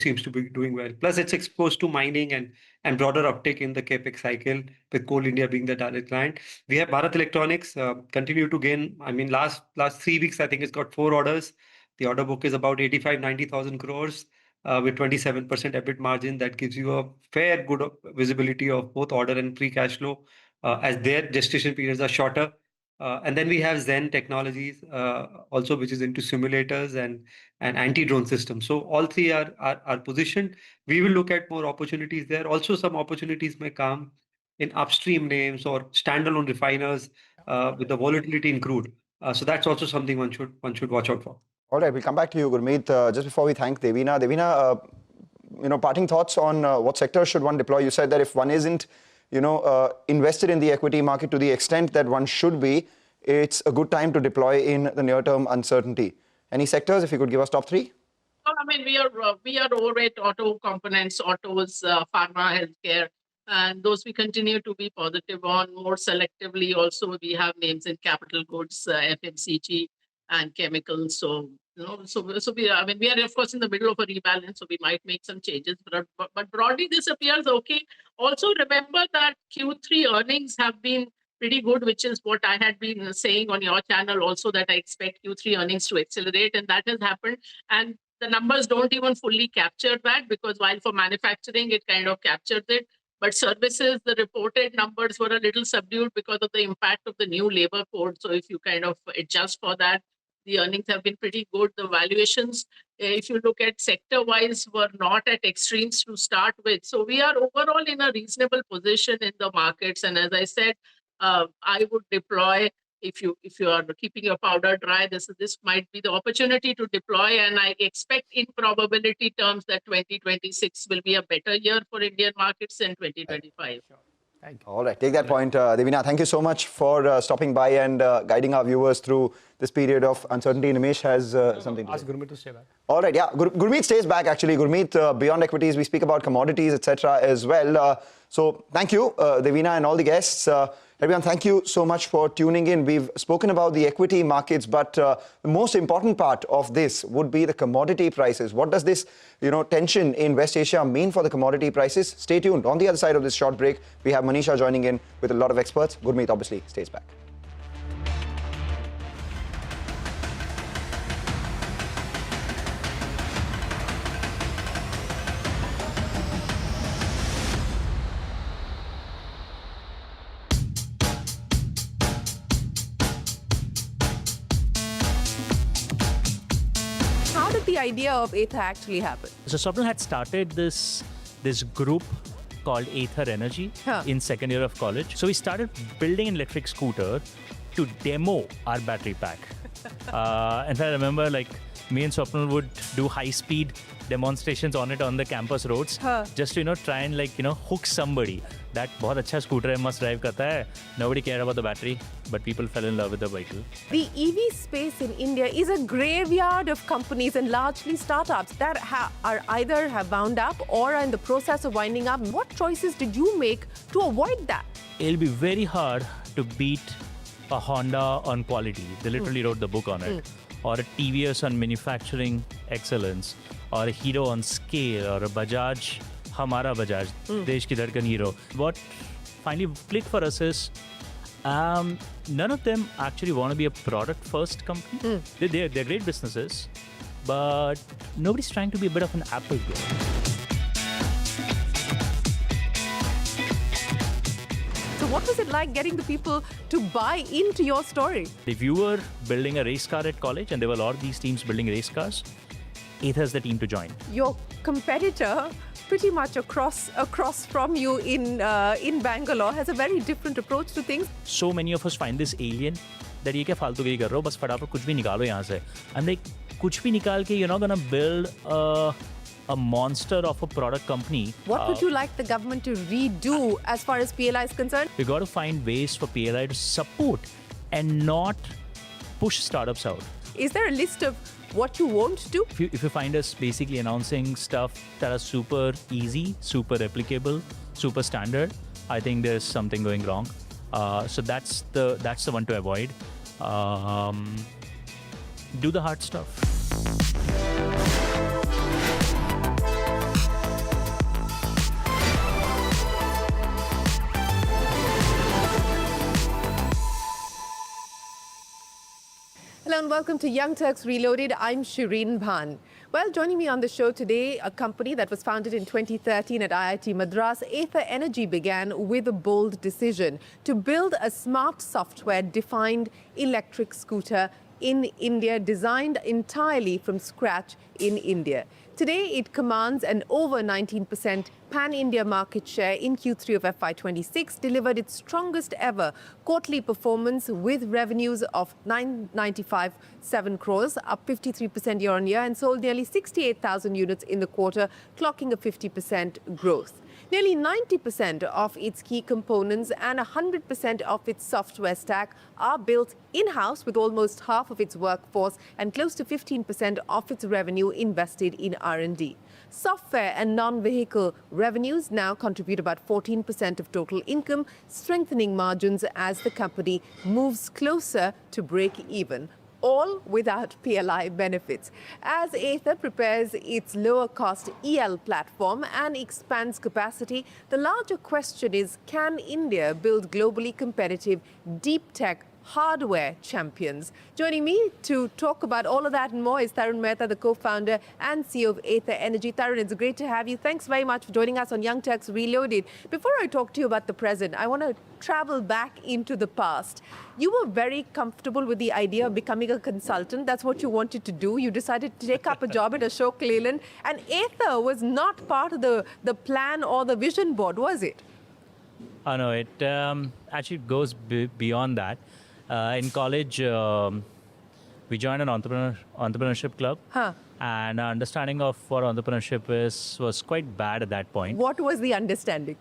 seems to be doing well. Plus, it's exposed to mining and broader uptick in the capex cycle, with Coal India being the direct client. We have Bharat Electronics continue to gain. I mean, last 3 weeks, I think it's got 4 orders. The order book is about 85-90,000 crores with 27% EBIT margin. That gives you a fair good visibility of both order and free cash flow as their gestation periods are shorter. And then we have Zen Technologies also, which is into simulators and anti-drone systems. So all three are positioned. We will look at more opportunities there. Also, some opportunities may come in upstream names or standalone refiners with the volatility in crude. So that's also something one should watch out for. All right, we'll come back to you, Gurmeet. Just before we thank Devina. Devina, parting thoughts on what sectors should one deploy? You said that if one isn't invested in the equity market to the extent that one should be, it's a good time to deploy in the near-term uncertainty. Any sectors, if you could give us top three? Well, I mean, we are overweight auto components, autos, pharma, healthcare, and those we continue to be positive on. More selectively, also we have names in capital goods, FMCG, and chemicals. So we are of course in the middle of a rebalance, so we might make some changes. But broadly, this appears okay. Also, remember that Q3 earnings have been pretty good, which is what I had been saying on your channel also, that I expect Q3 earnings to accelerate, and that has happened. And the numbers don't even fully capture that, because while for manufacturing it kind of captured it, but services, the reported numbers were a little subdued because of the impact of the new labor code. So if you kind of adjust for that, the earnings have been pretty good. The valuations, if you look at sector-wise, were not at extremes to start with. So we are overall in a reasonable position in the markets. And as I said, I would deploy, if you are keeping your powder dry, this might be the opportunity to deploy. And I expect in probability terms that 2026 will be a better year for Indian markets than 2025. Thank you. All right, take that point. Devina, thank you so much for stopping by and guiding our viewers through this period of uncertainty. Nimesh has something to say. Ask Gurmeet to stay back. All right, yeah. Gurmeet stays back, actually. Gurmeet, beyond equities, we speak about commodities, etc. as well. So thank you, Devina, and all the guests. Everyone, thank you so much for tuning in. We've spoken about the equity markets, but the most important part of this would be the commodity prices. What does this, tension in West Asia mean for the commodity prices? Stay tuned. On the other side of this short break, we have Manisha joining in with a lot of experts. Gurmeet obviously stays back. The idea of Ather actually happened? So Swapnil had started this group called Ather Energy in second year of college. So we started building an electric scooter to demo our battery pack. And I remember me and Swapnil would do high-speed demonstrations on it on the campus roads, just to try and hook somebody that बहुत अच्छा scooter है, must drive करता है. Nobody cared about the battery, but people fell in love with the vehicle. The EV space in India is a graveyard of companies and largely startups that are either have wound up or are in the process of winding up. What choices did you make to avoid that? It'll be very hard to beat a Honda on quality. They literally wrote the book on it. Or a TVS on manufacturing excellence, or a Hero on scale, or a Bajaj, Hamara Bajaj, Desh Ki Dhadkan Hero. What finally clicked for us is, none of them actually want to be a product-first company. They're great businesses, but nobody's trying to be a bit of an Apple here. So what was it like getting the people to buy into your story? If you were building a race car at college, and there were a lot of these teams building race cars, Ather's the team to join. Your competitor, pretty much across from you in Bangalore, has a very different approach to things. So many of us find this alien that ये क्या फालतू के कर रहे हो, बस फटाफट कुछ भी निकालो यहाँ से. I'm like, कुछ भी निकाल के, you're not gonna build a monster of a product company. What would you like the government to redo as far as PLI is concerned? We got to find ways for PLI to support and not push startups out. Is there a list of what you won't do? If you find us basically announcing stuff that are super easy, super replicable, super standard, I think there's something going wrong. So that's the one to avoid. Do the hard stuff. and welcome to Young Turks Reloaded. I'm Shireen Bhan. Well, joining me on the show today, a company that was founded in 2013 at IIT Madras, Ather Energy began with a bold decision to build a smart software-defined electric scooter in India, designed entirely from scratch in India. Today, it commands an over 19% pan-India market share in Q3 of FY26, delivered its strongest ever quarterly performance with revenues of 995.7 crores, up 53% year-on-year, and sold nearly 68,000 units in the quarter, clocking a 50% growth. Nearly 90% of its key components and 100% of its software stack are built in-house, with almost half of its workforce and close to 15% of its revenue invested in R&D. Software and non-vehicle revenues now contribute about 14% of total income, strengthening margins as the company moves closer to break even, all without PLI benefits. As Ather prepares its lower-cost EL platform and expands capacity, the larger question is, can India build globally competitive deep tech hardware champions? Joining me to talk about all of that and more is Tarun Mehta, the co-founder and CEO of Ather Energy. Tarun, it's great to have you. Thanks very much for joining us on Young Turks Reloaded. Before I talk to you about the present, I want to travel back into the past. You were very comfortable with the idea of becoming a consultant. That's what you wanted to do. You decided to take up a job at Ashok Leyland, and Ather was not part of the plan or the vision board, was it? Oh, no, it actually goes beyond that. In college, we joined an entrepreneurship club. And our understanding of what entrepreneurship was quite bad at that point. What was the understanding?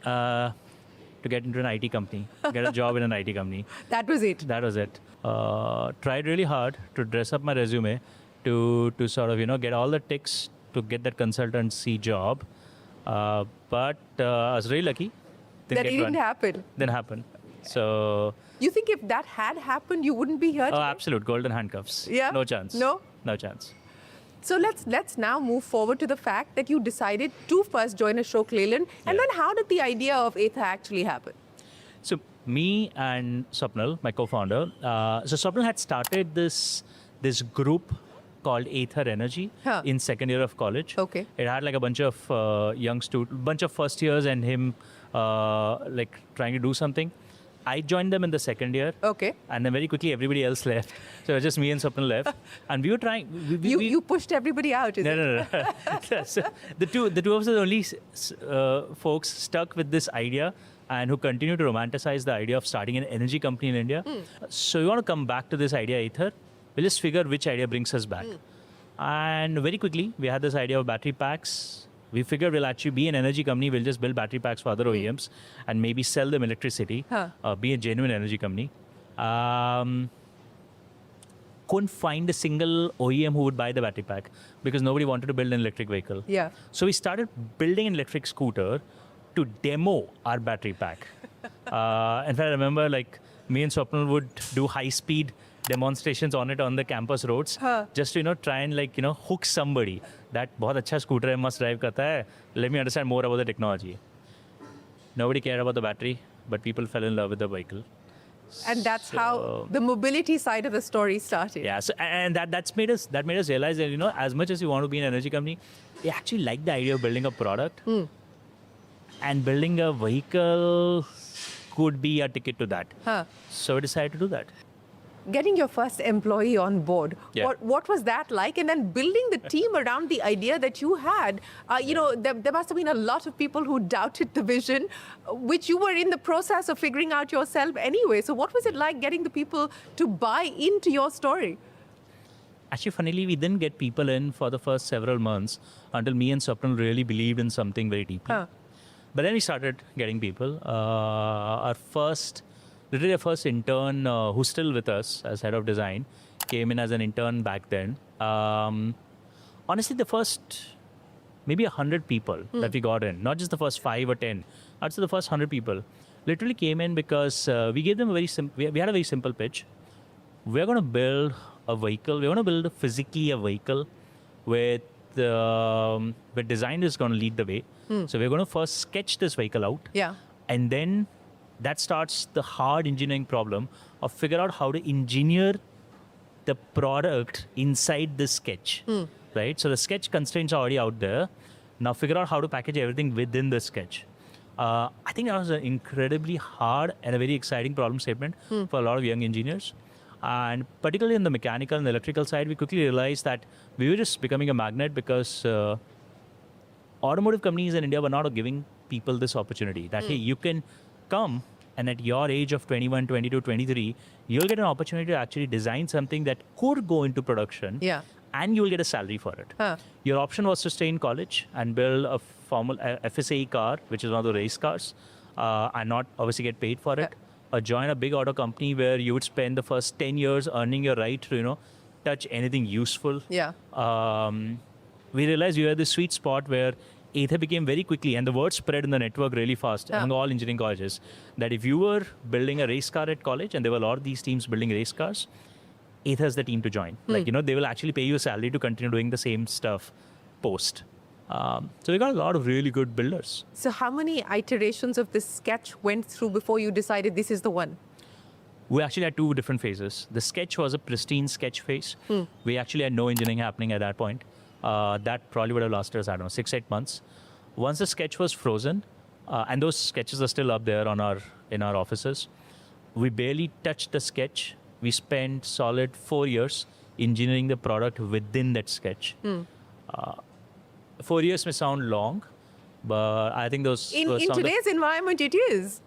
To get into an IT company, get a job in an IT company. That was it? That was it. Tried really hard to dress up my resume to sort of, get all the ticks to get that consultancy job. But I was really lucky. That it didn't happen? Didn't happen. So... You think if that had happened, you wouldn't be here today? Oh, absolute. Golden handcuffs. Yeah? No chance. No? No chance. So let's now move forward to the fact that you decided to first join Ashok Leyland. And then how did the idea of Ather actually happen? So me and Swapnil, my co-founder, so Swapnil had started this group called Ather Energy in second year of college. Okay. It had like a bunch of bunch of first years and him like trying to do something. I joined them in the second year. Okay. And then very quickly everybody else left. So it was just me and Swapnil left. And we were trying... You pushed everybody out, is it? No. So the two of us are the only folks stuck with this idea and who continue to romanticize the idea of starting an energy company in India. So we want to come back to this idea, Ather. We'll just figure which idea brings us back. And very quickly, we had this idea of battery packs. We figured we'll actually be an energy company. We'll just build battery packs for other OEMs and maybe sell them electricity, be a genuine energy company. Couldn't find a single OEM who would buy the battery pack because nobody wanted to build an electric vehicle. Yeah. So we started building an electric scooter to demo our battery pack. In fact, I remember like me and Swapnil would do high-speed demonstrations on it on the campus roads, just to try and hook somebody that बहुत अच्छा scooter है, must drive करता है. Let me understand more about the technology. Nobody cared about the battery, but people fell in love with the vehicle. And that's how the mobility side of the story started. Yeah, so, and that made us realize that as much as we want to be an energy company, we actually like the idea of building a product, and building a vehicle could be a ticket to that. So we decided to do that. Getting your first employee on board, what was that like? And then building the team around the idea that you had, there must have been a lot of people who doubted the vision, which you were in the process of figuring out yourself anyway. So what was it like getting the people to buy into your story? Actually, funnily, we didn't get people in for the first several months until me and Swapnil really believed in something very deeply. But then we started getting people. Our first intern, who's still with us as head of design, came in as an intern back then. Honestly, the first maybe 100 people that we got in, not just the first 5 or 10, I'd say the first 100 people literally came in because we gave them a very we had a very simple pitch. We're going to build a vehicle. We're going to build physically a vehicle with design is going to lead the way. So we're going to first sketch this vehicle out. Yeah. And then that starts the hard engineering problem of figure out how to engineer the product inside the sketch, right? So the sketch constraints are already out there. Now figure out how to package everything within the sketch. I think that was an incredibly hard and a very exciting problem statement for a lot of young engineers. And particularly in the mechanical and electrical side, we quickly realized that we were just becoming a magnet because automotive companies in India were not giving people this opportunity that, hey, you can come and at your age of 21, 22, 23, you'll get an opportunity to actually design something that could go into production. Yeah. And you will get a salary for it. Your option was to stay in college and build a formal FSAE car, which is one of the race cars, and not obviously get paid for it. Or join a big auto company where you would spend the first 10 years earning your right to, touch anything useful. Yeah. We realized we were at the sweet spot where Ather became very quickly, and the word spread in the network really fast among all engineering colleges, that if you were building a race car at college, and there were a lot of these teams building race cars, Ather is the team to join. Like, they will actually pay you a salary to continue doing the same stuff post. So we got a lot of really good builders. So how many iterations of this sketch went through before you decided this is the one? We actually had two different phases. The sketch was a pristine sketch phase. We actually had no engineering happening at that point. That probably would have lasted us, 6-8 months. Once the sketch was frozen, and those sketches are still up there in our offices, we barely touched the sketch. We spent solid 4 years engineering the product within that sketch. 4 years may sound long, but I think those In were some today's environment, it is.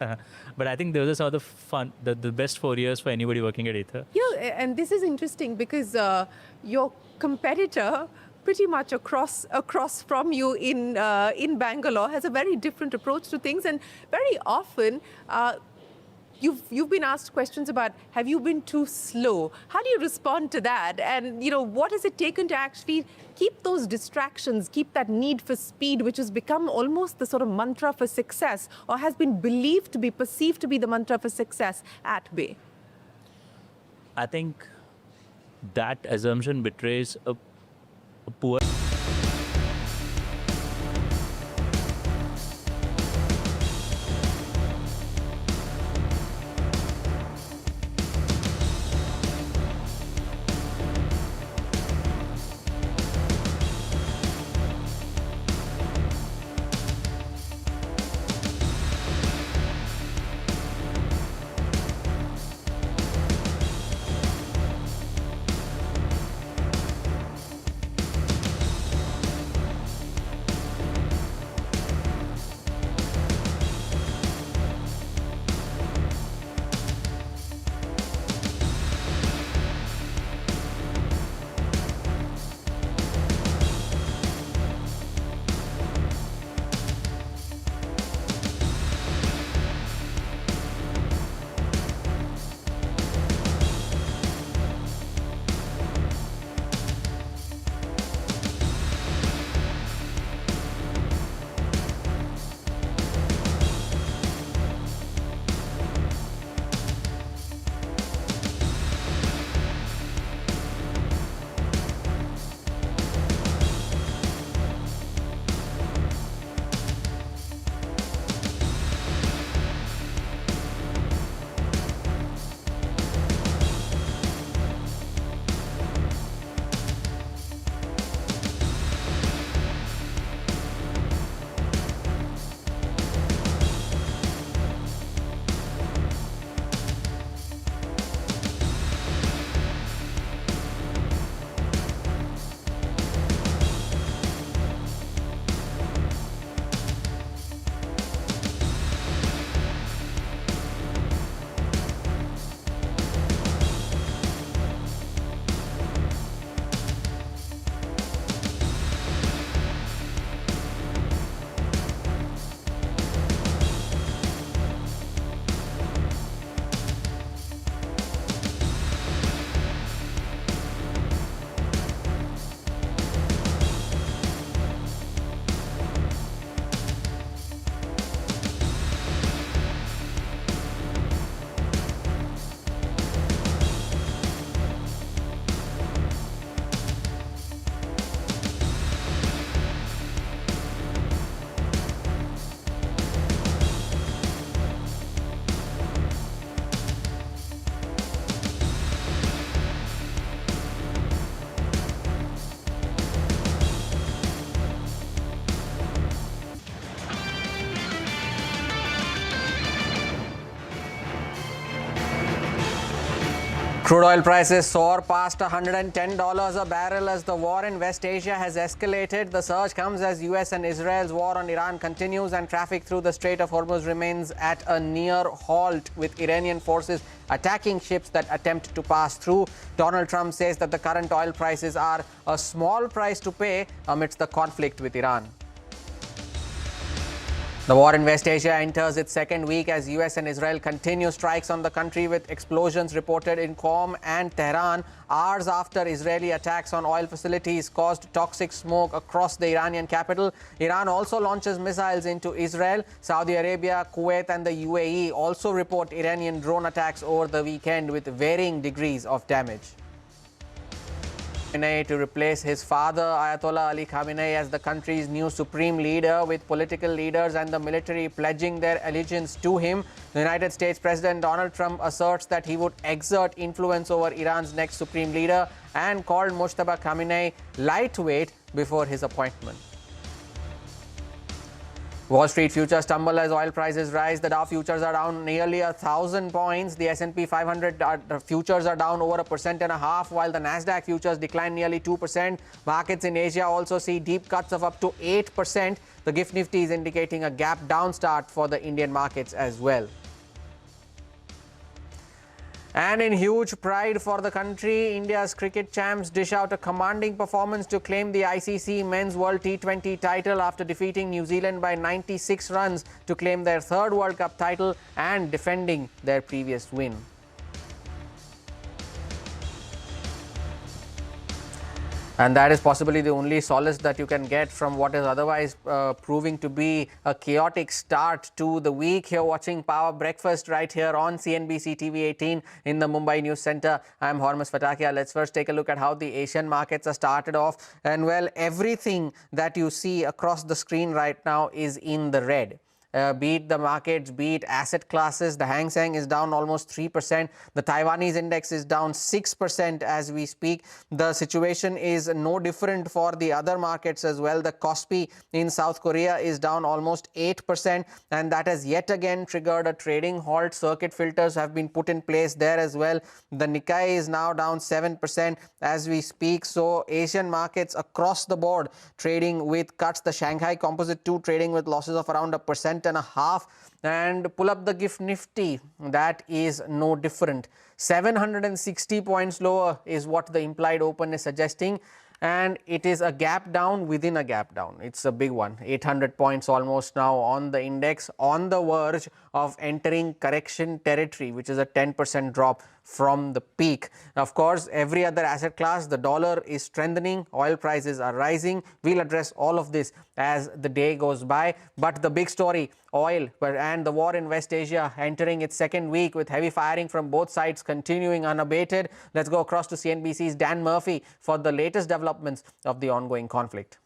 but I think those are some of the fun, the best 4 years for anybody working at Ather. Yeah, and this is interesting because your competitor, pretty much across from you in Bangalore, has a very different approach to things, and very often. You've been asked questions about, have you been too slow? How do you respond to that? And, what has it taken to actually keep those distractions, keep that need for speed, which has become almost the sort of mantra for success, or has been perceived to be the mantra for success at bay? I think that assumption betrays a poor Crude oil prices soar past $110 a barrel as the war in West Asia has escalated. The surge comes as US and Israel's war on Iran continues and traffic through the Strait of Hormuz remains at a near halt, with Iranian forces attacking ships that attempt to pass through. Donald Trump says that the current oil prices are a small price to pay amidst the conflict with Iran. The war in West Asia enters its second week as US and Israel continue strikes on the country, with explosions reported in Qom and Tehran hours after Israeli attacks on oil facilities caused toxic smoke across the Iranian capital. Iran also launches missiles into Israel. Saudi Arabia, Kuwait and the UAE also report Iranian drone attacks over the weekend with varying degrees of damage. To replace his father, Ayatollah Ali Khamenei, as the country's new supreme leader, with political leaders and the military pledging their allegiance to him. The United States President Donald Trump asserts that he would exert influence over Iran's next supreme leader and called Mujtaba Khamenei lightweight before his appointment. Wall Street futures tumble as oil prices rise. The Dow futures are down nearly 1,000 points. The S&P 500 futures are down over 1.5%, while the Nasdaq futures decline nearly 2%. Markets in Asia also see deep cuts of up to 8%. The GIFT Nifty is indicating a gap down start for the Indian markets as well. And in huge pride for the country, India's cricket champs dish out a commanding performance to claim the ICC Men's World T20 title after defeating New Zealand by 96 runs to claim their third World Cup title and defending their previous win. And that is possibly the only solace that you can get from what is otherwise proving to be a chaotic start to the week. You're watching Power Breakfast right here on CNBC TV 18 in the Mumbai News Center. I'm Hormuz Fatakia. Let's first take a look at how the Asian markets are started off. And well, everything that you see across the screen right now is in the red. Beat the markets, beat asset classes. The Hang Seng is down almost 3%. The Taiwanese index is down 6% as we speak. The situation is no different for the other markets as well. The Kospi in South Korea is down almost 8%, and that has yet again triggered a trading halt. Circuit filters have been put in place there as well. The Nikkei is now down 7% as we speak. So Asian markets across the board trading with cuts. The Shanghai Composite 2 trading with losses of around 1.5%. And pull up the GIFT Nifty, that is no different. 760 points lower is what the implied open is suggesting, and it is a gap down within a gap down. It's a big one. 800 points almost now on the index, on the verge of entering correction territory, which is a 10% drop from the peak. Of course, every other asset class, the dollar is strengthening, oil prices are rising. We'll address all of this as the day goes by. But the big story, oil and the war in West Asia entering its second week with heavy firing from both sides continuing unabated. Let's go across to CNBC's Dan Murphy for the latest developments of the ongoing conflict.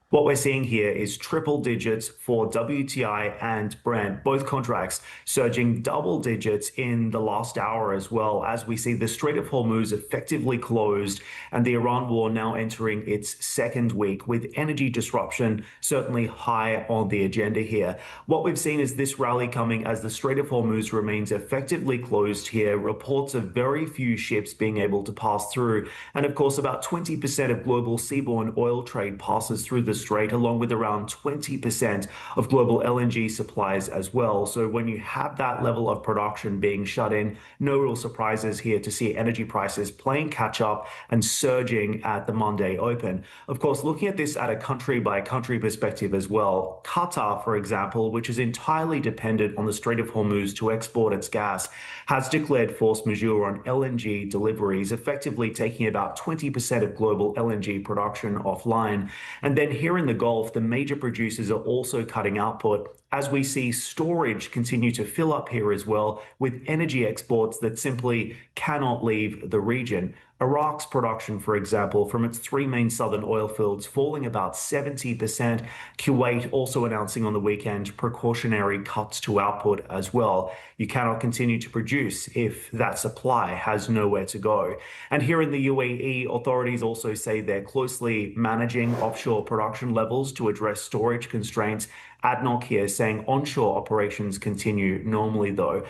What we're seeing here is triple digits for WTI and Brent, both contracts surging double digits in the last hour as well, as we see the Strait of Hormuz effectively closed and the Iran war now entering its second week, with energy disruption certainly high on the agenda here. What we've seen is this rally coming as the Strait of Hormuz remains effectively closed here. Reports of very few ships being able to pass through. And of course, about 20% of global seaborne oil trade passes through the Strait, along with around 20% of global LNG supplies as well. So when you have that level of production being shut in, no real surprises here to see energy prices playing catch up and surging at the Monday open. Of course, looking at this at a country by country perspective as well, Qatar, for example, which is entirely dependent on the Strait of Hormuz to export its gas, has declared force majeure on LNG deliveries, effectively taking about 20% of global LNG production offline. And then here in the Gulf, the major producers are also cutting output, as we see storage continue to fill up here as well, with energy exports that simply cannot leave the region. Iraq's production, for example, from its three main southern oil fields falling about 70%. Kuwait also announcing on the weekend precautionary cuts to output as well. You cannot continue to produce if that supply has nowhere to go. And here in the UAE, authorities also say they're closely managing offshore production levels to address storage constraints. ADNOC here saying onshore operations continue normally though.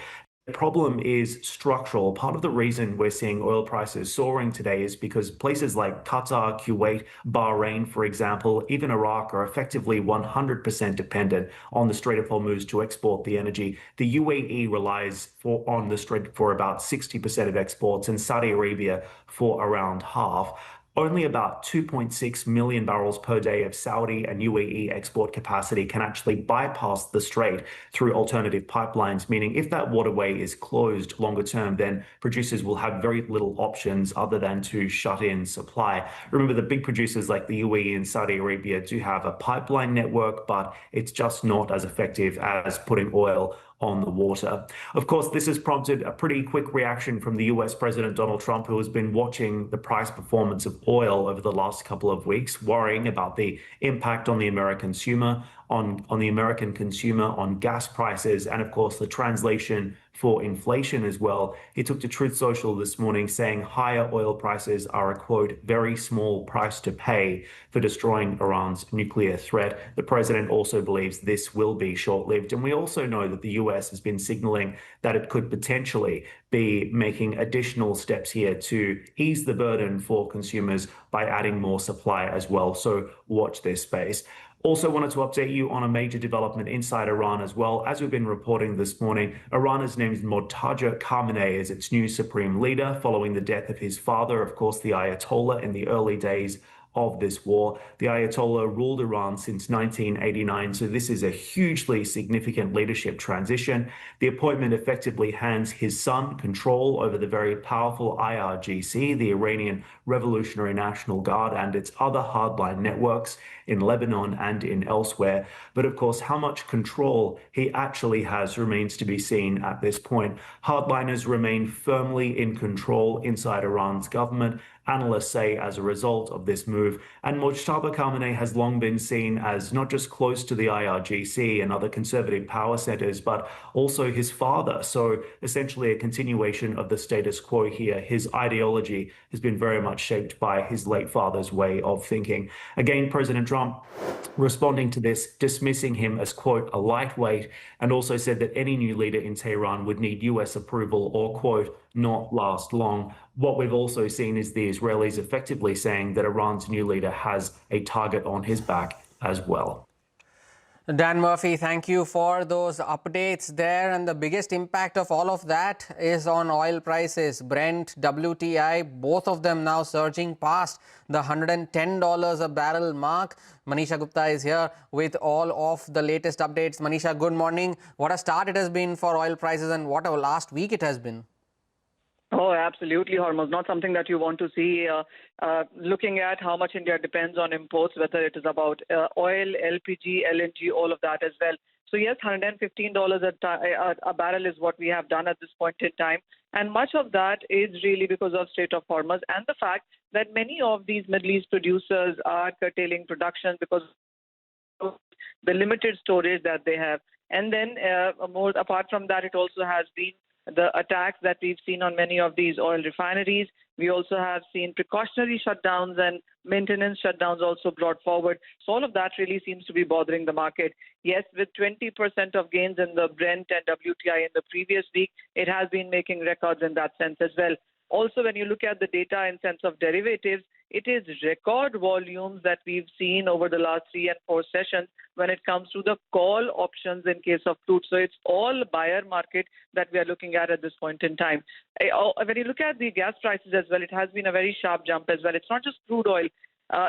problem is structural. Part of the reason we're seeing oil prices soaring today is because places like Qatar, Kuwait, Bahrain, for example, even Iraq are effectively 100% dependent on the Strait of Hormuz to export the energy. The UAE relies on the Strait for about 60% of exports, and Saudi Arabia for around half. Only about 2.6 million barrels per day of Saudi and UAE export capacity can actually bypass the strait through alternative pipelines, meaning if that waterway is closed longer term, then producers will have very little options other than to shut in supply. Remember, the big producers like the UAE and Saudi Arabia do have a pipeline network, but it's just not as effective as putting oil on the water. Of course, this has prompted a pretty quick reaction from the US President Donald Trump, who has been watching the price performance of oil over the last couple of weeks, worrying about the impact on the American consumer, on gas prices, and of course the translation for inflation as well. He took to Truth Social this morning saying higher oil prices are a, quote, very small price to pay for destroying Iran's nuclear threat. The president also believes this will be short-lived. And we also know that the US has been signaling that it could potentially be making additional steps here to ease the burden for consumers by adding more supply as well. So watch this space. Also wanted to update you on a major development inside Iran as well. As we've been reporting this morning, Iran has named Murtaza Khamenei as its new supreme leader following the death of his father, of course, the Ayatollah, in the early days of this war. The Ayatollah ruled Iran since 1989, so this is a hugely significant leadership transition. The appointment effectively hands his son control over the very powerful IRGC, the Iranian Revolutionary National Guard, and its other hardline networks in Lebanon and in elsewhere. But of course, how much control he actually has remains to be seen at this point. Hardliners remain firmly in control inside Iran's government, analysts say, as a result of this move. And Mujtaba Khamenei has long been seen as not just close to the IRGC and other conservative power centers, but also his father. So essentially a continuation of the status quo here. His ideology has been very much shaped by his late father's way of thinking. Again, President Trump responding to this, dismissing him as, quote, a lightweight, and also said that any new leader in Tehran would need US approval or, quote, not last long. What we've also seen is the Israelis effectively saying that Iran's new leader has a target on his back as well. Dan Murphy, thank you for those updates there. And the biggest impact of all of that is on oil prices. Brent, WTI, both of them now surging past the $110 a barrel mark. Manisha Gupta is here with all of the latest updates. Manisha, good morning. What a start it has been for oil prices and what a last week it has been. Oh, absolutely, Hormuz. Not something that you want to see. Looking at how much India depends on imports, whether it is about oil, LPG, LNG, all of that as well. So yes, $115 a barrel is what we have done at this point in time. And much of that is really because of Strait of Hormuz and the fact that many of these Middle East producers are curtailing production because of the limited storage that they have. And then more apart from that, it also has been the attacks that we've seen on many of these oil refineries. We also have seen precautionary shutdowns and maintenance shutdowns also brought forward. So all of that really seems to be bothering the market. Yes, with 20% of gains in the Brent and WTI in the previous week, it has been making records in that sense as well. Also, when you look at the data in sense of derivatives, it is record volumes that we've seen over the last 3 and 4 sessions when it comes to the call options in case of crude. So it's all buyer market that we are looking at this point in time. When you look at the gas prices as well, it has been a very sharp jump as well. It's not just crude oil.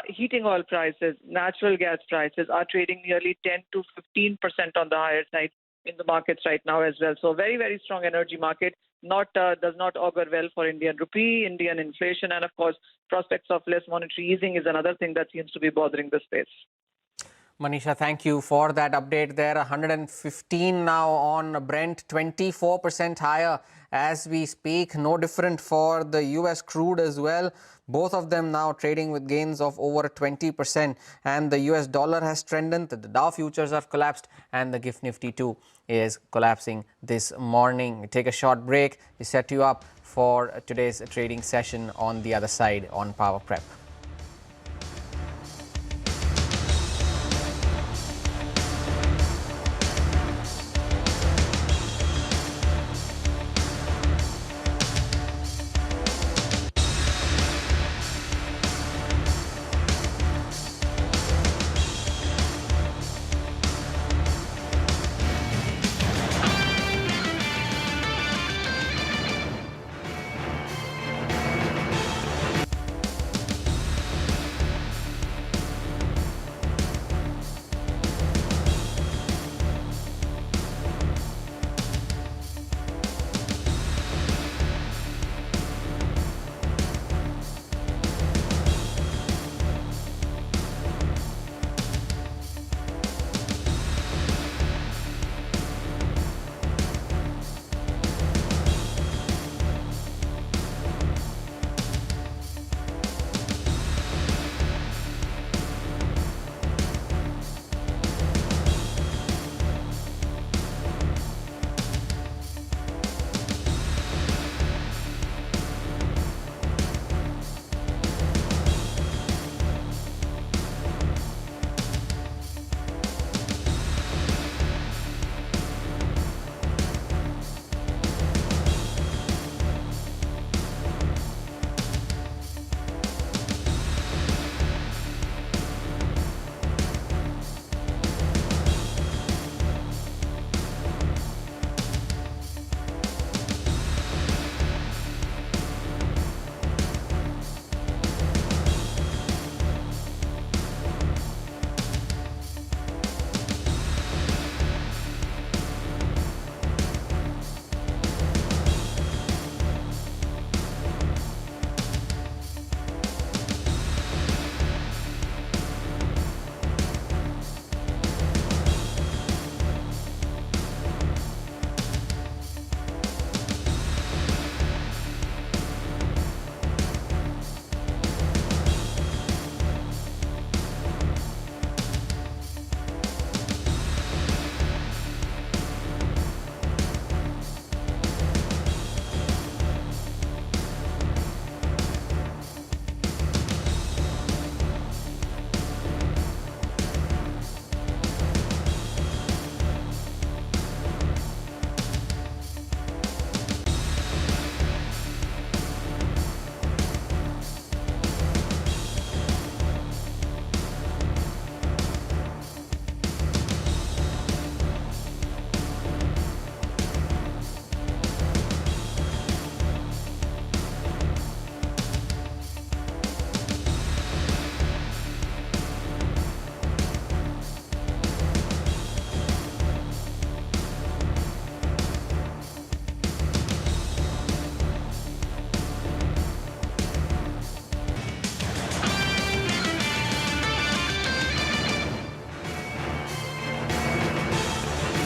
Heating oil prices, natural gas prices are trading nearly 10 to 15% on the higher side in the markets right now as well. So very, very strong energy market. Does not augur well for Indian rupee, Indian inflation, and of course, prospects of less monetary easing is another thing that seems to be bothering the space. Manisha, thank you for that update there. 115 now on Brent, 24% higher as we speak. No different for the US crude as well. Both of them now trading with gains of over 20%. And the US dollar has strengthened. The Dow futures have collapsed and the GIFT Nifty too is collapsing this morning. We take a short break. We set you up for today's trading session on the other side on Power Prep.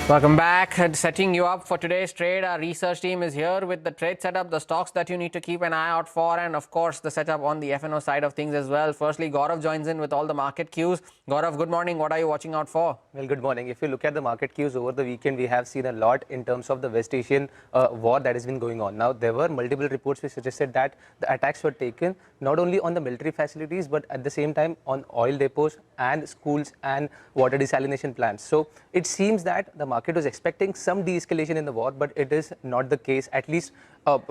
Welcome back. And setting you up for today's trade, our research team is here with the trade setup, the stocks that you need to keep an eye out for, and of course the setup on the F&O side of things as well. Firstly, Gaurav joins in with all the market cues. Gaurav, good morning. What are you watching out for? Well, good morning. If you look at the market cues over the weekend, we have seen a lot in terms of the West Asian war that has been going on. Now, there were multiple reports which suggested that the attacks were taken not only on the military facilities, but at the same time on oil depots and schools and water desalination plants. So it seems that the market was expecting some de-escalation in the war, but it is not the case, at least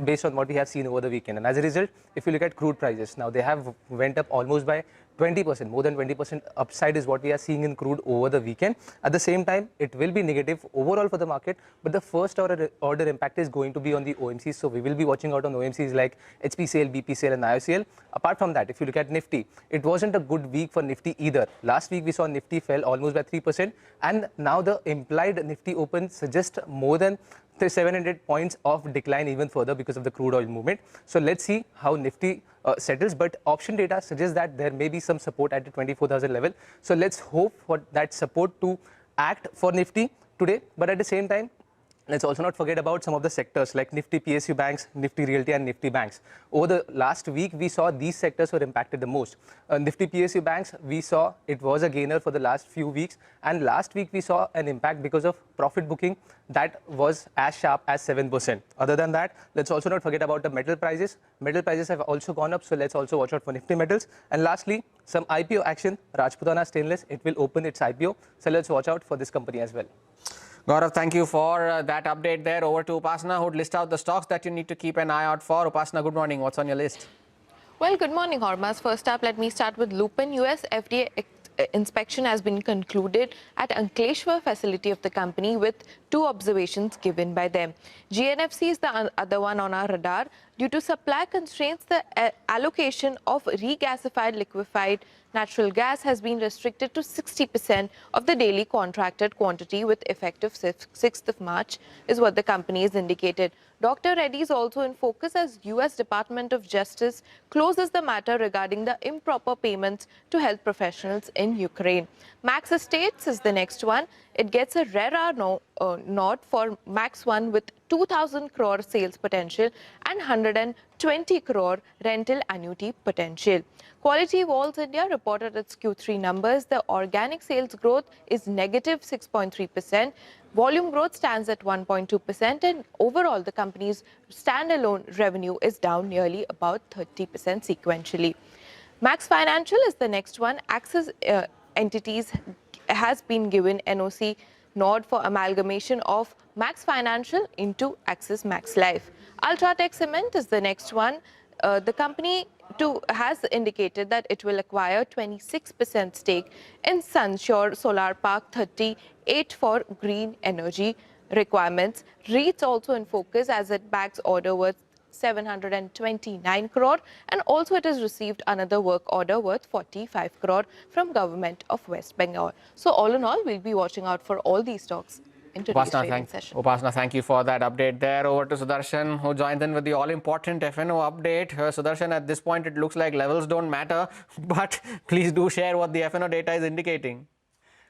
based on what we have seen over the weekend. And as a result, if you look at crude prices, now they have went up almost by 20%, more than 20% upside is what we are seeing in crude over the weekend. At the same time, it will be negative overall for the market, but the first order impact is going to be on the OMCs. So we will be watching out on OMCs like HPCL, BPCL and IOCL. Apart from that, if you look at Nifty, it wasn't a good week for Nifty either. Last week we saw Nifty fell almost by 3%, and now the implied Nifty open suggests more than 700 points of decline even further because of the crude oil movement. So let's see how Nifty settles, but option data suggests that there may be some support at the 24,000 level. So let's hope for that support to act for Nifty today, but at the same time, let's also not forget about some of the sectors like Nifty PSU Banks, Nifty Realty and Nifty Banks. Over the last week, we saw these sectors were impacted the most. Nifty PSU Banks, we saw it was a gainer for the last few weeks. And last week, we saw an impact because of profit booking that was as sharp as 7%. Other than that, let's also not forget about the metal prices. Metal prices have also gone up, so let's also watch out for Nifty Metals. And lastly, some IPO action. Rajputana Stainless, it will open its IPO. So let's watch out for this company as well. Gaurav, thank you for that update there. Over to Upasana, who would list out the stocks that you need to keep an eye out for. Upasana, good morning. What's on your list? Well, good morning, Hormaz. First up, let me start with Lupin. US FDA inspection has been concluded at Ankleshwar facility of the company with 2 observations given by them. GNFC is the other one on our radar. Due to supply constraints, the allocation of regasified liquefied natural gas has been restricted to 60% of the daily contracted quantity with effective 6th of March, is what the company has indicated. Dr. Reddy is also in focus as US Department of Justice closes the matter regarding the improper payments to health professionals in Ukraine. Max Estates is the next one. It gets a rare nod for Max 1 with 2,000 crore sales potential and 120 crore rental annuity potential. Quality Walls India reported its Q3 numbers. The organic sales growth is negative 6.3%. Volume growth stands at 1.2%, and overall the company's standalone revenue is down nearly about 30% sequentially. Max Financial is the next one. Axis Entities has been given NOC nod for amalgamation of Max Financial into Axis Max Life. Ultratech Cement is the next one. The company has indicated that it will acquire 26% stake in Sunshore Solar Park 38 for green energy requirements. REITs also in focus as it backs order worth 729 crore, and also it has received another work order worth 45 crore from government of West Bengal. So all in all, we'll be watching out for all these stocks in today's trading session. Upasana, thank you for that update there. Over to Sudarshan, who joins in with the all-important F&O update. Sudarshan, at this point, it looks like levels don't matter, but please do share what the F&O data is indicating.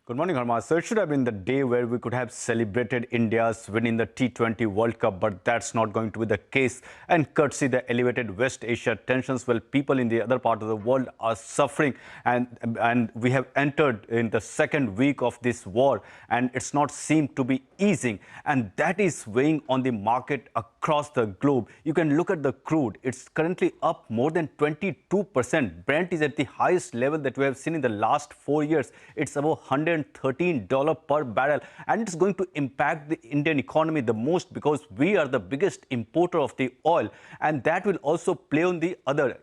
Good morning, Harma. So it should have been the day where we could have celebrated India's win in the T20 World Cup, but that's not going to be the case. And courtesy the elevated West Asia tensions, well, people in the other part of the world are suffering. And we have entered in the second week of this war, and it's not seemed to be easing. And that is weighing on the market across the globe. You can look at the crude. It's currently up more than 22%. Brent is at the highest level that we have seen in the last 4 years. It's about $113 per barrel, and it's going to impact the Indian economy the most because we are the biggest importer of the oil, and that will also play on the other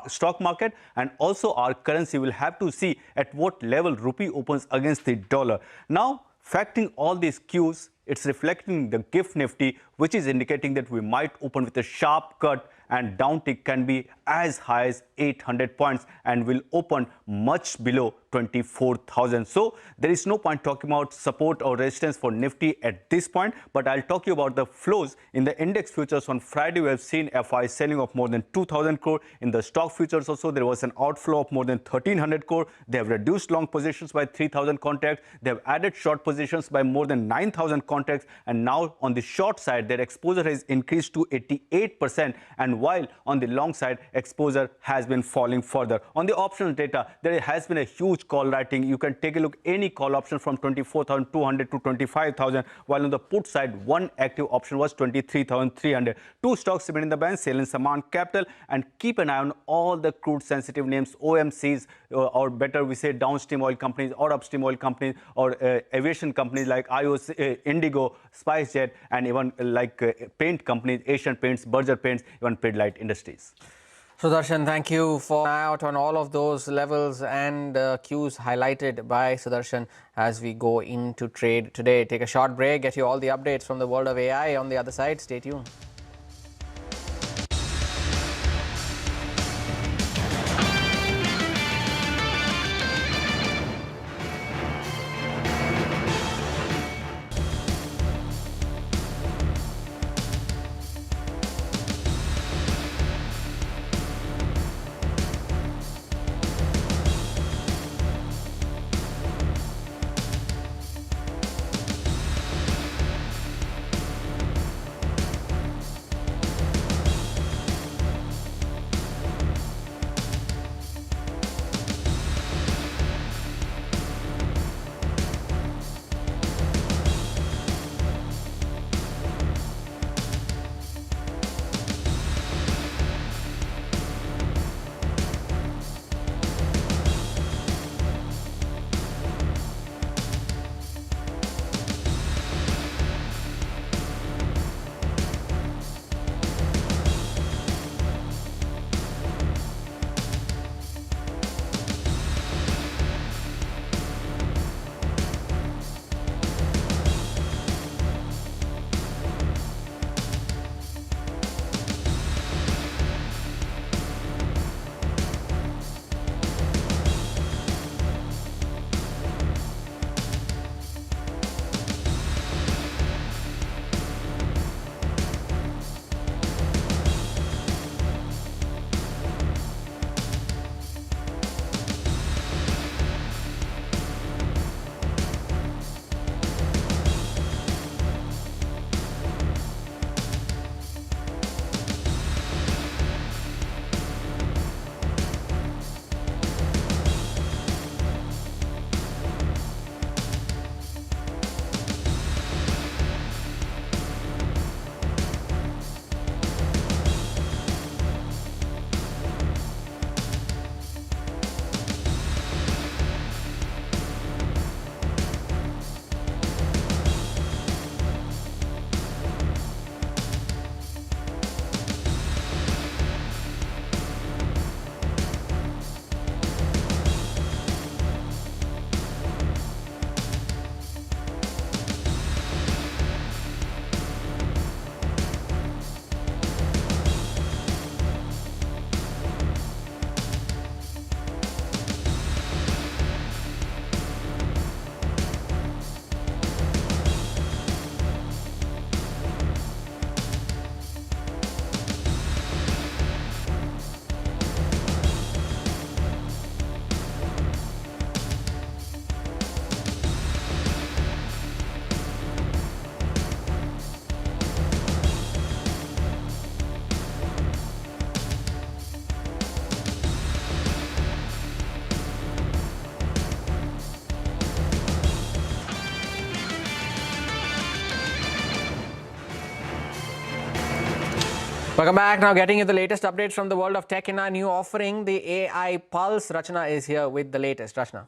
stock market, and also our currency. Will have to see at what level rupee opens against the dollar. Now, factoring all these cues, it's reflecting the GIFT Nifty, which is indicating that we might open with a sharp cut, and downtick can be as high as 800 points and will open much below 24,000. So there is no point talking about support or resistance for Nifty at this point, but I'll talk you about the flows in the index futures. On Friday, we have seen FI selling of more than 2,000 crore. In the stock futures also, there was an outflow of more than 1,300 crore. They have reduced long positions by 3,000 contracts. They have added short positions by more than 9,000 contracts. And now on the short side, their exposure has increased to 88%. And while on the long side, exposure has been falling further. On the options data, there has been a huge call writing. You can take a look any call option from 24,200 to 25,000, while on the put side, one active option was 23,300. Two stocks remain in the band, Sale and Saman Capital, and keep an eye on all the crude sensitive names, OMCs, or better we say downstream oil companies or upstream oil companies, or aviation companies like IOC, Indigo, SpiceJet, and even like paint companies, Asian Paints, Berger Paints, even Pidilite Industries. Sudarshan, thank you for out on all of those levels and cues highlighted by Sudarshan as we go into trade today. Take a short break, get you all the updates from the world of AI on the other side. Stay tuned. Welcome back. Now getting you the latest updates from the world of tech in our new offering, the AI Pulse. Rachna is here with the latest. Rachna.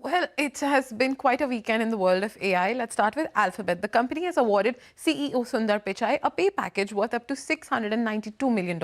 Well, it has been quite a weekend in the world of AI. Let's start with Alphabet. The company has awarded CEO Sundar Pichai a pay package worth up to $692 million.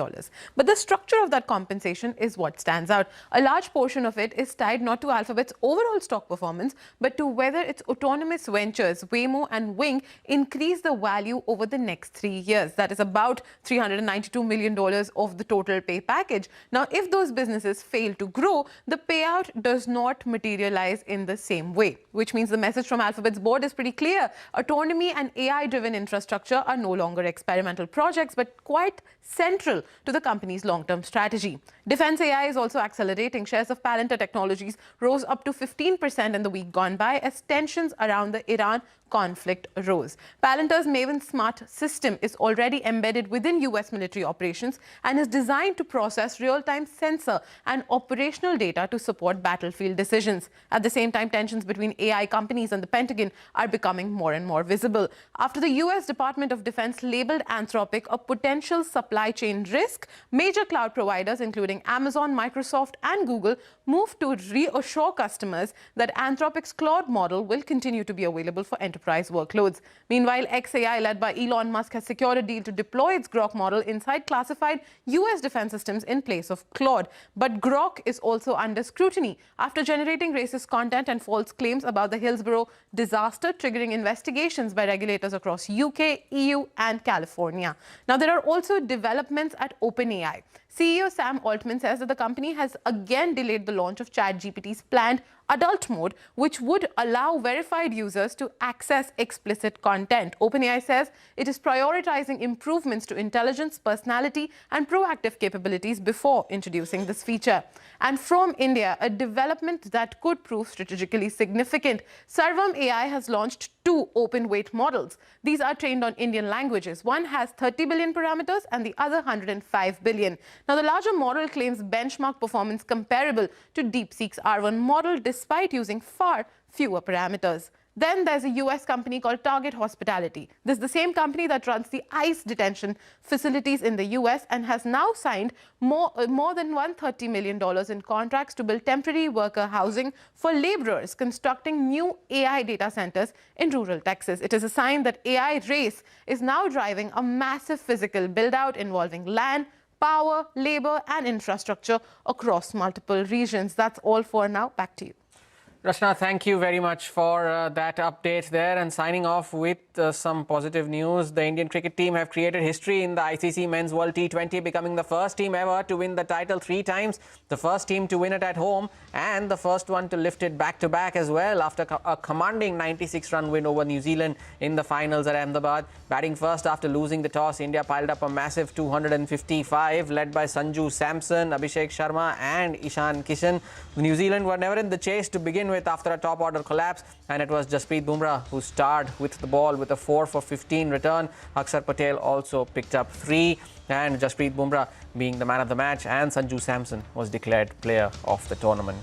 But the structure of that compensation is what stands out. A large portion of it is tied not to Alphabet's overall stock performance, but to whether its autonomous ventures, Waymo and Wing, increase the value over the next 3 years. That is about $392 million of the total pay package. Now, if those businesses fail to grow, the payout does not materialize in the same way, which means the message from Alphabet's board is pretty clear. Autonomy and AI-driven infrastructure are no longer experimental projects, but quite central to the company's long-term strategy. Defense AI is also accelerating. Shares of Palantir Technologies rose up to 15% in the week gone by as tensions around the Iran conflict rose. Palantir's Maven Smart system is already embedded within US military operations and is designed to process real-time sensor and operational data to support battlefield decisions. At the same time, tensions between AI companies and the Pentagon are becoming more and more visible. After the US Department of Defense labeled Anthropic a potential supply chain risk, major cloud providers including Amazon, Microsoft and Google moved to reassure customers that Anthropic's Claude model will continue to be available for enterprise workloads. Meanwhile, xAI, led by Elon Musk, has secured a deal to deploy its Grok model inside classified US defense systems in place of Claude. But Grok is also under scrutiny after generating racist content and false claims about the Hillsborough disaster, triggering investigations by regulators across UK, EU and California. Now, there are also developments at OpenAI. CEO Sam Altman says that the company has again delayed the launch of ChatGPT's planned adult mode, which would allow verified users to access explicit content. OpenAI says it is prioritizing improvements to intelligence, personality, and proactive capabilities before introducing this feature. And from India, a development that could prove strategically significant. Sarvam AI has launched 2 open weight models. These are trained on Indian languages. One has 30 billion parameters and the other 105 billion. Now, the larger model claims benchmark performance comparable to DeepSeek's R1 model despite using far fewer parameters. Then there's a US company called Target Hospitality. This is the same company that runs the ICE detention facilities in the US and has now signed more than $130 million in contracts to build temporary worker housing for laborers constructing new AI data centers in rural Texas. It is a sign that AI race is now driving a massive physical build-out involving land, power, labor, and infrastructure across multiple regions. That's all for now. Back to you. Rachna, thank you very much for that update there. And signing off with some positive news, the Indian cricket team have created history in the ICC Men's World T20, becoming the first team ever to win the title 3 times, the first team to win it at home, and the first one to lift it back-to-back as well after a commanding 96-run win over New Zealand in the finals at Ahmedabad. Batting first after losing the toss, India piled up a massive 255, led by Sanju Samson, Abhishek Sharma and Ishan Kishan. New Zealand were never in the chase to begin with after a top-order collapse, and it was Jasprit Bumrah who starred with the ball with a 4 for 15 return. Akshar Patel also picked up 3, and Jasprit Bumrah being the man of the match, and Sanju Samson was declared player of the tournament.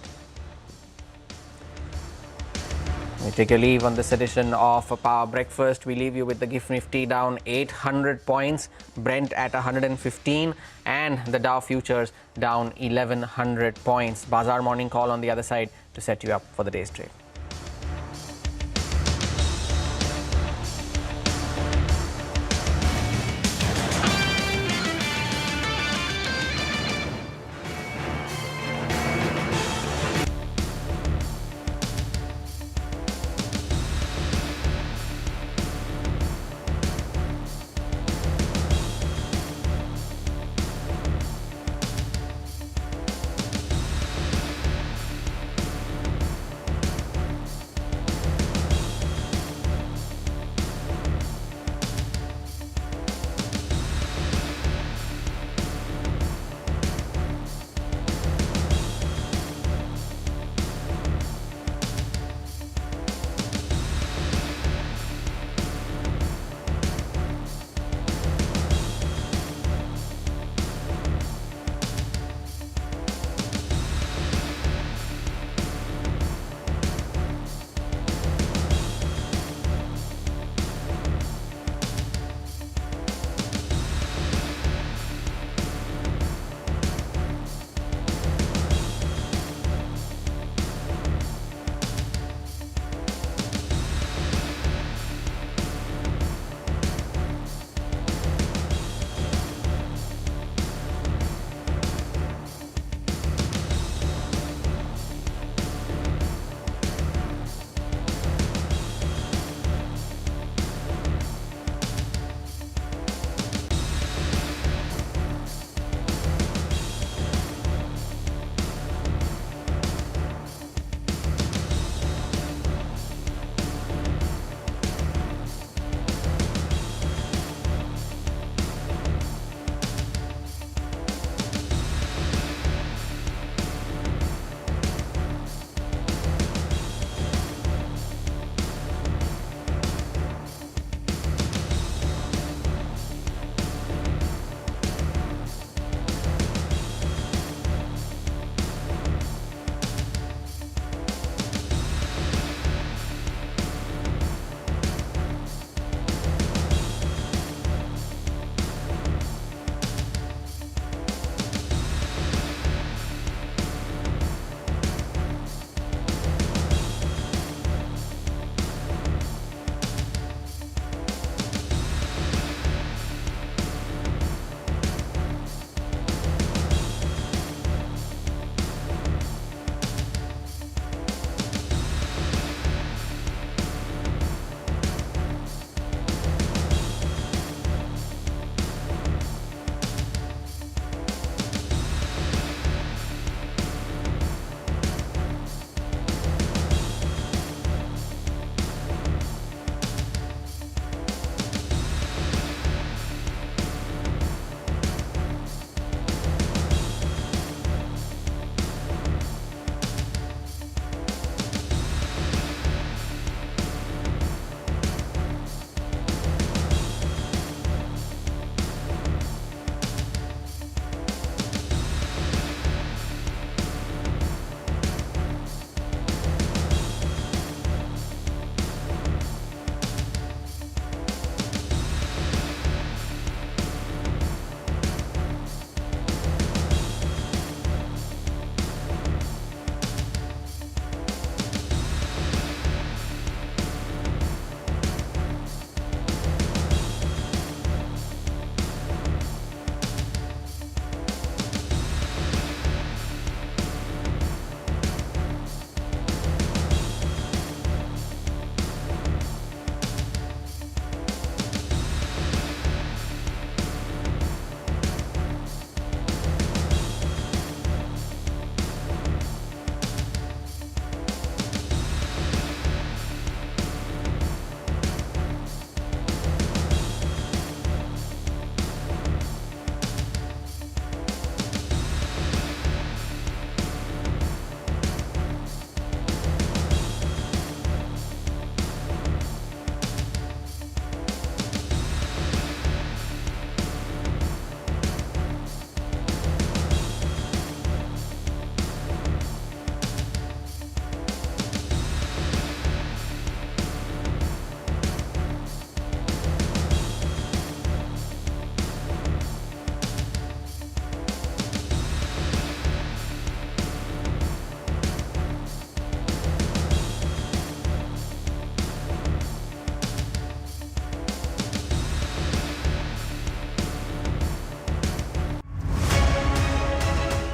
We take a leave on this edition of Power Breakfast. We leave you with the GIFT Nifty down 800 points, Brent at 115, and the Dow Futures down 1100 points. Bazaar morning call on the other side to set you up for the day's trade.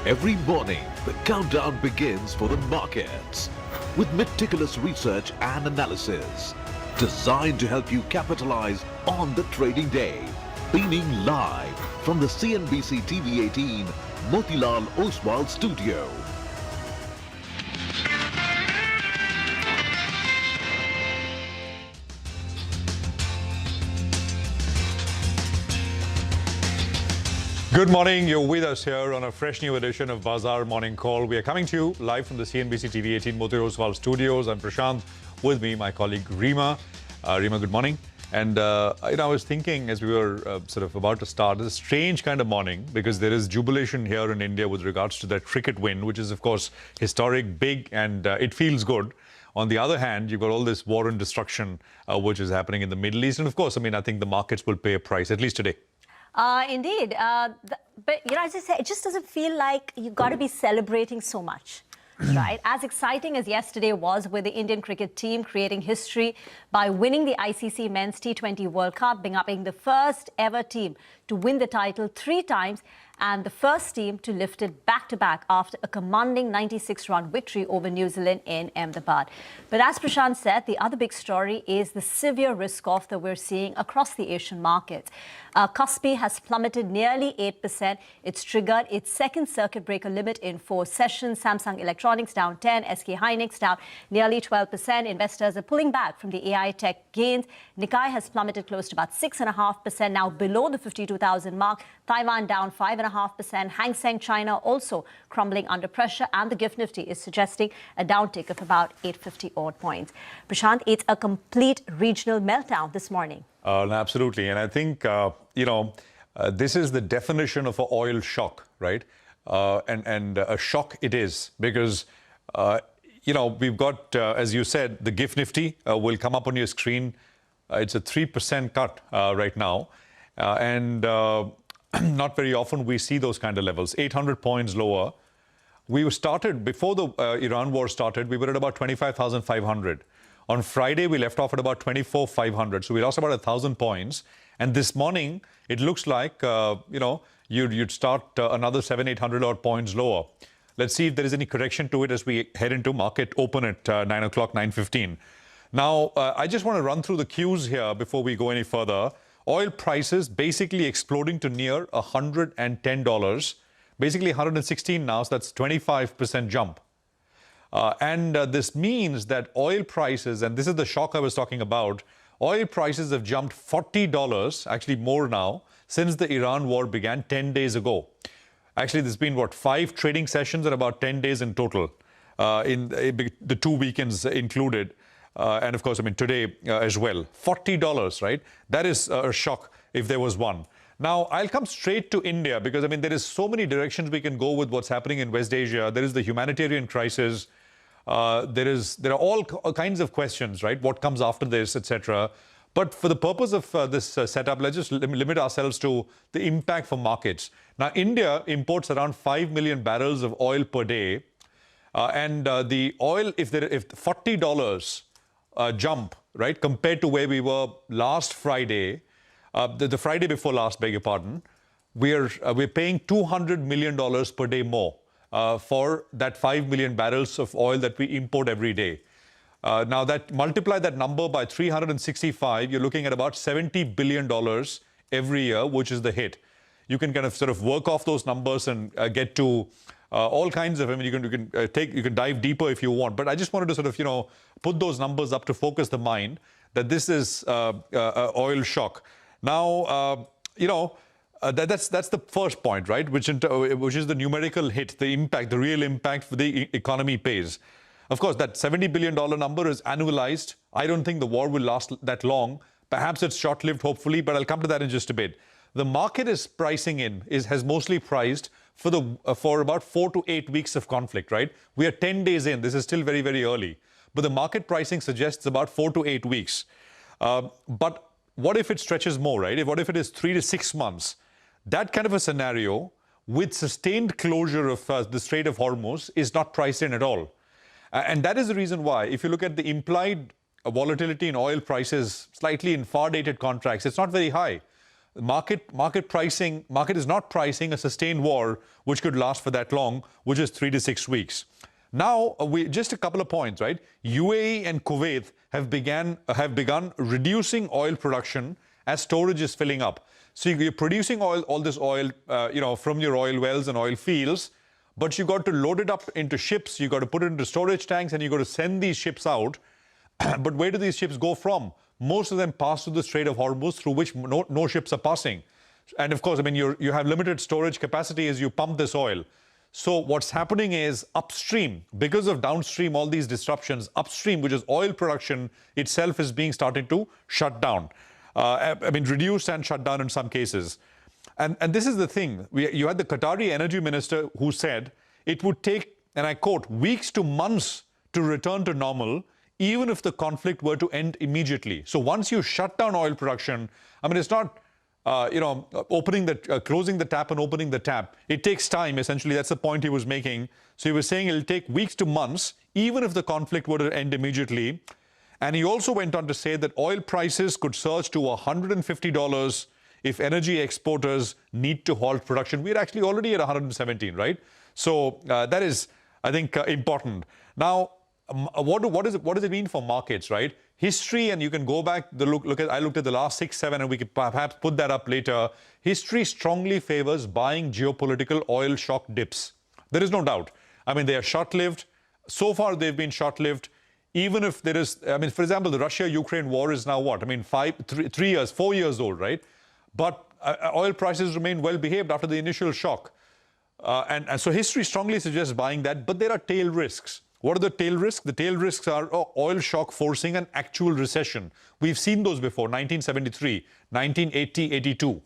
Every morning, the countdown begins for the markets with meticulous research and analysis designed to help you capitalize on the trading day. Beaming live from the CNBC TV 18 Motilal Oswal studio. Good morning. You're with us here on a fresh new edition of Bazaar Morning Call. We are coming to you live from the CNBC TV 18 Motilal Oswal studios. I'm Prashant. With me, my colleague Rima. Rima, good morning. And I was thinking as we were sort of about to start, it's a strange kind of morning because there is jubilation here in India with regards to that cricket win, which is, of course, historic, big, and it feels good. On the other hand, you've got all this war and destruction, which is happening in the Middle East. And of course, I think the markets will pay a price, at least today. Indeed. But, as I said, it just doesn't feel like you've got to be celebrating so much, right? As exciting as yesterday was with the Indian cricket team creating history by winning the ICC Men's T20 World Cup, becoming the first ever team to win the title 3 times and the first team to lift it back-to-back after a commanding 96-run victory over New Zealand in Ahmedabad. But as Prashant said, the other big story is the severe risk-off that we're seeing across the Asian markets. KOSPI has plummeted nearly 8%. It's triggered its second circuit breaker limit in 4 sessions. Samsung Electronics down 10, SK Hynix down nearly 12%. Investors are pulling back from the AI tech gains. Nikkei has plummeted close to about 6.5%, now below the 52,000 mark. Taiwan down 5.5%. Hang Seng China also crumbling under pressure. And the GIFT Nifty is suggesting a downtick of about 850 odd points. Prashant, it's a complete regional meltdown this morning. Absolutely. And I think, this is the definition of an oil shock, right? And a shock it is because, we've got, as you said, the GIFT Nifty will come up on your screen. It's a 3% cut right now. And not very often we see those kind of levels, 800 points lower. We started, before the Iran war started, we were at about 25,500. On Friday, we left off at about 24,500. So we lost about 1,000 points. And this morning, it looks like, you'd start another 700-800 odd points lower. Let's see if there is any correction to it as we head into market open at 9 o'clock, 9:15. Now, I just want to run through the cues here before we go any further. Oil prices basically exploding to near $110. Basically 116 now, so that's 25% jump. And this means that oil prices, and this is the shock I was talking about, oil prices have jumped $40, actually more now, since the Iran war began 10 days ago. Actually, there's been, 5 trading sessions and about 10 days in total, in the 2 weekends included. And of course, today as well. $40, right? That is a shock if there was one. Now, I'll come straight to India because, there is so many directions we can go with what's happening in West Asia. There is the humanitarian crisis. There are all kinds of questions, right? What comes after this, etc. But for the purpose of this setup, let's just limit ourselves to the impact for markets. Now, India imports around 5 million barrels of oil per day. And the oil, if $40 jump, right, compared to where we were last Friday, the Friday before last, beg your pardon, we're paying $200 million per day more for that 5 million barrels of oil that we import every day. Now, multiply that number by 365, you're looking at about $70 billion every year, which is the hit. You can kind of sort of work off those numbers and get to all kinds of, you can dive deeper if you want. But I just wanted to sort of, put those numbers up to focus the mind that this is oil shock. Now, that's the first point, right? Which is the numerical hit, the impact, the real impact for the economy pays. Of course, that $70 billion number is annualized. I don't think the war will last that long. Perhaps it's short-lived, hopefully, but I'll come to that in just a bit. The market is pricing has mostly priced for about 4 to 8 weeks of conflict, right? We are 10 days in. This is still very, very early. But the market pricing suggests about 4 to 8 weeks. But what if it stretches more, right? What if it is 3 to 6 months? That kind of a scenario with sustained closure of the Strait of Hormuz is not priced in at all. And that is the reason why, if you look at the implied volatility in oil prices, slightly in far-dated contracts, it's not very high. Market is not pricing a sustained war which could last for that long, which is 3 to 6 weeks. Now, just a couple of points, right? UAE and Kuwait have begun reducing oil production as storage is filling up. So you're producing all this oil, from your oil wells and oil fields, but you got to load it up into ships, you got to put it into storage tanks, and you got to send these ships out. But where do these ships go from? Most of them pass through the Strait of Hormuz, through which no ships are passing. And of course, I mean, you have limited storage capacity as you pump this oil. So what's happening is upstream, because of downstream, all these disruptions, upstream, which is oil production itself, is being started to shut down. Reduced and shut down in some cases. And this is the thing. You had the Qatari energy minister who said it would take, and I quote, weeks to months to return to normal, even if the conflict were to end immediately. So once you shut down oil production, I mean, it's not, closing the tap and opening the tap. It takes time, essentially. That's the point he was making. So he was saying it'll take weeks to months, even if the conflict were to end immediately. And he also went on to say that oil prices could surge to $150 if energy exporters need to halt production. We're actually already at 117, right? So that is, I think, important. Now, what does it mean for markets, right? History, and you can go back, I looked at the last 6, 7, and we could perhaps put that up later. History strongly favors buying geopolitical oil shock dips. There is no doubt. I mean, they are short-lived. So far, they've been short-lived. Even if there is, for example, the Russia-Ukraine war is now what? 4 years old, right? But oil prices remain well-behaved after the initial shock. And so history strongly suggests buying that, but there are tail risks. What are the tail risks? The tail risks are oil shock forcing an actual recession. We've seen those before, 1973, 1980, 82.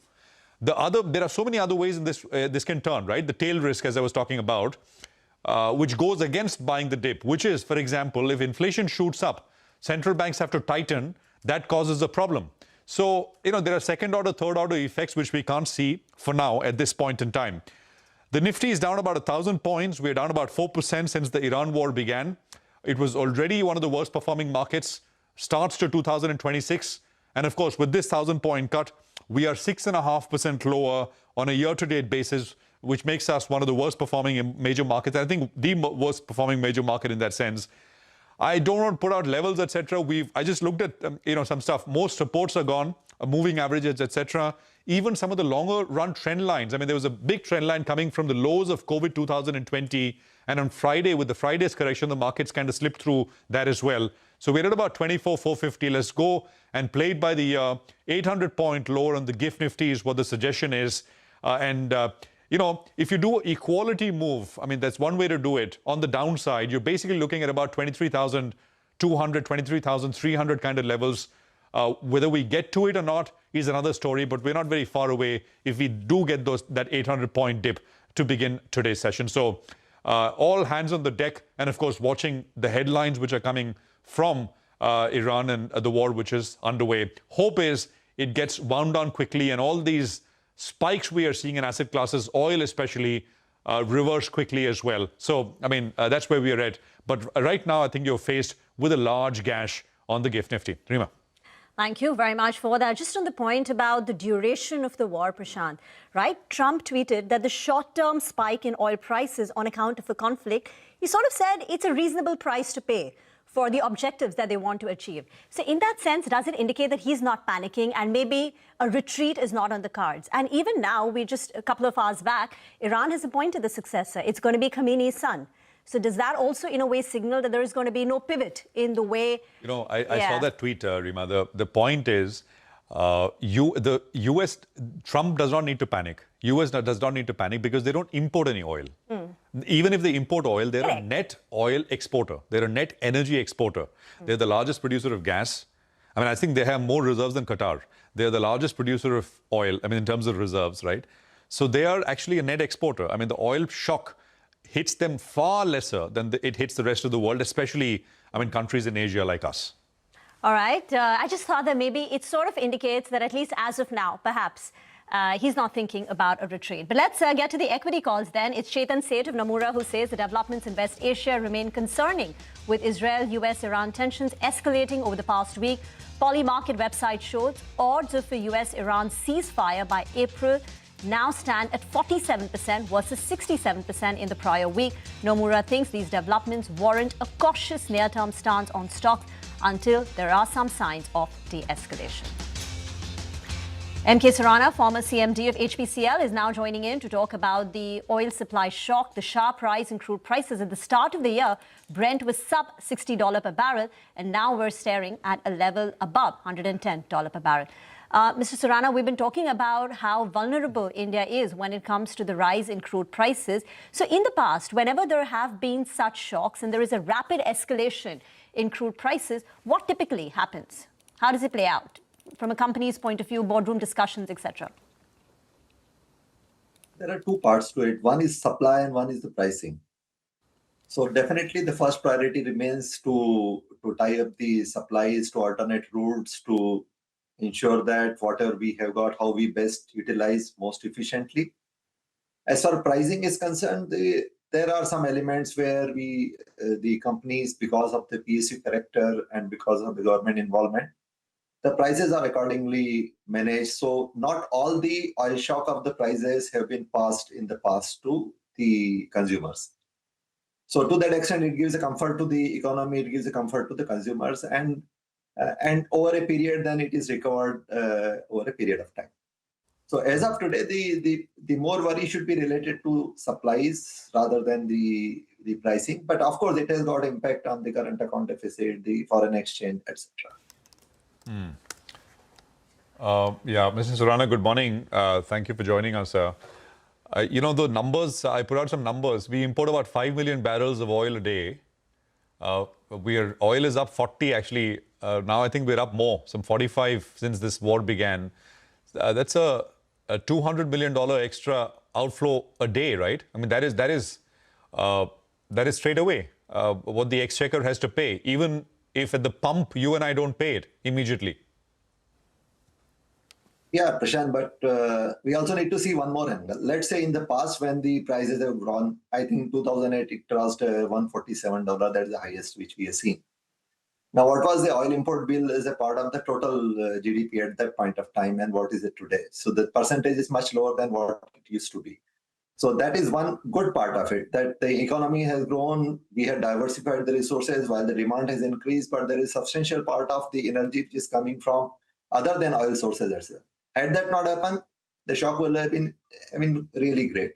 There are so many other ways in this can turn, right? The tail risk, as I was talking about, which goes against buying the dip, which is, for example, if inflation shoots up, central banks have to tighten, that causes a problem. So, there are second-order, third-order effects which we can't see for now at this point in time. The Nifty is down about 1,000 points. We're down about 4% since the Iran war began. It was already one of the worst-performing markets, starts to 2026. And of course, with this 1,000-point cut, we are 6.5% lower on a year-to-date basis, which makes us one of the worst-performing major markets. I think the worst-performing major market in that sense. I don't want to put out levels, etc. I just looked at some stuff. Most supports are gone, moving averages, etc. Even some of the longer-run trend lines. I mean, there was a big trend line coming from the lows of COVID 2020, and on Friday, with the Friday's correction, the markets kind of slipped through that as well. So we're at about 24,450. Let's go and play it by the 800-point lower on the GIFT Nifty is what the suggestion is. If you do an equality move, I mean, that's one way to do it. On the downside, you're basically looking at about 23,200, 23,300 kind of levels. Whether we get to it or not is another story, but we're not very far away if we do get that 800-point dip to begin today's session. So all hands on the deck, and of course, watching the headlines which are coming from Iran and the war which is underway. Hope is it gets wound down quickly, and all these spikes we are seeing in asset classes, oil especially, reverse quickly as well. So, that's where we are at. But right now, I think you're faced with a large gash on the GIFT Nifty. Rima. Thank you very much for that. Just on the point about the duration of the war, Prashant, right? Trump tweeted that the short-term spike in oil prices on account of the conflict, he sort of said it's a reasonable price to pay for the objectives that they want to achieve. So in that sense, does it indicate that he's not panicking and maybe a retreat is not on the cards? And even now, just a couple of hours back, Iran has appointed the successor. It's going to be Khamenei's son. So does that also, in a way, signal that there is going to be no pivot in the way... I saw that tweet, Rima. The point is, the US, Trump does not need to panic. US does not need to panic because they don't import any oil. Even if they import oil, they're a net oil exporter. They're a net energy exporter. They're the largest producer of gas. I think they have more reserves than Qatar. They're the largest producer of oil, in terms of reserves, right? So they are actually a net exporter. The oil shock hits them far lesser than it hits the rest of the world, especially, countries in Asia like us. All right. I just thought that maybe it sort of indicates that at least as of now, perhaps, He's not thinking about a retreat. But let's get to the equity calls then. It's Chetan Seth of Nomura who says the developments in West Asia remain concerning, with Israel, US, Iran tensions escalating over the past week. Polymarket website shows odds of a US-Iran ceasefire by April now stand at 47% versus 67% in the prior week. Nomura thinks these developments warrant a cautious near-term stance on stocks until there are some signs of de-escalation. MK Surana, former CMD of HPCL, is now joining in to talk about the oil supply shock, the sharp rise in crude prices. At the start of the year, Brent was sub $60 per barrel, and now we're staring at a level above $110 per barrel. Mr. Surana, we've been talking about how vulnerable India is when it comes to the rise in crude prices. So in the past, whenever there have been such shocks and there is a rapid escalation in crude prices, what typically happens? How does it play out? From a company's point of view, boardroom discussions, etc.? There are two parts to it. One is supply and one is the pricing. So definitely the first priority remains to tie up the supplies to alternate routes to ensure that whatever we have got, how we best utilize most efficiently. As far as pricing is concerned, there are some elements where the companies, because of the PSU character and because of the government involvement, the prices are accordingly managed. So not all the oil shock of the prices have been passed in the past to the consumers. So to that extent, it gives a comfort to the economy, it gives a comfort to the consumers, and over a period, then it is recovered over a period of time. So as of today, the more worry should be related to supplies rather than the pricing. But of course, it has got impact on the current account deficit, the foreign exchange, etc. Yeah, Mr. Surana, good morning. Thank you for joining us. You know, the numbers, I put out some numbers. We import about 5 million barrels of oil a day. Oil is up 40 actually. Now I think we're up more, some 45 since this war began. That's a $200 million extra outflow a day, right? I mean, that is straight away what the exchequer has to pay, even if at the pump you and I don't pay it immediately. Yeah, Prashant, but we also need to see one more angle. Let's say in the past when the prices have grown, I think 2008 it crossed $147. That's the highest which we have seen. Now, what was the oil import bill as a part of the total GDP at that point of time, and what is it today? So the percentage is much lower than what it used to be. So that is one good part of it, that the economy has grown, we have diversified the resources while the demand has increased, but there is a substantial part of the energy which is coming from other than oil sources as well. Had that not happened, the shock will have been, really great.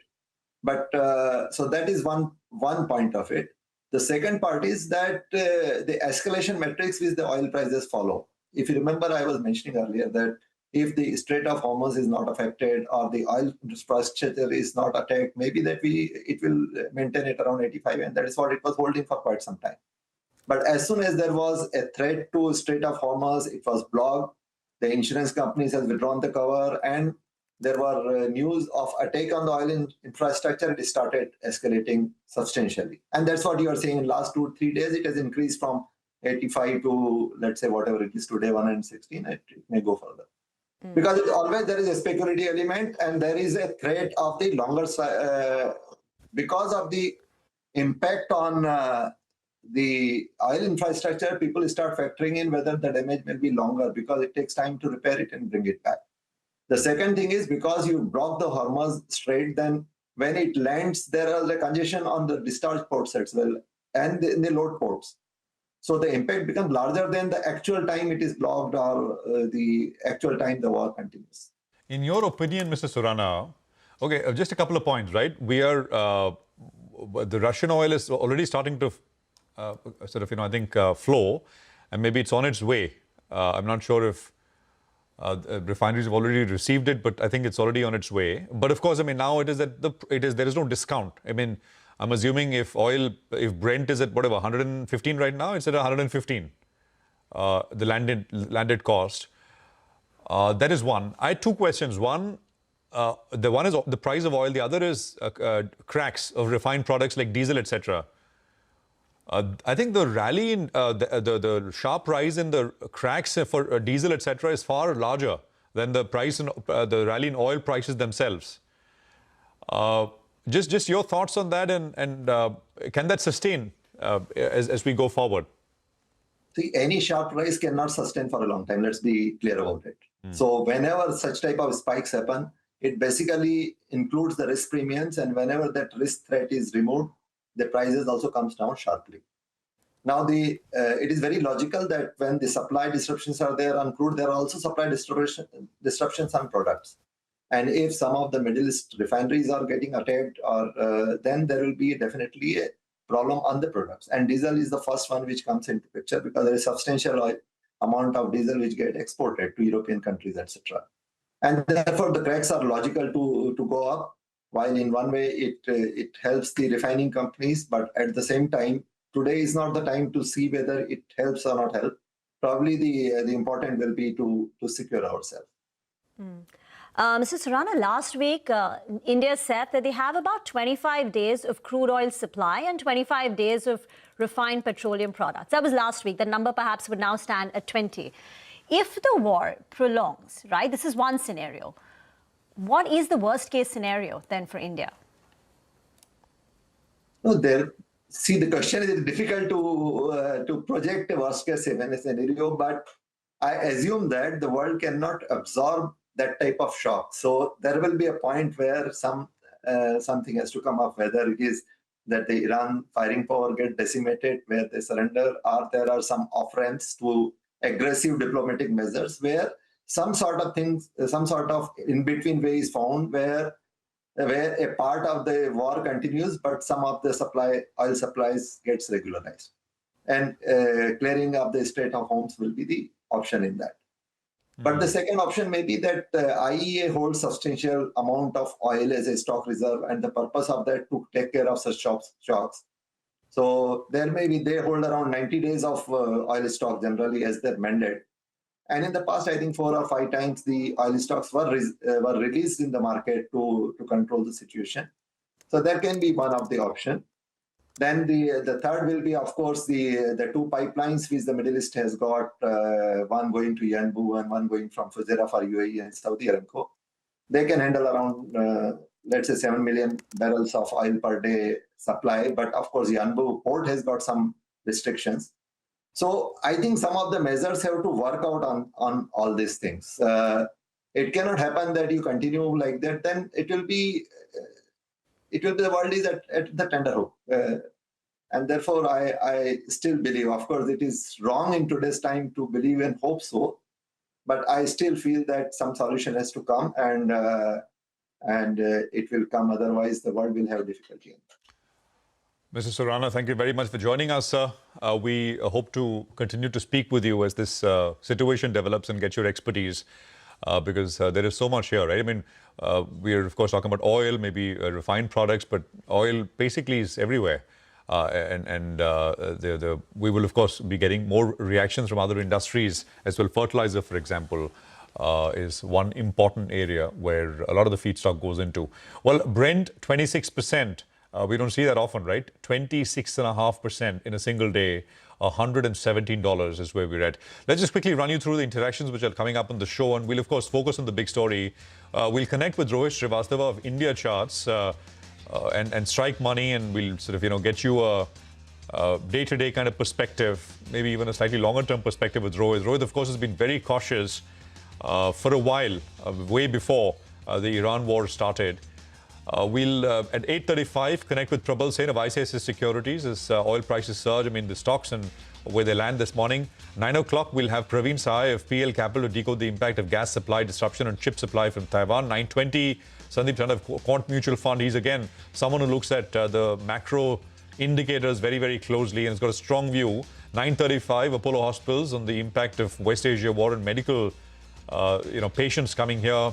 But so that is one point of it. The second part is that the escalation metrics which the oil prices follow. If you remember, I was mentioning earlier that if the Strait of Hormuz is not affected or the oil infrastructure is not attacked, maybe it will maintain it around 85, and that is what it was holding for quite some time. But as soon as there was a threat to Strait of Hormuz, it was blocked. The insurance companies have withdrawn the cover, and there were news of attack on the oil infrastructure. It started escalating substantially. And that's what you are seeing in last 2-3 days. It has increased from 85 to, let's say, whatever it is today, 116. It may go further. Because there is a speculative element, and there is a threat of the longer because of the impact on the oil infrastructure. People start factoring in whether the damage may be longer because it takes time to repair it and bring it back. The second thing is because you block the Hormuz Strait, then when it lands, there is a congestion on the discharge ports as well and in the load ports. So the impact becomes larger than the actual time it is blocked or the actual time the war continues. In your opinion, Mr. Surana, okay, just a couple of points, right? We are, the Russian oil is already starting to I think flow, and maybe it's on its way. I'm not sure if refineries have already received it, but I think it's already on its way. But of course, I mean, now there is no discount. I mean, I'm assuming if Brent is at whatever 115 right now, it's at 115. The landed cost. That is one. I had two questions. One is the price of oil. The other is cracks of refined products like diesel, etc. I think the rally in the sharp rise in the cracks for diesel, etc., is far larger than the price in, the rally in oil prices themselves. Just your thoughts on that, and can that sustain as we go forward? See, any sharp rise cannot sustain for a long time. Let's be clear about it. So whenever such type of spikes happen, it basically includes the risk premiums, and whenever that risk threat is removed, the prices also comes down sharply. Now, it is very logical that when the supply disruptions are there on crude, there are also supply disruptions on products. And if some of the Middle East refineries are getting attacked, or then there will be definitely a problem on the products. And diesel is the first one which comes into picture, because there is substantial amount of diesel which get exported to European countries, etc. And therefore, the cracks are logical to go up. While in one way it helps the refining companies, but at the same time, today is not the time to see whether it helps or not help. Probably the important will be to secure ourselves. Mr. Surana, last week, India said that they have about 25 days of crude oil supply and 25 days of refined petroleum products. That was last week. The number perhaps would now stand at 20. If the war prolongs, right, this is one scenario. What is the worst case scenario then for India? No, see, the question is difficult to project a worst case scenario, but I assume that the world cannot absorb that type of shock. So there will be a point where something has to come up, whether it is that the Iran firing power get decimated, where they surrender, or there are some off-ramps to aggressive diplomatic measures where some sort of in-between way is found where a part of the war continues, but some of the oil supplies gets regularized. And clearing up the Strait of Hormuz will be the option in that. But the second option may be that IEA holds substantial amount of oil as a stock reserve, and the purpose of that to take care of such shocks. So they hold around 90 days of oil stock generally as their mandate. And in the past, I think 4 or 5 times the oil stocks were released in the market to control the situation. So that can be one of the options. Then the third will be, of course, the 2 pipelines which the Middle East has got, one going to Yanbu and one going from Fujairah for UAE and Saudi Aramco. They can handle around, let's say, 7 million barrels of oil per day supply. But of course, Yanbu port has got some restrictions. So I think some of the measures have to work out on all these things. It cannot happen that you continue like that. Then the world is at the tenterhook. And therefore, I still believe, of course, it is wrong in today's time to believe and hope so. But I still feel that some solution has to come, and it will come. Otherwise, the world will have difficulty. Mr. Surana, thank you very much for joining us, sir. We hope to continue to speak with you as this situation develops and get your expertise, because there is so much here, right? I mean, we are, of course, talking about oil, maybe refined products, but oil basically is everywhere. We will, of course, be getting more reactions from other industries as well. Fertilizer, for example, is one important area where a lot of the feedstock goes into. Well, Brent, 26%. We don't see that often, right? 26.5% in a single day. $117 is where we're at. Let's just quickly run you through the interactions which are coming up on the show, and we'll, of course, focus on the big story. We'll connect with Rohit Srivastava of India Charts and Strike Money, and we'll sort of, get you a day-to-day kind of perspective, maybe even a slightly longer-term perspective with Rohit. Rohit, of course, has been very cautious for a while, way before the Iran war started. We'll, at 8:35, connect with Prabal Sen of ICICI Securities as oil prices surge. I mean, the stocks and where they land this morning. 9 o'clock, we'll have Praveen Sai of PL Capital to decode the impact of gas supply disruption on chip supply from Taiwan. 9:20, Sandeep Chand of Quant Mutual Fund. He's, again, someone who looks at the macro indicators very, very closely and has got a strong view. 9:35, Apollo Hospitals on the impact of West Asia war and medical, patients coming here.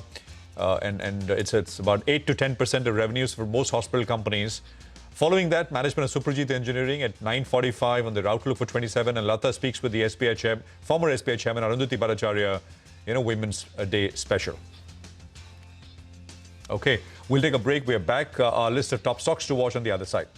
And it's about 8 to 10% of revenues for most hospital companies. Following that, management of Suprajit Engineering at 9:45 on their outlook for 27. And Lata speaks with the former SBI chairman Arundhati Bhattacharya in a Women's Day special. Okay, we'll take a break. We are back. Our list of top stocks to watch on the other side.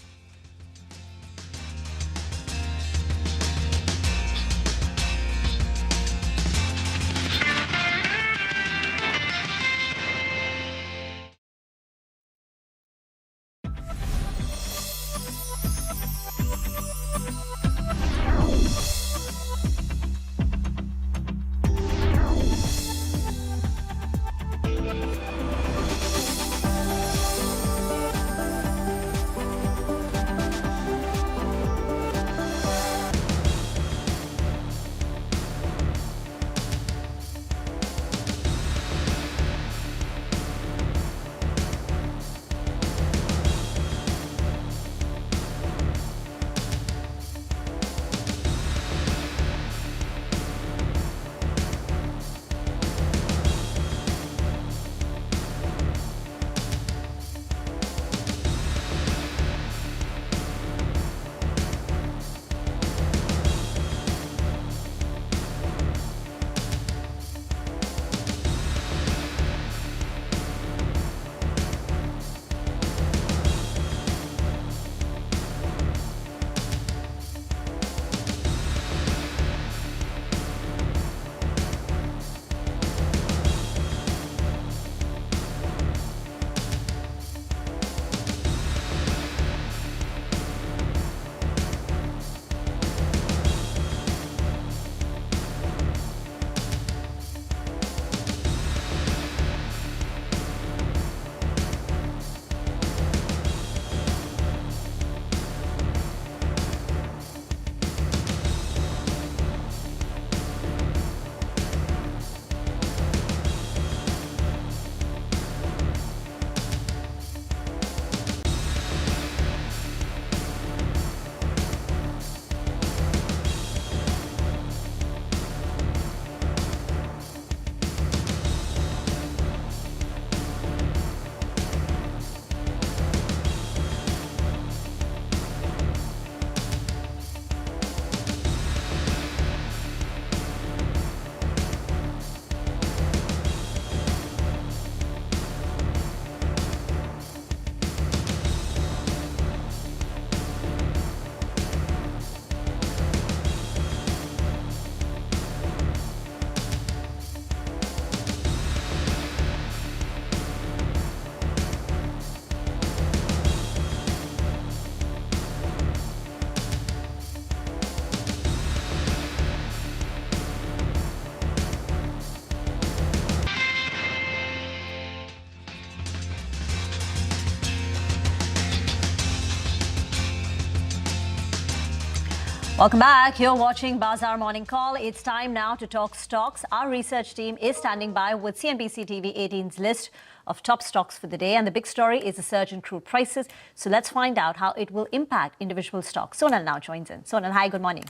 Welcome back. You're watching Bazaar Morning Call. It's time now to talk stocks. Our research team is standing by with CNBC TV 18's list of top stocks for the day. And the big story is the surge in crude prices. So let's find out how it will impact individual stocks. Sonal now joins in. Sonal, hi, good morning.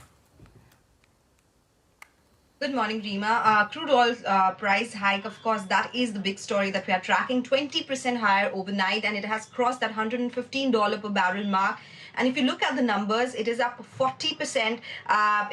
Good morning, Rima. Crude oil price hike, of course, that is the big story that we are tracking. 20% higher overnight, and it has crossed that $115 per barrel mark. And if you look at the numbers, it is up 40%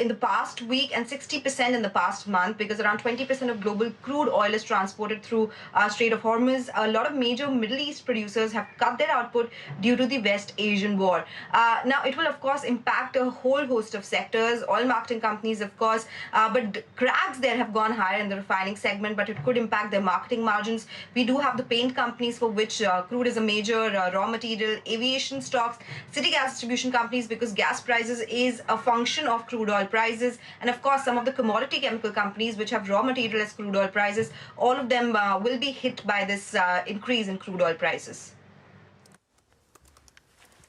in the past week and 60% in the past month, because around 20% of global crude oil is transported through Strait of Hormuz. A lot of major Middle East producers have cut their output due to the West Asian war. Now, it will, of course, impact a whole host of sectors, oil marketing companies, of course, but cracks there have gone higher in the refining segment, but it could impact their marketing margins. We do have the paint companies for which crude is a major raw material, aviation stocks, city gas distribution companies, because gas prices is a function of crude oil prices, and of course some of the commodity chemical companies which have raw material as crude oil prices. All of them will be hit by this increase in crude oil prices.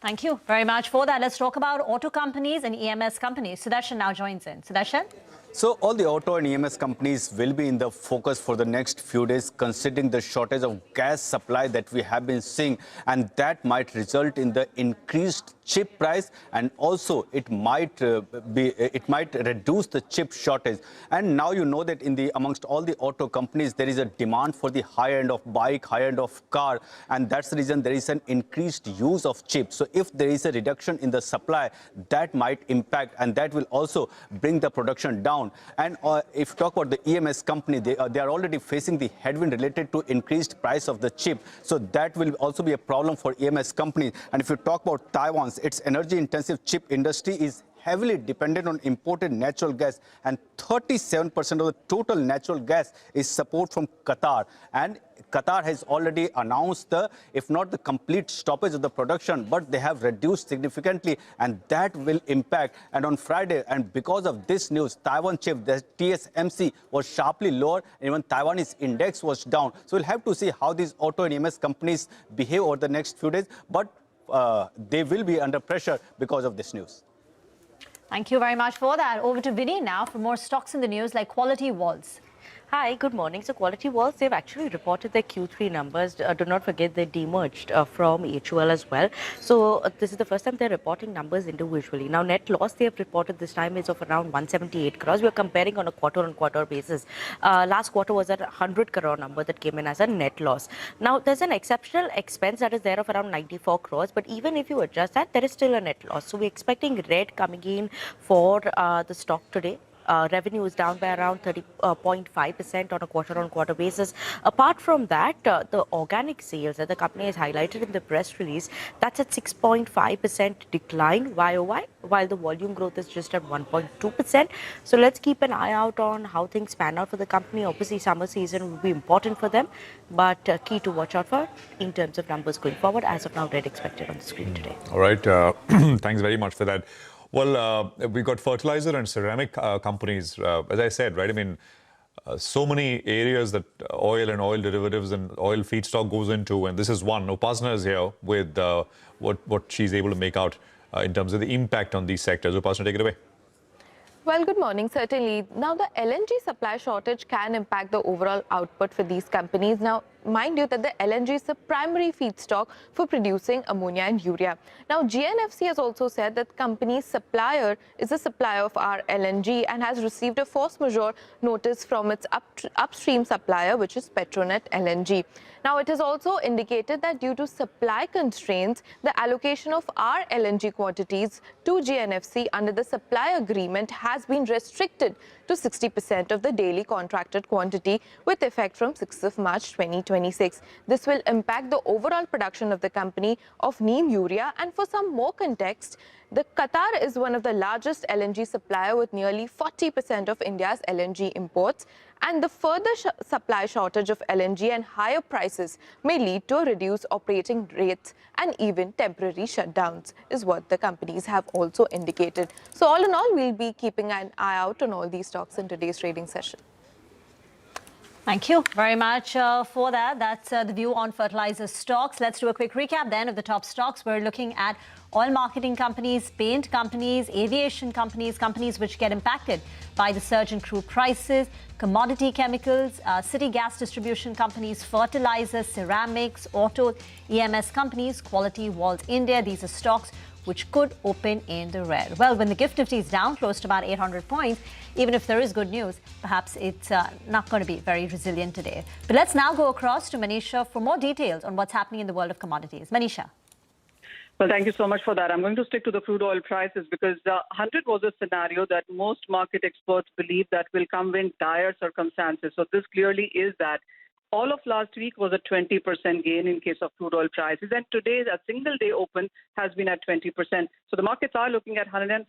Thank you very much for that. Let's talk about auto companies and EMS companies. Sudarshan now joins in. Sudarshan? So all the auto and EMS companies will be in the focus for the next few days, considering the shortage of gas supply that we have been seeing, and that might result in the increased chip price, and also it might reduce the chip shortage. And now you know that amongst all the auto companies there is a demand for the high end of bike, high end of car, and that's the reason there is an increased use of chips. So if there is a reduction in the supply, that might impact, and that will also bring the production down. And if you talk about the EMS company, they are already facing the headwind related to increased price of the chip. So that will also be a problem for EMS companies. And if you talk about Taiwan's, its energy-intensive chip industry is heavily dependent on imported natural gas, and 37% of the total natural gas is support from Qatar. And Qatar has already announced if not the complete stoppage of the production, but they have reduced significantly, and that will impact. And on Friday, and because of this news, Taiwan chip, the TSMC, was sharply lower, and even Taiwanese index was down. So we'll have to see how these auto and EMS companies behave over the next few days, but they will be under pressure because of this news. Thank you very much for that. Over to Vinny now for more stocks in the news like Quality Walls. Hi, good morning. So Quality Walls, they've actually reported their Q3 numbers. Do not forget they demerged from HUL as well. So this is the first time they're reporting numbers individually. Now net loss they have reported this time is of around 178 crores. We're comparing on a quarter-on-quarter basis. Last quarter was at 100 crore number that came in as a net loss. Now there's an exceptional expense that is there of around 94 crores. But even if you adjust that, there is still a net loss. So we're expecting red coming in for the stock today. Revenue is down by around 30.5% on a quarter-on-quarter basis. Apart from that, the organic sales that the company has highlighted in the press release, that's at 6.5% decline YOY, while the volume growth is just at 1.2%. So let's keep an eye out on how things pan out for the company. Obviously, summer season will be important for them, but key to watch out for in terms of numbers going forward. As of now, red expected on the screen today. All right. Thanks very much for that. Well, we've got fertilizer and ceramic companies, as I said, right? I mean, so many areas that oil and oil derivatives and oil feedstock goes into, and this is one. Upasana is here with what she's able to make out in terms of the impact on these sectors. Upasana, take it away. Well, good morning. Certainly. Now, the LNG supply shortage can impact the overall output for these companies. Now, mind you that the LNG is the primary feedstock for producing ammonia and urea. Now, GNFC has also said that company's supplier is a supplier of our LNG and has received a force majeure notice from its upstream supplier, which is Petronet LNG. Now, it has also indicated that due to supply constraints, the allocation of our LNG quantities to GNFC under the supply agreement has been restricted to 60% of the daily contracted quantity with effect from 6th of March 2026. This will impact the overall production of the company of neem urea. And for some more context, the Qatar is one of the largest LNG supplier with nearly 40% of India's LNG imports. And the further supply shortage of LNG and higher prices may lead to reduced operating rates and even temporary shutdowns, is what the companies have also indicated. So all in all, we'll be keeping an eye out on all these stocks in today's trading session. Thank you very much for that. That's the view on fertilizer stocks. Let's do a quick recap then of the top stocks. We're looking at oil marketing companies, paint companies, aviation companies, companies which get impacted by the surge in crude prices, commodity chemicals, city gas distribution companies, fertilizers, ceramics, auto, EMS companies, Quality Walls India. These are stocks which could open in the red. Well, when the GIFT Nifty is down close to about 800 points, even if there is good news, perhaps it's not going to be very resilient today. But let's now go across to Manisha for more details on what's happening in the world of commodities. Manisha. Well, thank you so much for that. I'm going to stick to the crude oil prices because 100 was a scenario that most market experts believe that will come in dire circumstances. So this clearly is that. All of last week was a 20% gain in case of crude oil prices. And today, a single day open has been at 20%. So the markets are looking at $115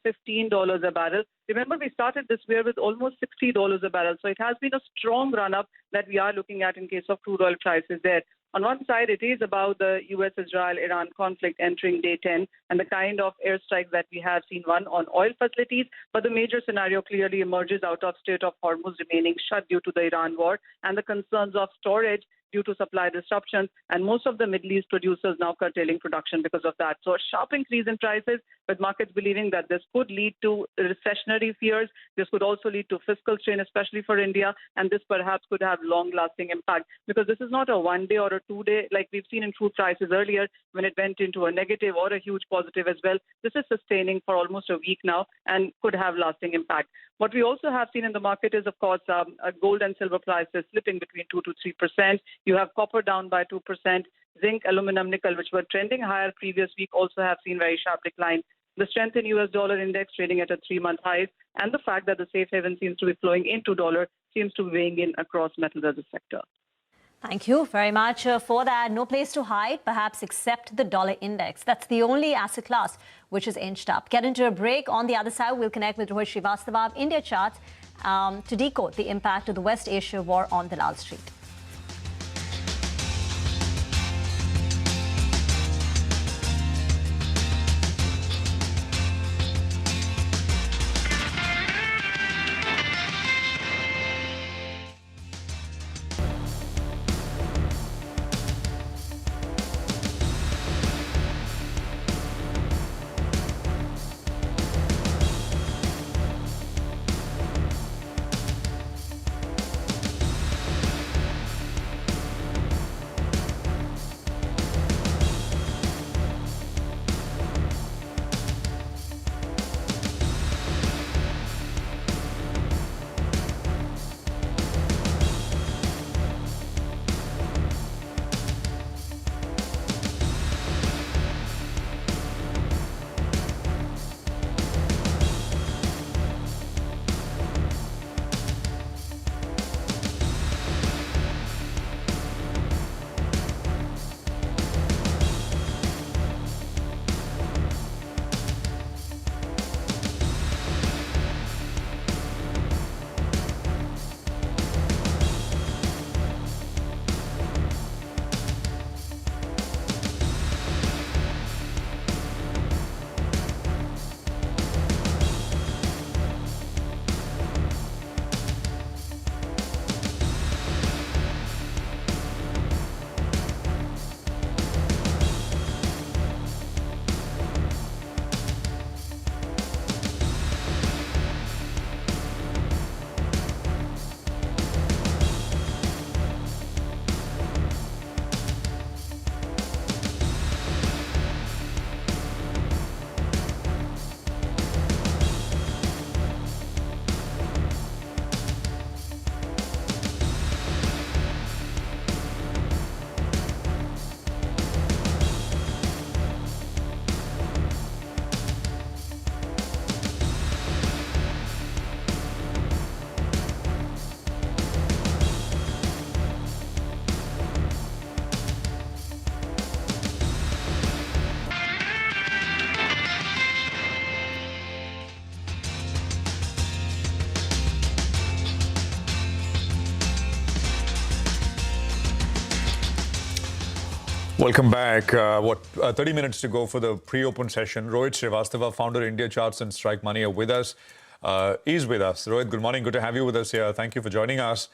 a barrel. Remember, we started this year with almost $60 a barrel. So it has been a strong run up that we are looking at in case of crude oil prices there. On one side, it is about the US-Israel-Iran conflict entering day 10 and the kind of airstrikes that we have seen, one on oil facilities. But the major scenario clearly emerges out of Strait of Hormuz remaining shut due to the Iran war and the concerns of storage due to supply disruptions, and most of the Middle East producers now curtailing production because of that. So a sharp increase in prices, with markets believing that this could lead to recessionary fears. This could also lead to fiscal strain, especially for India, and this perhaps could have long-lasting impact because this is not a one-day or a two-day like we've seen in crude prices earlier when it went into a negative or a huge positive as well. This is sustaining for almost a week now and could have lasting impact. What we also have seen in the market is, of course, gold and silver prices slipping between 2 to 3%. You have copper down by 2%. Zinc, aluminum, nickel, which were trending higher previous week, also have seen very sharp decline. The strength in US dollar index trading at a 3-month high, and the fact that the safe haven seems to be flowing into dollar seems to be weighing in across metals as a sector. Thank you very much for that. No place to hide, perhaps, except the dollar index. That's the only asset class which is inched up. Get into a break. On the other side, we'll connect with Rohit Srivastava of India Charts to decode the impact of the West Asia war on Dalal Street. Welcome back. 30 minutes to go for the pre-open session. Rohit Srivastava, founder India Charts and Strike Money, are with us. Is with us. Rohit, good morning. Good to have you with us here. Thank you for joining us.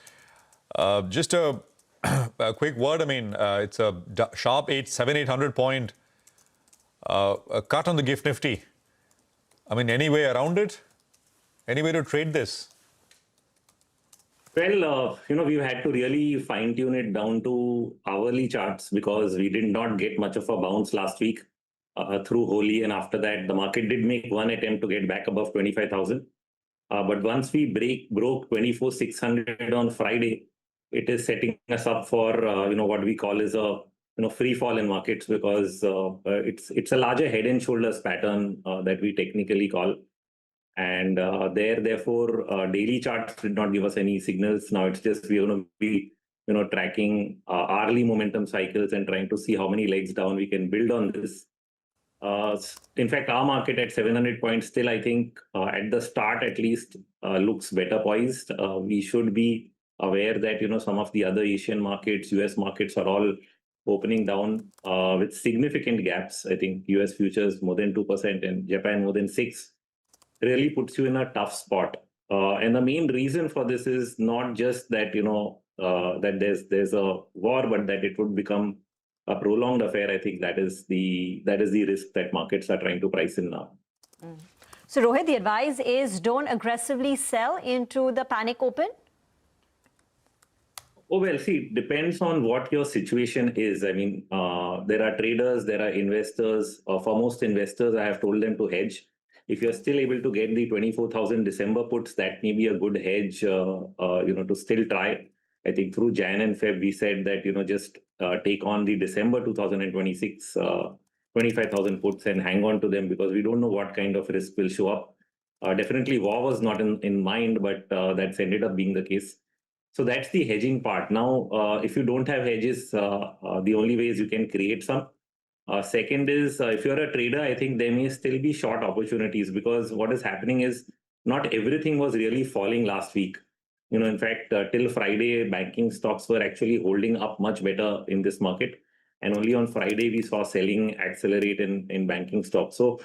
Just a quick word. I mean, it's a sharp 800 point a cut on the gift Nifty. I mean, any way around it? Any way to trade this? Well, we've had to really fine tune it down to hourly charts because we did not get much of a bounce last week through Holi. And after that, the market did make one attempt to get back above 25,000. But once we broke 24,600 on Friday, it is setting us up for, what we call is a, free fall in markets because it's a larger head and shoulders pattern that we technically call. And therefore, daily charts did not give us any signals. Now it's just we're going to be, tracking hourly momentum cycles and trying to see how many legs down we can build on this. In fact, our market at 700 points still, I think, at the start at least, looks better poised. We should be aware that, some of the other Asian markets, US markets are all opening down with significant gaps. I think US futures more than 2% and Japan more than 6%. Really puts you in a tough spot. And the main reason for this is not just that, that there's a war, but that it would become a prolonged affair. I think that is the risk that markets are trying to price in now. So Rohit, the advice is don't aggressively sell into the panic open? Oh, well, see, it depends on what your situation is. I mean, there are traders, there are investors. For most investors, I have told them to hedge. If you're still able to get the 24,000 December puts, that may be a good hedge, to still try. I think through Jan and Feb, we said that, just take on the December 2026 25,000 puts and hang on to them because we don't know what kind of risk will show up. Definitely war was not in mind, but that's ended up being the case. So that's the hedging part. Now, if you don't have hedges, the only way is you can create some. Second is, if you're a trader, I think there may still be short opportunities because what is happening is not everything was really falling last week. In fact, till Friday, banking stocks were actually holding up much better in this market. And only on Friday, we saw selling accelerate in banking stocks. So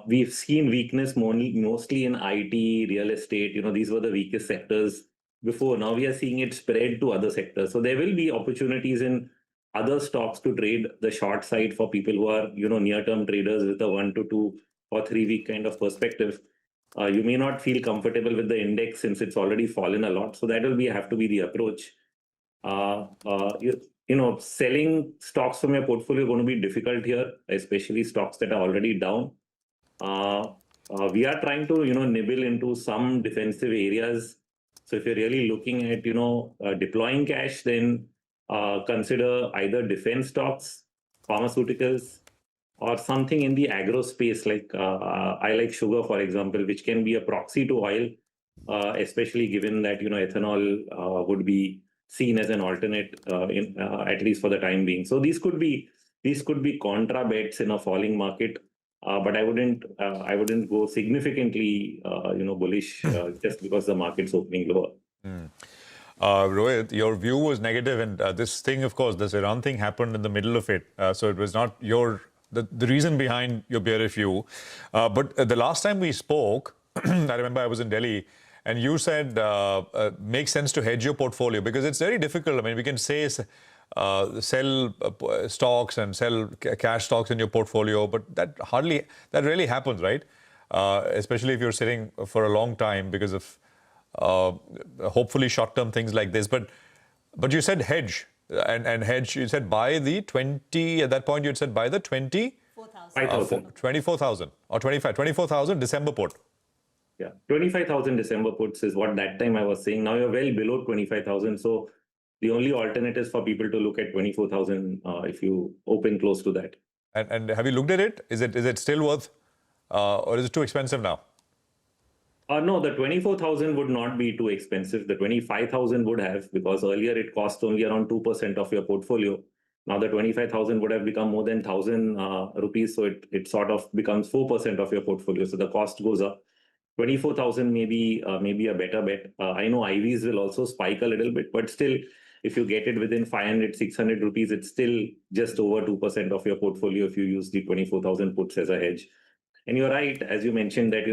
we've seen weakness mostly in IT, real estate. These were the weakest sectors before. Now we are seeing it spread to other sectors. So there will be opportunities in other stocks to trade the short side for people who are, near-term traders with a 1 to 2 or 3 week kind of perspective. You may not feel comfortable with the index since it's already fallen a lot. So that will have to be the approach. Selling stocks from your portfolio is going to be difficult here, especially stocks that are already down. We are trying to, nibble into some defensive areas. So if you're really looking at, deploying cash, then consider either defense stocks, pharmaceuticals, or something in the agro space. Like I like sugar, for example, which can be a proxy to oil, especially given that ethanol would be seen as an alternate, at least for the time being. So these could be contra bets in a falling market, but I wouldn't go significantly bullish just because the market's opening lower. Rohit, your view was negative, and this thing, of course, this Iran thing happened in the middle of it. So it was not the reason behind your bearish view. But the last time we spoke, I remember I was in Delhi, and you said makes sense to hedge your portfolio because it's very difficult. I mean, we can say sell stocks and sell cash stocks in your portfolio, but that rarely happens, right? Especially if you're sitting for a long time because of hopefully short-term things like this. But you said hedge and hedge. You said buy the 20. At that point, you had said buy the 24,000 or 24,000 December put. Yeah, 25,000 December puts is what that time I was saying. Now you're well below 25,000. So the only alternative is for people to look at 24,000 if you open close to that. And have you looked at it? Is it still worth, or is it too expensive now? No, the 24,000 would not be too expensive. The 25,000 would have, because earlier it cost only around 2% of your portfolio. Now the 25,000 would have become more than 1,000 rupees. So it sort of becomes 4% of your portfolio. So the cost goes up. 24,000 maybe a better bet. I know IVs will also spike a little bit, but still, if you get it within 500, 600 rupees, it's still just over 2% of your portfolio if you use the 24,000 puts as a hedge. And you're right, as you mentioned, that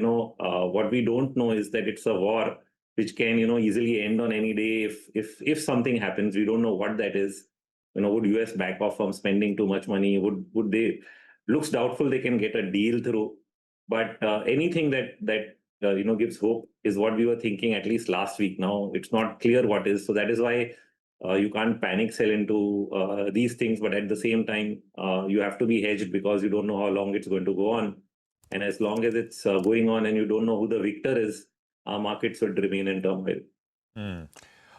what we don't know is that it's a war. which can, easily end on any day if something happens. We don't know what that is. Would US back off from spending too much money? Would they? Looks doubtful they can get a deal through. But anything that gives hope is what we were thinking at least last week. Now it's not clear what is. So that is why you can't panic sell into these things. But at the same time, you have to be hedged because you don't know how long it's going to go on. And as long as it's going on and you don't know who the victor is, our markets would remain in turmoil.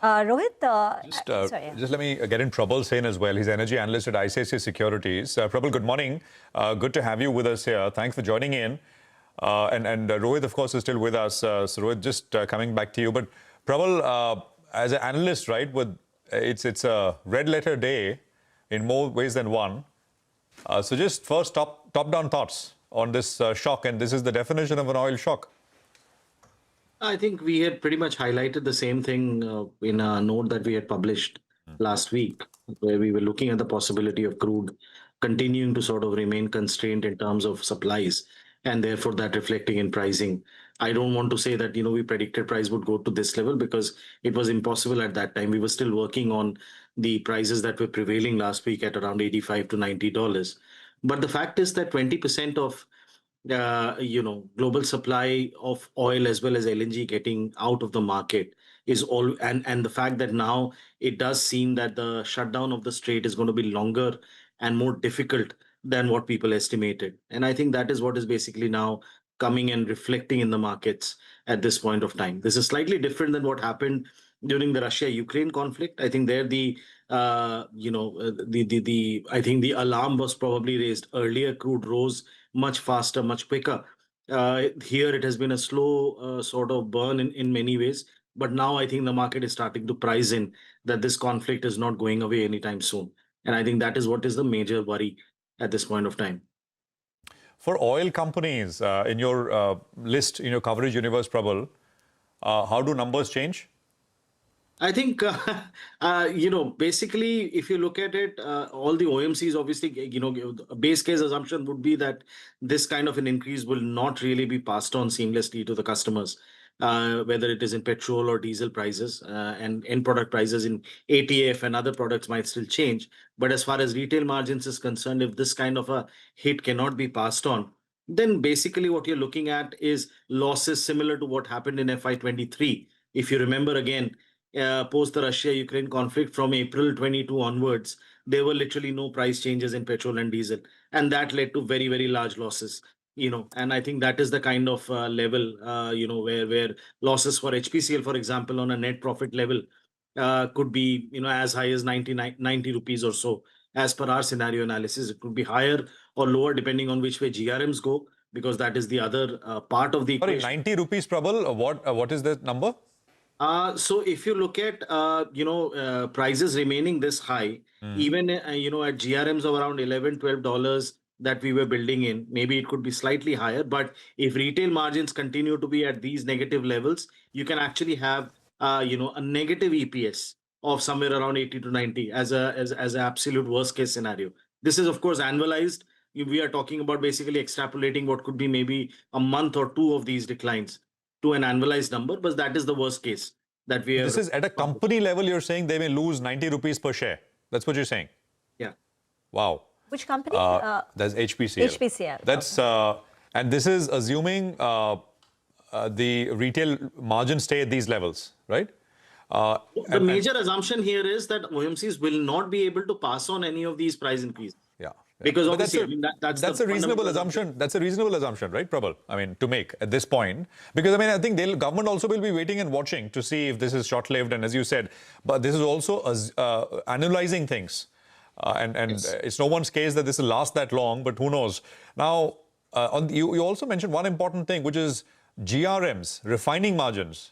Rohit, Just let me get in Prabal Sen as well. He's energy analyst at ICICI Securities. Prabal, good morning. Good to have you with us here. Thanks for joining in. And Rohit, of course, is still with us. So Rohit, just coming back to you. But Prabal, as an analyst, right, it's a red letter day in more ways than one. So just first top-down thoughts on this shock, and this is the definition of an oil shock. I think we had pretty much highlighted the same thing in a note that we had published last week, where we were looking at the possibility of crude continuing to sort of remain constrained in terms of supplies, and therefore that reflecting in pricing. I don't want to say that, we predicted price would go to this level because it was impossible at that time. We were still working on the prices that were prevailing last week at around $85 to $90. But the fact is that 20% of global supply of oil as well as LNG getting out of the market is all, and the fact that now it does seem that the shutdown of the strait is going to be longer and more difficult than what people estimated. And I think that is what is basically now coming and reflecting in the markets at this point of time. This is slightly different than what happened during the Russia-Ukraine conflict. I think there I think the alarm was probably raised earlier. Crude rose much faster, much quicker. Here it has been a slow sort of burn in many ways. But now I think the market is starting to price in that this conflict is not going away anytime soon. And I think that is what is the major worry at this point of time. For oil companies in your list, in your coverage universe, Prabal, how do numbers change? I think, basically, if you look at it, all the OMCs, obviously, a base case assumption would be that this kind of an increase will not really be passed on seamlessly to the customers, whether it is in petrol or diesel prices, and end product prices in ATF and other products might still change. But as far as retail margins is concerned, if this kind of a hit cannot be passed on, then basically what you're looking at is losses similar to what happened in FY23. If you remember again, post the Russia-Ukraine conflict from April 22 onwards, there were literally no price changes in petrol and diesel. And that led to very, very large losses, and I think that is the kind of level, where losses for HPCL, for example, on a net profit level could be, as high as 90 rupees or so. As per our scenario analysis, it could be higher or lower depending on which way GRMs go, because that is the other part of the equation. Sorry, 90 rupees, Prabal, what is the number? So if you look at prices remaining this high, even at GRMs of around $11-12 that we were building in, maybe it could be slightly higher. But if retail margins continue to be at these negative levels, you can actually have a negative EPS of somewhere around 80 to 90 as an absolute worst case scenario. This is of course annualized. We are talking about basically extrapolating what could be maybe a month or two of these declines to an annualized number, but that is the worst case that we are. This is at a company level, you're saying they may lose 90 rupees per share. That's what you're saying? Yeah. Wow. Which company? That's HPCL. HPCL. That's, and this is assuming the retail margins stay at these levels, right? The major assumption here is that OMCs will not be able to pass on any of these price increases. Yeah. Because obviously, that's a reasonable assumption. That's a reasonable assumption, right, Prabal? I mean, to make at this point, because I think the government also will be waiting and watching to see if this is short-lived, and as you said, but this is also annualizing things, and yes, it's no one's case that this will last that long. But who knows? Now, you also mentioned one important thing, which is GRMs, refining margins.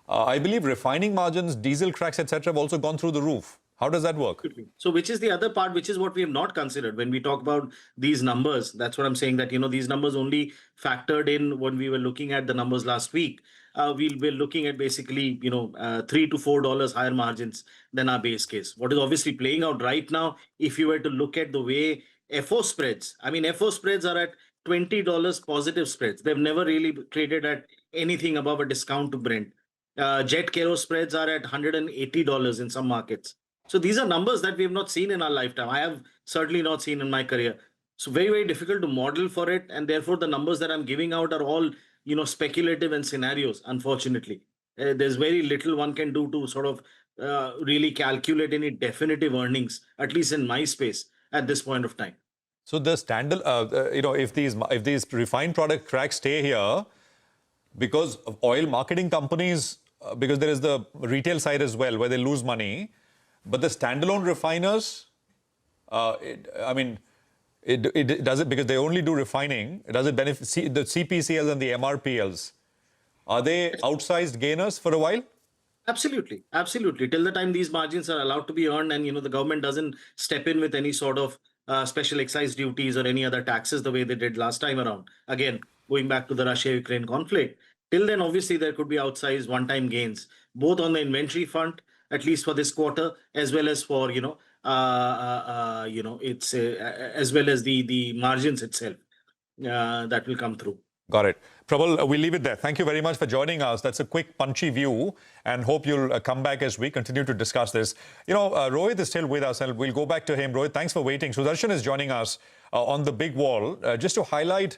I believe refining margins, diesel cracks, etc., have also gone through the roof. How does that work? So which is the other part, which is what we have not considered when we talk about these numbers. That's what I'm saying, that, these numbers only factored in when we were looking at the numbers last week. We'll be looking at basically, $3 to $4 higher margins than our base case. What is obviously playing out right now, if you were to look at the way FO spreads, FO spreads are at $20 positive spreads. They've never really traded at anything above a discount to Brent. Jet kero spreads are at $180 in some markets. So these are numbers that we have not seen in our lifetime. I have certainly not seen in my career. So very, very difficult to model for it. And therefore, the numbers that I'm giving out are all, speculative and scenarios, unfortunately. There's very little one can do to sort of really calculate any definitive earnings, at least in my space, at this point of time. So the standard, if these refined product cracks stay here, because of oil marketing companies, because there is the retail side as well where they lose money, but the standalone refiners, it does it because they only do refining. Does it benefit the CPCLs and the MRPLs? Are they outsized gainers for a while? Absolutely. Absolutely. Till the time these margins are allowed to be earned and, the government doesn't step in with any sort of special excise duties or any other taxes the way they did last time around. Again, going back to the Russia-Ukraine conflict, till then, obviously, there could be outsized one-time gains, both on the inventory front, at least for this quarter, as well as for, it's as well as the margins itself that will come through. Got it. Prabal, we'll leave it there. Thank you very much for joining us. That's a quick, punchy view, and hope you'll come back as we continue to discuss this. Rohit is still with us, and we'll go back to him. Rohit, thanks for waiting. Sudarshan is joining us on the big wall. Just to highlight,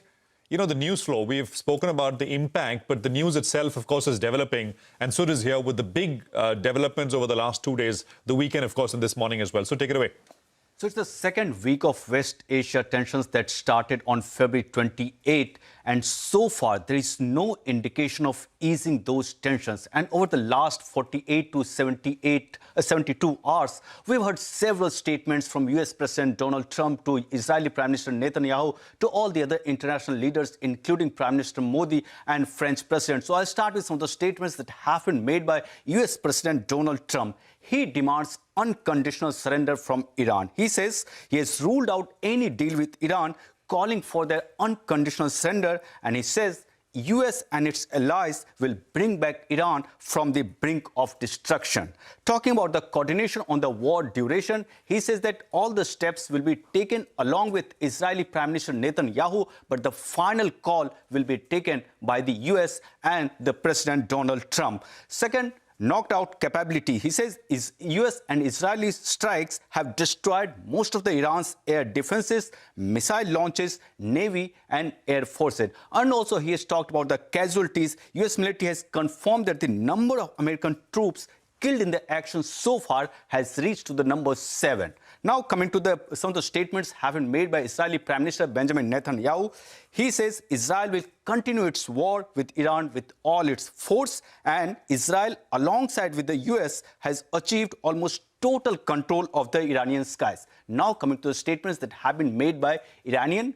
the news flow. We've spoken about the impact, but the news itself, of course, is developing. And Sud is here with the big developments over the last 2 days, the weekend, of course, and this morning as well. So take it away. So it's the second week of West Asia tensions that started on February 28, and so far there is no indication of easing those tensions. And over the last 48 to 72 hours, we've heard several statements from US President Donald Trump to Israeli Prime Minister Netanyahu to all the other international leaders, including Prime Minister Modi and French President. So I'll start with some of the statements that have been made by US President Donald Trump. He demands unconditional surrender from Iran. He says he has ruled out any deal with Iran, calling for their unconditional surrender, and he says US and its allies will bring back Iran from the brink of destruction. Talking about the coordination on the war duration, he says that all the steps will be taken along with Israeli Prime Minister Netanyahu, but the final call will be taken by the US and the President Donald Trump. Second, knocked out capability. He says US and Israeli strikes have destroyed most of the Iran's air defenses, missile launches, navy and air forces. And also he has talked about the casualties. US military has confirmed that the number of American troops killed in the action so far has reached to the number 7. Now coming to some of the statements have been made by Israeli Prime Minister Benjamin Netanyahu. He says Israel will continue its war with Iran with all its force, and Israel, alongside with the US, has achieved almost total control of the Iranian skies. Now coming to the statements that have been made by Iranian,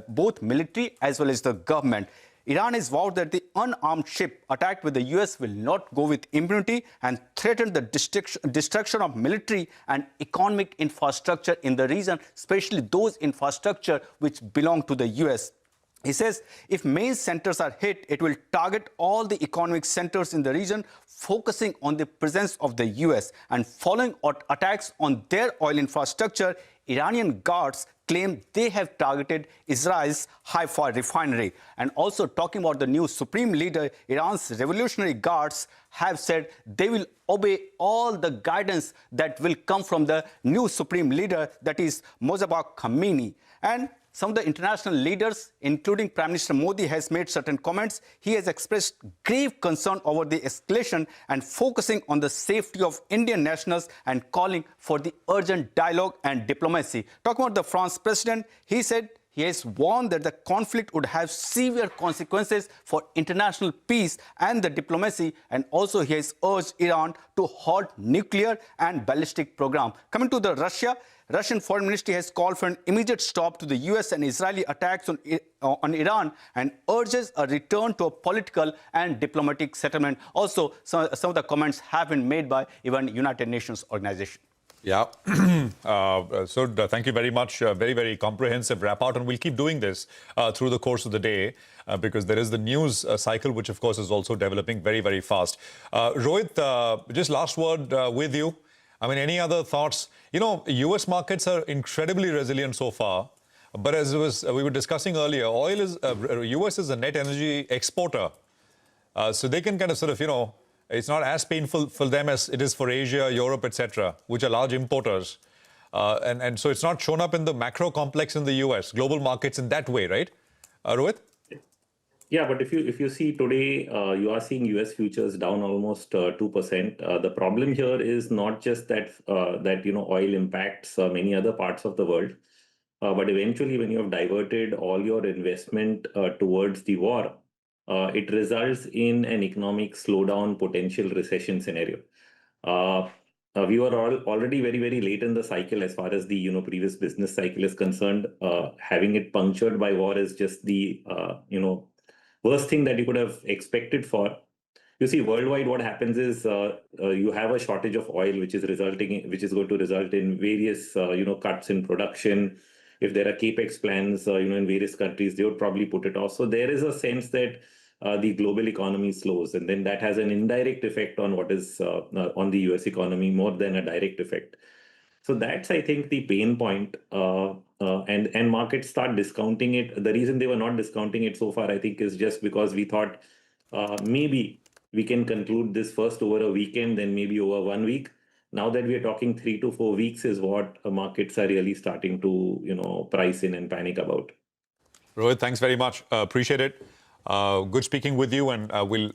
both military as well as the government. Iran has vowed that the unarmed ship attacked with the US will not go with impunity and threatened the destruction of military and economic infrastructure in the region, especially those infrastructure which belong to the US. He says if main centers are hit, it will target all the economic centers in the region, focusing on the presence of the US. And following attacks on their oil infrastructure, Iranian guards claim they have targeted Israel's Haifa refinery. And also talking about the new supreme leader, Iran's Revolutionary Guards have said they will obey all the guidance that will come from the new supreme leader, that is Mojtaba Khamenei. And some of the international leaders, including Prime Minister Modi, has made certain comments. He has expressed grave concern over the escalation and focusing on the safety of Indian nationals and calling for the urgent dialogue and diplomacy. Talking about the France president, he said he has warned that the conflict would have severe consequences for international peace and the diplomacy, and also he has urged Iran to halt nuclear and ballistic program. Coming to the Russian Foreign Ministry has called for an immediate stop to the US and Israeli attacks on Iran and urges a return to a political and diplomatic settlement. Also, some of the comments have been made by even United Nations organization. Yeah. So thank you very much. Very, very comprehensive wrap out. And we'll keep doing this through the course of the day because there is the news cycle, which, of course, is also developing very, very fast. Rohit, just last word with you. I mean, any other thoughts? US markets are incredibly resilient so far. But as we were discussing earlier, US is a net energy exporter. So they can kind of sort of, It's not as painful for them as it is for Asia, Europe, etc., which are large importers. And so it's not shown up in the macro complex in the US, global markets in that way, right? Rohit? Yeah, but if you see today, you are seeing US futures down almost 2%. The problem here is not just that oil impacts many other parts of the world, but eventually when you have diverted all your investment towards the war, it results in an economic slowdown, potential recession scenario. We were already very, very late in the cycle as far as the previous business cycle is concerned. Having it punctured by war is just the worst thing that you could have expected for. You see, worldwide, what happens is you have a shortage of oil, which is going to result in various cuts in production. If there are capex plans, in various countries, they would probably put it off. So there is a sense that the global economy slows, and then that has an indirect effect on what is on the US economy more than a direct effect. So that's, I think, the pain point, and markets start discounting it. The reason they were not discounting it so far, I think, is just because we thought maybe we can conclude this first over a weekend, then maybe over 1 week. Now that we are talking 3 to 4 weeks is what markets are really starting to, price in and panic about. Rohit, thanks very much. Appreciate it. Good speaking with you, and we'll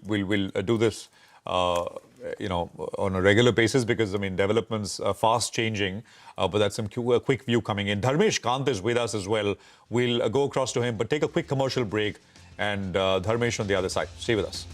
do this, on a regular basis because developments are fast changing. But that's a quick view coming in. Dharmesh Kant is with us as well. We'll go across to him, but take a quick commercial break, and Dharmesh on the other side. Stay with us.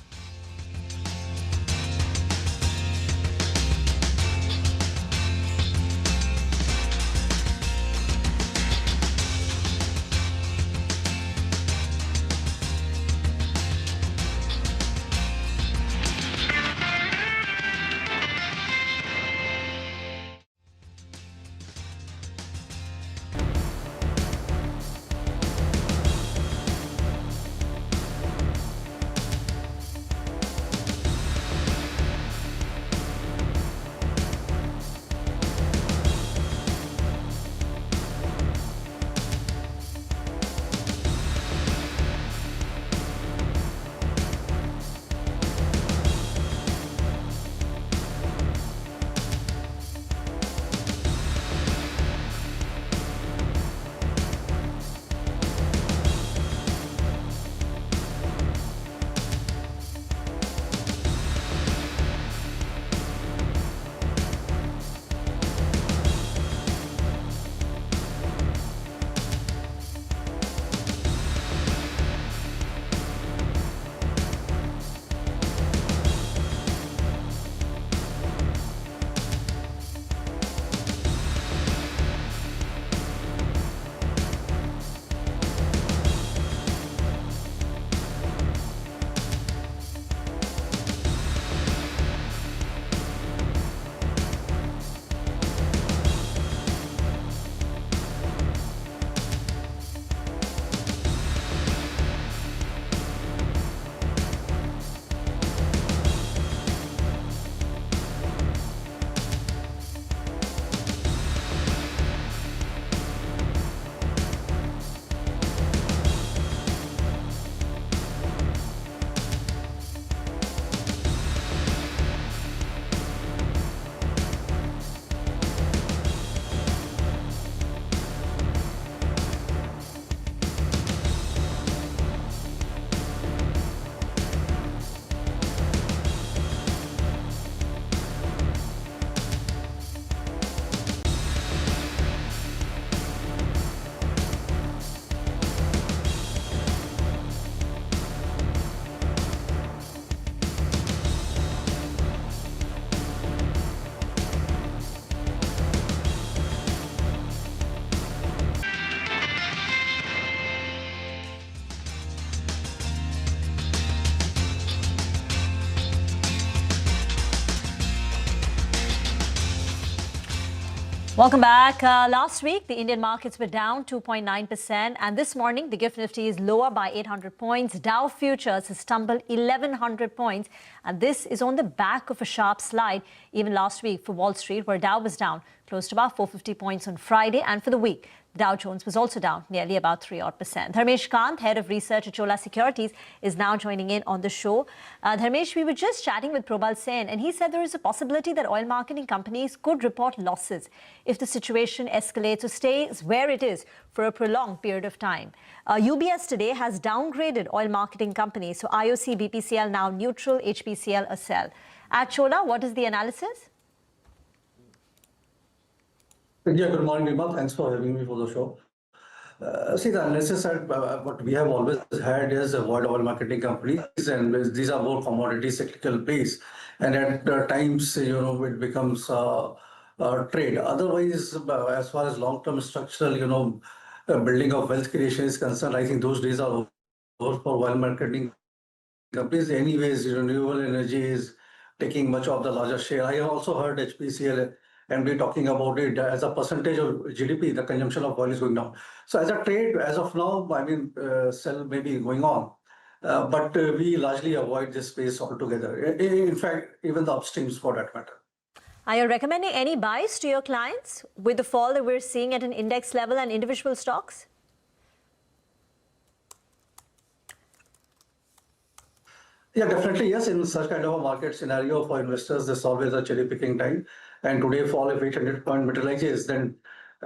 Welcome back. Last week, the Indian markets were down 2.9%. And this morning, the GIFT Nifty is lower by 800 points. Dow Futures has stumbled 1,100 points. And this is on the back of a sharp slide even last week for Wall Street, where Dow was down close to about 450 points on Friday. And for the week, Dow Jones was also down nearly about 3% Dharmesh Kant, head of research at Chola Securities, is now joining in on the show. Dharmesh, we were just chatting with Probal Sen, and he said there is a possibility that oil marketing companies could report losses if the situation escalates or stays where it is for a prolonged period of time. UBS today has downgraded oil marketing companies, so IOC, BPCL now neutral, HPCL a sell. At Chola, what is the analysis? Yeah, good morning, Nima. Thanks for having me for the show. See, the analysis side, what we have always had is avoid oil marketing companies, and these are more commodity cyclical plays. And at times, it becomes trade. Otherwise, as far as long-term structural, building of wealth creation is concerned, I think those days are over for oil marketing companies. Anyways, renewable energy is taking much of the larger share. I have also heard HPCL and we're talking about it as a percentage of GDP, the consumption of oil is going down. So as a trade, as of now, I mean, sell may be going on, but we largely avoid this space altogether. In fact, even the upstreams for that matter. Are you recommending any buys to your clients with the fall that we're seeing at an index level and individual stocks? Yeah, definitely, yes. In such kind of a market scenario for investors, there's always a cherry picking time. And today, fall if 800-point materializes, then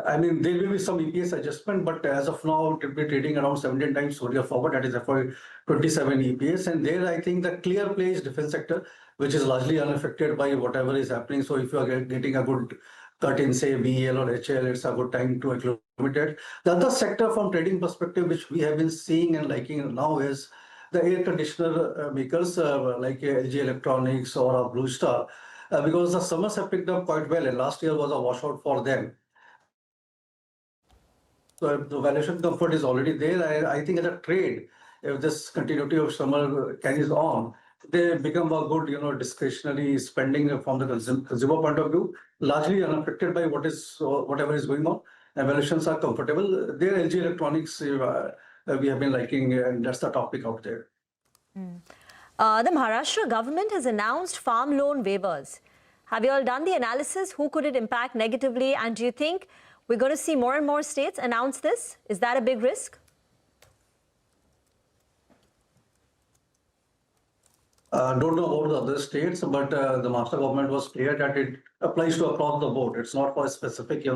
I mean, there will be some EPS adjustment, but as of now, it will be trading around 17 times Surya forward, that is FY27 EPS. And there, I think the clear play is defense sector, which is largely unaffected by whatever is happening. So if you are getting a good cut in, say, BEL or HL, it's a good time to acclimate it. The other sector from trading perspective, which we have been seeing and liking now is the air conditioner makers like LG Electronics or Blue Star, because the summers have picked up quite well and last year was a washout for them. So the valuation comfort is already there. I think as a trade, if this continuity of summer carries on, they become a good, discretionary spending from the consumer point of view, largely unaffected by whatever is going on. And valuations are comfortable. There, LG Electronics, we have been liking, and that's the topic out there. The Maharashtra government has announced farm loan waivers. Have you all done the analysis? Who could it impact negatively? And do you think we're going to see more and more states announce this? Is that a big risk? Don't know about the other states, but the Maharashtra government was clear that it applies to across the board. It's not for a specific,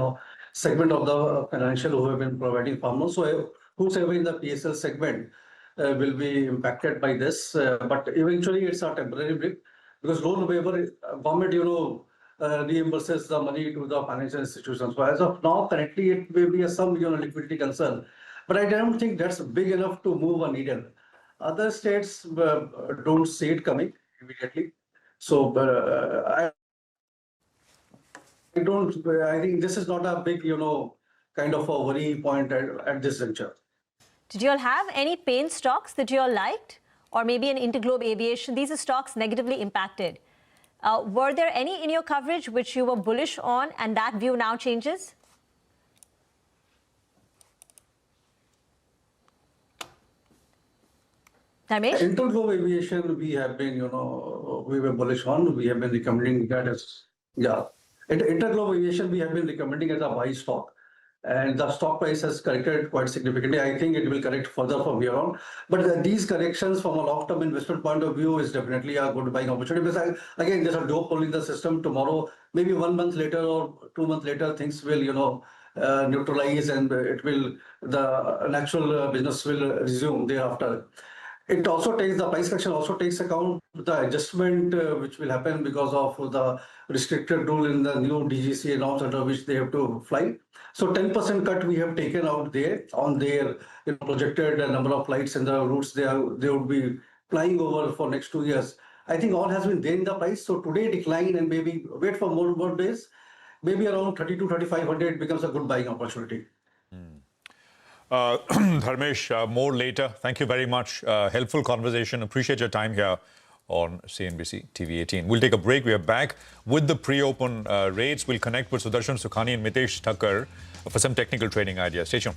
segment of the financial who have been providing farm loans. So whosoever in the PSL segment will be impacted by this, but eventually it's a temporary blip because loan waiver, government, reimburses the money to the financial institutions. So as of now, currently it may be some, liquidity concern, but I don't think that's big enough to move a needle. Other states don't see it coming immediately. So I think this is not a big, kind of a worry point at this juncture. Did you all have any pain stocks that you all liked? Or maybe an Interglobe Aviation? These are stocks negatively impacted. Were there any in your coverage which you were bullish on and that view now changes? Dharmesh? Interglobe Aviation, we have been, we were bullish on. We have been recommending that as, Interglobe Aviation, we have been recommending as a buy stock. And the stock price has corrected quite significantly. I think it will correct further from here on. But these corrections from a long-term investment point of view is definitely a good buying opportunity. Because again, there's a duopoly in the system. Tomorrow, maybe 1 month later or 2 months later, things will, neutralize and the natural business will resume thereafter. It also takes, the price correction also takes account the adjustment which will happen because of the restricted rule in the new DGCA norms under which they have to fly. So 10% cut we have taken out there on their projected number of flights and the routes they would be flying over for next 2 years. I think all has been there in the price. So today decline and maybe wait for more days, maybe around 3,500 becomes a good buying opportunity. Dharmesh, more later. Thank you very much. Helpful conversation. Appreciate your time here on CNBC TV 18. We'll take a break. We are back with the pre-open rates. We'll connect with Sudarshan Sukhani and Mitesh Thakkar for some technical trading ideas. Stay tuned.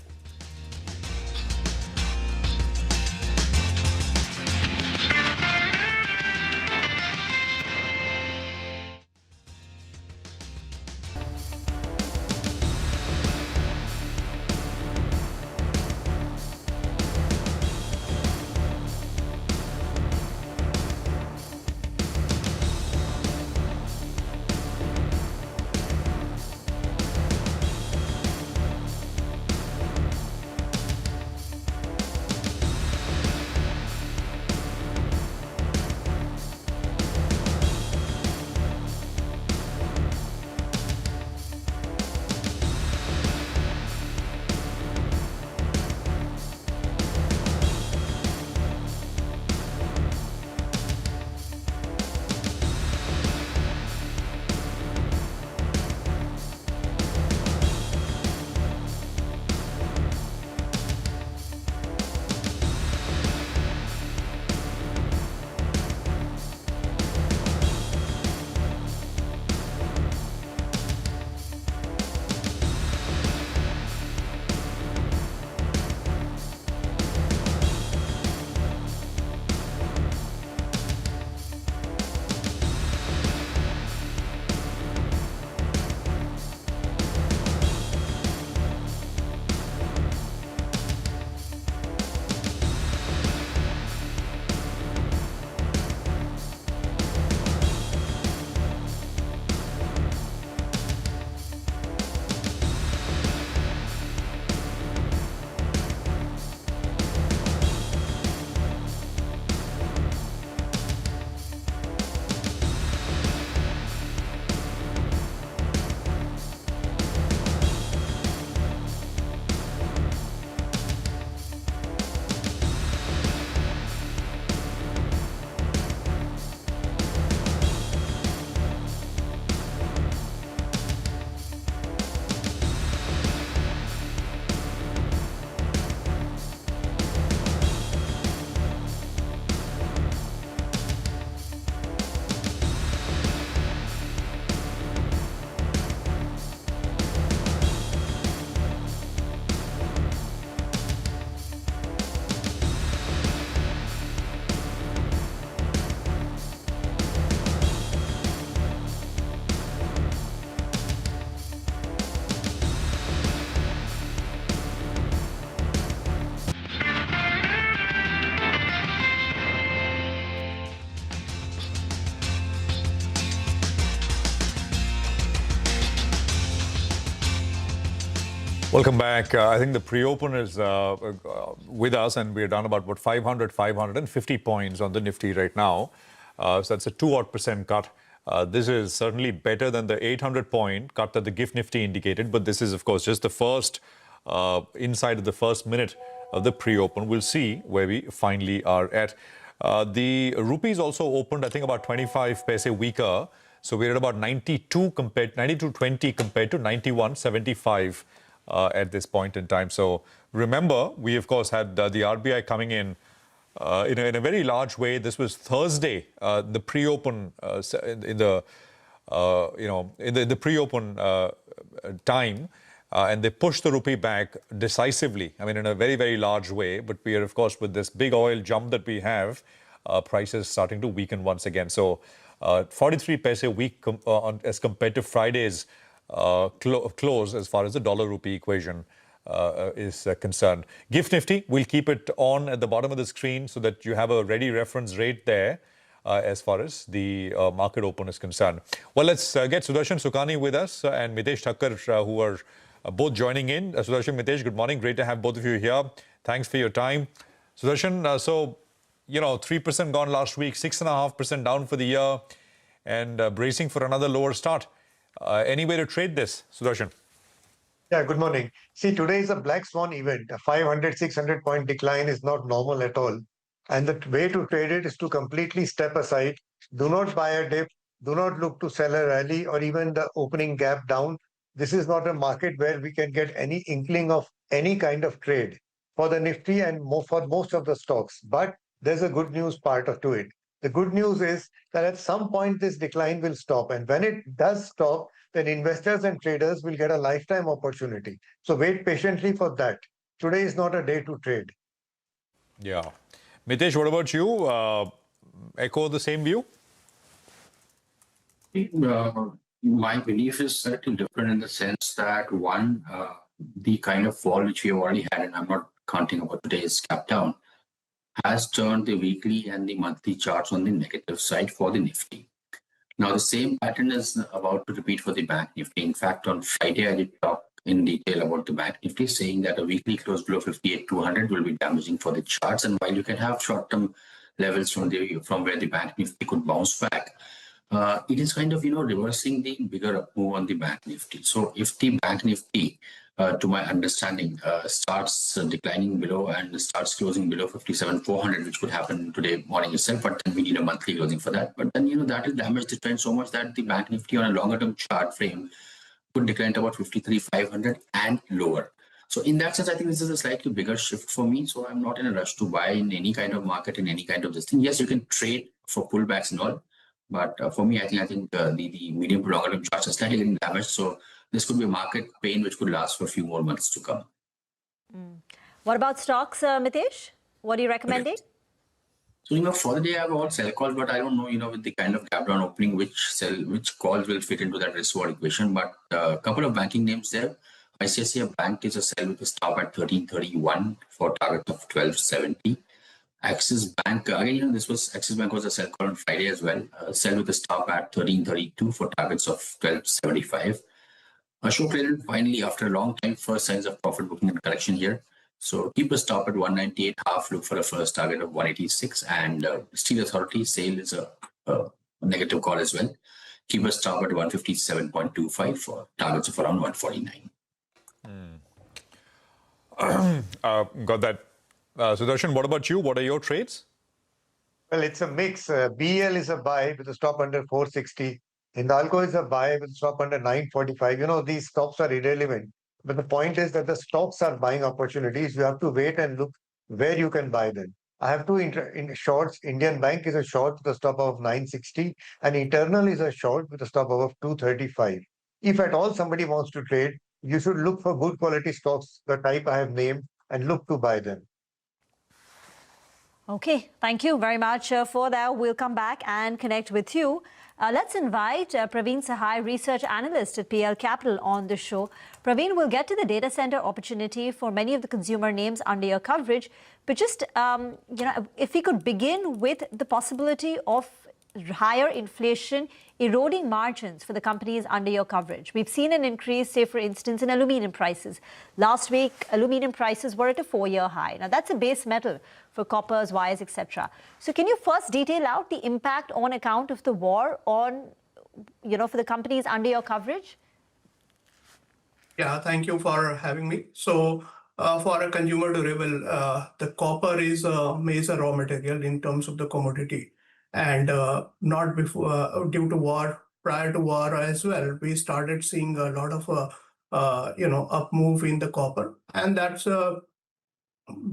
Welcome back. I think the pre-open is with us, and we're down about 550 points on the Nifty right now. So that's a 2% cut. This is certainly better than the 800-point cut that the GIFT Nifty indicated, but this is, of course, just the first inside of the first minute of the pre-open. We'll see where we finally are at. The rupees also opened, I think, about 25 paise weaker. So we're at about 92.20 compared to 91.75 at this point in time. So remember, we of course had the RBI coming in a very large way. This was Thursday, the pre-open in the pre-open time. And they pushed the rupee back decisively, I mean, in a very, very large way. But we are, of course, with this big oil jump that we have, prices starting to weaken once again. So 43 paise weak as compared to Friday's close as far as the dollar-rupee equation is concerned. GIFT Nifty, we'll keep it on at the bottom of the screen so that you have a ready reference rate there as far as the market open is concerned. Well, let's get Sudarshan Sukhani with us and Mitesh Thakkar, who are both joining in. Sudarshan, Mitesh, good morning. Great to have both of you here. Thanks for your time. Sudarshan, so, 3% gone last week, 6.5% down for the year, and bracing for another lower start. Any way to trade this, Sudarshan? Yeah, good morning. See, today is a black swan event. A 500, 600 point decline is not normal at all. And the way to trade it is to completely step aside. Do not buy a dip. Do not look to sell a rally or even the opening gap down. This is not a market where we can get any inkling of any kind of trade for the Nifty and for most of the stocks. But there's a good news part to it. The good news is that at some point this decline will stop. And when it does stop, then investors and traders will get a lifetime opportunity. So wait patiently for that. Today is not a day to trade. Yeah. Mitesh, what about you? Echo the same view? My belief is slightly different in the sense that one, the kind of fall which we have already had, and I'm not counting about today's cap down, has turned the weekly and the monthly charts on the negative side for the Nifty. Now, the same pattern is about to repeat for the Bank Nifty. In fact, on Friday, I did talk in detail about the Bank Nifty, saying that a weekly close below 58,200 will be damaging for the charts. And while you can have short-term levels from where the Bank Nifty could bounce back, it is kind of, reversing the bigger up move on the Bank Nifty. So if the Bank Nifty, to my understanding, starts declining below and starts closing below 57,400, which could happen today morning itself, but then we need a monthly closing for that. But then, that will damage the trend so much that the Bank Nifty on a longer term chart frame could decline to about 53,500 and lower. So in that sense, I think this is a slightly bigger shift for me. So I'm not in a rush to buy in any kind of market, in any kind of this thing. Yes, you can trade for pullbacks and all. But for me, I think the medium to longer term charts are slightly getting damaged. So this could be a market pain which could last for a few more months to come. What about stocks, Mitesh? What are you recommending? So, for the day, I have all sell calls, but I don't know, with the kind of gap down opening, which calls will fit into that risk reward equation. But a couple of banking names there. ICICI Bank is a sell with a stop at 1331 for target of 1270. Axis Bank, again, Axis Bank was a sell call on Friday as well. Sell with a stop at 1332 for targets of 1275. Ashok Leyland finally, after a long time, first signs of profit booking and correction here. So keep a stop at 198.5, look for a first target of 186. And Steel Authority sale is a negative call as well. Keep a stop at 157.25 for targets of around 149. Got that. Sudarshan, what about you? What are your trades? Well, it's a mix. BL is a buy with a stop under 460. Hindalco is a buy with a stop under 945. These stops are irrelevant. But the point is that the stocks are buying opportunities. You have to wait and look where you can buy them. I have two in shorts. Indian Bank is a short with a stop of 960 and Eternal is a short with a stop of 235. If at all somebody wants to trade, you should look for good quality stocks, the type I have named, and look to buy them. Okay, thank you very much for that. We'll come back and connect with you. Let's invite Praveen Sahai, research analyst at PL Capital, on the show. Praveen, we'll get to the data center opportunity for many of the consumer names under your coverage. But just, if we could begin with the possibility of higher inflation eroding margins for the companies under your coverage? We've seen an increase, say, for instance, in aluminum prices. Last week, aluminum prices were at a 4-year high. Now, that's a base metal for coppers, wires, etc. So can you first detail out the impact on account of the war on, for the companies under your coverage? Yeah, thank you for having me. So for a consumer durable, the copper is a major raw material in terms of the commodity. And not before, due to war, prior to war as well, we started seeing a lot of, up move in the copper. And that's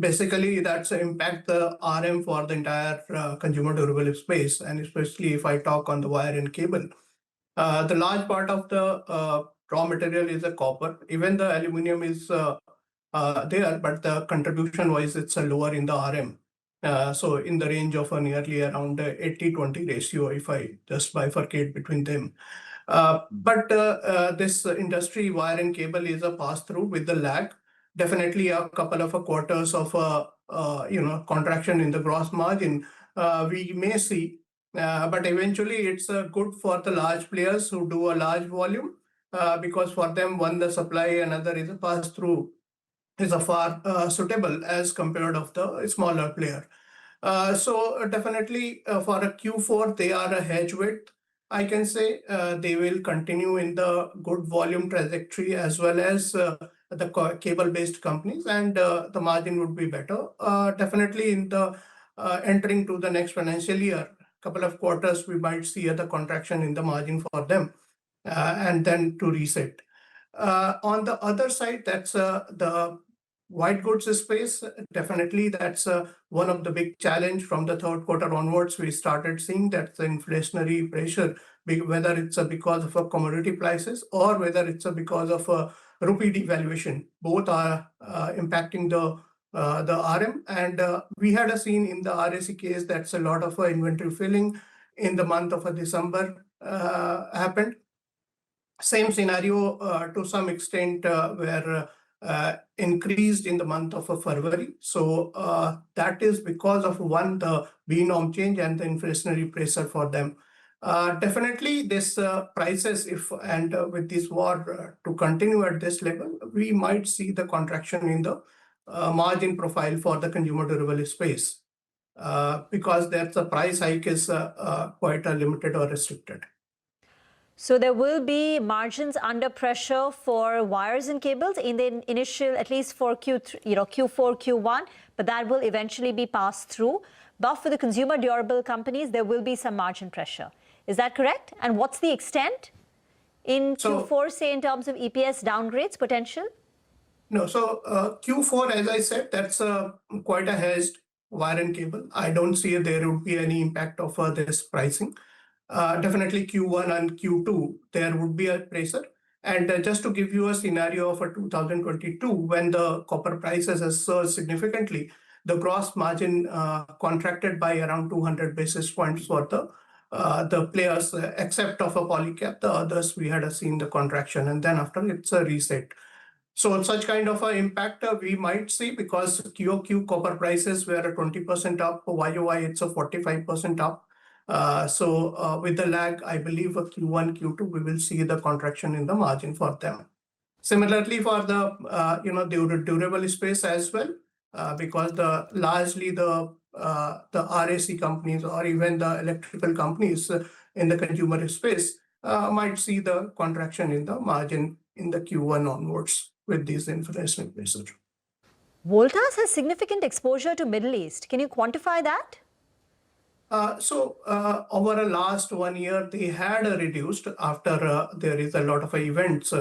basically that's impact the RM for the entire consumer durable space. And especially if I talk on the wire and cable. The large part of the raw material is a copper. Even the aluminum is there, but the contribution-wise, it's lower in the RM. So in the range of nearly around 80-20 ratio, if I just bifurcate between them. But this industry, wire and cable, is a pass-through with the lag. Definitely a couple of quarters of contraction in the gross margin we may see. But eventually, it's good for the large players who do a large volume because for them, one, the supply, another is a pass-through, is a far suitable as compared of the smaller player. So definitely for a Q4, they are a hedge weight. I can say they will continue in the good volume trajectory as well as the cable-based companies, and the margin would be better. Definitely in the entering to the next financial year, couple of quarters, we might see the contraction in the margin for them and then to reset. On the other side, that's the white goods space. Definitely, that's one of the big challenge from the third quarter onwards. We started seeing that the inflationary pressure, whether it's because of commodity prices or whether it's because of rupee devaluation, both are impacting the RM. And we had seen in the RAC case that's a lot of inventory filling in the month of December happened. Same scenario to some extent where increased in the month of February. So that is because of one, the B-norm change and the inflationary pressure for them. Definitely this prices, if and with this war to continue at this level, we might see the contraction in the margin profile for the consumer durable space because that's the price hike is quite limited or restricted. So there will be margins under pressure for wires and cables in the initial, at least for Q3, Q4, Q1, but that will eventually be passed through. But for the consumer durable companies, there will be some margin pressure. Is that correct? And what's the extent in Q4, say, in terms of EPS downgrades potential? No, so Q4, as I said, that's quite a hedged wire and cable. I don't see there would be any impact of this pricing. Definitely Q1 and Q2, there would be a pressure. And just to give you a scenario for 2022, when the copper prices has surged significantly, the gross margin contracted by around 200 basis points for the players, except of a Polycab. The others, we had seen the contraction, and then after it's a reset. So such kind of an impact we might see because QOQ copper prices were 20% up, YOY it's a 45% up. So with the lag, I believe Q1, Q2, we will see the contraction in the margin for them. Similarly, for the durable space as well, because largely the RAC companies or even the electrical companies in the consumer space might see the contraction in the margin in the Q1 onwards with these inflationary pressures. Voltas has significant exposure to Middle East. Can you quantify that? So over the last 1 year, they had reduced after there is a lot of events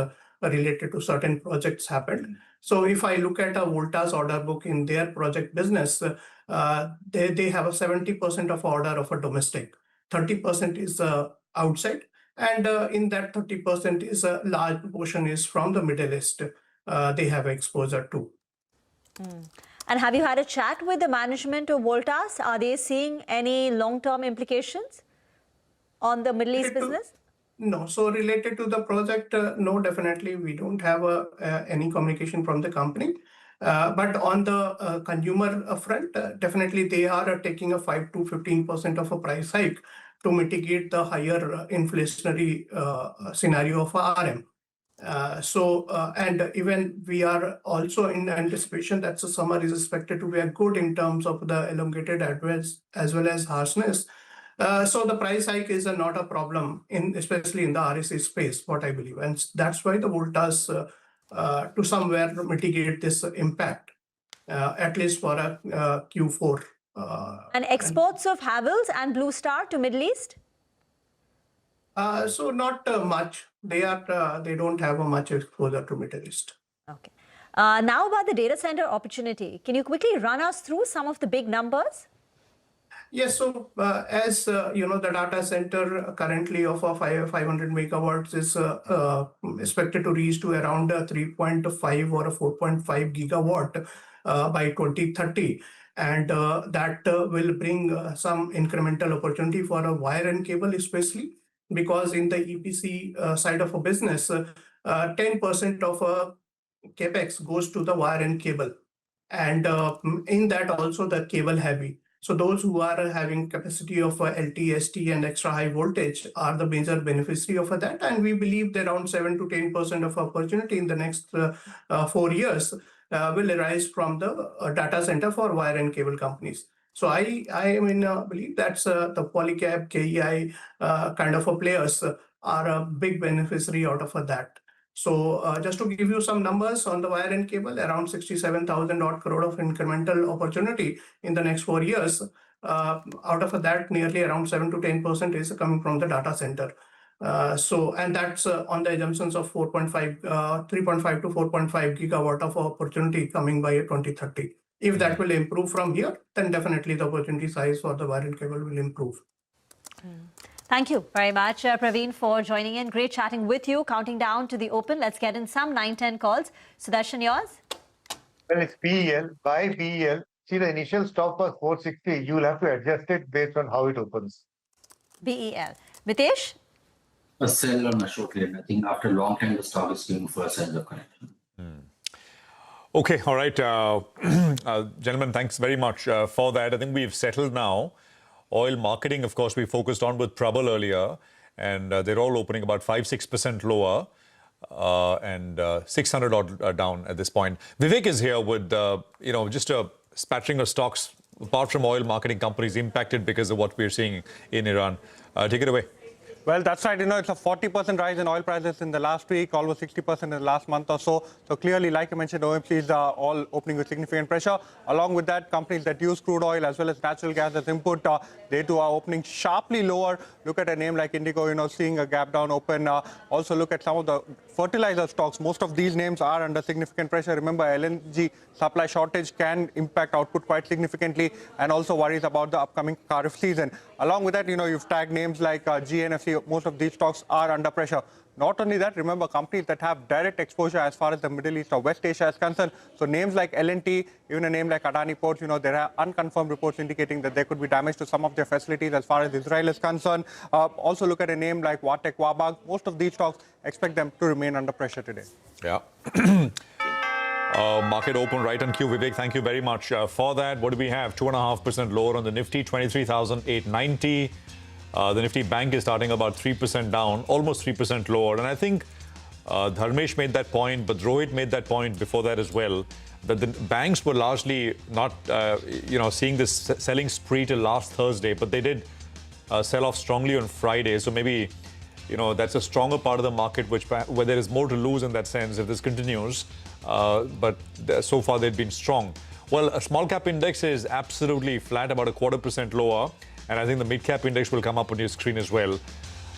related to certain projects happened. So if I look at a Voltas order book in their project business, they have a 70% of order of a domestic, 30% is outside, and in that 30% is a large portion is from the Middle East. They have exposure to. And have you had a chat with the management of Voltas? Are they seeing any long-term implications on the Middle East business? No. So related to the project, no, definitely we don't have any communication from the company. But on the consumer front, definitely they are taking a 5 to 15% of a price hike to mitigate the higher inflationary scenario of RM. And even we are also in anticipation that the summer is expected to be good in terms of the elongated advance as well as harshness. So the price hike is not a problem, especially in the RSI space, what I believe. And that's why the Voltas to somewhere mitigate this impact, at least for a Q4. And exports of Havells and Blue Star to Middle East? So not much. They don't have a much exposure to Middle East. Okay. Now about the data center opportunity. Can you quickly run us through some of the big numbers? Yes, so as you know, the data center currently of 500 megawatts is expected to reach to around 3.5 or 4.5 gigawatt by 2030. And that will bring some incremental opportunity for a wire and cable, especially because in the EPC side of a business, 10% of capex goes to the wire and cable. And in that also the cable heavy. So those who are having capacity of LT, ST and extra high voltage are the major beneficiary of that. And we believe that around 7 to 10% of opportunity in the next 4 years will arise from the data center for wire and cable companies. So I believe that's the Polycab, KEI kind of players are a big beneficiary out of that. So just to give you some numbers on the wire and cable, around 67,000 odd crore of incremental opportunity in the next 4 years. Out of that, nearly around 7 to 10% is coming from the data center. And that's on the assumptions of 3.5 to 4.5 gigawatt of opportunity coming by 2030. If that will improve from here, then definitely the opportunity size for the wire and cable will improve. Thank you very much, Praveen, for joining in. Great chatting with you. Counting down to the open. Let's get in some 9-10 calls. Sudarshan, yours? Well, it's PEL. By PEL, see the initial stop was 460. You will have to adjust it based on how it opens. BEL. Mitesh? A sell on a short trend. I think after a long time, the stock is seeing first signs of correction. Okay, all right. Gentlemen, thanks very much for that. I think we've settled now. Oil marketing, of course, we focused on with Prabal earlier, and they're all opening about 5-6% lower and 600 odd down at this point. Vivek is here with, just a spattering of stocks, apart from oil marketing companies impacted because of what we're seeing in Iran. Take it away. Well, that's right. It's a 40% rise in oil prices in the last week, almost 60% in the last month or so. So clearly, like I mentioned, OMCs are all opening with significant pressure. Along with that, companies that use crude oil as well as natural gas as input, they too are opening sharply lower. Look at a name like Indigo, seeing a gap down open. Also look at some of the fertilizer stocks. Most of these names are under significant pressure. Remember, LNG supply shortage can impact output quite significantly, and also worries about the upcoming Kharif season. Along with that, you've tagged names like GNFC. Most of these stocks are under pressure. Not only that, remember, companies that have direct exposure as far as the Middle East or West Asia is concerned. So names like L&T, even a name like Adani Ports, there are unconfirmed reports indicating that there could be damage to some of their facilities as far as Israel is concerned. Also look at a name like Vatek Wabag. Most of these stocks, expect them to remain under pressure today. Yeah. Market open right on cue. Vivek, thank you very much for that. What do we have? 2.5% lower on the Nifty, 23,890. The Nifty Bank is starting about 3% down, almost 3% lower. And I think Dharmesh made that point, but Rohit made that point before that as well, that the banks were largely not, seeing this selling spree till last Thursday, but they did sell off strongly on Friday. So maybe, that's a stronger part of the market where there is more to lose in that sense if this continues. But so far they've been strong. Well, a small cap index is absolutely flat, about 0.25% lower. And I think the mid-cap index will come up on your screen as well.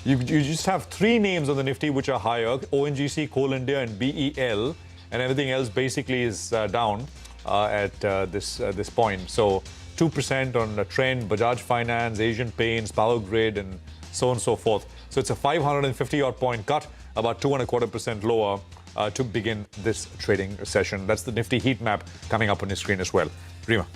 You just have 3 names on the Nifty which are higher, ONGC, Coal India and BEL. And everything else basically is down at this point. So 2% on the trend, Bajaj Finance, Asian Paints, Power Grid and so on and so forth. So it's a 550-odd point cut, about 2.25% lower to begin this trading session. That's the Nifty heat map coming up on your screen as well. Rima.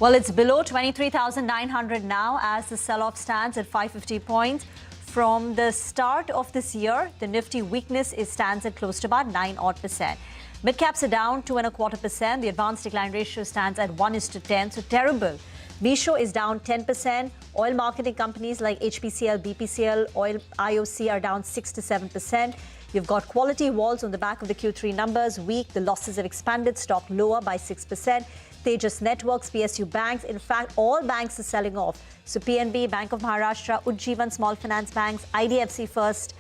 Well, it's below 23,900 now as the sell-off stands at 550 points. From the start of this year, the Nifty weakness stands at close to about 9-odd%. Mid-caps are down 2.25%. The advanced decline ratio stands at 1:10, so terrible. Misho is down 10%. Oil marketing companies like HPCL, BPCL, Oil IOC are down 6 to 7%. You've got quality walls on the back of the Q3 numbers weak. The losses have expanded. Stock lower by 6%. Tejas Networks, PSU Banks. In fact, all banks are selling off. So PNB, Bank of Maharashtra, Ujjivan Small Finance Banks, IDFC First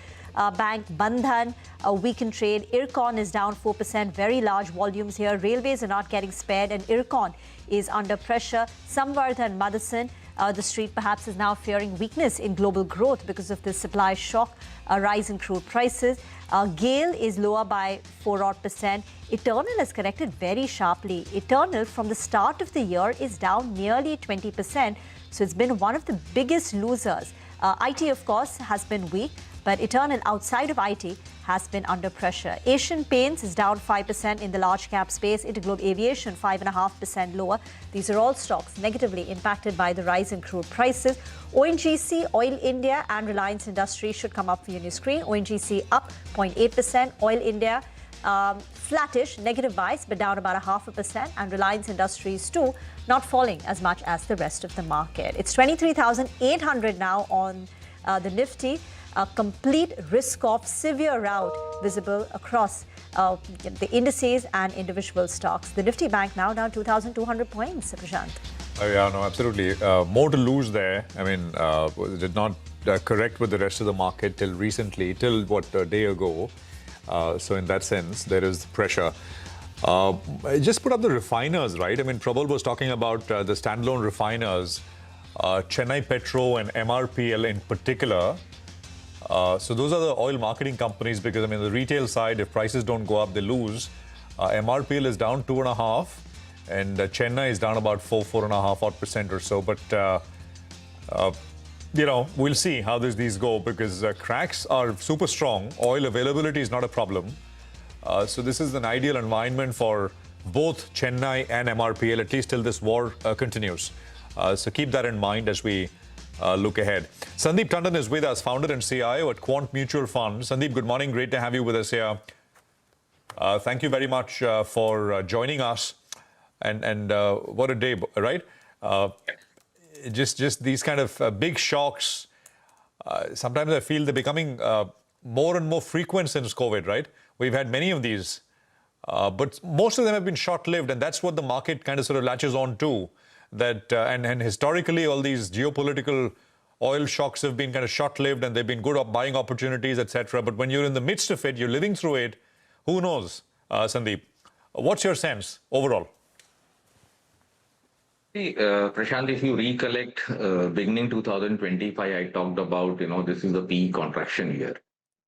Bank, Bandhan, weakened trade. Ircon is down 4%. Very large volumes here. Railways are not getting spared, and Ircon is under pressure. Samvardhan and Madison, the street perhaps is now fearing weakness in global growth because of the supply shock, a rise in crude prices. GAIL is lower by 4% Eternal has corrected very sharply. Eternal from the start of the year is down nearly 20%. So it's been one of the biggest losers. IT, of course, has been weak, but Eternal outside of IT has been under pressure. Asian Paints is down 5% in the large cap space. Interglobe Aviation 5.5% lower. These are all stocks negatively impacted by the rise in crude prices. ONGC, Oil India and Reliance Industries should come up for your screen. ONGC up 0.8%. Oil India flattish, negative bias, but down about 0.5%. And Reliance Industries too, not falling as much as the rest of the market. It's 23,800 now on the Nifty. A complete risk-off severe rout visible across the indices and individual stocks. The Nifty Bank now down 2,200 points, Prashant. Oh, yeah, no, absolutely. More to lose there. I mean, did not correct with the rest of the market till recently, till what, a day ago. So in that sense, there is pressure. Just put up the refiners, right? I mean, Prabal was talking about the standalone refiners, Chennai Petro and MRPL in particular. So those are the oil marketing companies because, I mean, the retail side, if prices don't go up, they lose. MRPL is down 2.5%, and Chennai is down about 4.5% or so. But, you know, we'll see how these go because cracks are super strong. Oil availability is not a problem. So this is an ideal environment for both Chennai and MRPL, at least till this war continues. So keep that in mind as we look ahead. Sandeep Tandon is with us, founder and CIO at Quant Mutual Fund. Sandeep, good morning. Great to have you with us here. Thank you very much for joining us. And what a day, right? Just these kind of big shocks. Sometimes I feel they're becoming more and more frequent since COVID, right? We've had many of these, but most of them have been short-lived, and that's what the market kind of sort of latches on to. That and historically, all these geopolitical oil shocks have been kind of short-lived, and they've been good buying opportunities, etc. But when you're in the midst of it, you're living through it. Who knows, Sandeep? What's your sense overall? Prashant, if you recollect, beginning 2025, I talked about, this is the PE contraction year.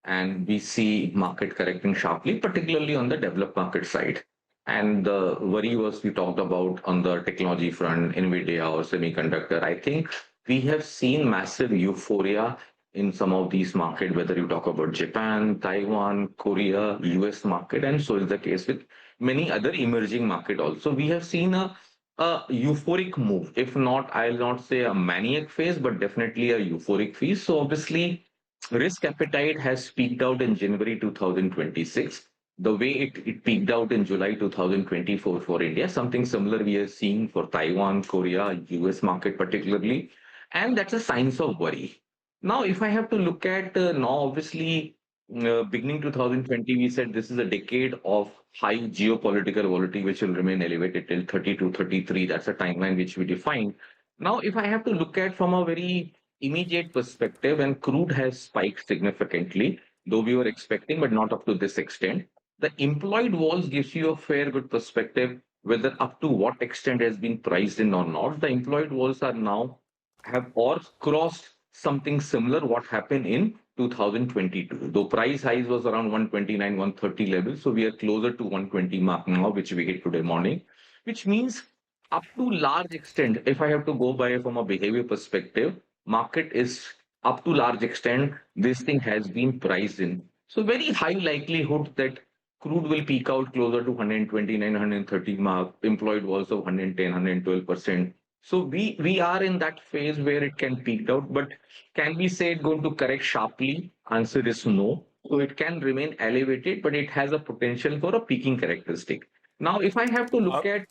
And we see market correcting sharply, particularly on the developed market side. And the worry was we talked about on the technology front, NVIDIA or semiconductor. I think we have seen massive euphoria in some of these markets, whether you talk about Japan, Taiwan, Korea, US market, and so is the case with many other emerging markets also. We have seen a euphoric move. If not, I'll not say a maniac phase, but definitely a euphoric phase. So obviously, risk appetite has peaked out in January 2026. The way it peaked out in July 2024 for India, something similar we are seeing for Taiwan, Korea, US market particularly. And that's a signs of worry. Now, if I have to look at obviously, beginning 2020, we said this is a decade of high geopolitical volatility, which will remain elevated till 32, 33. That's a timeline which we defined. Now, if I have to look at from a very immediate perspective, and crude has spiked significantly, though we were expecting, but not up to this extent. The implied walls gives you a fair good perspective, whether up to what extent has been priced in or not. The implied walls are now have or crossed something similar what happened in 2022. Though price highs was around 129, 130 levels. So we are closer to 120 mark now, which we hit today morning, which means up to large extent, if I have to go by from a behavior perspective, market is up to large extent, this thing has been priced in. So very high likelihood that crude will peak out closer to 129, 130 mark, employed walls of 110, 112%. So we are in that phase where it can peak out, but can we say it's going to correct sharply? Answer is no. So it can remain elevated, but it has a potential for a peaking characteristic. Now, if I have to look at,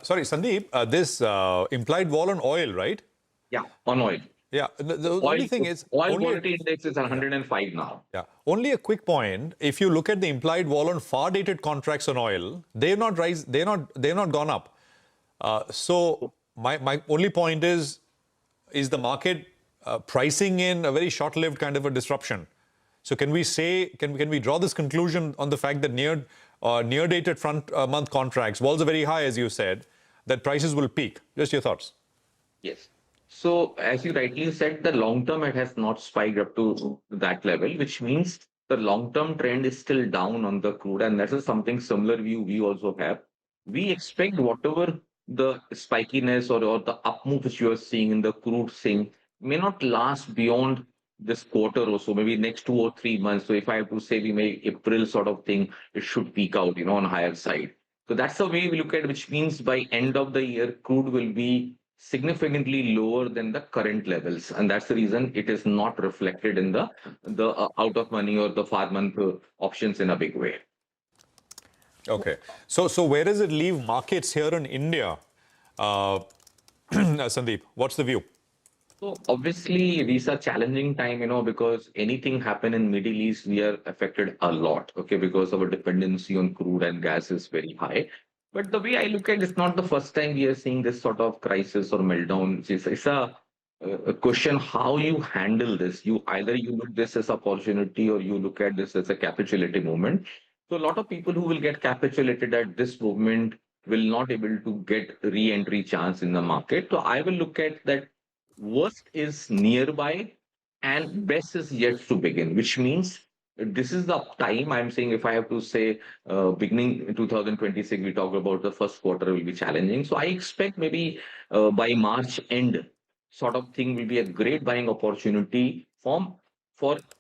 Sorry, Sandeep, this implied vol on oil, right? Yeah, on oil. Yeah, the only thing is... Oil volatility index is 105 now. Yeah, only a quick point. If you look at the implied vol on far-dated contracts on oil, they're not gone up. So my only point is the market pricing in a very short-lived kind of a disruption? So can we say, can we draw this conclusion on the fact that near-dated front-month contracts, vols are very high, as you said, that prices will peak? Just your thoughts. Yes. So as you rightly said, the long term it has not spiked up to that level, which means the long term trend is still down on the crude, and that is something similar view we also have. We expect whatever the spikiness or the up move which you are seeing in the crude thing may not last beyond this quarter or so, maybe next 2 or 3 months. So if I have to say we may April sort of thing, it should peak out, on higher side. So that's the way we look at it, which means by end of the year, crude will be significantly lower than the current levels, and that's the reason it is not reflected in the out of money or the far month options in a big way. Okay, so where does it leave markets here in India, Sandeep? What's the view? So obviously these are challenging time, because anything happen in Middle East, we are affected a lot, okay, because our dependency on crude and gas is very high. But the way I look at it, it's not the first time we are seeing this sort of crisis or meltdown. It's a question how you handle this. Either you look this as opportunity or you look at this as a capitulative movement. So a lot of people who will get capitulated at this movement will not able to get re-entry chance in the market. So I will look at that worst is nearby and best is yet to begin, which means this is the time I'm saying if I have to say beginning in 2026, we talk about the first quarter will be challenging. So I expect maybe by March end sort of thing will be a great buying opportunity for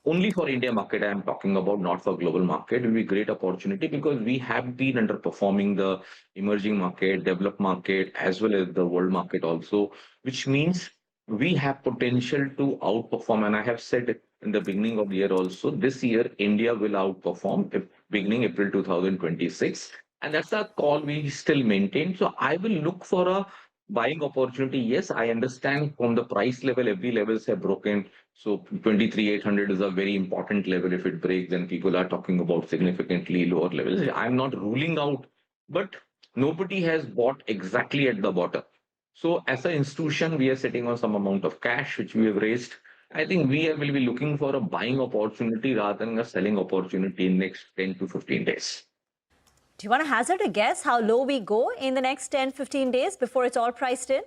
only for India market. I'm talking about, not for global market. It will be great opportunity because we have been underperforming the emerging market, developed market, as well as the world market also, which means we have potential to outperform. And I have said in the beginning of the year also, this year, India will outperform beginning April 2026. And that's a call we still maintain. So I will look for a buying opportunity. Yes, I understand from the price level, every levels have broken. So 23,800 is a very important level. If it breaks, then people are talking about significantly lower levels. I'm not ruling out, but nobody has bought exactly at the bottom. So as an institution, we are sitting on some amount of cash, which we have raised. I think will be looking for a buying opportunity rather than a selling opportunity in next 10 to 15 days. Do you want to hazard a guess how low we go in the next 10, 15 days before it's all priced in?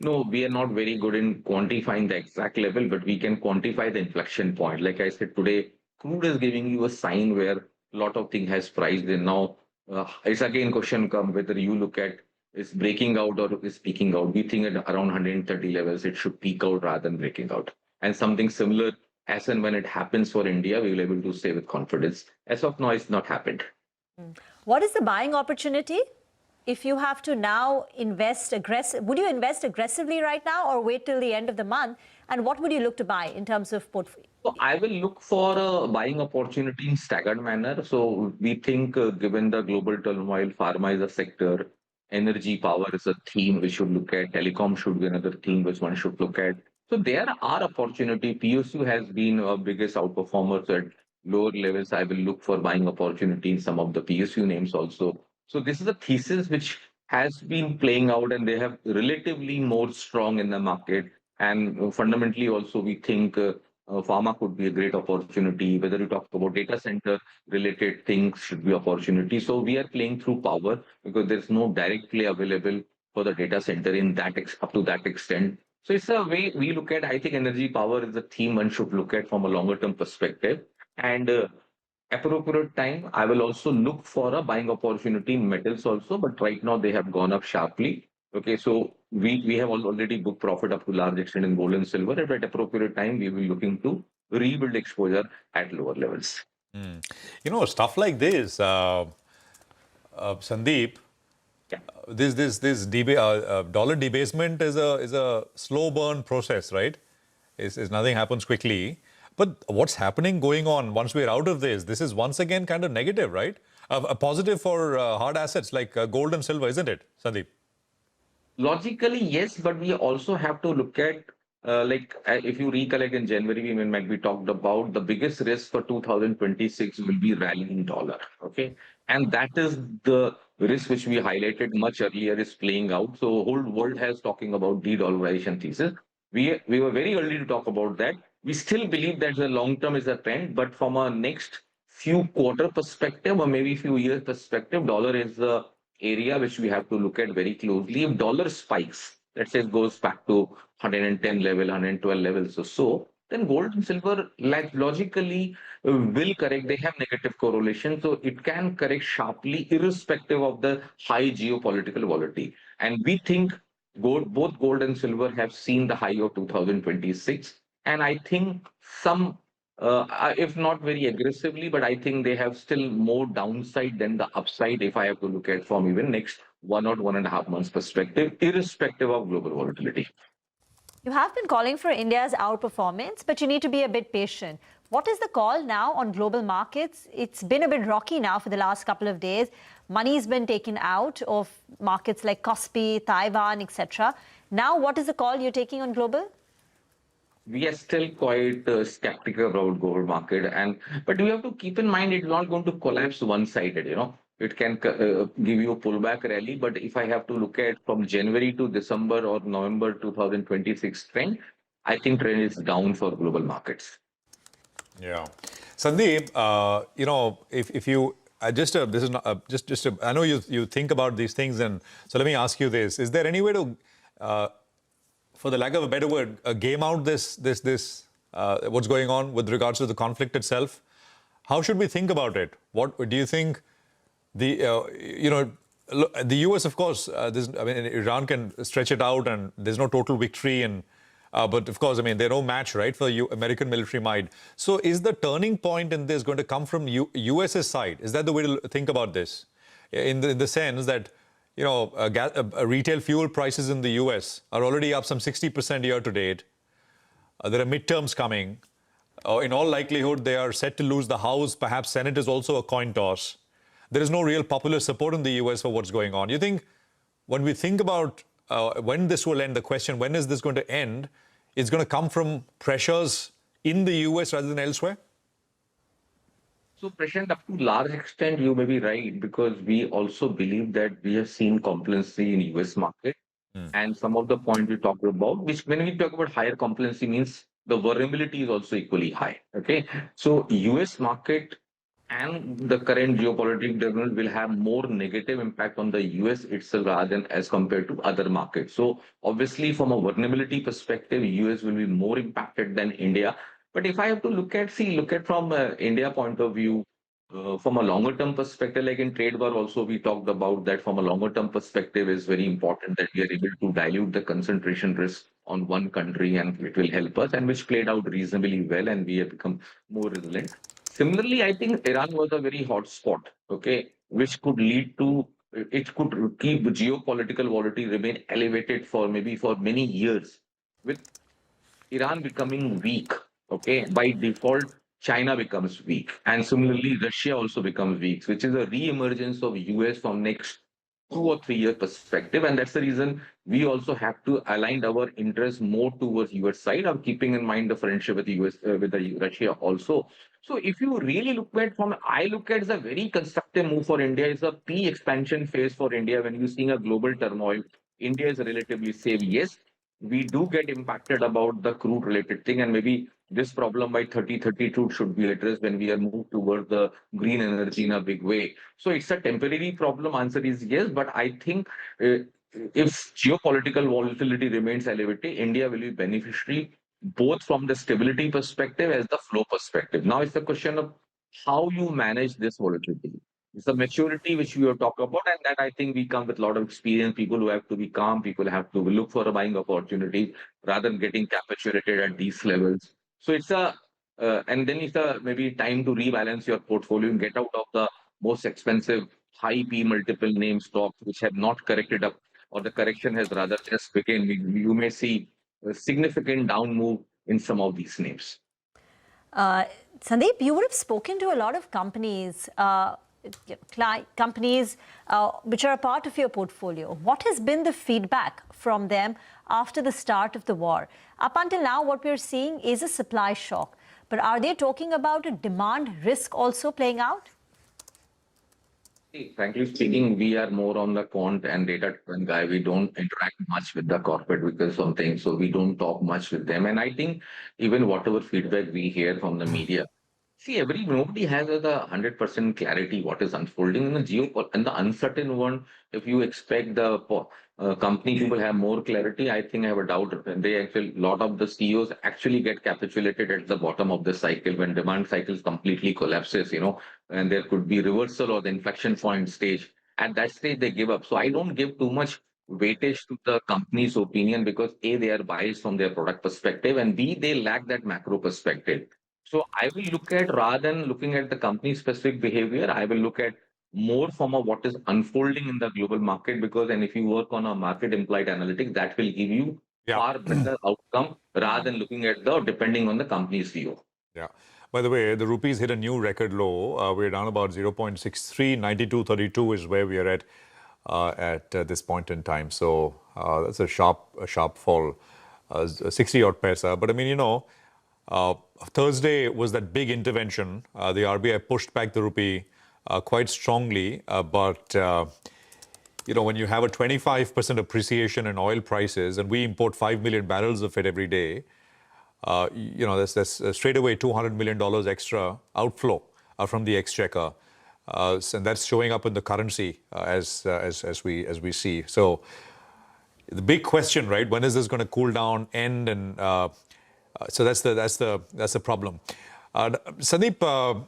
No, we are not very good in quantifying the exact level, but we can quantify the inflection point. Like I said today, crude is giving you a sign where a lot of thing has priced in. Now, it's again question come whether you look at is breaking out or is peaking out. We think at around 130 levels, it should peak out rather than breaking out. And something similar, as and when it happens for India, we will be able to say with confidence. As of now, it's not happened. What is the buying opportunity? If you have to now invest would you invest aggressively right now or wait till the end of the month? And what would you look to buy in terms of portfolio? So I will look for a buying opportunity in staggered manner. So we think given the global turmoil, pharma is a sector, energy power is a theme we should look at, telecom should be another theme which one should look at. So there are opportunity. PSU has been our biggest outperformer. So at lower levels, I will look for buying opportunity in some of the PSU names also. So this is a thesis which has been playing out and they have relatively more strong in the market. And fundamentally also we think pharma could be a great opportunity. Whether you talk about data center related things should be opportunity. So we are playing through power because there's no direct play available for the data center in that up to that extent. So it's a way we look at. I think energy power is a theme one should look at from a longer term perspective. And appropriate time, I will also look for a buying opportunity in metals also. But right now they have gone up sharply. Okay, so we have already booked profit up to large extent in gold and silver. At appropriate time, we will be looking to rebuild exposure at lower levels. Stuff like this, Sandeep. Yeah. This dollar debasement is a slow burn process, right? Is nothing happens quickly. But what's happening going on once we're out of this? This is once again kind of negative, right? a positive for hard assets like gold and silver, isn't it, Sandeep? Logically, yes, but we also have to look at if you recollect in January, when we talked about the biggest risk for 2026 will be rallying dollar. Okay, and that is the risk which we highlighted much earlier is playing out. So whole world has talking about de-dollarization thesis. We were very early to talk about that. We still believe that the long term is a trend, but from a next few quarter perspective or maybe few years perspective, dollar is the area which we have to look at very closely. If dollar spikes, let's say it goes back to 110 level, 112 levels or so, then gold and silver logically will correct. They have negative correlation, so it can correct sharply irrespective of the high geopolitical volatility. And we think both gold and silver have seen the high of 2026. And I think if not very aggressively, but I think they have still more downside than the upside if I have to look at from even next 1 or 1.5 months perspective, irrespective of global volatility. You have been calling for India's outperformance, but you need to be a bit patient. What is the call now on global markets? It's been a bit rocky now for the last couple of days. Money's been taken out of markets like Kospi, Taiwan, etc. Now, what is the call you're taking on global? We are still quite skeptical about gold market, but we have to keep in mind it's not going to collapse one-sided. It can give you a pullback rally, but if I have to look at from January to December or November 2026 trend, I think trend is down for global markets. Yeah, Sandeep, if you this is not I know you think about these things, and so let me ask you this: is there any way to for the lack of a better word, game out this what's going on with regards to the conflict itself? How should we think about it? What do you think? The US, of course, Iran can stretch it out, and there's no total victory, and but of course, they're no match, right, for American military might. So, is the turning point in this going to come from US's side? Is that the way to think about this? In the sense that retail fuel prices in the US are already up some 60% year to date. There are midterms coming. In all likelihood, they are set to lose the House. Perhaps Senate is also a coin toss. There is no real popular support in the US for what's going on. You think when we think about when this will end, the question, when is this going to end, it's going to come from pressures in the US rather than elsewhere? So, Prashant, up to large extent, you may be right, because we also believe that we have seen complacency in US market. And some of the points we talked about, which when we talk about higher complacency means the vulnerability is also equally high. Okay. So US market and the current geopolitical development will have more negative impact on the US itself rather than as compared to other markets. So obviously from a vulnerability perspective, US will be more impacted than India. But if I have to look at from India point of view, from a longer term perspective, like in trade war also, we talked about that from a longer term perspective is very important that we are able to dilute the concentration risk on one country, and it will help us, and which played out reasonably well, and we have become more resilient. Similarly, I think Iran was a very hot spot, okay, which could lead to, it could keep geopolitical volatility remain elevated for many years, with Iran becoming weak, okay, by default, China becomes weak. And similarly, Russia also becomes weak, which is a re-emergence of US from next 2 or 3 year perspective. And that's the reason we also have to align our interests more towards US side of keeping in mind the friendship with the US, with the Russia also. So if you really I look at it as a very constructive move for India. It's a pre-expansion phase for India. When you're seeing a global turmoil, India is relatively safe. Yes, we do get impacted about the crude related thing, and maybe this problem by 2032 should be addressed when we are moved towards the green energy in a big way. So it's a temporary problem. Answer is yes, but I think if geopolitical volatility remains elevated, India will be beneficiary both from the stability perspective as the flow perspective. Now it's the question of how you manage this volatility. It's the maturity which we are talking about, and that I think we come with a lot of experience. People who have to be calm, people have to look for a buying opportunity rather than getting capitulated at these levels. So it's and then it's maybe time to rebalance your portfolio and get out of the most expensive high P multiple name stocks which have not corrected up, or the correction has rather just begun. You may see a significant down move in some of these names. Sandeep, you would have spoken to a lot of companies. companies which are a part of your portfolio. What has been the feedback from them after the start of the war? Up until now, what we're seeing is a supply shock. But are they talking about a demand risk also playing out? Frankly speaking, we are more on the quant and data-driven guy. We don't interact much with the corporate because something, so we don't talk much with them. And I think even whatever feedback we hear from the media, see, nobody has a 100% clarity what is unfolding in the and the uncertain one. If you expect the company people have more clarity, I think I have a doubt. They actually, a lot of the CEOs actually get capitulated at the bottom of the cycle when demand cycles completely collapses, and there could be reversal or the inflection point stage. At that stage, they give up. So I don't give too much weightage to the company's opinion because A, they are biased from their product perspective, and B, they lack that macro perspective. So I will look at, rather than looking at the company specific behavior, I will look at more from what is unfolding in the global market, because and if you work on a market implied analytics, that will give you far better outcome rather than looking at depending on the company's view. Yeah. By the way, the rupees hit a new record low. We're down about 0.63. 92.32 is where we are at this point in time. So that's a sharp fall, 60 odd paisa. But I mean, Thursday was that big intervention. The RBI pushed back the rupee quite strongly. But when you have a 25% appreciation in oil prices, and we import 5 million barrels of it every day, there's straight away $200 million extra outflow from the exchequer. And that's showing up in the currency as we see. So the big question, right? When is this going to cool down, end, and so that's the problem. Sandeep,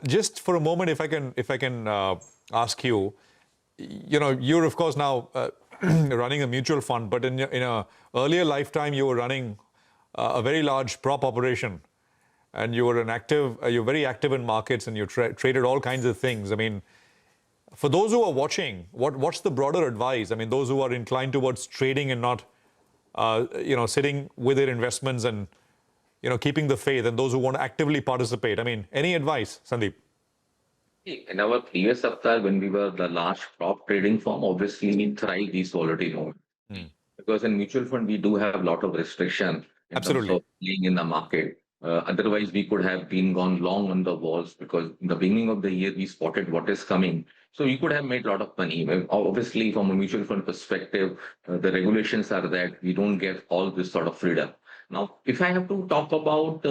just for a moment, if I can ask you, you're of course now running a mutual fund, but in a earlier lifetime you were running a very large prop operation, and you're very active in markets, and you traded all kinds of things. I mean, for those who are watching, what's the broader advice? I mean, those who are inclined towards trading and not sitting with their investments and, keeping the faith, and those who want to actively participate. I mean, any advice, Sandeep? In our previous avatar, when we were the large prop trading firm, obviously we thrive these volatility moments. Because in mutual fund, we do have a lot of restriction in terms of playing in the market. Otherwise, we could have gone long on the walls, because in the beginning of the year, we spotted what is coming. So we could have made a lot of money. Obviously, from a mutual fund perspective, the regulations are that we don't get all this sort of freedom. Now, if I have to talk about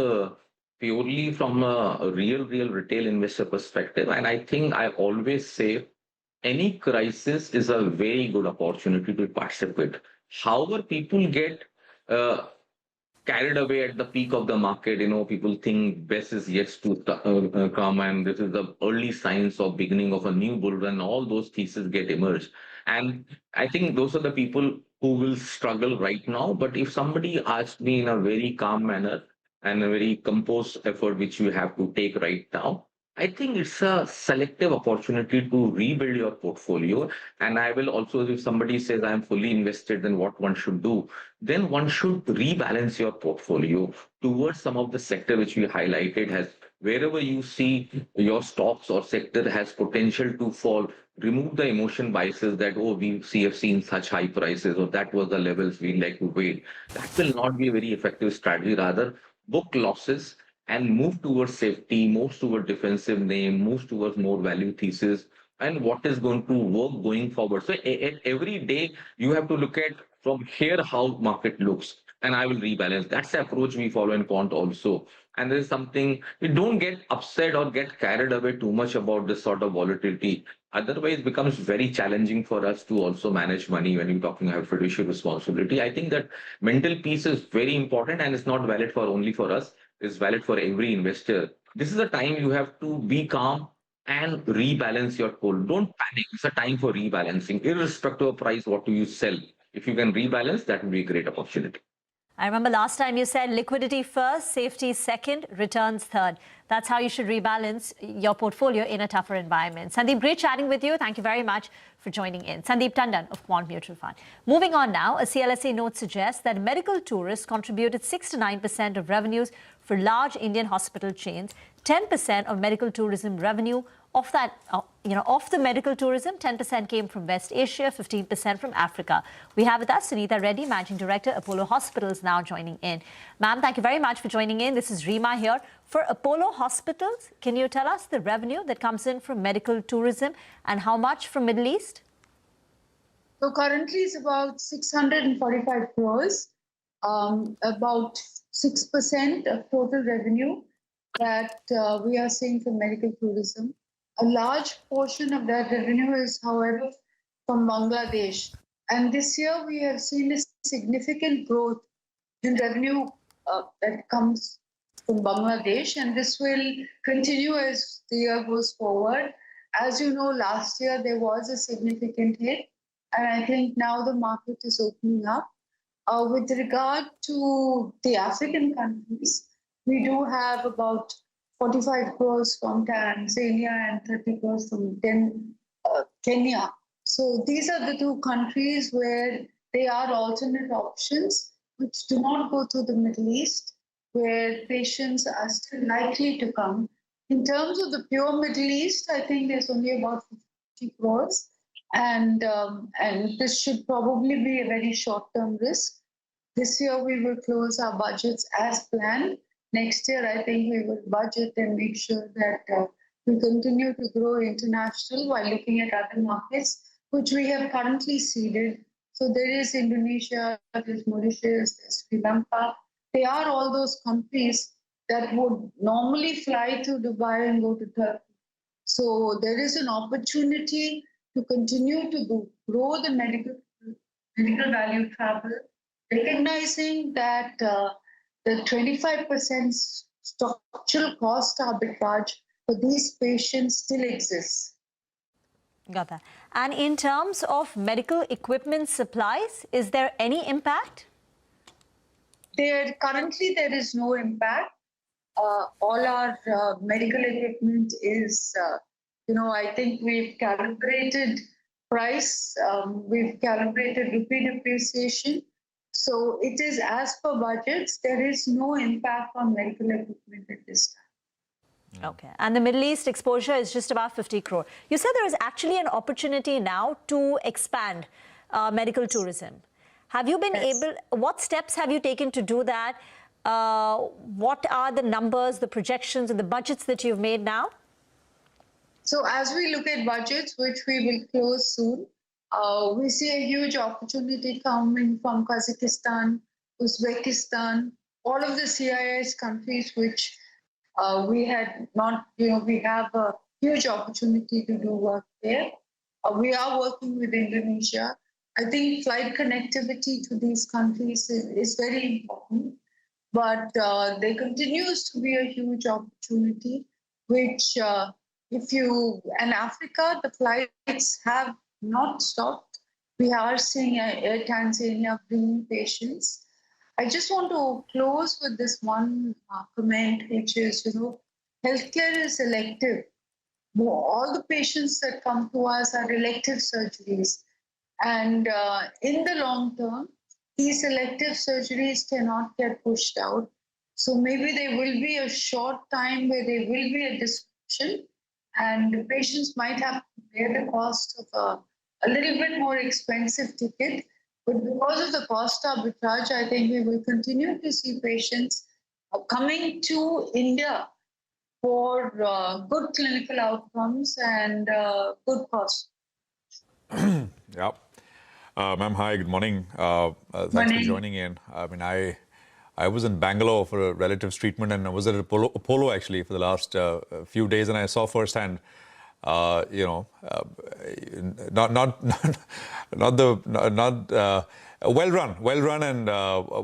purely from a real retail investor perspective, and I think I always say any crisis is a very good opportunity to participate. However, people get carried away at the peak of the market. People think best is yet to come, and this is the early signs of beginning of a new bull run. All those theses get emerged. And I think those are the people who will struggle right now. But if somebody asks me in a very calm manner and a very composed effort, which you have to take right now, I think it's a selective opportunity to rebuild your portfolio. And I will also, if somebody says I'm fully invested, then what one should do, then one should rebalance your portfolio towards some of the sector which we highlighted has, wherever you see your stocks or sector has potential to fall, remove the emotion biases that, we have seen such high prices, or that was the levels we like to wait. That will not be a very effective strategy. Rather, book losses and move towards safety, move towards defensive name, move towards more value thesis, and what is going to work going forward. So every day you have to look at from here how market looks, and I will rebalance. That's the approach we follow in quant also. And there is something, we don't get upset or get carried away too much about this sort of volatility. Otherwise, it becomes very challenging for us to also manage money when you're talking about fiduciary responsibility. I think that mental piece is very important, and it's not valid only for us. It's valid for every investor. This is a time you have to be calm and rebalance your portfolio. Don't panic. It's a time for rebalancing, irrespective of price. What do you sell? If you can rebalance, that would be a great opportunity. I remember last time you said liquidity first, safety second, returns third. That's how you should rebalance your portfolio in a tougher environment. Sandeep, great chatting with you. Thank you very much for joining in. Sandeep Tandon of Quant Mutual Fund. Moving on now, a CLSA note suggests that medical tourists contributed 6 to 9% of revenues for large Indian hospital chains. 10% of medical tourism revenue Of that, of the medical tourism, 10% came from West Asia, 15% from Africa. We have with us Sunita Reddy, Managing Director, Apollo Hospitals, now joining in. Ma'am, thank you very much for joining in. This is Rima here. For Apollo Hospitals, can you tell us the revenue that comes in from medical tourism and how much from Middle East? So currently it's about 645 crores, about 6% of total revenue that we are seeing from medical tourism. A large portion of that revenue is, however, from Bangladesh. And this year we have seen a significant growth in revenue that comes from Bangladesh, and this will continue as the year goes forward. As you know, last year there was a significant hit, and I think now the market is opening up. With regard to the African countries, we do have about 45 crores from Tanzania and 30 crores from Kenya. So these are the two countries where there are alternate options which do not go to the Middle East, where patients are still likely to come. In terms of the pure Middle East, I think there's only about 50 crores. And this should probably be a very short-term risk. This year, we will close our budgets as planned. Next year, I think we will budget and make sure that we continue to grow international while looking at other markets, which we have currently seeded. So there is Indonesia, there's Mauritius, there's Sri Lanka. They are all those countries that would normally fly to Dubai and go to Turkey. So there is an opportunity to continue to grow the medical value travel, recognizing that the 25% structural cost arbitrage for these patients still exists. Got that. And in terms of medical equipment supplies, is there any impact? Currently, there is no impact. All our medical equipment is, I think we've calibrated price, we've calibrated rupee depreciation. So it is as per budgets. There is no impact on medical equipment at this time. Okay. And the Middle East exposure is just about 50 crore. You said there is actually an opportunity now to expand medical tourism. Have you been able, what steps have you taken to do that? What are the numbers, the projections, and the budgets that you've made now? So as we look at budgets, which we will close soon, we see a huge opportunity coming from Kazakhstan, Uzbekistan, all of the CIS countries, which we had not, we have a huge opportunity to do work there. We are working with Indonesia. I think flight connectivity to these countries is very important, but there continues to be a huge opportunity, which and Africa, the flights have not stopped. We are seeing Air Tanzania bringing patients. I just want to close with this one comment, which is, healthcare is elective. All the patients that come to us are elective surgeries. And in the long term, these elective surgeries cannot get pushed out. So maybe there will be a short time where there will be a disruption, and the patients might have to bear the cost of a little bit more expensive ticket. But because of the cost arbitrage, I think we will continue to see patients coming to India for good clinical outcomes and good cost. Yeah. Ma'am, hi, good morning. Thanks for joining in. I mean, I was in Bangalore for a relative's treatment, and I was at Apollo actually for the last few days, and I saw firsthand, not well run, and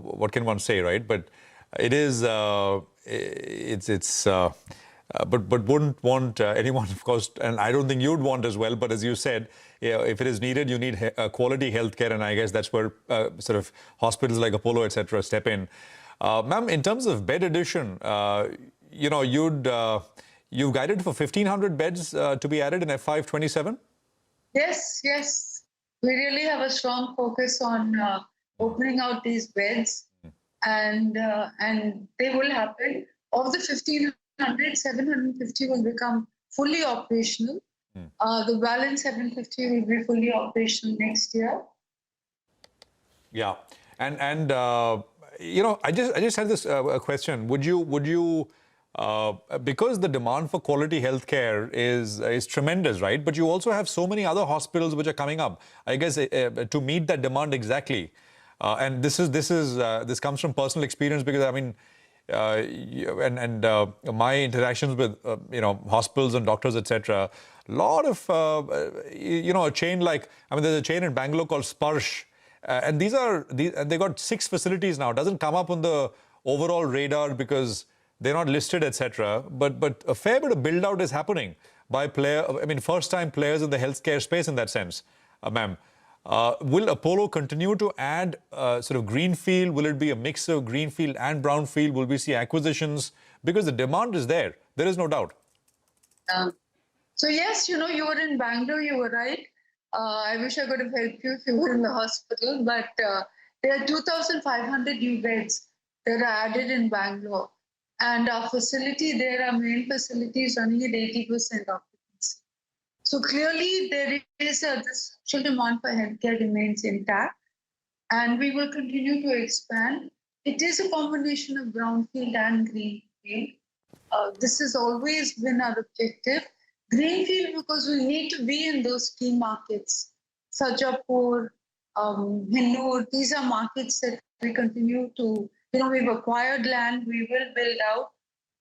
what can one say, right? But it is, but wouldn't want anyone, of course, and I don't think you'd want as well. But as you said, if it is needed, you need quality healthcare, and I guess that's where sort of hospitals like Apollo, etc., step in. Ma'am, in terms of bed addition, you've guided for 1,500 beds to be added in FY27? Yes. We really have a strong focus on opening out these beds, and they will happen. Of the 1,500, 750 will become fully operational. The balance 750 will be fully operational next year. Yeah, and you know, I just had this question. Would you because the demand for quality healthcare is tremendous, right? But you also have so many other hospitals which are coming up. I guess to meet that demand exactly, and this comes from personal experience because I mean. My interactions with you know, hospitals and doctors, etc. A lot of you know, a chain like, I mean, there's a chain in Bangalore called Sparsh, and they got 6 facilities now. It doesn't come up on the overall radar because they're not listed, etc. But a fair bit of build out is happening by first time players in the healthcare space in that sense, ma'am. Will Apollo continue to add sort of greenfield? Will it be a mix of greenfield and brownfield? Will we see acquisitions? Because the demand is there. There is no doubt. So yes, you know, you were in Bangalore, you were right. I wish I could have helped you if you were in the hospital, but there are 2,500 new beds that are added in Bangalore. And our facility there, our main facility is running at 80% occupancy. So clearly there is the social demand for healthcare remains intact, and we will continue to expand. It is a combination of brownfield and greenfield. This has always been our objective. Greenfield because we need to be in those key markets. Sajapur, Hindur, these are markets that we continue to, you know, we've acquired land, we will build out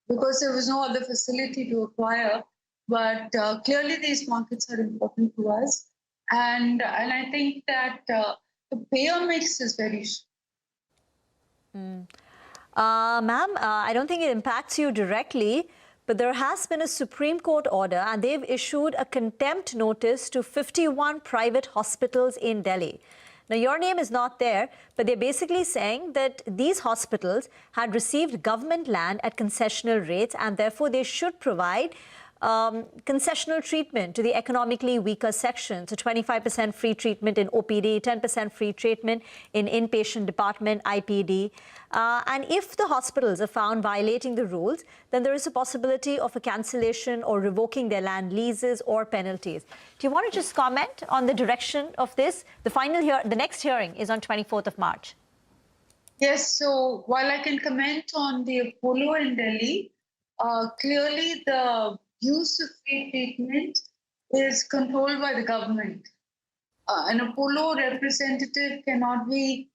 because there was no other facility to acquire. But clearly these markets are important to us. And I think that the payer mix is very Ma'am, I don't think it impacts you directly, but there has been a Supreme Court order and they've issued a contempt notice to 51 private hospitals in Delhi. Now, your name is not there, but they're basically saying that these hospitals had received government land at concessional rates and therefore they should provide concessional treatment to the economically weaker sections. So 25% free treatment in OPD, 10% free treatment in inpatient department, IPD. And if the hospitals are found violating the rules, then there is a possibility of a cancellation or revoking their land leases or penalties. Do you want to just comment on the direction of this? The next hearing is on 24th of March. Yes, so while I can comment on the Apollo in Delhi, clearly the use of free treatment is controlled by the government. An Apollo representative cannot be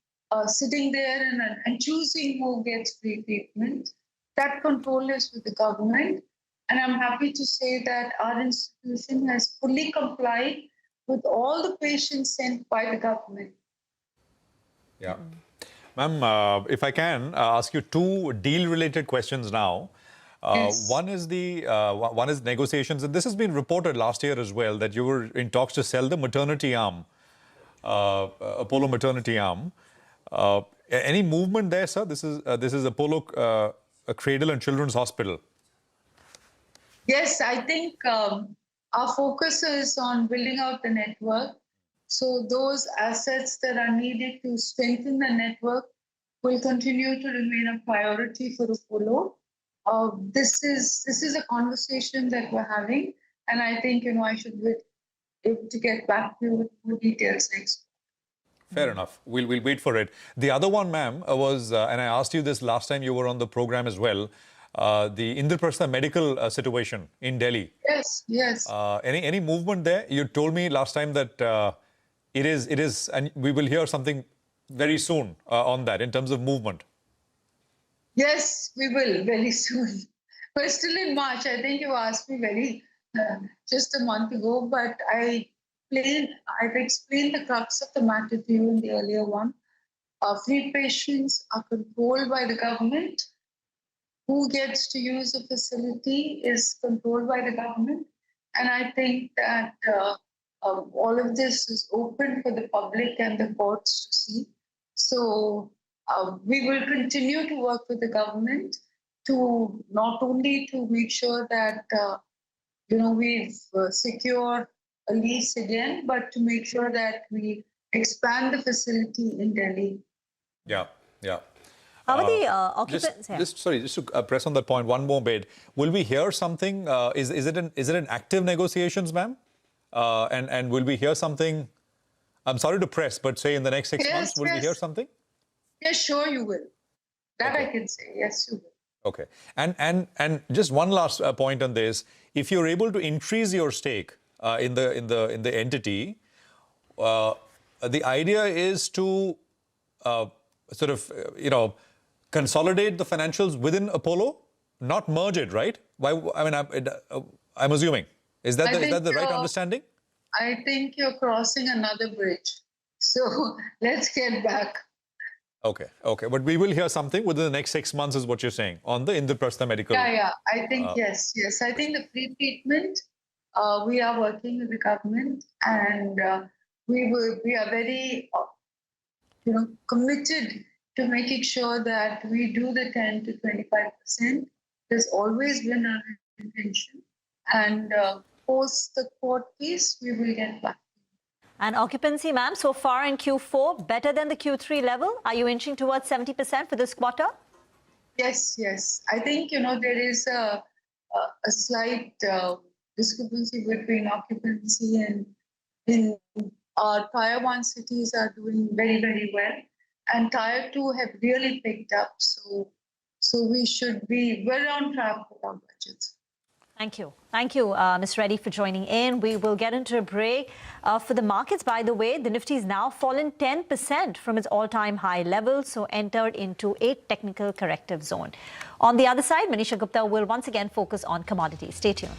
sitting there and choosing who gets free treatment. That control is with the government. And I'm happy to say that our institution has fully complied with all the patients sent by the government. Yeah. Ma'am, if I can ask you 2 deal-related questions now. Yes. One is negotiations, and this has been reported last year as well, that you were in talks to sell the maternity arm, Apollo maternity arm. Any movement there, sir? This is Apollo Cradle and Children's Hospital. Yes, I think our focus is on building out the network. So those assets that are needed to strengthen the network will continue to remain a priority for Apollo. This is a conversation that we're having, and I think, you know, I should be able to get back to you with more details next. Fair enough. We'll wait for it. The other one, ma'am, was, and I asked you this last time you were on the program as well, the Indraprastha medical situation in Delhi. Yes, yes. Any movement there? You told me last time that it is, and we will hear something very soon on that in terms of movement. Yes, we will very soon. We're still in March. I think you asked me just a month ago, but I've explained the crux of the matter to you in the earlier one. Free patients are controlled by the government. Who gets to use the facility is controlled by the government. And I think that all of this is open for the public and the courts to see. So we will continue to work with the government to not only to make sure that we've secured a lease again, but to make sure that we expand the facility in Delhi. Yeah, yeah. How about the occupancy? Just to press on that point one more bit. Will we hear something? Is it an active negotiations, ma'am? And will we hear something? I'm sorry to press, but say in the next 6 months, will we hear something? Yes, sure you will. That I can say. Yes, you will. Okay. And just one last point on this. If you're able to increase your stake in the entity, the idea is to consolidate the financials within Apollo, not merge it, right? Why? I mean, I'm assuming. Is that the right understanding? I think you're crossing another bridge. So let's get back. Okay. But we will hear something within the next 6 months, is what you're saying, on the Indraprastha Medical. Yeah. I think yes. I think the pre-treatment, we are working with the government, and we are very, committed to making sure that we do the 10 to 25%. There's always been our intention, and post the court case, we will get back. And occupancy, ma'am, so far in Q4, better than the Q3 level? Are you inching towards 70% for this quarter? Yes. I think, there is a slight discrepancy between occupancy and in our Tier 1 cities are doing very, very well. And Tier 2 have really picked up. So we should be well on track with our budgets. Thank you, Ms. Reddy, for joining in. We will get into a break. For the markets, by the way, the Nifty has now fallen 10% from its all-time high level, so entered into a technical corrective zone. On the other side, Manisha Gupta will once again focus on commodities. Stay tuned.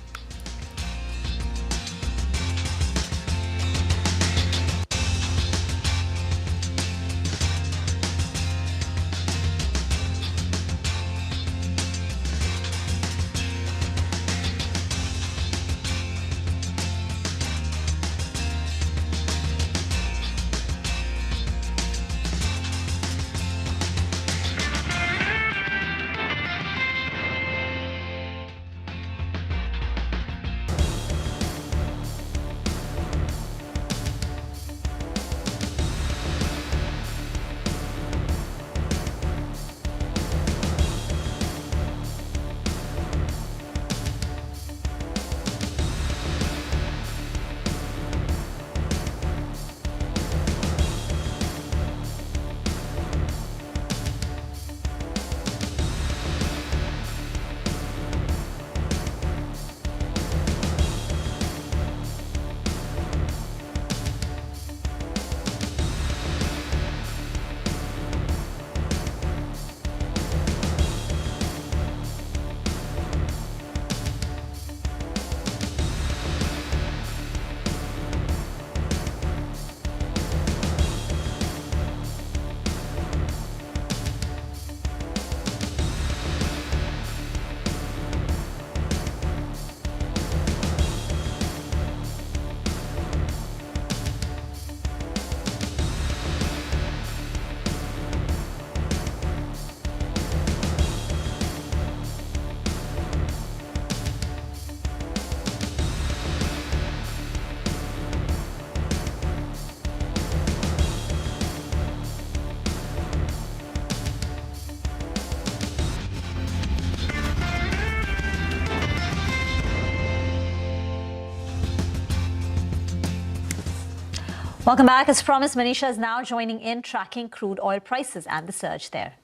Welcome back. As promised, Manisha is now joining in, tracking crude oil prices and the surge there.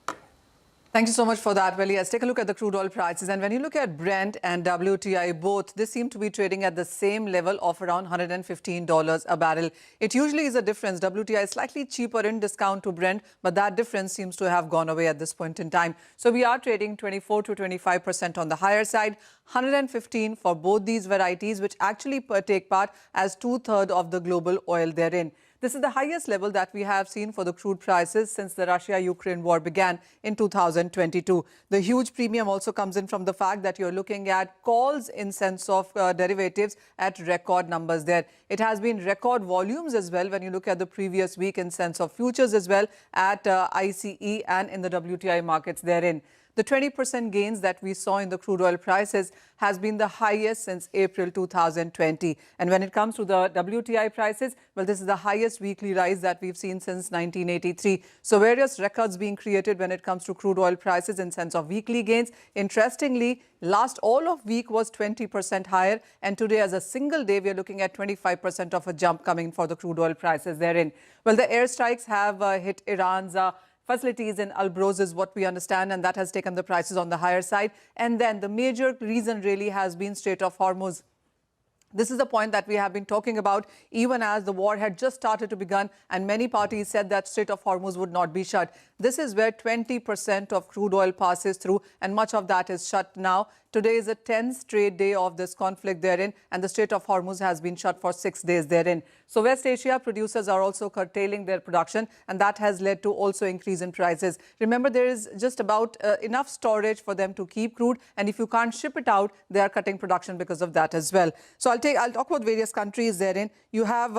Thank you so much for that, Welly. Let's take a look at the crude oil prices. And when you look at Brent and WTI both, they seem to be trading at the same level of around $115 a barrel. It usually is a difference. WTI is slightly cheaper in discount to Brent, but that difference seems to have gone away at this point in time. So we are trading 24 to 25% on the higher side, 115 for both these varieties, which actually take part as 2/3 of the global oil therein. This is the highest level that we have seen for the crude prices since the Russia-Ukraine war began in 2022. The huge premium also comes in from the fact that you're looking at calls in sense of derivatives at record numbers there. It has been record volumes as well when you look at the previous week in sense of futures as well at ICE and in the WTI markets therein. The 20% gains that we saw in the crude oil prices has been the highest since April 2020. And when it comes to the WTI prices, well, this is the highest weekly rise that we've seen since 1983. So various records being created when it comes to crude oil prices in sense of weekly gains. Interestingly, last all of week was 20% higher, and today as a single day we are looking at 25% of a jump coming for the crude oil prices therein. Well, the airstrikes have hit Iran's facilities in Alborz is what we understand, and that has taken the prices on the higher side. And then the major reason really has been Strait of Hormuz. This is the point that we have been talking about even as the war had just started to begin, and many parties said that Strait of Hormuz would not be shut. This is where 20% of crude oil passes through, and much of that is shut now. Today is a 10th straight day of this conflict therein, and the Strait of Hormuz has been shut for 6 days therein. So West Asia producers are also curtailing their production, and that has led to also increase in prices. Remember, there is just about enough storage for them to keep crude, and if you can't ship it out, they are cutting production because of that as well. So I'll talk about various countries therein. You have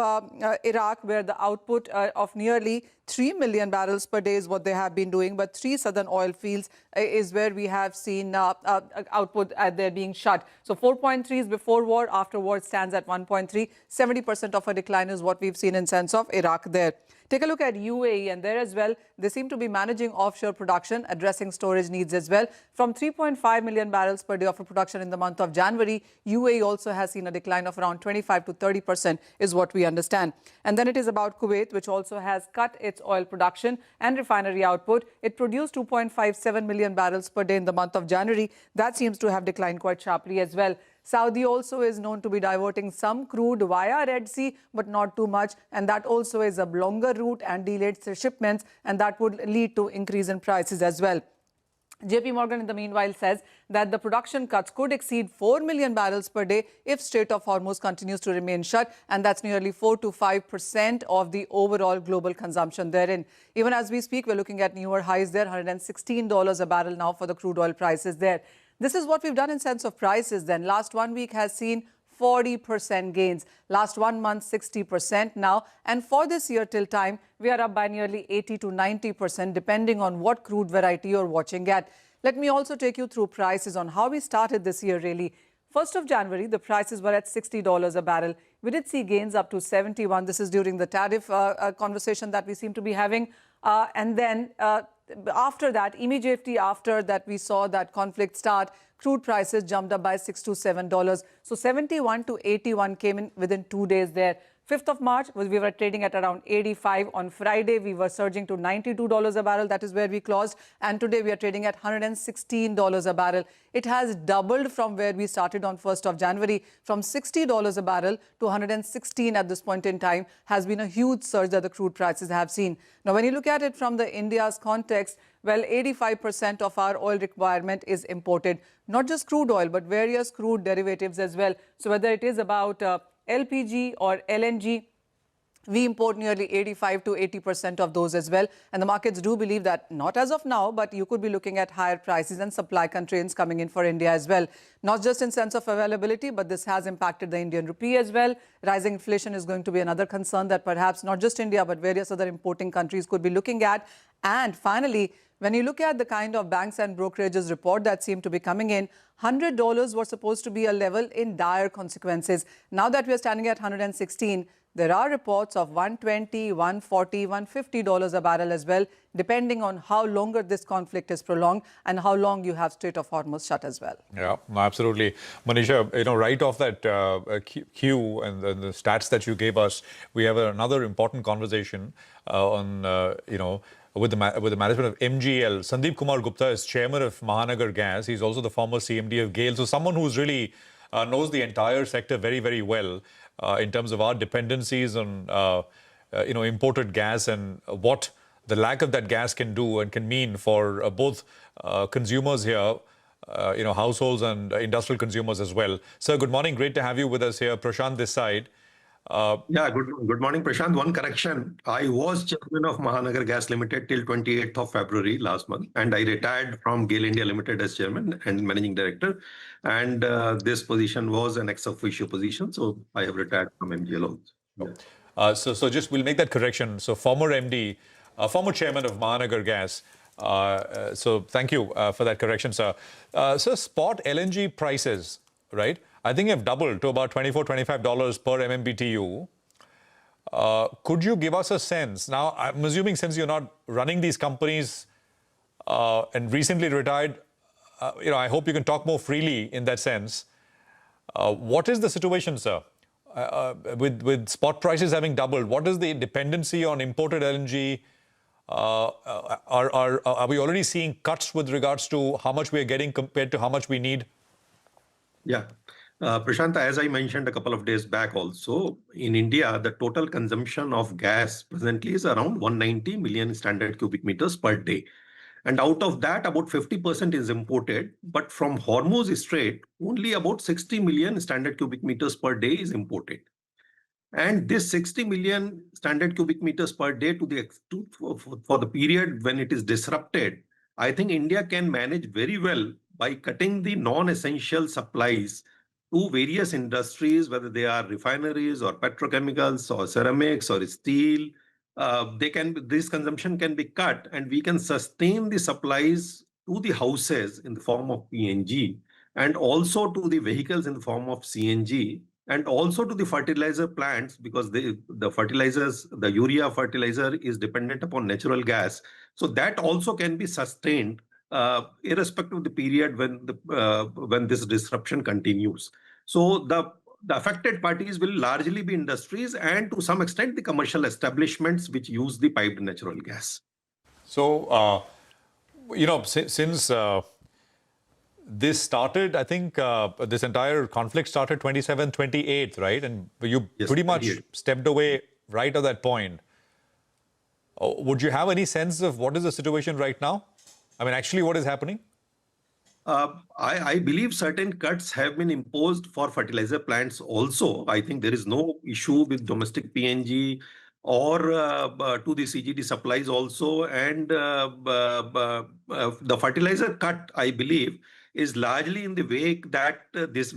Iraq, where the output of nearly 3 million barrels per day is what they have been doing, but 3 southern oil fields is where we have seen output there being shut. So 4.3 is before war, after war it stands at 1.3. 70% of a decline is what we've seen in sense of Iraq there. Take a look at UAE, and there as well, they seem to be managing offshore production, addressing storage needs as well. From 3.5 million barrels per day of production in the month of January, UAE also has seen a decline of around 25 to 30% is what we understand. And then it is about Kuwait, which also has cut its oil production and refinery output. It produced 2.57 million barrels per day in the month of January. That seems to have declined quite sharply as well. Saudi also is known to be diverting some crude via Red Sea, but not too much. And that also is a longer route and delayed shipments, and that would lead to increase in prices as well. JP Morgan, in the meanwhile, says that the production cuts could exceed 4 million barrels per day if Strait of Hormuz continues to remain shut, and that's nearly 4 to 5% of the overall global consumption therein. Even as we speak, we're looking at newer highs there, $116 a barrel now for the crude oil prices there. This is what we've done in sense of prices then. Last 1 week has seen 40% gains. Last 1 month, 60% now. And for this year till time, we are up by nearly 80 to 90%, depending on what crude variety you're watching at. Let me also take you through prices on how we started this year really. 1st of January, the prices were at $60 a barrel. We did see gains up to 71. This is during the tariff conversation that we seem to be having. And then after that, immediately after that, we saw that conflict start, crude prices jumped up by $6 to $7. So 71 to 81 came in within 2 days there. 5th of March, we were trading at around 85. On Friday, we were surging to $92 a barrel. That is where we closed. And today, we are trading at $116 a barrel. It has doubled from where we started on 1st of January. From $60 a barrel to $116 at this point in time has been a huge surge that the crude prices have seen. Now, when you look at it from the India's context, well, 85% of our oil requirement is imported. Not just crude oil, but various crude derivatives as well. So whether it is about LPG or LNG, we import nearly 85 to 80% of those as well. And the markets do believe that, not as of now, but you could be looking at higher prices and supply constraints coming in for India as well. Not just in sense of availability, but this has impacted the Indian rupee as well. Rising inflation is going to be another concern that perhaps not just India, but various other importing countries could be looking at. And finally, when you look at the kind of banks and brokerages report that seem to be coming in, $100 was supposed to be a level in dire consequences. Now that we are standing at 116, there are reports of $120, $140, $150 a barrel as well, depending on how longer this conflict is prolonged and how long you have Strait of Hormuz shut as well. Yeah, absolutely. Manisha, right off that cue and the stats that you gave us, we have another important conversation on, with the management of MGL. Sandeep Kumar Gupta is chairman of Mahanagar Gas. He's also the former CMD of GAIL. So someone who's really knows the entire sector very, very well in terms of our dependencies on, imported gas and what the lack of that gas can do and can mean for both consumers here, households and industrial consumers as well. Sir, good morning. Great to have you with us here. Prashant this side. Good morning, Prashant. One correction. I was chairman of Mahanagar Gas Limited till 28th of February last month, and I retired from GAIL India Limited as chairman and managing director. And this position was an ex officio position, so I have retired from MGL also. So just we'll make that correction. So former MD, former chairman of Mahanagar Gas, So thank you for that correction, sir. So spot LNG prices, right? I think have doubled to about $24, $25 per MMBTU. Could you give us a sense? Now, I'm assuming since you're not running these companies and recently retired, I hope you can talk more freely in that sense. What is the situation, sir? With spot prices having doubled, what is the dependency on imported LNG? Are we already seeing cuts with regards to how much we are getting compared to how much we need? Yeah. Prashant, as I mentioned a couple of days back also, in India, the total consumption of gas presently is around 190 million standard cubic meters per day. And out of that, about 50% is imported. But from Hormuz Strait, only about 60 million standard cubic meters per day is imported. And this 60 million standard cubic meters per day for the period when it is disrupted, I think India can manage very well by cutting the non-essential supplies to various industries, whether they are refineries or petrochemicals or ceramics or steel. This consumption can be cut, and we can sustain the supplies to the houses in the form of PNG, and also to the vehicles in the form of CNG, and also to the fertilizer plants, because the fertilizers, the urea fertilizer is dependent upon natural gas. So that also can be sustained irrespective of the period when this disruption continues. So the affected parties will largely be industries and to some extent the commercial establishments which use the piped natural gas. So, since this started, I think this entire conflict started 27th, 28th, right? And you pretty much stepped away right at that point. Would you have any sense of what is the situation right now? I mean, actually, what is happening? I believe certain cuts have been imposed for fertilizer plants also. I think there is no issue with domestic PNG or to the CGD supplies also. And the fertilizer cut, I believe, is largely in the wake that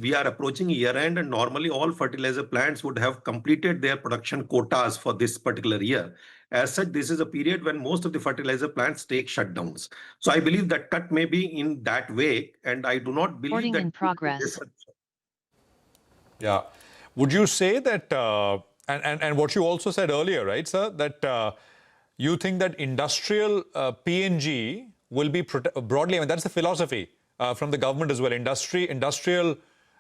we are approaching year end, and normally all fertilizer plants would have completed their production quotas for this particular year. As such, this is a period when most of the fertilizer plants take shutdowns. So I believe that cut may be in that way, and I do not believe that in progress. Yeah. Would you say that, and what you also said earlier, right, sir, that you think that industrial PNG will be broadly, I mean, that's the philosophy from the government as well. Industrial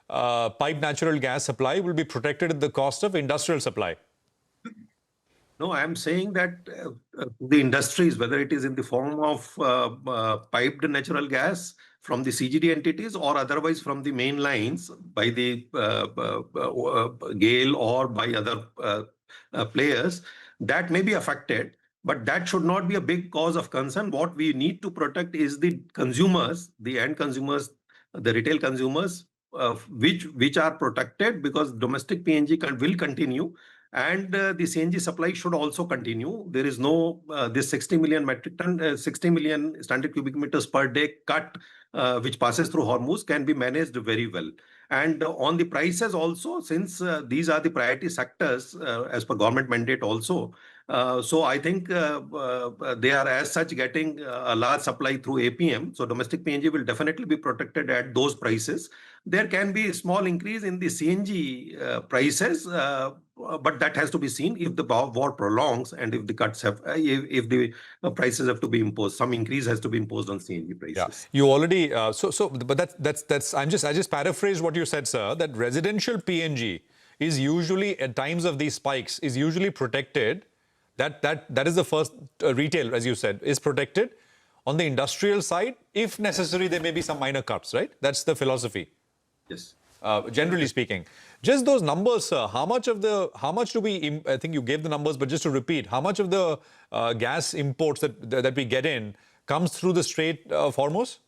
piped natural gas supply will be protected at the cost of industrial supply. No, I am saying that the industries, whether it is in the form of piped natural gas from the CGD entities or otherwise from the main lines by the GAIL or by other players, that may be affected. But that should not be a big cause of concern. What we need to protect is the consumers, the end consumers, the retail consumers, which are protected because domestic PNG will continue. And the CNG supply should also continue. There is no this 60 million metric ton, 60 million standard cubic meters per day cut, which passes through Hormuz, can be managed very well. And on the prices also, since these are the priority sectors as per government mandate also, so I think they are as such getting a large supply through APM. So domestic PNG will definitely be protected at those prices. There can be a small increase in the CNG prices, but that has to be seen if the war prolongs and if the cuts have, if the prices have to be imposed. Some increase has to be imposed on CNG prices. Yeah, you already but that's I just paraphrased what you said, sir. That residential PNG is usually at times of these spikes is usually protected. That is the first retail, as you said, is protected. On the industrial side, if necessary, there may be some minor cuts, right? That's the philosophy. Yes. Generally speaking, just those numbers, sir. How much do we? I think you gave the numbers, but just to repeat, how much of the gas imports that we get in comes through the Strait of Hormuz?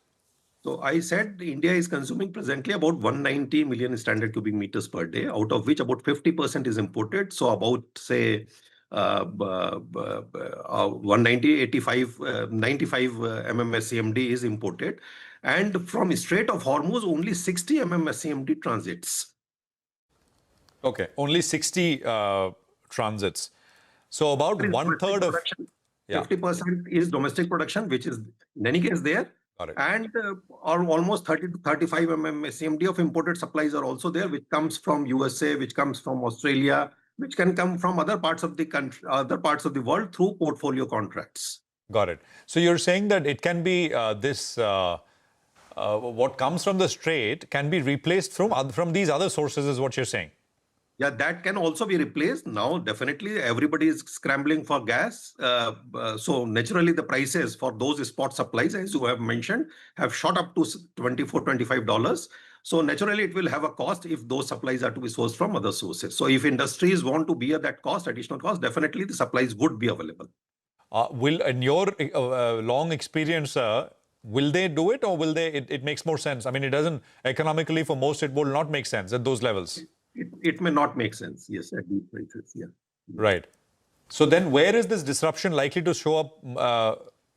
So I said India is consuming presently about 190 million standard cubic meters per day, out of which about 50% is imported. So about say 190, 85, 95 MMSCMD is imported. And from Strait of Hormuz, only 60 MMSCMD transits. Okay, only 60 transits. So about one third of 50% is domestic production, which is in any case there. And or almost 30 to 35 SCMD of imported supplies are also there, which comes from USA, which comes from Australia, which can come from other parts of the country, other parts of the world through portfolio contracts. Got it. So you're saying that it can be what comes from the Strait can be replaced from these other sources, is what you're saying? Yeah, that can also be replaced. Now, definitely, everybody is scrambling for gas. So naturally, the prices for those spot supplies, as you have mentioned, have shot up to $24, $25. So naturally, it will have a cost if those supplies are to be sourced from other sources. So if industries want to bear that cost, additional cost, definitely the supplies would be available. Will, in your long experience, will they do it, or will they? It makes more sense. I mean, it doesn't economically for most. It will not make sense at those levels. It may not make sense, yes, at these prices, yeah. Right. So then where is this disruption likely to show up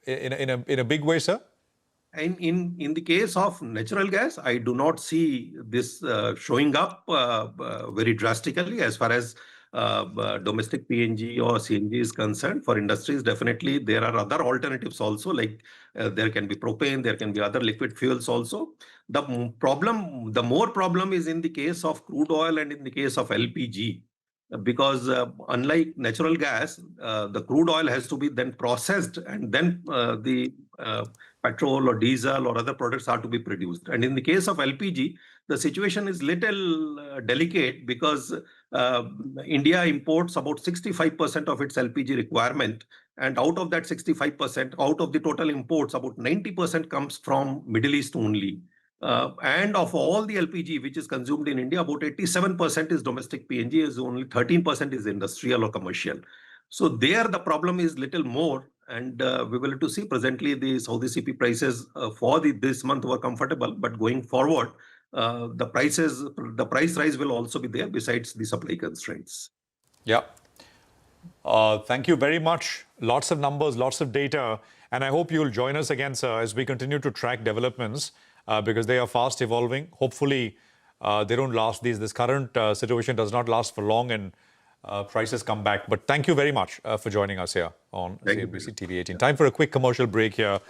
in a big way, sir? In the case of natural gas, I do not see this showing up very drastically as far as domestic PNG or CNG is concerned. For industries, definitely there are other alternatives also, like there can be propane, there can be other liquid fuels also. The more problem is in the case of crude oil and in the case of LPG, because unlike natural gas, the crude oil has to be then processed, and then the petrol or diesel or other products are to be produced. And in the case of LPG, the situation is little delicate, because India imports about 65% of its LPG requirement. And out of that 65%, out of the total imports, about 90% comes from Middle East only. And of all the LPG which is consumed in India, about 87% is domestic PNG, is only 13% is industrial or commercial. So there the problem is little more, and we will have to see. Presently the Saudi CP prices for this month were comfortable, but going forward, the price rise will also be there besides the supply constraints. Yeah. Thank you very much. Lots of numbers, lots of data, and I hope you'll join us again, sir, as we continue to track developments. Because they are fast evolving. Hopefully, they don't last. This current situation does not last for long, and prices come back. But thank you very much for joining us here on CNBC TV 18. Time for a quick commercial break here.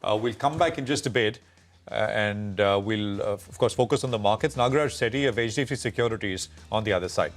We'll come back in just a bit, and we'll, of course, focus on the markets. Nagaraj Sethi of HDFC Securities on the other side.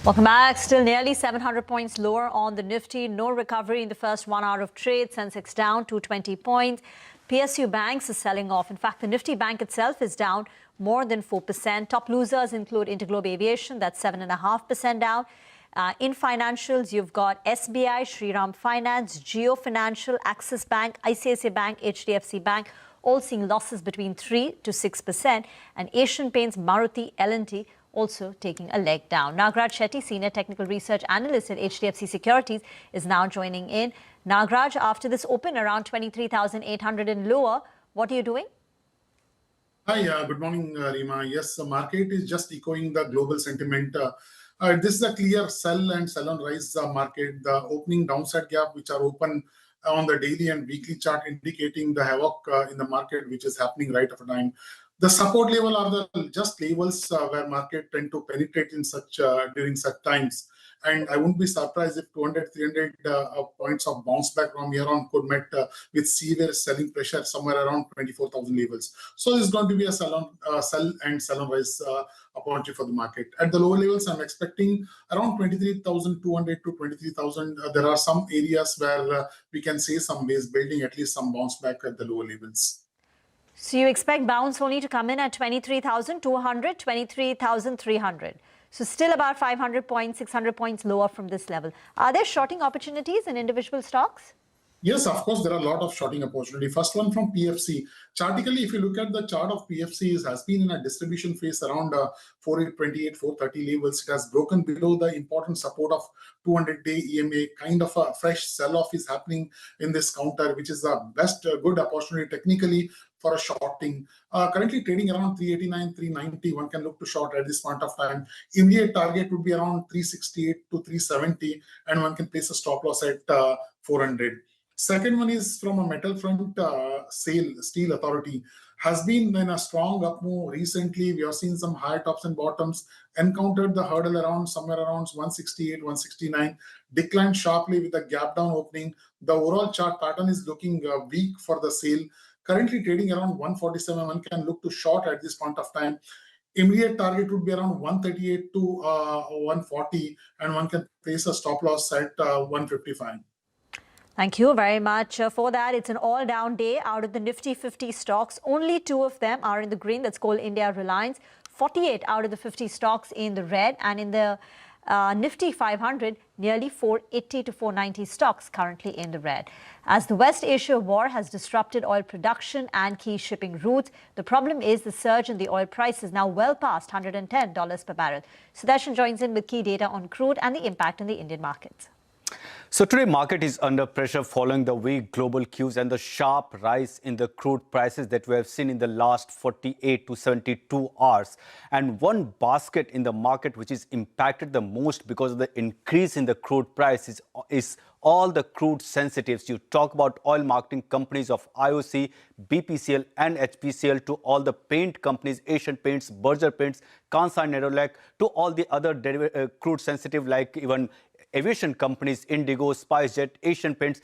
Welcome back. Still nearly 700 points lower on the Nifty. No recovery in the first 1 hour of trade. Sensex down 220 points. PSU Banks is selling off. In fact, the Nifty Bank itself is down more than 4%. Top losers include Interglobe Aviation, that's 7.5% down. In financials, you've got SBI, Shriram Finance, Geo Financial, Axis Bank, ICICI Bank, HDFC Bank, all seeing losses between 3 to 6%. And Asian Paints, Maruti, L&T also taking a leg down. Nagraj Shetty, Senior Technical Research Analyst at HDFC Securities, is now joining in. Nagraj, after this open around 23,800 and lower, what are you doing? Hi, good morning, Rima. Yes, the market is just echoing the global sentiment. This is a clear sell and sell on rise market. The opening downside gap, which are open on the daily and weekly chart, indicating the havoc in the market, which is happening right at a time. The support level are the just levels where market tend to penetrate in such during such times. And I wouldn't be surprised if 200, 300 points of bounce back from here on could met with severe selling pressure somewhere around 24,000 levels. So this is going to be a sell and sell on rise opportunity for the market. At the lower levels, I'm expecting around 23,200 to 23,000. There are some areas where we can see some base building, at least some bounce back at the lower levels. So you expect bounce only to come in at 23,200, 23,300. So still about 500 points, 600 points lower from this level. Are there shorting opportunities in individual stocks? Yes, of course, there are a lot of shorting opportunity. First one from PFC. Chartically, if you look at the chart of PFC, it has been in a distribution phase around 428, 430 levels. It has broken below the important support of 200-day EMA. Kind of a fresh sell-off is happening in this counter, which is the best good opportunity technically for a shorting. Currently trading around 389, 390. One can look to short at this point of time. Immediate target would be around 368 to 370, and one can place a stop loss at 400. Second one is from a metal front. Steel Authority has been in a strong up move recently. We have seen some high tops and bottoms, encountered the hurdle around somewhere around 168, 169, declined sharply with a gap down opening. The overall chart pattern is looking weak for the sale. Currently trading around 147. One can look to short at this point of time. Immediate target would be around 138 to 140, and one can place a stop loss at 155. Thank you very much for that. It's an all-down day. Out of the Nifty 50 stocks, only 2 of them are in the green. That's Coal India, Reliance. 48 out of the 50 stocks in the red. And in the Nifty 500, nearly 480 to 490 stocks currently in the red. As the West Asia war has disrupted oil production and key shipping routes, the problem is the surge in the oil price is now well past $110 per barrel. Sudarshan joins in with key data on crude and the impact on the Indian markets. So today market is under pressure following the weak global cues and the sharp rise in the crude prices that we have seen in the last 48 to 72 hours. And one basket in the market which is impacted the most because of the increase in the crude price is all the crude sensitives. You talk about oil marketing companies of IOC, BPCL and HPCL, to all the paint companies, Asian Paints, Berger Paints, Kansai Nerolac, to all the other crude sensitive like even aviation companies, Indigo, SpiceJet, Asian Paints,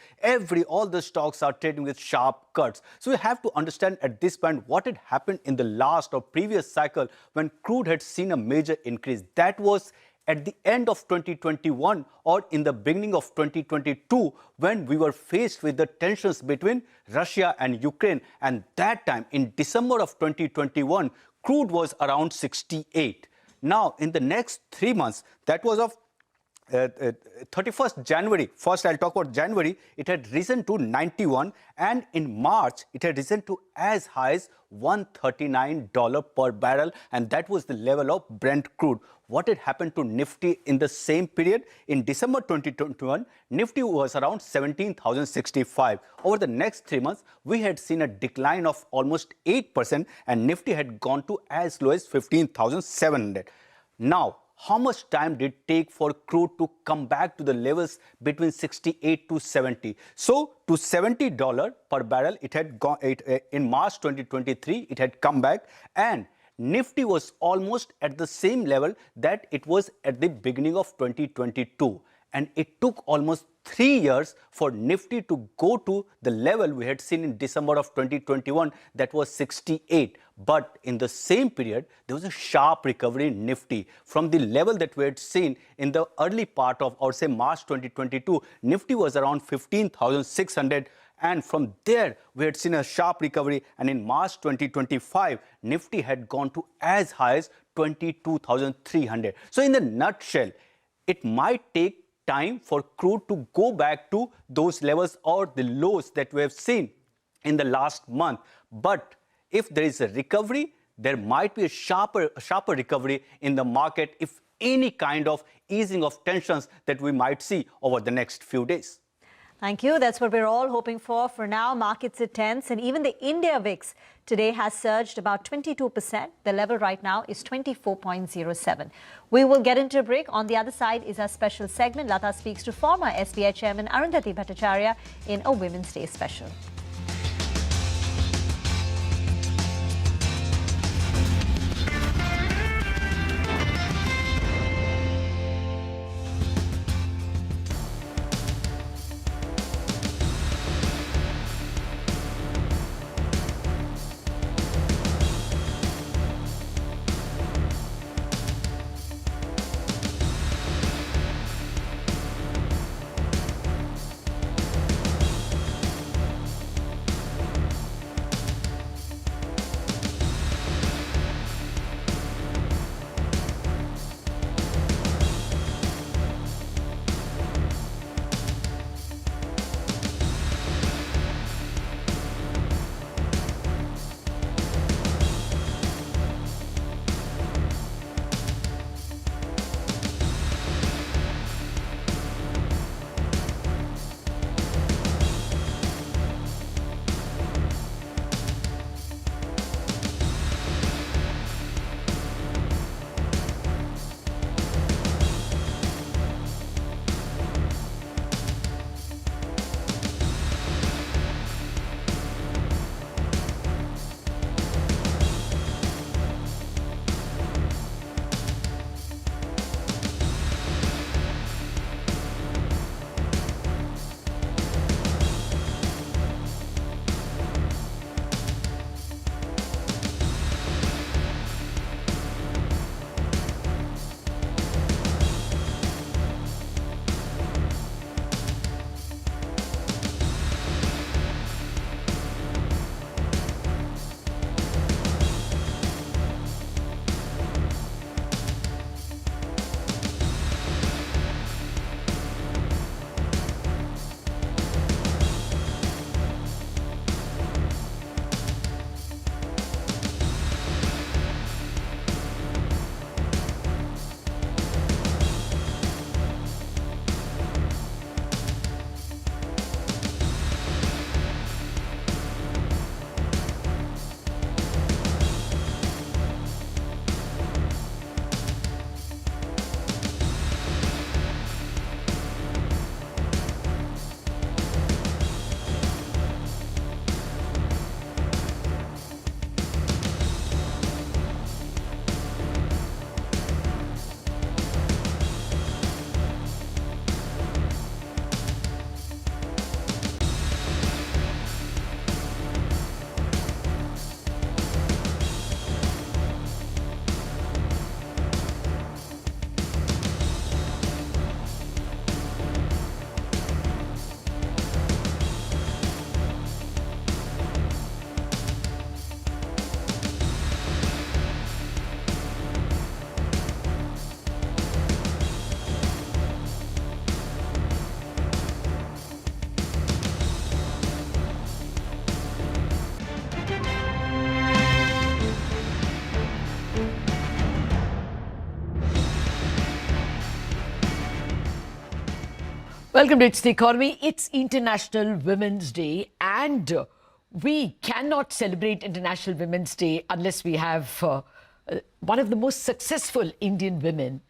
all the stocks are trading with sharp cuts. So we have to understand at this point what had happened in the last or previous cycle when crude had seen a major increase. That was at the end of 2021 or in the beginning of 2022 when we were faced with the tensions between Russia and Ukraine. And that time in December of 2021, crude was around 68. Now in the next 3 months, that was of 31st January, first I'll talk about January, it had risen to 91, and in March it had risen to as high as $139 per barrel, and that was the level of Brent crude. What had happened to Nifty in the same period? In December 2021, Nifty was around 17,065. Over the next 3 months, we had seen a decline of almost 8%, and Nifty had gone to as low as 15,700. Now, how much time did it take for crude to come back to the levels between 68 to 70? So to $70 per barrel, it had gone in March 2023, it had come back, and Nifty was almost at the same level that it was at the beginning of 2022. And it took almost 3 years for Nifty to go to the level we had seen in December of 2021, that was 68. But in the same period, there was a sharp recovery in Nifty from the level that we had seen in the early part of, or say, March 2022. Nifty was around 15,600. And from there, we had seen a sharp recovery. And in March 2025, Nifty had gone to as high as 22,300. So in a nutshell, it might take time for crude to go back to those levels or the lows that we have seen in the last month. But if there is a recovery, there might be a sharper recovery in the market, if any kind of easing of tensions that we might see over the next few days. Thank you. That's what we're all hoping for. For now, markets are tense, and even the India VIX today has surged about 22%. The level right now is 24.07. We will get into a break. On the other side is our special segment. Lata speaks to former SBI Chairman Arundhati Bhattacharya in a Women's Day special. Welcome to It's the Economy. It's International Women's Day, and we cannot celebrate International Women's Day unless we have one of the most successful Indian women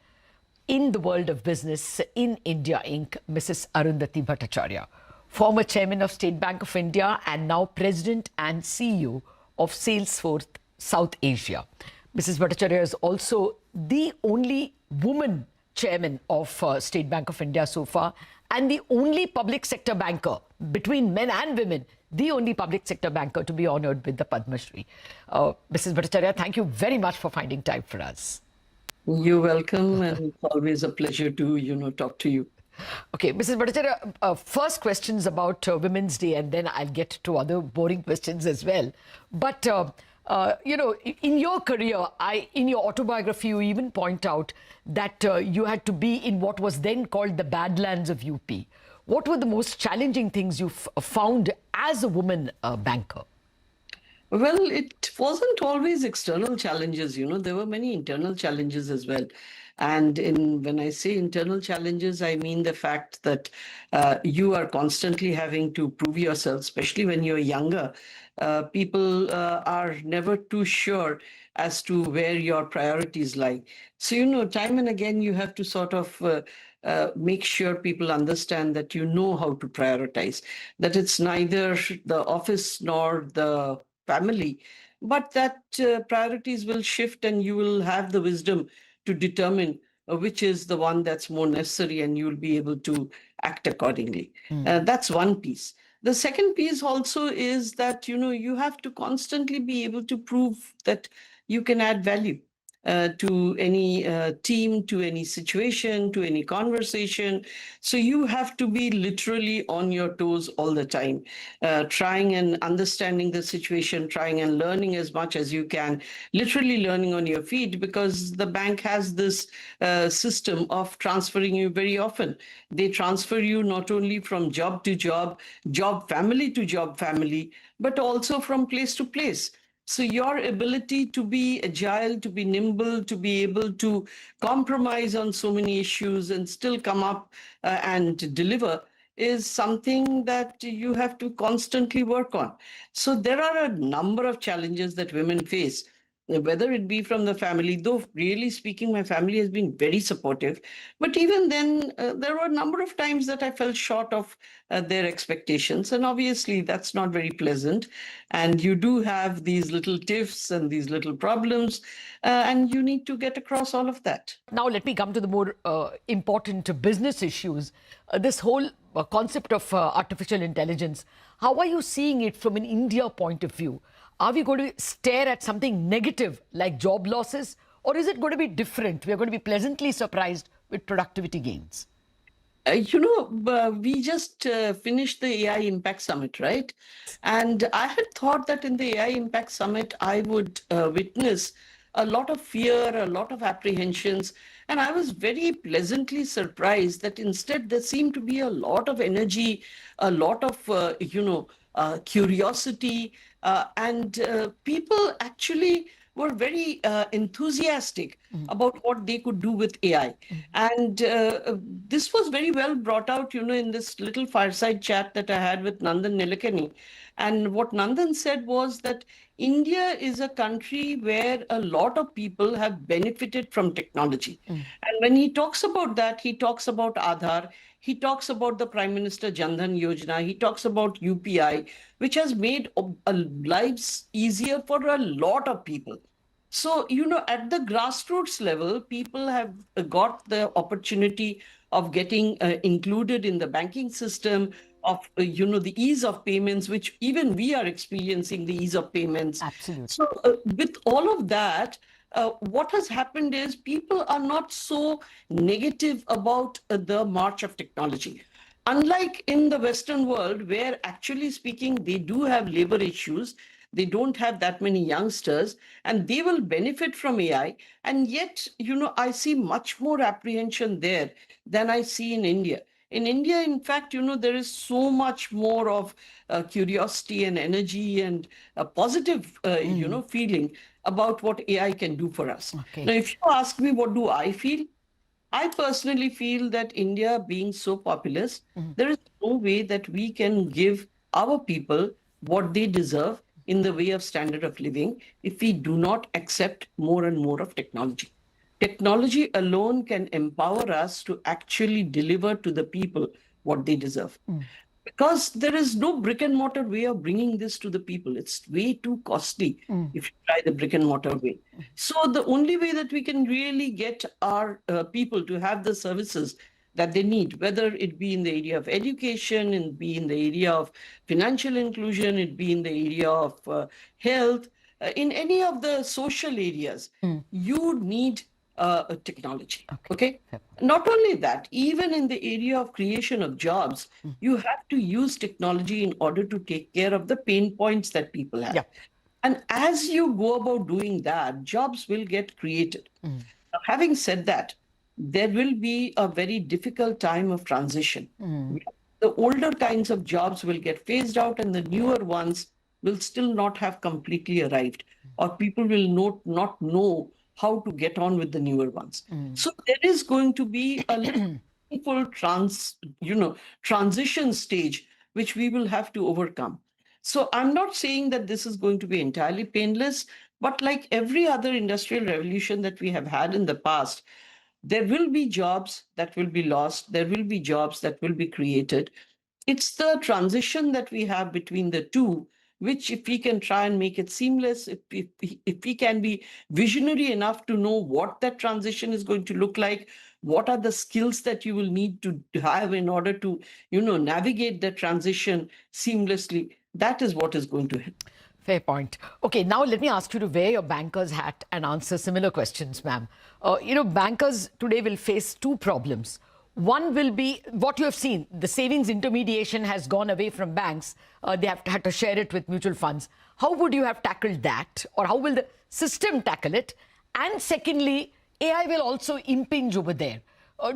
in the world of business in India Inc., Mrs. Arundhati Bhattacharya, former chairman of State Bank of India and now president and CEO of Salesforce South Asia. Mrs. Bhattacharya is also the only woman chairman of State Bank of India so far, and the only public sector banker, between men and women, the only public sector banker to be honored with the Padma Shri. Mrs. Bhattacharya, thank you very much for finding time for us. You're welcome, and it's always a pleasure to, talk to you. Okay, Mrs. Bhattacharya, first questions about Women's Day, and then I'll get to other boring questions as well. But, in your career, in your autobiography, you even point out that you had to be in what was then called the Badlands of UP. What were the most challenging things you found as a woman banker? Well, it wasn't always external challenges, there were many internal challenges as well. And when I say internal challenges, I mean the fact that you are constantly having to prove yourself, especially when you're younger. People are never too sure as to where your priorities lie. So, time and again, you have to sort of make sure people understand that you know how to prioritize, that it's neither the office nor the family, but that priorities will shift and you will have the wisdom to determine which is the one that's more necessary, and you'll be able to act accordingly. That's one piece. The second piece also is that, you have to constantly be able to prove that you can add value to any team, to any situation, to any conversation. So you have to be literally on your toes all the time, trying and understanding the situation, trying and learning as much as you can, literally learning on your feet, because the bank has this system of transferring you very often. They transfer you not only from job to job, job family to job family, but also from place to place. So your ability to be agile, to be nimble, to be able to compromise on so many issues and still come up and deliver is something that you have to constantly work on. So there are a number of challenges that women face, whether it be from the family, though really speaking, my family has been very supportive. But even then, there were a number of times that I fell short of their expectations. And obviously, that's not very pleasant. And you do have these little tiffs and these little problems, and you need to get across all of that. Now, let me come to the more important business issues. This whole concept of artificial intelligence, how are you seeing it from an India point of view? Are we going to stare at something negative like job losses, or is it going to be different? We're going to be pleasantly surprised with productivity gains. We just finished the AI Impact Summit, right? And I had thought that in the AI Impact Summit, I would witness a lot of fear, a lot of apprehensions. And I was very pleasantly surprised that instead there seemed to be a lot of energy, a lot of, curiosity, and people actually were very enthusiastic about what they could do with AI. And this was very well brought out, in this little fireside chat that I had with Nandan Nilekani. And what Nandan said was that India is a country where a lot of people have benefited from technology. And when he talks about that, he talks about Ather, he talks about the Prime Minister Jan Dhan Yojana, he talks about UPI, which has made lives easier for a lot of people. So, at the grassroots level, people have got the opportunity of getting included in the banking system, of, the ease of payments, which even we are experiencing the ease of payments. Absolutely. So with all of that, what has happened is people are not so negative about the march of technology. Unlike in the Western world, where actually speaking, they do have labor issues, they don't have that many youngsters, and they will benefit from AI. And yet, I see much more apprehension there than I see in India. In India, in fact, there is so much more of curiosity and energy and a positive, feeling about what AI can do for us. Okay. Now, if you ask me, what do I feel? I personally feel that India being so populous, there is no way that we can give our people what they deserve in the way of standard of living if we do not accept more and more of technology. Technology alone can empower us to actually deliver to the people what they deserve. Because there is no brick and mortar way of bringing this to the people. It's way too costly if you try the brick and mortar way. So the only way that we can really get our people to have the services that they need, whether it be in the area of education, it be in the area of financial inclusion, it be in the area of health, in any of the social areas, you need technology. Okay. Not only that, even in the area of creation of jobs, you have to use technology in order to take care of the pain points that people have. And as you go about doing that, jobs will get created. Now, having said that, there will be a very difficult time of transition. The older kinds of jobs will get phased out and the newer ones will still not have completely arrived, or people will not know how to get on with the newer ones. So there is going to be a full transition stage, which we will have to overcome. So I'm not saying that this is going to be entirely painless, but like every other industrial revolution that we have had in the past, there will be jobs that will be lost. There will be jobs that will be created. It's the transition that we have between the two, which if we can try and make it seamless, if we can be visionary enough to know what that transition is going to look like, what are the skills that you will need to have in order to, navigate the transition seamlessly, that is what is going to happen. Fair point. Okay, now let me ask you to wear your banker's hat and answer similar questions, ma'am. Bankers today will face two problems. One will be what you have seen. The savings intermediation has gone away from banks. They have had to share it with mutual funds. How would you have tackled that? Or how will the system tackle it? And secondly, AI will also impinge over there.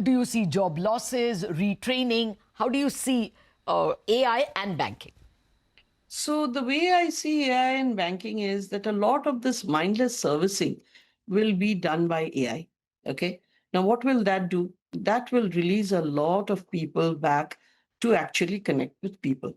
Do you see job losses, retraining? How do you see AI and banking? So the way I see AI and banking is that a lot of this mindless servicing will be done by AI. Okay. Now, what will that do? That will release a lot of people back to actually connect with people.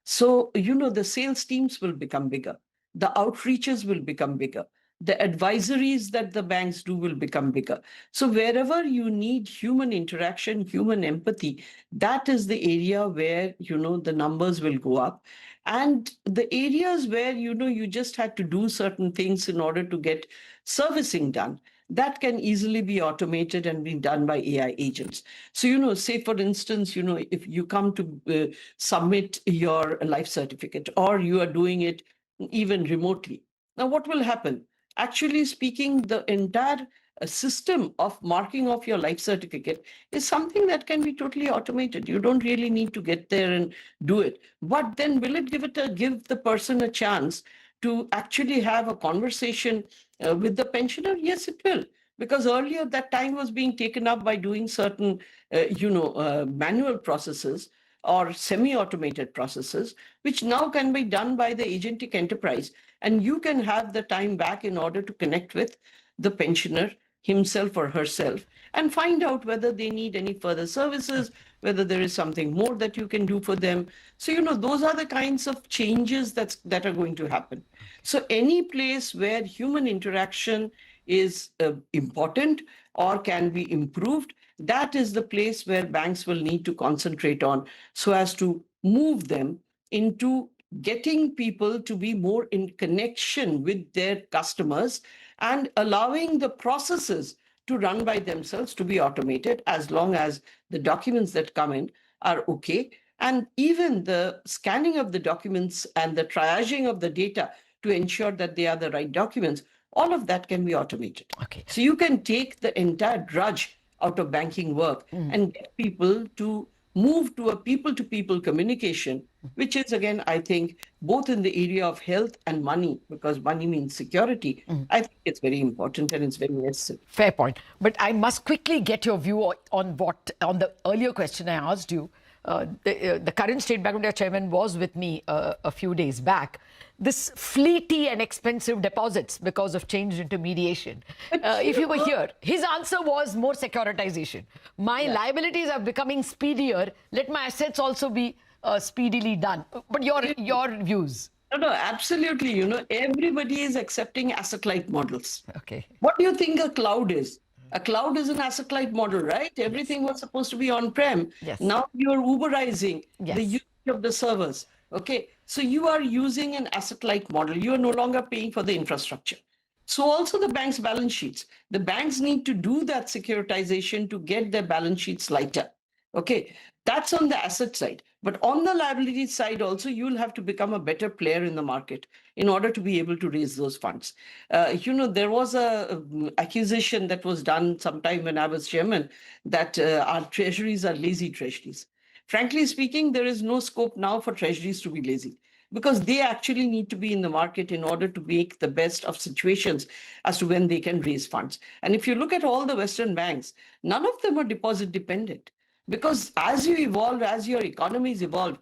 So, the sales teams will become bigger. The outreaches will become bigger. The advisories that the banks do will become bigger. So wherever you need human interaction, human empathy, that is the area where, the numbers will go up. And the areas where, you just had to do certain things in order to get servicing done, that can easily be automated and be done by AI agents. So, say for instance, if you come to submit your life certificate or you are doing it even remotely. Now, what will happen? Actually speaking, the entire system of marking of your life certificate is something that can be totally automated. You don't really need to get there and do it. But then will it give the person a chance to actually have a conversation with the pensioner? Yes, it will. Because earlier that time was being taken up by doing certain, manual processes or semi-automated processes, which now can be done by the agentic enterprise. And you can have the time back in order to connect with the pensioner himself or herself and find out whether they need any further services, whether there is something more that you can do for them. So, those are the kinds of changes that are going to happen. So any place where human interaction is important or can be improved, that is the place where banks will need to concentrate on so as to move them into getting people to be more in connection with their customers and allowing the processes to run by themselves, to be automated, as long as the documents that come in are okay. And even the scanning of the documents and the triaging of the data to ensure that they are the right documents, all of that can be automated. Okay. So you can take the entire drudge out of banking work and get people to move to a people-to-people communication, which is, again, I think, both in the area of health and money, because money means security. I think it's very important and it's very necessary. Fair point. But I must quickly get your view on the earlier question I asked you. The current State Bank of India chairman was with me a few days back. This fleety and expensive deposits because of changed intermediation. If you were here, his answer was more securitization. My liabilities are becoming speedier. Let my assets also be speedily done. But your views? No, absolutely. Everybody is accepting asset-light models. Okay. What do you think a cloud is? A cloud is an asset-light model, right? Everything was supposed to be on-prem. Yes. Now you're Uberizing the use of the servers. Okay, so you are using an asset-light model. You are no longer paying for the infrastructure. So also the bank's balance sheets. The banks need to do that securitization to get their balance sheets lighter. Okay, that's on the asset side. But on the liability side also, you'll have to become a better player in the market in order to be able to raise those funds. There was a accusation that was done sometime when I was chairman that our treasuries are lazy treasuries. Frankly speaking, there is no scope now for treasuries to be lazy, because they actually need to be in the market in order to make the best of situations as to when they can raise funds. And if you look at all the Western banks, none of them are deposit dependent, because as you evolve, as your economies evolve,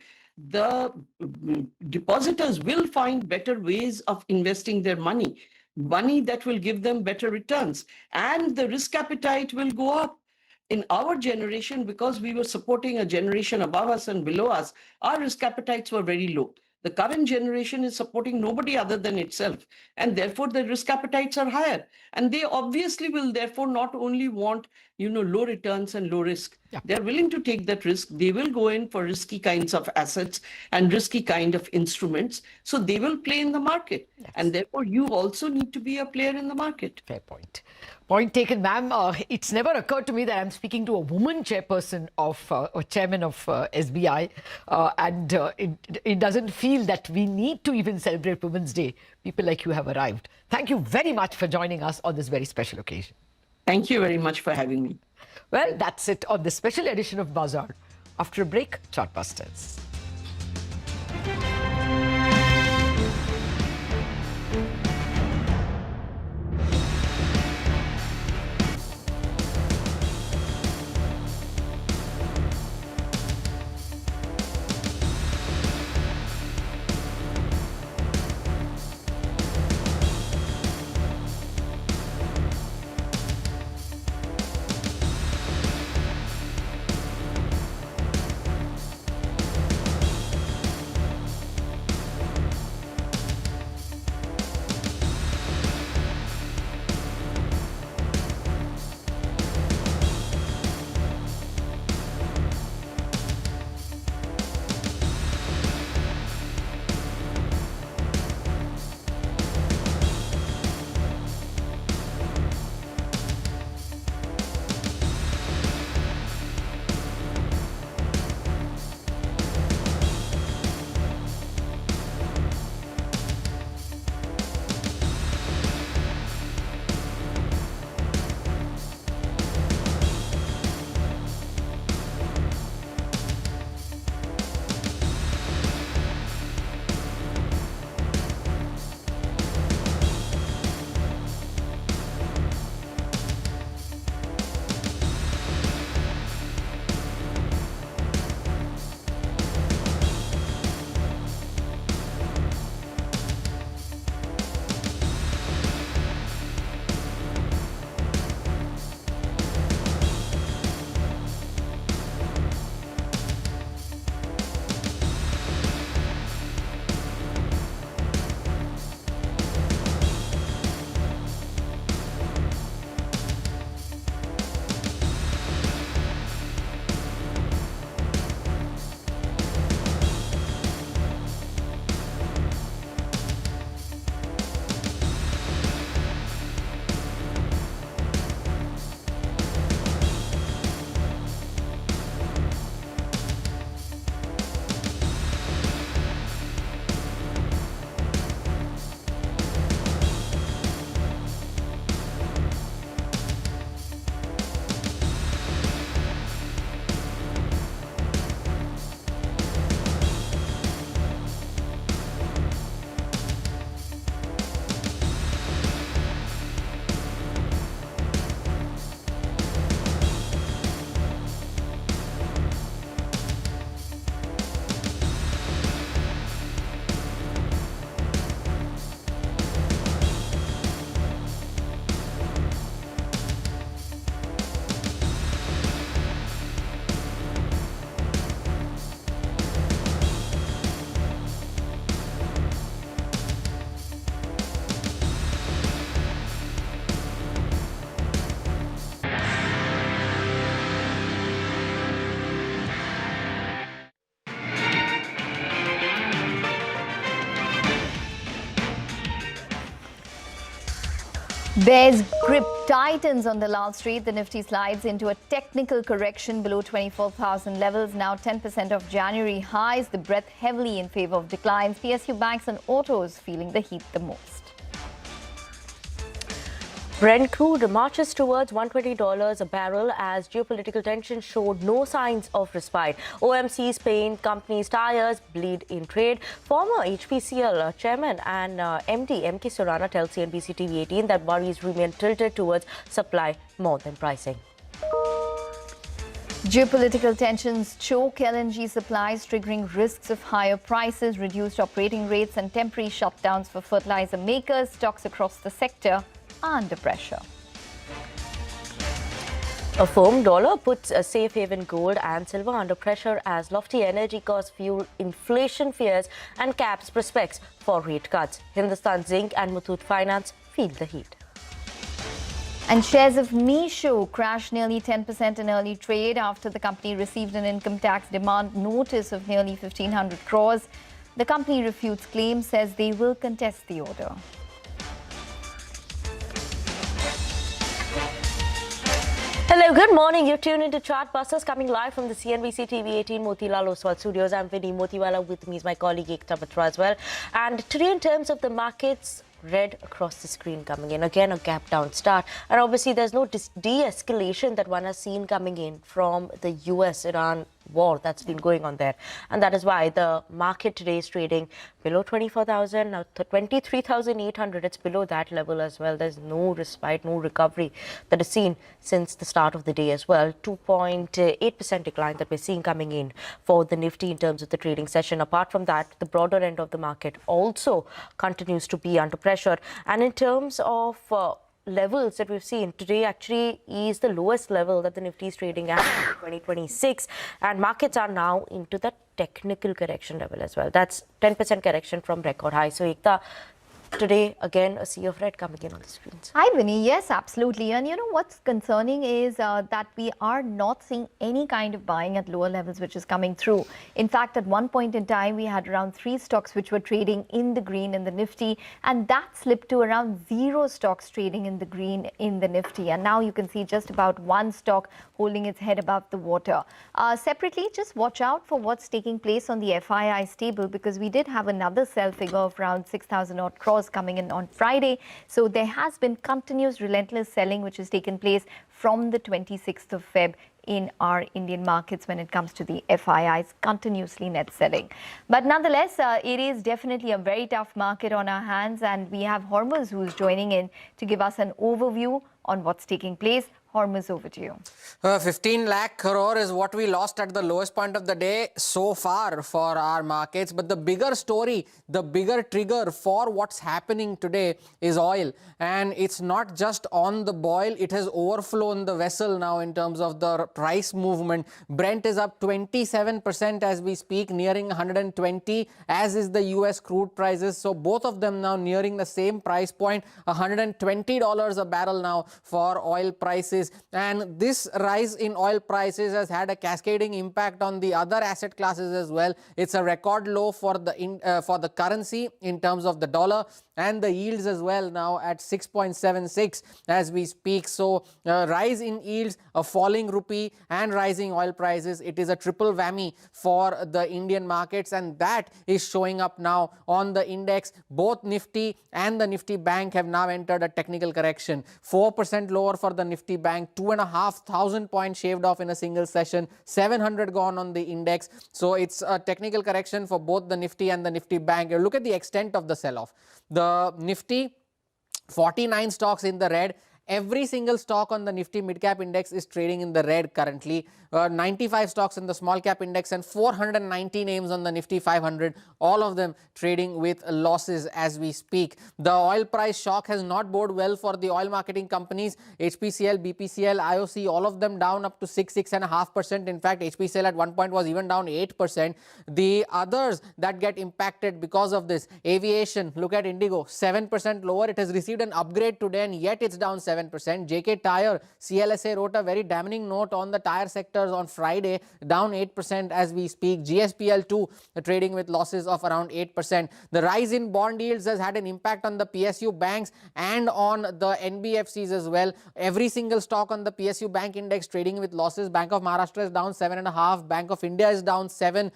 the depositors will find better ways of investing their money that will give them better returns, and the risk appetite will go up. In our generation, because we were supporting a generation above us and below us, our risk appetites were very low. The current generation is supporting nobody other than itself, and therefore the risk appetites are higher. And they obviously will therefore not only want, low returns and low risk. Yeah. They're willing to take that risk. They will go in for risky kinds of assets and risky kind of instruments. So they will play in the market. Yes. And therefore you also need to be a player in the market. Fair point. Point taken, ma'am. It's never occurred to me that I'm speaking to a woman chairperson or chairman of SBI, and it doesn't feel that we need to even celebrate Women's Day. People like you have arrived. Thank you very much for joining us on this very special occasion. Thank you very much for having me. Well, that's it on this special edition of Bazaar. After a break, Chartbusters. Bears grip tightens on the Lal Street. The Nifty slides into a technical correction below 24,000 levels. Now 10% of January highs. The breadth heavily in favor of declines. PSU Banks and autos feeling the heat the most. Brent crude marches towards $120 a barrel as geopolitical tension showed no signs of respite. OMC's paint companies' tires bleed in trade. Former HPCL chairman and MD M.K. Surana tells CNBC TV 18 that worries remain tilted towards supply more than pricing. Geopolitical tensions choke LNG supplies, triggering risks of higher prices, reduced operating rates and temporary shutdowns for fertilizer makers. Stocks across the sector are under pressure. A firm dollar puts a safe haven gold and silver under pressure as lofty energy costs fuel inflation fears and caps prospects for rate cuts. Hindustan Zinc and Muthoot Finance feel the heat. And shares of Meesho crashed nearly 10% in early trade after the company received an income tax demand notice of nearly 1,500 crores. The company refutes claims, says they will contest the order. Hello, good morning. You're tuned into Chart Busters coming live from the CNBC TV 18 Motilal Oswal studios. I'm Vinny Motiwala. With me is my colleague Ekta Batra as well. And today, in terms of the markets, red across the screen coming in. Again, a gap down start. And obviously, there's no de-escalation that one has seen coming in from the US-Iran war that's been going on there. And that is why the market today is trading below 24,000, now 23,800. It's below that level as well. There's no respite, no recovery that is seen since the start of the day as well. 2.8% decline that we're seeing coming in for the Nifty in terms of the trading session. Apart from that, the broader end of the market also continues to be under pressure. And in terms of levels that we've seen today, actually is the lowest level that the Nifty is trading at in 2026, and markets are now into the technical correction level as well. That's 10% correction from record high. So Ekta, today again a sea of red coming in on the screens. Hi Vinny, yes, absolutely. And you know what's concerning is that we are not seeing any kind of buying at lower levels which is coming through. In fact, at one point in time we had around 3 stocks which were trading in the green in the Nifty, and that slipped to around 0 stocks trading in the green in the Nifty, and now you can see just about 1 stock holding its head above the water. Separately, just watch out for what's taking place on the FII table, because we did have another sell figure of around 6,000 odd crores coming in on Friday. So there has been continuous relentless selling which has taken place from the 26th of Feb in our Indian markets when it comes to the FIIs, continuously net selling. But nonetheless, it is definitely a very tough market on our hands, and we have Hormuz who's joining in to give us an overview on what's taking place. Hormuz, over to you. 15 lakh crore is what we lost at the lowest point of the day so far for our markets. But the bigger story, the bigger trigger for what's happening today is oil. And it's not just on the boil, it has overflown the vessel now in terms of the price movement. Brent is up 27% as we speak, nearing 120, as is the US crude prices. So both of them now nearing the same price point, $120 a barrel now for oil prices. And this rise in oil prices has had a cascading impact on the other asset classes as well. It's a record low for the currency in terms of the dollar, and the yields as well now at 6.76 as we speak. So rise in yields, a falling rupee and rising oil prices. It is a triple whammy for the Indian markets, and that is showing up now on the index. Both Nifty and the Nifty Bank have now entered a technical correction. 4% lower for the Nifty Bank, 2,500 points shaved off in a single session, 700 gone on the index. So it's a technical correction for both the Nifty and the Nifty Bank. You look at the extent of the sell-off. The Nifty, 49 stocks in the red. Every single stock on the Nifty mid-cap index is trading in the red currently. 95 stocks in the small-cap index and 490 names on the Nifty 500, all of them trading with losses as we speak. The oil price shock has not boded well for the oil marketing companies. HPCL, BPCL, IOC, all of them down up to 6.5%. In fact, HPCL at one point was even down 8%. The others that get impacted because of this, aviation, look at Indigo, 7% lower. It has received an upgrade today and yet it's down 7%. 7%. JK Tyre, CLSA wrote a very damning note on the tire sectors on Friday, down 8% as we speak. GSPL too trading with losses of around 8%. The rise in bond yields has had an impact on the PSU banks and on the NBFCs as well. Every single stock on the PSU Bank index trading with losses. Bank of Maharashtra is down 7.5%. Bank of India is down 7%.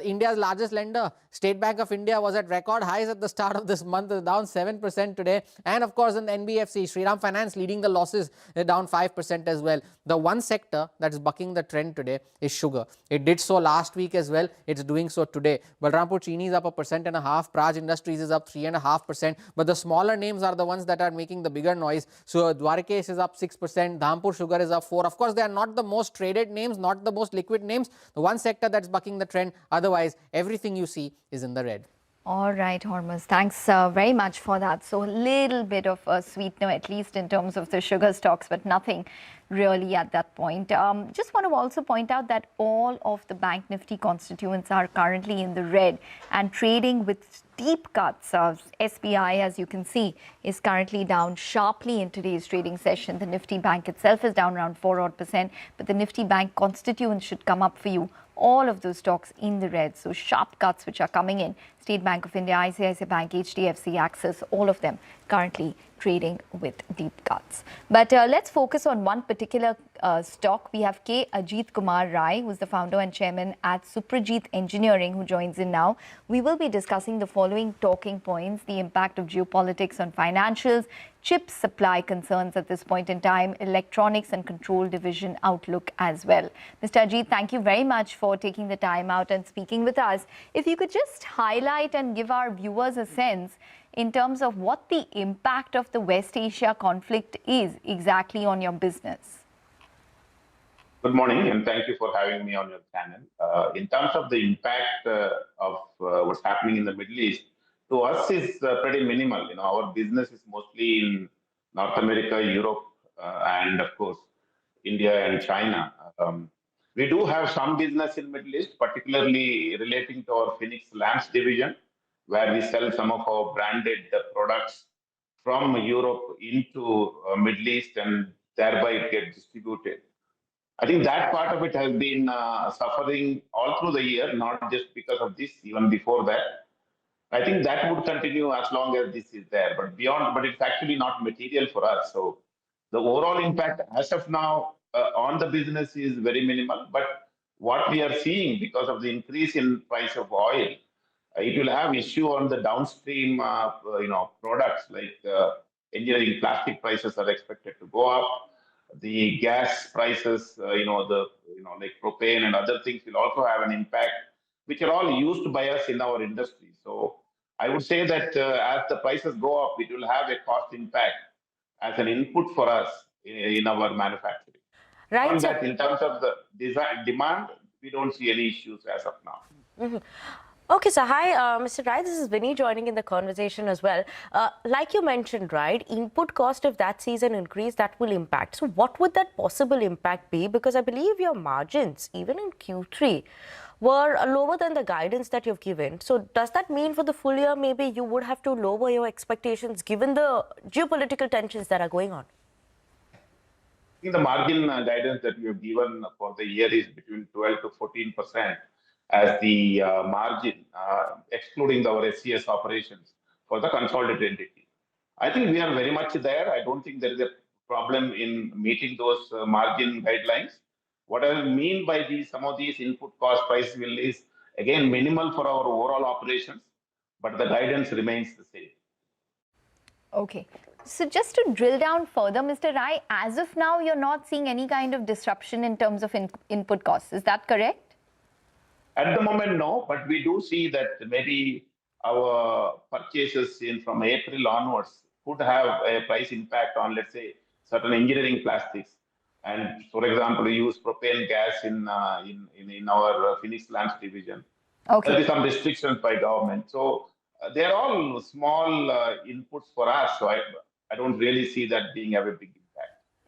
India's largest lender, State Bank of India, was at record highs at the start of this month, is down 7% today. And of course, in the NBFC, Shriram Finance leading the losses, they're down 5% as well. The one sector that's bucking the trend today is sugar. It did so last week as well. It's doing so today. Balrampur Chini is up 1.5%. Praj Industries is up 3.5%. But the smaller names are the ones that are making the bigger noise. So Dwarkesh is up 6%. Dhampur Sugar is up 4%. Of course, they are not the most traded names, not the most liquid names. The one sector that's bucking the trend. Otherwise, everything you see is in the red. All right, Hormuz, thanks very much for that. So a little bit of a sweetener, at least in terms of the sugar stocks, but nothing really at that point. Just want to also point out that all of the Bank Nifty constituents are currently in the red and trading with deep cuts. SBI, as you can see, is currently down sharply in today's trading session. The Nifty Bank itself is down around 4%, but the Nifty Bank constituents should come up for you. All of those stocks in the red. So sharp cuts which are coming in. State Bank of India, ICICI Bank, HDFC, Axis, all of them currently trading with deep cuts. But let's focus on one particular stock. We have K. Ajit Kumar Rai, who's the founder and chairman at Suprajit Engineering, who joins in now. We will be discussing the following talking points: the impact of geopolitics on financials, chip supply concerns at this point in time, electronics and control division outlook as well. Mr. Ajit, thank you very much for taking the time out and speaking with us. If you could just highlight and give our viewers a sense in terms of what the impact of the West Asia conflict is exactly on your business. Good morning, and thank you for having me on your channel. In terms of the impact of what's happening in the Middle East, to us is pretty minimal. You know, our business is mostly in North America, Europe, and of course, India and China. We do have some business in Middle East, particularly relating to our Phoenix Lamps division, where we sell some of our branded products from Europe into Middle East, and thereby it gets distributed. I think that part of it has been suffering all through the year, not just because of this, even before that. I think that would continue as long as this is there, but beyond, but it's actually not material for us. So the overall impact as of now on the business is very minimal, but what we are seeing because of the increase in price of oil, it will have issue on the downstream, products like engineering plastic prices are expected to go up. The gas prices, like propane and other things will also have an impact, which are all used by us in our industry. So I would say that as the prices go up, it will have a cost impact as an input for us in our manufacturing. Right. On that, in terms of the demand, we don't see any issues as of now. Mm-hmm. Okay, so hi, Mr. Rai, this is Vinny joining in the conversation as well. Like you mentioned, right, input cost, if that sees an increase, that will impact. So what would that possible impact be? Because I believe your margins, even in Q3, were lower than the guidance that you've given. So does that mean for the full year, maybe you would have to lower your expectations given the geopolitical tensions that are going on? I think the margin guidance that we have given for the year is between 12 to 14%. As the margin, excluding our SCS operations for the consolidated entity. I think we are very much there. I don't think there is a problem in meeting those margin guidelines. What I mean by some of these input cost price will is, again, minimal for our overall operations, but the guidance remains the same. Okay. So just to drill down further, Mr. Rai, as of now, you're not seeing any kind of disruption in terms of input costs. Is that correct? At the moment, no, but we do see that maybe our purchases from April onwards could have a price impact on, let's say, certain engineering plastics. And for example, we use propane gas in our Phoenix Lamps division. Okay. There will be some restrictions by government. So they're all small inputs for us. So I don't really see that being a big impact.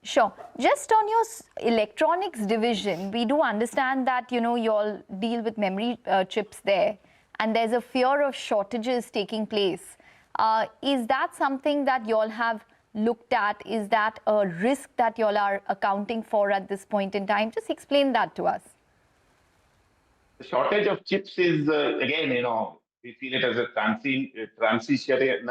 Sure. Just on your electronics division, we do understand that, you all deal with memory chips there, and there's a fear of shortages taking place. Is that something that you all have looked at? Is that a risk that y'all are accounting for at this point in time? Just explain that to us. The shortage of chips is, again, we feel it as a transitionary,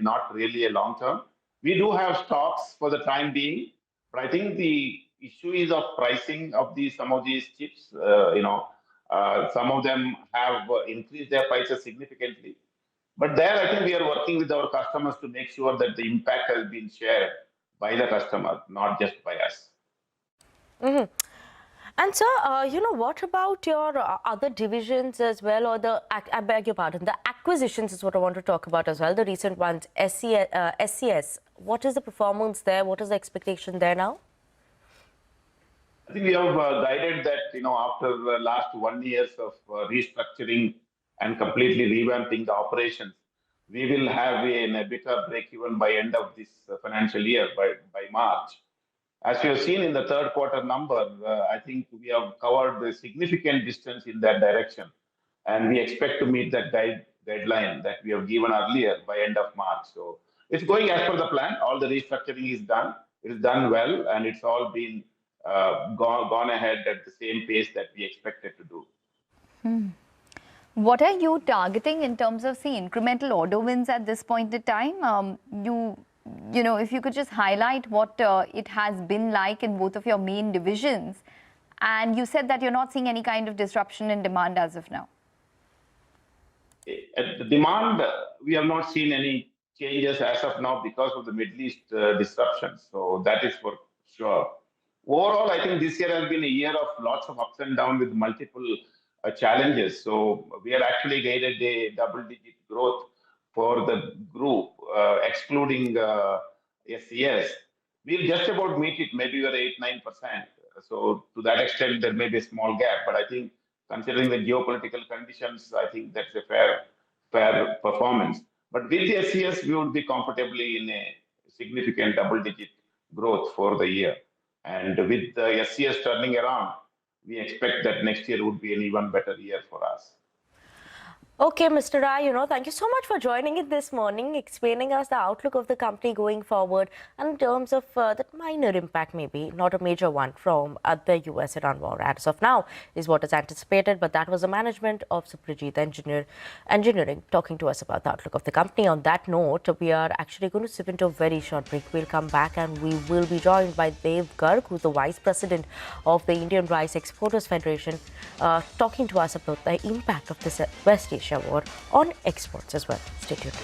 not really a long term. We do have stocks for the time being, but I think the issue is of pricing of some of these chips. Some of them have increased their prices significantly. But there, I think we are working with our customers to make sure that the impact has been shared by the customer, not just by us. Mm-hmm. And sir, what about your other divisions as well, or I beg your pardon, the acquisitions is what I want to talk about as well, the recent ones, SCS. What is the performance there? What is the expectation there now? I think we have guided that, after the last 1 year of restructuring and completely revamping the operations, we will have an EBITDA break-even by end of this financial year, by March. As you have seen in the third quarter number, I think we have covered a significant distance in that direction. And we expect to meet that guideline that we have given earlier by end of March. So it's going as per the plan. All the restructuring is done. It is done well, and it's all been gone ahead at the same pace that we expected to do. What are you targeting in terms of, incremental order wins at this point in time? If you could just highlight what it has been like in both of your main divisions. And you said that you're not seeing any kind of disruption in demand as of now. At the demand, we have not seen any changes as of now because of the Middle East disruptions. So that is for sure. Overall, I think this year has been a year of lots of ups and downs with multiple challenges. So we are actually guided a double-digit growth for the group, excluding SCS. We'll just about meet it, maybe we're 8-9%. So to that extent, there may be a small gap. But I think considering the geopolitical conditions, I think that's a fair performance. But with the SCS, we would be comfortably in a significant double-digit growth for the year. And with the SCS turning around, we expect that next year would be an even better year for us. Okay, Mr. Rai, thank you so much for joining it this morning, explaining us the outlook of the company going forward, and in terms of that minor impact, maybe not a major one, from the US-Iran war. As of now, is what is anticipated, but that was the management of Suprajit Engineering talking to us about the outlook of the company. On that note, we are actually going to slip into a very short break. We'll come back and we will be joined by Dev Garg, who's the Vice President of the Indian Rice Exporters Federation, talking to us about the impact of this West Asia war on exports as well. Stay tuned.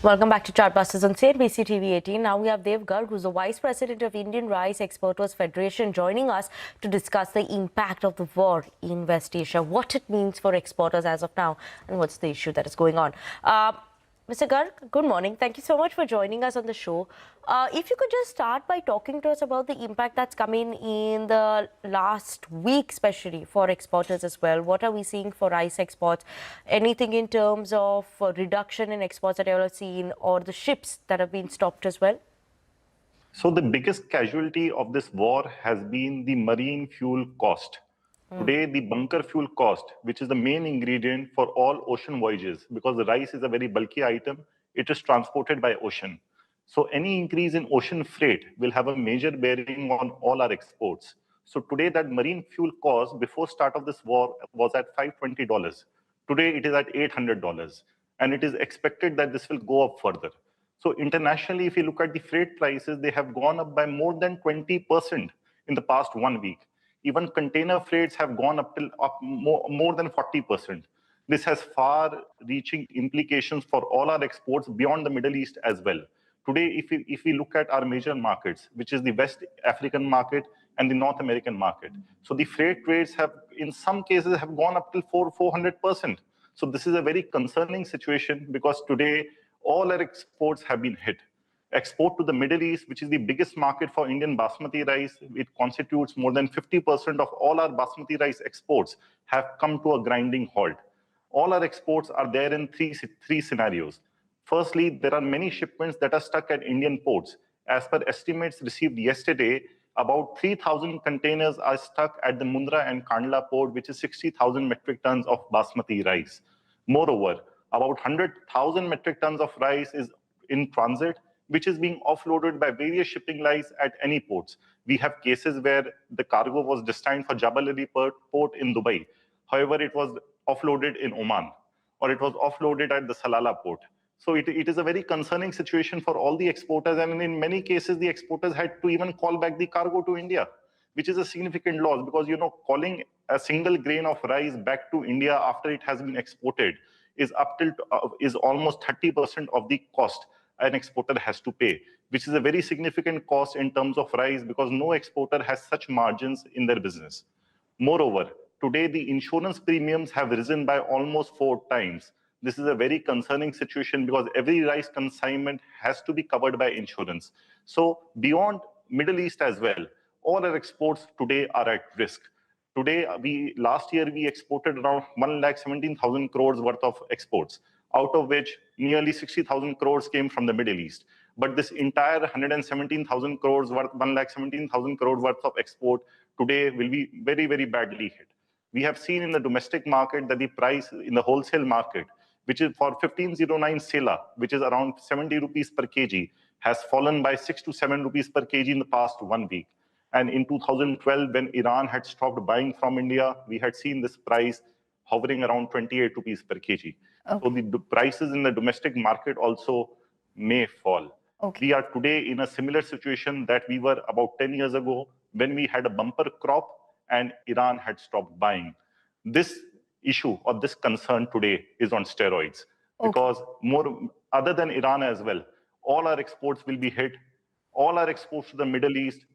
Welcome back to Chartbusters on CNBC TV 18. Now we have Dev Garg, who's the Vice President of Indian Rice Exporters Federation, joining us to discuss the impact of the war in West Asia, what it means for exporters as of now, and what's the issue that is going on. Mr. Garg, good morning. Thank you so much for joining us on the show. If you could just start by talking to us about the impact that's come in the last week, especially for exporters as well. What are we seeing for rice exports? Anything in terms of reduction in exports that you all have seen, or the ships that have been stopped as well? So the biggest casualty of this war has been the marine fuel cost. Today, the bunker fuel cost, which is the main ingredient for all ocean voyages, because the rice is a very bulky item, it is transported by ocean. So any increase in ocean freight will have a major bearing on all our exports. So today, that marine fuel cost before start of this war was at $520. Today, it is at $800. And it is expected that this will go up further. So internationally, if you look at the freight prices, they have gone up by more than 20% in the past 1 week. Even container freights have gone up more than 40%. This has far-reaching implications for all our exports beyond the Middle East as well. Today, if we look at our major markets, which is the West African market and the North American market, so the freight rates have, in some cases, have gone up till 400%. So this is a very concerning situation, because today all our exports have been hit. Export to the Middle East, which is the biggest market for Indian basmati rice, it constitutes more than 50% of all our basmati rice exports, have come to a grinding halt. All our exports are there in three scenarios. Firstly, there are many shipments that are stuck at Indian ports. As per estimates received yesterday, about 3,000 containers are stuck at the Mundra and Kandla port, which is 60,000 metric tons of basmati rice. Moreover, about 100,000 metric tons of rice is in transit, which is being offloaded by various shipping lines at any ports. We have cases where the cargo was destined for Jebel Ali port in Dubai. However, it was offloaded in Oman, or it was offloaded at the Salalah port. So it is a very concerning situation for all the exporters, and in many cases, the exporters had to even call back the cargo to India, which is a significant loss, because calling a single grain of rice back to India after it has been exported is almost 30% of the cost an exporter has to pay, which is a very significant cost in terms of rice, because no exporter has such margins in their business. Moreover, today the insurance premiums have risen by almost 4 times. This is a very concerning situation, because every rice consignment has to be covered by insurance. So beyond Middle East as well, all our exports today are at risk. Today, last year we exported around 1,17,000 crores worth of exports, out of which nearly 60,000 crores came from the Middle East. But this entire 117,000 crores worth, 1,17,000 crores worth of export today will be very, very badly hit. We have seen in the domestic market that the price in the wholesale market, which is for 1509 Sela, which is around 70 rupees per kg, has fallen by 6 to 7 rupees per kg in the past 1 week. And in 2012, when Iran had stopped buying from India, we had seen this price hovering around 28 rupees per kg. Okay. So the prices in the domestic market also may fall. Okay. We are today in a similar situation that we were about 10 years ago, when we had a bumper crop and Iran had stopped buying. This issue or this concern today is on steroids, because other than Iran as well, all our exports will be hit. All our exports to the Middle East.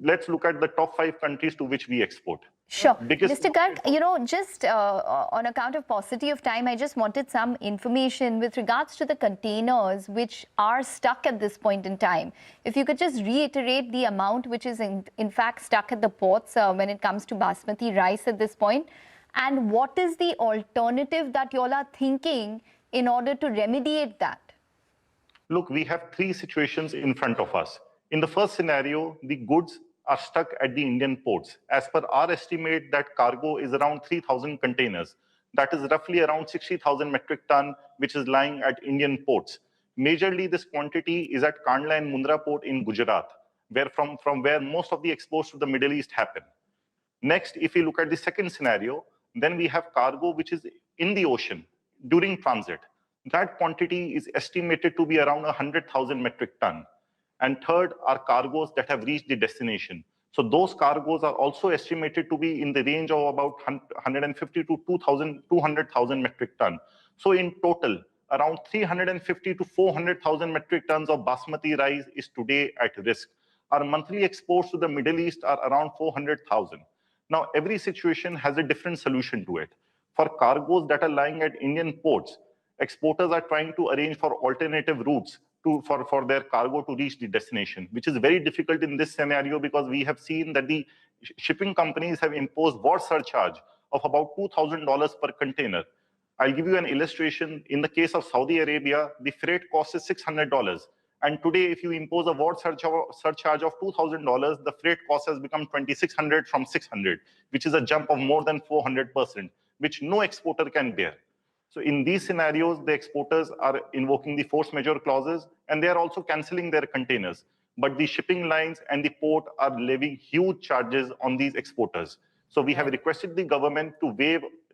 Let's look at the top 5 countries to which we export. Sure. Mr. Garg, just on account of paucity of time, I just wanted some information with regards to the containers which are stuck at this point in time. If you could just reiterate the amount which is in fact stuck at the ports when it comes to basmati rice at this point, and what is the alternative that you all are thinking in order to remediate that? Look, we have 3 situations in front of us. In the first scenario, the goods are stuck at the Indian ports. As per our estimate, that cargo is around 3,000 containers. That is roughly around 60,000 metric ton, which is lying at Indian ports. Majorly, this quantity is at Kandla and Mundra port in Gujarat, from where most of the exports to the Middle East happen. Next, if you look at the second scenario, then we have cargo which is in the ocean during transit. That quantity is estimated to be around 100,000 metric ton. And third are cargoes that have reached the destination. So those cargoes are also estimated to be in the range of about 150 to 200,000 metric ton. So in total, around 350 to 400,000 metric tons of basmati rice is today at risk. Our monthly exports to the Middle East are around 400,000. Now, every situation has a different solution to it. For cargoes that are lying at Indian ports, exporters are trying to arrange for alternative routes for their cargo to reach the destination, which is very difficult in this scenario because we have seen that the shipping companies have imposed VAT surcharge of about $2,000 per container. I'll give you an illustration. In the case of Saudi Arabia, the freight cost is $600. And today, if you impose a VAT surcharge of $2,000, the freight cost has become $2,600 from $600, which is a jump of more than 400%, which no exporter can bear. So in these scenarios, the exporters are invoking the force majeure clauses, and they are also canceling their containers. But the shipping lines and the port are levying huge charges on these exporters. So we have requested the government to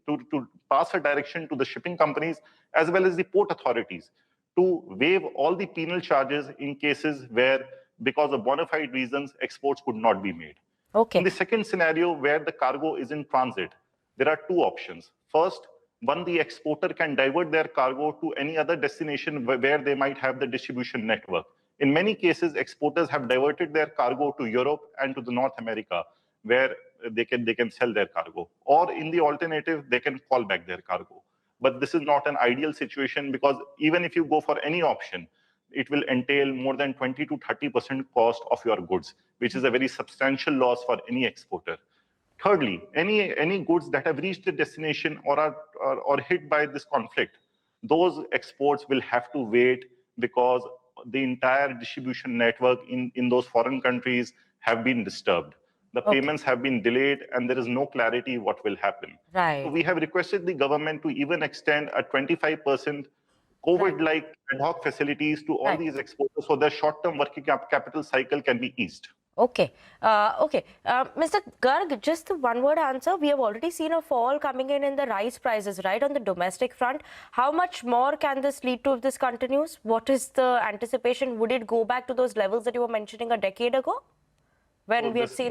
to pass a direction to the shipping companies as well as the port authorities to waive all the penal charges in cases where, because of bona fide reasons, exports could not be made. Okay. In the second scenario, where the cargo is in transit, there are two options. First, one, the exporter can divert their cargo to any other destination where they might have the distribution network. In many cases, exporters have diverted their cargo to Europe and to the North America, where they can sell their cargo. Or in the alternative, they can call back their cargo. But this is not an ideal situation because even if you go for any option, it will entail more than 20 to 30% cost of your goods, which is a very substantial loss for any exporter. Thirdly, any goods that have reached the destination or are hit by this conflict, those exports will have to wait because the entire distribution network in those foreign countries have been disturbed. The payments have been delayed and there is no clarity what will happen. Right. So we have requested the government to even extend a 25% COVID-like ad hoc facilities to all these exporters so their short-term working capital cycle can be eased. Okay. Mr. Garg, just the one-word answer. We have already seen a fall coming in the rice prices, right, on the domestic front. How much more can this lead to if this continues? What is the anticipation? Would it go back to those levels that you were mentioning a decade ago? When we had seen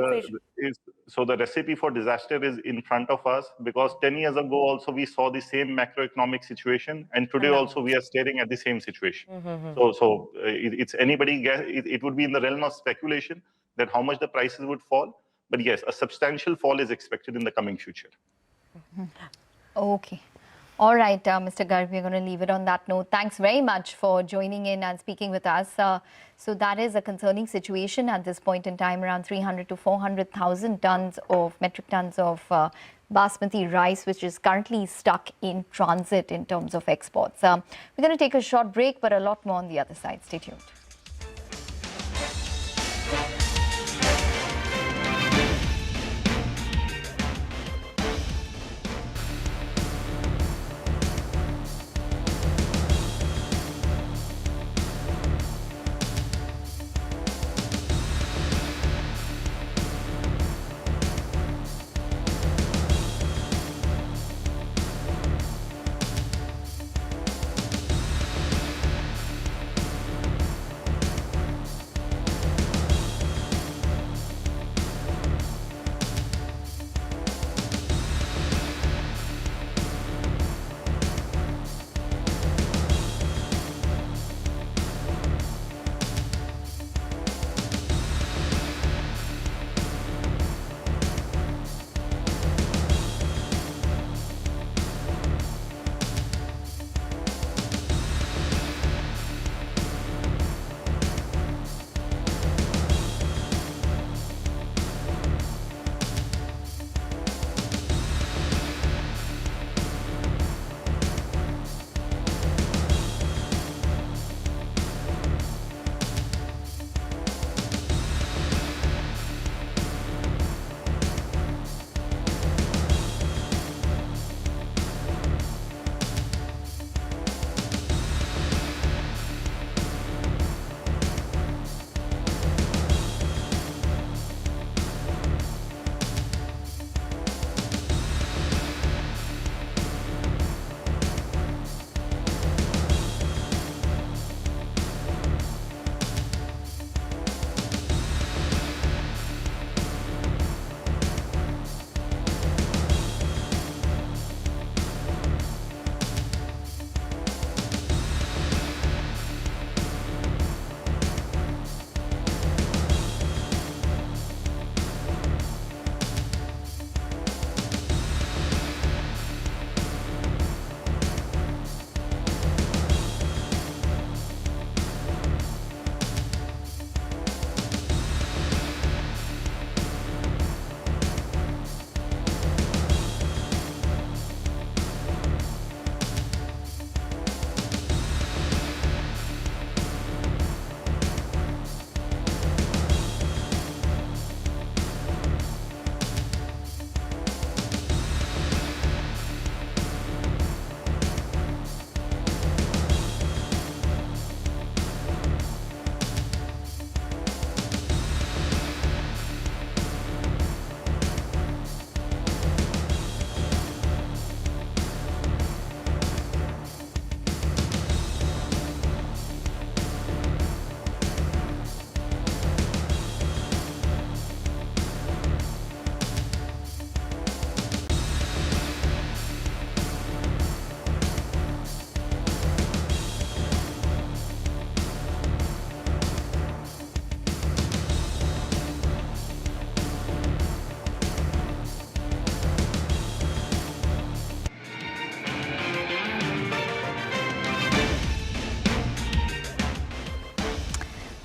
so the recipe for disaster is in front of us because 10 years ago also we saw the same macroeconomic situation and today also we are staring at the same situation. So it's anybody guess, it would be in the realm of speculation that how much the prices would fall. But yes, a substantial fall is expected in the coming future. Okay. All right, Mr. Garg, we're going to leave it on that note. Thanks very much for joining in and speaking with us. So that is a concerning situation at this point in time, around 300 to 400,000 metric tons of basmati rice, which is currently stuck in transit in terms of exports. We're going to take a short break, but a lot more on the other side. Stay tuned.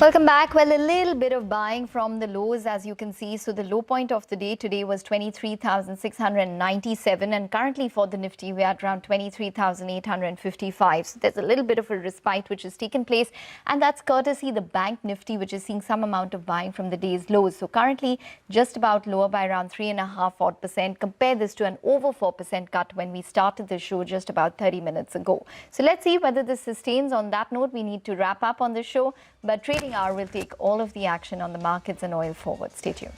Welcome back. Well, a little bit of buying from the lows, as you can see. So the low point of the day today was 23,697, and currently for the Nifty we are at around 23,855. So there's a little bit of a respite which has taken place, and that's courtesy the Bank Nifty, which is seeing some amount of buying from the day's lows. So currently just about lower by around 3.5%. Compare this to an over 4% cut when we started the show just about 30 minutes ago. So let's see whether this sustains. On that note, we need to wrap up on the show, but trading hour will take all of the action on the markets and oil forward. Stay tuned.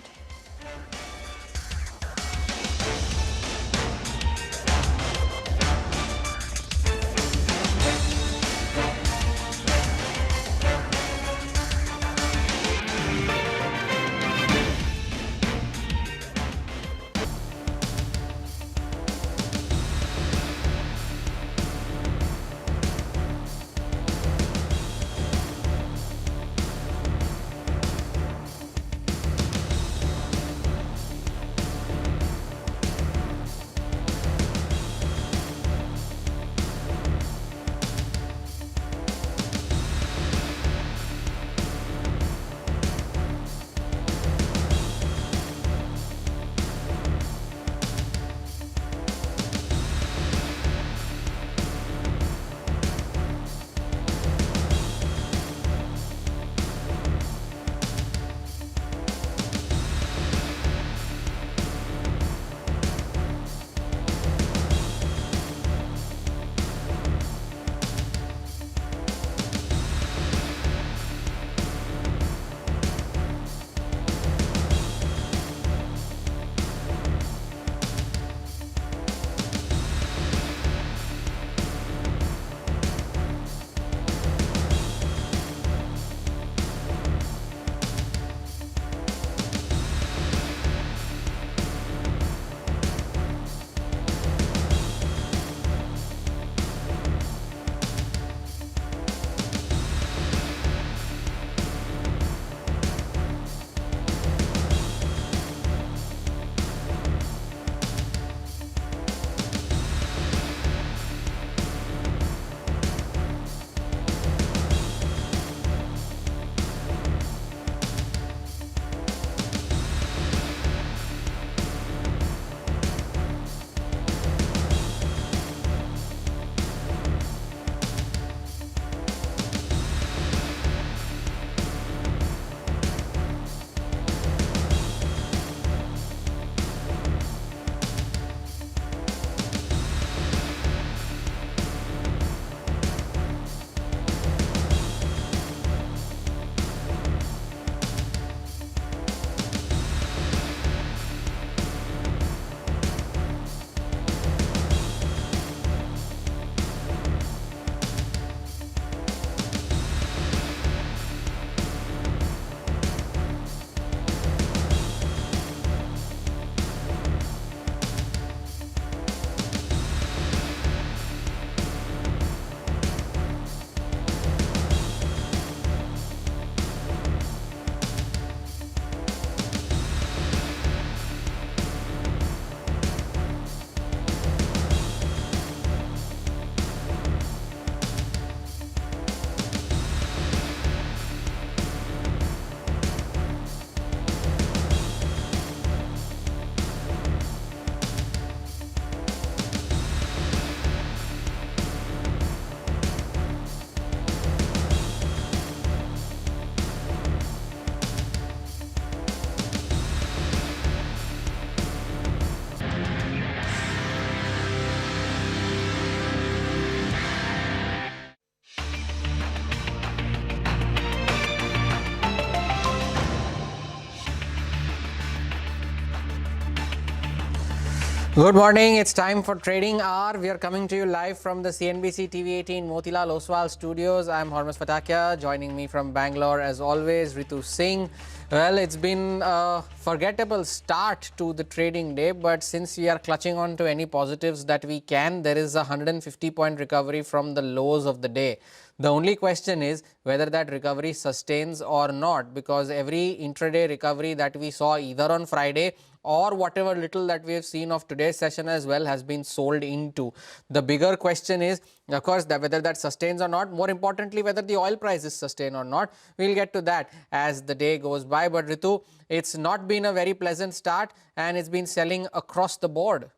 Good morning. It's time for Trading Hour. We are coming to you live from the CNBC TV18 Motilal Oswal studios. I'm Hormuz Fatakia. Joining me from Bangalore, as always, Ritu Singh. Well, it's been a forgettable start to the trading day, but since we are clutching on to any positives that we can, there is a 150-point recovery from the lows of the day. The only question is whether that recovery sustains or not, because every intraday recovery that we saw either on Friday or whatever little that we have seen of today's session as well has been sold into. The bigger question is, of course, that whether that sustains or not. More importantly, whether the oil prices sustain or not. We'll get to that as the day goes by. But Ritu, it's not been a very pleasant start, and it's been selling across the board.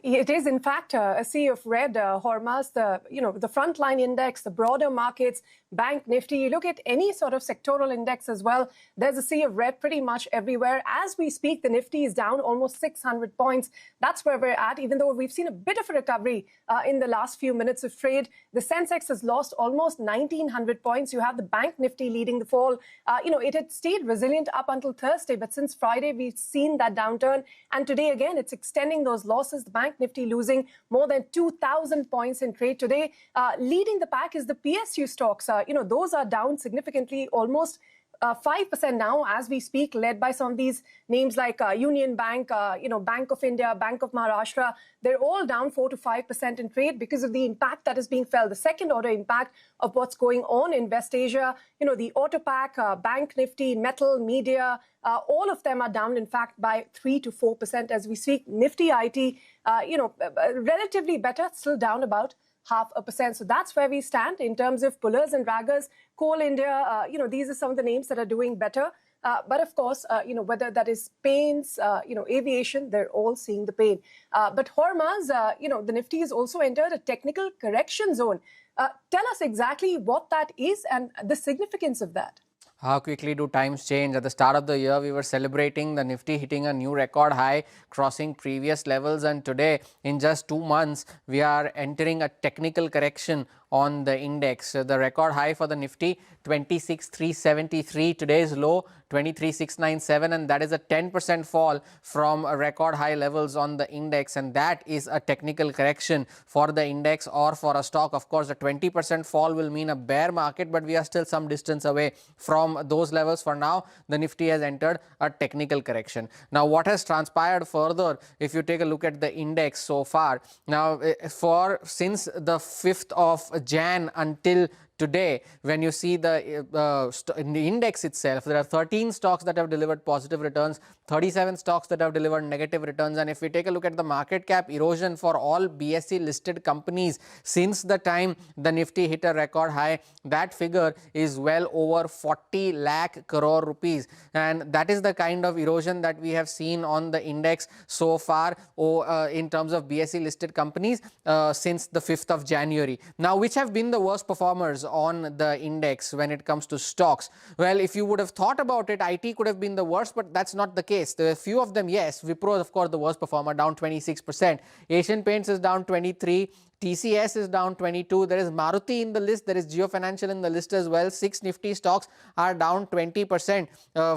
It is, in fact, a sea of red, Hormaz. The frontline index, the broader markets, Bank Nifty. You look at any sort of sectoral index as well, there's a sea of red pretty much everywhere. As we speak, the Nifty is down almost 600 points. That's where we're at, even though we've seen a bit of a recovery in the last few minutes of trade. The Sensex has lost almost 1,900 points. You have the Bank Nifty leading the fall. It had stayed resilient up until Thursday, but since Friday, we've seen that downturn. And today, again, it's extending those losses. The Bank Nifty losing more than 2,000 points in trade today. Leading the pack is the PSU stocks. Those are down significantly, almost 5% now as we speak, led by some of these names like Union Bank, Bank of India, Bank of Maharashtra. They're all down 4 to 5% in trade because of the impact that is being felt, the second order impact of what's going on in West Asia. The Auto Pack, Bank Nifty, Metal, Media, all of them are down, in fact, by 3 to 4% as we speak. Nifty IT, relatively better, still down about 0.5%. So that's where we stand in terms of pullers and draggers. Coal India, these are some of the names that are doing better. But of course, whether that is paints, aviation, they're all seeing the pain. But Hormaz, the Nifty has also entered a technical correction zone. Tell us exactly what that is and the significance of that. How quickly do times change? At the start of the year, we were celebrating the Nifty hitting a new record high, crossing previous levels, and today, in just 2 months, we are entering a technical correction on the index. The record high for the Nifty, 26,373. Today's low, 23,697, and that is a 10% fall from record high levels on the index, and that is a technical correction for the index or for a stock. Of course, a 20% fall will mean a bear market, but we are still some distance away from those levels. For now, the Nifty has entered a technical correction. Now, what has transpired further, if you take a look at the index so far, now since the 5th of Jan until today, when you see in the index itself, there are 13 stocks that have delivered positive returns, 37 stocks that have delivered negative returns. And if we take a look at the market cap erosion for all BSE listed companies since the time the Nifty hit a record high, that figure is well over 40 lakh crore rupees. And that is the kind of erosion that we have seen on the index so far in terms of BSE listed companies since the 5th of January. Now, which have been the worst performers on the index when it comes to stocks? Well, if you would have thought about it, IT could have been the worst, but that's not the case. There are a few of them, yes. Wipro, of course, the worst performer, down 26%. Asian Paints is down 23%. TCS is down 22%. There is Maruti in the list. There is Jio Financial in the list as well. 6 Nifty stocks are down 20%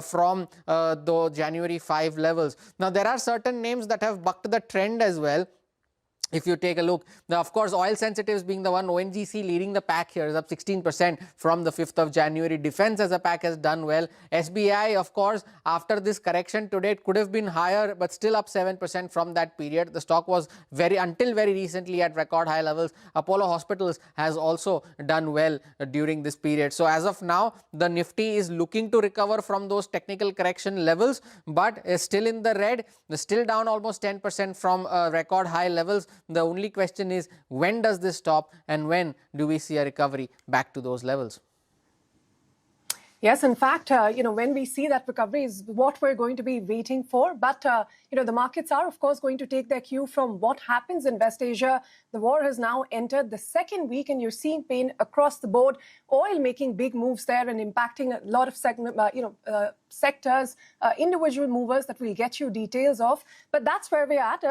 from the January 5 levels. Now, there are certain names that have bucked the trend as well. If you take a look, now of course oil sensitives being the one, ONGC leading the pack here is up 16% from the 5th of January. Defense as a pack has done well. SBI, of course, after this correction today, it could have been higher, but still up 7% from that period. The stock was until very recently at record high levels. Apollo Hospitals has also done well during this period. So as of now, the Nifty is looking to recover from those technical correction levels, but is still in the red. Still down almost 10% from record high levels. The only question is, when does this stop and when do we see a recovery back to those levels? Yes, in fact, when we see that recovery is what we're going to be waiting for. But, the markets are, of course, going to take their cue from what happens in West Asia. The war has now entered the second week and you're seeing pain across the board. Oil making big moves there and impacting a lot of sectors, individual movers that we'll get you details of. But that's where we're at.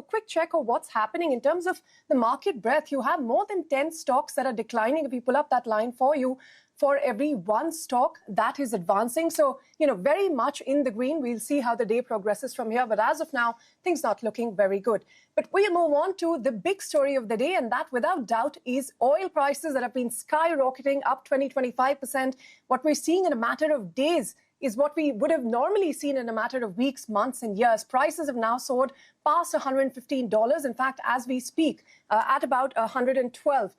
Quick check of what's happening in terms of the market breadth. You have more than 10 stocks that are declining. If we pull up that line for you, for every one stock that is advancing. So, very much in the green. We'll see how the day progresses from here. But as of now, things not looking very good. But we'll move on to the big story of the day. And that, without doubt, is oil prices that have been skyrocketing up 20-25%. What we're seeing in a matter of days is what we would have normally seen in a matter of weeks, months, and years. Prices have now soared past $115. In fact, as we speak, at about $112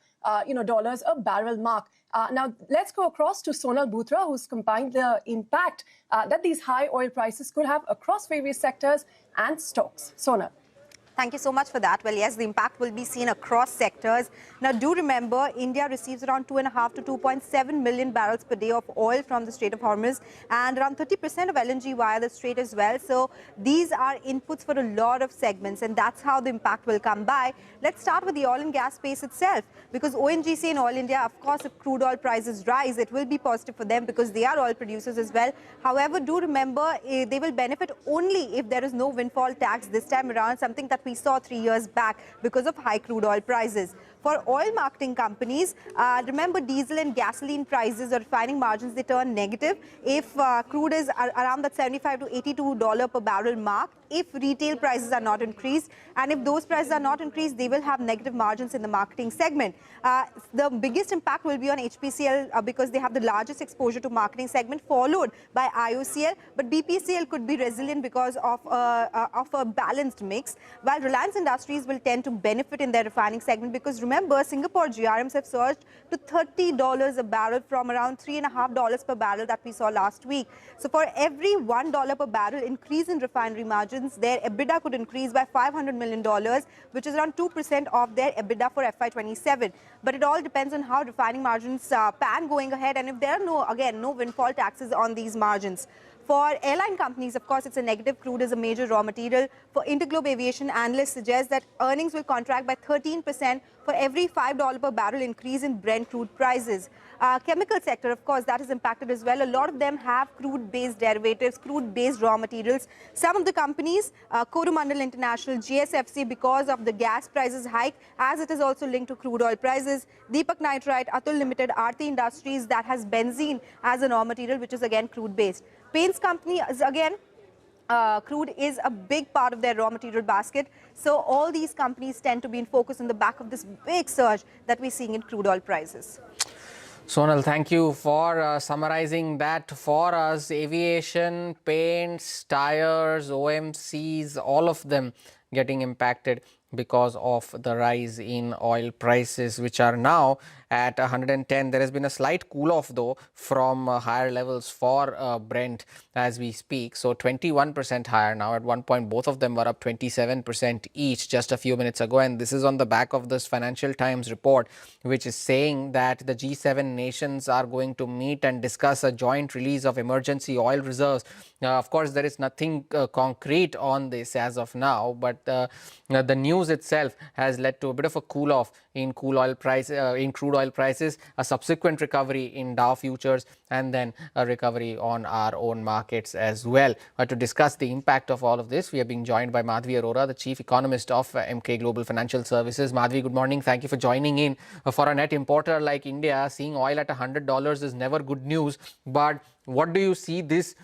dollars a barrel mark. Now, let's go across to Sonal Bhutra, who's combined the impact that these high oil prices could have across various sectors and stocks. Sonal. Thank you so much for that. Well, yes, the impact will be seen across sectors. Now, do remember, India receives around 2.5 to 2.7 million barrels per day of oil from the Strait of Hormuz and around 30% of LNG via the Strait as well. So these are inputs for a lot of segments, and that's how the impact will come by. Let's start with the oil and gas space itself, because ONGC and Oil India, of course, if crude oil prices rise, it will be positive for them because they are oil producers as well. However, do remember, they will benefit only if there is no windfall tax this time around, something that we saw 3 years back because of high crude oil prices. For oil marketing companies, remember, diesel and gasoline prices or refining margins, they turn negative if crude is around that $75 to $82 per barrel mark, if retail prices are not increased. And if those prices are not increased, they will have negative margins in the marketing segment. The biggest impact will be on HPCL because they have the largest exposure to marketing segment, followed by IOCL. But BPCL could be resilient because of a balanced mix, while Reliance Industries will tend to benefit in their refining segment because remember, Singapore GRMs have surged to $30 a barrel from around $3.50 per barrel that we saw last week. So for every $1 per barrel increase in refinery margins, their EBITDA could increase by $500 million, which is around 2% of their EBITDA for FY27. But it all depends on how refining margins pan going ahead, and if there are no windfall taxes on these margins. For airline companies, of course, it's a negative. Crude is a major raw material. For Interglobe Aviation, analysts suggest that earnings will contract by 13% for every $5 per barrel increase in Brent crude prices. Chemical sector, of course, that is impacted as well. A lot of them have crude-based derivatives, crude-based raw materials. Some of the companies, Coromandel International, GSFC, because of the gas prices hike, as it is also linked to crude oil prices. Deepak Nitrite, Atul Limited, Aarti Industries, that has benzene as a raw material, which is again crude-based. Paints company is again, crude is a big part of their raw material basket. So all these companies tend to be in focus on the back of this big surge that we're seeing in crude oil prices. Sonal, thank you for summarizing that for us. Aviation, paints, tires, OMCs, all of them getting impacted because of the rise in oil prices, which are now at 110. There has been a slight cool off though from higher levels for Brent as we speak. So 21% higher now. At one point, both of them were up 27% each just a few minutes ago. And this is on the back of this Financial Times report, which is saying that the G7 nations are going to meet and discuss a joint release of emergency oil reserves. Of course, there is nothing concrete on this as of now, but the news itself has led to a bit of a cool off in crude oil prices, a subsequent recovery in Dow futures, and then a recovery on our own markets as well. To discuss the impact of all of this, we are being joined by Madhvi Arora, the Chief Economist of Emkay Global Financial Services. Madhvi, good morning. Thank you for joining in. For a net importer like India, seeing oil at $100 is never good news, but what do you see this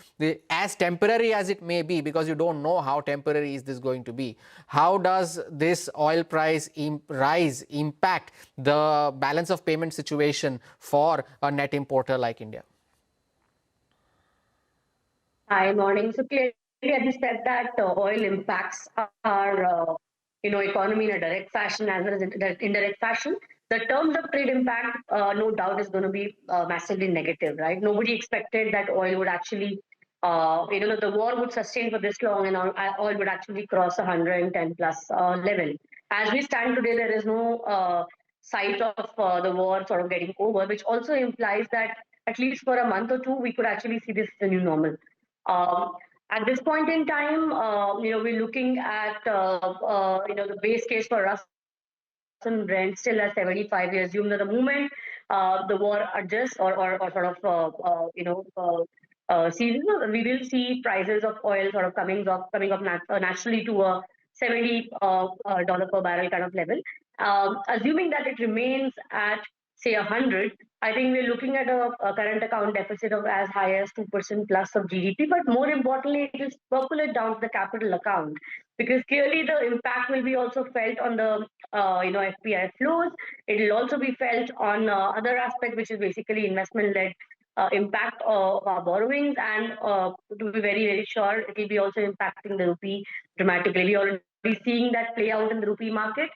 as temporary as it may be, because you don't know how temporary is this going to be? How does this oil price rise impact the balance of payment situation for a net importer like India? Hi, morning. So clearly, as you said, that oil impacts our economy in a direct fashion as well as indirect fashion. The terms of trade impact, no doubt, is going to be massively negative, right? Nobody expected that oil would actually, the war would sustain for this long and oil would actually cross 110 plus level. As we stand today, there is no sight of the war sort of getting over, which also implies that at least for a month or two, we could actually see this as a new normal. At this point in time, we're looking at the base case for us and Brent still at 75. We assume that the moment the war adjusts or sort of seasonal, we will see prices of oil sort of coming up naturally to a $70 per barrel kind of level. Assuming that it remains at say 100, I think we're looking at a current account deficit of as high as 2% plus of GDP. But more importantly, it will percolate down to the capital account, because clearly the impact will be also felt on the FPI flows. It will also be felt on other aspect, which is basically investment-led impact of our borrowings, and to be very, very sure, it will be also impacting the rupee dramatically. We are already seeing that play out in the rupee market.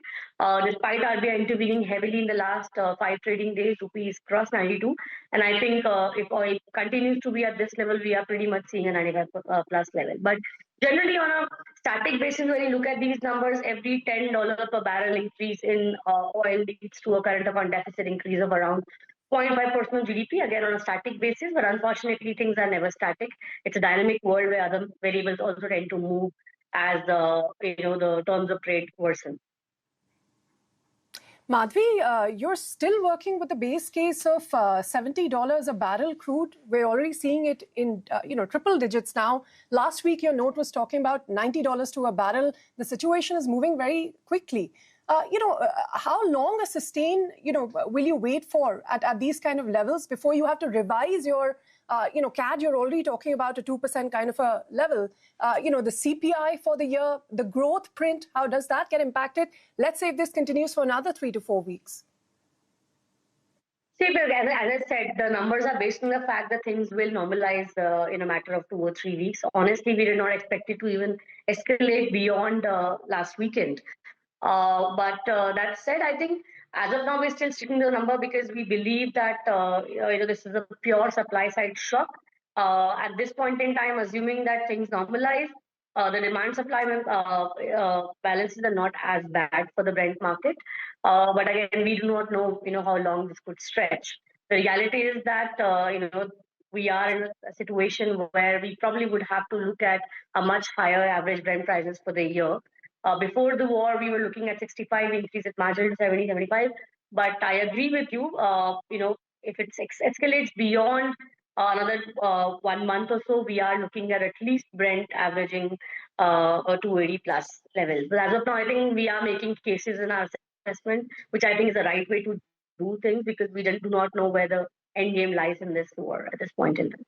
Despite RBI intervening heavily in the last 5 trading days, rupee is crossed 92. And I think if oil continues to be at this level, we are pretty much seeing a 95 plus level. But generally, on a static basis, when you look at these numbers, every $10 per barrel increase in oil leads to a current account deficit increase of around 0.5% of GDP, again on a static basis, but unfortunately things are never static. It's a dynamic world where other variables also tend to move as the terms of trade worsen. Madhvi, you're still working with the base case of $70 a barrel crude. We're already seeing it in triple digits now. Last week, your note was talking about $90 to a barrel. The situation is moving very quickly. How long a sustain, will you wait for at these kind of levels before you have to revise your, CAD? You're already talking about a 2% kind of a level. The CPI for the year, the growth print, how does that get impacted? Let's say if this continues for another 3 to 4 weeks. See, as I said, the numbers are based on the fact that things will normalize in a matter of 2 or 3 weeks. Honestly, we did not expect it to even escalate beyond last weekend. But that said, I think as of now, we're still sticking to the number because we believe that this is a pure supply side shock. At this point in time, assuming that things normalize, the demand supply balances are not as bad for the Brent market. But again, we do not know how long this could stretch. The reality is that we are in a situation where we probably would have to look at a much higher average Brent prices for the year. Before the war, we were looking at 65, increase it marginally to 70, 75. But I agree with you. If it escalates beyond another 1 month or so, we are looking at least Brent averaging a 280 plus level. But as of now, I think we are making cases in our assessment, which I think is the right way to do things because we do not know where the end game lies in this war at this point in time.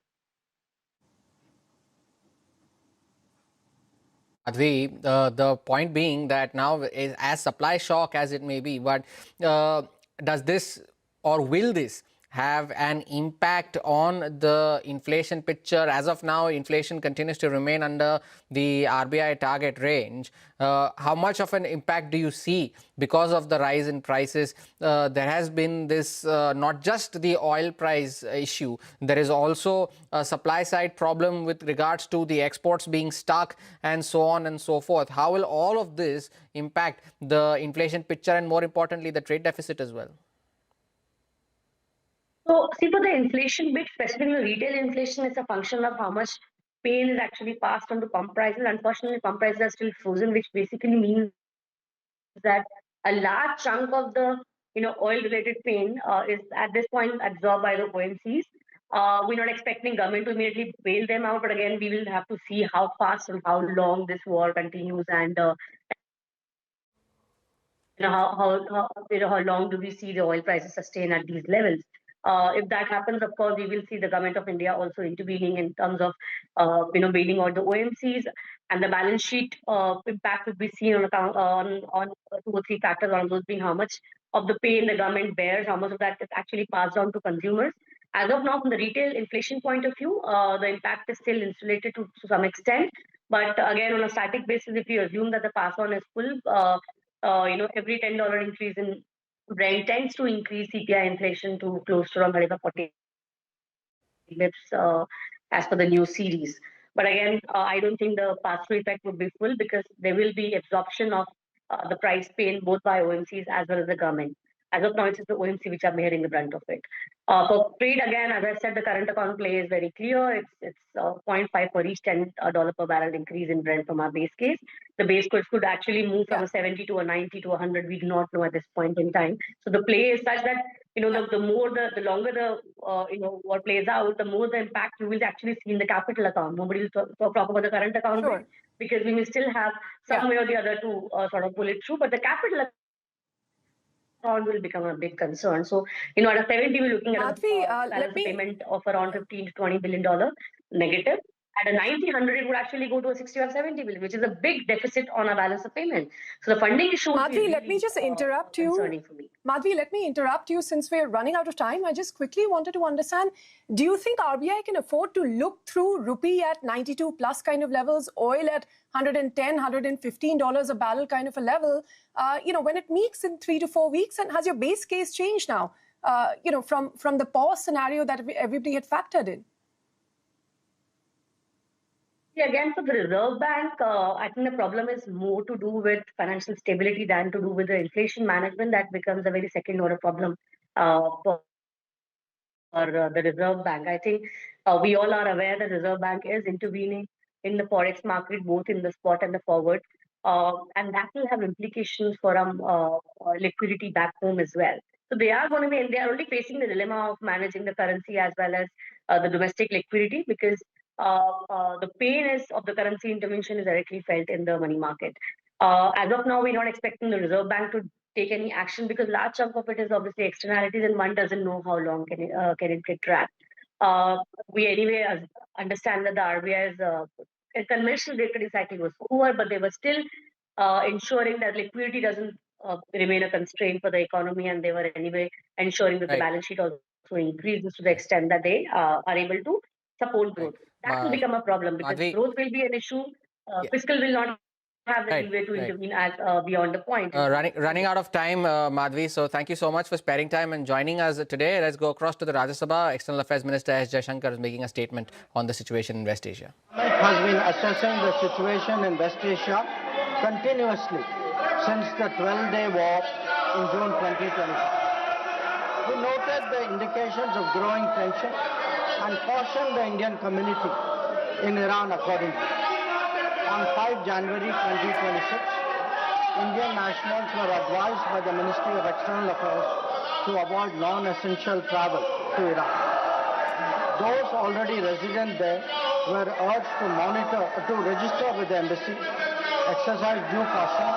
The point being that now, as supply shock as it may be, but does this or will this have an impact on the inflation picture? As of now, inflation continues to remain under the RBI target range. How much of an impact do you see because of the rise in prices? There has been this not just the oil price issue, there is also a supply side problem with regards to the exports being stuck and so on and so forth. How will all of this impact the inflation picture and more importantly the trade deficit as well? So, see, for the inflation bit, specifically retail inflation, it's a function of how much pain is actually passed on to pump prices. Unfortunately, pump prices are still frozen, which basically means that a large chunk of the oil-related pain is at this point absorbed by the OMCs. We're not expecting government to immediately bail them out, but again, we will have to see how fast and how long this war continues, and how long do we see the oil prices sustain at these levels. If that happens, of course, we will see the government of India also intervening in terms of, bailing out the OMCs, and the balance sheet impact will be seen on 2 or 3 factors. One of those being how much of the pain the government bears, how much of that is actually passed on to consumers. As of now, from the retail inflation point of view, the impact is still insulated to some extent. But again, on a static basis, if you assume that the pass on is full, every $10 increase in Brent tends to increase CPI inflation to close to around 35-40 bips as per the new series. But again, I don't think the pass-through effect would be full because there will be absorption of the price pain both by OMCs as well as the government. As of now, it's the OMC which are bearing the brunt of it. For trade, again, as I said, the current account play is very clear. It's 0.5 for each $10 per barrel increase in Brent from our base case. The base case could actually move from a 70 to a 90 to 100. We do not know at this point in time. So the play is such that the longer the what plays out, the more the impact you will actually see in the capital account. Nobody will talk about the current account because we may still have some way or the other to sort of pull it through. But the capital account will become a big concern. So, at a 70, we're looking at a balance payment of around $15 to $20 billion negative. At a 90, 100, it would actually go to a 60 or 70 billion, which is a big deficit on a balance of payment. So the funding issue Madhvi, let me just interrupt you. Madhvi, let me interrupt you since we're running out of time. I just quickly wanted to understand, do you think RBI can afford to look through rupee at 92 plus kind of levels, oil at $110, $115 a barrel kind of a level, when it meets in 3 to 4 weeks? And has your base case changed now, from the pause scenario that everybody had factored in? Again, for the Reserve Bank, I think the problem is more to do with financial stability than to do with the inflation management. That becomes a very second-order problem for the Reserve Bank. I think we all are aware that the Reserve Bank is intervening in the forex market, both in the spot and the forward, and that will have implications for liquidity back home as well. So they are only facing the dilemma of managing the currency as well as the domestic liquidity, because the pain of the currency intervention is directly felt in the money market. As of now, we're not expecting the Reserve Bank to take any action, because large chunk of it is obviously externalities, and one doesn't know how long can it get tracked. We anyway understand that the RBI's conventional rate cutting cycle was over, but they were still ensuring that liquidity doesn't remain a constraint for the economy, and they were anyway ensuring that the balance sheet also increases to the extent that they are able to support growth. That will become a problem, because growth will be an issue. Fiscal will not have the leeway to intervene as beyond the point. Running out of time, Madhvi. So thank you so much for sparing time and joining us today. Let's go across to the Rajya Sabha. External Affairs Minister S. Jaishankar is making a statement on the situation in West Asia. Has been assessing the situation in West Asia continuously since the 12-day war in June 2020. We noted the indications of growing tension and cautioned the Indian community in Iran accordingly. On 5 January 2026, Indian nationals were advised by the Ministry of External Affairs to avoid non-essential travel to Iran. Those already resident there were urged to register with the embassy, exercise due caution,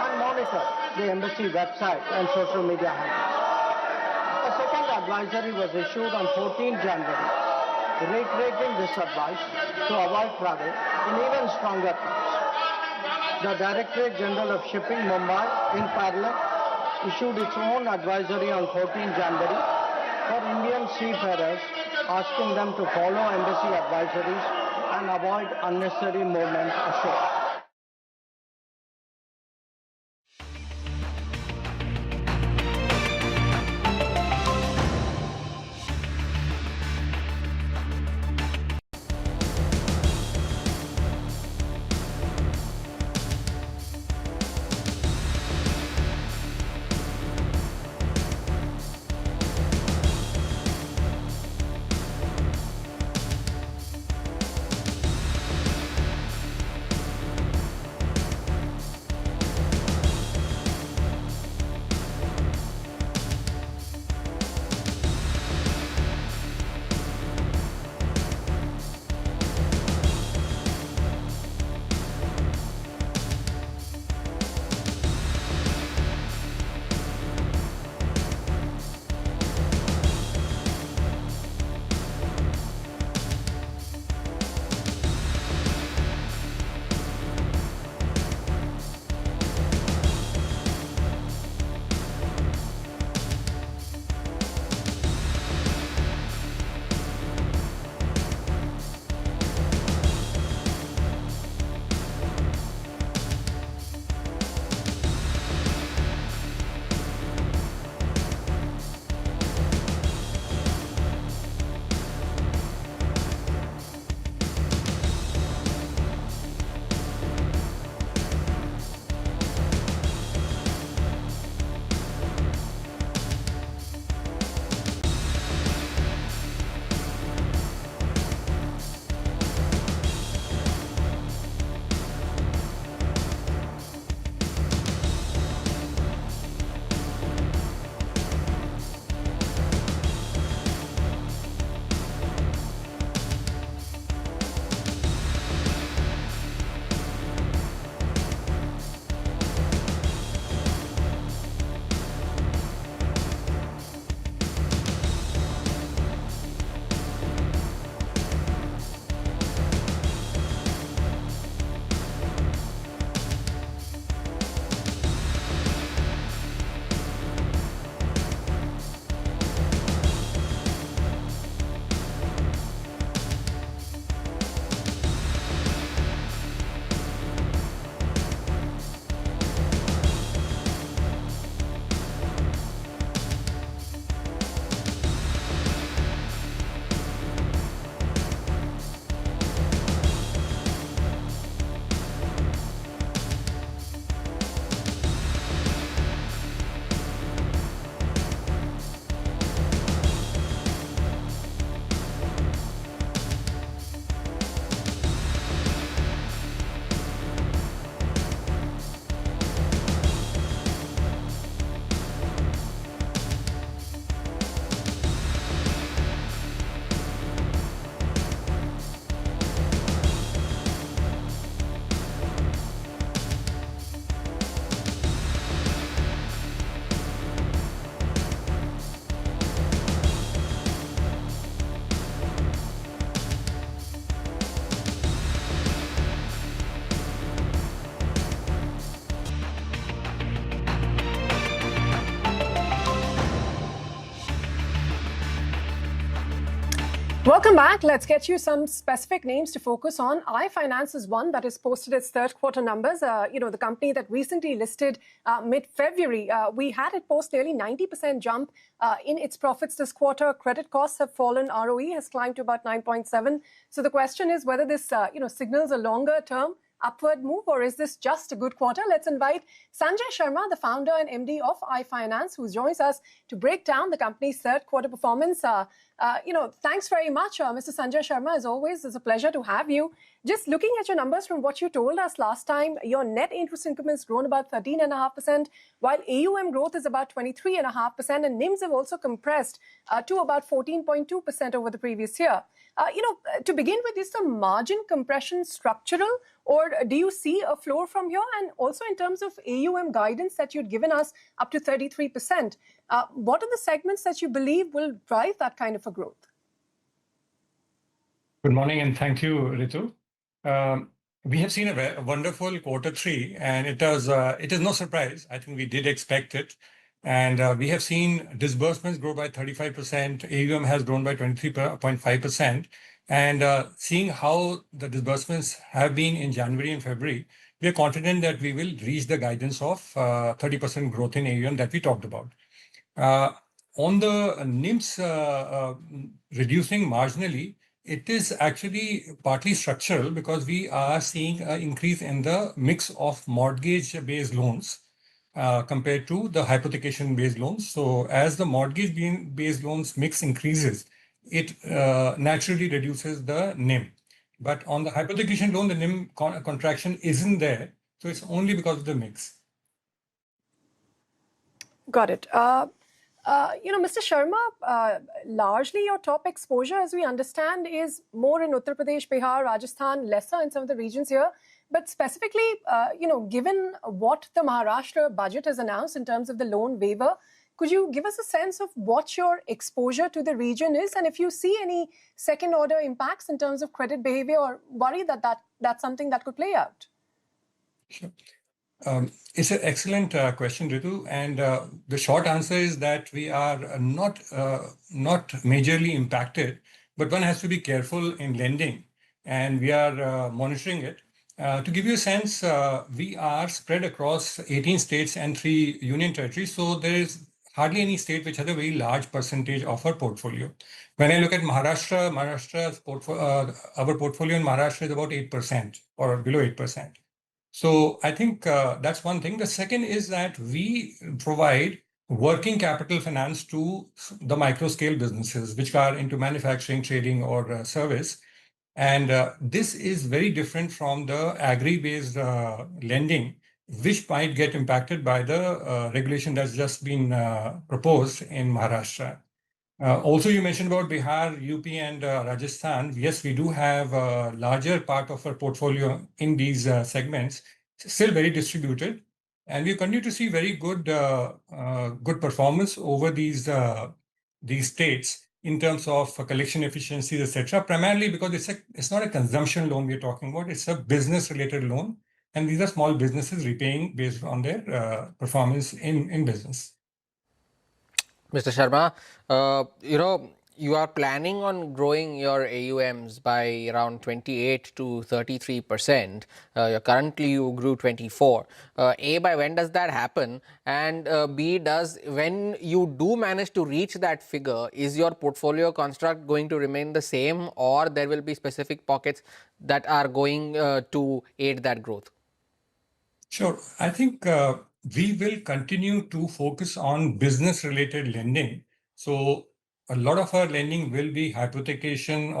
and monitor the embassy website and social media handles. A second advisory was issued on 14 January, reiterating this advice to avoid travel in even stronger terms. The Directorate General of Shipping, Mumbai, in parallel, issued its own advisory on 14 January for Indian seafarers, asking them to follow embassy advisories and avoid unnecessary movement ashore. Welcome back. Let's get you some specific names to focus on. iFinance is one that has posted its third quarter numbers. The company that recently listed mid-February, we had it post nearly 90% jump in its profits this quarter. Credit costs have fallen. ROE has climbed to about 9.7. So the question is whether this, signals a longer term upward move, or is this just a good quarter? Let's invite Sanjay Sharma, the founder and MD of iFinance, who joins us to break down the company's third quarter performance. Thanks very much, Mr. Sanjay Sharma. As always, it's a pleasure to have you. Just looking at your numbers from what you told us last time, your net interest income has grown about 13.5%, while AUM growth is about 23.5%, and NIMs have also compressed to about 14.2% over the previous year. To begin with, is the margin compression structural, or do you see a floor from here? And also in terms of AUM guidance that you'd given us up to 33%, what are the segments that you believe will drive that kind of a growth? Good morning and thank you, Ritu. We have seen a wonderful quarter three, and it is no surprise. I think we did expect it. And we have seen disbursements grow by 35%, AUM has grown by 23.5%. And seeing how the disbursements have been in January and February, we are confident that we will reach the guidance of 30% growth in AUM that we talked about. On the NIMs reducing marginally, it is actually partly structural because we are seeing an increase in the mix of mortgage-based loans compared to the hypothecation-based loans. So as the mortgage-based loans mix increases, it naturally reduces the NIM. But on the hypothecation loan, the NIM contraction isn't there. So it's only because of the mix. Got it. Mr. Sharma, largely your top exposure, as we understand, is more in Uttar Pradesh, Bihar, Rajasthan, lesser in some of the regions here. But specifically, given what the Maharashtra budget has announced in terms of the loan waiver, could you give us a sense of what your exposure to the region is? And if you see any second-order impacts in terms of credit behavior, or worry that that's something that could play out? Sure. It's an excellent question, Ritu. And the short answer is that we are not majorly impacted, but one has to be careful in lending. And we are monitoring it. To give you a sense, we are spread across 18 states and 3 union territories. So there is hardly any state which has a very large percentage of our portfolio. When I look at Maharashtra's our portfolio in Maharashtra is about 8% or below 8%. So I think that's one thing. The second is that we provide working capital finance to the micro scale businesses, which are into manufacturing, trading, or service. And this is very different from the agri-based lending, which might get impacted by the regulation that's just been proposed in Maharashtra. Also, you mentioned about Bihar, UP, and Rajasthan. Yes, we do have a larger part of our portfolio in these segments, still very distributed. And we continue to see very good performance over these states in terms of collection efficiencies, etc. Primarily because it's not a consumption loan we're talking about, it's a business-related loan. And these are small businesses repaying based on their performance in business. Mr. Sharma, you are planning on growing your AUMs by around 28 to 33%. Currently, you grew 24. A, by when does that happen? And B, when you do manage to reach that figure, is your portfolio construct going to remain the same, or there will be specific pockets that are going to aid that growth? Sure. I think we will continue to focus on business-related lending. So a lot of our lending will be hypothecation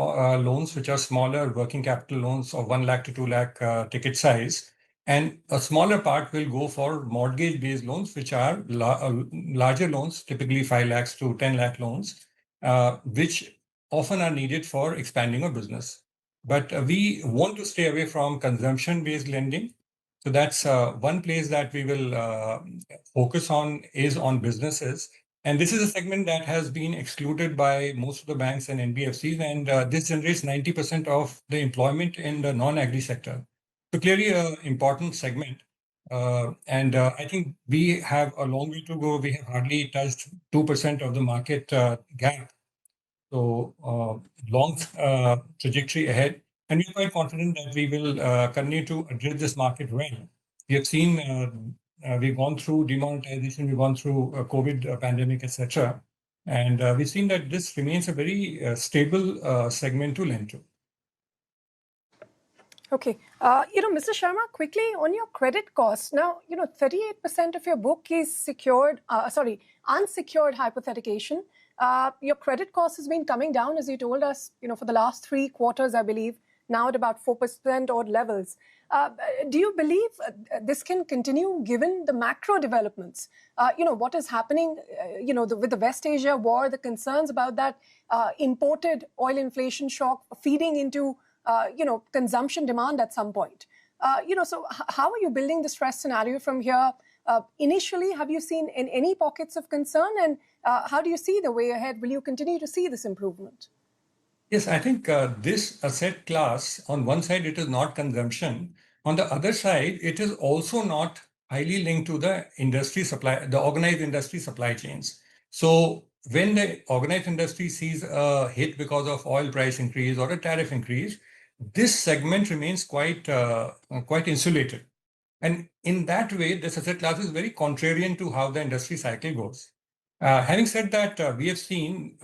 loans, which are smaller working capital loans of 1 lakh to 2 lakh ticket size. And a smaller part will go for mortgage-based loans, which are larger loans, typically 5 lakhs to 10 lakh loans, which often are needed for expanding a business. But we want to stay away from consumption-based lending. So that's one place that we will focus on is on businesses. And this is a segment that has been excluded by most of the banks and NBFCs. And this generates 90% of the employment in the non-agri sector. So clearly an important segment. And I think we have a long way to go. We have hardly touched 2% of the market gap. So long trajectory ahead. And we're quite confident that we will continue to address this market well. We have seen, we've gone through demonetization, we've gone through COVID pandemic, etc. And we've seen that this remains a very stable segment to lend to. Okay. Mr. Sharma, quickly on your credit costs. Now, 38% of your book is secured, unsecured hypothecation. Your credit cost has been coming down, as you told us, for the last 3 quarters, I believe, now at about 4% odd levels. Do you believe this can continue given the macro developments? What is happening, with the West Asia war, the concerns about that imported oil inflation shock feeding into consumption demand at some point. So how are you building the stress scenario from here? Initially, have you seen in any pockets of concern, and how do you see the way ahead? Will you continue to see this improvement? Yes, I think this asset class, on one side, it is not consumption. On the other side, it is also not highly linked to the industry supply, the organized industry supply chains. So when the organized industry sees a hit because of oil price increase or a tariff increase, this segment remains quite insulated. And in that way, this asset class is very contrarian to how the industry cycle goes. Having said that, we have seen,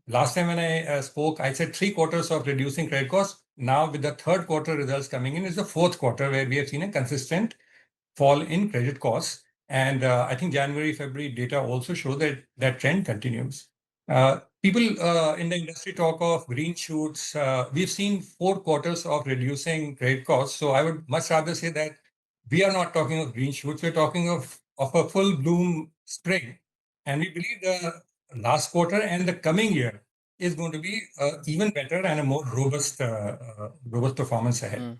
last time when I spoke, I said 3 quarters of reducing credit costs. Now with the 3rd quarter results coming in is the 4th quarter where we have seen a consistent fall in credit costs. And I think January, February data also show that that trend continues. People in the industry talk of green shoots. We've seen 4 quarters of reducing credit costs. So I would much rather say that we are not talking of green shoots. We're talking of a full bloom spring. And we believe the last quarter and the coming year is going to be even better and a more robust performance ahead.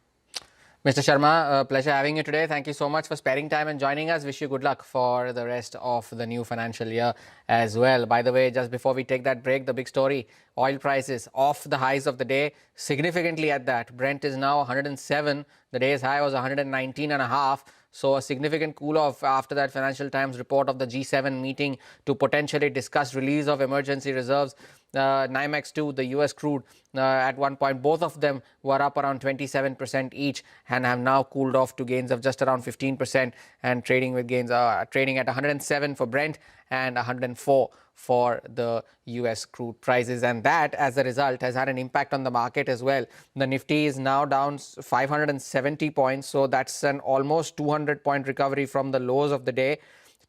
Mr. Sharma, pleasure having you today. Thank you so much for sparing time and joining us. Wish you good luck for the rest of the new financial year as well. By the way, just before we take that break, the big story, oil prices off the highs of the day, significantly at that. Brent is now 107. The day's high was 119.5. So a significant cool off after that Financial Times report of the G7 meeting to potentially discuss release of emergency reserves. NYMEX 2, the US crude, at one point, both of them were up around 27% each and have now cooled off to gains of just around 15% and trading with gains, trading at 107 for Brent and 104 for the US crude prices. And that, as a result, has had an impact on the market as well. The Nifty is now down 570 points. So that's an almost 200-point recovery from the lows of the day.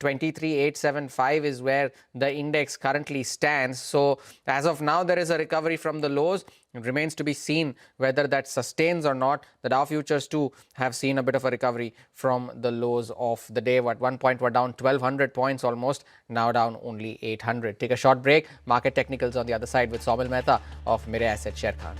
23,875 is where the index currently stands. So as of now, there is a recovery from the lows. It remains to be seen whether that sustains or not. The Dow futures too have seen a bit of a recovery from the lows of the day. At one point were down 1,200 points almost, now down only 800. Take a short break. Market technicals on the other side with Saumil Mehta of Mirae Asset Sharekhan.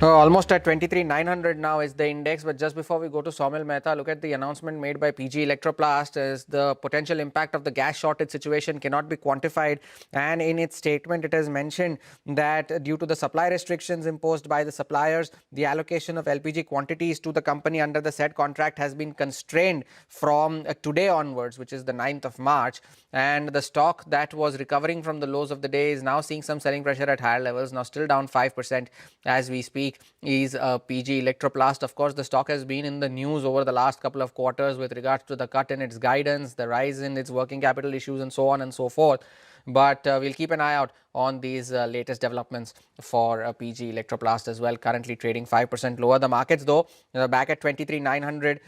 Almost at 23,900 now is the index. But just before we go to Saumil Mehta, look at the announcement made by PG Electroplast as the potential impact of the gas shortage situation cannot be quantified. And in its statement, it has mentioned that due to the supply restrictions imposed by the suppliers, the allocation of LPG quantities to the company under the said contract has been constrained from today onwards, which is the 9th of March. And the stock that was recovering from the lows of the day is now seeing some selling pressure at higher levels, now still down 5% as we speak. Is PG Electroplast. Of course, the stock has been in the news over the last couple of quarters with regards to the cut in its guidance, the rise in its working capital issues and so on and so forth. But we'll keep an eye out on these latest developments for PG Electroplast as well. Currently trading 5% lower. The markets though back at 23,900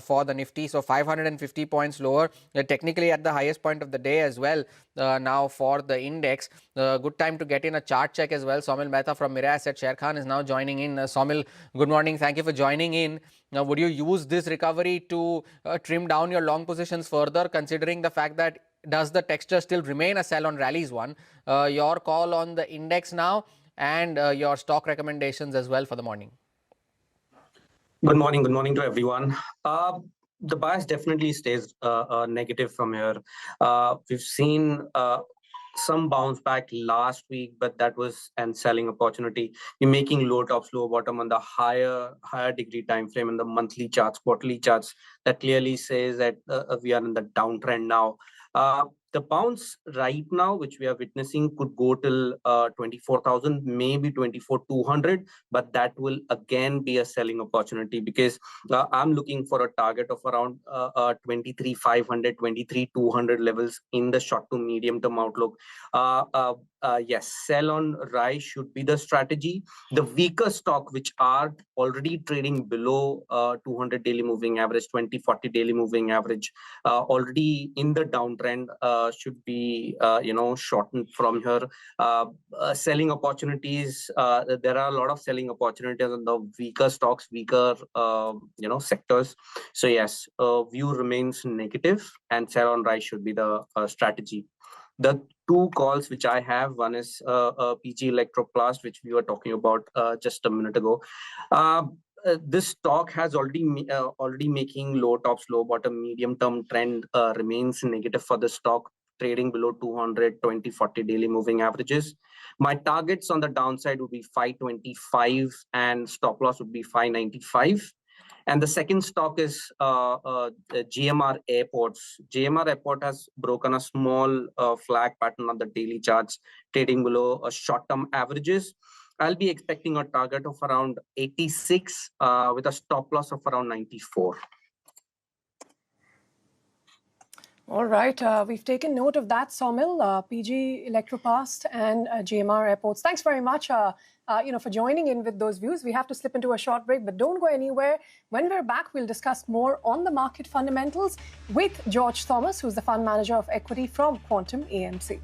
for the Nifty, so 550 points lower. Technically at the highest point of the day as well. Now for the index, good time to get in a chart check as well. Saumil Mehta from Mirae Asset Share Khan is now joining in. Saumil, good morning. Thank you for joining in. Now, would you use this recovery to trim down your long positions further, considering the fact that does the texture still remain a sell on rallies one? Your call on the index now and your stock recommendations as well for the morning. Good morning to everyone. The bias definitely stays negative from here. We've seen some bounce back last week, but that was an selling opportunity. You're making low tops, low bottom on the higher degree time frame in the monthly charts, quarterly charts. That clearly says that we are in the downtrend now. The bounce right now, which we are witnessing, could go till 24,000, maybe 24,200, but that will again be a selling opportunity because I'm looking for a target of around 23,500, 23,200 levels in the short to medium term outlook. Yes, sell on rise should be the strategy. The weaker stock, which are already trading below 200 daily moving average, 2040 daily moving average, already in the downtrend, should be shortened from here. Selling opportunities, there are a lot of selling opportunities on the weaker stocks, weaker sectors. So yes, view remains negative and sell on rise should be the strategy. The two calls which I have, one is PG Electroplast, which we were talking about just a minute ago. This stock has already making low tops, low bottom, medium term trend remains negative for the stock, trading below 200, 2040 daily moving averages. My targets on the downside would be 525 and stop loss would be 595. And the second stock is GMR Airports. GMR Airport has broken a small flag pattern on the daily charts, trading below short-term averages. I'll be expecting a target of around 86 with a stop loss of around 94. All right, we've taken note of that, Saumil, PG Electroplast and GMR Airports. Thanks very much for joining in with those views. We have to slip into a short break, but don't go anywhere. When we're back, we'll discuss more on the market fundamentals with George Thomas, who's the fund manager of equity from Quantum AMC.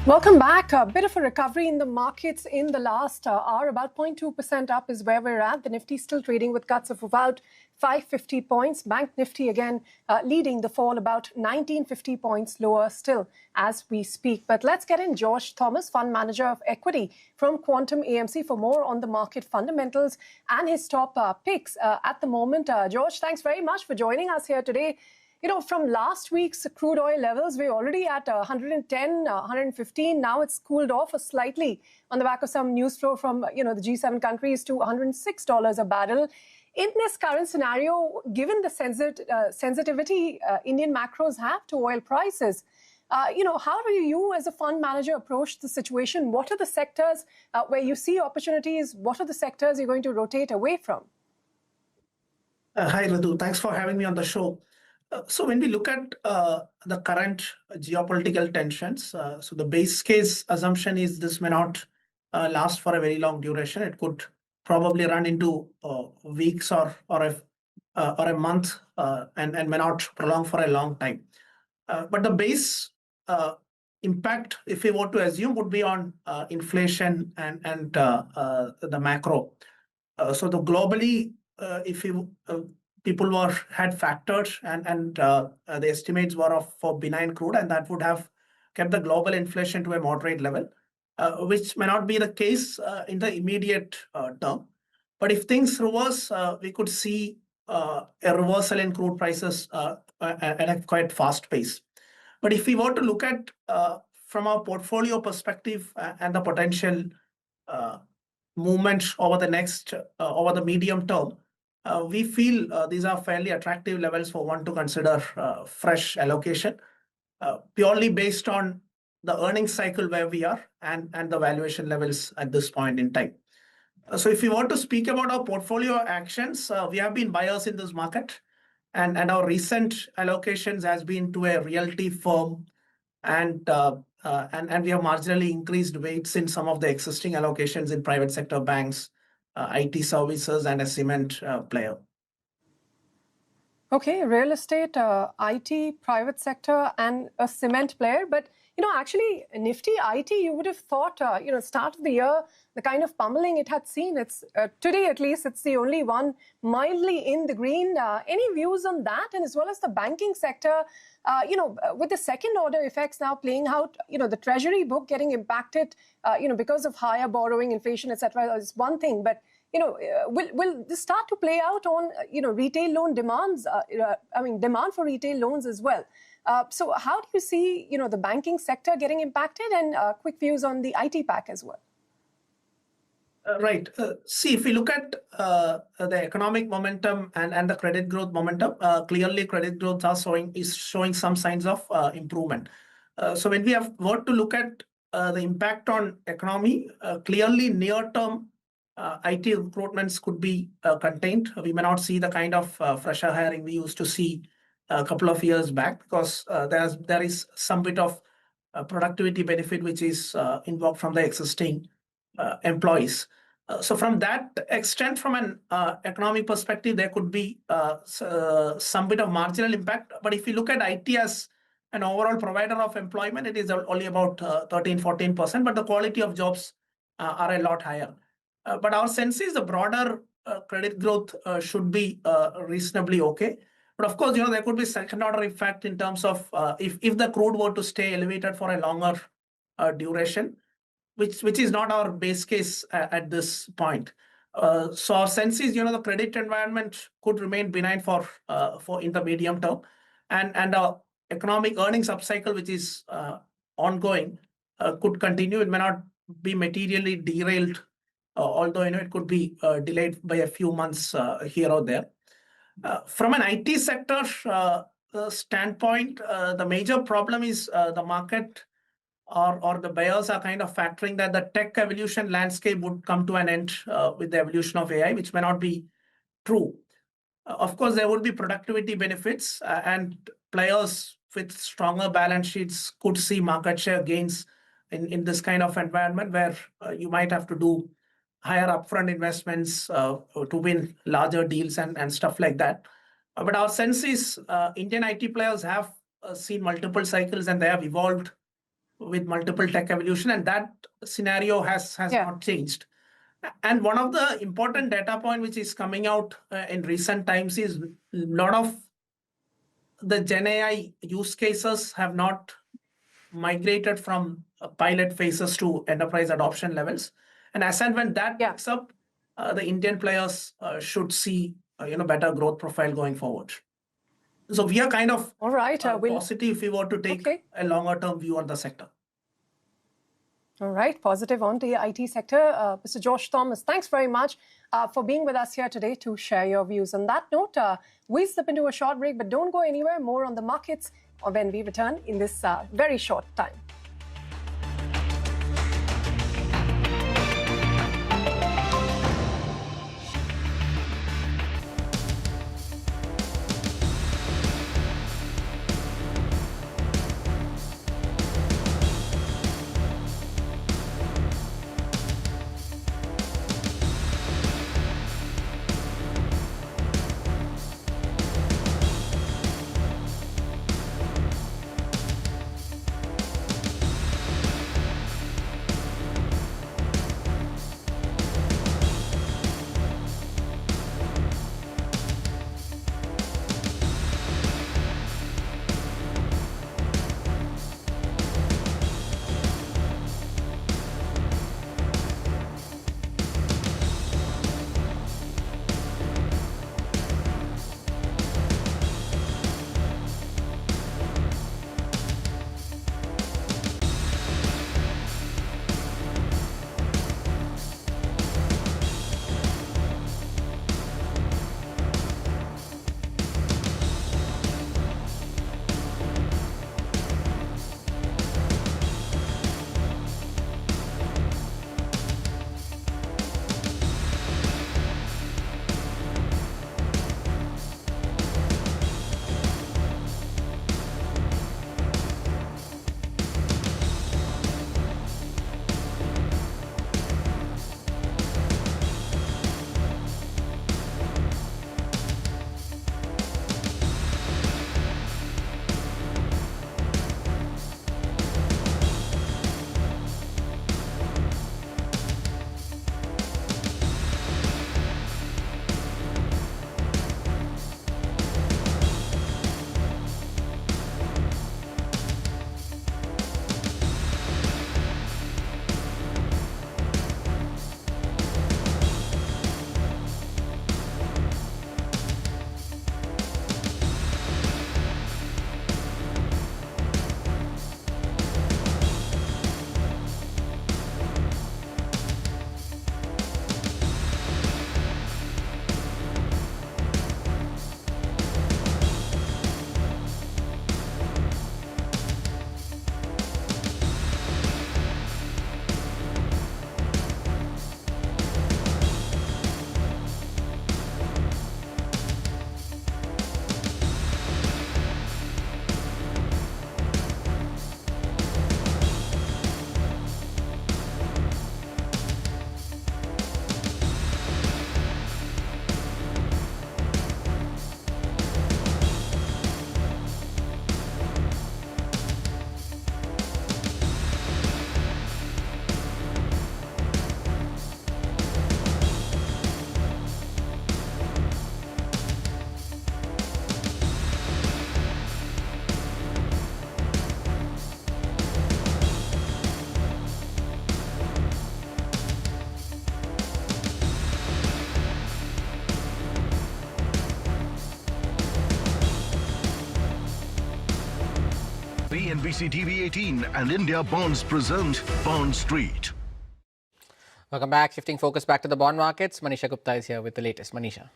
Welcome back. A bit of a recovery in the markets in the last hour. About 0.2% up is where we're at. The Nifty still trading with cuts of about 550 points. Bank Nifty again leading the fall, about 1950 points lower still as we speak. But let's get in Josh Thomas, Fund Manager of Equity from Quantum AMC, for more on the market fundamentals and his top picks at the moment. Josh, thanks very much for joining us here today. You know, from last week's crude oil levels, we're already at 110, 115. Now it's cooled off slightly on the back of some news flow from, the G7 countries to $106 a barrel. In this current scenario, given the sensitivity Indian macros have to oil prices, how do you as a fund manager approach the situation? What are the sectors where you see opportunities? What are the sectors you're going to rotate away from? Hi, Ritu. Thanks for having me on the show. So when we look at the current geopolitical tensions, so the base case assumption is this may not last for a very long duration. It could probably run into weeks or a month and may not prolong for a long time. But the base impact, if we were to assume, would be on inflation and the macro. So the globally, if you people had factored and the estimates were for benign crude, and that would have kept the global inflation to a moderate level, which may not be the case in the immediate term. But if things reverse, we could see a reversal in crude prices at a quite fast pace. But if we were to look at from our portfolio perspective and the potential movement over the medium term, we feel these are fairly attractive levels for one to consider fresh allocation, purely based on the earnings cycle where we are and the valuation levels at this point in time. So if we want to speak about our portfolio actions, we have been buyers in this market, and our recent allocations has been to a realty firm, and we have marginally increased weights in some of the existing allocations in private sector banks, IT services, and a cement player. Okay, real estate, IT, private sector, and a cement player. But, actually, Nifty IT, you would have thought, start of the year, the kind of pummeling it had seen, it's today at least, it's the only one mildly in the green. Any views on that? And as well as the banking sector, with the second order effects now playing out, the treasury book getting impacted, because of higher borrowing, inflation, etc. is one thing. But, will this start to play out on, retail loan demands? Demand for retail loans as well. So how do you see, the banking sector getting impacted, and quick views on the IT pack as well? Right. See, if we look at the economic momentum and the credit growth momentum, clearly credit growth is showing some signs of improvement. So when we were to look at the impact on economy, clearly near-term IT recruitments could be contained. We may not see the kind of fresher hiring we used to see a couple of years back, because there is some bit of productivity benefit which is invoked from the existing employees. So from that extent, from an economic perspective, there could be some bit of marginal impact. But if you look at IT as an overall provider of employment, it is only about 13-14%, but the quality of jobs are a lot higher. But our sense is the broader credit growth should be reasonably okay. But of course, there could be second order effect in terms of if the crude were to stay elevated for a longer duration, which is not our base case at this point. So our sense is, the credit environment could remain benign for in the medium term, and our economic earnings upcycle, which is ongoing, could continue. It may not be materially derailed, although it could be delayed by a few months here or there. From an IT sector standpoint, the major problem is the market or the buyers are kind of factoring that the tech evolution landscape would come to an end with the evolution of AI, which may not be true. Of course, there would be productivity benefits, and players with stronger balance sheets could see market share gains in this kind of environment, where you might have to do higher upfront investments to win larger deals and stuff like that. But our sense is Indian IT players have seen multiple cycles, and they have evolved with multiple tech evolution, and that scenario has not changed. And one of the important data point which is coming out in recent times is a lot of the Gen AI use cases have not migrated from pilot phases to enterprise adoption levels. And as and when that picks up, the Indian players should see better growth profile going forward. So we are kind of positive if we were to take a longer term view on the sector. All right, positive on the IT sector. Mr. Josh Thomas, thanks very much for being with us here today to share your views. On that note, we slip into a short break, but don't go anywhere. More on the markets when we return in this very short time. CNBC TV 18 and India Bonds present Bond Street. Welcome back. Shifting focus back to the bond markets. Manisha Gupta is here with the latest. Manisha.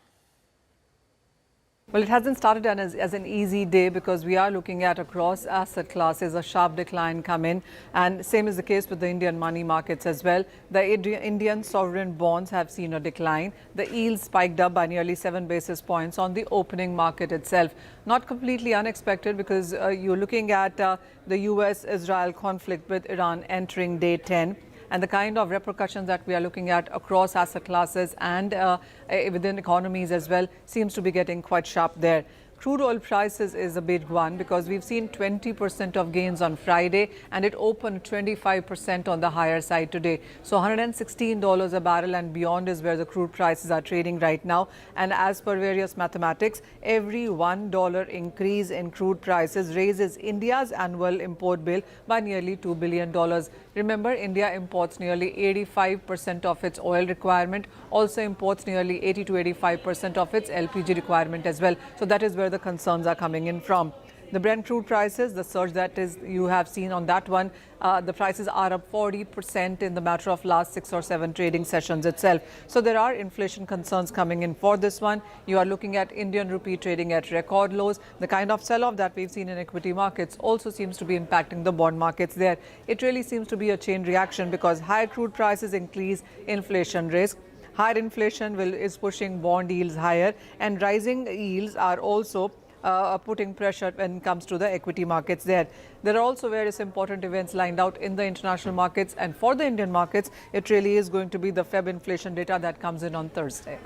Well, it hasn't started as an easy day because we are looking at across asset classes a sharp decline come in, and same is the case with the Indian money markets as well. The Indian sovereign bonds have seen a decline. The yields spiked up by nearly 7 basis points on the opening market itself. Not completely unexpected because you're looking at the US-Israel conflict with Iran entering day 10. And the kind of repercussions that we are looking at across asset classes and within economies as well seems to be getting quite sharp there. Crude oil prices is a big one because we've seen 20% of gains on Friday and it opened 25% on the higher side today. So $116 a barrel and beyond is where the crude prices are trading right now. And as per various mathematics, every $1 increase in crude prices raises India's annual import bill by nearly $2 billion. Remember, India imports nearly 85% of its oil requirement, also imports nearly 80 to 85% of its LPG requirement as well. So that is where the concerns are coming in from. The Brent crude prices, the surge that is you have seen on that one, the prices are up 40% in the matter of last 6 or 7 trading sessions itself. So there are inflation concerns coming in for this one. You are looking at Indian rupee trading at record lows. The kind of sell-off that we've seen in equity markets also seems to be impacting the bond markets there. It really seems to be a chain reaction because higher crude prices increase inflation risk. Higher inflation is pushing bond yields higher, and rising yields are also putting pressure when it comes to the equity markets there. There are also various important events lined out in the international markets, and for the Indian markets, it really is going to be the Feb inflation data that comes in on Thursday.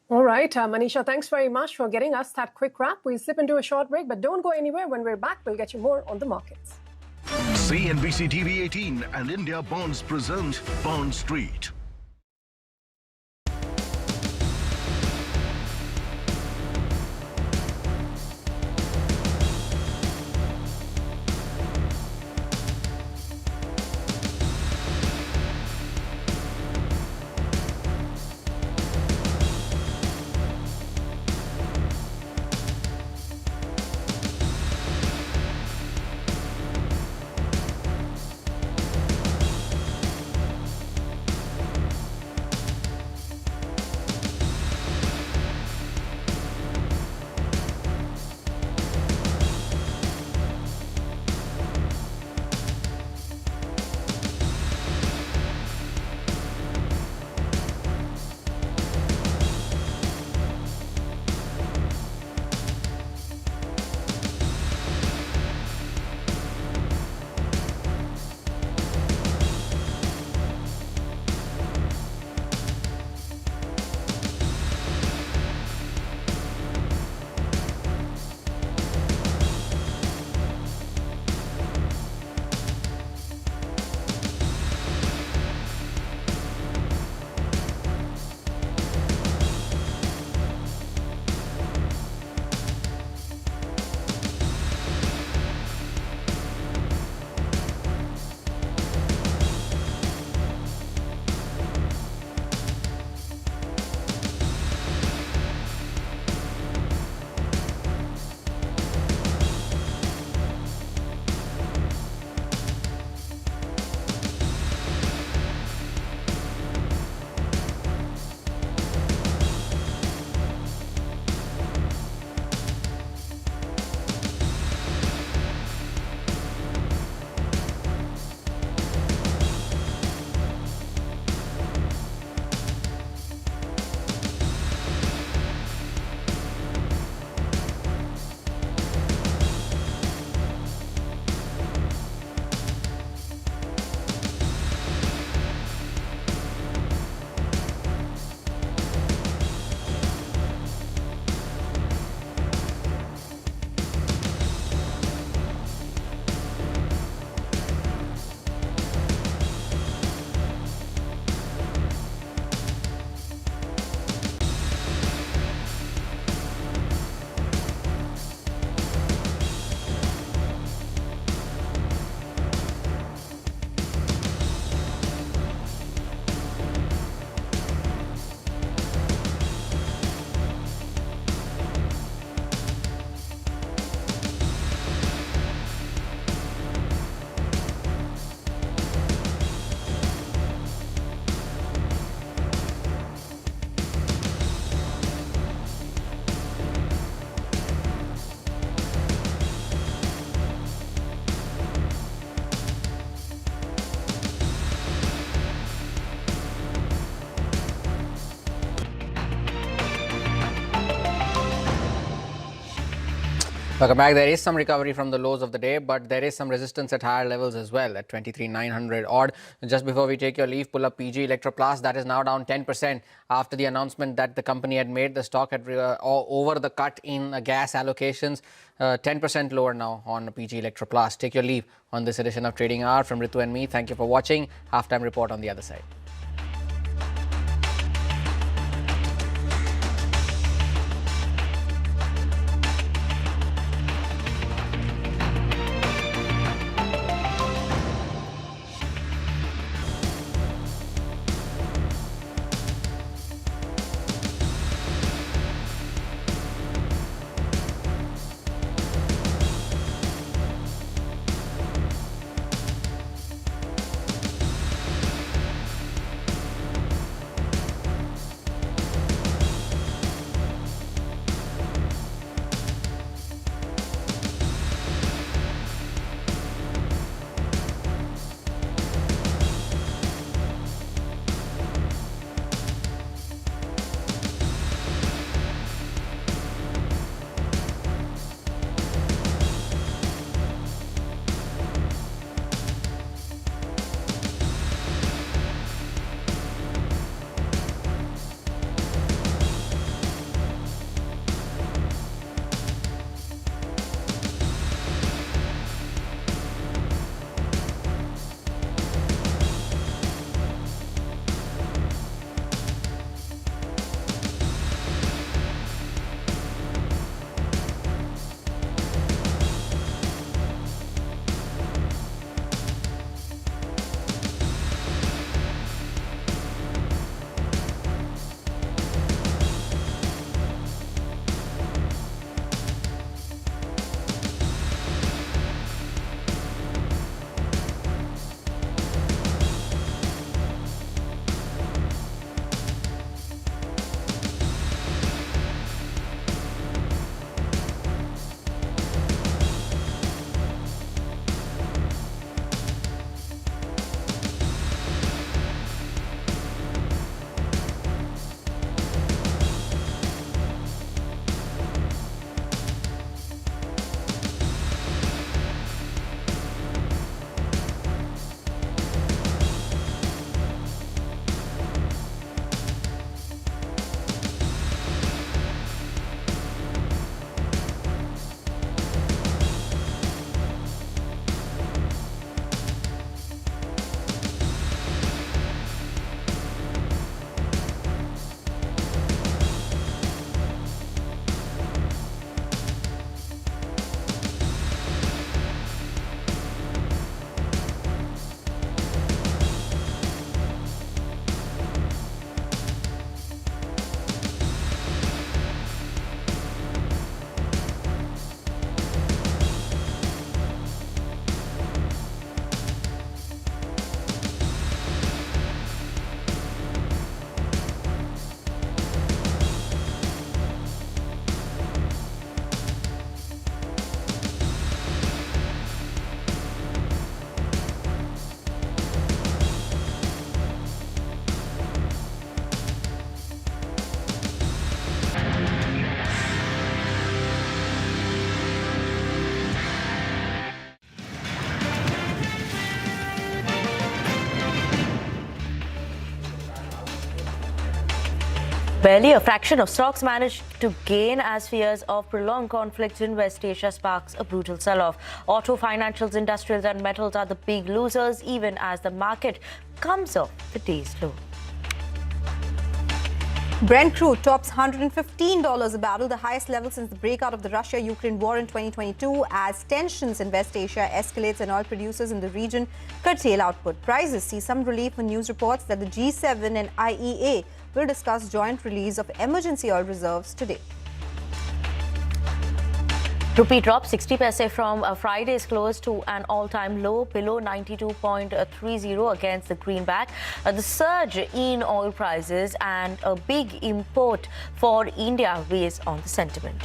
All right, Manisha, thanks very much for getting us that quick wrap. We'll slip into a short break, but don't go anywhere. When we're back, we'll get you more on the markets. CNBC TV 18 and India Bonds present Bond Street. Welcome back. There is some recovery from the lows of the day, but there is some resistance at higher levels as well at 23,900 odd. Just before we take your leave, pull up PG Electroplast. That is now down 10% after the announcement that the company had made. The stock had over the cut in gas allocations. 10% lower now on PG Electroplast. Take your leave on this edition of Trading Hour from Ritu and me. Thank you for watching. Halftime report on the other side. Barely a fraction of stocks managed to gain as fears of prolonged conflict in West Asia sparks a brutal sell-off. Auto, financials, industrials and metals are the big losers, even as the market comes off the day's low. Brent crude tops $115 a barrel, the highest level since the breakout of the Russia-Ukraine war in 2022, as tensions in West Asia escalates and oil producers in the region curtail output. Prices see some relief when news reports that the G7 and IEA will discuss joint release of emergency oil reserves today. Rupee dropped 60 paise from Friday's close to an all-time low below 92.30 against the greenback. The surge in oil prices and a big import for India weighs on the sentiment.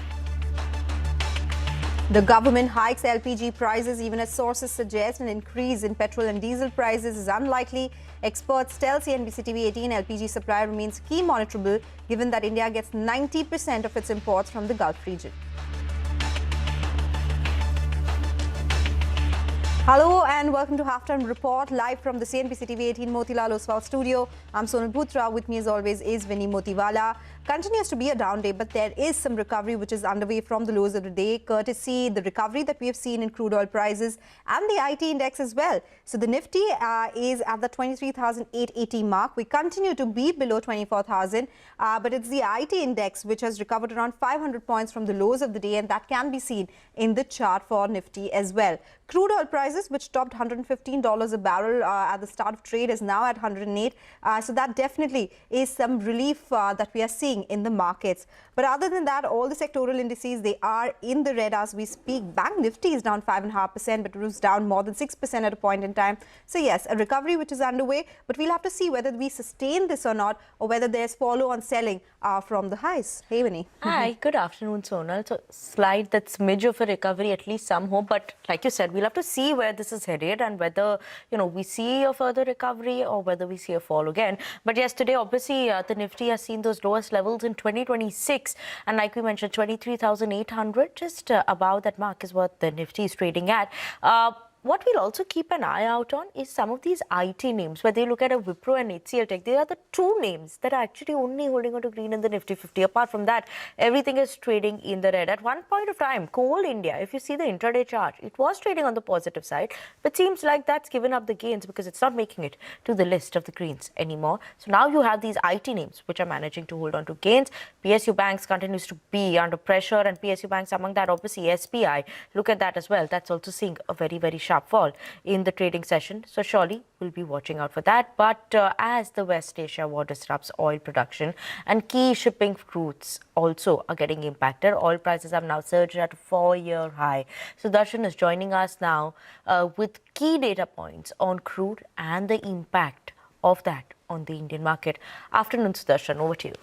The government hikes LPG prices even as sources suggest an increase in petrol and diesel prices is unlikely. Experts tell CNBC TV 18 LPG supply remains key monitorable given that India gets 90% of its imports from the Gulf region. Hello and welcome to Halftime Report, live from the CNBC TV 18 Motilal Oswal studio. I'm Sonal Bhutra. With me as always is Vinny Motiwala. Continues to be a down day, but there is some recovery which is underway from the lows of the day, courtesy the recovery that we have seen in crude oil prices and the IT index as well. So the Nifty is at the 23,880 mark. We continue to be below 24,000, but it's the IT index which has recovered around 500 points from the lows of the day, and that can be seen in the chart for Nifty as well. Crude oil prices, which topped $115 a barrel at the start of trade, is now at 108. So that definitely is some relief that we are seeing in the markets. But other than that, all the sectoral indices, they are in the red as we speak. Bank Nifty is down 5.5%, but it was down more than 6% at a point in time. So yes, a recovery which is underway, but we'll have to see whether we sustain this or not, or whether there's follow-on selling from the highs. Hey, Vinny. Hi, good afternoon, Sonal. So slight that smidge of a recovery, at least some hope, but like you said, we'll have to see where this is headed and whether, we see a further recovery or whether we see a fall again. But yes, today, obviously, the Nifty has seen those lowest levels in 2026. And like we mentioned, 23,800, just above that mark is what the Nifty is trading at. What we'll also keep an eye out on is some of these IT names, where they look at a Wipro and HCL Tech. They are the two names that are actually only holding on to green in the Nifty 50. Apart from that, everything is trading in the red. At one point of time, Coal India, if you see the intraday chart, it was trading on the positive side, but seems like that's given up the gains because it's not making it to the list of the greens anymore. So now you have these IT names which are managing to hold on to gains. PSU Banks continues to be under pressure, and PSU Banks among that, obviously SBI. Look at that as well. That's also seeing a very, very sharp fall in the trading session. So surely we'll be watching out for that. But as the West Asia war disrupts oil production and key shipping routes also are getting impacted, oil prices have now surged at a 4-year high. So Darshan is joining us now with key data points on crude and the impact of that on the Indian market. Afternoon, Sudarshan, over to you.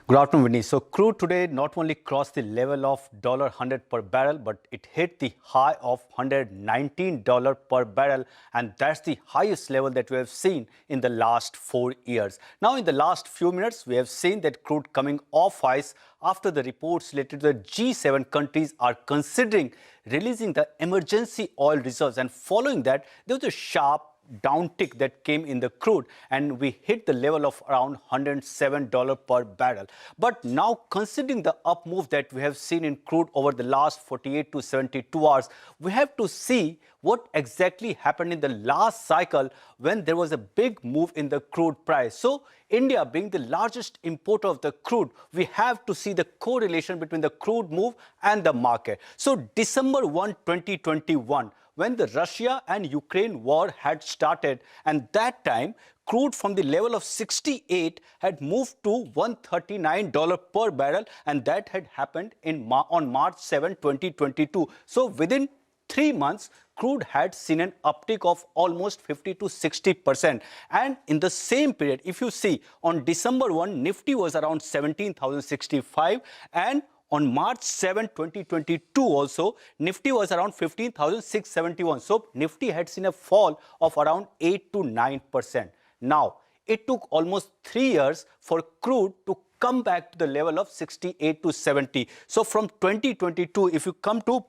Good afternoon, Vinny. So crude today not only crossed the level of $100 per barrel, but it hit the high of $119 per barrel. And that's the highest level that we have seen in the last 4 years. Now, in the last few minutes, we have seen that crude coming off highs after the reports related to the G7 countries are considering releasing the emergency oil reserves. And following that, there was a sharp downtick that came in the crude, and we hit the level of around $107 per barrel. But now, considering the up move that we have seen in crude over the last 48 to 72 hours, we have to see what exactly happened in the last cycle when there was a big move in the crude price. So India being the largest importer of the crude, we have to see the correlation between the crude move and the market. So December 1, 2021, when the Russia and Ukraine war had started, and that time crude from the level of 68 had moved to $139 per barrel, and that had happened on March 7, 2022. So within 3 months, crude had seen an uptick of almost 50 to 60%. And in the same period, if you see, on December 1, Nifty was around 17,065, and on March 7, 2022 also, Nifty was around 15,671. So Nifty had seen a fall of around 8 to 9%. Now, it took almost 3 years for crude to come back to the level of 68 to 70. So from 2022, if you come to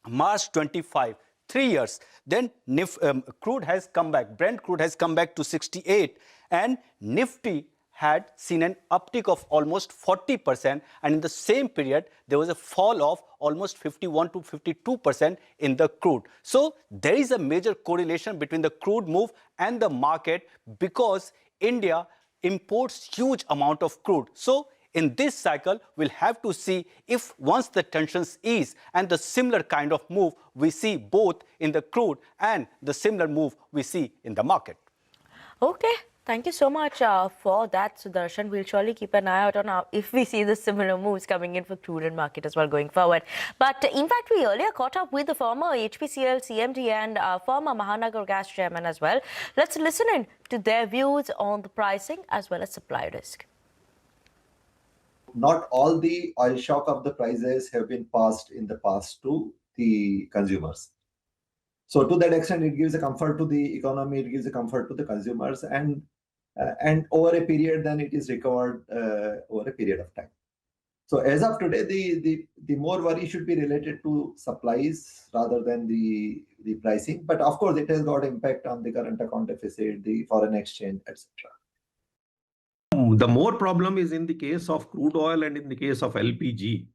March 25, 3 years, then crude has come back, Brent crude has come back to 68, and Nifty had seen an uptick of almost 40%, and in the same period, there was a fall of almost 51 to 52% in the crude. So there is a major correlation between the crude move and the market because India imports huge amount of crude. So in this cycle, we'll have to see if once the tensions ease and the similar kind of move we see both in the crude and the similar move we see in the market. Okay. Thank you so much for that, Sudarshan. We'll surely keep an eye out on if we see the similar moves coming in for crude and market as well going forward. But in fact, we earlier caught up with the former HPCL CMD and former Mahanagar Gas chairman as well. Let's listen in to their views on the pricing as well as supply risk. Not all the oil shock of the prices have been passed in the past to the consumers. So to that extent, it gives a comfort to the economy, it gives a comfort to the consumers, and over a period, then it is recovered over a period of time. So as of today, the more worry should be related to supplies rather than the pricing. But of course, it has got impact on the current account deficit, the foreign exchange, etc. The more problem is in the case of crude oil and in the case of LPG,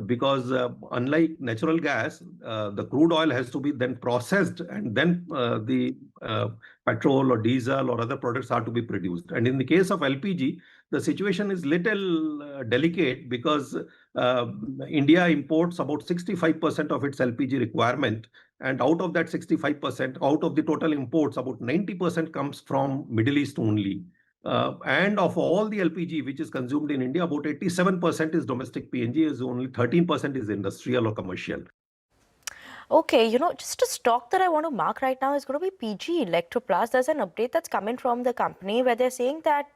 because unlike natural gas, the crude oil has to be then processed and then the petrol or diesel or other products are to be produced. And in the case of LPG, the situation is little delicate because India imports about 65% of its LPG requirement. And out of that 65%, out of the total imports, about 90% comes from Middle East only. And of all the LPG which is consumed in India, about 87% is domestic PNG, is only 13% is industrial or commercial. Okay, just a stock that I want to mark right now is going to be PG Electroplast. There's an update that's coming from the company where they're saying that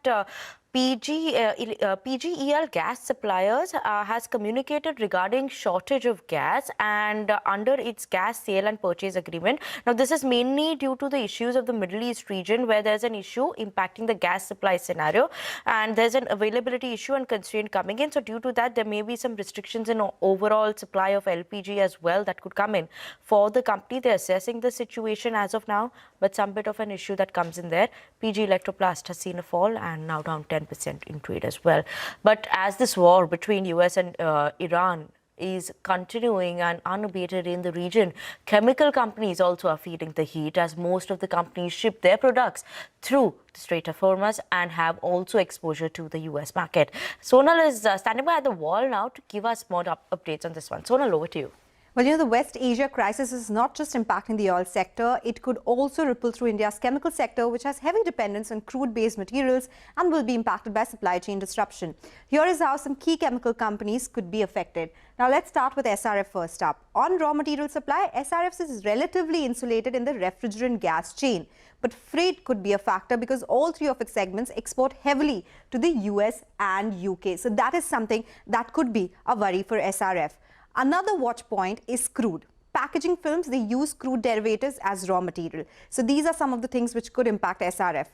PGEL gas suppliers has communicated regarding shortage of gas and under its gas sale and purchase agreement. Now, this is mainly due to the issues of the Middle East region where there's an issue impacting the gas supply scenario and there's an availability issue and constraint coming in. So due to that, there may be some restrictions in overall supply of LPG as well that could come in. For the company, they're assessing the situation as of now, but some bit of an issue that comes in there. PG Electroplast has seen a fall and now down 10% in trade as well. But as this war between US and Iran is continuing and unabated in the region, chemical companies also are feeling the heat as most of the companies ship their products through the Strait of Hormuz and have also exposure to the US market. Sonal is standing by at the wall now to give us more updates on this one. Sonal, over to you. Well, the West Asia crisis is not just impacting the oil sector, it could also ripple through India's chemical sector, which has heavy dependence on crude-based materials and will be impacted by supply chain disruption. Here is how some key chemical companies could be affected. Now, let's start with SRF first up. On raw material supply, SRF is relatively insulated in the refrigerant gas chain. But freight could be a factor because all three of its segments export heavily to the US and UK. So that is something that could be a worry for SRF. Another watch point is crude. Packaging films, they use crude derivatives as raw material. So these are some of the things which could impact SRF.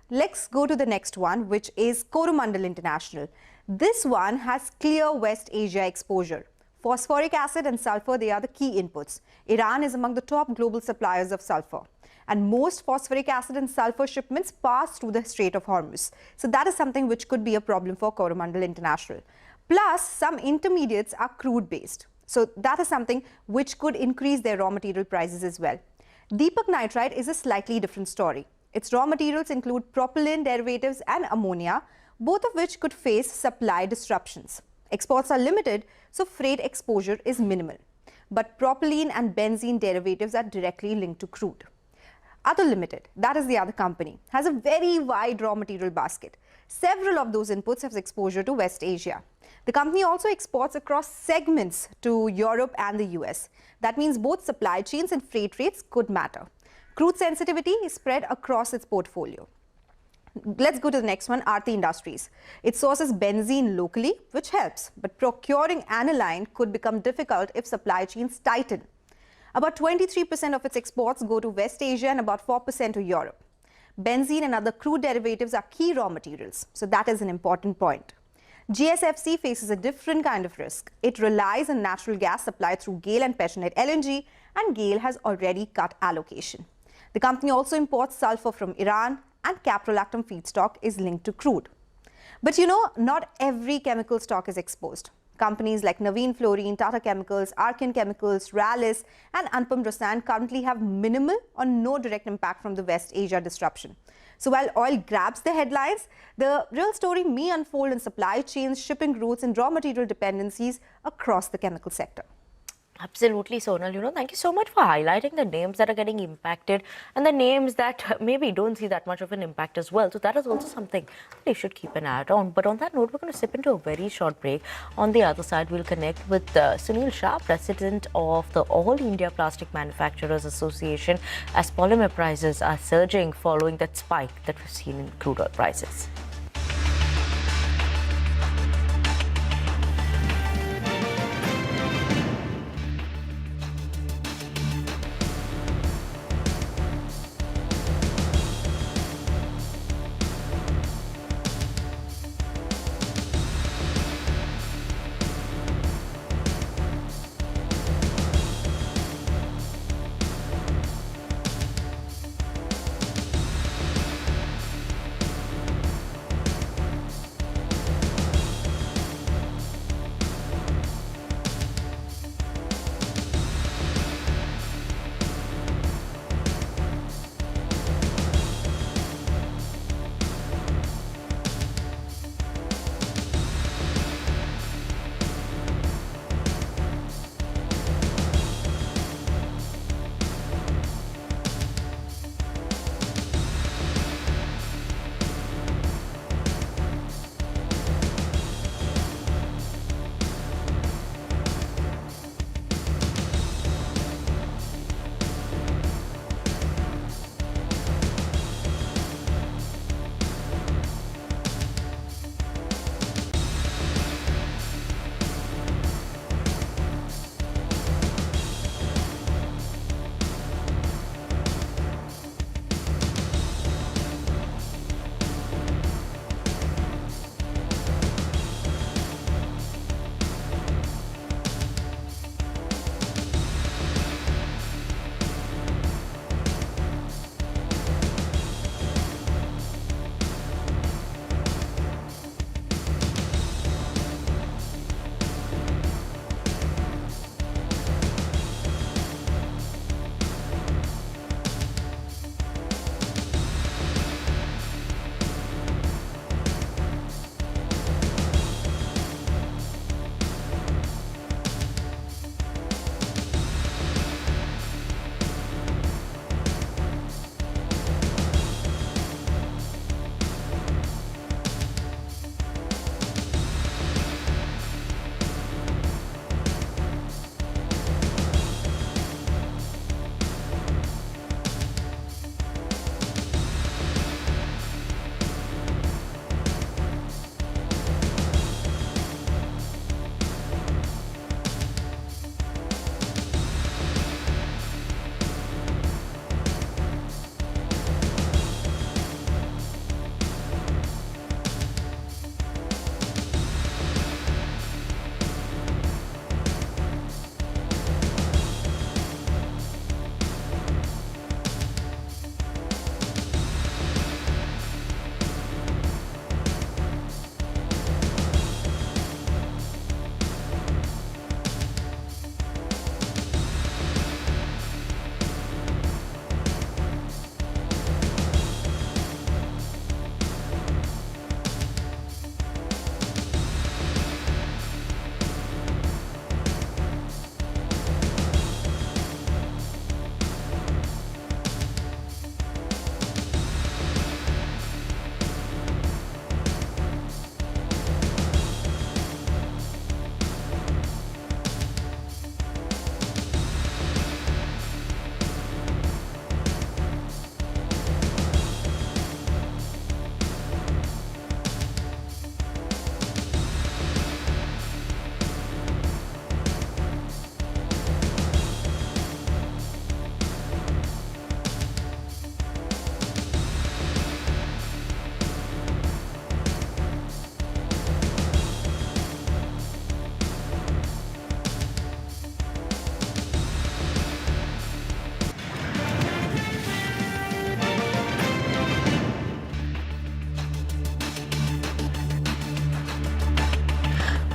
Let's go to the next one, which is Coromandel International. This one has clear West Asia exposure. Phosphoric acid and sulfur, they are the key inputs. Iran is among the top global suppliers of sulfur. And most phosphoric acid and sulfur shipments pass through the Strait of Hormuz. So that is something which could be a problem for Coromandel International. Plus, some intermediates are crude-based. So that is something which could increase their raw material prices as well. Deepak Nitrite is a slightly different story. Its raw materials include propylene derivatives and ammonia, both of which could face supply disruptions. Exports are limited, so freight exposure is minimal. But propylene and benzene derivatives are directly linked to crude. Ather Limited, that is the other company, has a very wide raw material basket. Several of those inputs have exposure to West Asia. The company also exports across segments to Europe and the US. That means both supply chains and freight rates could matter. Crude sensitivity is spread across its portfolio. Let's go to the next one, Aarti Industries. It sources benzene locally, which helps, but procuring aniline could become difficult if supply chains tighten. About 23% of its exports go to West Asia and about 4% to Europe. Benzene and other crude derivatives are key raw materials, so that is an important point. GSFC faces a different kind of risk. It relies on natural gas supply through GAIL and Petronet LNG, and GAIL has already cut allocation. The company also imports sulfur from Iran, and caprolactam feedstock is linked to crude. But not every chemical stock is exposed. Companies like Navin Fluorine, Tata Chemicals, Archean Chemicals, Rallis, and Anupam Rassayan currently have minimal or no direct impact from the West Asia disruption. So while oil grabs the headlines, the real story may unfold in supply chains, shipping routes, and raw material dependencies across the chemical sector. Absolutely, Sonal. Thank you so much for highlighting the names that are getting impacted and the names that maybe don't see that much of an impact as well. So that is also something that you should keep an eye on. But on that note, we're going to slip into a very short break. On the other side, we'll connect with Sunil Shah, President of the All India Plastic Manufacturers Association, as polymer prices are surging following that spike that we've seen in crude oil prices.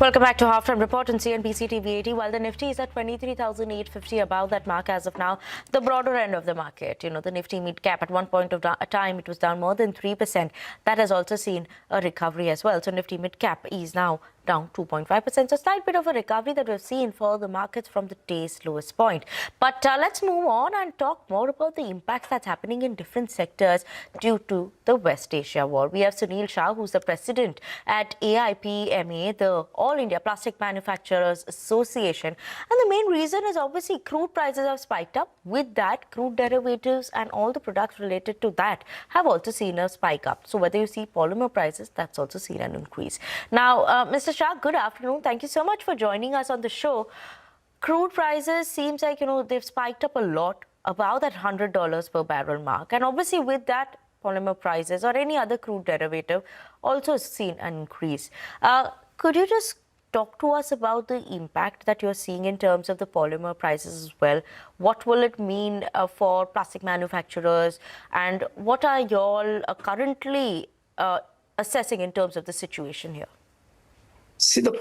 Welcome back to Halftime Report on CNBC TV 80. While the Nifty is at 23,850, above that mark as of now, the broader end of the market, the Nifty mid-cap at one point of time, it was down more than 3%. That has also seen a recovery as well. So Nifty mid-cap is now down 2.5%. So slight bit of a recovery that we've seen for the markets from the day's lowest point. But let's move on and talk more about the impacts that's happening in different sectors due to the West Asia war. We have Sunil Shah, who's the president at AIPMA, the All India Plastic Manufacturers Association. And the main reason is obviously crude prices have spiked up. With that, crude derivatives and all the products related to that have also seen a spike up. So whether you see polymer prices, that's also seen an increase. Now, Mr. Shah, good afternoon. Thank you so much for joining us on the show. Crude prices seems like, they've spiked up a lot, about that $100 per barrel mark. And obviously with that, polymer prices or any other crude derivative also seen an increase. Could you just talk to us about the impact that you're seeing in terms of the polymer prices as well? What will it mean for plastic manufacturers? And what are you all currently assessing in terms of the situation here? See, the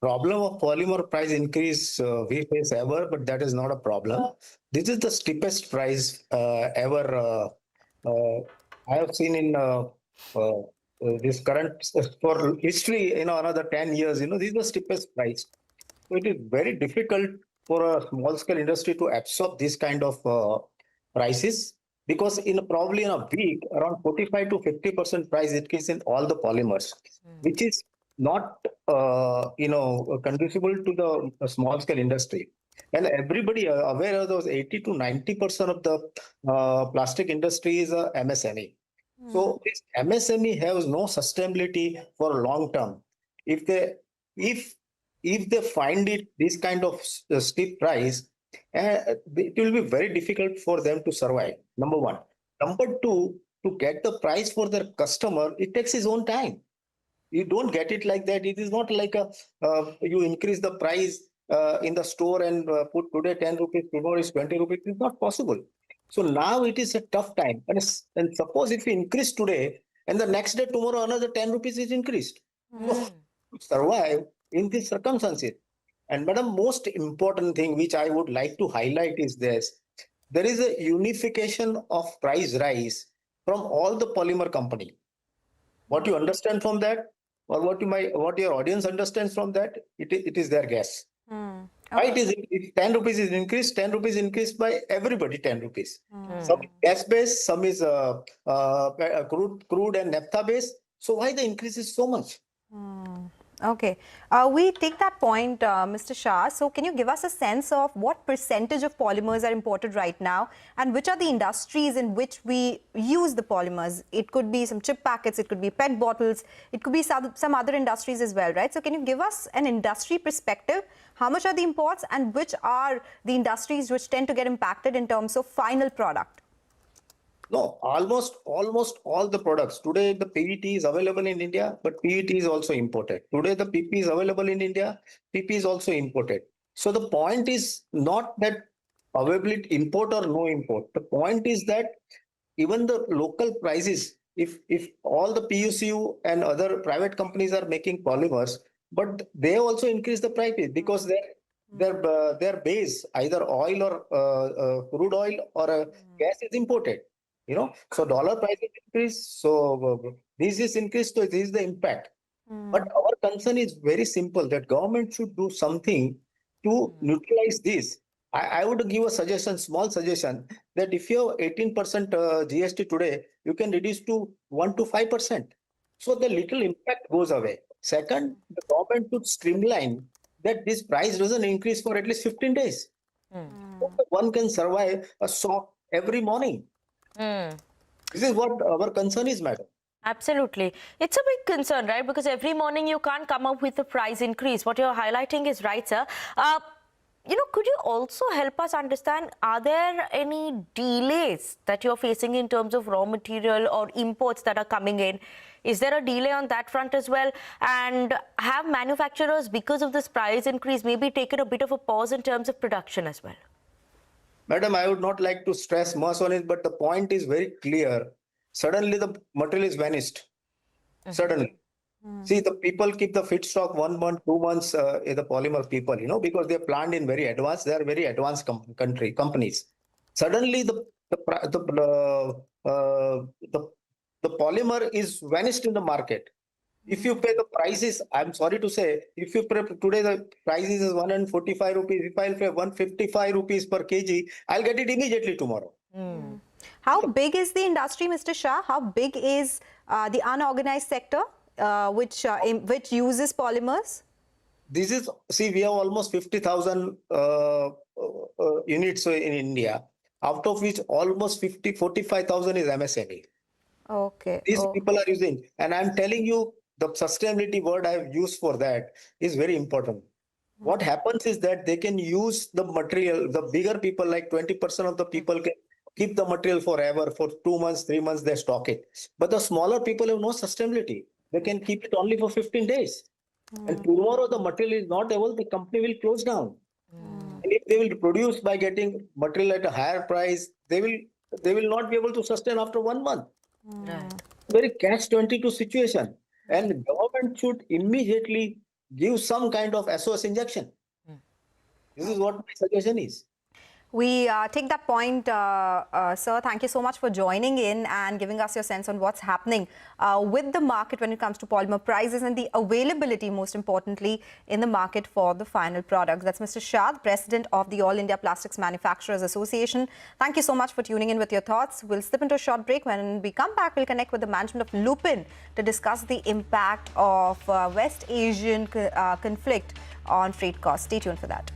problem of polymer price increase we face ever, but that is not a problem. This is the steepest price ever I have seen in this current, for history, another 10 years, this is the steepest price. So it is very difficult for a small scale industry to absorb this kind of prices, because probably in a week, around 45 to 50% price increase in all the polymers, which is not, conducible to the small scale industry. And everybody aware of those 80 to 90% of the plastic industry is MSME. So this MSME has no sustainability for long term. If they find this kind of steep price, it will be very difficult for them to survive. Number one. Number two, to get the price for their customer, it takes its own time. You don't get it like that. It is not like you increase the price in the store and put today 10 rupees, tomorrow is 20 rupees. It's not possible. So now it is a tough time. And suppose if we increase today and the next day, tomorrow, another 10 rupees is increased. So to survive in these circumstances. And madam, most important thing which I would like to highlight is this. There is a unification of price rise from all the polymer company. What you understand from that, or what your audience understands from that, it is their guess. Right? If 10 rupees is increased, 10 rupees increased by everybody, 10 rupees. Some is gas based, some is crude and naphtha based. So why the increase is so much? Okay. We take that point, Mr. Shah. So can you give us a sense of what percentage of polymers are imported right now, and which are the industries in which we use the polymers? It could be some chip packets, it could be PET bottles, it could be some other industries as well, right? So can you give us an industry perspective? How much are the imports, and which are the industries which tend to get impacted in terms of final product? No, almost all the products. Today, the PET is available in India, but PET is also imported. Today, the PP is available in India, PP is also imported. So the point is not that availability, import or no import. The point is that even the local prices, if all the PSU and other private companies are making polymers, but they also increase the prices because their base, either oil or crude oil or gas is imported. So dollar prices increase, so this is increased, so this is the impact. But our concern is very simple, that government should do something to neutralize this. I would give a suggestion, small suggestion, that if you have 18% GST today, you can reduce to 1 to 5%. So the little impact goes away. Second, the government should streamline that this price doesn't increase for at least 15 days. So one can survive a shock every morning. This is what our concern is, madam. Absolutely. It's a big concern, right? Because every morning you can't come up with a price increase. What you're highlighting is right, sir. Could you also help us understand, are there any delays that you're facing in terms of raw material or imports that are coming in? Is there a delay on that front as well? And have manufacturers, because of this price increase, maybe taken a bit of a pause in terms of production as well? Madam, I would not like to stress much on it, but the point is very clear. Suddenly the material is vanished. Suddenly. See, the people keep the feedstock 1 month, 2 months, the polymer people, because they're planned in very advanced, they are very advanced companies. Suddenly the polymer is vanished in the market. If you pay the prices, I'm sorry to say, if you pay today the prices is 145 rupees, if I'll pay 155 rupees per kg, I'll get it immediately tomorrow. How big is the industry, Mr. Shah? How big is the unorganized sector which uses polymers? This is, see, we have almost 50,000 units in India, out of which almost 45,000 is MSME. Okay. These people are using, and I'm telling you, the sustainability word I've used for that is very important. What happens is that they can use the material, the bigger people, like 20% of the people can keep the material forever, for 2 months, 3 months, they stock it. But the smaller people have no sustainability. They can keep it only for 15 days. And tomorrow the material is not available, the company will close down. And if they will produce by getting material at a higher price, they will not be able to sustain after 1 month. Very catch-22 situation. And the government should immediately give some kind of SOS injection. This is what my suggestion is. We take that point, sir. Thank you so much for joining in and giving us your sense on what's happening with the market when it comes to polymer prices and the availability, most importantly, in the market for the final products. That's Mr. Shah, President of the All India Plastics Manufacturers Association. Thank you so much for tuning in with your thoughts. We'll slip into a short break. When we come back, we'll connect with the management of Lupin to discuss the impact of West Asian conflict on freight costs. Stay tuned for that.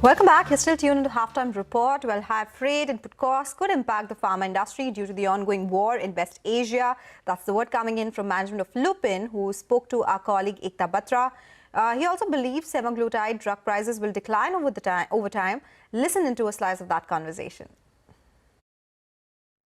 Welcome back. You're still tuned into Halftime Report. Well, high freight input costs could impact the pharma industry due to the ongoing war in West Asia. That's the word coming in from management of Lupin, who spoke to our colleague Ekta Batra. He also believes semaglutide drug prices will decline over time. Listen into a slice of that conversation.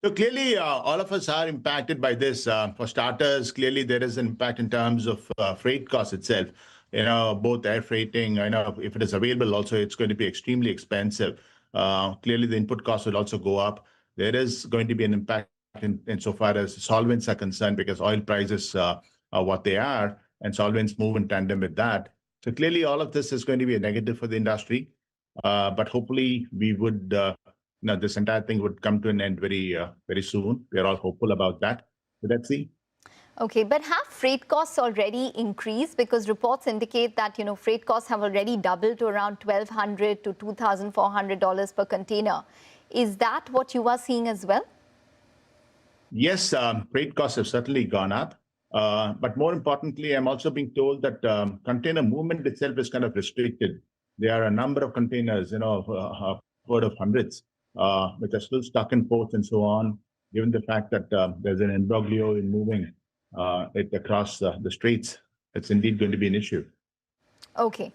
So clearly, all of us are impacted by this. For starters, clearly there is an impact in terms of freight costs itself. Both air freighting, if it is available also, it's going to be extremely expensive. Clearly, the input costs will also go up. There is going to be an impact insofar as solvents are concerned, because oil prices are what they are, and solvents move in tandem with that. So clearly, all of this is going to be a negative for the industry. But hopefully, we would, this entire thing would come to an end very soon. We are all hopeful about that. So let's see. Okay, but have freight costs already increased? Because reports indicate that, freight costs have already doubled to around $1,200 to $2,400 per container. Is that what you are seeing as well? Yes, freight costs have certainly gone up. But more importantly, I'm also being told that container movement itself is kind of restricted. There are a number of containers, upward of hundreds, which are still stuck in ports and so on, given the fact that there's an imbroglio in moving it across the straits. It's indeed going to be an issue. Okay.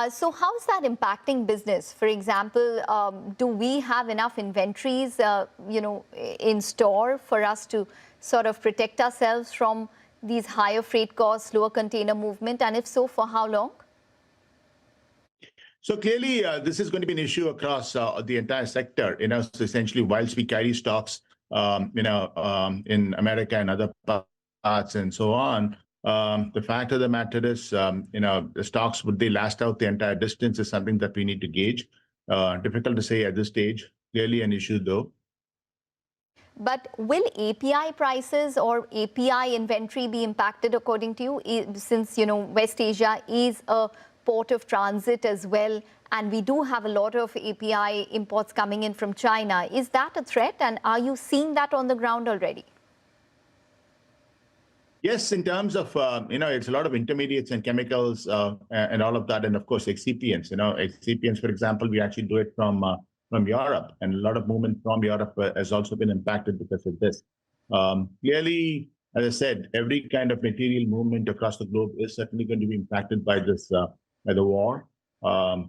So how is that impacting business? For example, do we have enough inventories, in store for us to sort of protect ourselves from these higher freight costs, lower container movement? And if so, for how long? So clearly, this is going to be an issue across the entire sector. So essentially, whilst we carry stocks, in America and other parts and so on, the fact of the matter is, the stocks, would they last out the entire distance is something that we need to gauge. Difficult to say at this stage. Clearly an issue, though. But will API prices or API inventory be impacted according to you, since, West Asia is a port of transit as well, and we do have a lot of API imports coming in from China? Is that a threat, and are you seeing that on the ground already? Yes, in terms of, it's a lot of intermediates and chemicals and all of that, and of course, excipients. Excipients, for example, we actually do it from Europe, and a lot of movement from Europe has also been impacted because of this. Clearly, as I said, every kind of material movement across the globe is certainly going to be impacted by this, by the war. I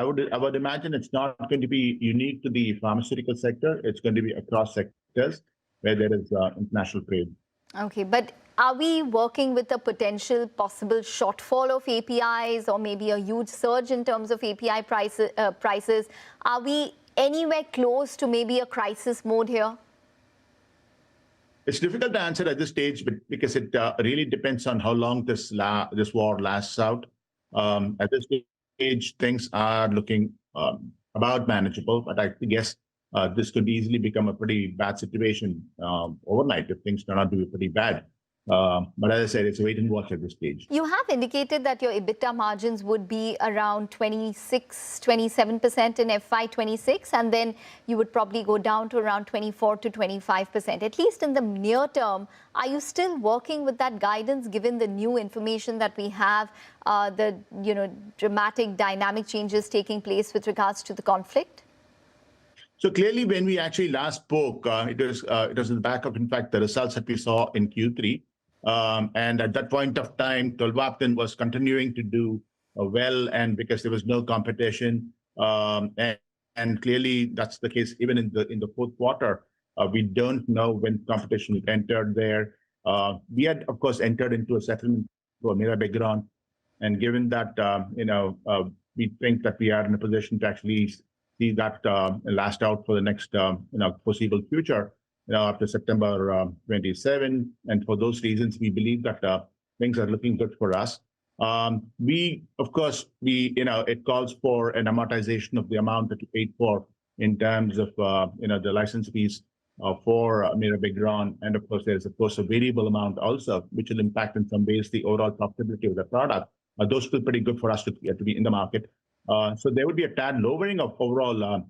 would imagine it's not going to be unique to the pharmaceutical sector. It's going to be across sectors where there is international trade. Okay, but are we working with a potential possible shortfall of APIs, or maybe a huge surge in terms of API prices? Are we anywhere close to maybe a crisis mode here? It's difficult to answer at this stage, but because it really depends on how long this war lasts out. At this stage, things are looking about manageable, but I guess this could easily become a pretty bad situation overnight if things turn out to be pretty bad. But as I said, it's a wait and watch at this stage. You have indicated that your EBITDA margins would be around 26-27% in FY26, and then you would probably go down to around 24 to 25%. At least in the near term, are you still working with that guidance, given the new information that we have, the dramatic dynamic changes taking place with regards to the conflict? So clearly, when we actually last spoke, it was in the back of, in fact, the results that we saw in Q3. And at that point of time, tolvaptan was continuing to do well, and because there was no competition, and clearly that's the case even in the fourth quarter. We don't know when competition entered there. We had, of course, entered into a settlement for mirabegron, and given that we think that we are in a position to actually see that last out for the next foreseeable future. After September 27, and for those reasons, we believe that things are looking good for us. Of course, it calls for an amortization of the amount that you paid for in terms of the license fees for mirabegron, and of course, there is a variable amount also, which will impact in some ways the overall profitability of the product. Those feel pretty good for us to be in the market. So there would be a tad lowering of overall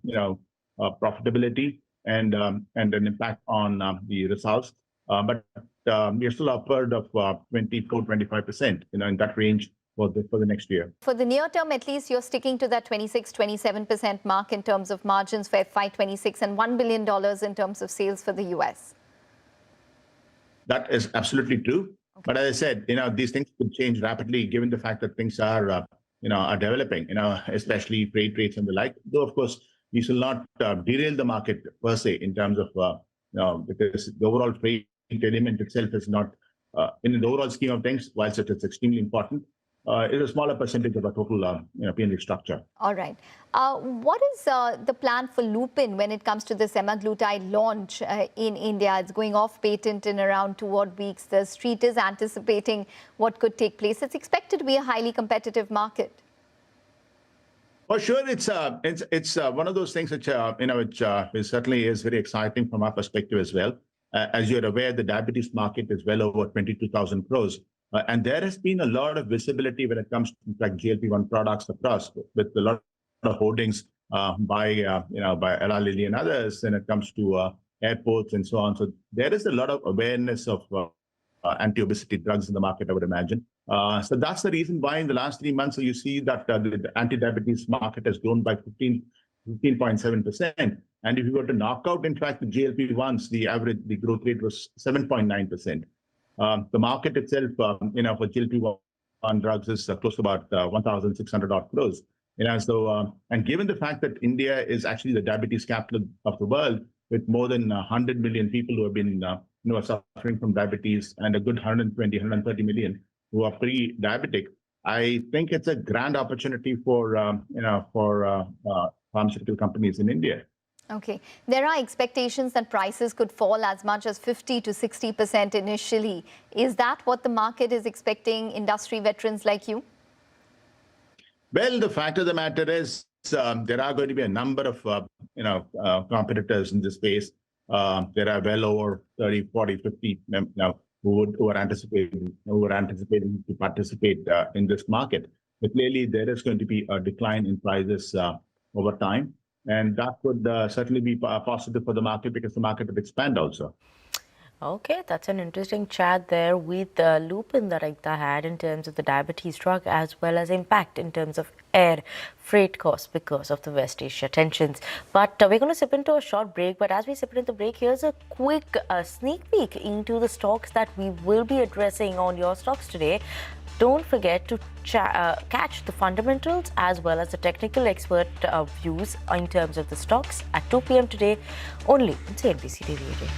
profitability and an impact on the results. But we are still upward of 24-25%, in that range for the next year. For the near term, at least, you're sticking to that 26-27% mark in terms of margins for FY26 and $1 billion in terms of sales for the US. That is absolutely true. But as I said, these things could change rapidly given the fact that things are, are developing, especially freight rates and the like. Though, of course, we shall not derail the market per se in terms of, because the overall freight element itself is not, in the overall scheme of things, whilst it is extremely important, it's a smaller percentage of our total P&L structure. All right. What is the plan for Lupin when it comes to the semaglutide launch in India? It's going off patent in around 2 odd weeks. The street is anticipating what could take place. It's expected to be a highly competitive market. For sure, it's one of those things which which certainly is very exciting from our perspective as well. As you're aware, the diabetes market is well over 22,000 crores. And there has been a lot of visibility when it comes to, in fact, GLP-1 products across, with a lot of holdings by Eli Lilly and others when it comes to airports and so on. So there is a lot of awareness of anti-obesity drugs in the market, I would imagine. So that's the reason why in the last 3 months, you see that the anti-diabetes market has grown by 15.7%. And if you were to knock out, in fact, the GLP-1s, the growth rate was 7.9%. The market itself, for GLP-1 drugs is close to about 1,600 odd crores. And given the fact that India is actually the diabetes capital of the world, with more than 100 million people who have been suffering from diabetes and a good 130 million who are pre-diabetic, I think it's a grand opportunity for pharmaceutical companies in India. Okay. There are expectations that prices could fall as much as 50 to 60% initially. Is that what the market is expecting, industry veterans like you? Well, the fact of the matter is there are going to be a number of competitors in this space. There are well over 30, 40, 50 who are anticipating to participate in this market. But clearly, there is going to be a decline in prices over time. And that would certainly be positive for the market because the market would expand also. Okay, that's an interesting chat there with Lupin that Ather had in terms of the diabetes drug as well as impact in terms of air freight costs because of the West Asia tensions. But we're going to sip into a short break. But as we sip into the break, here's a quick sneak peek into the stocks that we will be addressing on Your Stocks today. Don't forget to catch the fundamentals as well as the technical expert views in terms of the stocks at 2 p.m. today only on CNBC TV 18.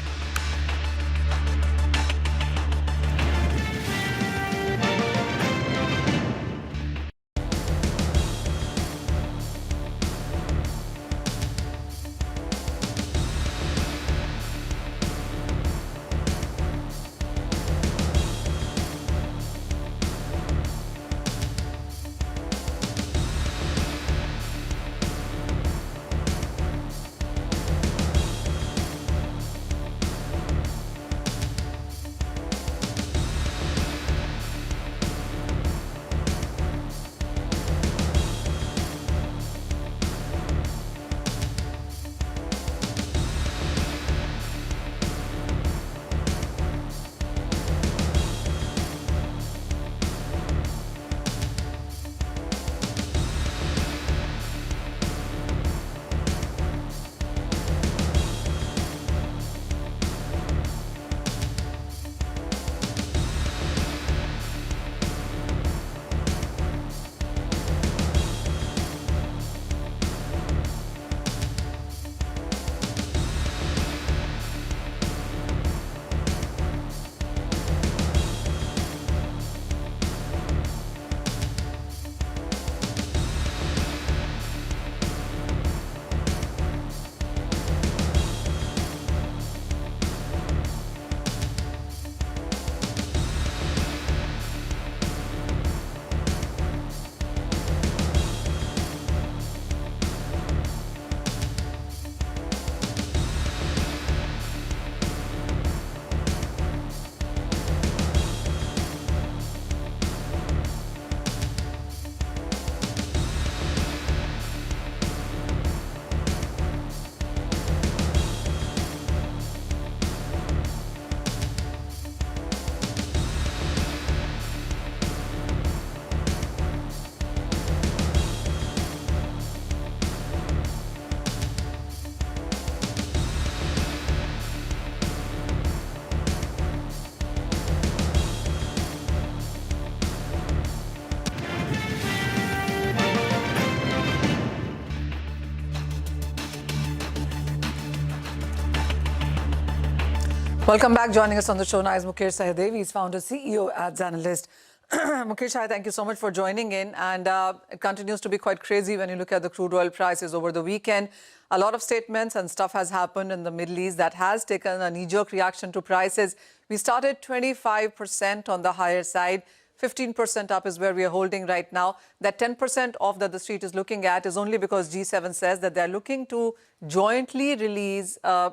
Welcome back. Joining us on the show now is Mukesh Sahadev. He's founder, CEO, ads analyst. Mukesh, thank you so much for joining in. And it continues to be quite crazy when you look at the crude oil prices over the weekend. A lot of statements and stuff has happened in the Middle East that has taken a knee-jerk reaction to prices. We started 25% on the higher side. 15% up is where we are holding right now. That 10% off that the street is looking at is only because G7 says that they're looking to jointly release oil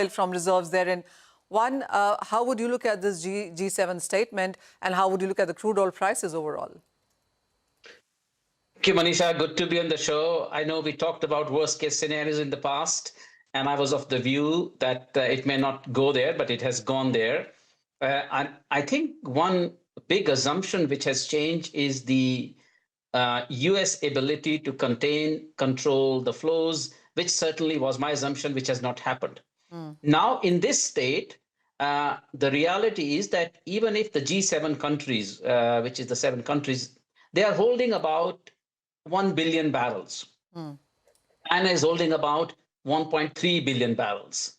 from reserves therein. One, how would you look at this G7 statement, and how would you look at the crude oil prices overall? Thank you, Manisha. Good to be on the show. I know we talked about worst case scenarios in the past, and I was of the view that it may not go there, but it has gone there. I think one big assumption which has changed is the US ability to control the flows, which certainly was my assumption, which has not happened. Now, in this state, the reality is that even if the G7 countries, which is the 7 countries, they are holding about 1 billion barrels. China is holding about 1.3 billion barrels.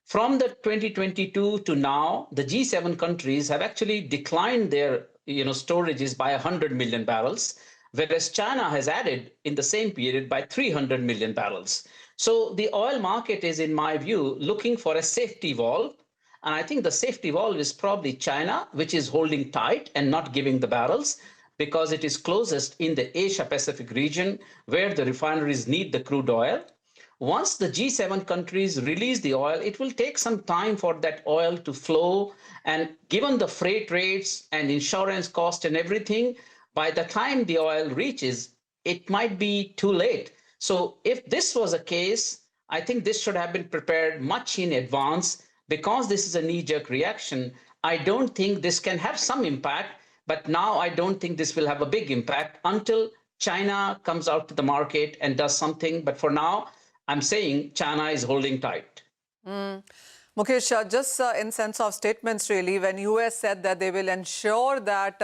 From the 2022 to now, the G7 countries have actually declined their storages by 100 million barrels, whereas China has added in the same period by 300 million barrels. So the oil market is, in my view, looking for a safety valve. And I think the safety valve is probably China, which is holding tight and not giving the barrels because it is closest in the Asia-Pacific region where the refineries need the crude oil. Once the G7 countries release the oil, it will take some time for that oil to flow. And given the freight rates and insurance cost and everything, by the time the oil reaches, it might be too late. So if this was a case, I think this should have been prepared much in advance. Because this is a knee-jerk reaction, I don't think this can have some impact. But now I don't think this will have a big impact until China comes out to the market and does something. But for now, I'm saying China is holding tight. Mukesh, just in sense of statements, really, when US said that they will ensure that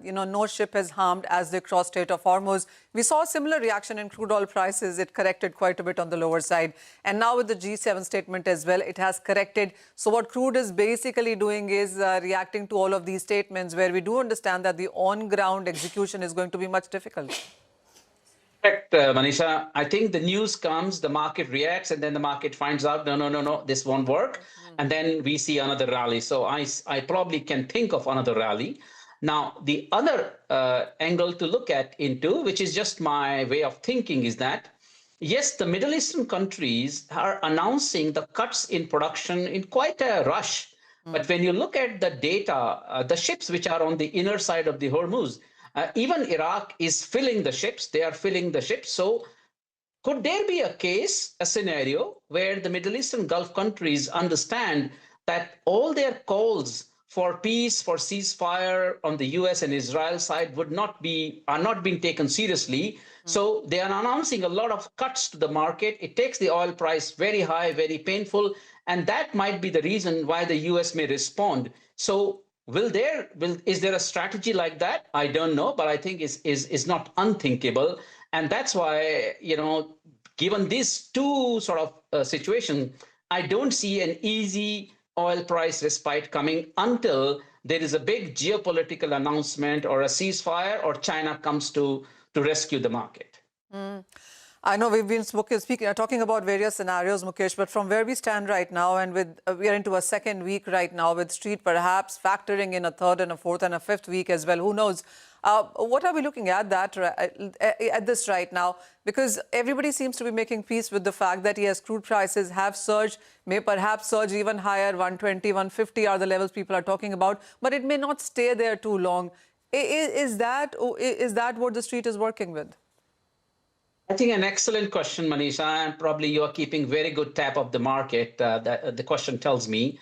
no ship is harmed as they cross Strait of Hormuz, we saw a similar reaction in crude oil prices. It corrected quite a bit on the lower side. And now with the G7 statement as well, it has corrected. So what crude is basically doing is reacting to all of these statements where we do understand that the on-ground execution is going to be much difficult. Correct, Manisha. I think the news comes, the market reacts, and then the market finds out, no, this won't work. And then we see another rally. So I probably can think of another rally. Now, the other angle to look at into, which is just my way of thinking, is that, yes, the Middle Eastern countries are announcing the cuts in production in quite a rush. But when you look at the data, the ships which are on the inner side of the Hormuz, even Iraq is filling the ships. They are filling the ships. So could there be a case, a scenario where the Middle Eastern Gulf countries understand that all their calls for peace, for ceasefire on the US and Israel side are not being taken seriously? So they are announcing a lot of cuts to the market. It takes the oil price very high, very painful. And that might be the reason why the US may respond. So is there a strategy like that? I don't know, but I think is not unthinkable. And that's why, given these two sort of situations, I don't see an easy oil price respite coming until there is a big geopolitical announcement or a ceasefire or China comes to rescue the market. I know we've been talking about various scenarios, Mukesh, but from where we stand right now, and with we are into a second week right now, with Street perhaps factoring in a third and a fourth and a fifth week as well, who knows? What are we looking at this right now? Because everybody seems to be making peace with the fact that, yes, crude prices have surged, may perhaps surge even higher, 120, 150 are the levels people are talking about, but it may not stay there too long. Is that what the Street is working with? I think an excellent question, Manisha, and probably you are keeping very good tab of the market. The question tells me.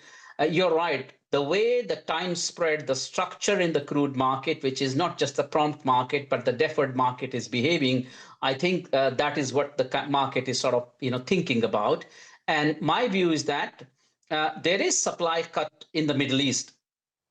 You're right. The way the time spread, the structure in the crude market, which is not just the prompt market, but the deferred market is behaving, I think that is what the market is sort of thinking about. And my view is that there is supply cut in the Middle East.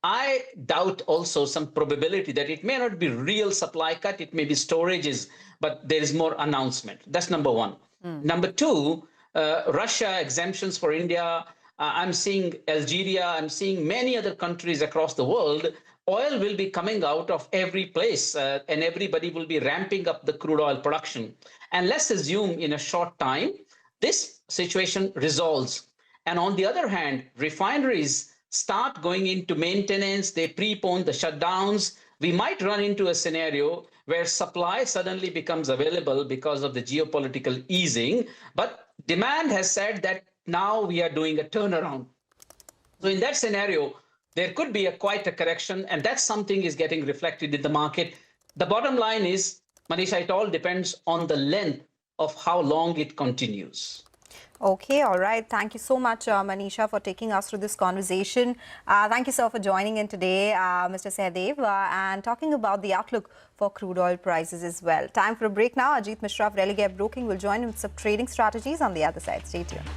I doubt also some probability that it may not be real supply cut, it may be storages, but there is more announcement. That's number one. Number two, Russia exemptions for India. I'm seeing Algeria, I'm seeing many other countries across the world. Oil will be coming out of every place and everybody will be ramping up the crude oil production. And let's assume in a short time, this situation resolves. And on the other hand, refineries start going into maintenance, they prepone the shutdowns. We might run into a scenario where supply suddenly becomes available because of the geopolitical easing, but demand has said that now we are doing a turnaround. So in that scenario, there could be quite a correction, and that's something is getting reflected in the market. The bottom line is, Manisha, it all depends on the length of how long it continues. Okay, all right. Thank you so much, Manisha, for taking us through this conversation. Thank you, sir, for joining in today, Mr. Sehdev, and talking about the outlook for crude oil prices as well. Time for a break now. Ajit Mishra of Religare Broking will join in with some trading strategies on the other side. Stay tuned.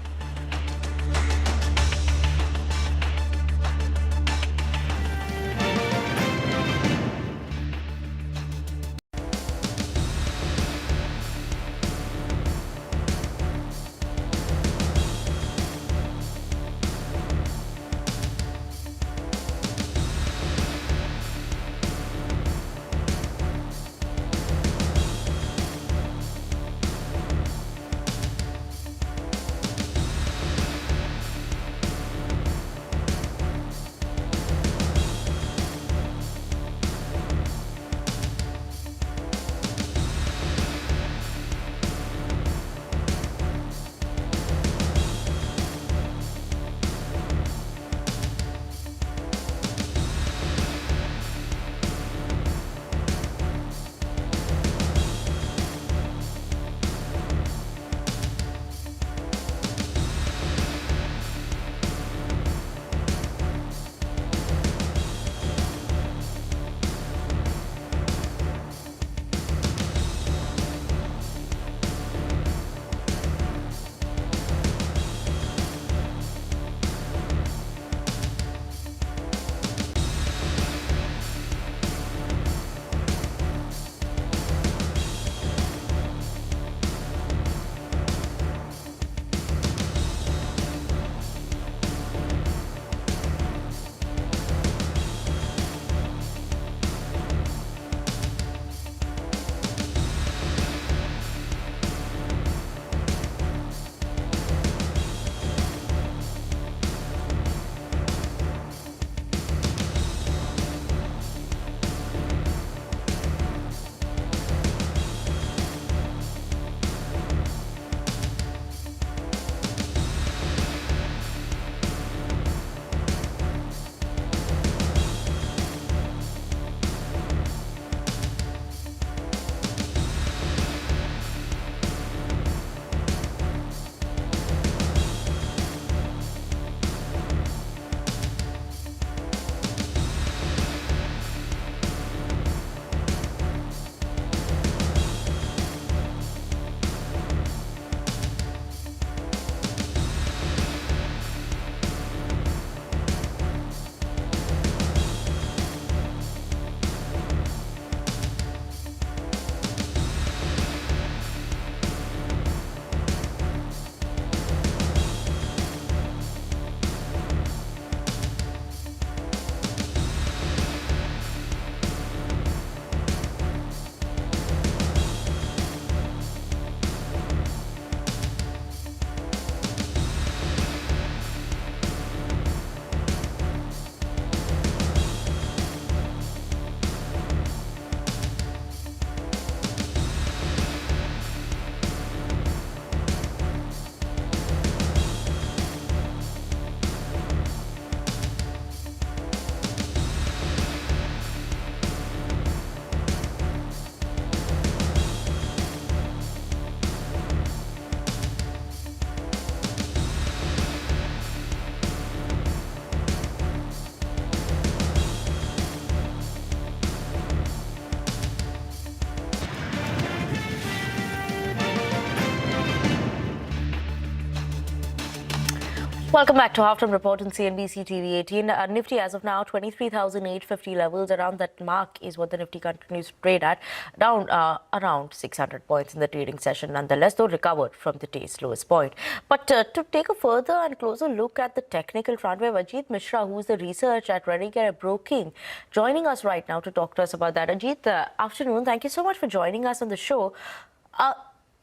Welcome back to Halftime Report on CNBC TV 18. Nifty as of now, 23,850 levels. Around that mark is what the Nifty continues to trade at, down around 600 points in the trading session. Nonetheless, though, recovered from the day's lowest point. But to take a further and closer look at the technical front, we have Ajit Mishra, who is the research at Redigare Broking, joining us right now to talk to us about that. Ajit, afternoon. Thank you so much for joining us on the show.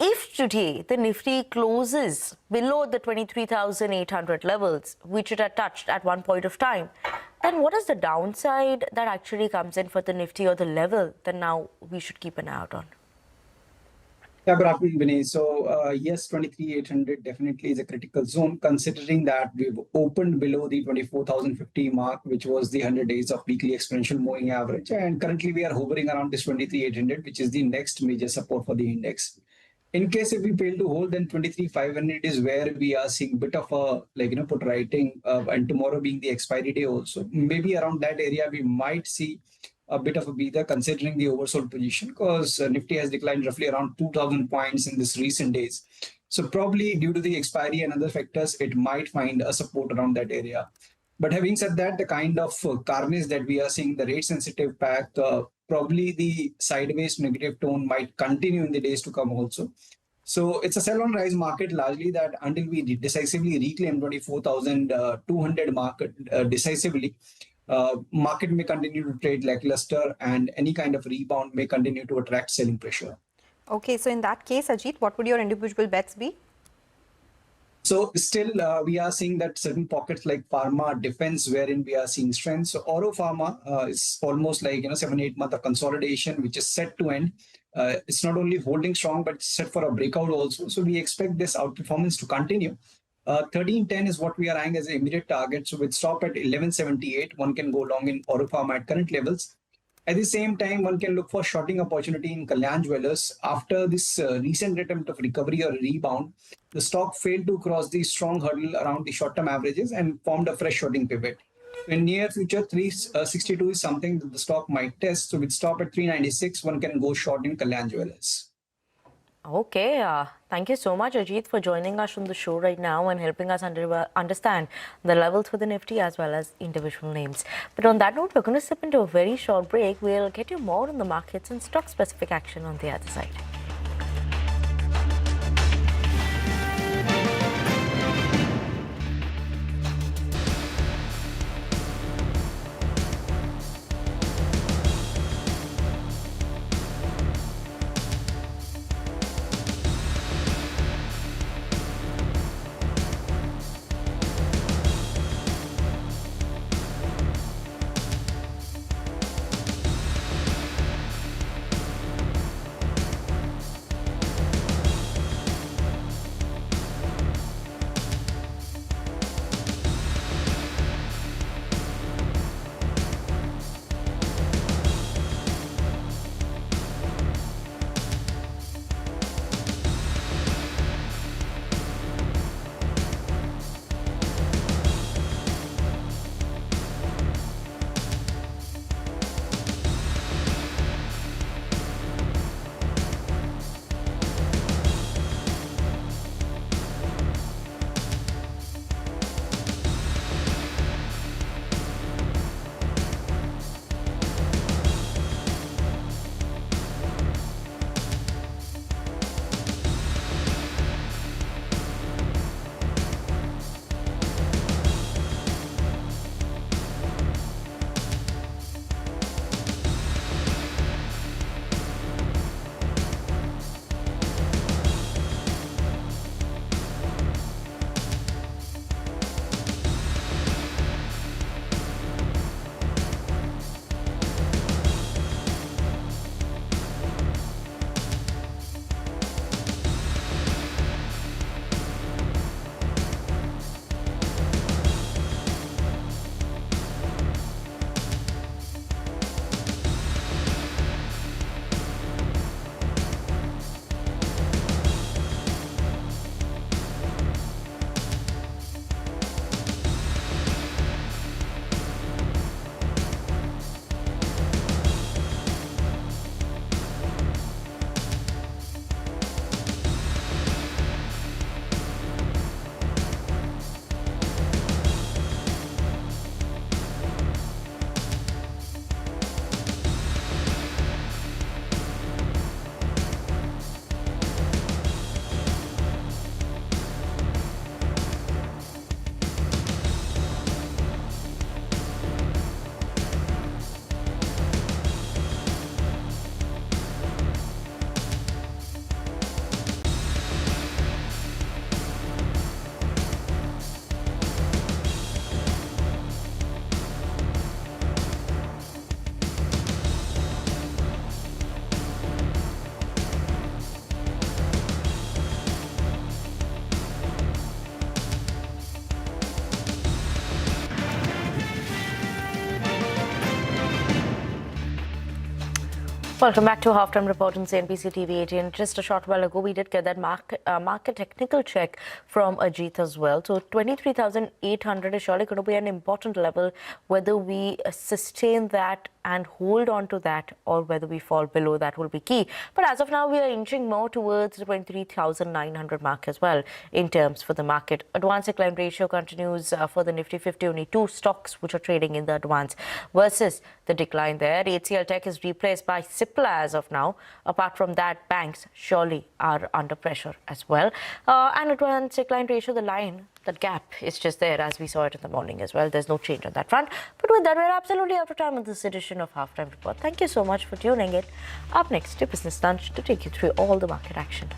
If today the Nifty closes below the 23,800 levels, which it had touched at one point of time, then what is the downside that actually comes in for the Nifty, or the level that now we should keep an eye out on? Yeah, good afternoon, Vinay. So yes, 23,800 definitely is a critical zone, considering that we've opened below the 24,050 mark, which was the 100 days of weekly exponential moving average. And currently we are hovering around this 23,800, which is the next major support for the index. In case if we fail to hold, then 23,500 is where we are seeing a bit of a, put writing, and tomorrow being the expiry day also. Maybe around that area, we might see a bit of a breather considering the oversold position, because Nifty has declined roughly around 2,000 points in this recent days. So probably due to the expiry and other factors, it might find a support around that area. But having said that, the kind of carnage that we are seeing, the rate sensitive pack, probably the sideways negative tone might continue in the days to come also. So it's a sell on rise market largely, that until we decisively reclaim 24,200 market decisively, market may continue to trade lackluster, and any kind of rebound may continue to attract selling pressure. Okay, so in that case, Ajit, what would your individual bets be? So still, we are seeing that certain pockets like pharma, defense, wherein we are seeing strength. So Oro Pharma is almost like 7-8 months of consolidation, which is set to end. It's not only holding strong, but set for a breakout also. So we expect this outperformance to continue. 1310 is what we are eyeing as an immediate target. So with stop at 1178, one can go long in Oro Pharma at current levels. At the same time, one can look for shorting opportunity in Kalyan Jewellers. After this recent attempt of recovery or rebound, the stock failed to cross the strong hurdle around the short-term averages and formed a fresh shorting pivot. In near future, 362 is something that the stock might test. So with stop at 396, one can go short in Kalyan Jewellers. Okay, thank you so much, Ajit, for joining us on the show right now and helping us understand the levels for the Nifty as well as individual names. But on that note, we're going to slip into a very short break. We'll get you more on the markets and stock-specific action on the other side. Welcome back to Halftime Report on CNBC TV 18. Just a short while ago, we did get that market technical check from Ajit as well. So 23,800 is surely going to be an important level. Whether we sustain that and hold on to that, or whether we fall below that, will be key. But as of now, we are inching more towards the 23,900 mark as well in terms for the market. Advance decline ratio continues for the Nifty 50. Only two stocks which are trading in the advance versus the decline there. HCL Tech is replaced by Cipla as of now. Apart from that, banks surely are under pressure as well. And advance decline ratio, the line, that gap is just there as we saw it in the morning as well. There's no change on that front. But with that, we're absolutely out of time on this edition of Halftime Report. Thank you so much for tuning in. Up next, your Business Lunch to take you through all the market action.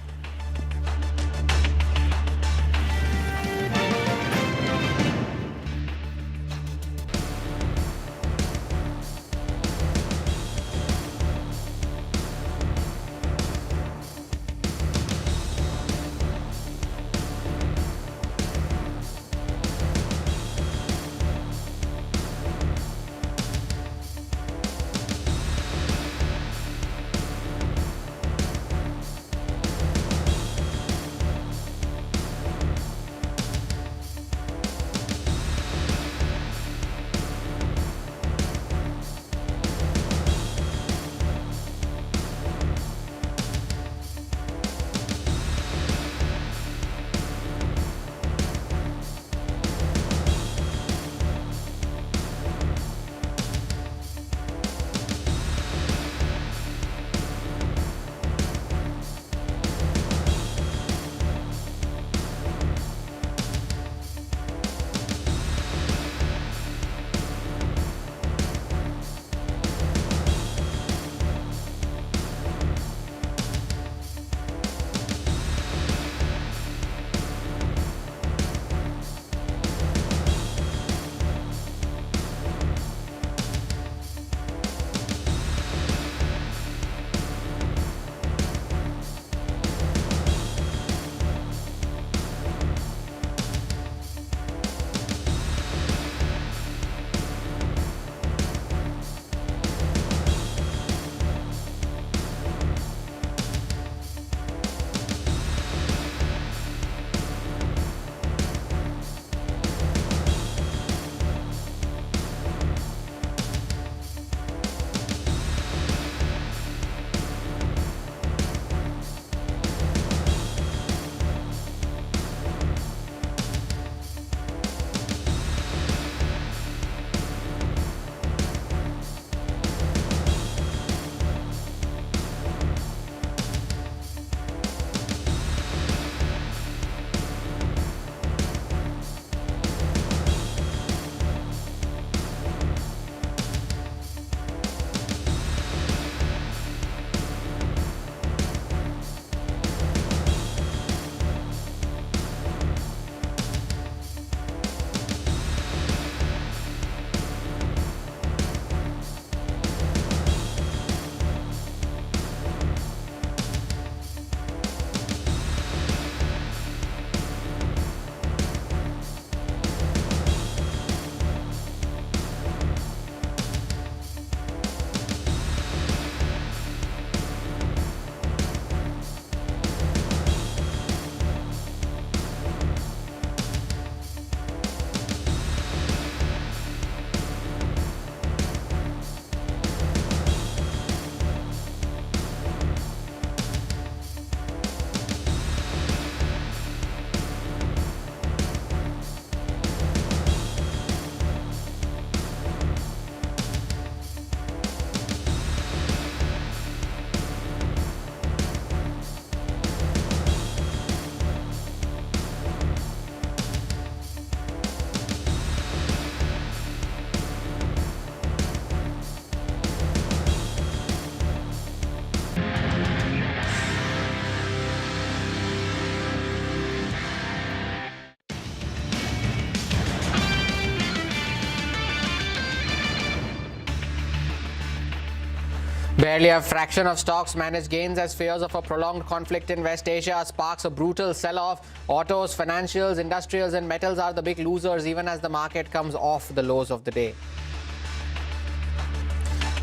Barely a fraction of stocks managed gains as fears of a prolonged conflict in West Asia sparks a brutal sell-off. Autos, financials, industrials and metals are the big losers even as the market comes off the lows of the day.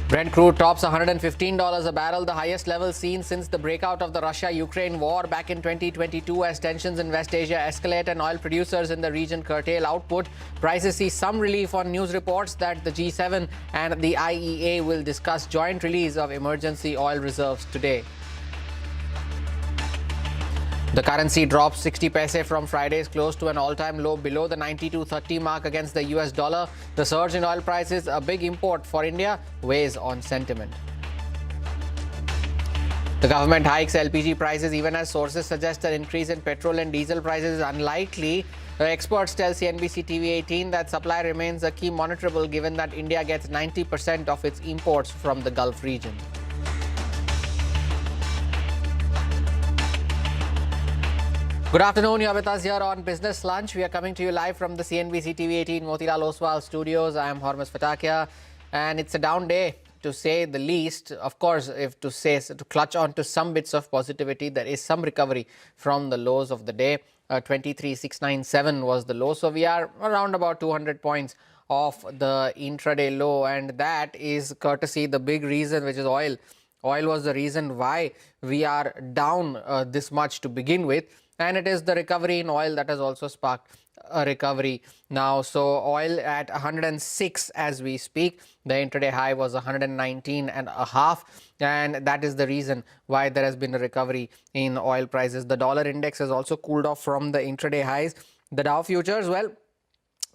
Brent crude tops $115 a barrel, the highest level seen since the breakout of the Russia-Ukraine war back in 2022 as tensions in West Asia escalate and oil producers in the region curtail output. Prices see some relief on news reports that the G7 and the IEA will discuss joint release of emergency oil reserves today. The currency dropped 60 paise from Friday's close to an all-time low below the 92.30 mark against the US dollar. The surge in oil prices, a big import for India, weighs on sentiment. The government hikes LPG prices even as sources suggest an increase in petrol and diesel prices is unlikely. Experts tell CNBC TV 18 that supply remains a key monitorable given that India gets 90% of its imports from the Gulf region. Good afternoon, you're with us here on Business Lunch. We are coming to you live from the CNBC TV 18 Motilal Oswal studios. I am Hormuz Fatakia, and it's a down day to say the least. Of course, to clutch on to some bits of positivity, there is some recovery from the lows of the day. 23,697 was the low, so we are around about 200 points off the intraday low, and that is courtesy the big reason, which is oil. Oil was the reason why we are down this much to begin with. And it is the recovery in oil that has also sparked a recovery now. So oil at 106 as we speak. The intraday high was 119.5, and that is the reason why there has been a recovery in oil prices. The dollar index has also cooled off from the intraday highs. The Dow futures, well,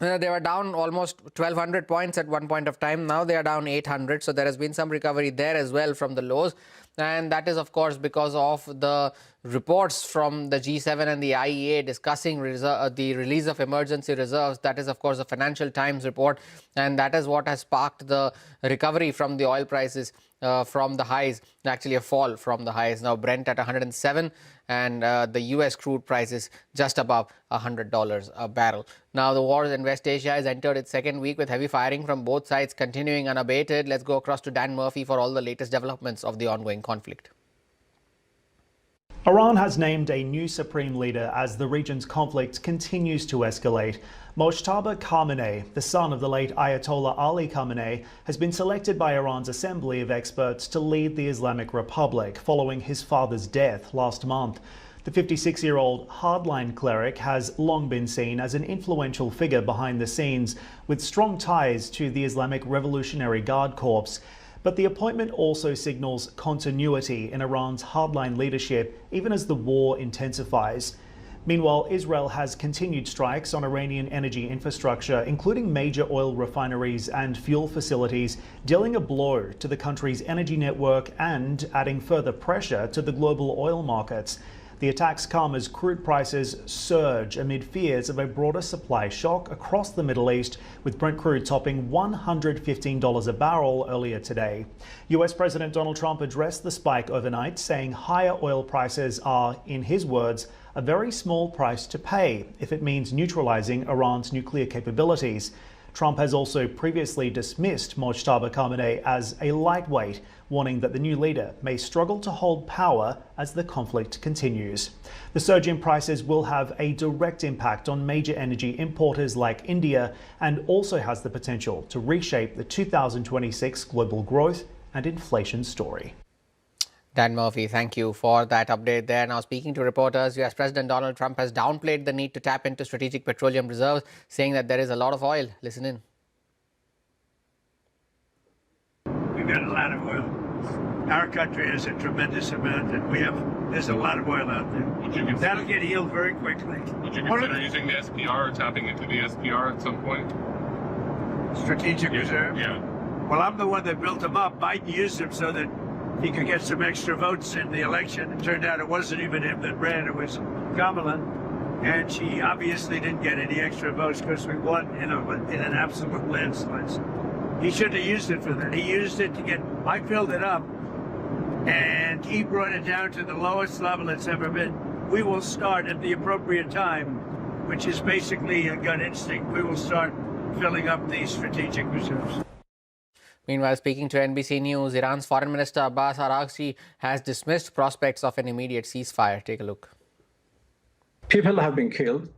they were down almost 1,200 points at one point of time. Now they are down 800. So there has been some recovery there as well from the lows. And that is, of course, because of the reports from the G7 and the IEA discussing the release of emergency reserves. That is, of course, a Financial Times report. And that is what has sparked the recovery from the oil prices from the highs, actually a fall from the highs. Now Brent at 107 and the US crude prices just above $100 a barrel. Now the war in West Asia has entered its second week with heavy firing from both sides continuing unabated. Let's go across to Dan Murphy for all the latest developments of the ongoing conflict. Iran has named a new supreme leader as the region's conflict continues to escalate. Mojtaba Khamenei, the son of the late Ayatollah Ali Khamenei, has been selected by Iran's assembly of experts to lead the Islamic Republic following his father's death last month. The 56-year-old hardline cleric has long been seen as an influential figure behind the scenes with strong ties to the Islamic Revolutionary Guard Corps. But the appointment also signals continuity in Iran's hardline leadership, even as the war intensifies. Meanwhile, Israel has continued strikes on Iranian energy infrastructure, including major oil refineries and fuel facilities, dealing a blow to the country's energy network and adding further pressure to the global oil markets. The attacks come as crude prices surge amid fears of a broader supply shock across the Middle East, with Brent crude topping $115 a barrel earlier today. US President Donald Trump addressed the spike overnight, saying higher oil prices are, in his words, a very small price to pay if it means neutralizing Iran's nuclear capabilities. Trump has also previously dismissed Mojtaba Khamenei as a lightweight, warning that the new leader may struggle to hold power as the conflict continues. The surge in prices will have a direct impact on major energy importers like India and also has the potential to reshape the 2026 global growth and inflation story. Dan Murphy, thank you for that update there. Now, speaking to reporters, US President Donald Trump has downplayed the need to tap into strategic petroleum reserves, saying that there is a lot of oil. Listen in. We've got a lot of oil. Our country has a tremendous amount, and there's a lot of oil out there. That'll get healed very quickly. Would you consider using the SPR or tapping into the SPR at some point? Strategic reserve? Yeah. Well, I'm the one that built them up. Biden used them so that he could get some extra votes in the election. It turned out it wasn't even him that ran, it was Kamala. And she obviously didn't get any extra votes because we won in an absolute landslide. He shouldn't have used it for that. He used it to I filled it up, and he brought it down to the lowest level it's ever been. We will start at the appropriate time, which is basically a gut instinct. We will start filling up these strategic reserves. Meanwhile, speaking to NBC News, Iran's Foreign Minister Abbas Araghchi has dismissed prospects of an immediate ceasefire. Take a look. People have been killed,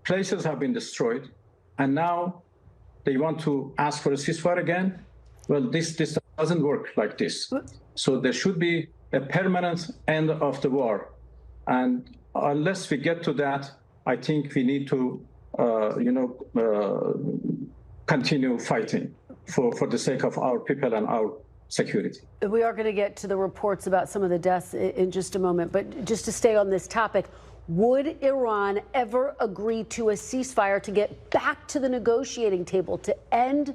places have been destroyed, and now they want to ask for a ceasefire again? Well, this doesn't work like this. So there should be a permanent end of the war. And unless we get to that, I think we need to, continue fighting for the sake of our people and our security. We are going to get to the reports about some of the deaths in just a moment, but just to stay on this topic, would Iran ever agree to a ceasefire to get back to the negotiating table to end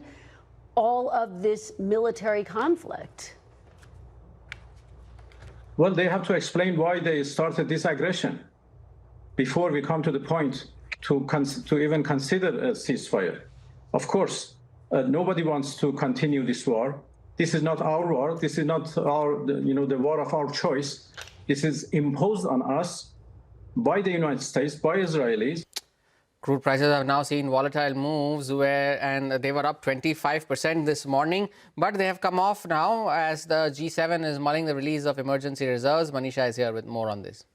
all of this military conflict? Well, they have to explain why they started this aggression before we come to the point to even consider a ceasefire. Of course, nobody wants to continue this war. This is not our war. This is not the war of our choice. This is imposed on us by the United States, by Israelis. Crude prices have now seen volatile moves and they were up 25% this morning, but they have come off now as the G7 is mulling the release of emergency reserves. Manisha is here with more on this.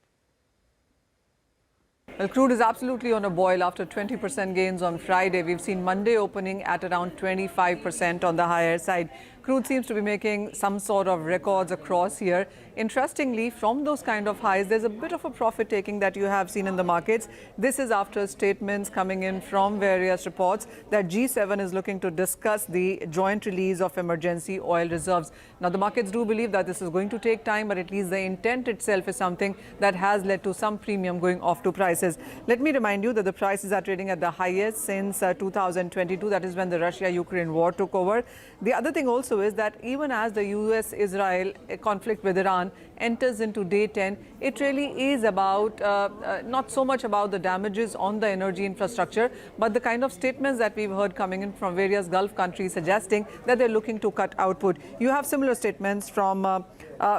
Well, crude is absolutely on a boil after 20% gains on Friday. We've seen Monday opening at around 25% on the higher side. Crude seems to be making some sort of records across here. Interestingly, from those kind of highs, there's a bit of a profit taking that you have seen in the markets. This is after statements coming in from various reports that G7 is looking to discuss the joint release of emergency oil reserves. Now, the markets do believe that this is going to take time, but at least the intent itself is something that has led to some premium going off to prices. Let me remind you that the prices are trading at the highest since 2022. That is when the Russia-Ukraine war took over. The other thing also is that even as the US-Israel conflict with Iran enters into day 10, it really is about not so much about the damages on the energy infrastructure, but the kind of statements that we've heard coming in from various Gulf countries suggesting that they're looking to cut output. You have similar statements from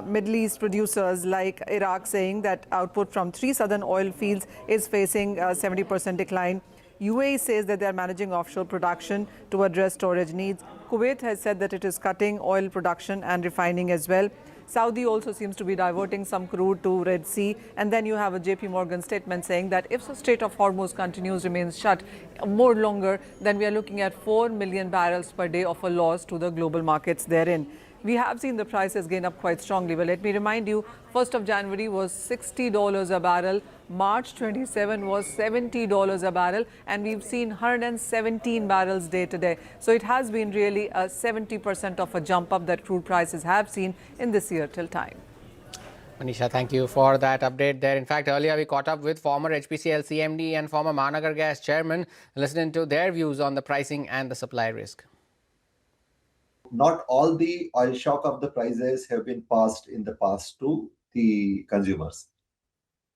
Middle East producers like Iraq saying that output from 3 southern oil fields is facing a 70% decline. UAE says that they're managing offshore production to address storage needs. Kuwait has said that it is cutting oil production and refining as well. Saudi also seems to be diverting some crude to Red Sea. And then you have a JP Morgan statement saying that if the Strait of Hormuz remains shut more longer, then we are looking at 4 million barrels per day of a loss to the global markets therein. We have seen the prices gain up quite strongly. Well, let me remind you, 1st of January was $60 a barrel. March 27 was $70 a barrel. And we've seen 117 barrels day to day. So it has been really a 70% of a jump up that crude prices have seen in this year till time. Manisha, thank you for that update there. In fact, earlier we caught up with former HPCL CMD and former Mahanagar Gas chairman, listening to their views on the pricing and the supply risk. Not all the oil shock of the prices have been passed in the past to the consumers.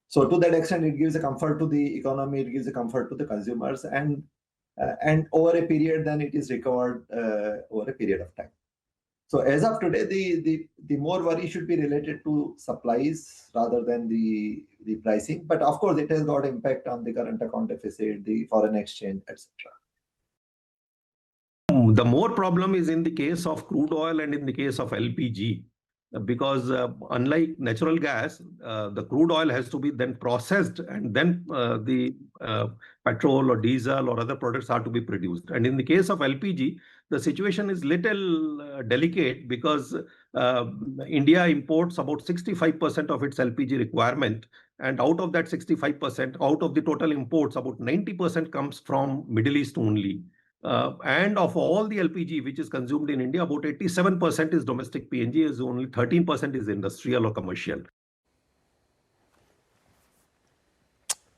So to that extent, it gives a comfort to the economy, it gives a comfort to the consumers, and over a period, then it is recovered over a period of time. So as of today, the more worry should be related to supplies rather than the pricing. But of course, it has got impact on the current account deficit, the foreign exchange, etc. The more problem is in the case of crude oil and in the case of LPG, because unlike natural gas, the crude oil has to be then processed and then the petrol or diesel or other products are to be produced. And in the case of LPG, the situation is little delicate because India imports about 65% of its LPG requirement. And out of that 65%, out of the total imports, about 90% comes from Middle East only. And of all the LPG which is consumed in India, about 87% is domestic PNG, is only 13% is industrial or commercial.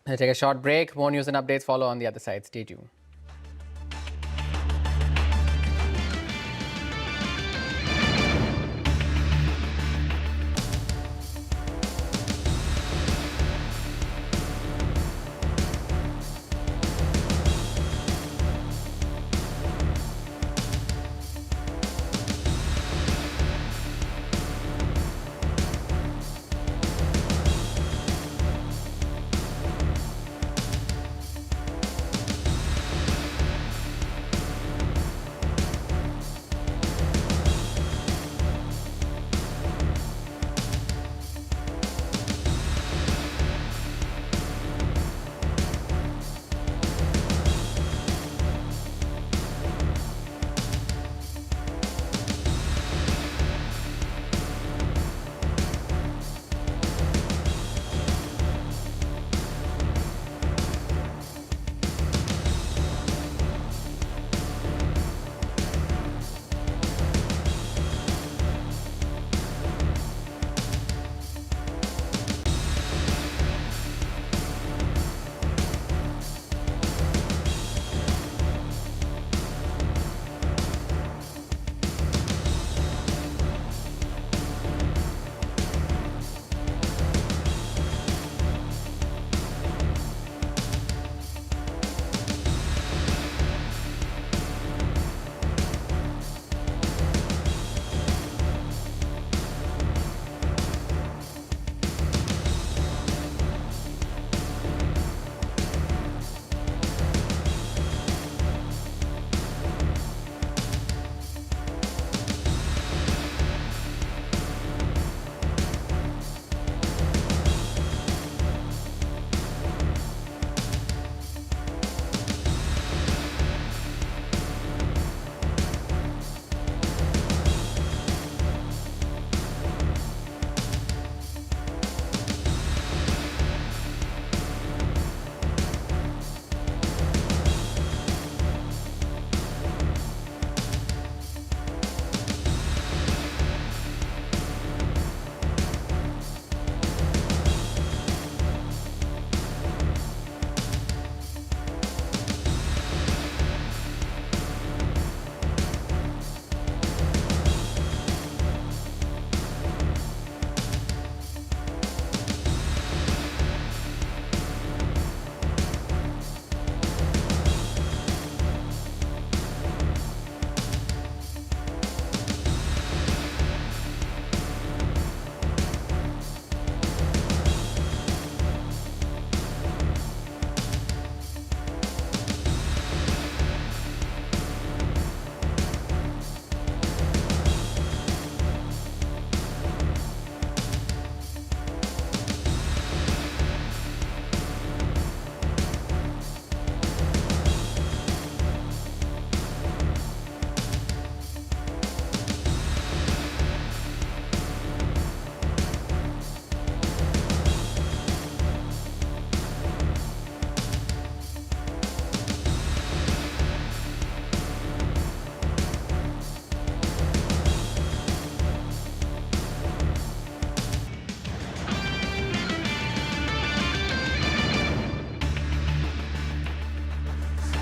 We'll take a short break. More news and updates follow on the other side. Stay tuned.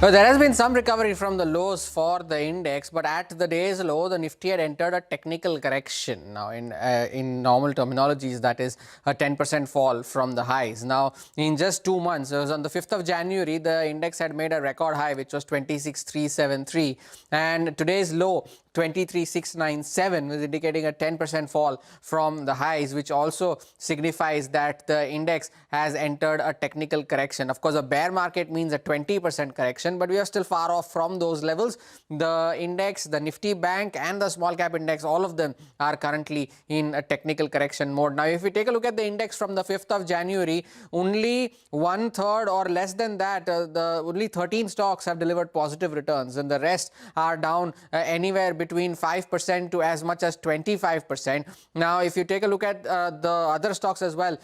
Well, there has been some recovery from the lows for the index, but at the day's low, the Nifty had entered a technical correction. Now, in normal terminologies, that is a 10% fall from the highs. Now, in just 2 months, it was on the 5th of January, the index had made a record high, which was 26,373, and today's low, 23,697, was indicating a 10% fall from the highs, which also signifies that the index has entered a technical correction. Of course, a bear market means a 20% correction, but we are still far off from those levels. The index, the Nifty Bank and the small cap index, all of them are currently in a technical correction mode. Now, if we take a look at the index from the 5th of January, only 1/3 or less than that, only 13 stocks have delivered positive returns, and the rest are down anywhere between 5% to as much as 25%. Now, if you take a look at the other stocks as well,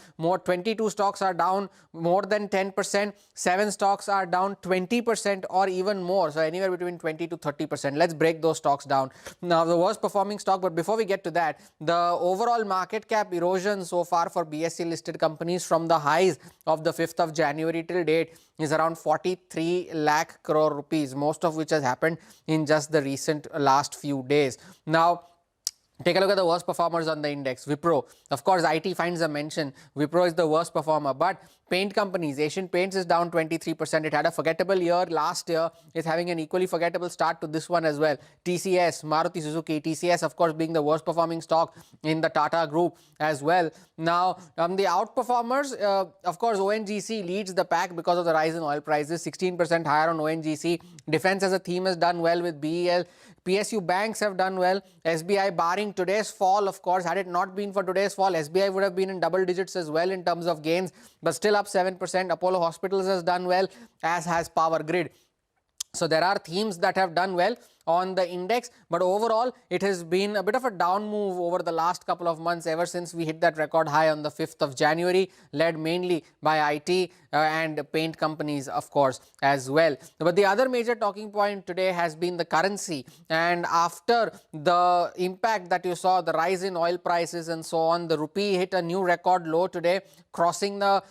22 stocks are down more than 10%, 7 stocks are down 20% or even more, so anywhere between 20 to 30%. Let's break those stocks down. Now, the worst performing stock, but before we get to that, the overall market cap erosion so far for BSE listed companies from the highs of the 5th of January till date is around 43 lakh crore rupees, most of which has happened in just the recent last few days. Now, take a look at the worst performers on the index. Wipro, of course, IT finds a mention. Wipro is the worst performer, but paint companies, Asian Paints is down 23%. It had a forgettable year last year. It's having an equally forgettable start to this one as well. TCS, Maruti Suzuki, TCS, of course, being the worst performing stock in the Tata group as well. Now, the outperformers, of course, ONGC leads the pack because of the rise in oil prices, 16% higher on ONGC. Defense as a theme has done well with BEL. PSU banks have done well. SBI, barring today's fall, of course, had it not been for today's fall, SBI would have been in double digits as well in terms of gains, but still up 7%. Apollo Hospitals has done well, as has Power Grid. So there are themes that have done well on the index, but overall it has been a bit of a down move over the last couple of months ever since we hit that record high on the 5th of January, led mainly by IT and paint companies, of course, as well. But the other major talking point today has been the currency, and after the impact that you saw, the rise in oil prices and so on, the rupee hit a new record low today, crossing the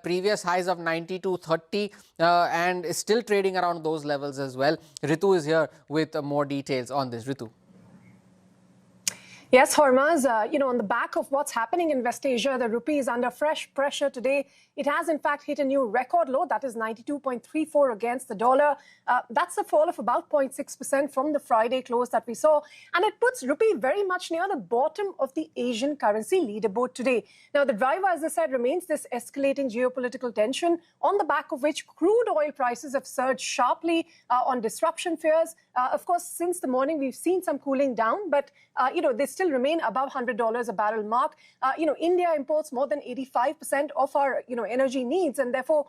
previous highs of 92.30 and is still trading around those levels as well. Ritu is here with more details on this. Ritu. Yes, Hormaz, on the back of what's happening in West Asia, the rupee is under fresh pressure today. It has, in fact, hit a new record low, that is 92.34 against the dollar. That's a fall of about 0.6% from the Friday close that we saw. And it puts rupee very much near the bottom of the Asian currency leaderboard today. Now, the driver, as I said, remains this escalating geopolitical tension, on the back of which crude oil prices have surged sharply on disruption fears. Of course, since the morning, we've seen some cooling down, but, they still remain above $100 a barrel mark. India imports more than 85% of our, energy needs, and therefore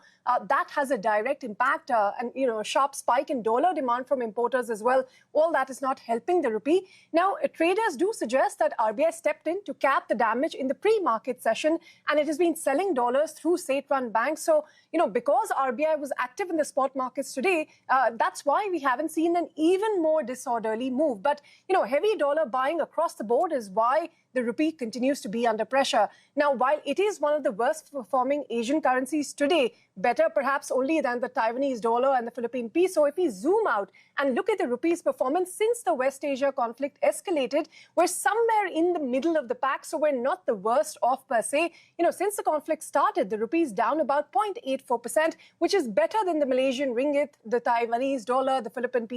that has a direct impact and, a sharp spike in dollar demand from importers as well. All that is not helping the rupee. Now, traders do suggest that RBI stepped in to cap the damage in the pre-market session, and it has been selling dollars through state-run banks. So, because RBI was active in the spot markets today, that's why we haven't seen an even more disorderly move. But, heavy dollar buying across the board is why the rupee continues to be under pressure. Now, while it is one of the worst performing Asian currencies today, better perhaps only than the Taiwanese dollar and the Philippine peso, if we zoom out and look at the rupee's performance since the West Asia conflict escalated, we're somewhere in the middle of the pack, so we're not the worst off per se. Since the conflict started, the rupee's down about 0.84%, which is better than the Malaysian ringgit, the Taiwanese dollar, the Philippine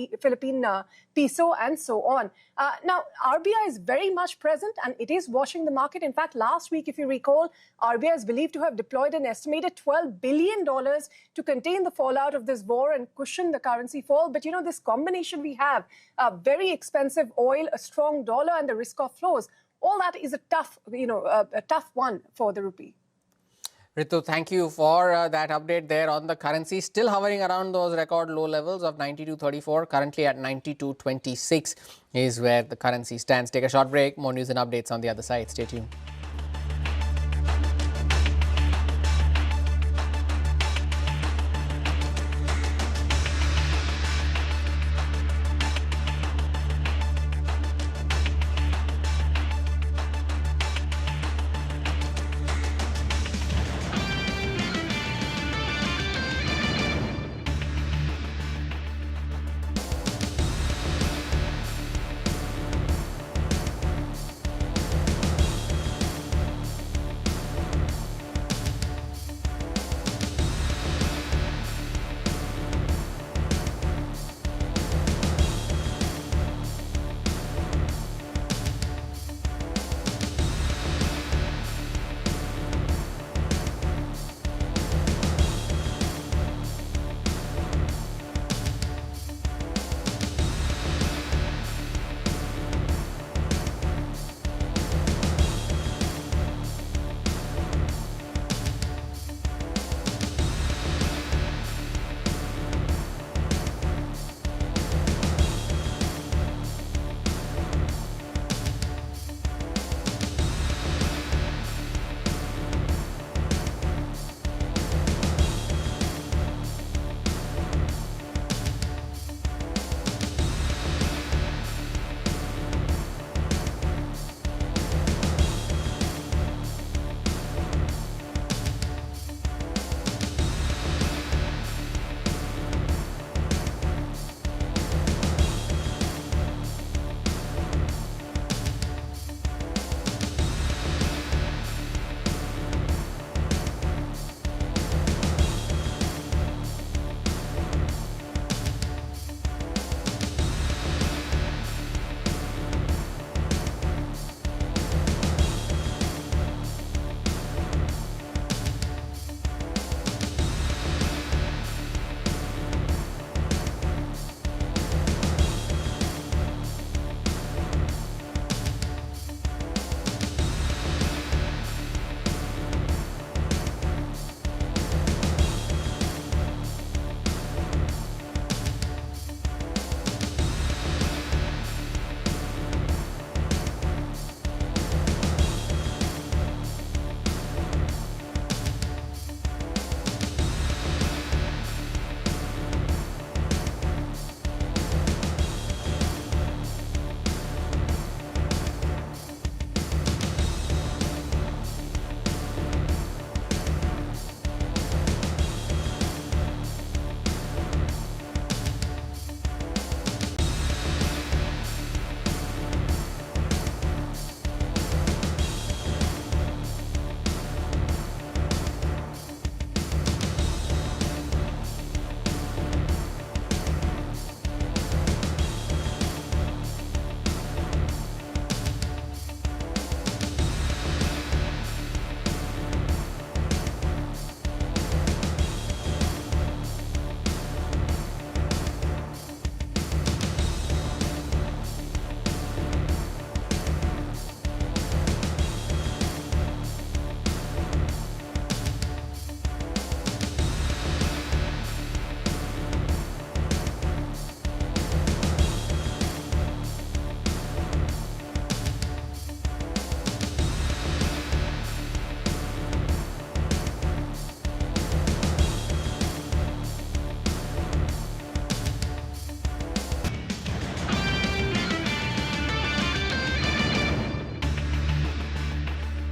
peso, and so on. Now, RBI is very much present, and it is watching the market. In fact, last week, if you recall, RBI is believed to have deployed an estimated $12 billion to contain the fallout of this war and cushion the currency fall. But, this combination we have, very expensive oil, a strong dollar, and the risk of flows, all that is a tough one for the rupee. Ritu, thank you for that update there on the currency. Still hovering around those record low levels of 92.34, currently at 92.26 is where the currency stands. Take a short break. More news and updates on the other side. Stay tuned.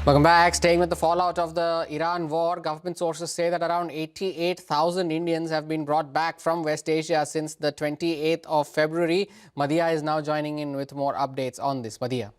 Welcome back. Staying with the fallout of the Iran war, government sources say that around 88,000 Indians have been brought back from West Asia since the 28th of February. Madhya is now joining in with more updates on this. Madhya.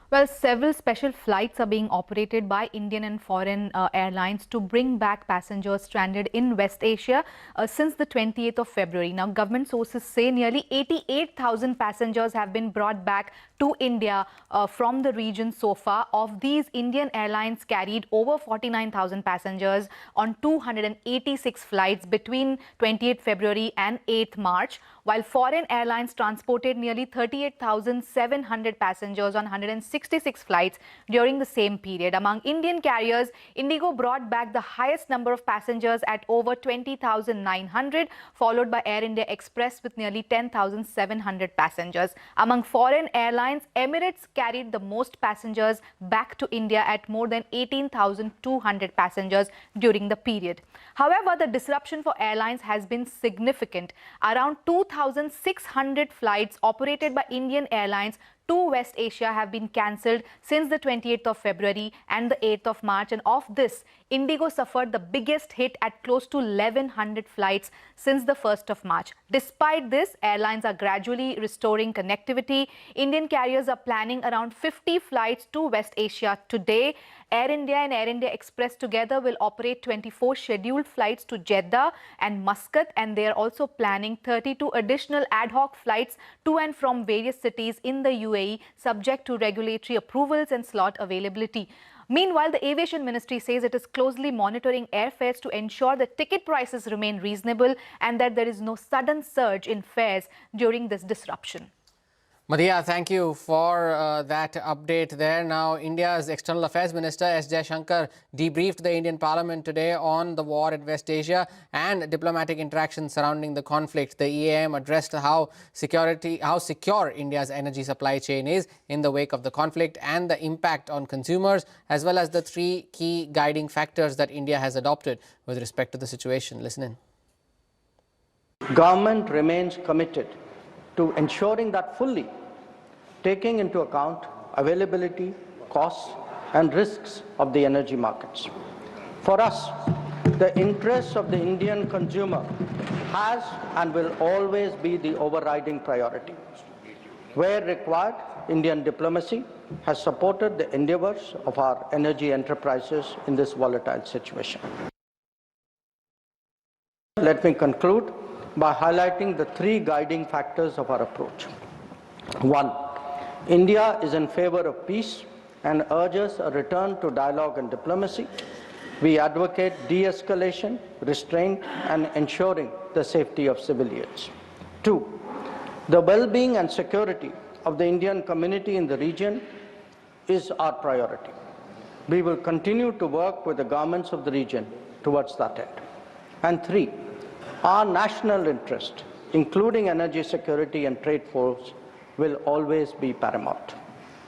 Well, several special flights are being operated by Indian and foreign airlines to bring back passengers stranded in West Asia since the 28th of February. Now, government sources say nearly 88,000 passengers have been brought back to India from the region so far. Of these, Indian Airlines carried over 49,000 passengers on 286 flights between 28th February and 8th March, while foreign airlines transported nearly 38,700 passengers on 166 flights during the same period. Among Indian carriers, Indigo brought back the highest number of passengers at over 20,900, followed by Air India Express with nearly 10,700 passengers. Among foreign airlines, Emirates carried the most passengers back to India at more than 18,200 passengers during the period. However, the disruption for airlines has been significant. Around 2,600 flights operated by Indian Airlines to West Asia have been cancelled since the 28th of February and the 8th of March, and of this, Indigo suffered the biggest hit at close to 1,100 flights since the 1st of March. Despite this, airlines are gradually restoring connectivity. Indian carriers are planning around 50 flights to West Asia today. Air India and Air India Express together will operate 24 scheduled flights to Jeddah and Muscat, and they are also planning 32 additional ad hoc flights to and from various cities in the UAE, subject to regulatory approvals and slot availability. Meanwhile, the Aviation Ministry says it is closely monitoring airfares to ensure that ticket prices remain reasonable and that there is no sudden surge in fares during this disruption. Madhya, thank you for that update there. Now, India's External Affairs Minister S. Jaishankar debriefed the Indian Parliament today on the war in West Asia and diplomatic interactions surrounding the conflict. The EAM addressed how secure India's energy supply chain is in the wake of the conflict and the impact on consumers, as well as the three key guiding factors that India has adopted with respect to the situation. Listen in. Government remains committed to ensuring that fully taking into account availability, costs and risks of the energy markets. For us, the interests of the Indian consumer has and will always be the overriding priority. Where required, Indian diplomacy has supported the endeavors of our energy enterprises in this volatile situation. Let me conclude by highlighting the three guiding factors of our approach. 1. India is in favor of peace and urges a return to dialogue and diplomacy. We advocate de-escalation, restraint, and ensuring the safety of civilians. 2. The well-being and security of the Indian community in the region is our priority. We will continue to work with the governments of the region towards that end. And 3. Our national interest, including energy security and trade flows, will always be paramount.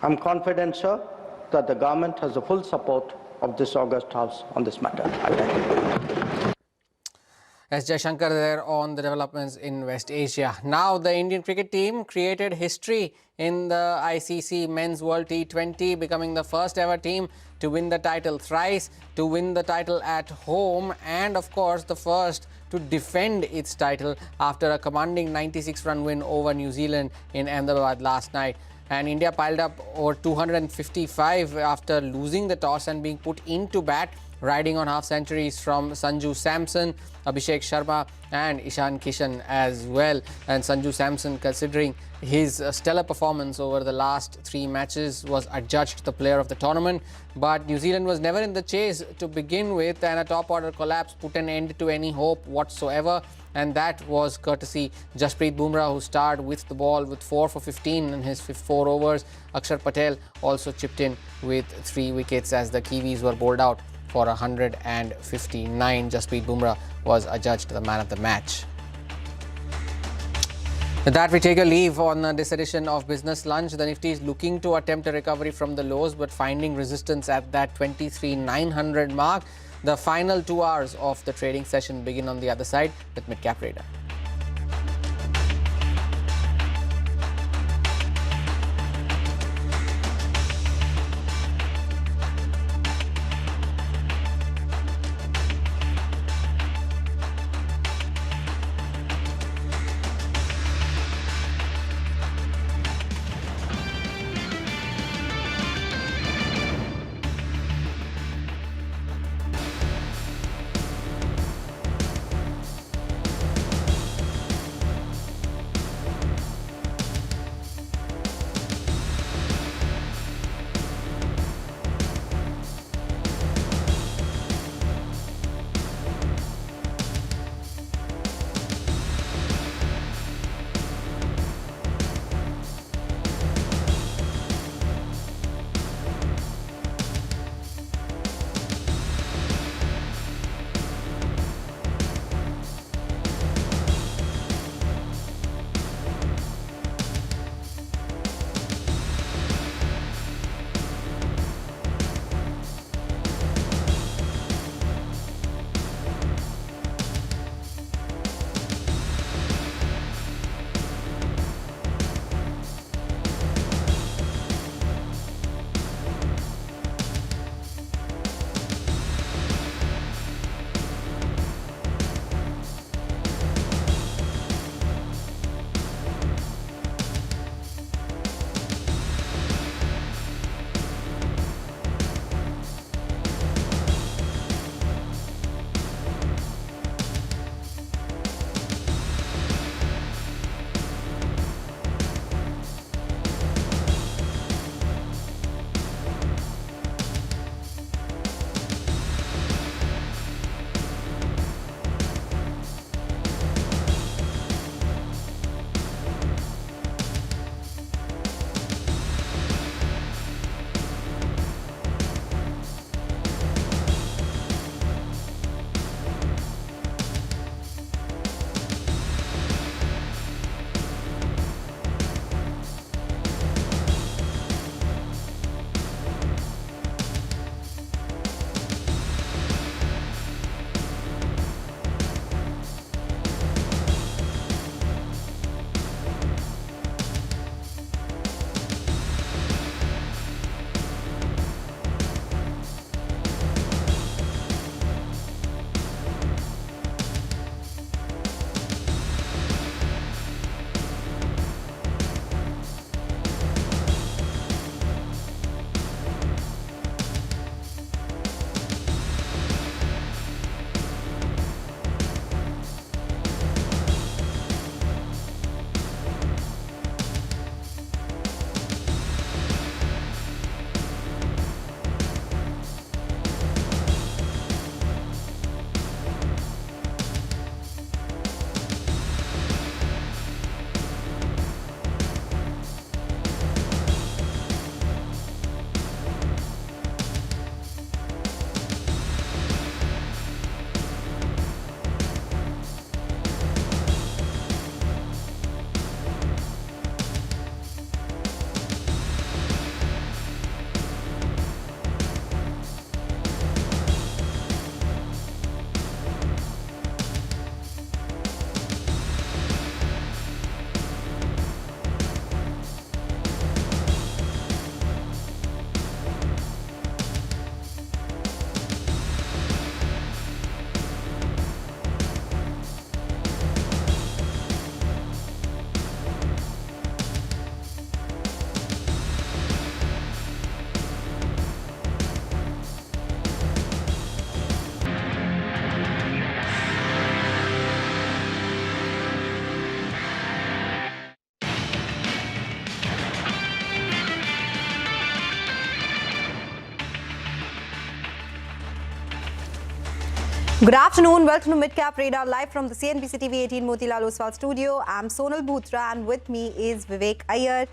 I'm confident, sir, that the government has the full support of this August House on this matter. I thank you. S. Jaishankar there on the developments in West Asia. Now, the Indian cricket team created history in the ICC Men's World T20, becoming the first ever team to win the title thrice, to win the title at home, and of course the first to defend its title after a commanding 96-run win over New Zealand in Ahmedabad last night. And India piled up over 255 after losing the toss and being put into bat, riding on half centuries from Sanju Samson, Abhishek Sharma and Ishan Kishan as well. And Sanju Samson, considering his stellar performance over the last 3 matches, was adjudged the player of the tournament. But New Zealand was never in the chase to begin with, and a top order collapse put an end to any hope whatsoever. And that was courtesy Jasprit Bumrah, who starred with the ball with 4 for 15 in his 4 overs. Akshar Patel also chipped in with 3 wickets as the Kiwis were bowled out for 159. Jasprit Bumrah was adjudged the man of the match. With that, we take a leave on this edition of Business Lunch. The Nifty is looking to attempt a recovery from the lows, but finding resistance at that 23,900 mark. The final 2 hours of the trading session begin on the other side with Midcap Radar. Good afternoon. Welcome to Mid-Cap Radar live from the CNBC TV 18 Motilal Oswal studio. I'm Sonal Bhutra and with me is Vivek Iyer.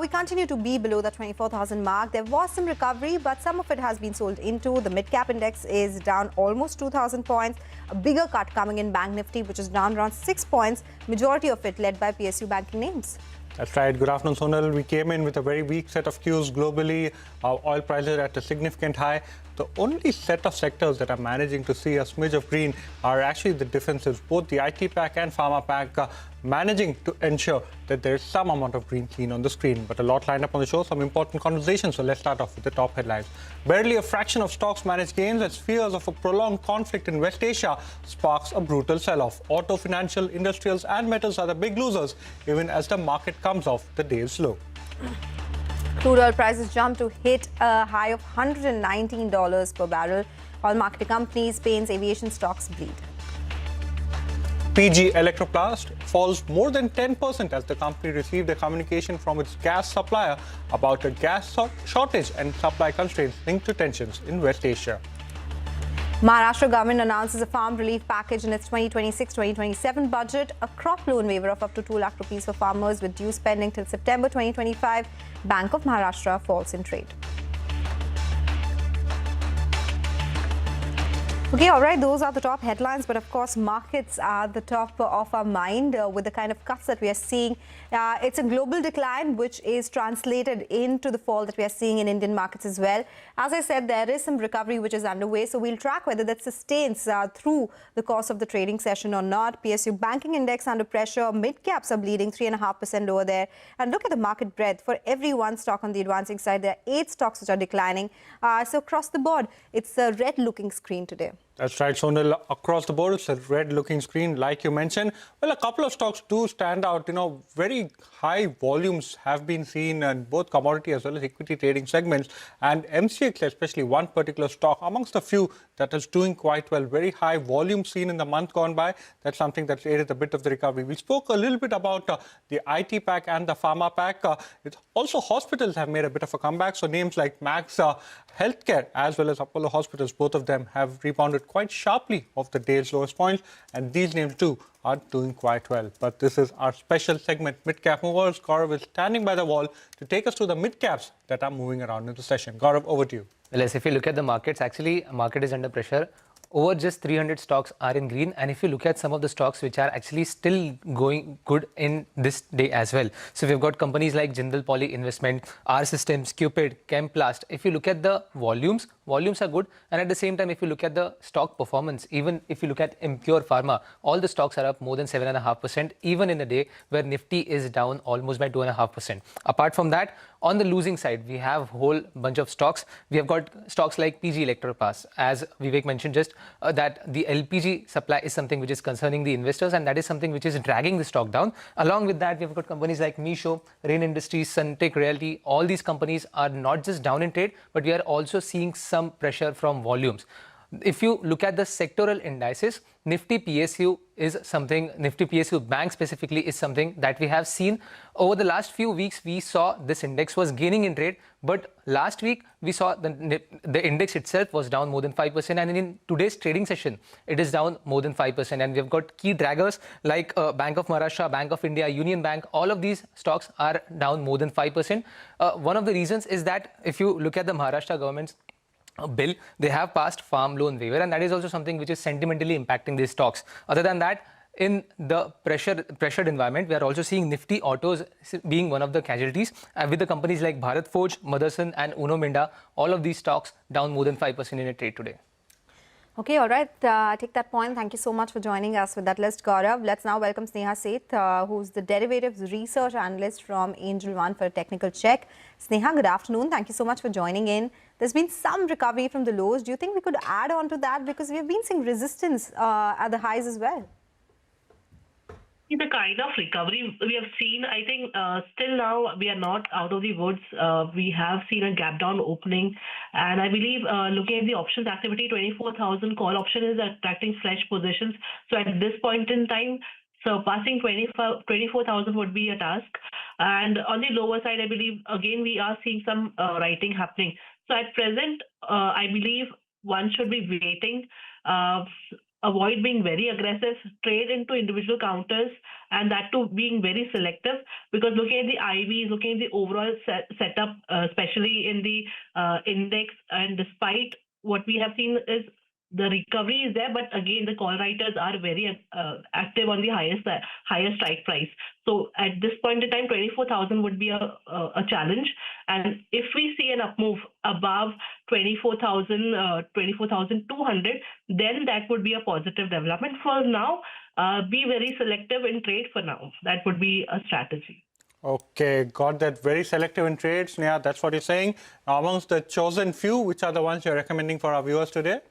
We continue to be below the 24,000 mark. There was some recovery, but some of it has been sold into. The mid-cap index is down almost 2,000 points. A bigger cut coming in Bank Nifty, which is down around 6 points. Majority of it led by PSU banking names. That's right. Good afternoon, Sonal. We came in with a very weak set of cues globally. Oil prices at a significant high. The only set of sectors that are managing to see a smidge of green are actually the defensives, both the IT pack and pharma pack, managing to ensure that there is some amount of green seen on the screen. But a lot lined up on the show, some important conversations. So let's start off with the top headlines. Barely a fraction of stocks managed gains as fears of a prolonged conflict in West Asia sparks a brutal sell-off. Auto, financial, industrials and metals are the big losers, even as the market comes off the day's low. Crude oil prices jumped to hit a high of $119 per barrel. Oil marketing companies, paints, aviation stocks bleed. PG Electroplast falls more than 10% as the company received a communication from its gas supplier about a gas shortage and supply constraints linked to tensions in West Asia. Maharashtra government announces a farm relief package in its 2026-2027 budget. A crop loan waiver of up to 2 lakh rupees for farmers with due spending till September 2025. Bank of Maharashtra falls in trade. Okay, all right, those are the top headlines, but of course, markets are the top of our mind with the kind of cuts that we are seeing. It's a global decline, which is translated into the fall that we are seeing in Indian markets as well. As I said, there is some recovery which is underway, so we'll track whether that sustains through the course of the trading session or not. PSU banking index under pressure, mid-caps are bleeding 3.5% lower there. And look at the market breadth. For every one stock on the advancing side, there are 8 stocks which are declining. So across the board, it's a red-looking screen today. That's right, Sonal. Across the board, it's a red-looking screen, like you mentioned. Well, a couple of stocks do stand out. Very high volumes have been seen in both commodity as well as equity trading segments. And MCX, especially one particular stock, amongst a few that is doing quite well. Very high volume seen in the month gone by. That's something that's aided a bit of the recovery. We spoke a little bit about the IT pack and the pharma pack. Also, hospitals have made a bit of a comeback. So names like Max Healthcare as well as Apollo Hospitals, both of them have rebounded quite sharply off the day's lowest points, and these names too are doing quite well. But this is our special segment, Mid-Cap Movers. Gaurav is standing by the wall to take us to the mid-caps that are moving around in the session. Gaurav, over to you. Well, yes, if you look at the markets, actually, market is under pressure. Over just 300 stocks are in green, and if you look at some of the stocks which are actually still going good in this day as well. So we've got companies like Jindal Poly Investment, R Systems, Cupid, Chemplast. If you look at the volumes are good, and at the same time, if you look at the stock performance, even if you look at Impure Pharma, all the stocks are up more than 7.5%, even in a day where Nifty is down almost by 2.5%. Apart from that, on the losing side, we have a whole bunch of stocks. We have got stocks like PG Electroplast, as Vivek mentioned just that the LPG supply is something which is concerning the investors, and that is something which is dragging the stock down. Along with that, we've got companies like Meesho, Rain Industries, Sunteck Realty. All these companies are not just down in trade, but we are also seeing some pressure from volumes. If you look at the sectoral indices, Nifty PSU is something, Nifty PSU Bank specifically is something that we have seen. Over the last few weeks, we saw this index was gaining in trade, but last week we saw the index itself was down more than 5%, and in today's trading session, it is down more than 5%. And we've got key draggers like Bank of Maharashtra, Bank of India, Union Bank. All of these stocks are down more than 5%. One of the reasons is that if you look at the Maharashtra government's bill, they have passed farm loan waiver, and that is also something which is sentimentally impacting these stocks. Other than that, in the pressured environment, we are also seeing Nifty Autos being one of the casualties, with the companies like Bharat Forge, Motherson and Uno Minda, all of these stocks down more than 5% in a trade today. Okay, all right. I take that point. Thank you so much for joining us with that list, Gaurav. Let's now welcome Sneha Seth, who's the derivatives research analyst from Angel One for a technical check. Sneha, good afternoon. Thank you so much for joining in. There's been some recovery from the lows. Do you think we could add on to that? Because we've been seeing resistance at the highs as well. The kind of recovery we have seen, I think still now we are not out of the woods. We have seen a gap down opening, and I believe looking at the options activity, 24,000 call option is attracting fresh positions. So at this point in time, surpassing 24,000 would be a task. And on the lower side, I believe again we are seeing some writing happening. So at present, I believe one should be waiting, avoid being very aggressive, trade into individual counters, and that too being very selective, because looking at the IVs, looking at the overall setup, especially in the index, and despite what we have seen is the recovery is there, but again, the call writers are very active on the higher strike price. So at this point in time, 24,000 would be a challenge. And if we see an up move above 24,000, 24,200, then that would be a positive development. For now, be very selective in trade for now. That would be a strategy. Okay, got that. Very selective in trades. Yeah, that's what you're saying. Now, amongst the chosen few, which are the ones you're recommending for our viewers today?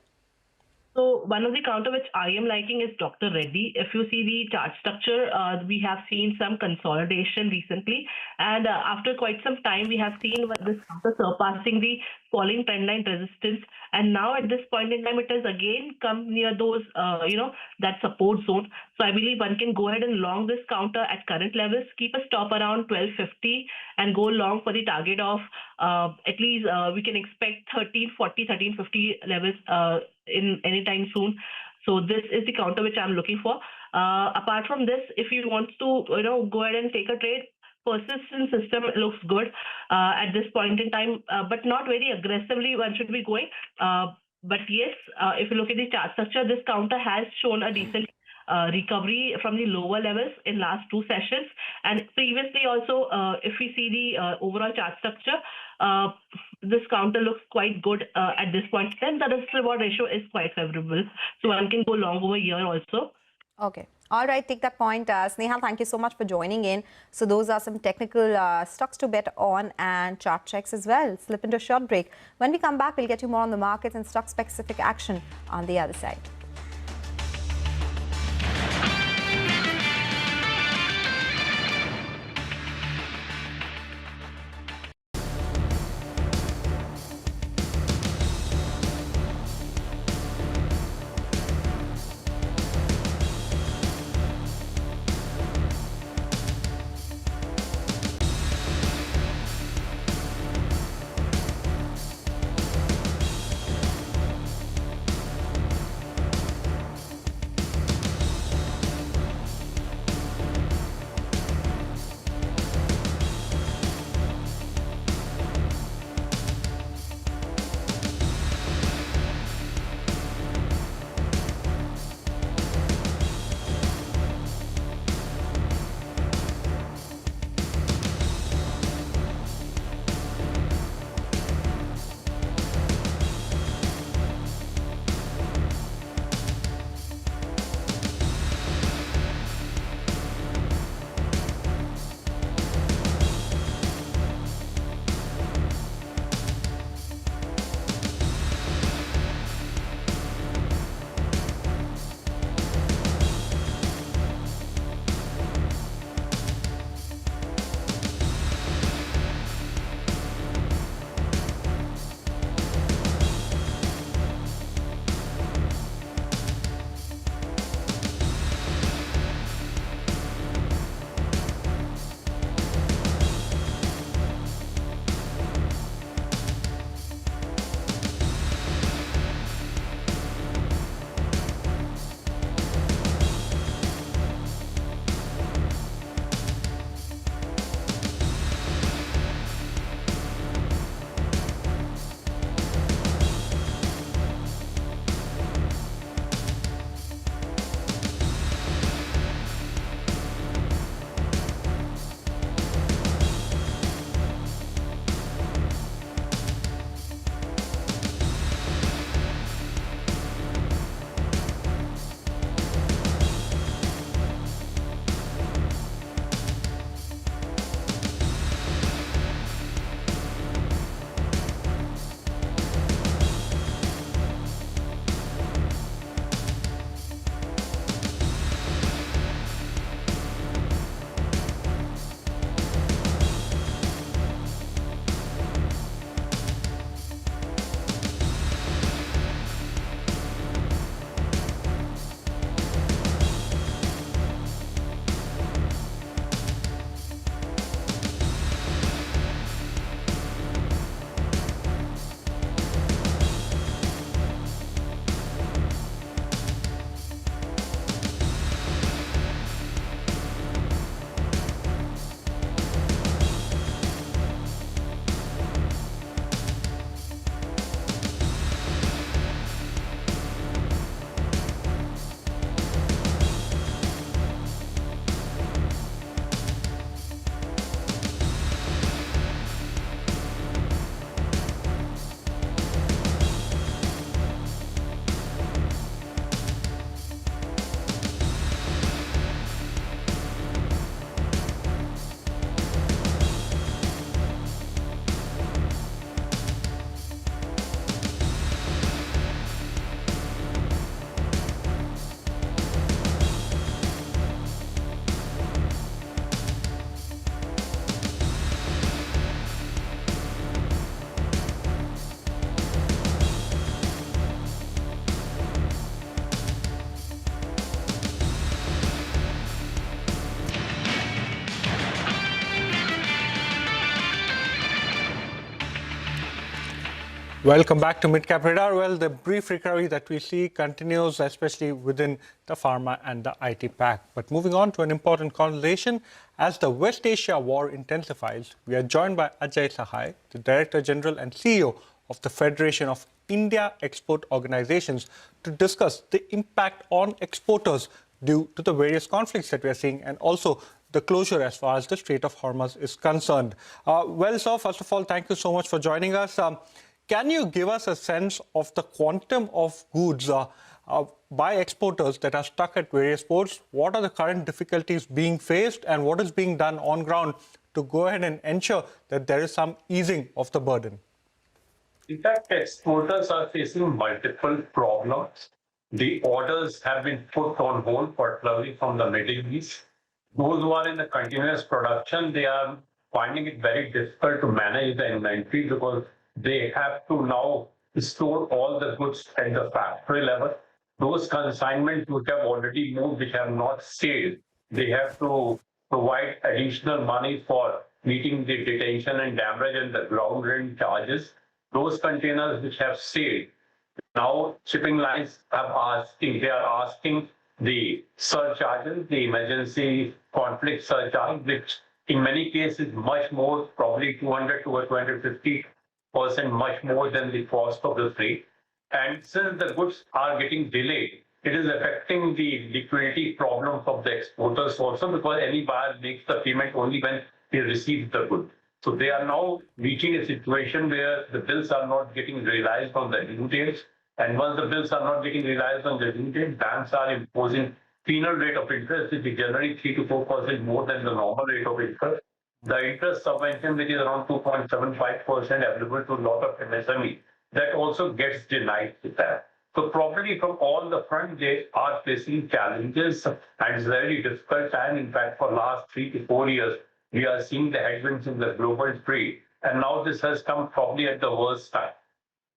So one of the counter which I am liking is Dr. Reddy. If you see the chart structure, we have seen some consolidation recently, and after quite some time, we have seen this counter surpassing the falling trendline resistance, and now at this point in time, it has again come near those, that support zone. So I believe one can go ahead and long this counter at current levels, keep a stop around 1250, and go long for the target of at least we can expect 1340, 1350 levels in any time soon. So this is the counter which I'm looking for. Apart from this, if you want to go ahead and take a trade, persistent system looks good at this point in time, but not very aggressively one should be going. But yes, if you look at the chart structure, this counter has shown a decent recovery from the lower levels in last two sessions, and previously also if we see the overall chart structure, this counter looks quite good at this point. Then the risk reward ratio is quite favorable, so one can go long over here also. Okay. All right, take that point. Snehal, thank you so much for joining in. So those are some technical stocks to bet on and chart checks as well. Slip into a short break. When we come back, we'll get you more on the markets and stock-specific action on the other side. Welcome back to Midcap Radar. Well, the brief recovery that we see continues, especially within the pharma and the IT pack. But moving on to an important conversation, as the West Asia war intensifies, we are joined by Ajay Sahai, the Director General and CEO of the Federation of India Export Organizations, to discuss the impact on exporters due to the various conflicts that we are seeing and also the closure as far as the Strait of Hormuz is concerned. Well, sir, first of all, thank you so much for joining us. Can you give us a sense of the quantum of goods by exporters that are stuck at various ports? What are the current difficulties being faced and what is being done on ground to go ahead and ensure that there is some easing of the burden? In fact, exporters are facing multiple problems. The orders have been put on hold, particularly from the Middle East. Those who are in the continuous production, they are finding it very difficult to manage the inventory because they have to now store all the goods at the factory level. Those consignments which have already moved, which have not stayed, they have to provide additional money for meeting the detention and damage and the ground rent charges. Those containers which have stayed, now shipping lines they are asking the surcharges, the emergency conflict surcharge, which in many cases much more, probably 200 to 250% much more than the cost of the freight. And since the goods are getting delayed, it is affecting the liquidity problems of the exporters also because any buyer makes the payment only when he receives the good. So they are now reaching a situation where the bills are not getting realized on the due dates. And once the bills are not getting realized on the due date, banks are imposing penal rate of interest, which is generally 3 to 4% more than the normal rate of interest. The interest subvention, which is around 2.75% available to a lot of MSME, that also gets denied with that. So probably from all the front, they are facing challenges and it's a very difficult time. In fact, for last 3 to 4 years, we are seeing the headwinds in the global trade. And now this has come probably at the worst time.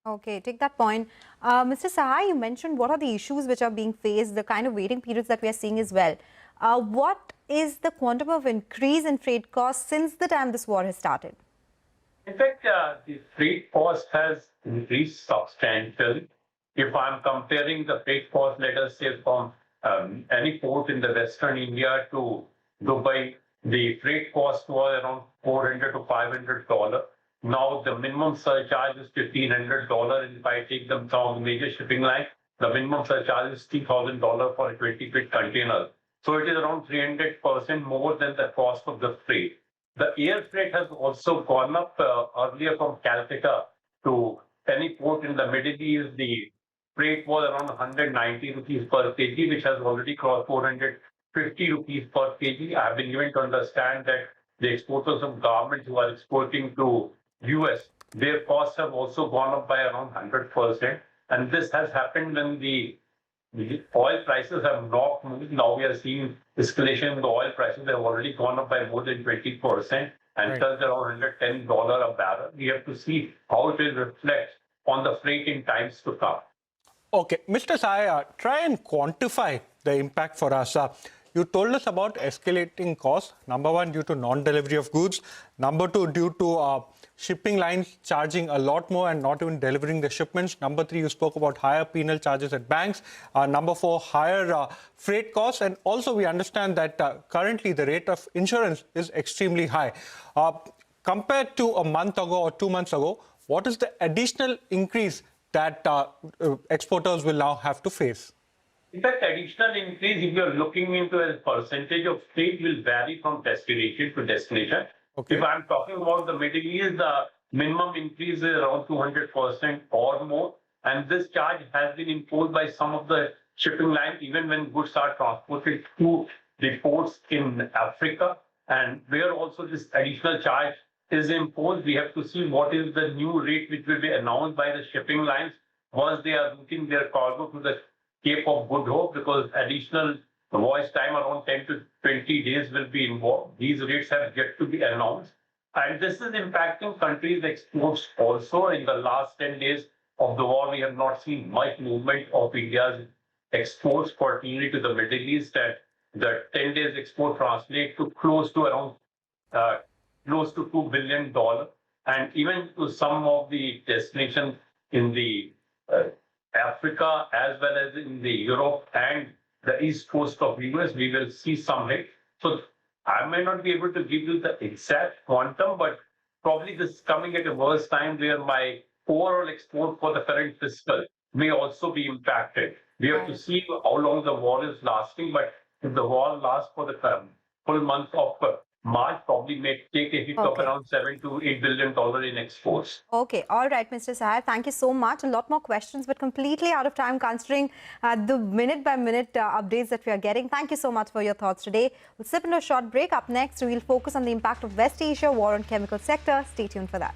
Okay, take that point. Mr. Sahai, you mentioned what are the issues which are being faced, the kind of waiting periods that we are seeing as well. What is the quantum of increase in freight costs since the time this war has started? In fact, the freight cost has increased substantially. If I'm comparing the freight cost, let us say from any port in the Western India to Dubai, the freight cost was around $400 to $500. Now the minimum surcharge is $1,500. And if I take them from major shipping line, the minimum surcharge is $3,000 for a 20-foot container. So it is around 300% more than the cost of the freight. The air freight has also gone up earlier from Calcutta to any port in the Middle East. The freight was around 190 rupees per kg, which has already crossed 450 rupees per kg. I have been given to understand that the exporters of garments who are exporting to US, their costs have also gone up by around 100%. And this has happened when the oil prices have not moved. Now we are seeing escalation in the oil prices. They have already gone up by more than 20% and touched around $110 a barrel. We have to see how it will reflect on the freight in times to come. Okay, Mr. Sahai, try and quantify the impact for us. You told us about escalating costs. Number one, due to non-delivery of goods. Number two, due to shipping lines charging a lot more and not even delivering the shipments. Number three, you spoke about higher penal charges at banks. Number four, higher freight costs. And also we understand that currently the rate of insurance is extremely high. Compared to a month ago or 2 months ago, what is the additional increase that exporters will now have to face? In fact, additional increase, if you're looking into a percentage of freight, will vary from destination to destination. Okay. If I'm talking about the Middle East, the minimum increase is around 200% or more. And this charge has been imposed by some of the shipping lines, even when goods are transported to the ports in Africa. And where also this additional charge is imposed, we have to see what is the new rate which will be announced by the shipping lines once they are routing their cargo to the Cape of Good Hope, because additional voyage time around 10 to 20 days will be involved. These rates have yet to be announced. And this is impacting countries' exports also. In the last 10 days of the war, we have not seen much movement of India's exports, particularly to the Middle East. And the 10 days export translate to close to around close to $2 billion. And even to some of the destinations in the Africa as well as in the Europe and the east coast of US, we will see some hit. So I may not be able to give you the exact quantum, but probably this is coming at a worse time where my overall export for the current fiscal may also be impacted. We have to see how long the war is lasting, but if the war lasts for the full month of March, probably may take a hit of around $7 to $8 billion in exports. Okay, all right, Mr. Sahar, thank you so much. A lot more questions, but completely out of time considering the minute-by-minute updates that we are getting. Thank you so much for your thoughts today. We'll slip into a short break. Up next, we'll focus on the impact of West Asia war on chemical sector. Stay tuned for that.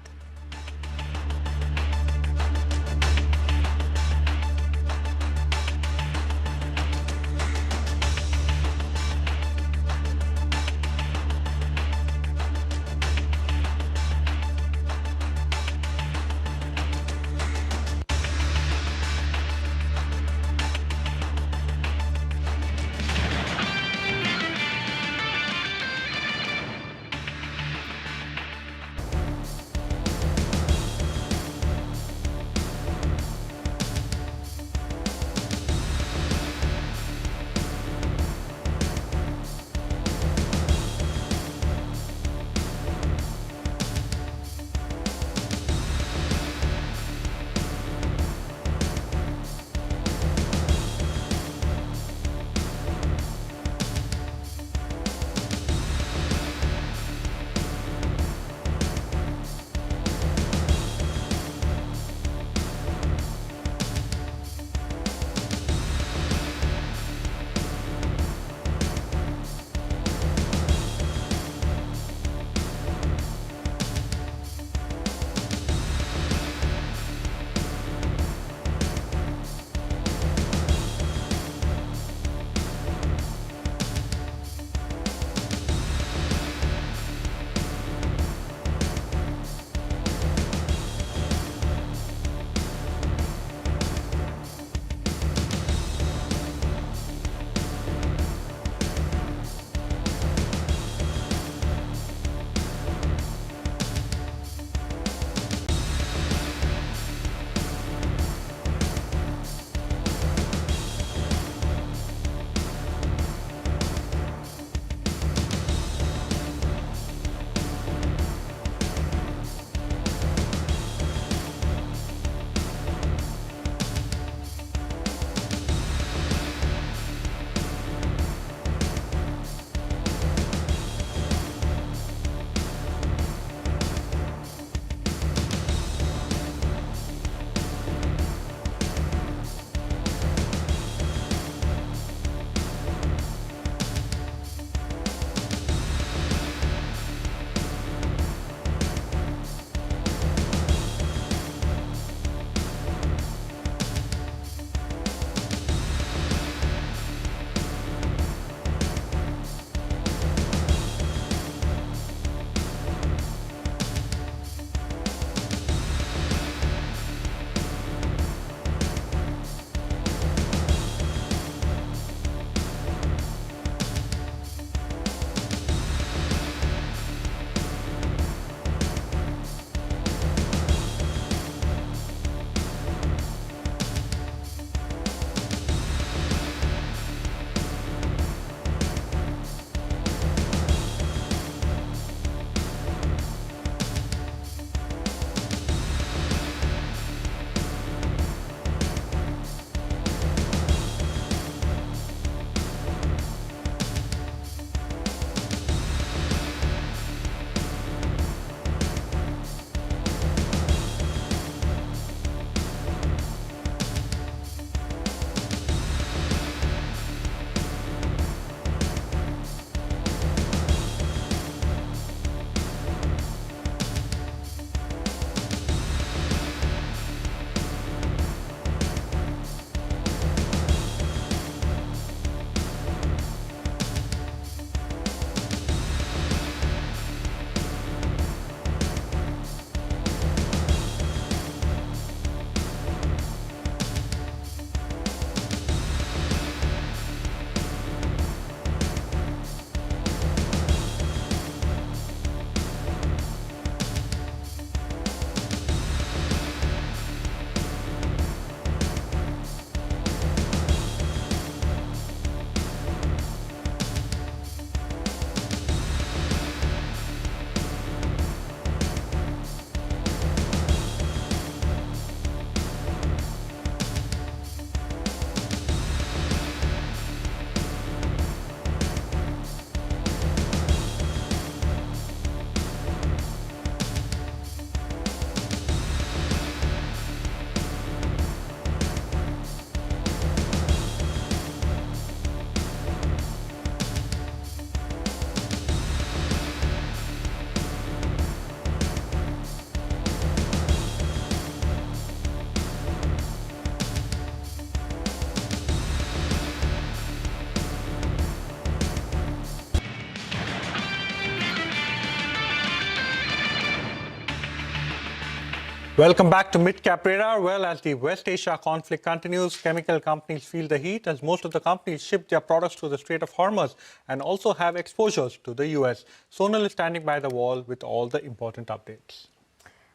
Welcome back to Mid-Cap Radar. Well, as the West Asia conflict continues, chemical companies feel the heat as most of the companies ship their products to the Strait of Hormuz and also have exposures to the US. Sonal is standing by the wall with all the important updates.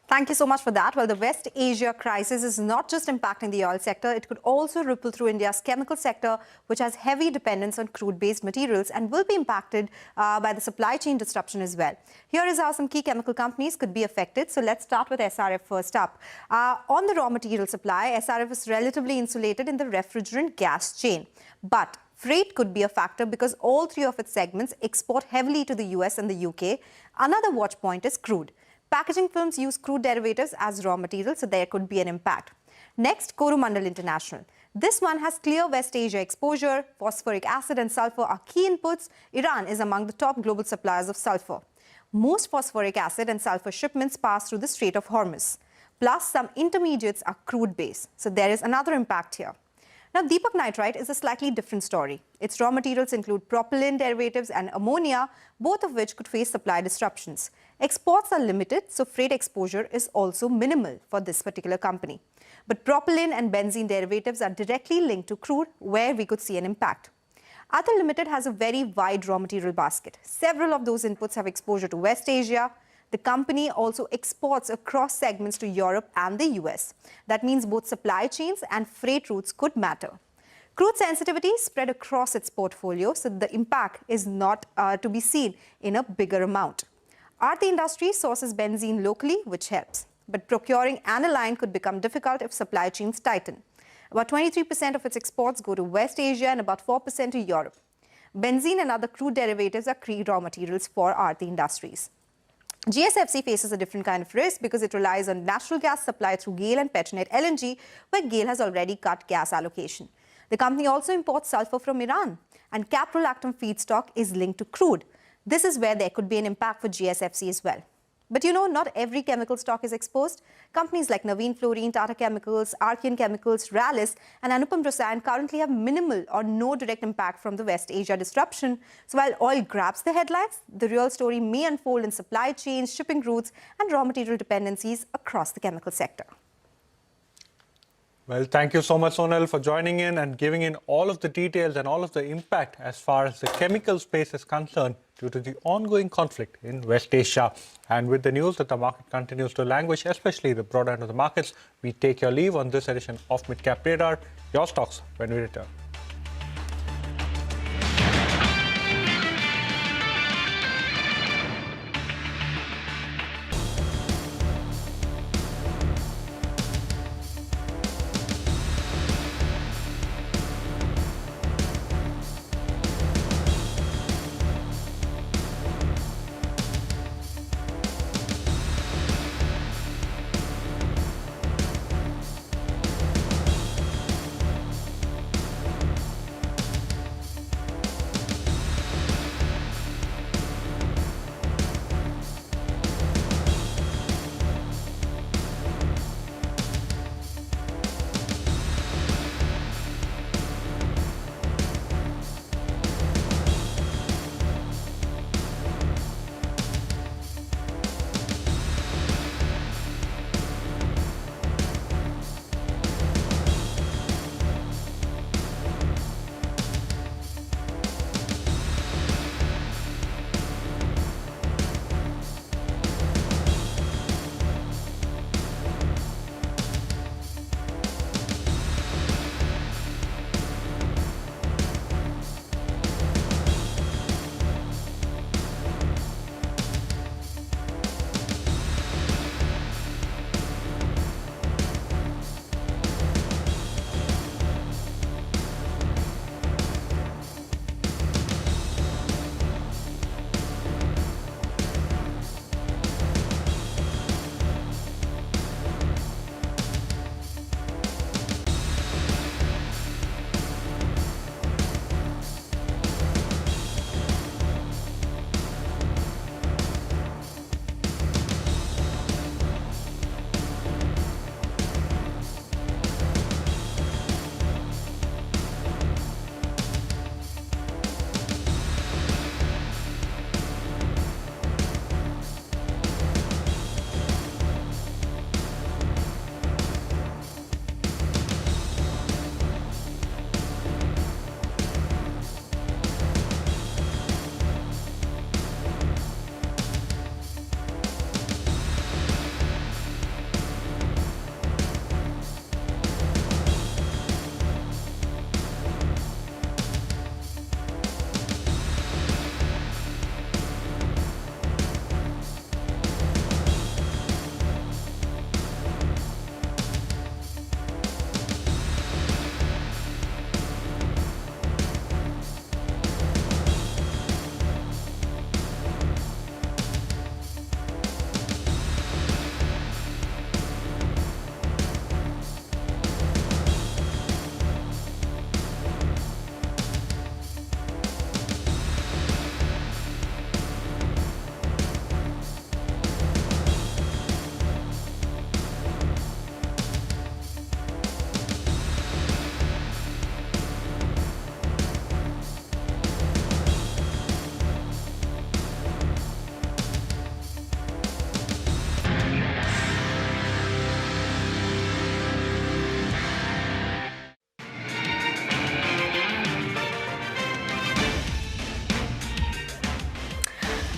Thank you so much for that. Well, the West Asia crisis is not just impacting the oil sector, it could also ripple through India's chemical sector, which has heavy dependence on crude-based materials and will be impacted by the supply chain disruption as well. Here is how some key chemical companies could be affected. So let's start with SRF first up. On the raw material supply, SRF is relatively insulated in the refrigerant gas chain. But freight could be a factor because all three of its segments export heavily to the US and the UK. Another watch point is crude. Packaging films use crude derivatives as raw material, so there could be an impact. Next, Coromandel International. This one has clear West Asia exposure. Phosphoric acid and sulfur are key inputs. Iran is among the top global suppliers of sulfur. Most phosphoric acid and sulfur shipments pass through the Strait of Hormuz. Plus, some intermediates are crude-based, so there is another impact here. Now, Deepak Nitrite is a slightly different story. Its raw materials include propylene derivatives and ammonia, both of which could face supply disruptions. Exports are limited, so freight exposure is also minimal for this particular company. But propylene and benzene derivatives are directly linked to crude, where we could see an impact. Ather Limited has a very wide raw material basket. Several of those inputs have exposure to West Asia. The company also exports across segments to Europe and the US. That means both supply chains and freight routes could matter. Crude sensitivity spread across its portfolio, so the impact is not to be seen in a bigger amount. Aarti Industries sources benzene locally, which helps. But procuring aniline could become difficult if supply chains tighten. About 23% of its exports go to West Asia and about 4% to Europe. Benzene and other crude derivatives are key raw materials for Aarti Industries. GSFC faces a different kind of risk because it relies on natural gas supply through GAIL and Petronet LNG, where GAIL has already cut gas allocation. The company also imports sulfur from Iran, and caprolactam feedstock is linked to crude. This is where there could be an impact for GSFC as well. But you know, not every chemical stock is exposed. Companies like Navin Fluorine, Tata Chemicals, Archean Chemicals, Rallis and Anupam Rasayan currently have minimal or no direct impact from the West Asia disruption. So while oil grabs the headlines, the real story may unfold in supply chains, shipping routes and raw material dependencies across the chemical sector. Well, thank you so much, Sonal, for joining in and giving in all of the details and all of the impact as far as the chemical space is concerned due to the ongoing conflict in West Asia. And with the news that the market continues to languish, especially the broad end of the markets, we take your leave on this edition of Mid-Cap Radar. Your stocks when we return.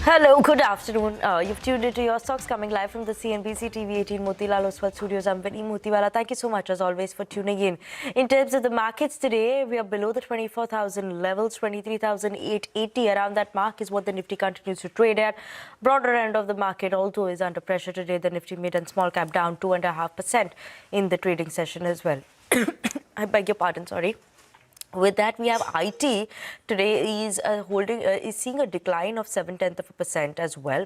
Hello, good afternoon. You've tuned into Your Stocks coming live from the CNBC TV 18 Motilal Oswal studios. I'm Vinny Motiwala. Thank you so much as always for tuning in. In terms of the markets today, we are below the 24,000 levels, 23,880. Around that mark is what the Nifty continues to trade at. Broader end of the market also is under pressure today. The Nifty mid and small cap down 2.5% in the trading session as well. I beg your pardon, sorry. With that, we have IT today is seeing a decline of 0.7% as well.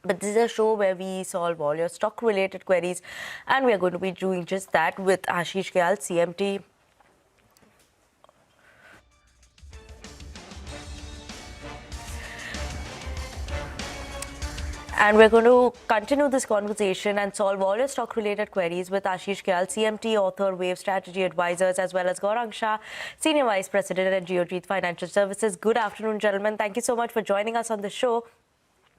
But this is a show where we solve all your stock-related queries, and we are going to be doing just that with Ashish Gyal, CMT. And we're going to continue this conversation and solve all your stock-related queries with Ashish Gyal, CMT, author, Wave Strategy Advisors, as well as Gaurang Shah, Senior Vice President at Geojit Financial Services. Good afternoon, gentlemen. Thank you so much for joining us on the show.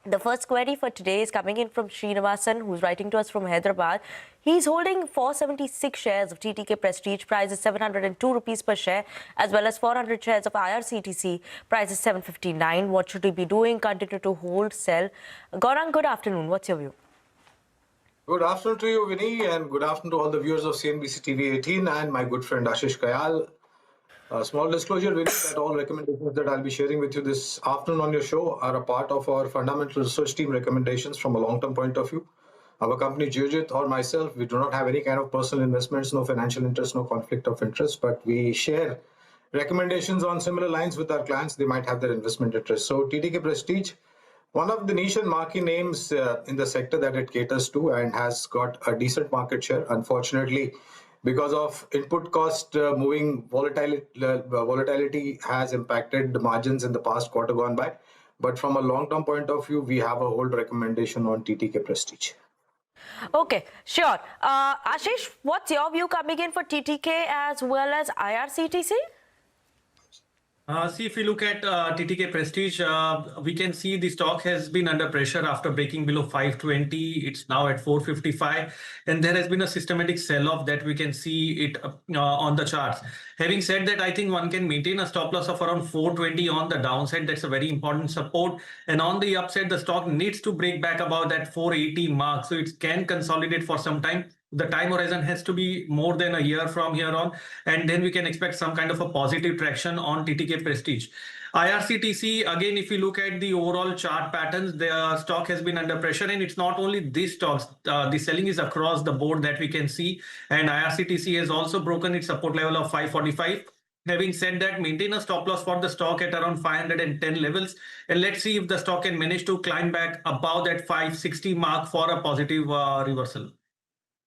The first query for today is coming in from Srinivasan, who's writing to us from Hyderabad. He's holding 476 shares of TTK Prestige, price is 702 rupees per share, as well as 400 shares of IRCTC, price is 759. What should he be doing? Continue to hold, sell? Gaurang, good afternoon. What's your view? Good afternoon to you, Vinny, and good afternoon to all the viewers of CNBC TV 18 and my good friend Ashish Gyal. Small disclosure, Vinny, that all recommendations that I'll be sharing with you this afternoon on your show are a part of our fundamental research team recommendations from a long-term point of view. Our company, Geojit, or myself, we do not have any kind of personal investments, no financial interest, no conflict of interest, but we share recommendations on similar lines with our clients. They might have their investment interest. So TTK Prestige, one of the niche and marquee names in the sector that it caters to and has got a decent market share. Unfortunately, because of input cost moving volatility has impacted the margins in the past quarter gone by. But from a long-term point of view, we have a hold recommendation on TTK Prestige. Okay, sure. Ashish, what's your view coming in for TTK as well as IRCTC? See, if we look at TTK Prestige, we can see the stock has been under pressure after breaking below 520. It's now at 455. And there has been a systematic sell-off that we can see it on the charts. Having said that, I think one can maintain a stop loss of around 420 on the downside. That's a very important support. And on the upside, the stock needs to break back above that 480 mark. So it can consolidate for some time. The time horizon has to be more than a year from here on, and then we can expect some kind of a positive traction on TTK Prestige. IRCTC, again, if you look at the overall chart patterns, the stock has been under pressure, and it's not only these stocks. The selling is across the board that we can see, and IRCTC has also broken its support level of 545. Having said that, maintain a stop loss for the stock at around 510 levels, and let's see if the stock can manage to climb back above that 560 mark for a positive reversal.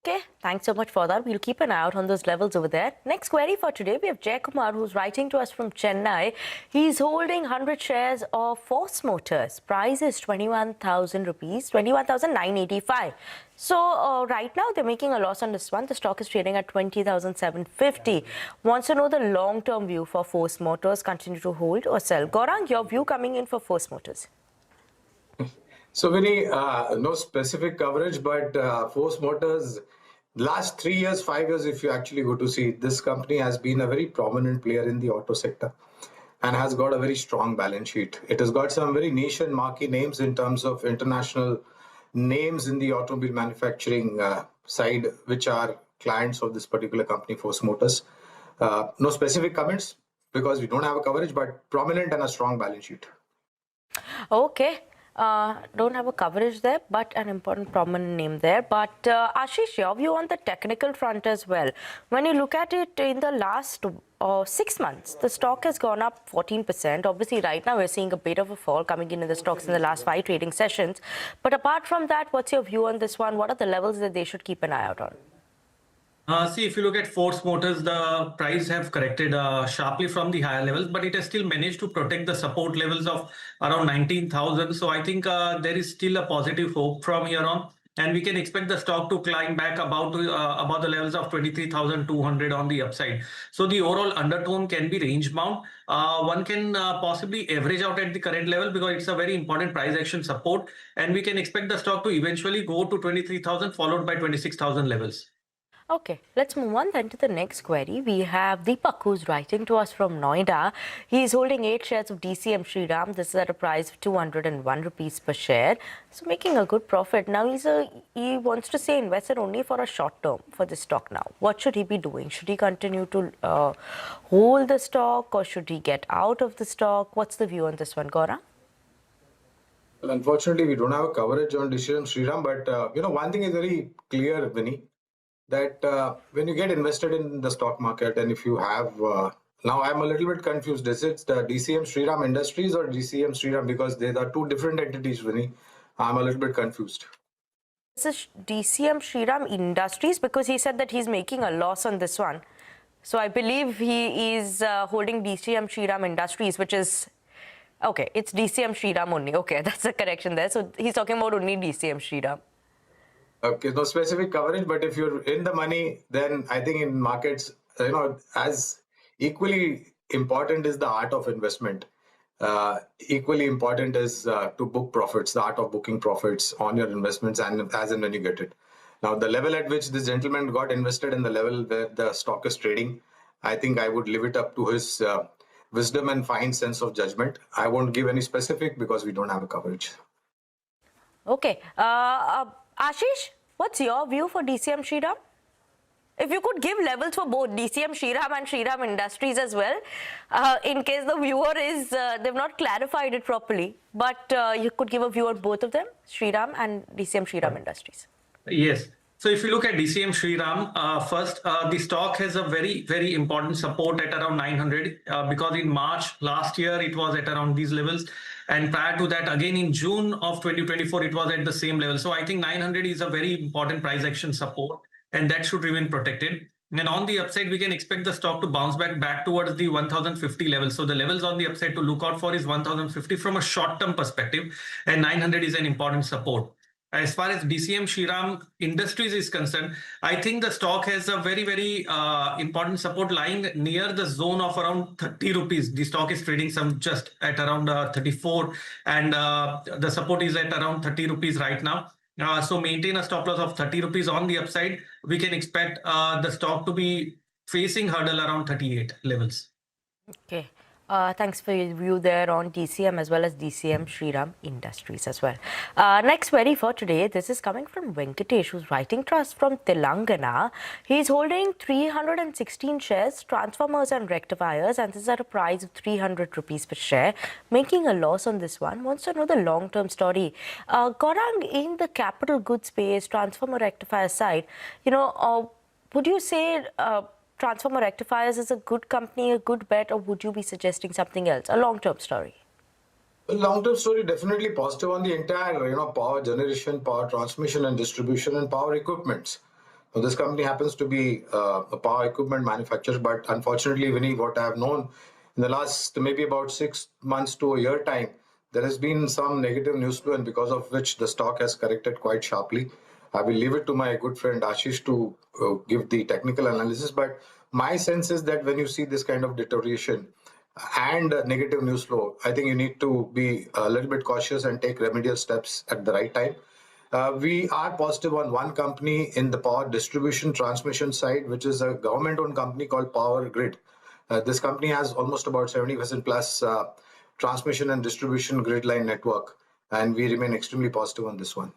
Okay, thanks so much for that. We'll keep an eye out on those levels over there. Next query for today, we have Jay Kumar, who's writing to us from Chennai. He's holding 100 shares of Force Motors. Price is 21,000 rupees, 21,985. So right now they're making a loss on this one. The stock is trading at 20,750. Wants to know the long-term view for Force Motors. Continue to hold or sell. Gaurang, your view coming in for Force Motors? So, Vinny, no specific coverage, but Force Motors, last 3 years, 5 years, if you actually go to see, this company has been a very prominent player in the auto sector and has got a very strong balance sheet. It has got some very niche and marquee names in terms of international names in the automobile manufacturing side, which are clients of this particular company, Force Motors. No specific comments because we don't have a coverage, but prominent and a strong balance sheet. Okay. Don't have a coverage there, but an important prominent name there. But Ashish, your view on the technical front as well. When you look at it in the last 6 months, the stock has gone up 14%. Obviously, right now we're seeing a bit of a fall coming in the stocks in the last 5 trading sessions. But apart from that, what's your view on this one? What are the levels that they should keep an eye out on? See, if you look at Force Motors, the price have corrected sharply from the higher levels, but it has still managed to protect the support levels of around 19,000. So I think there is still a positive hope from here on. And we can expect the stock to climb back about the levels of 23,200 on the upside. So the overall undertone can be range bound. One can possibly average out at the current level because it's a very important price action support. And we can expect the stock to eventually go to 23,000 followed by 26,000 levels. Okay, let's move on then to the next query. We have Deepak, who's writing to us from Noida. He's holding 8 shares of DCM Shriram. This is at a price of 201 rupees per share. So making a good profit. Now he wants to say invested only for a short term for this stock now. What should he be doing? Should he continue to hold the stock, or should he get out of the stock? What's the view on this one, Gaurang? Well, unfortunately, we don't have a coverage on DCM Shriram, but one thing is very clear, Vinny, that when you get invested in the stock market, and if you have now I'm a little bit confused. Is it the DCM Shriram Industries or DCM Shriram? Because they are two different entities, Vinny. I'm a little bit confused. This is DCM Shriram Industries, because he said that he's making a loss on this one. So I believe he is holding DCM Shriram Industries, which is okay. It's DCM Shriram only. Okay, that's the correction there. So he's talking about only DCM Shriram. Okay, no specific coverage, but if you're in the money, then I think in markets, as equally important is the art of investment. Equally important is to book profits, the art of booking profits on your investments, and as and when you get it. Now, the level at which this gentleman got invested and the level where the stock is trading, I think I would leave it up to his wisdom and fine sense of judgment. I won't give any specific because we don't have a coverage. Okay. Ashish, what's your view for DCM Shriram? If you could give levels for both DCM Shriram and Shriram Industries as well, in case the viewer is, they've not clarified it properly, but you could give a view on both of them, Shriram and DCM Shriram Industries. Yes. So if you look at DCM Shriram, first, the stock has a very, very important support at around 900 because in March last year, it was at around these levels. And prior to that, again, in June of 2024, it was at the same level. So I think 900 is a very important price action support, and that should remain protected. And on the upside, we can expect the stock to bounce back towards the 1050 level. So the levels on the upside to look out for is 1050 from a short-term perspective, and 900 is an important support. As far as DCM Shriram Industries is concerned, I think the stock has a very, very important support lying near the zone of around 30 rupees. The stock is trading just at around 34, and the support is at around 30 rupees right now. So maintain a stop loss of 30 rupees on the upside. We can expect the stock to be facing hurdle around 38 levels. Okay. Thanks for your view there on DCM as well as DCM Shriram Industries as well. Next query for today, this is coming from Venkatesh, who's writing to us from Telangana. He's holding 316 shares, transformers and rectifiers, and this is at a price of 300 rupees per share, making a loss on this one. Wants to know the long-term story. Gaurang, in the capital goods space, transformer rectifier side, would you say Transformer Rectifiers is a good company, a good bet, or would you be suggesting something else? A long-term story. A long-term story, definitely positive on the entire, power generation, power transmission and distribution, and power equipments. So this company happens to be a power equipment manufacturer, but unfortunately, Vinny, what I have known in the last maybe about 6 months to a year time, there has been some negative news flow, and because of which the stock has corrected quite sharply. I will leave it to my good friend Ashish to give the technical analysis, but my sense is that when you see this kind of deterioration and negative news flow, I think you need to be a little bit cautious and take remedial steps at the right time. We are positive on one company in the power distribution transmission side, which is a government-owned company called Power Grid. This company has almost about 70% plus transmission and distribution grid line network, and we remain extremely positive on this one.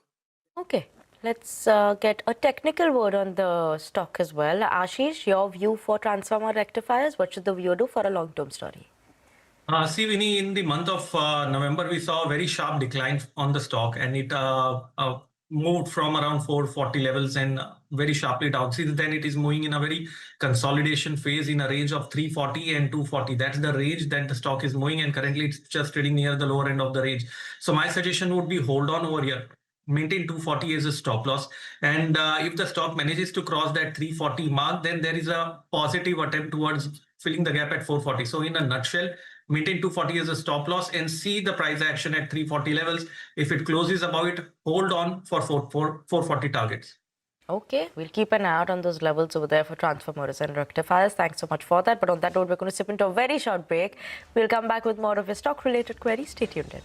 Okay. Let's get a technical word on the stock as well. Ashish, your view for transformer rectifiers, what should the viewer do for a long-term story? See, Vinny, in the month of November, we saw a very sharp decline on the stock, and it moved from around 440 levels and very sharply down. Since then, it is moving in a very consolidation phase in a range of 340 and 240. That's the range that the stock is moving, and currently it's just trading near the lower end of the range. So my suggestion would be hold on over here. Maintain 240 as a stop loss, and if the stock manages to cross that 340 mark, then there is a positive attempt towards filling the gap at 440. So in a nutshell, maintain 240 as a stop loss and see the price action at 340 levels. If it closes above it, hold on for 440 targets. Okay, we'll keep an eye out on those levels over there for transformers and rectifiers. Thanks so much for that. But on that note, we're going to slip into a very short break. We'll come back with more of your stock-related queries. Stay tuned in.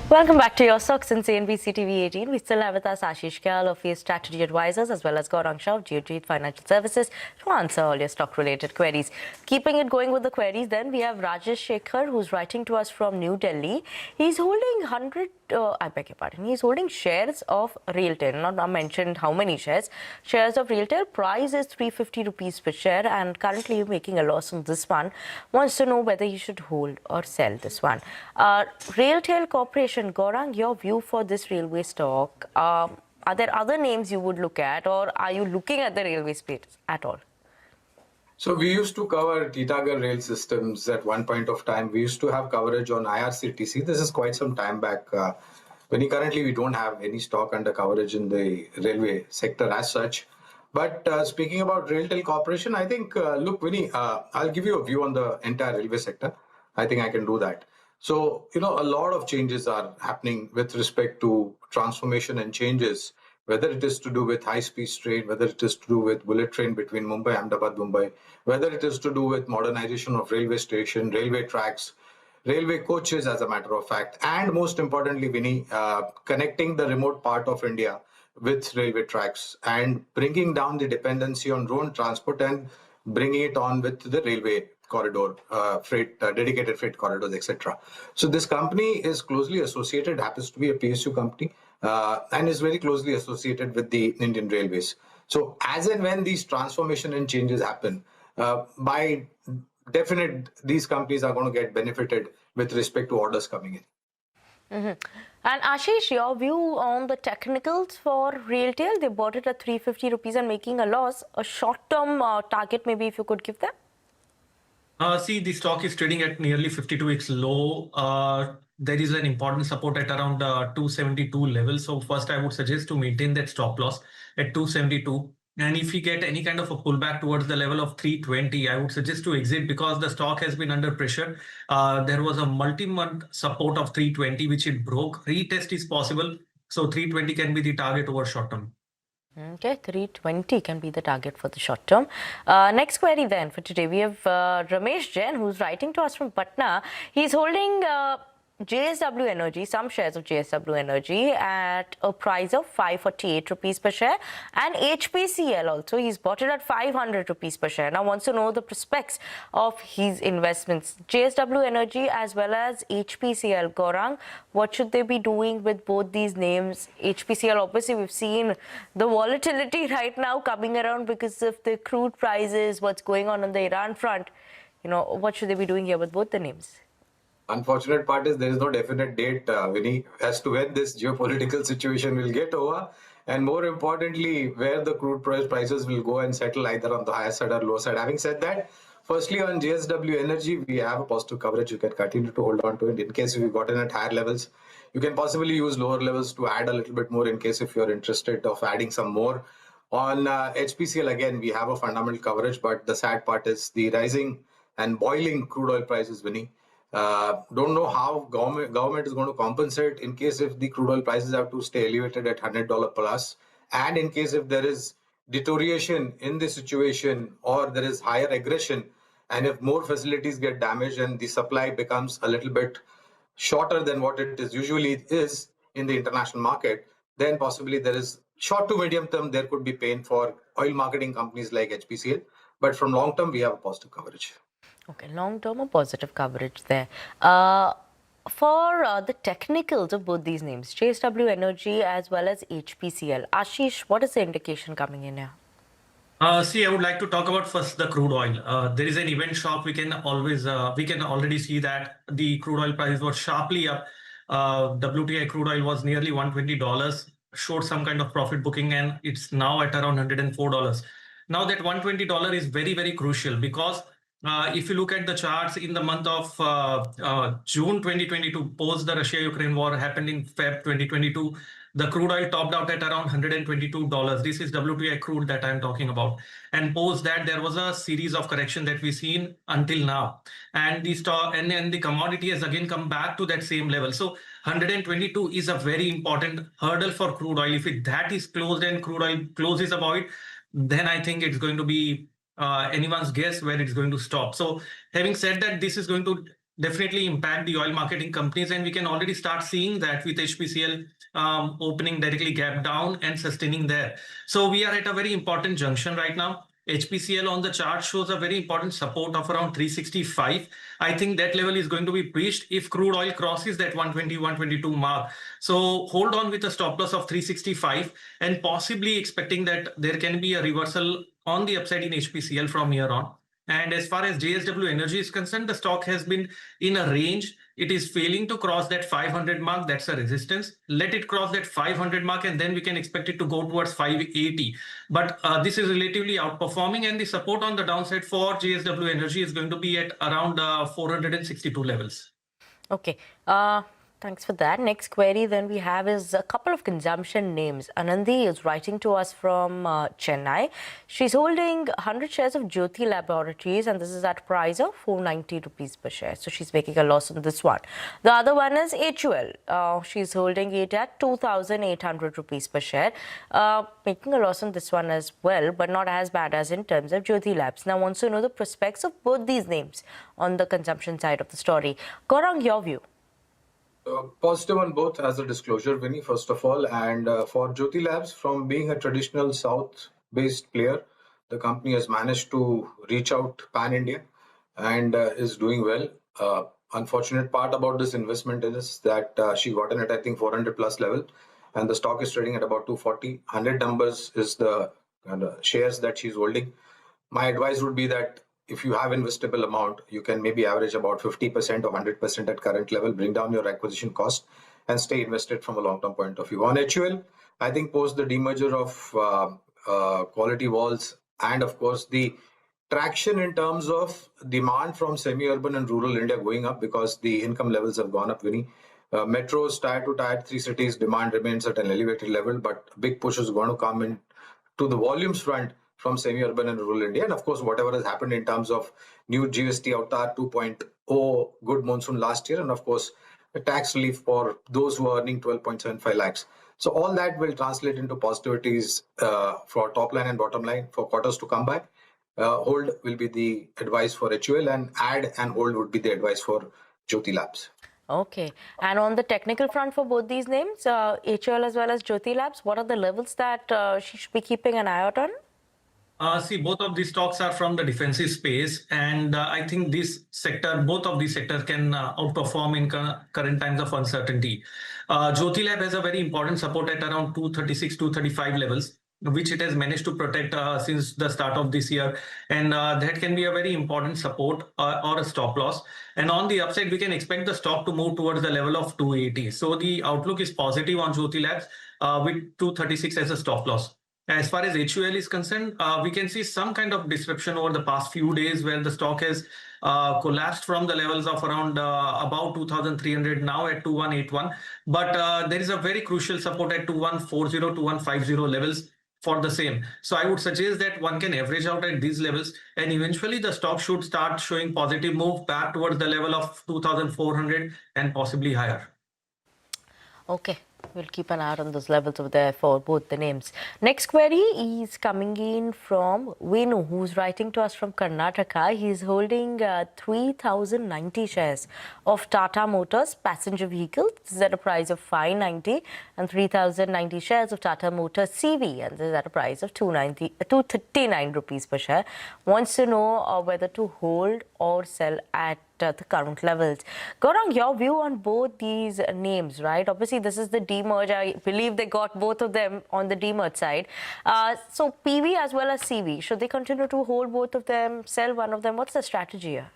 Welcome back to your stocks in CNBC TV 18. We still have with us Ashish Kyal of his strategy advisors, as well as Gaurang Shah of Geojit Financial Services to answer all your stock-related queries. Keeping it going with the queries, then we have Rajesh Shekhar, who's writing to us from New Delhi. He's holding he's holding shares of RailTel. Not mentioned how many shares. Shares of RailTel price is 350 rupees per share, and currently making a loss on this one. Wants to know whether you should hold or sell this one. RailTel Corporation. Gaurang, your view for this railway stock, are there other names you would look at, or are you looking at the railway space at all? So we used to cover Titagarh Rail Systems at one point of time. We used to have coverage on IRCTC. This is quite some time back. Currently we don't have any stock under coverage in the railway sector as such. But speaking about RailTel Corporation, I think, look, Vinny, I'll give you a view on the entire railway sector. I think I can do that. So, a lot of changes are happening with respect to transformation and changes, whether it is to do with high-speed train, whether it is to do with bullet train between Mumbai, Ahmedabad, Mumbai, whether it is to do with modernization of railway station, railway tracks, railway coaches, as a matter of fact, and most importantly, Vinny, connecting the remote part of India with railway tracks and bringing down the dependency on road transport and bringing it on with the railway corridor, dedicated freight corridors, etc. So this company is closely associated, happens to be a PSU company, and is very closely associated with the Indian Railways. So as and when these transformation and changes happen, by definite, these companies are going to get benefited with respect to orders coming in. And Ashish, your view on the technicals for RailTel? They bought it at 350 rupees and making a loss. A short-term target, maybe if you could give them? See, the stock is trading at nearly 52 weeks low. There is an important support at around 272 level. So first, I would suggest to maintain that stop loss at 272. And if we get any kind of a pullback towards the level of 320, I would suggest to exit because the stock has been under pressure. There was a multi-month support of 320, which it broke. Retest is possible. So 320 can be the target over short term. Okay, 320 can be the target for the short term. Next query then for today, we have Ramesh Jain, who's writing to us from Patna. He's holding JSW Energy, some shares of JSW Energy at a price of 548 rupees per share, and HPCL also. He's bought it at 500 rupees per share. Now wants to know the prospects of his investments. JSW Energy as well as HPCL. Gaurang, what should they be doing with both these names? HPCL, obviously we've seen the volatility right now coming around because of the crude prices, what's going on the Iran front. What should they be doing here with both the names? Unfortunate part is there is no definite date, Vinny, as to when this geopolitical situation will get over, and more importantly, where the crude prices will go and settle either on the higher side or lower side. Having said that, firstly, on JSW Energy, we have a positive coverage. You can continue to hold on to it in case you've gotten at higher levels. You can possibly use lower levels to add a little bit more in case if you're interested of adding some more. On HPCL, again, we have a fundamental coverage, but the sad part is the rising and boiling crude oil prices, Vinny. Don't know how government is going to compensate in case if the crude oil prices have to stay elevated at $100 plus, and in case if there is deterioration in the situation or there is higher aggression, and if more facilities get damaged and the supply becomes a little bit shorter than what it is usually is in the international market, then possibly there is short to medium term there could be pain for oil marketing companies like HPCL, but from long term we have a positive coverage. Okay, long-term or positive coverage there. For the technicals of both these names, JSW Energy as well as HPCL. Ashish, what is the indication coming in here? See, I would like to talk about first the crude oil. There is an event shock. We can already see that the crude oil prices were sharply up. WTI crude oil was nearly $120, showed some kind of profit booking, and it's now at around $104. Now that $120 is very, very crucial because if you look at the charts in the month of June 2022, post the Russia-Ukraine war happened in Feb 2022, the crude oil topped out at around $122. This is WTI crude that I'm talking about. And post that, there was a series of correction that we've seen until now. And the stock and the commodity has again come back to that same level. So 122 is a very important hurdle for crude oil. If that is closed and crude oil closes above it, then I think it's going to be anyone's guess where it's going to stop. So having said that, this is going to definitely impact the oil marketing companies, and we can already start seeing that with HPCL opening directly gap down and sustaining there. So we are at a very important junction right now. HPCL on the chart shows a very important support of around 365. I think that level is going to be breached if crude oil crosses that 120, 122 mark. So hold on with a stop loss of 365 and possibly expecting that there can be a reversal on the upside in HPCL from here on. And as far as JSW Energy is concerned, the stock has been in a range. It is failing to cross that 500 mark. That's a resistance. Let it cross that 500 mark, and then we can expect it to go towards 580. But this is relatively outperforming, and the support on the downside for JSW Energy is going to be at around 462 levels. Okay. Thanks for that. Next query then we have is a couple of consumption names. Anandi is writing to us from Chennai. She's holding 100 shares of Jyoti Laboratories, and this is at a price of 490 rupees per share. So she's making a loss on this one. The other one is HUL. She's holding it at 2,800 rupees per share, making a loss on this one as well, but not as bad as in terms of Jyoti Labs. Now, wants to know the prospects of both these names on the consumption side of the story. Gaurang, your view? Positive on both as a disclosure, Vinny, first of all. And for Jyoti Labs, from being a traditional South-based player, the company has managed to reach out pan-India and is doing well. Unfortunate part about this investment is that she got in at, I think, 400 plus level, and the stock is trading at about 240. 100 numbers is the shares that she's holding. My advice would be that if you have investable amount, you can maybe average about 50% or 100% at current level, bring down your acquisition cost and stay invested from a long-term point of view. On HUL, I think post the demerger of Quality Walls and of course the traction in terms of demand from semi-urban and rural India going up because the income levels have gone up, Vinny. Metros, tier 2, tier 3 cities, demand remains at an elevated level, but a big push is going to come in to the volumes front from semi-urban and rural India. And of course, whatever has happened in terms of new GST Ather 2.0, good monsoon last year, and of course, a tax relief for those who are earning 12.75 lakhs. So all that will translate into positivities for top line and bottom line for quarters to come by. Hold will be the advice for HUL, and add and hold would be the advice for Jyoti Labs. Okay. And on the technical front for both these names, HUL as well as Jyoti Labs, what are the levels that she should be keeping an eye out on? See, both of these stocks are from the defensive space, and I think both of these sectors can outperform in current times of uncertainty. Jyoti Lab has a very important support at around 236, 235 levels, which it has managed to protect since the start of this year, and that can be a very important support or a stop loss. And on the upside, we can expect the stock to move towards the level of 280. So the outlook is positive on Jyoti Labs with 236 as a stop loss. As far as HUL is concerned, we can see some kind of disruption over the past few days where the stock has collapsed from the levels of around about 2,300 now at 2,181. But there is a very crucial support at 2,140, 2,150 levels for the same. So I would suggest that one can average out at these levels, and eventually the stock should start showing positive move back towards the level of 2,400 and possibly higher. Okay. We'll keep an eye on those levels over there for both the names. Next query is coming in from Venu, who's writing to us from Karnataka. He's holding 3,090 shares of Tata Motors passenger vehicle. This is at a price of 590, and 3,090 shares of Tata Motors CV, and this is at a price of 239 rupees per share. Wants to know whether to hold or sell at the current levels. Gaurang, your view on both these names, right? Obviously, this is the demerge. I believe they got both of them on the demerge side. So PV as well as CV, should they continue to hold both of them, sell one of them? What's the strategy here?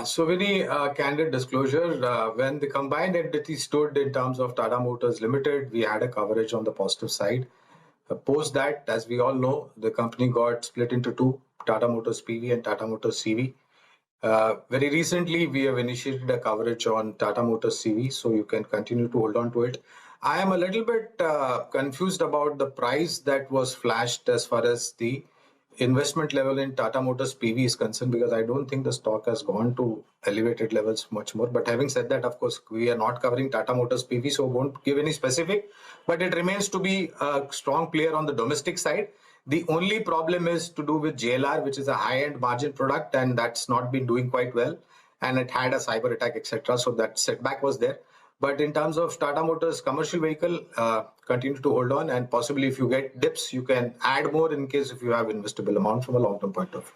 So very candid disclosure, when the combined entity stood in terms of Tata Motors Limited, we had a coverage on the positive side. Post that, as we all know, the company got split into two, Tata Motors PV and Tata Motors CV. Very recently, we have initiated a coverage on Tata Motors CV, so you can continue to hold on to it. I am a little bit confused about the price that was flashed as far as the investment level in Tata Motors PV is concerned, because I don't think the stock has gone to elevated levels much more. But having said that, of course, we are not covering Tata Motors PV, so won't give any specific, but it remains to be a strong player on the domestic side. The only problem is to do with JLR, which is a high-end margin product, and that's not been doing quite well. and it had a cyber attack, etc. So that setback was there. But in terms of Tata Motors commercial vehicle, continue to hold on, and possibly if you get dips, you can add more in case if you have investable amount from a long-term point of view.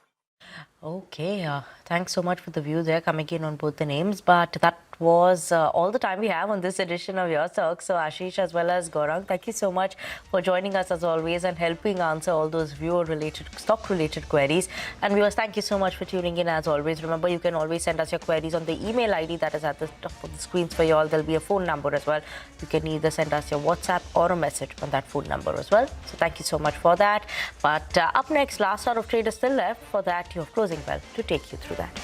Okay, thanks so much for the view there coming in on both the names. But that was all the time we have on this edition of Your Talk. So Ashish as well as Gaurang, thank you so much for joining us as always and helping answer all those viewer-related, stock-related queries. And viewers, thank you so much for tuning in as always. Remember, you can always send us your queries on the email ID that is at the top of the screens for you all. There'll be a phone number as well. You can either send us your WhatsApp or a message on that phone number as well. So thank you so much for that. But up next, last hour of trade is still left. For that, you have closing bell to take you through that.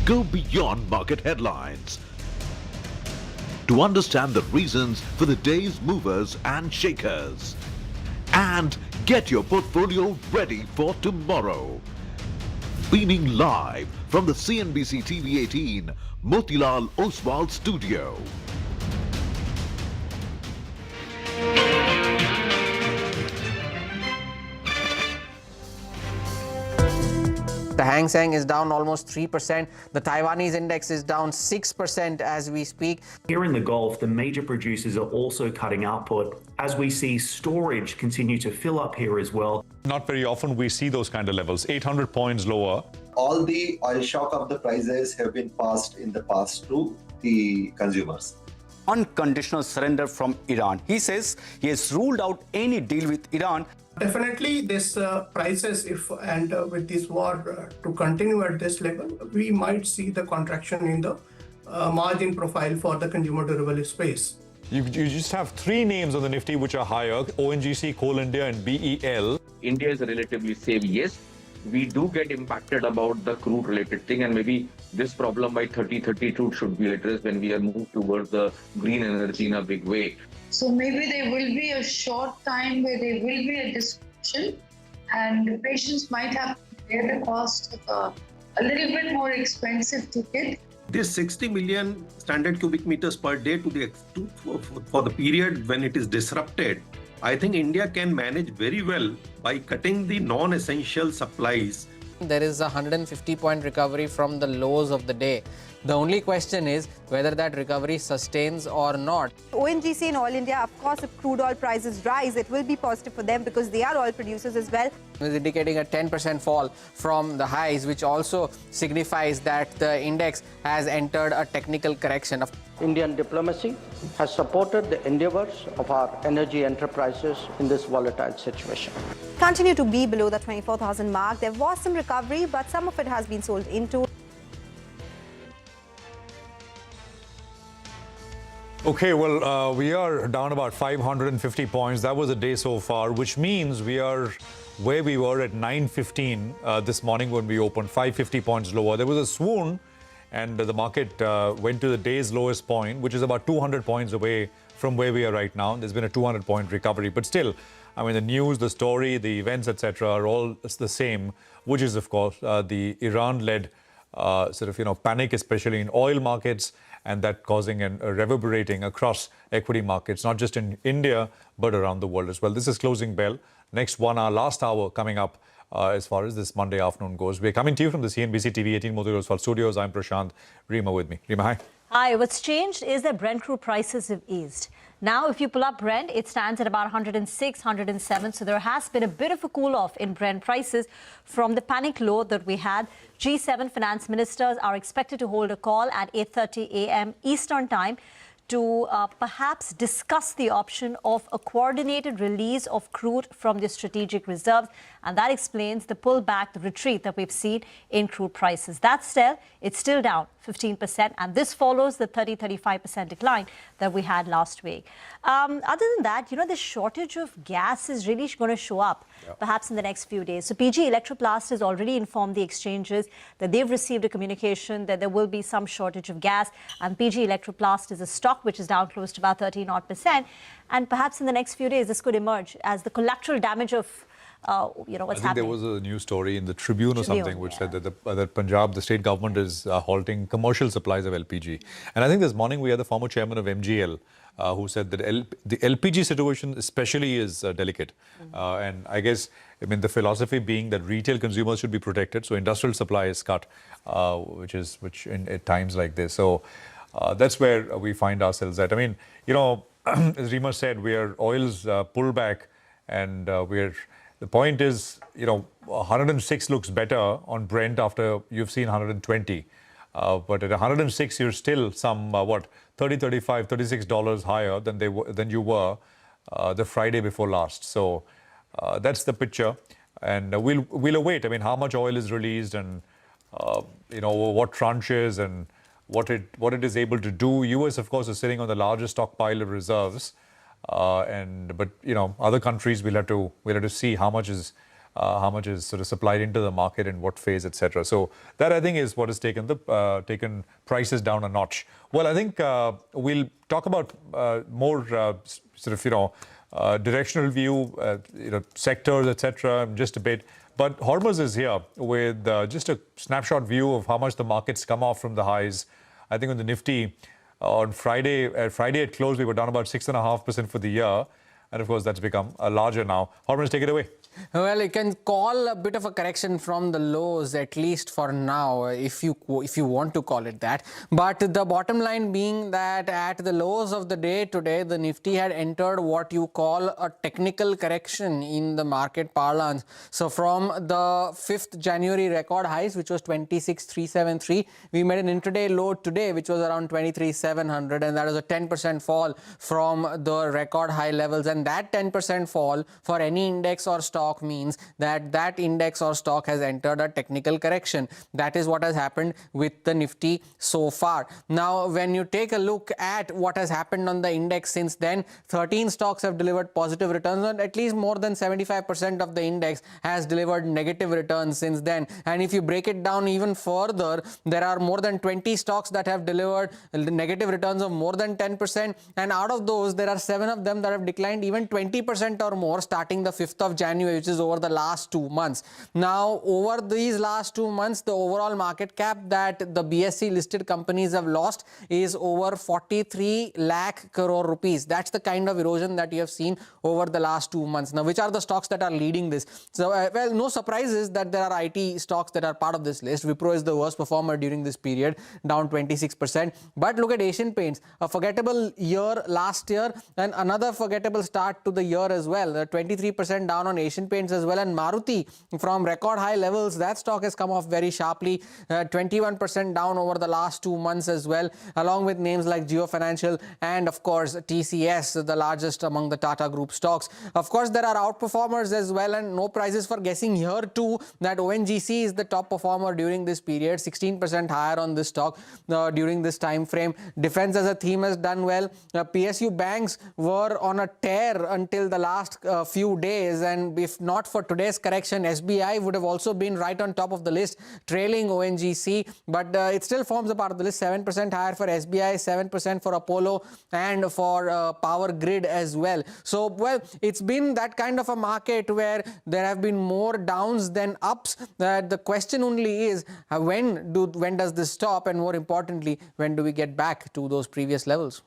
Go beyond market headlines to understand the reasons for the day's movers and shakers. And get your portfolio ready for tomorrow. Beaming live from the CNBC TV 18 Motilal Oswal studio. The Hang Seng is down almost 3%. The Taiwanese index is down 6% as we speak. Here in the Gulf, the major producers are also cutting output as we see storage continue to fill up here as well. Not very often we see those kind of levels, 800 points lower. All the oil shock of the prices have been passed in the past to the consumers. Unconditional surrender from Iran. He says he has ruled out any deal with Iran. Definitely, this prices, with this war to continue at this level, we might see the contraction in the margin profile for the consumer durable space. You just have three names on the Nifty which are higher: ONGC, Coal India, and BEL. India is relatively safe. Yes, we do get impacted about the crude related thing, and maybe this problem by 2032 should be addressed when we are moved towards the green energy in a big way. So maybe there will be a short time where there will be a disruption, and the patients might have to bear the cost of a little bit more expensive ticket. This 60 million standard cubic meters per day for the period when it is disrupted, I think India can manage very well by cutting the non-essential supplies. There is a 150-point recovery from the lows of the day. The only question is whether that recovery sustains or not. ONGC and Oil India, of course, if crude oil prices rise, it will be positive for them because they are oil producers as well. It is indicating a 10% fall from the highs, which also signifies that the index has entered a technical correction. Indian diplomacy has supported the endeavors of our energy enterprises in this volatile situation. Continue to be below the 24,000 mark. There was some recovery, but some of it has been sold into. Okay, well, we are down about 550 points. That was a day so far, which means we are where we were at 9:15 this morning when we opened, 550 points lower. There was a swoon, and the market went to the day's lowest point, which is about 200 points away from where we are right now. There's been a 200-point recovery, but still, I mean, the news, the story, the events, etc., are all the same, which is, of course, the Iran-led panic, especially in oil markets, and that causing and reverberating across equity markets, not just in India, but around the world as well. This is Closing Bell. Next 1 hour, last hour coming up as far as this Monday afternoon goes. We're coming to you from the CNBC TV 18 Modi Oswal studios. I'm Prashant. Rima with me. Rima, hi. Hi. What's changed is that Brent crude prices have eased. Now, if you pull up Brent, it stands at about 106, 107. So there has been a bit of a cool off in Brent prices from the panic low that we had. G7 finance ministers are expected to hold a call at 8:30 a.m. Eastern time to perhaps discuss the option of a coordinated release of crude from the strategic reserves. And that explains the pullback, the retreat that we've seen in crude prices. That said, it's still down 15%. And this follows the 35% decline that we had last week. Other than that, the shortage of gas is really going to show up perhaps in the next few days. So PG Electroplast has already informed the exchanges that they've received a communication that there will be some shortage of gas. And PG Electroplast is a stock which is down close to about 13%. And perhaps in the next few days, this could emerge as the collateral damage of what's happening. I think there was a news story in the Tribune or something which said that Punjab, the state government, is halting commercial supplies of LPG. And I think this morning we had the former chairman of MGL who said that the LPG situation especially is delicate. And I guess, the philosophy being that retail consumers should be protected, so industrial supply is cut, which at times like this. So that's where we find ourselves at. As Rima said, oil's pullback, and the point is, 106 looks better on Brent after you've seen 120. But at 106, you're still some, $30, $35, $36 higher than you were the Friday before last. So that's the picture. And we'll await, how much oil is released and, what tranches and what it is able to do. US, of course, is sitting on the largest stockpile of reserves. But other countries we'll have to see how much is sort of supplied into the market in what phase, etc. So that, I think, is what has taken prices down a notch. Well, I think we'll talk about more directional view, sectors, etc. in just a bit. But Hormuz is here with just a snapshot view of how much the markets come off from the highs. I think on the Nifty, on Friday at close, we were down about 6.5% for the year. And of course, that's become larger now. Hormuz, take it away. Well, you can call a bit of a correction from the lows, at least for now, if you want to call it that. But the bottom line being that at the lows of the day today, the Nifty had entered what you call a technical correction in the market parlance. So from the 5th January record highs, which was 26,373, we made an intraday low today, which was around 23,700, and that was a 10% fall from the record high levels. And that 10% fall for any index or stock means that that index or stock has entered a technical correction. That is what has happened with the Nifty so far. Now, when you take a look at what has happened on the index since then, 13 stocks have delivered positive returns, and at least more than 75% of the index has delivered negative returns since then. And if you break it down even further, there are more than 20 stocks that have delivered negative returns of more than 10%, and out of those, there are 7 of them that have declined even 20% or more starting the 5th of January, which is over the last 2 months. Now, over these last 2 months, the overall market cap that the BSE listed companies have lost is over 43 lakh crore rupees. That's the kind of erosion that you have seen over the last 2 months. Now, which are the stocks that are leading this? So, well, no surprises that there are IT stocks that are part of this list. Wipro is the worst performer during this period, down 26%. But look at Asian Paints, a forgettable year last year and another forgettable start to the year as well. 23% down on Asian Paints as well. And Maruti, from record high levels, that stock has come off very sharply, 21% down over the last 2 months as well, along with names like Geo Financial and of course TCS, the largest among the Tata Group stocks. Of course, there are outperformers as well, and no prizes for guessing here too that ONGC is the top performer during this period, 16% higher on this stock during this time frame. Defense as a theme has done well. PSU banks were on a tear until the last few days, and if not for today's correction, SBI would have also been right on top of the list, trailing ONGC, but it still forms a part of the list. 7% higher for SBI, 7% for Apollo, and for Power Grid as well. So, well, it's been that kind of a market where there have been more downs than ups. The question only is when does this stop, and more importantly, when do we get back to those previous levels?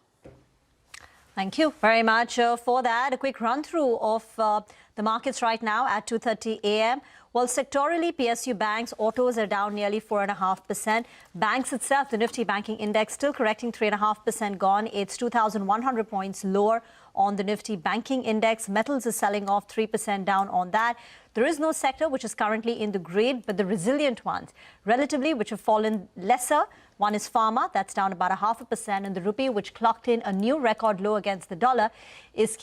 Thank you very much for that. A quick run through of the markets right now at 2:30 a.m. Well, sectorally, PSU banks, autos are down nearly 4.5%. Banks itself, the Nifty banking index still correcting 3.5% gone. It's 2,100 points lower on the Nifty banking index. Metals is selling off 3% down on that. There is no sector which is currently in the grade, but the resilient ones, relatively, which have fallen lesser. One is pharma, that's down about 0.5%, and the rupee, which clocked in a new record low against the dollar, is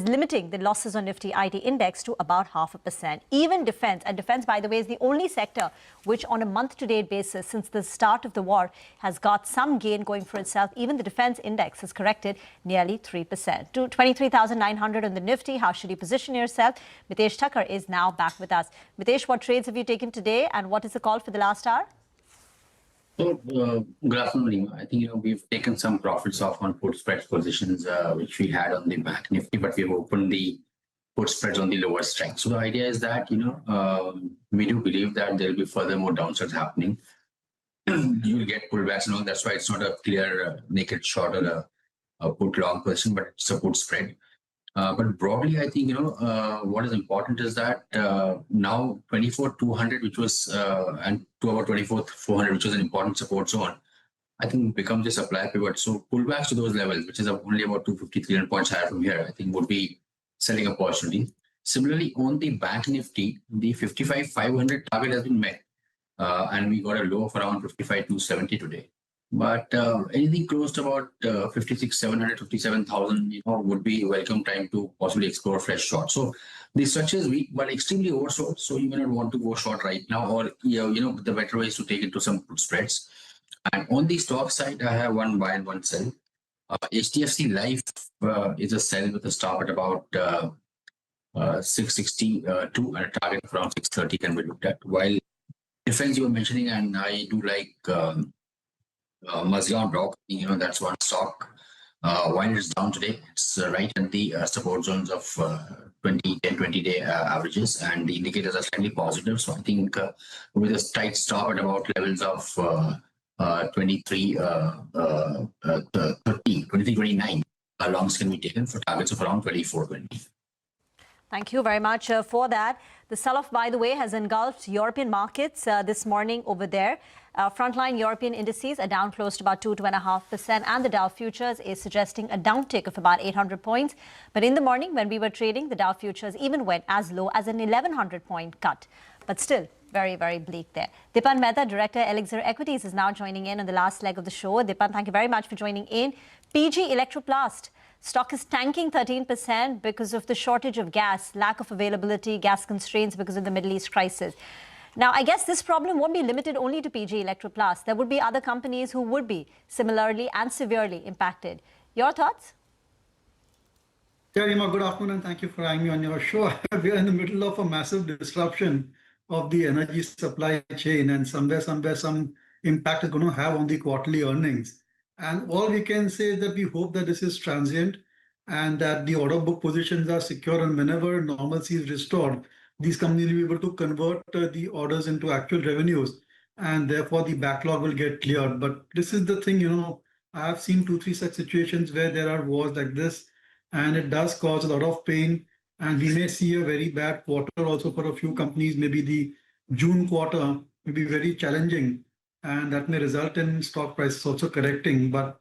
limiting the losses on Nifty IT index to about 0.5%. Even defense, and defense, by the way, is the only sector which on a month-to-date basis since the start of the war has got some gain going for itself. Even the defense index has corrected nearly 3%. To 23,900 on the Nifty. How should you position yourself? Mitesh Thakkar is now back with us. Mitesh, what trades have you taken today, and what is the call for the last hour? So, good afternoon. I think we've taken some profits off on put spreads positions, which we had on the back Nifty, but we've opened the put spreads on the lower strength. So the idea is that we do believe that there will be further more downsides happening. You will get pullbacks and all. That's why it's not a clear naked short or a put long position, but it's a put spread. But broadly, I think what is important is that now 24,200, which was and to about 24,400, which was an important support zone, I think becomes a supply pivot. So pullbacks to those levels, which is only about 250, 300 points higher from here, I think would be selling opportunity. Similarly, on the Bank Nifty, the 55,500 target has been met, and we got a low of around 55,270 today. But anything close to about 56,700, 57,000, would be welcome time to possibly explore fresh short. So the structure is weak, but extremely oversold. So you may not want to go short right now, or the better way is to take it to some put spreads. And on the stock side, I have one buy and one sell. HDFC Life is a sell with a stop at about 662 and a target of around 630 can be looked at. While defense you were mentioning, and I do like Mazda Rock, that's one stock. While it's down today, it's right at the support zones of 20-day averages, and the indicators are slightly positive. So I think with a tight stop at about levels of 23.29, longs can be taken for targets of around 24.20. Thank you very much for that. The sell-off, by the way, has engulfed European markets this morning over there. Frontline European indices are down close to about 2.5%, and the Dow futures is suggesting a downtick of about 800 points. But in the morning, when we were trading, the Dow futures even went as low as an 1,100-point cut. But still, very, very bleak there. Dipan Mehta, Director, Elixir Equities, is now joining in on the last leg of the show. Dipan, thank you very much for joining in. PG Electroplast. Stock is tanking 13% because of the shortage of gas, lack of availability, gas constraints because of the Middle East crisis. Now, I guess this problem won't be limited only to PG Electroplast. There would be other companies who would be similarly and severely impacted. Your thoughts? Yeah, Rima, good afternoon and thank you for having me on your show. We are in the middle of a massive disruption of the energy supply chain, and somewhere some impact is going to have on the quarterly earnings. And all we can say is that we hope that this is transient and that the order book positions are secure, and whenever normalcy is restored, these companies will be able to convert the orders into actual revenues, and therefore the backlog will get cleared. But this is the thing, I have seen 2-3 such situations where there are wars like this, and it does cause a lot of pain. And we may see a very bad quarter also for a few companies. Maybe the June quarter may be very challenging, and that may result in stock prices also correcting. But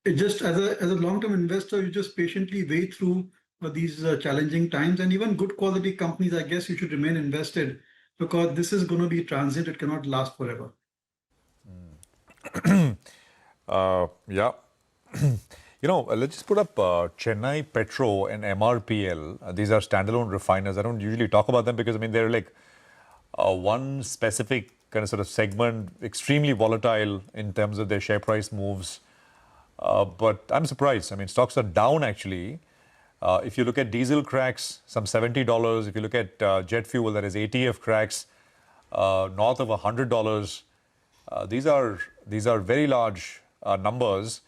it just as a long-term investor, you just patiently wait through these challenging times. And even good quality companies, I guess you should remain invested, because this is going to be transient. It cannot last forever. Yeah. Let's just put up Chennai Petro and MRPL. These are standalone refiners. I don't usually talk about them because, they're like one specific kind of sort of segment, extremely volatile in terms of their share price moves. But I'm surprised. Stocks are down actually. If you look at diesel cracks, some $70. If you look at jet fuel, that is ATF cracks, north of $100. These are very large numbers.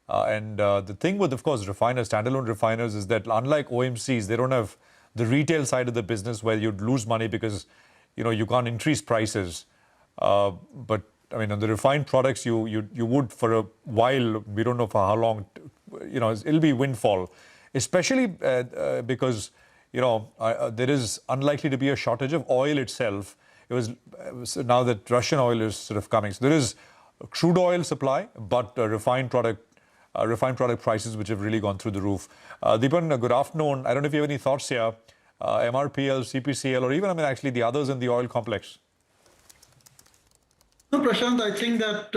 And the thing with, of course, refiners, standalone refiners, is that unlike OMCs, they don't have the retail side of the business where you'd lose money because, you can't increase prices. But on the refined products, you would for a while. We don't know for how long. It'll be windfall, especially because there is unlikely to be a shortage of oil itself. It was now that Russian oil is sort of coming. So there is crude oil supply, but refined product prices which have really gone through the roof. Deepan, good afternoon. I don't know if you have any thoughts here. MRPL, CPCL, or even actually the others in the oil complex. No, Prashant, I think that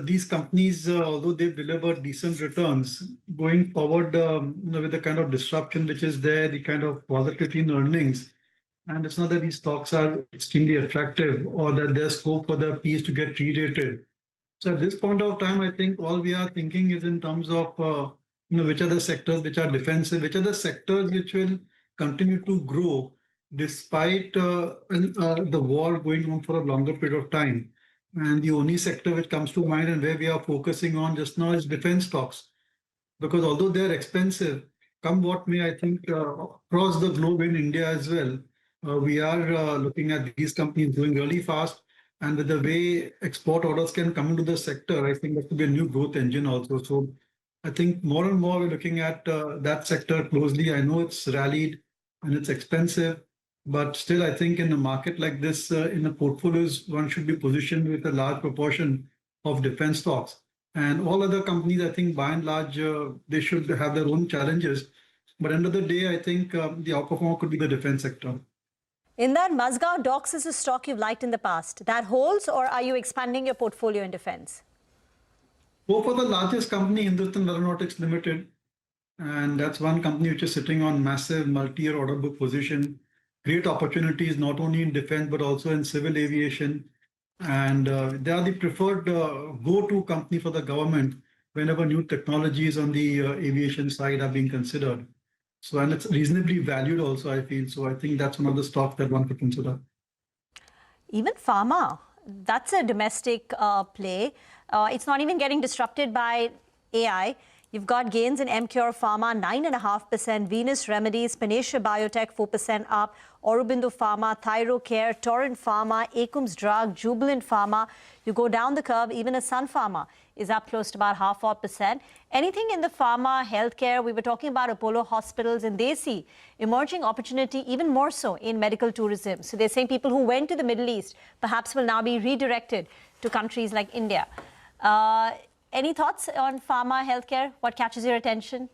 these companies, although they've delivered decent returns, going forward, with the kind of disruption which is there, the kind of volatility in earnings, and it's not that these stocks are extremely attractive or that there's scope for the Ps to get re-rated. So at this point of time, I think all we are thinking is in terms of which are the sectors which are defensive, which are the sectors which will continue to grow despite the war going on for a longer period of time. And the only sector which comes to mind and where we are focusing on just now is defense stocks. Because although they're expensive, come what may, I think across the globe in India as well, we are looking at these companies growing really fast. And with the way export orders can come into the sector, I think that could be a new growth engine also. So I think more and more we're looking at that sector closely. I know it's rallied and it's expensive, but still I think in a market like this, in the portfolios, one should be positioned with a large proportion of defense stocks. And all other companies, I think by and large, they should have their own challenges. But end of the day, I think the outperformer could be the defense sector. In that, Mazgaon Docks is a stock you've liked in the past. That holds, or are you expanding your portfolio in defense? Go for the largest company, Hindustan Aeronautics Limited. And that's one company which is sitting on massive multi-year order book position. Great opportunities, not only in defense, but also in civil aviation. And they are the preferred go-to company for the government whenever new technologies on the aviation side are being considered. So, and it's reasonably valued also, I feel. So I think that's one of the stocks that one could consider. Even pharma, that's a domestic play. It's not even getting disrupted by AI. You've got gains in Emcure Pharma, 9.5%, Venus Remedies, Panacea Biotech, 4% up. Aurobindo Pharma, Thyrocare, Torrent Pharma, Acum's Drug, Jubilant Pharma. You go down the curve, even a Sun Pharma is up close to about 0.5%. Anything in the pharma, healthcare, we were talking about Apollo hospitals, and they see emerging opportunity even more so in medical tourism. So they're saying people who went to the Middle East perhaps will now be redirected to countries like India. Any thoughts on pharma, healthcare? What catches your attention?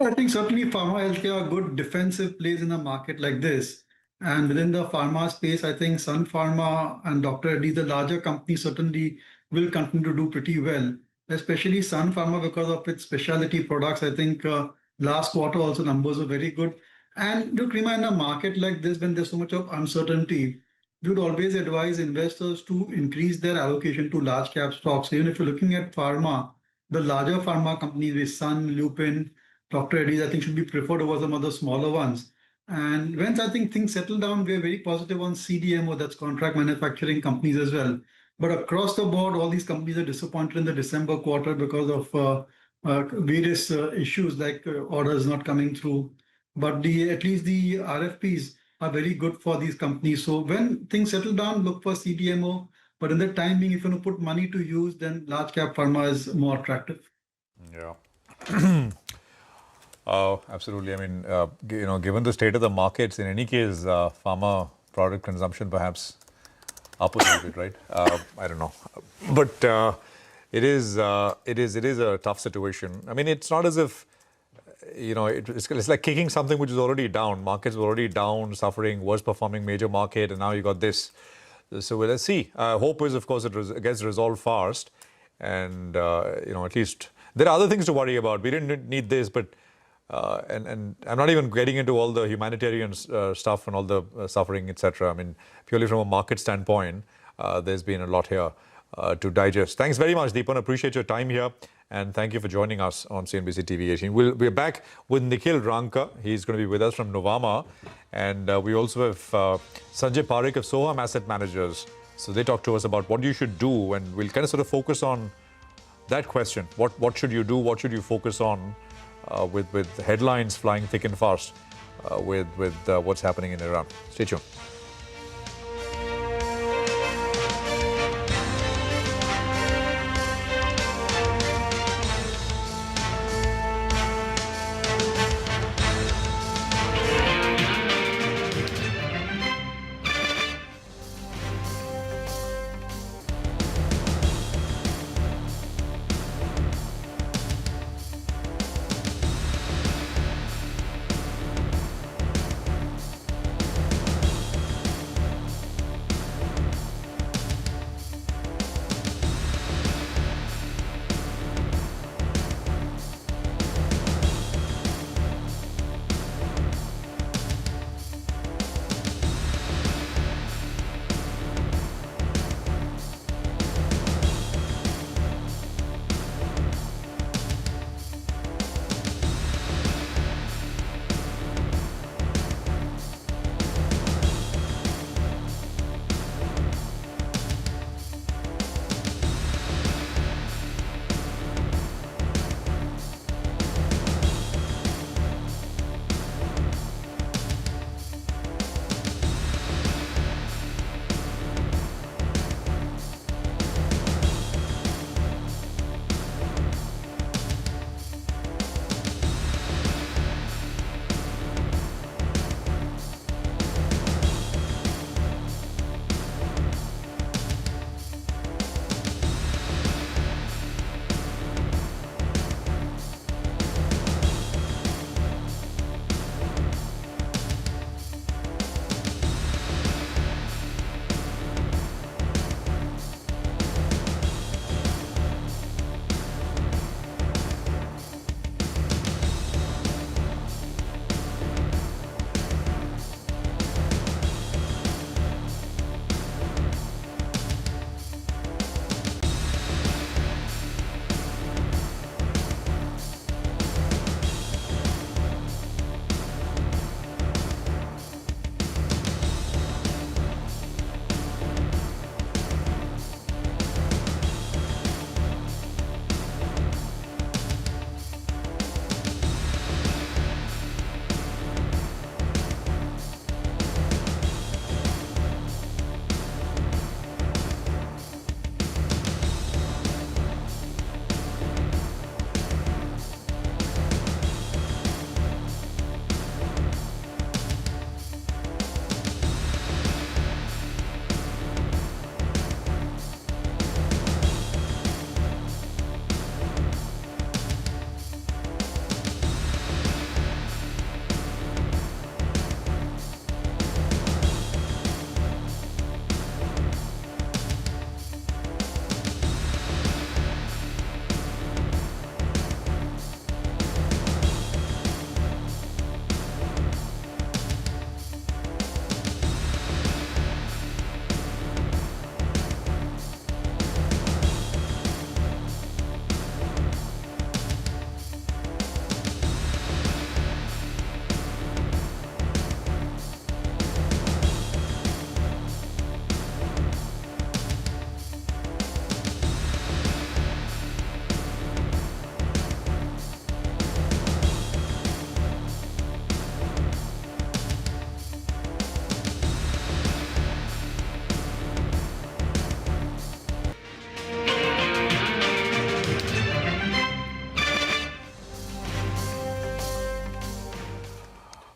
I think certainly pharma healthcare are good defensive plays in a market like this. And within the pharma space, I think Sun Pharma and Dr. Reddy's, the larger companies, certainly will continue to do pretty well, especially Sun Pharma because of its specialty products. I think last quarter also numbers were very good. And look, Rima, in a market like this, when there's so much of uncertainty, we would always advise investors to increase their allocation to large cap stocks. Even if you're looking at pharma, the larger pharma companies with Sun, Lupin, Dr. Reddy's, I think should be preferred over some of the smaller ones. And once I think things settle down, we're very positive on CDMO, that's contract manufacturing companies as well. But across the board, all these companies are disappointed in the December quarter because of various issues like orders not coming through. But at least the RFPs are very good for these companies. So when things settle down, look for CDMO. But in the time being, if you want to put money to use, then large cap pharma is more attractive. Yeah. Absolutely. I mean, given the state of the markets, in any case, pharma product consumption perhaps up a little bit, right? I don't know, but it is a tough situation. I mean, it's not as if it's like kicking something which is already down. Markets were already down, suffering, worst performing major market, and now you got this. So let's see. Hope is, of course, it gets resolved fast, and at least there are other things to worry about. We didn't need this, but. And I'm not even getting into all the humanitarian stuff and all the suffering, etc. I mean, purely from a market standpoint, there's been a lot here to digest. Thanks very much, Deepan. Appreciate your time here. And thank you for joining us on CNBC TV 18. We're back with Nikhil Ranka. He's going to be with us from Novama. And we also have Sanjay Parekh of Soham Asset Managers. So they talk to us about what you should do. And we'll kind of sort of focus on that question. What should you do? What should you focus on? With headlines flying thick and fast with what's happening in Iran. Stay tuned.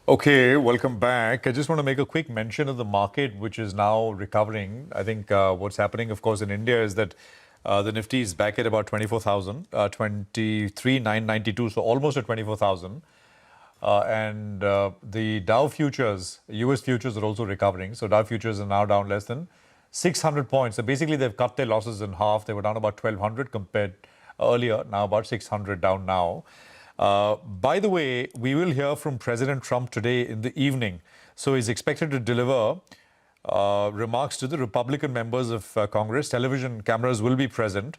Okay, welcome back. I just want to make a quick mention of the market, which is now recovering. I think what's happening, of course, in India is that the Nifty is back at about 24,000, 23,992, so almost at 24,000. And the Dow futures, US futures are also recovering. So Dow futures are now down less than 600 points. So basically, they've cut their losses in half. They were down about 1,200 compared earlier, now about 600 down now. By the way, we will hear from President Trump today in the evening. So he's expected to deliver remarks to the Republican members of Congress. Television cameras will be present.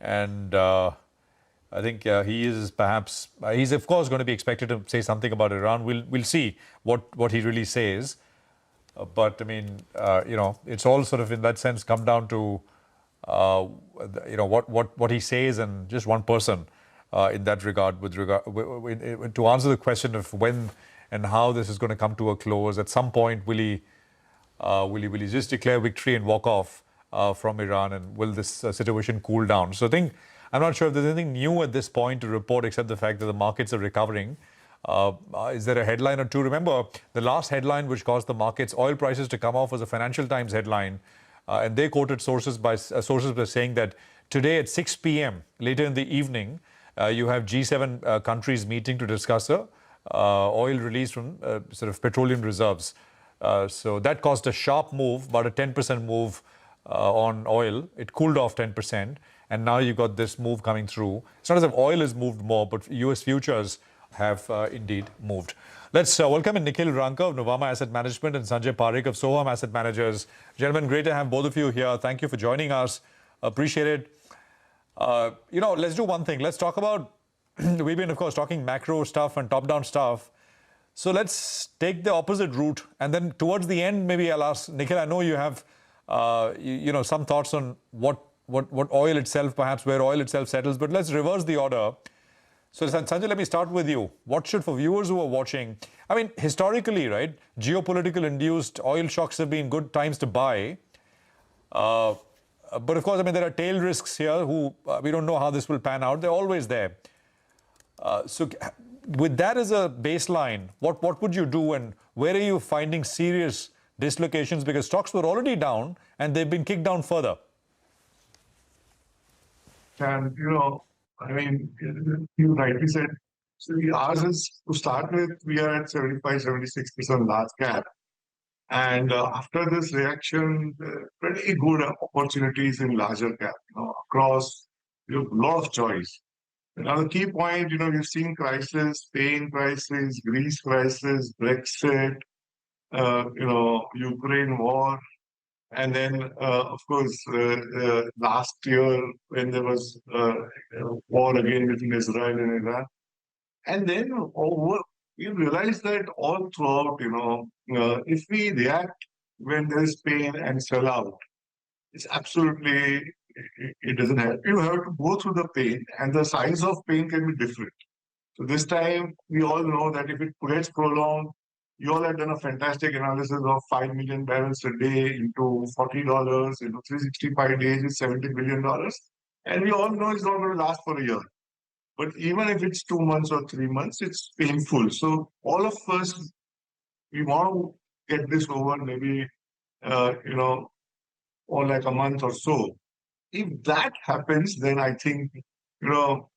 And I think he is perhaps, he's of course going to be expected to say something about Iran. We'll see what he really says. But I mean, it's all sort of in that sense come down to, what he says and just one person. In that regard, to answer the question of when and how this is going to come to a close, at some point will he just declare victory and walk off from Iran, and will this situation cool down? So I'm not sure if there's anything new at this point to report except the fact that the markets are recovering. Is there a headline or two? Remember, the last headline which caused the markets, oil prices to come off was a Financial Times headline, and they quoted sources by saying that today at 6 p.m. later in the evening. You have G7 countries meeting to discuss oil release from sort of petroleum reserves. So that caused a sharp move, about a 10% move on oil. It cooled off 10%. And now you've got this move coming through. It's not as if oil has moved more, but US futures have indeed moved. Let's welcome in Nikhil Ranka of Nuvama Asset Management and Sanjay Parekh of Soham Asset Managers. Gentlemen, great to have both of you here. Thank you for joining us. Appreciate it. Let's do one thing. Let's talk about, we've been, of course, talking macro stuff and top-down stuff. So let's take the opposite route. And then towards the end, maybe I'll ask, Nikhil, I know you have, some thoughts on what oil itself, perhaps where oil itself settles, but let's reverse the order. So Sanjay, let me start with you. What should, for viewers who are watching, I mean, historically, right, geopolitical induced oil shocks have been good times to buy. But of course, I mean, there are tail risks here we don't know how this will pan out. They're always there. So with that as a baseline, what would you do, and where are you finding serious dislocations? Because stocks were already down and they've been kicked down further. And, I mean, you rightly said, so ours is, to start with, we are at 75-76% large cap. And after this reaction, pretty good opportunities in larger cap, across a lot of choice. Another key point, we've seen crisis, Spain crisis, Greece crisis, Brexit, Ukraine war, and then, of course, last year when there was war again between Israel and Iran. And then we realized that all throughout, if we react when there is pain and sell out, it's absolutely, it doesn't help. You have to go through the pain, and the size of pain can be different. So this time, we all know that if it gets prolonged, you all have done a fantastic analysis of 5 million barrels a day into $40, 365 days is $70 billion. And we all know it's not going to last for a year. But even if it's 2 months or 3 months, it's painful. So all of us, we want to get this over maybe, or like a month or so. If that happens, then I think,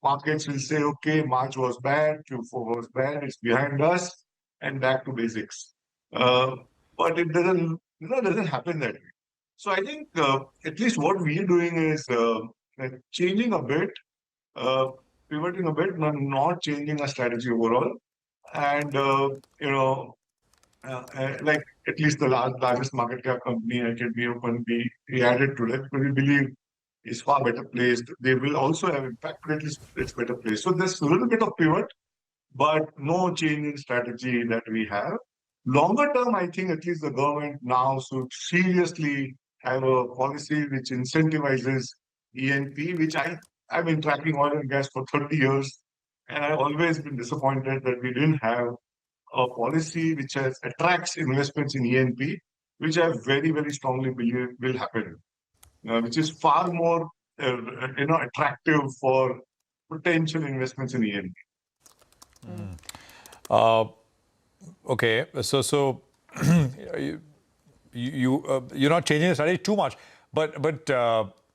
markets will say, okay, March was bad, Q4 was bad, it's behind us, and back to basics. But it doesn't happen that way. So I think at least what we're doing is changing a bit, pivoting a bit, not changing our strategy overall. And, like at least the largest market cap company, HDB Open, we added to that because we believe is far better placed. They will also have impact, but at least it's better placed. So there's a little bit of pivot, but no change in strategy that we have. Longer term, I think at least the government now should seriously have a policy which incentivizes E&P, which I've been tracking oil and gas for 30 years, and I've always been disappointed that we didn't have a policy which attracts investments in E&P, which I very, very strongly believe will happen, which is far more, attractive for potential investments in E&P. Okay, so you're not changing the strategy too much, but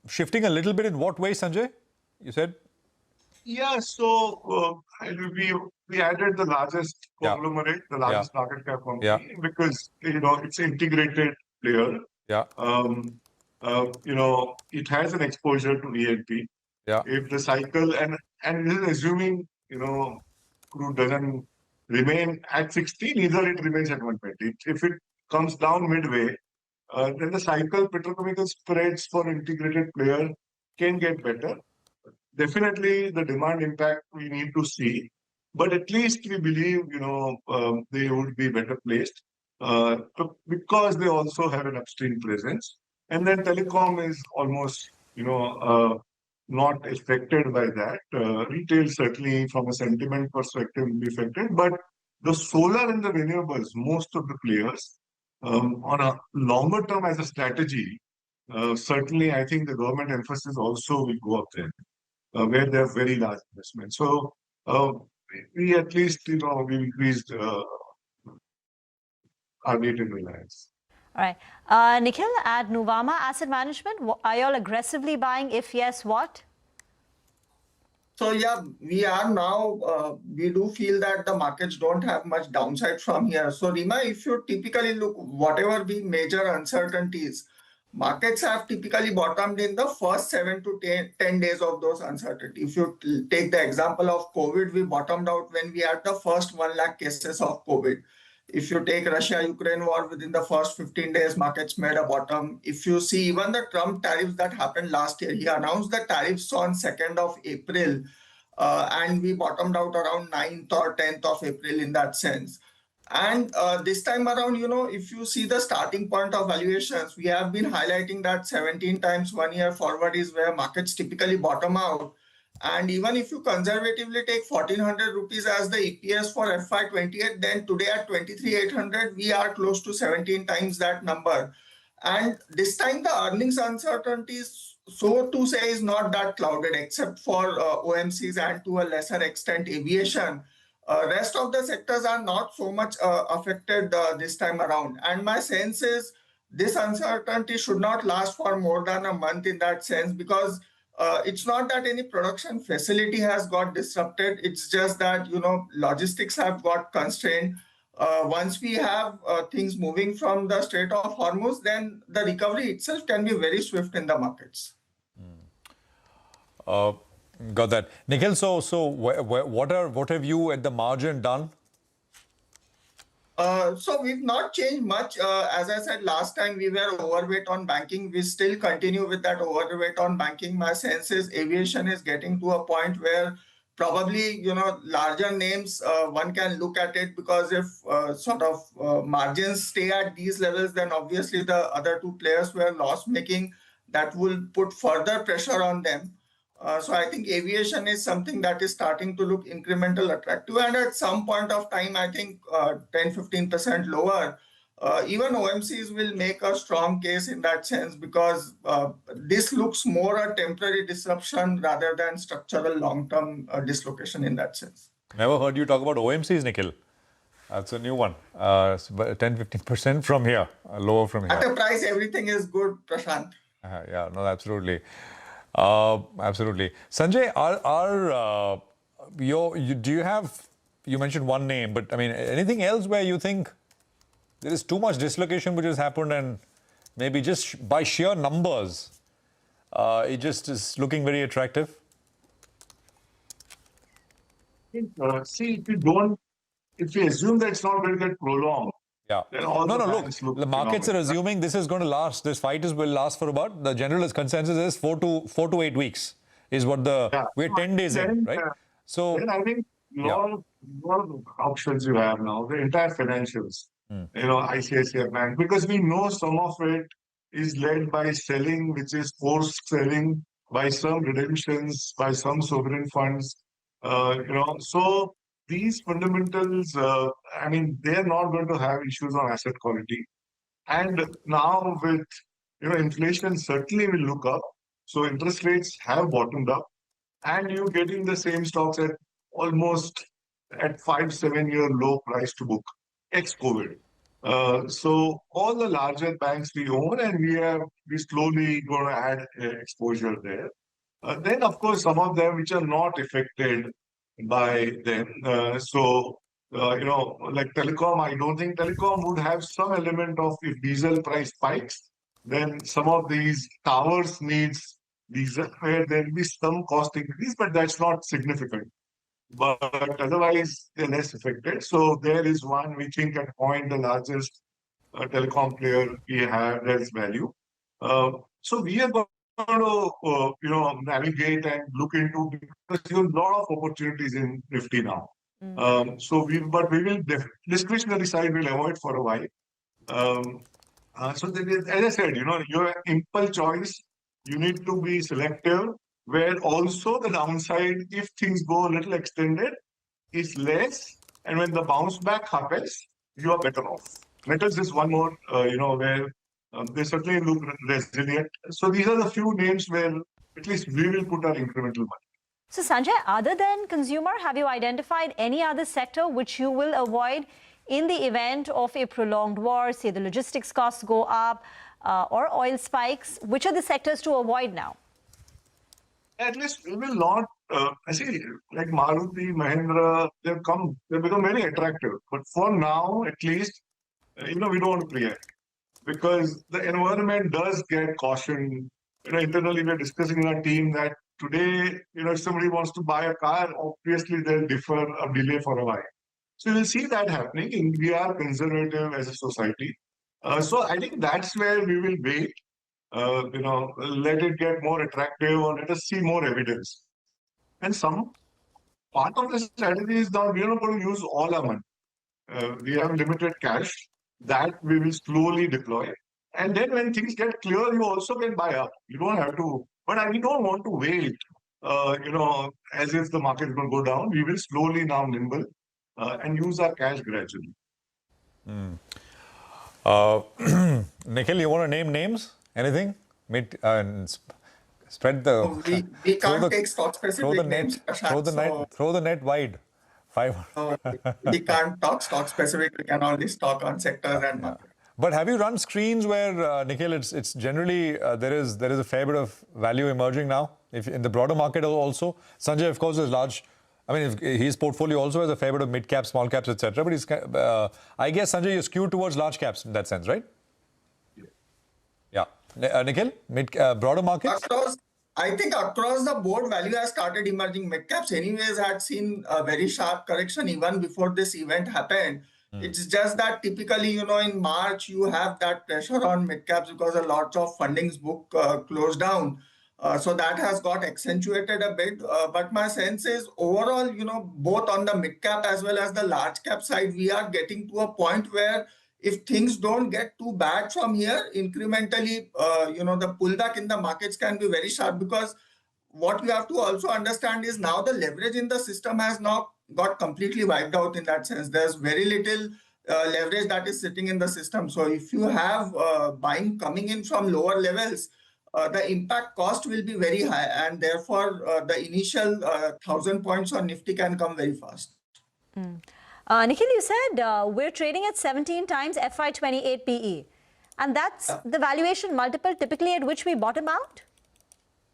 shifting a little bit in what way, Sanjay? You said? Yeah, so we added the largest conglomerate, the largest market cap company, because it's integrated player. Yeah. It has an exposure to E&P. Yeah. If the cycle and this is assuming crude doesn't remain at 60, neither it remains at 120. If it comes down midway, then the cycle petrochemical spreads for integrated player can get better. Definitely the demand impact we need to see, but at least we believe they would be better placed because they also have an upstream presence, and then telecom is almost not affected by that. Retail certainly from a sentiment perspective will be affected, but the solar and the renewables, most of the players on a longer term as a strategy, certainly I think the government emphasis also will go up there. Where they have very large investments. So we at least, we increased our weight in Reliance. All right. Nikhil, at Nuvama Asset Management, are you all aggressively buying? If yes, what? So yeah, we are now, we do feel that the markets don't have much downside from here. So Rima, if you typically look, whatever the major uncertainties, markets have typically bottomed in the first 7 to 10 days of those uncertainties. If you take the example of COVID, we bottomed out when we had the first 1 lakh cases of COVID. If you take Russia-Ukraine war, within the first 15 days, markets made a bottom. If you see even the Trump tariffs that happened last year, he announced the tariffs on 2nd of April, and we bottomed out around 9th or 10th of April in that sense. And this time around, if you see the starting point of valuations, we have been highlighting that 17 times 1 year forward is where markets typically bottom out. And even if you conservatively take 1400 rupees as the EPS for FY28, then today at 23,800, we are close to 17 times that number. And this time the earnings uncertainties, so to say, is not that clouded except for OMCs and to a lesser extent aviation. Rest of the sectors are not so much affected this time around. And my sense is this uncertainty should not last for more than a month in that sense, because it's not that any production facility has got disrupted. It's just that, logistics have got constrained. Once we have things moving from the Strait of Hormuz, then the recovery itself can be very swift in the markets. Got that. Nikhil, so what have you at the margin done? So we've not changed much. As I said last time, we were overweight on banking. We still continue with that overweight on banking. My sense is aviation is getting to a point where probably, larger names, one can look at it, because if margins stay at these levels, then obviously the other two players were loss-making. That will put further pressure on them. So I think aviation is something that is starting to look incremental attractive. And at some point of time, I think 10-15% lower, even OMCs will make a strong case in that sense, because this looks more a temporary disruption rather than structural long-term dislocation in that sense. Never heard you talk about OMCs, Nikhil. That's a new one. 10-15% from here, lower from here. At a price, everything is good, Prashant. Yeah, no, absolutely. Absolutely. Sanjay, do you have, you mentioned one name, but I mean, anything else where you think there is too much dislocation which has happened and maybe just by sheer numbers, it just is looking very attractive? See, if we assume that it's not going to get prolonged, then all look, the markets are assuming this is going to last, this fight will last for about, the general consensus is 4 to 8 weeks is what we're 10 days in, right? So then I think a lot of options you have now, the entire financials, ICICI Bank, because we know some of it is led by selling, which is forced selling, by some redemptions, by some sovereign funds, so these fundamentals, they're not going to have issues on asset quality. And now with, inflation certainly will look up. So interest rates have bottomed up, and you're getting the same stocks at almost at 5-7 year low price to book. ex-COVID. So all the larger banks we own, and we slowly going to add exposure there. Then, of course, some of them which are not affected by them. Like telecom, I don't think telecom would have some element of, if diesel price spikes, then some of these towers needs diesel where there will be some cost increase, but that's not significant. But otherwise, they're less affected. So there is one we think at point the largest telecom player we have as value. So we are going to navigate and look into, because there are a lot of opportunities in Nifty now. We will discretionary side will avoid for a while. So there is, as I said, your impulse choice, you need to be selective, where also the downside, if things go a little extended, is less, and when the bounce back happens, you are better off. Metals is one more, where they certainly look resilient. So these are the few names where at least we will put our incremental money. So Sanjay, other than consumer, have you identified any other sector which you will avoid in the event of a prolonged war, say the logistics costs go up or oil spikes? Which are the sectors to avoid now? At least we will not, I see, like Maruti, Mahindra, they've become very attractive. But for now, at least, we don't want to react, because the environment does get caution. Internally, we're discussing in our team that today, if somebody wants to buy a car, obviously they'll defer or delay for a while. So we'll see that happening, and we are conservative as a society. So I think that's where we will wait. Let it get more attractive, or let us see more evidence. And some part of the strategy is that we are not going to use all our money. We have limited cash that we will slowly deploy. And then when things get clear, you also can buy up. You don't have to, but we don't want to wait, as if the market is going to go down. We will slowly now nimble and use our cash gradually. Nikhil, you want to name names? Anything? Spread the. We can't take stock specific names. Throw the net wide. We can't talk stock specific. We can only talk on sectors and market. But have you run screens where, Nikhil, it's generally there is a fair bit of value emerging now, if in the broader market also? Sanjay, of course, is large. I mean, his portfolio also has a fair bit of mid caps, small caps, etc. But he's, I guess, Sanjay, you're skewed towards large caps in that sense, right? Yeah. Nikhil, broader markets? I think across the board, value has started emerging. Mid caps, anyways, had seen a very sharp correction even before this event happened. It's just that typically, in March, you have that pressure on mid caps because a lot of fundings book closed down. So that has got accentuated a bit. But my sense is overall, both on the mid cap as well as the large cap side, we are getting to a point where if things don't get too bad from here, incrementally, the pullback in the markets can be very sharp, because what we have to also understand is now the leverage in the system has not got completely wiped out in that sense. There's very little leverage that is sitting in the system. So if you have buying coming in from lower levels, the impact cost will be very high, and therefore the initial 1,000 points on Nifty can come very fast. Nikhil, you said we're trading at 17 times FY28 PE, and that's the valuation multiple typically at which we bottom out?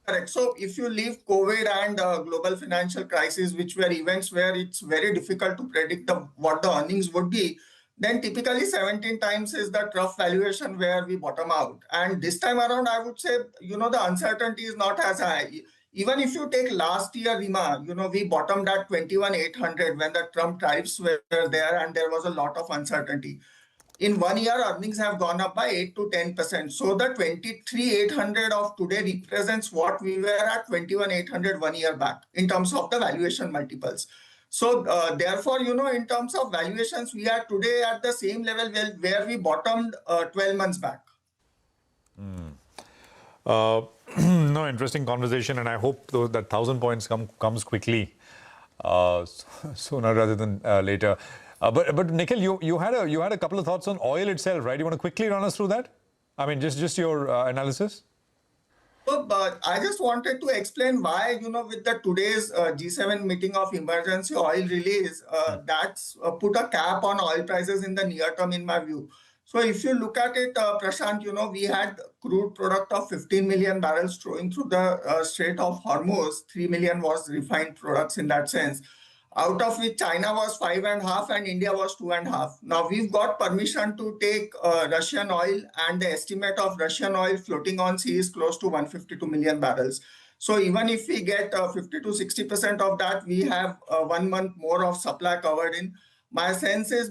Correct. So if you leave COVID and global financial crisis, which were events where it's very difficult to predict what the earnings would be, then typically 17 times is the trough valuation where we bottom out. And this time around, I would say, the uncertainty is not as high. Even if you take last year, Rima, we bottomed at 21,800 when the Trump tariffs were there and there was a lot of uncertainty. In 1 year, earnings have gone up by 8 to 10%. So the 23,800 of today represents what we were at 21,800 1 year back in terms of the valuation multiples. So therefore, in terms of valuations, we are today at the same level where we bottomed 12 months back. No, interesting conversation, and I hope that 1,000 points comes quickly, sooner rather than later. But Nikhil, you had a couple of thoughts on oil itself, right? You want to quickly run us through that? I mean, just your analysis. So, but I just wanted to explain why, with the today's G7 meeting of emergency oil release, that's put a cap on oil prices in the near term, in my view. So if you look at it, Prashant, we had crude product of 15 million barrels flowing through the Strait of Hormuz. 3 million was refined products in that sense, out of which China was 5.5 and India was 2.5. Now we've got permission to take Russian oil, and the estimate of Russian oil floating on sea is close to 152 million barrels. So even if we get 50 to 60% of that, we have 1 month more of supply covered in. My sense is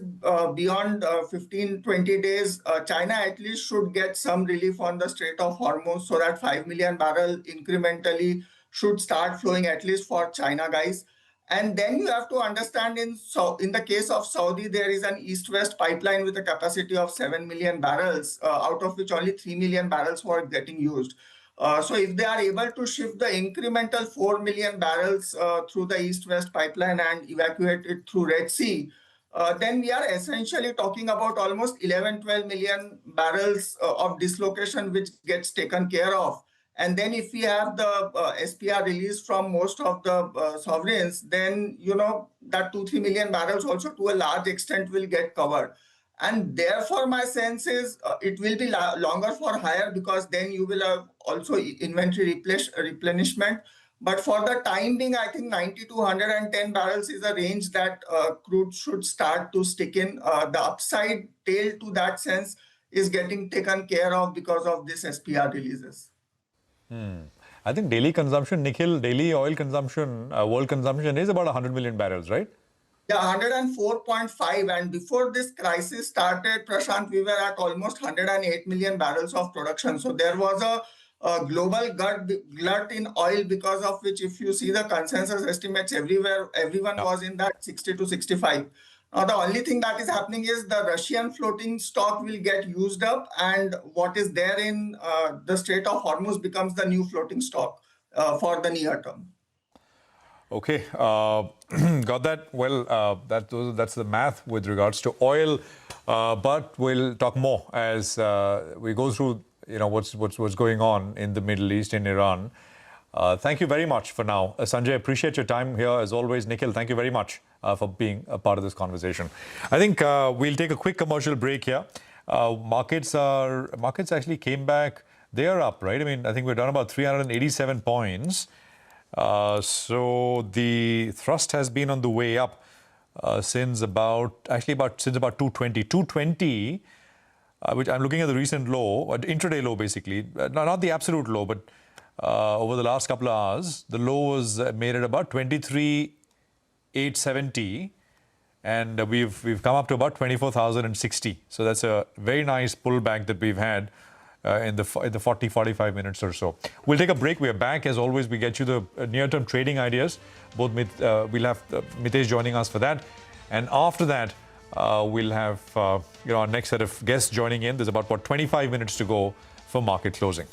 beyond 15, 20 days, China at least should get some relief on the Strait of Hormuz, so that 5 million barrel incrementally should start flowing, at least for China, guys. And then you have to understand in the case of Saudi, there is an east-west pipeline with a capacity of 7 million barrels, out of which only 3 million barrels were getting used. So if they are able to shift the incremental 4 million barrels through the east-west pipeline and evacuate it through Red Sea, then we are essentially talking about almost 11-12 million barrels of dislocation, which gets taken care of. And then if we have the SPR release from most of the sovereigns, then, that 2-3 million barrels also to a large extent will get covered. And therefore, my sense is it will be longer for higher, because then you will have also inventory replenishment. But for the time being, I think 90 to 110 barrels is a range that crude should start to stick in. The upside tail to that sense is getting taken care of because of this SPR releases. I think daily consumption, Nikhil, daily oil consumption, world consumption is about 100 million barrels, right? Yeah, 104.5. And before this crisis started, Prashant, we were at almost 108 million barrels of production. So there was a global glut in oil, because of which, if you see the consensus estimates everywhere, everyone was in that 60 to 65. Now, the only thing that is happening is the Russian floating stock will get used up, and what is there in the Strait of Hormuz becomes the new floating stock for the near term. Okay, got that. Well, that's the math with regards to oil, but we'll talk more as we go through what's going on in the Middle East, in Iran. Thank you very much for now. Sanjay, appreciate your time here as always. Nikhil, thank you very much for being a part of this conversation. I think we'll take a quick commercial break here. Markets actually came back. They are up, right? I mean, I think we're down about 387 points. So the thrust has been on the way up since about 220. 220, which I'm looking at the recent low, intraday low basically, not the absolute low, but over the last couple of hours, the low was made at about 23,870, and we've come up to about 24,060. So that's a very nice pullback that we've had in the 40-45 minutes or so. We'll take a break. We are back. As always, we get you the near-term trading ideas. We'll have Mitesh joining us for that. And after that, we'll have our next set of guests joining in. There's about 25 minutes to go for market closing.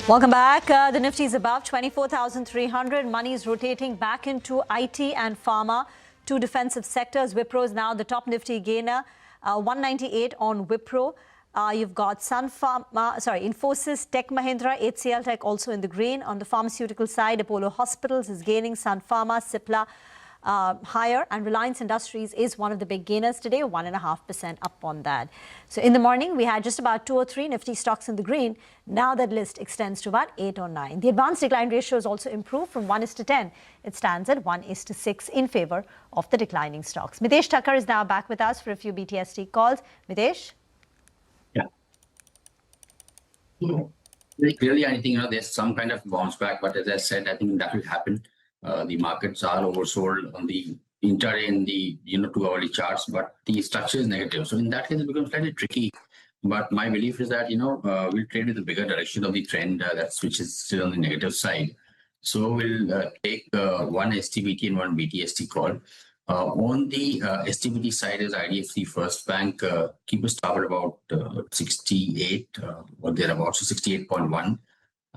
Welcome back. The Nifty is above 24,300. Money is rotating back into IT and pharma, two defensive sectors. Wipro is now the top Nifty gainer, 198 on Wipro. You've got Infosys, Tech Mahindra, HCL Tech also in the green. On the pharmaceutical side, Apollo Hospitals is gaining, Sun Pharma, Cipla higher, and Reliance Industries is one of the big gainers today, 1.5% up on that. So in the morning, we had just about 2 or 3 Nifty stocks in the green. Now that list extends to about 8 or 9. The advanced decline ratio has also improved from 1:10. It stands at 1:6 in favor of the declining stocks. Mitesh Thakkar is now back with us for a few BTST calls. Mitesh? Clearly, I think there's some kind of bounce back, but as I said, I think that will happen. The markets are oversold on the intraday and the 2-hourly charts, but the structure is negative. So in that case, it becomes slightly tricky. But my belief is that we'll trade with the bigger direction of the trend which is still on the negative side. So we'll take one STBT and one BTST call. On the STBT side is IDFC First Bank, keep a stop at about 68 or thereabouts, so 68.1,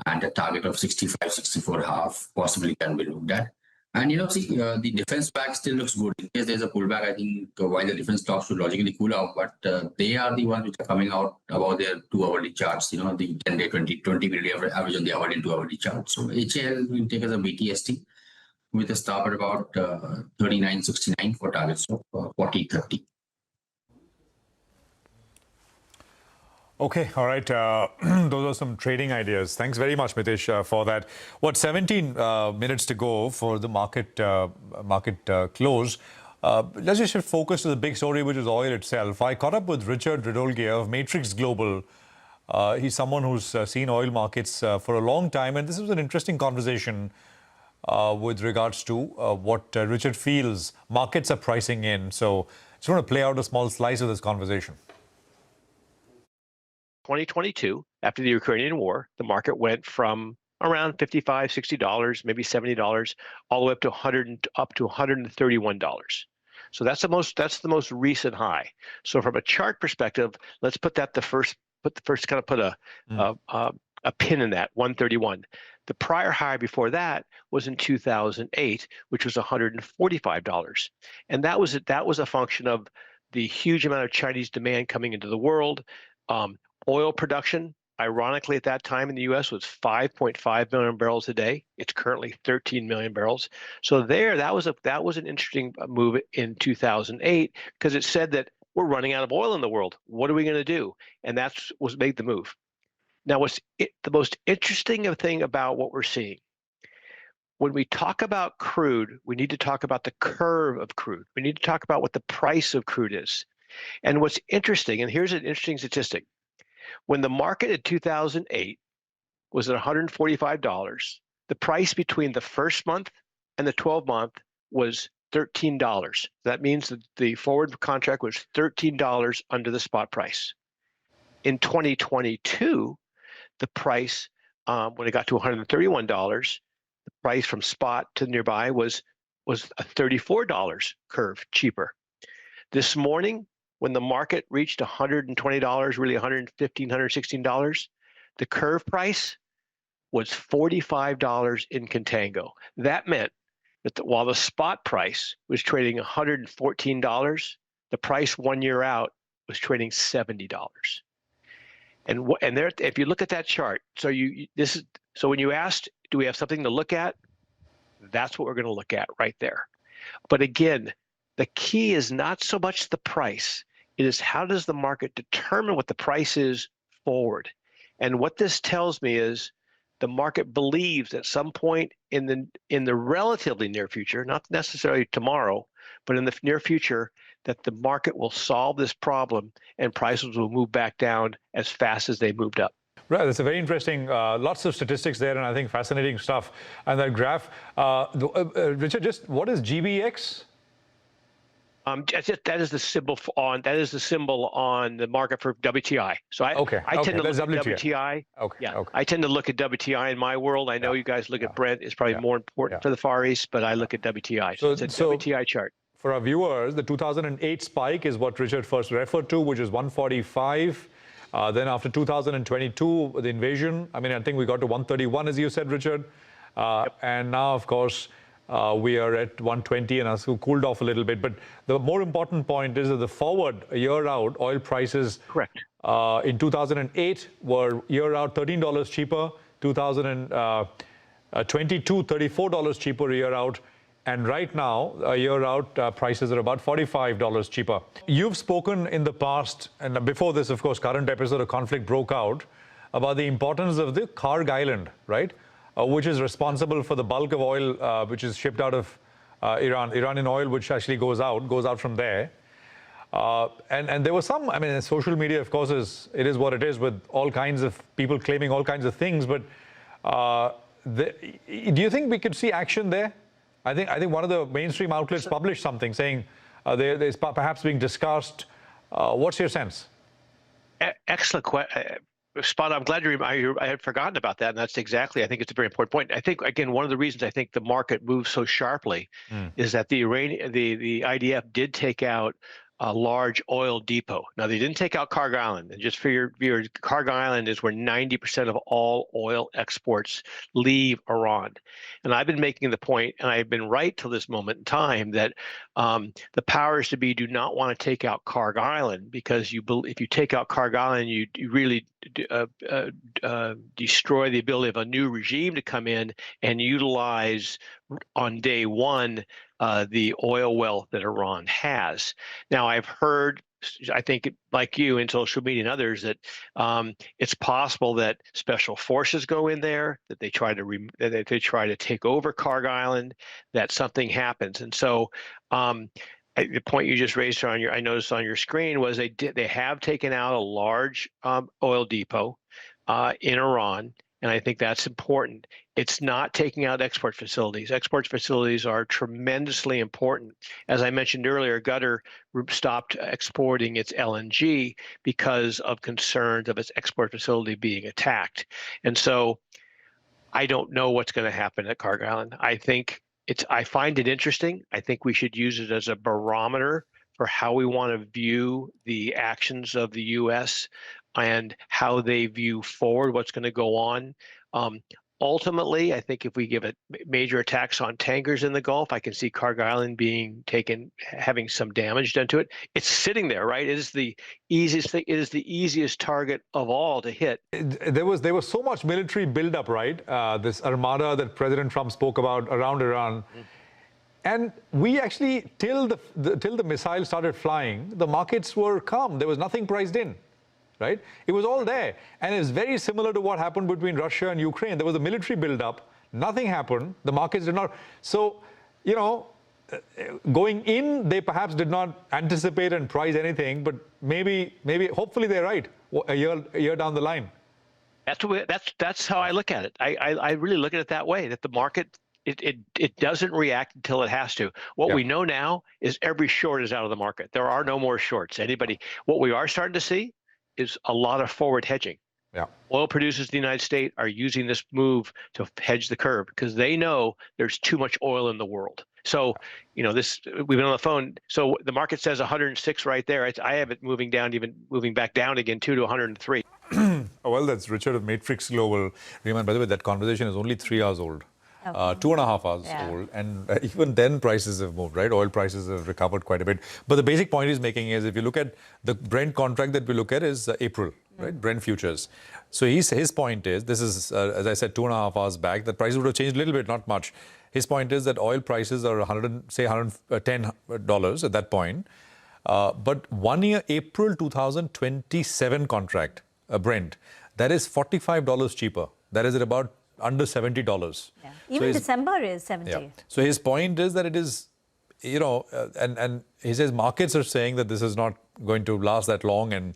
and a target of 65, 64.5 possibly can be looked at. And the defense back still looks good. In case there's a pullback, I think while the defense stocks should logically cool out, but they are the ones which are coming out above their 2-hourly charts, the 10-day, 20-minute average on the hourly and 2-hourly chart. So HAL will take as a BTST with a stop at about 39.69 for targets of 40.30. Okay, all right. Those are some trading ideas. Thanks very much, Mitesh, for that. 17 minutes to go for the market close. Let's just focus to the big story, which is oil itself. I caught up with Richard Ridolgi of Matrix Global. He's someone who's seen oil markets for a long time, and this was an interesting conversation with regards to what Richard feels markets are pricing in. So I just want to play out a small slice of this conversation. 2022, after the Ukrainian war, the market went from around $55, $60, maybe $70, all the way up to $131. So that's the most recent high. So from a chart perspective, let's put that put a pin in that 131. The prior high before that was in 2008, which was $145, and that was a function of the huge amount of Chinese demand coming into the world. Oil production, ironically, at that time in the U.S. was 5.5 million barrels a day. It's currently 13 million barrels. So that was an interesting move in 2008 because it said that we're running out of oil in the world. What are we going to do? And that's what made the move. Now, the most interesting thing about what we're seeing, when we talk about crude, we need to talk about the curve of crude. We need to talk about what the price of crude is. And what's interesting, and here's an interesting statistic. When the market in 2008 was at $145, the price between the first month and the 12-month was $13. That means that the forward contract was $13 under the spot price. In 2022, the price, when it got to $131, the price from spot to nearby was a $34 curve cheaper. This morning, when the market reached $120, really $115, $116, the curve price was $45 in contango. That meant that while the spot price was trading $114, the price 1 year out was trading $70. And there, if you look at that chart, so when you asked, do we have something to look at? That's what we're going to look at right there. But again, the key is not so much the price. It is how does the market determine what the price is forward? And what this tells me is the market believes at some point in the relatively near future, not necessarily tomorrow, but in the near future, that the market will solve this problem and prices will move back down as fast as they moved up. Right, that's a very interesting, lots of statistics there, and I think fascinating stuff. And that graph, Richard, just what is GBX? That is the symbol on the market for WTI. So I tend to look at WTI. I tend to look at WTI in my world. I know you guys look at Brent. It's probably more important for the Far East, but I look at WTI. So it's a WTI chart. For our viewers, the 2008 spike is what Richard first referred to, which is 145. Then after 2022, the invasion, I mean, I think we got to 131, as you said, Richard. And now, of course, we are at 120 and has cooled off a little bit. But the more important point is that the forward, a year out, oil prices in 2008 were year out $13 cheaper, 2022, $34 cheaper a year out. And right now, a year out, prices are about $45 cheaper. You've spoken in the past, and before this, of course, current episode of conflict broke out, about the importance of the Karg Island, right? Which is responsible for the bulk of oil which is shipped out of Iran. Iranian oil, which actually goes out from there. And there was some, I mean, social media, of course, it is what it is, with all kinds of people claiming all kinds of things. But do you think we could see action there? I think one of the mainstream outlets published something saying there's perhaps being discussed. What's your sense? Excellent question. Spot on. I'm glad I had forgotten about that, and that's exactly, I think it's a very important point. I think, again, one of the reasons I think the market moves so sharply is that the IDF did take out a large oil depot. Now, they didn't take out Karg Island. And just for your viewers, Karg Island is where 90% of all oil exports leave Iran. And I've been making the point, and I've been right till this moment in time, that the powers to be do not want to take out Karg Island, because if you take out Karg Island, you really destroy the ability of a new regime to come in and utilize on day one the oil wealth that Iran has. Now, I've heard, I think, like you in social media and others, that it's possible that special forces go in there, that they try to take over Karg Island, that something happens. And so the point you just raised on I noticed on your screen was they have taken out a large oil depot in Iran. And I think that's important. It's not taking out export facilities. Export facilities are tremendously important. As I mentioned earlier, Qatar stopped exporting its LNG because of concerns of its export facility being attacked. And so I don't know what's going to happen at Karg Island. I find it interesting. I think we should use it as a barometer for how we want to view the actions of the U.S. and how they view forward what's going to go on. Ultimately, I think if we give it major attacks on tankers in the Gulf, I can see Karg Island being taken, having some damage done to it. It's sitting there, right? It is the easiest thing. It is the easiest target of all to hit. There was so much military buildup, right? This armada that President Trump spoke about around Iran. And we actually, till the missile started flying, the markets were calm. There was nothing priced in. Right? It was all there. And it's very similar to what happened between Russia and Ukraine. There was a military buildup. Nothing happened. The markets did not. So, you know, going in, they perhaps did not anticipate and price anything. But maybe, hopefully they're right a year down the line. That's how I look at it. I really look at it that way, that the market, it doesn't react until it has to. What we know now is every short is out of the market. There are no more shorts. What we are starting to see is a lot of forward hedging. Yeah. Oil producers in the United States are using this move to hedge the curve because they know there's too much oil in the world. So, you know, we've been on the phone. So the market says 106 right there. I have it moving back down again, 2 to 103. Well, that's Richard of Matrix Global. Remember, by the way, that conversation is only 3 hours old. 2.5 hours old, and even then prices have moved, right? Oil prices have recovered quite a bit. But the basic point he's making is, if you look at the Brent contract that we look at is April, right? Brent futures. So his point is, this is, as I said, 2.5 hours back, the prices would have changed a little bit, not much. His point is that oil prices are $110 at that point. But 1 year, April 2027 contract, Brent, that is $45 cheaper. That is at about under $70. Yeah. Even December is 70. Yeah. So his point is that it is, you know, and he says markets are saying that this is not going to last that long, and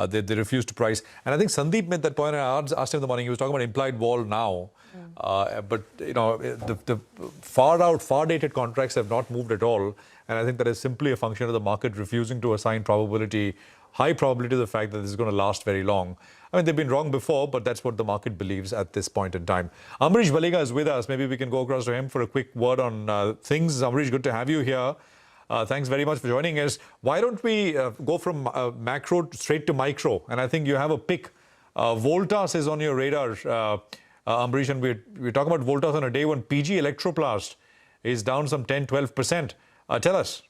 they refuse to price. And I think Sandeep made that point. I asked him in the morning. He was talking about implied vol now, but you know, the far dated contracts have not moved at all. And I think that is simply a function of the market refusing to assign high probability to the fact that this is going to last very long. I mean, they've been wrong before, but that's what the market believes at this point in time. Amrish Baliga is with us. Maybe we can go across to him for a quick word on things. Amrish, good to have you here. Thanks very much for joining us. Why don't we go from macro straight to micro? And I think you have a pick. Voltas is on your radar, Ambrish, and we're talking about Voltas on a day when PG Electroplast is down some 10-12%. Tell us.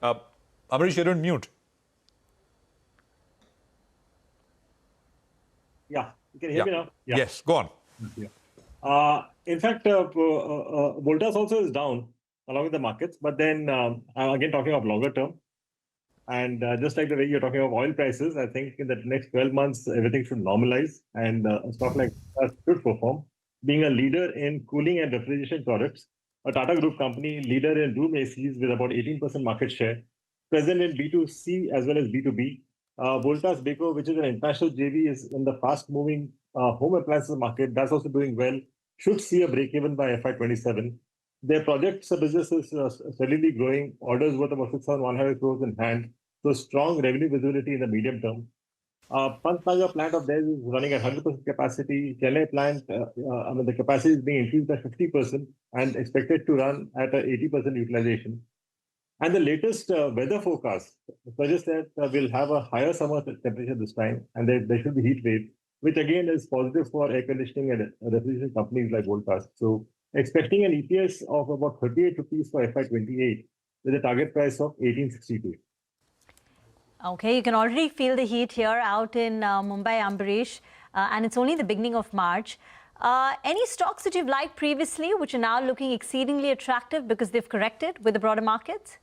Ambrish, you're on mute. Yeah, you can hear me now? Yeah. Yes, go on. Yeah. In fact, Voltas also is down along with the markets, but then again talking of longer term, and just like the way you're talking of oil prices, I think in the next 12 months everything should normalize, and a stock like that should perform. Being a leader in cooling and refrigeration products, a Tata Group company, leader in room ACs with about 18% market share, present in B2C as well as B2B. Voltas Beko, which is an international JV, is in the fast-moving home appliances market. That's also doing well. Should see a break-even by FY27. Their projects business is steadily growing. Orders worth about 6,100 crores in hand. So strong revenue visibility in the medium term. Pantnagar plant of theirs is running at 100% capacity. Chennai plant, the capacity is being increased by 50% and expected to run at 80% utilization. And the latest weather forecast suggests that we'll have a higher summer temperature this time, and there should be heat wave, which again is positive for air conditioning and refrigeration companies like Voltas. So expecting an EPS of about 38 rupees for FY28 with a target price of 1862. Okay, you can already feel the heat here out in Mumbai, Ambrish, and it's only the beginning of March. Any stocks that you've liked previously, which are now looking exceedingly attractive because they've corrected with the broader markets?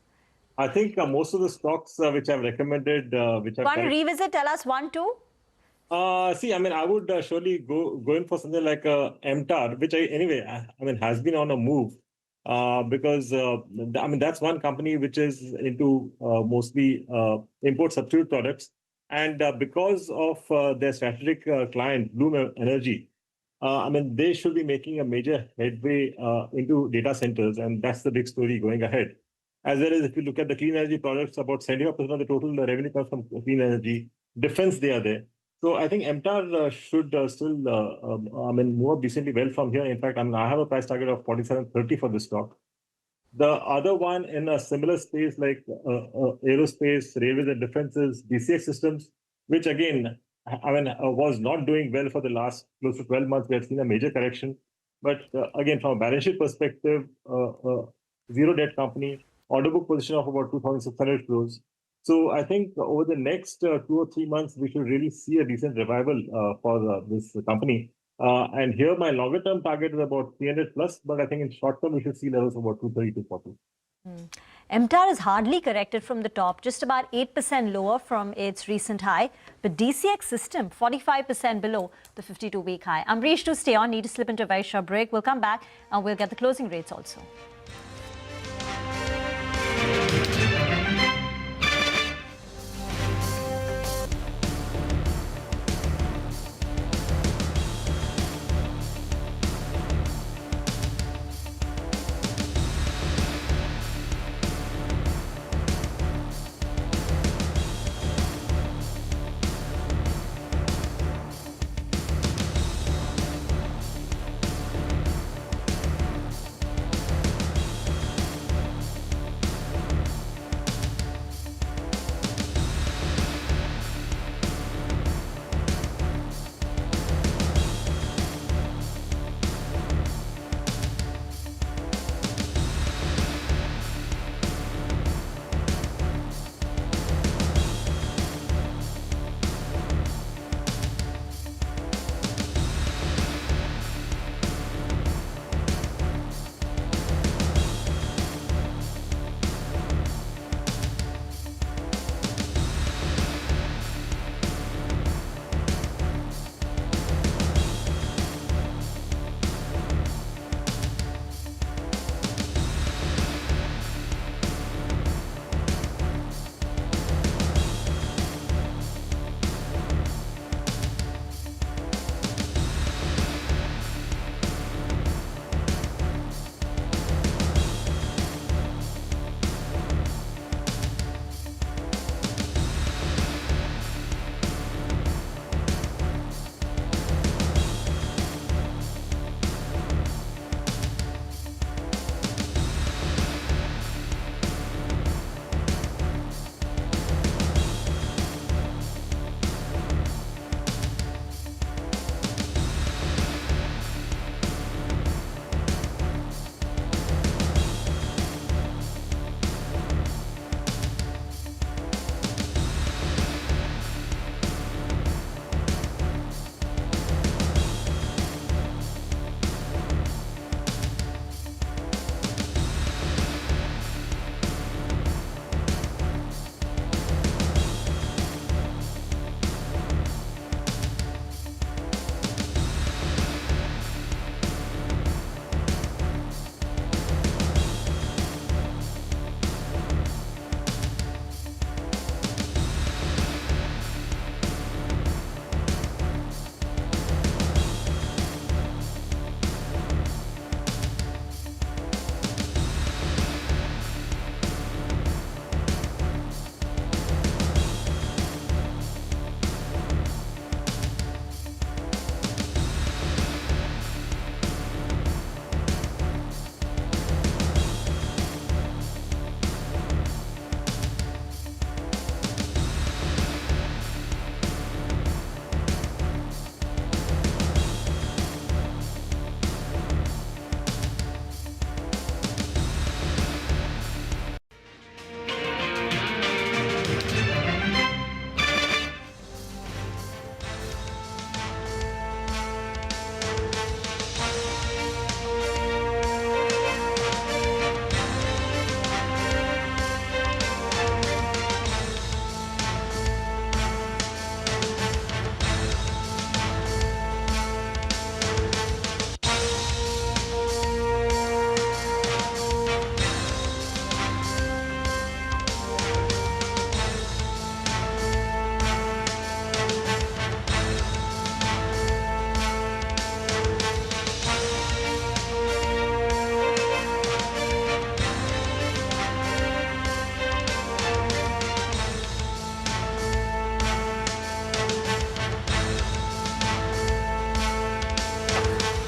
I think most of the stocks which I've recommended, which I've Want to revisit? Tell us one, two. I would surely go in for something like MTAR, which has been on a move because that's one company which is into mostly import substitute products, and because of their strategic client Bloom Energy, they should be making a major headway into data centers, and that's the big story going ahead. As well as if you look at the clean energy products, about 75% of the total revenue comes from clean energy. Defense, they are there. So I think MTAR should still move up decently well from here. In fact, I have a price target of 47.30 for this stock. The other one in a similar space like aerospace, railways and defense is DCX Systems, which again, was not doing well for the last close to 12 months. We have seen a major correction. But again, from a balance sheet perspective, zero debt company, order book position of about 2,600 crores. So I think over the next 2 or 3 months, we should really see a decent revival for this company. And here my longer term target is about 300 plus, but I think in short term, we should see levels of about 230 to 40. MTAR is hardly corrected from the top, just about 8% lower from its recent high. But DCX System, 45% below the 52-week high. Ambrish, to stay on, need to slip into a very short break. We'll come back and we'll get the closing rates also.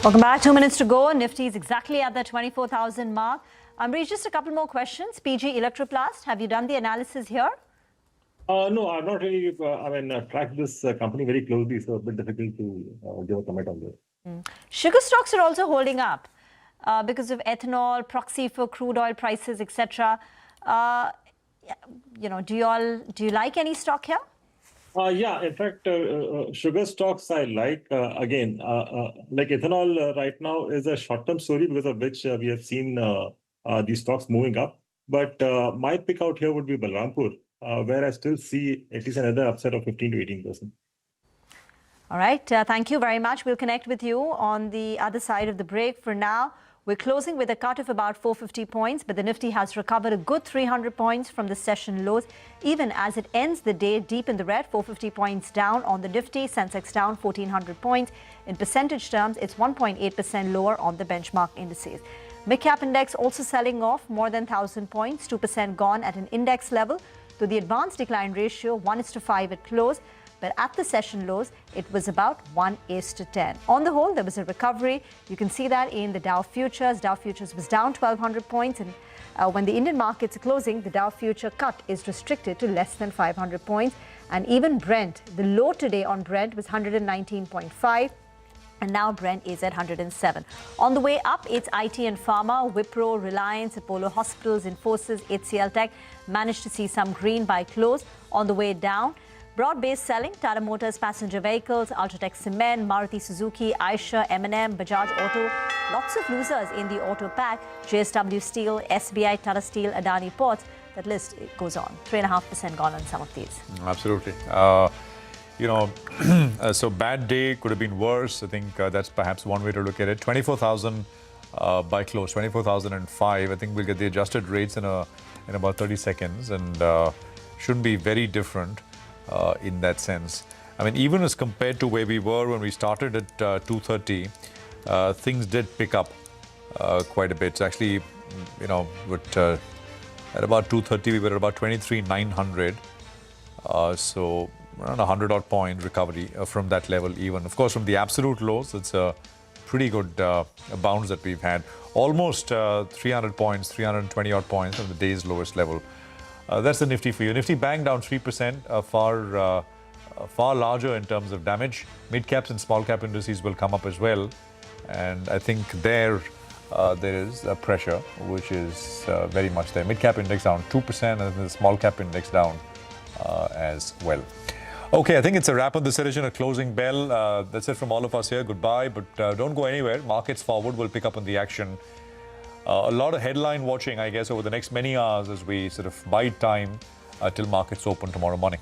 Welcome back. 2 minutes to go. Nifty is exactly at the 24,000 mark. Amrish, just a couple more questions. PG Electroplast, have you done the analysis here? No, I've not really, tracked this company very closely, so a bit difficult to give a comment on this. Sugar stocks are also holding up because of ethanol, proxy for crude oil prices, etc. Do you like any stock here? Yeah, in fact, sugar stocks I like. Again, like ethanol right now is a short-term story because of which we have seen these stocks moving up. But my pick out here would be Balrampur, where I still see at least another upside of 15 to 18%. All right. Thank you very much. We'll connect with you on the other side of the break. For now, we're closing with a cut of about 450 points, but the Nifty has recovered a good 300 points from the session lows, even as it ends the day deep in the red, 450 points down on the Nifty, Sensex down 1,400 points. In percentage terms, it's 1.8% lower on the benchmark indices. Mid-cap index also selling off more than 1,000 points, 2% gone at an index level. So the advanced decline ratio, 1:5 at close. But at the session lows, it was about 1:10. On the whole, there was a recovery. You can see that in the Dow Futures. Dow Futures was down 1,200 points. And when the Indian markets are closing, the Dow Future cut is restricted to less than 500 points. And even Brent, the low today on Brent was 119.5. And now Brent is at 107. On the way up, it's IT and Pharma, Wipro, Reliance, Apollo Hospitals, Infosys, HCL Tech managed to see some green by close. On the way down, broad-based selling, Tata Motors Passenger Vehicles, Ultratech Cement, Maruti Suzuki, Eicher, M&M, Bajaj Auto. Lots of losers in the auto pack. JSW Steel, SBI, Tata Steel, Adani Ports. That list goes on. 3.5% gone on some of these. Absolutely. So bad day could have been worse. I think that's perhaps one way to look at it. 24,000 by close, 24,005. I think we'll get the adjusted rates in about 30 seconds and shouldn't be very different in that sense. I mean, even as compared to where we were when we started at 230, things did pick up quite a bit. So actually, at about 230, we were at about 23,900. So around 100 odd point recovery from that level even. Of course, from the absolute lows, it's a pretty good bounce that we've had. Almost 300 points, 320 odd points from the day's lowest level. That's the Nifty for you. Nifty Bank down 3%, far larger in terms of damage. Mid caps and small cap indices will come up as well. And I think there is a pressure, which is very much there. Mid cap index down 2% and the small cap index down as well. Okay, I think it's a wrap on this edition, a closing bell. That's it from all of us here. Goodbye, but don't go anywhere. Markets forward will pick up on the action. A lot of headline watching, I guess, over the next many hours as we sort of bide time till markets open tomorrow morning.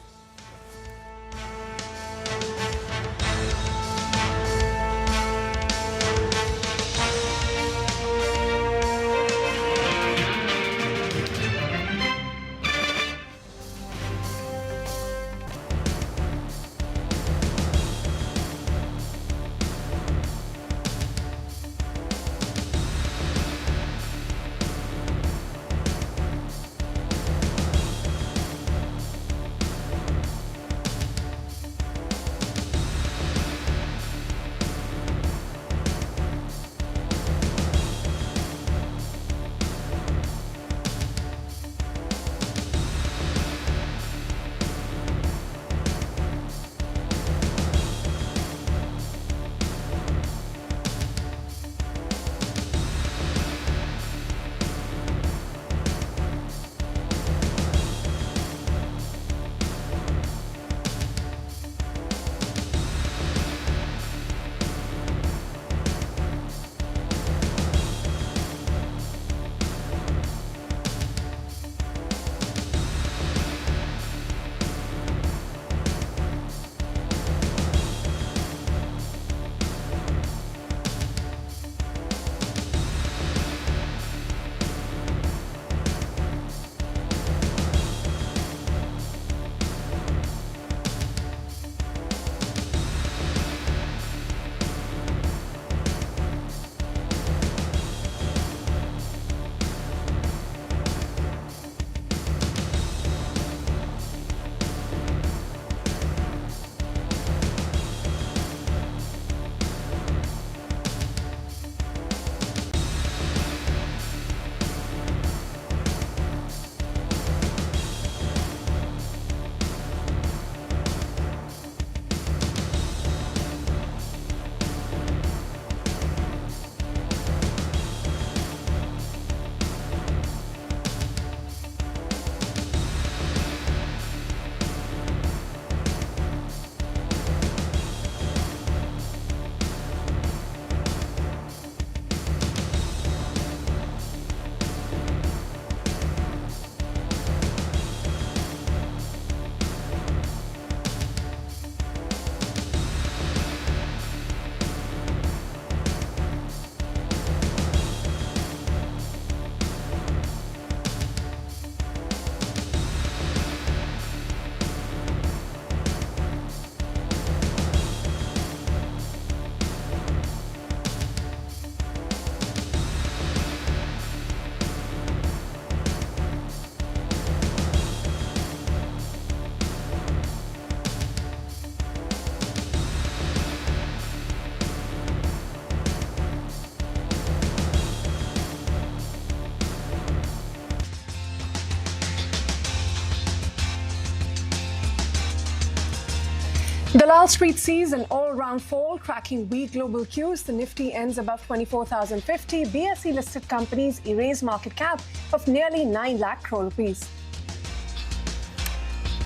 Wall Street sees an all-round fall, tracking weak global cues. The Nifty ends above 24,050. BSE-listed companies erase market cap of nearly 9 lakh crore rupees.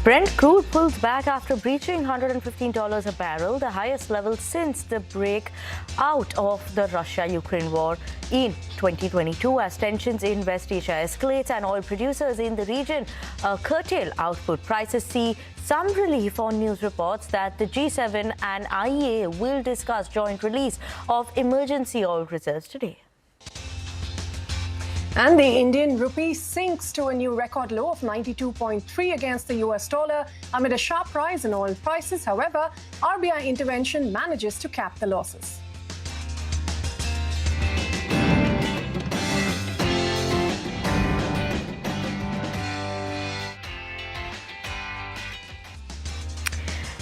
Brent crude pulls back after breaching $115 a barrel, the highest level since the break out of the Russia-Ukraine war in 2022, as tensions in West Asia escalate and oil producers in the region curtail output. Prices see some relief on news reports that the G7 and IEA will discuss joint release of emergency oil reserves today. And the Indian rupee sinks to a new record low of 92.3 against the US dollar amid a sharp rise in oil prices. However, RBI intervention manages to cap the losses.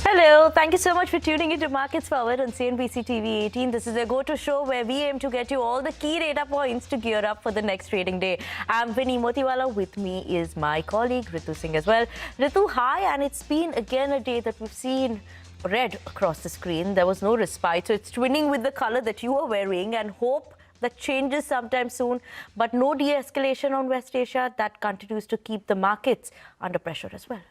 Hello, thank you so much for tuning into Markets Forward on CNBC TV 18. This is a go-to show where we aim to get you all the key data points to gear up for the next trading day. I'm Vinny Motiwala. With me is my colleague Ritu Singh as well. Ritu, hi, and it's been again a day that we've seen red across the screen. There was no respite, so it's twinning with the color that you are wearing, and hope that changes sometime soon, but no de-escalation on West Asia. That continues to keep the markets under pressure as well.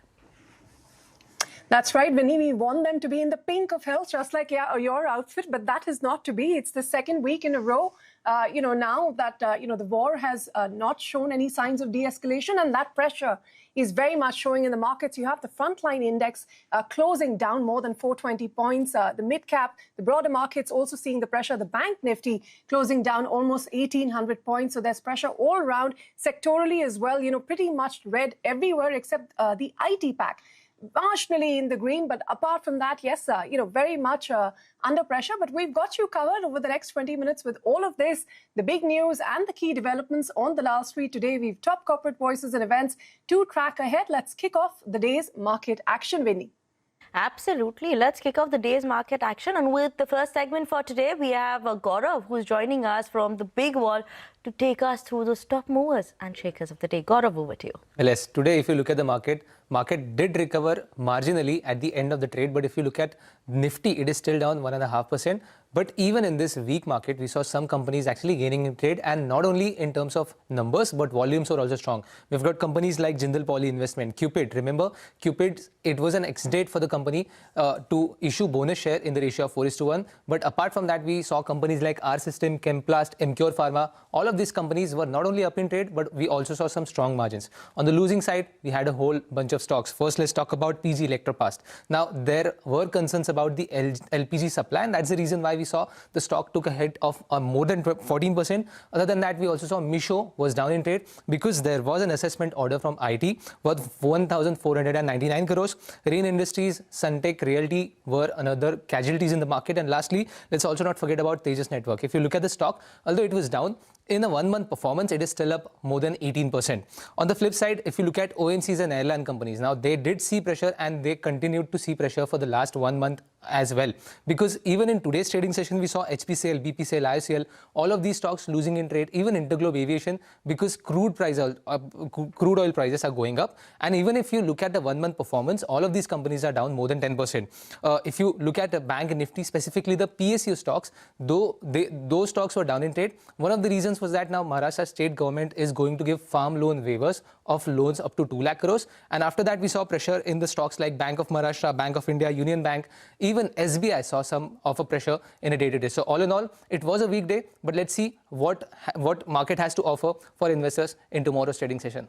That's right, Vinny. We want them to be in the pink of health, just like your outfit, but that is not to be. It's the second week in a row, now that, the war has not shown any signs of de-escalation, and that pressure is very much showing in the markets. You have the frontline index closing down more than 420 points. The mid-cap, the broader markets also seeing the pressure. The bank Nifty closing down almost 1,800 points. So there's pressure all around, sectorally as well, pretty much red everywhere except the IT pack. Marginally in the green, but apart from that, yes, very much under pressure. But we've got you covered over the next 20 minutes with all of this, the big news and the key developments on the last street today. We've top corporate voices and events to track ahead. Let's kick off the day's market action, Vinny. Absolutely. Let's kick off the day's market action. And with the first segment for today, we have Gaurav, who's joining us from the big wall to take us through the top movers and shakers of the day. Gaurav, over to you. Well, yes, today, if you look at the market did recover marginally at the end of the trade. But if you look at Nifty, it is still down 1.5%. But even in this weak market, we saw some companies actually gaining in trade, and not only in terms of numbers, but volumes were also strong. We've got companies like Jindal Poly Investment, Cupid. Remember, Cupid, it was an ex-date for the company to issue bonus share in the ratio of 4:1. But apart from that, we saw companies like R System, Chemplast, Emcure Pharma. All of these companies were not only up in trade, but we also saw some strong margins. On the losing side, we had a whole bunch of stocks. First, let's talk about PG Electropast. Now, there were concerns about the LPG supply, and that's the reason why we saw the stock took a hit of more than 14%. Other than that, we also saw Misho was down in trade because there was an assessment order from IT worth 1,499 crores. Rain Industries, Suntech, Realty were another casualties in the market. And lastly, let's also not forget about Tejas Network. If you look at the stock, although it was down, in a 1 month performance, it is still up more than 18%. On the flip side, if you look at OMCs and airline companies, now they did see pressure and they continued to see pressure for the last 1 month as well. Because even in today's trading session, we saw HPCL, BPCL, IOCL, all of these stocks losing in trade, even Interglobe Aviation, because crude oil prices are going up. And even if you look at the 1 month performance, all of these companies are down more than 10%. If you look at the bank Nifty, specifically the PSU stocks, though those stocks were down in trade, one of the reasons was that now Maharashtra state government is going to give farm loan waivers of loans up to 2 lakh crores. And after that, we saw pressure in the stocks like Bank of Maharashtra, Bank of India, Union Bank, even SBI saw some of a pressure in a day-to-day. So all in all, it was a weak day, but let's see what market has to offer for investors in tomorrow's trading session.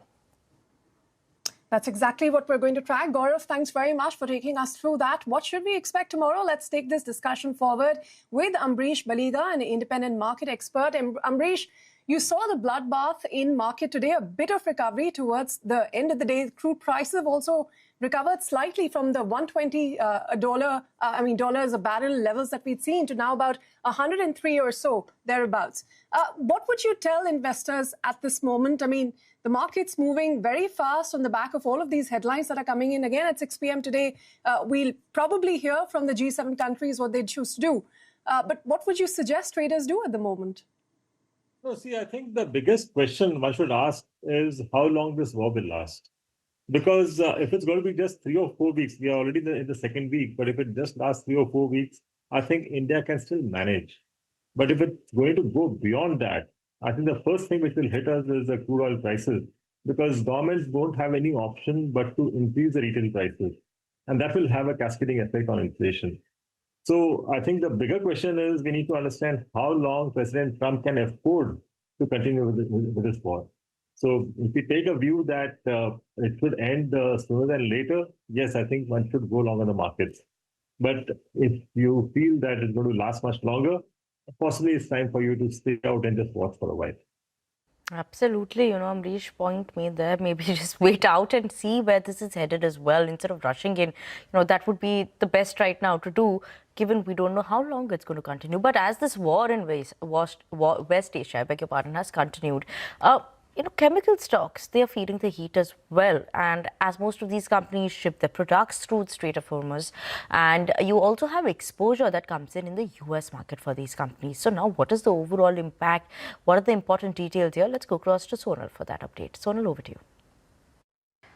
That's exactly what we're going to track. Gaurav, thanks very much for taking us through that. What should we expect tomorrow? Let's take this discussion forward with Ambrish Baliga, an independent market expert. Ambrish, you saw the bloodbath in market today, a bit of recovery towards the end of the day. Crude prices have also recovered slightly from the dollars a barrel levels that we'd seen to now about 103 or so, thereabouts. What would you tell investors at this moment? I mean, the market's moving very fast on the back of all of these headlines that are coming in again at 6 p.m. today. We'll probably hear from the G7 countries what they choose to do. But what would you suggest traders do at the moment? No, see, I think the biggest question one should ask is how long this war will last. Because if it's going to be just 3 or 4 weeks, we are already in the second week, but if it just lasts 3 or 4 weeks, I think India can still manage. But if it's going to go beyond that, I think the first thing which will hit us is the crude oil prices, because governments don't have any option but to increase the retail prices. And that will have a cascading effect on inflation. So I think the bigger question is we need to understand how long President Trump can afford to continue with this war. So if we take a view that it should end sooner than later, yes, I think one should go long on the markets. But if you feel that it's going to last much longer, possibly it's time for you to stay out and just watch for a while. Absolutely, Amrish point made there. Maybe just wait out and see where this is headed as well instead of rushing in. That would be the best right now to do, given we don't know how long it's going to continue. But as this war in West Asia, I beg your pardon, has continued, chemical stocks, they are feeling the heat as well. And as most of these companies ship their products through the Strait of Hormuz, and you also have exposure that comes in the US market for these companies. So now what is the overall impact? What are the important details here? Let's go across to Sonal for that update. Sonal, over to you.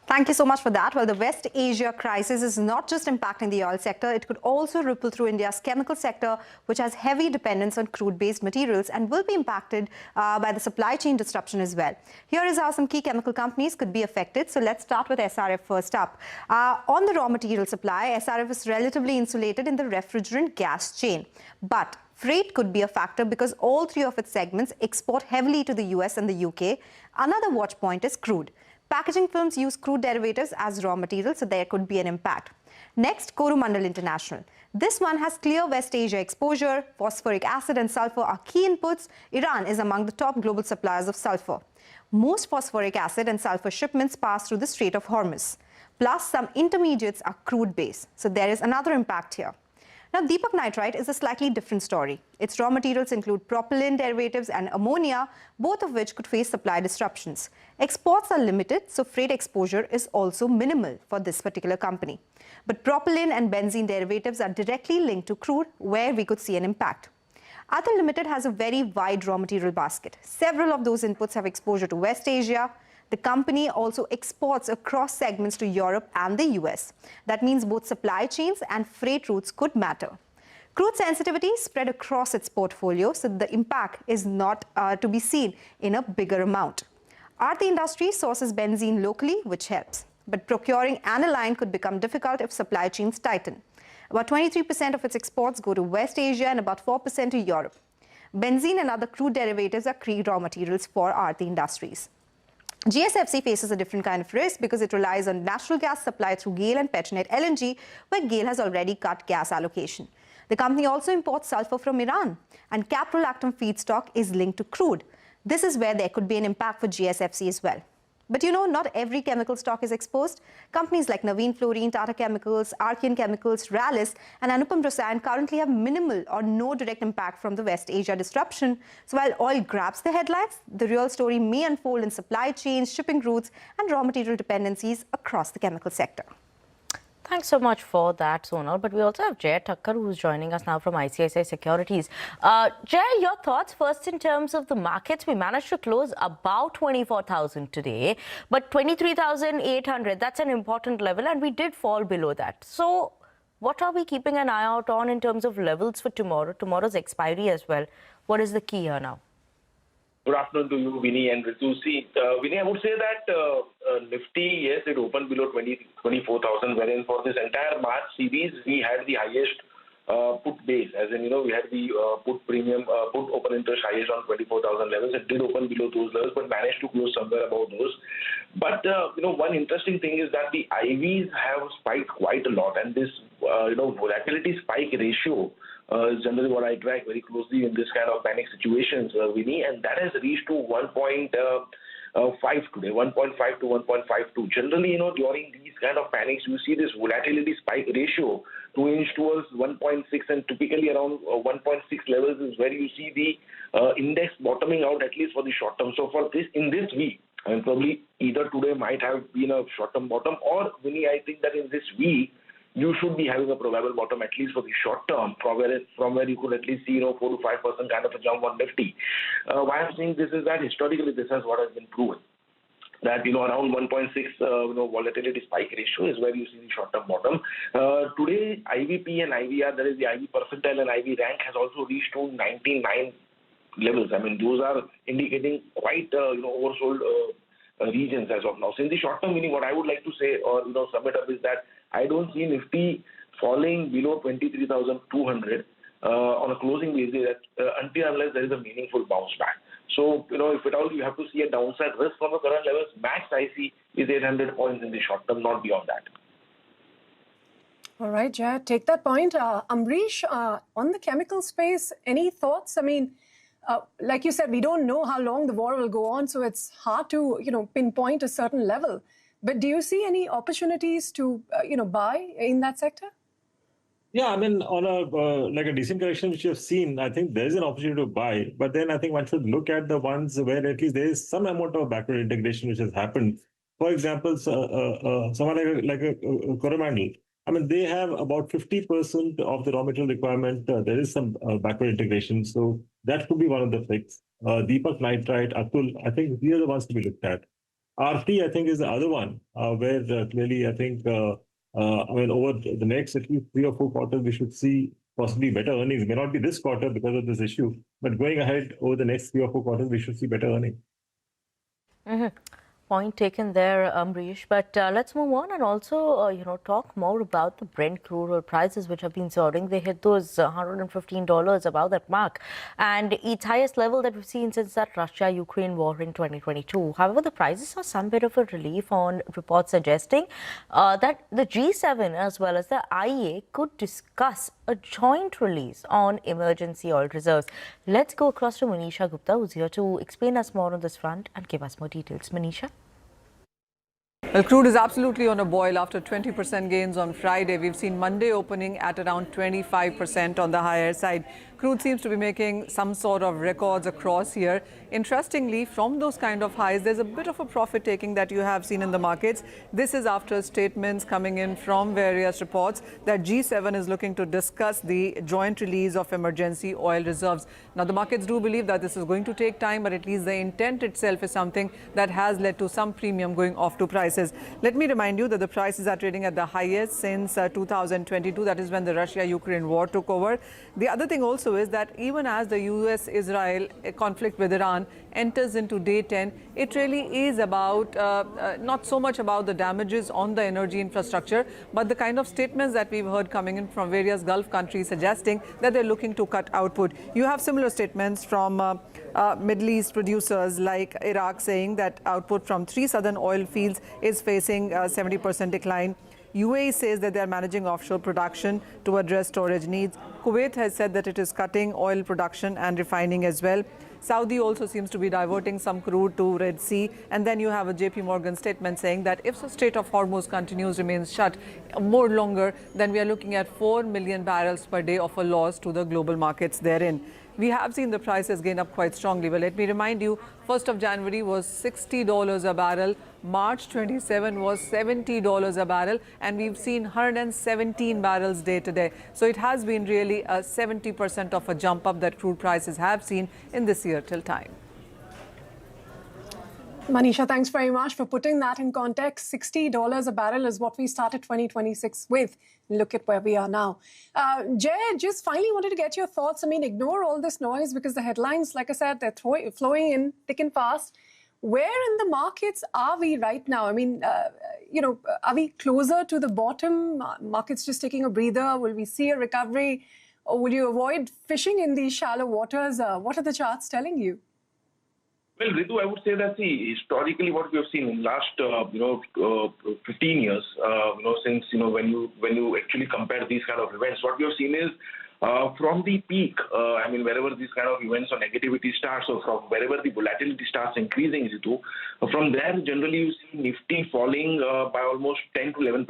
Thank you so much for that. Well, the West Asia crisis is not just impacting the oil sector, it could also ripple through India's chemical sector, which has heavy dependence on crude-based materials and will be impacted by the supply chain disruption as well. Here is how some key chemical companies could be affected. So let's start with SRF first up. On the raw material supply, SRF is relatively insulated in the refrigerant gas chain. But freight could be a factor because all three of its segments export heavily to the US and the UK. Another watch point is crude. Packaging films use crude derivatives as raw material, so there could be an impact. Next, Coromandel International. This one has clear West Asia exposure. Phosphoric acid and sulfur are key inputs. Iran is among the top global suppliers of sulfur. Most phosphoric acid and sulfur shipments pass through the Strait of Hormuz. Plus, some intermediates are crude-based, so there is another impact here. Now, Deepak Nitrite is a slightly different story. Its raw materials include propylene derivatives and ammonia, both of which could face supply disruptions. Exports are limited, so freight exposure is also minimal for this particular company. But propylene and benzene derivatives are directly linked to crude, where we could see an impact. Ather Limited has a very wide raw material basket. Several of those inputs have exposure to West Asia. The company also exports across segments to Europe and the US. That means both supply chains and freight routes could matter. Crude sensitivity is spread across its portfolio, so the impact is not to be seen in a bigger amount. Aarti Industries sources benzene locally, which helps. But procuring aniline could become difficult if supply chains tighten. About 23% of its exports go to West Asia and about 4% to Europe. Benzene and other crude derivatives are key raw materials for Aarti Industries. GSFC faces a different kind of risk because it relies on natural gas supply through GAIL and Petronet LNG, where GAIL has already cut gas allocation. The company also imports sulfur from Iran, and caprolactam feedstock is linked to crude. This is where there could be an impact for GSFC as well. But not every chemical stock is exposed. Companies like Navin Fluorine, Tata Chemicals, Archean Chemicals, Rallis, and Anupam Rasayan currently have minimal or no direct impact from the West Asia disruption. So while oil grabs the headlines, the real story may unfold in supply chains, shipping routes, and raw material dependencies across the chemical sector. Thanks so much for that, Sonal. But we also have Jay Thakkar, who's joining us now from ICICI Securities. Jay, your thoughts first in terms of the markets. We managed to close about 24,000 today, but 23,800, that's an important level, and we did fall below that. So what are we keeping an eye out on in terms of levels for tomorrow, tomorrow's expiry as well? What is the key here now? Good afternoon to you, Vinny and Ritu. See, Vinny, I would say that Nifty, yes, it opened below 24,000, wherein for this entire March series, we had the highest put base. As in, we had the put open interest highest on 24,000 levels. It did open below those levels, but managed to close somewhere above those. But, one interesting thing is that the IVs have spiked quite a lot, and this, volatility spike ratio is generally what I track very closely in this kind of panic situations, Vinny, and that has reached to 1.5 today, 1.5 to 1.52. Generally, during these kind of panics, you see this volatility spike ratio to inch towards 1.6, and typically around 1.6 levels is where you see the index bottoming out, at least for the short term. So for this, in this week, and probably either today might have been a short-term bottom, or Vinny, I think that in this week, you should be having a probable bottom, at least for the short term, from where you could at least see 4 to 5% kind of a jump on Nifty. Why I'm saying this is that historically this is what has been proven. that around 1.6 volatility spike ratio is where you see the short-term bottom. Today, IVP and IVR, that is the IV percentile and IV rank, has also reached to 99 levels. I mean, those are indicating quite oversold regions as of now. So in the short term, meaning what I would like to say or sum it up is that I don't see Nifty falling below 23,200 on a closing basis until unless there is a meaningful bounce back. So, if at all you have to see a downside risk from the current levels, max I see is 800 points in the short term, not beyond that. All right, Jay, take that point. Amrish, on the chemical space, any thoughts? I mean, like you said, we don't know how long the war will go on, so it's hard to, pinpoint a certain level. But do you see any opportunities to, buy in that sector? Yeah, I mean, on a decent correction which you have seen, I think there is an opportunity to buy. But then I think one should look at the ones where at least there is some amount of backward integration which has happened. For example, someone like a Coromandel. I mean, they have about 50% of the raw material requirement. There is some backward integration. So that could be one of the picks. Deepak Nitrite, Atul, I think these are the ones to be looked at. RT, I think, is the other one where clearly I think over the next at least 3 or 4 quarters, we should see possibly better earnings. It may not be this quarter because of this issue, but going ahead over the next 3 or 4 quarters, we should see better earnings. Point taken there, Amrish. But let's move on and also, talk more about the Brent crude oil prices, which have been soaring. They hit those $115 above that mark, and its highest level that we've seen since that Russia-Ukraine war in 2022. However, the prices saw some bit of a relief on reports suggesting that the G7 as well as the IEA could discuss a joint release on emergency oil reserves. Let's go across to Manisha Gupta, who's here to explain us more on this front and give us more details. Manisha? Well, crude is absolutely on a boil after 20% gains on Friday. We've seen Monday opening at around 25% on the higher side. Crude seems to be making some sort of records across here. Interestingly, from those kind of highs, there's a bit of a profit taking that you have seen in the markets. This is after statements coming in from various reports that G7 is looking to discuss the joint release of emergency oil reserves. Now, the markets do believe that this is going to take time, but at least the intent itself is something that has led to some premium going off to prices. Let me remind you that the prices are trading at the highest since 2022. That is when the Russia-Ukraine war took over. The other thing also is that even as the US-Israel conflict with Iran enters into day 10, it really is about not so much about the damages on the energy infrastructure, but the kind of statements that we've heard coming in from various Gulf countries suggesting that they're looking to cut output. You have similar statements from Middle East producers like Iraq saying that output from 3 southern oil fields is facing a 70% decline. UAE says that they are managing offshore production to address storage needs. Kuwait has said that it is cutting oil production and refining as well. Saudi also seems to be diverting some crude to Red Sea. And then you have a JP Morgan statement saying that if the Strait of Hormuz remains shut more longer, then we are looking at 4 million barrels per day of a loss to the global markets therein. We have seen the prices gain up quite strongly. But let me remind you, 1st of January was $60 a barrel. March 27 was $70 a barrel. And we've seen 117 barrels day to day. So it has been really a 70% of a jump up that crude prices have seen in this year till time. Manisha, thanks very much for putting that in context. $60 a barrel is what we started 2026 with. Look at where we are now. Jay, just finally wanted to get your thoughts. I mean, ignore all this noise because the headlines, like I said, they're flowing in thick and fast. Where in the markets are we right now? I mean, are we closer to the bottom? Markets just taking a breather? Will we see a recovery? Or will you avoid fishing in these shallow waters? What are the charts telling you? Well, Ritu, I would say that historically what we have seen in last 15 years, since when you actually compare these kind of events, what we have seen is from the peak, wherever these kind of events or negativity starts, or from wherever the volatility starts increasing, Ritu, from there generally you see Nifty falling by almost 10 to 11%.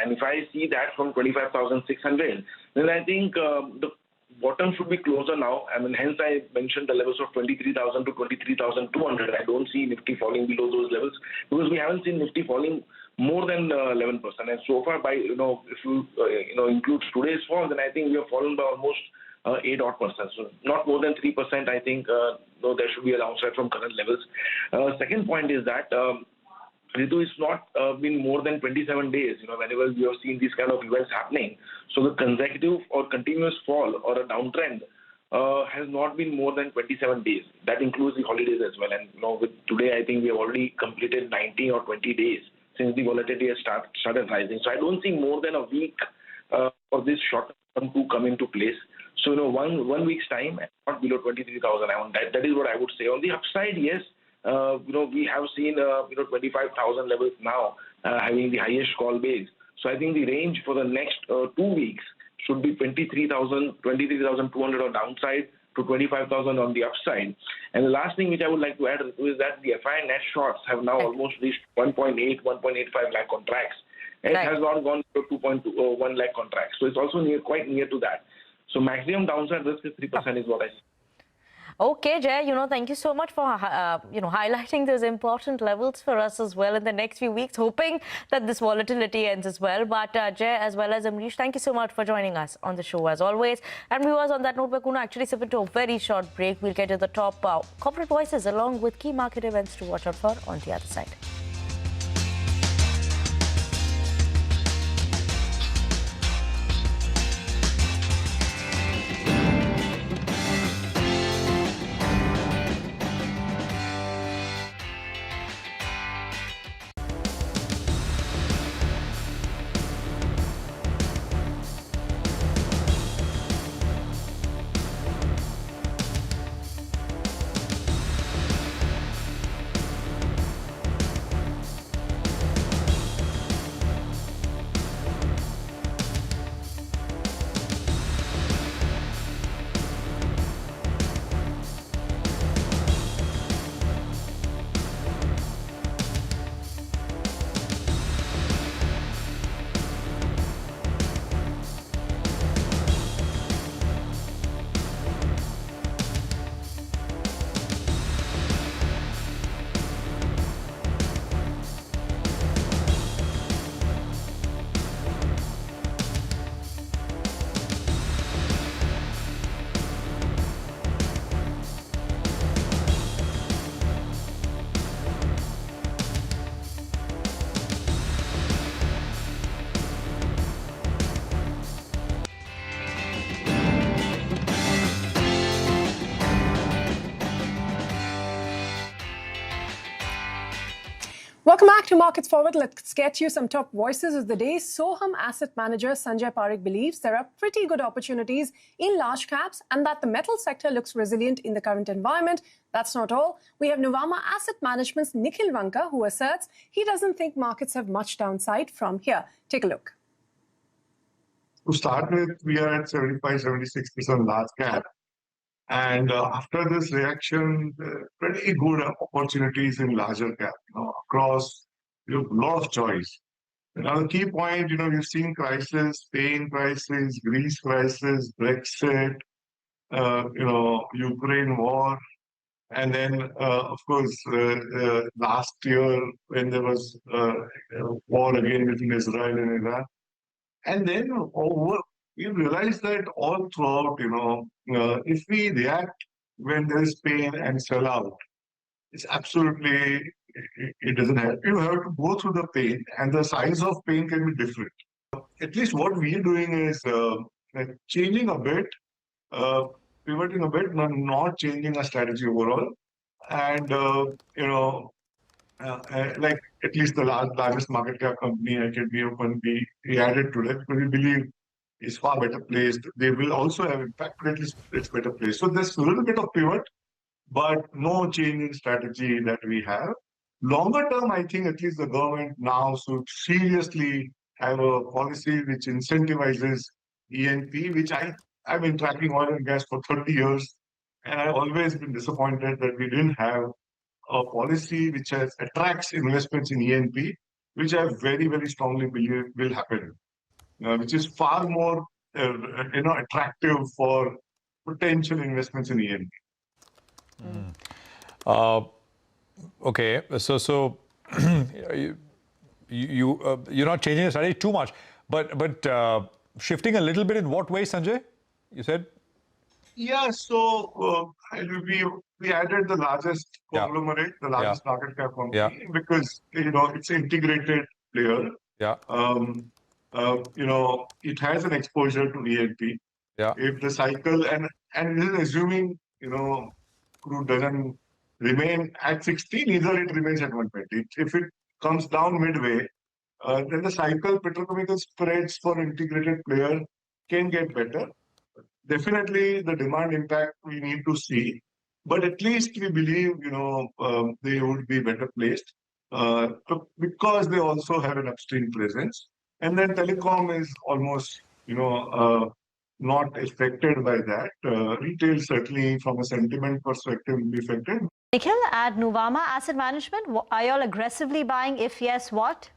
And if I see that from 25,600, then I think the bottom should be closer now. Hence I mentioned the levels of 23,000 to 23,200. I don't see Nifty falling below those levels because we haven't seen Nifty falling more than 11%. And so far, by if you include today's fall, then I think we have fallen by almost 8%. So not more than 3%. I think there should be a downside from current levels. Second point is that Ritu, it's not been more than 27 days, whenever we have seen these kind of events happening. So the consecutive or continuous fall or a downtrend has not been more than 27 days. That includes the holidays as well. And with today, I think we have already completed 19 or 20 days since the volatility has started rising. So I don't see more than a week for this short term to come into place. So, 1 week's time, not below 23,000. That is what I would say. On the upside, yes, we have seen, 25,000 levels now having the highest call base. So I think the range for the next 2 weeks should be 23,200 on downside to 25,000 on the upside. And the last thing which I would like to add is that the FI net shorts have now almost reached 1.8, 1.85 lakh contracts. And it has not gone to 2.1 lakh contracts. So it's also quite near to that. So maximum downside risk is 3% is what I see. Okay, Jay, thank you so much for, highlighting those important levels for us as well in the next few weeks, hoping that this volatility ends as well. But Jay, as well as Amrish, thank you so much for joining us on the show as always. And viewers, on that note, we're going to actually slip into a very short break. We'll get to the top corporate voices along with key market events to watch out for on the other side. Welcome back to Markets Forward. Let's get you some top voices of the day. Soham asset manager Sanjay Parekh believes there are pretty good opportunities in large caps and that the metal sector looks resilient in the current environment. That's not all. We have Nuvama Asset Management's Nikhil Vanka, who asserts he doesn't think markets have much downside from here. Take a look. To start with, we are at 75-76% large cap. And after this reaction, pretty good opportunities in larger cap, across a lot of choice. Another key point, we've seen crisis, Spain crisis, Greece crisis, Brexit, Ukraine war. And then, of course, last year when there was war again between Israel and Iran. And then we realized that all throughout, if we react when there is pain and sell out, it's absolutely, it doesn't help. You have to go through the pain, and the size of pain can be different. At least what we're doing is changing a bit, pivoting a bit, not changing our strategy overall. And, like at least the largest market cap company, IKB Open, we added to that because we believe is far better placed. They will also have impact, but at least it's better placed. So there's a little bit of pivot, but no change in strategy that we have. Longer term, I think at least the government now should seriously have a policy which incentivizes E&P, which I've been tracking oil and gas for 30 years, and I've always been disappointed that we didn't have a policy which attracts investments in E&P, which I very, very strongly believe will happen. Which is far more, attractive for potential investments in E&P. Okay, so you're not changing the strategy too much, but shifting a little bit in what way, Sanjay? You said. Yeah, so we added the largest conglomerate, the largest market cap company, because it's an integrated player. Yeah. It has an exposure to ELP. Yeah. If the cycle and this is assuming crude doesn't remain at 16, either it remains at 120. If it comes down midway, then the cycle petrochemical spreads for integrated player can get better. Definitely the demand impact we need to see, but at least we believe they would be better placed because they also have an upstream presence, and then telecom is almost not affected by that. Retail certainly from a sentiment perspective will be affected. Nikhil, at Nuvama Asset Management, are you all aggressively buying? If yes, what?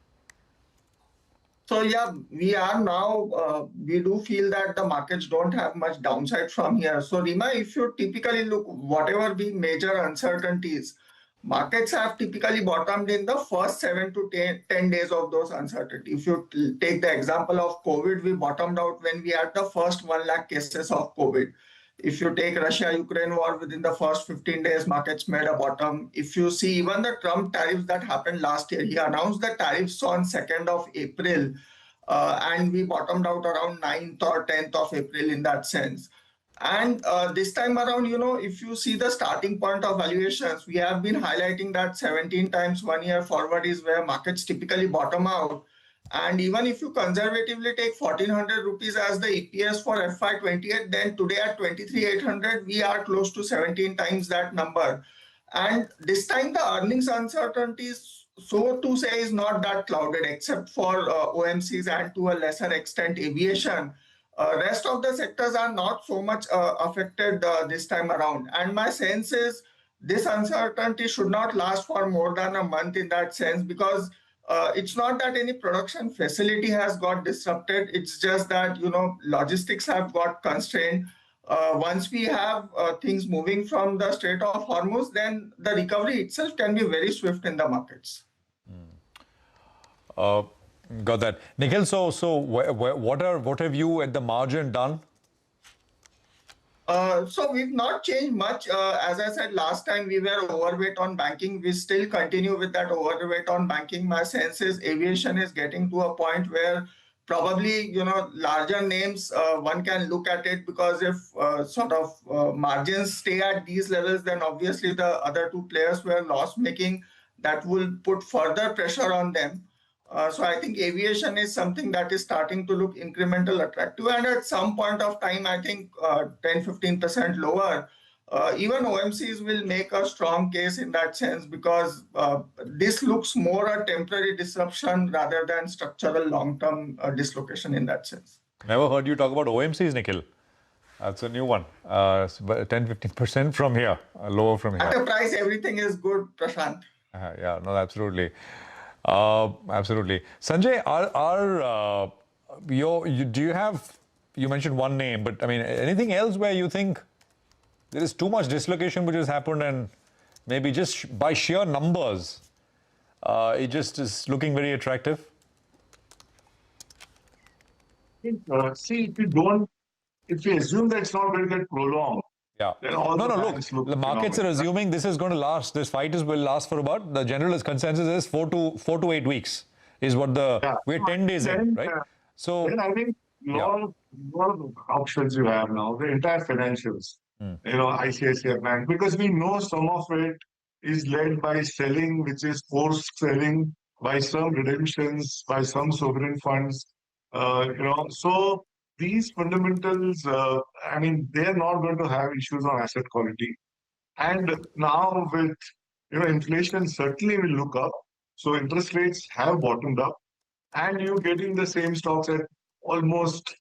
So yeah, we are now, we do feel that the markets don't have much downside from here. So Rima, if you typically look, whatever be major uncertainties, markets have typically bottomed in the first 7 to 10 days of those uncertainties. If you take the example of COVID, we bottomed out when we had the first 1 lakh cases of COVID. If you take Russia-Ukraine war, within the first 15 days, markets made a bottom. If you see even the Trump tariffs that happened last year, he announced the tariffs on 2nd of April, and we bottomed out around 9th or 10th of April in that sense. And this time around, if you see the starting point of valuations, we have been highlighting that 17 times 1 year forward is where markets typically bottom out. And even if you conservatively take 1400 rupees as the EPS for FY28, then today at 23,800, we are close to 17 times that number. And this time the earnings uncertainties, so to say, is not that clouded except for OMCs and to a lesser extent aviation. Rest of the sectors are not so much affected this time around. And my sense is this uncertainty should not last for more than a month in that sense, because it's not that any production facility has got disrupted. It's just that, logistics have got constrained. Once we have things moving from the Strait of Hormuz, then the recovery itself can be very swift in the markets. Got that. Nikhil, so what have you at the margin done? So we've not changed much. As I said last time, we were overweight on banking. We still continue with that overweight on banking. My sense is aviation is getting to a point where probably, larger names, one can look at it, because if margins stay at these levels, then obviously the other two players were loss-making. That will put further pressure on them. So I think aviation is something that is starting to look incremental attractive, and at some point of time, I think 10-15% lower. Even OMCs will make a strong case in that sense, because this looks more a temporary disruption rather than structural long-term dislocation in that sense. Never heard you talk about OMCs, Nikhil. That's a new one. 10-15% from here, lower from here. At a price, everything is good, Prashant. Yeah, no, absolutely. Absolutely. Sanjay, you mentioned one name, but I mean, anything else where you think there is too much dislocation which has happened, and maybe just by sheer numbers, it just is looking very attractive? See, if we assume that it's not going to get prolonged, look, the markets are assuming this is going to last, this fight will last for about, the general consensus is 4 to 8 weeks, is what we're 10 days in, right? So then I think a lot of options you have now, the entire financials, ICICI Bank, because we know some of it is led by selling, which is forced selling, by some redemptions, by some sovereign funds, so these fundamentals, they're not going to have issues on asset quality. And now with, inflation certainly will look up. So interest rates have bottomed up, and you're getting the same stocks at almost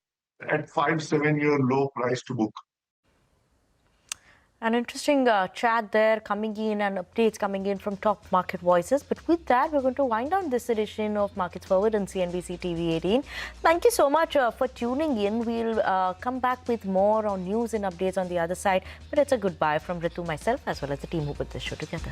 at 5-7 year low price to book. An interesting chat there coming in and updates coming in from top market voices. But with that, we're going to wind down this edition of Markets Forward on CNBC TV 18. Thank you so much for tuning in. We'll come back with more on news and updates on the other side. But it's a goodbye from Ritu, myself, as well as the team who put this show together.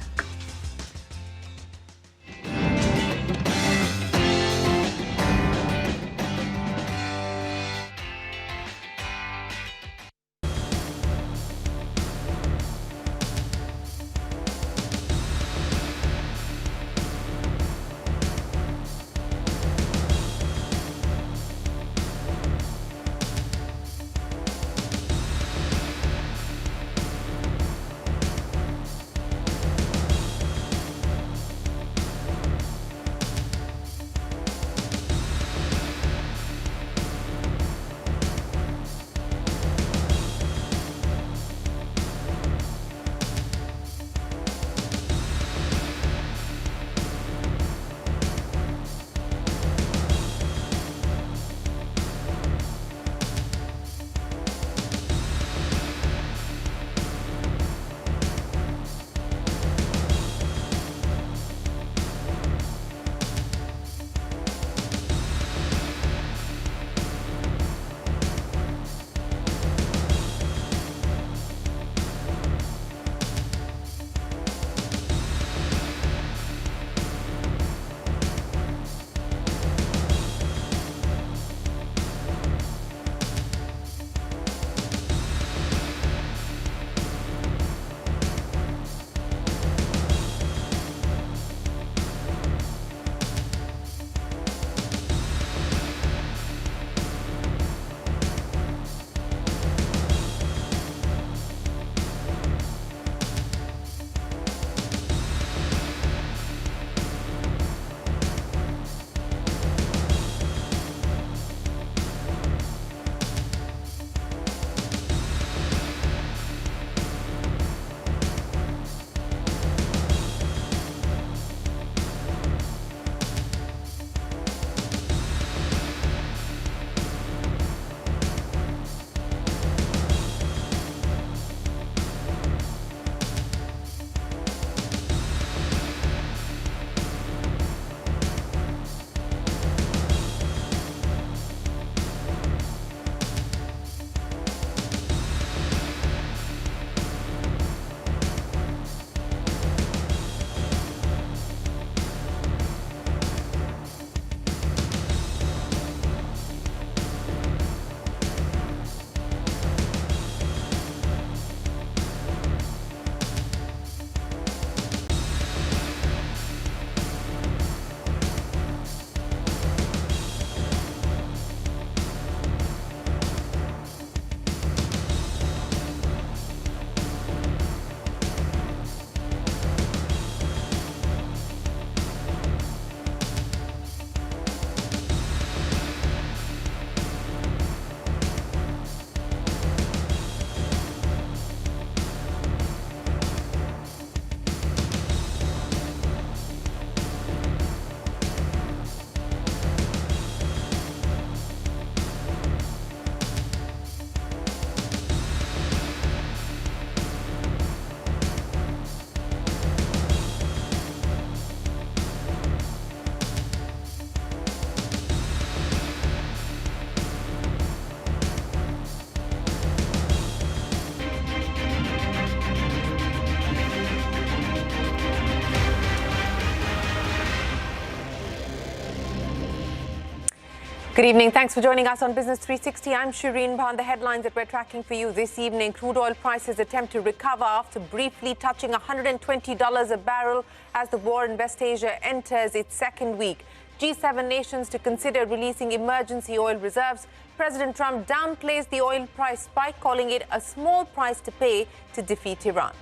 Good evening. Thanks for joining us on Business 360. I'm Shireen Bhan. The headlines that we're tracking for you this evening. Crude oil prices attempt to recover after briefly touching $120 a barrel as the war in West Asia enters its second week. G7 nations to consider releasing emergency oil reserves. President Trump downplays the oil price spike, calling it a small price to pay to defeat Iran.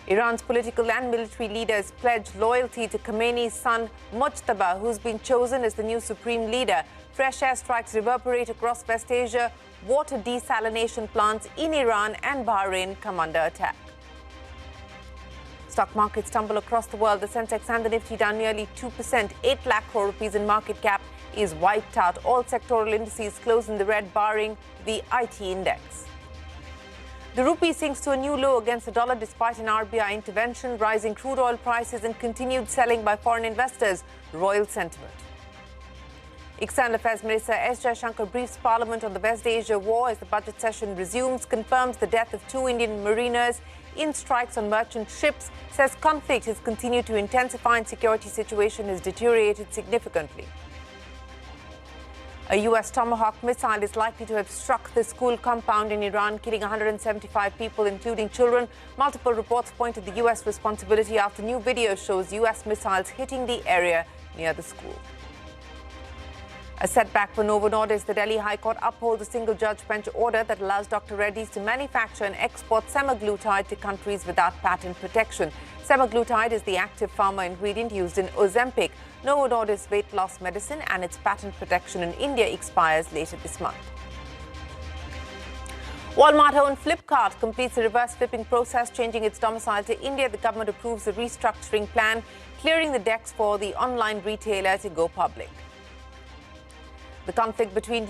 Iran's political and military leaders pledged loyalty to Khamenei's son Mujtaba, who's been chosen as the new supreme leader. Fresh airstrikes reverberate across West Asia. Water desalination plants in Iran and Bahrain come under attack. Stock markets tumble across the world. The Sensex and the Nifty down nearly 2%. 8 lakh crore rupees in market cap is wiped out. All sectoral indices close in the red, barring the IT index. The rupee sinks to a new low against the dollar despite an RBI intervention, rising crude oil prices and continued selling by foreign investors. Royal sentiment. External Affairs Minister S. Jaishankar briefs Parliament on the West Asia war as the budget session resumes, confirms the death of 2 Indian mariners in strikes on merchant ships, says conflict has continued to intensify and security situation has deteriorated significantly. A U.S. Tomahawk missile is likely to have struck the school compound in Iran, killing 175 people, including children. Multiple reports point to the U.S. responsibility after new video shows U.S. missiles hitting the area near the school. A setback for Novo Nordisk. The Delhi High Court upholds a single-judge bench order that allows Dr. Reddy's to manufacture and export semaglutide to countries without patent protection. Semaglutide is the active pharma ingredient used in Ozempic, Novo Nordisk's weight loss medicine, and its patent protection in India expires later this month. Walmart-owned Flipkart completes a reverse flipping process, changing its domicile to India. The government approves the restructuring plan, clearing the decks for the online retailer to go public. The conflict between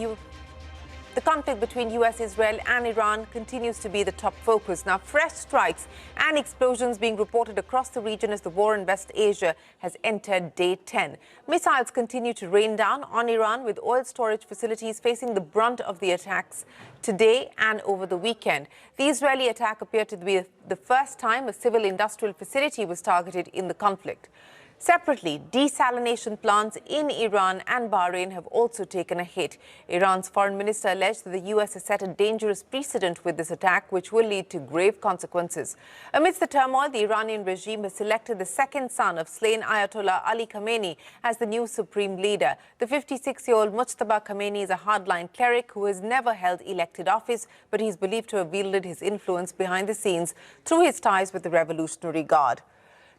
U.S., Israel and Iran continues to be the top focus. Now, fresh strikes and explosions being reported across the region as the war in West Asia has entered day 10. Missiles continue to rain down on Iran, with oil storage facilities facing the brunt of the attacks today and over the weekend. The Israeli attack appeared to be the first time a civil industrial facility was targeted in the conflict. Separately, desalination plants in Iran and Bahrain have also taken a hit. Iran's foreign minister alleged that the U.S. has set a dangerous precedent with this attack, which will lead to grave consequences. Amidst the turmoil, the Iranian regime has selected the second son of slain Ayatollah Ali Khamenei as the new supreme leader. The 56-year-old Mujtaba Khamenei is a hardline cleric who has never held elected office, but he's believed to have wielded his influence behind the scenes through his ties with the Revolutionary Guard.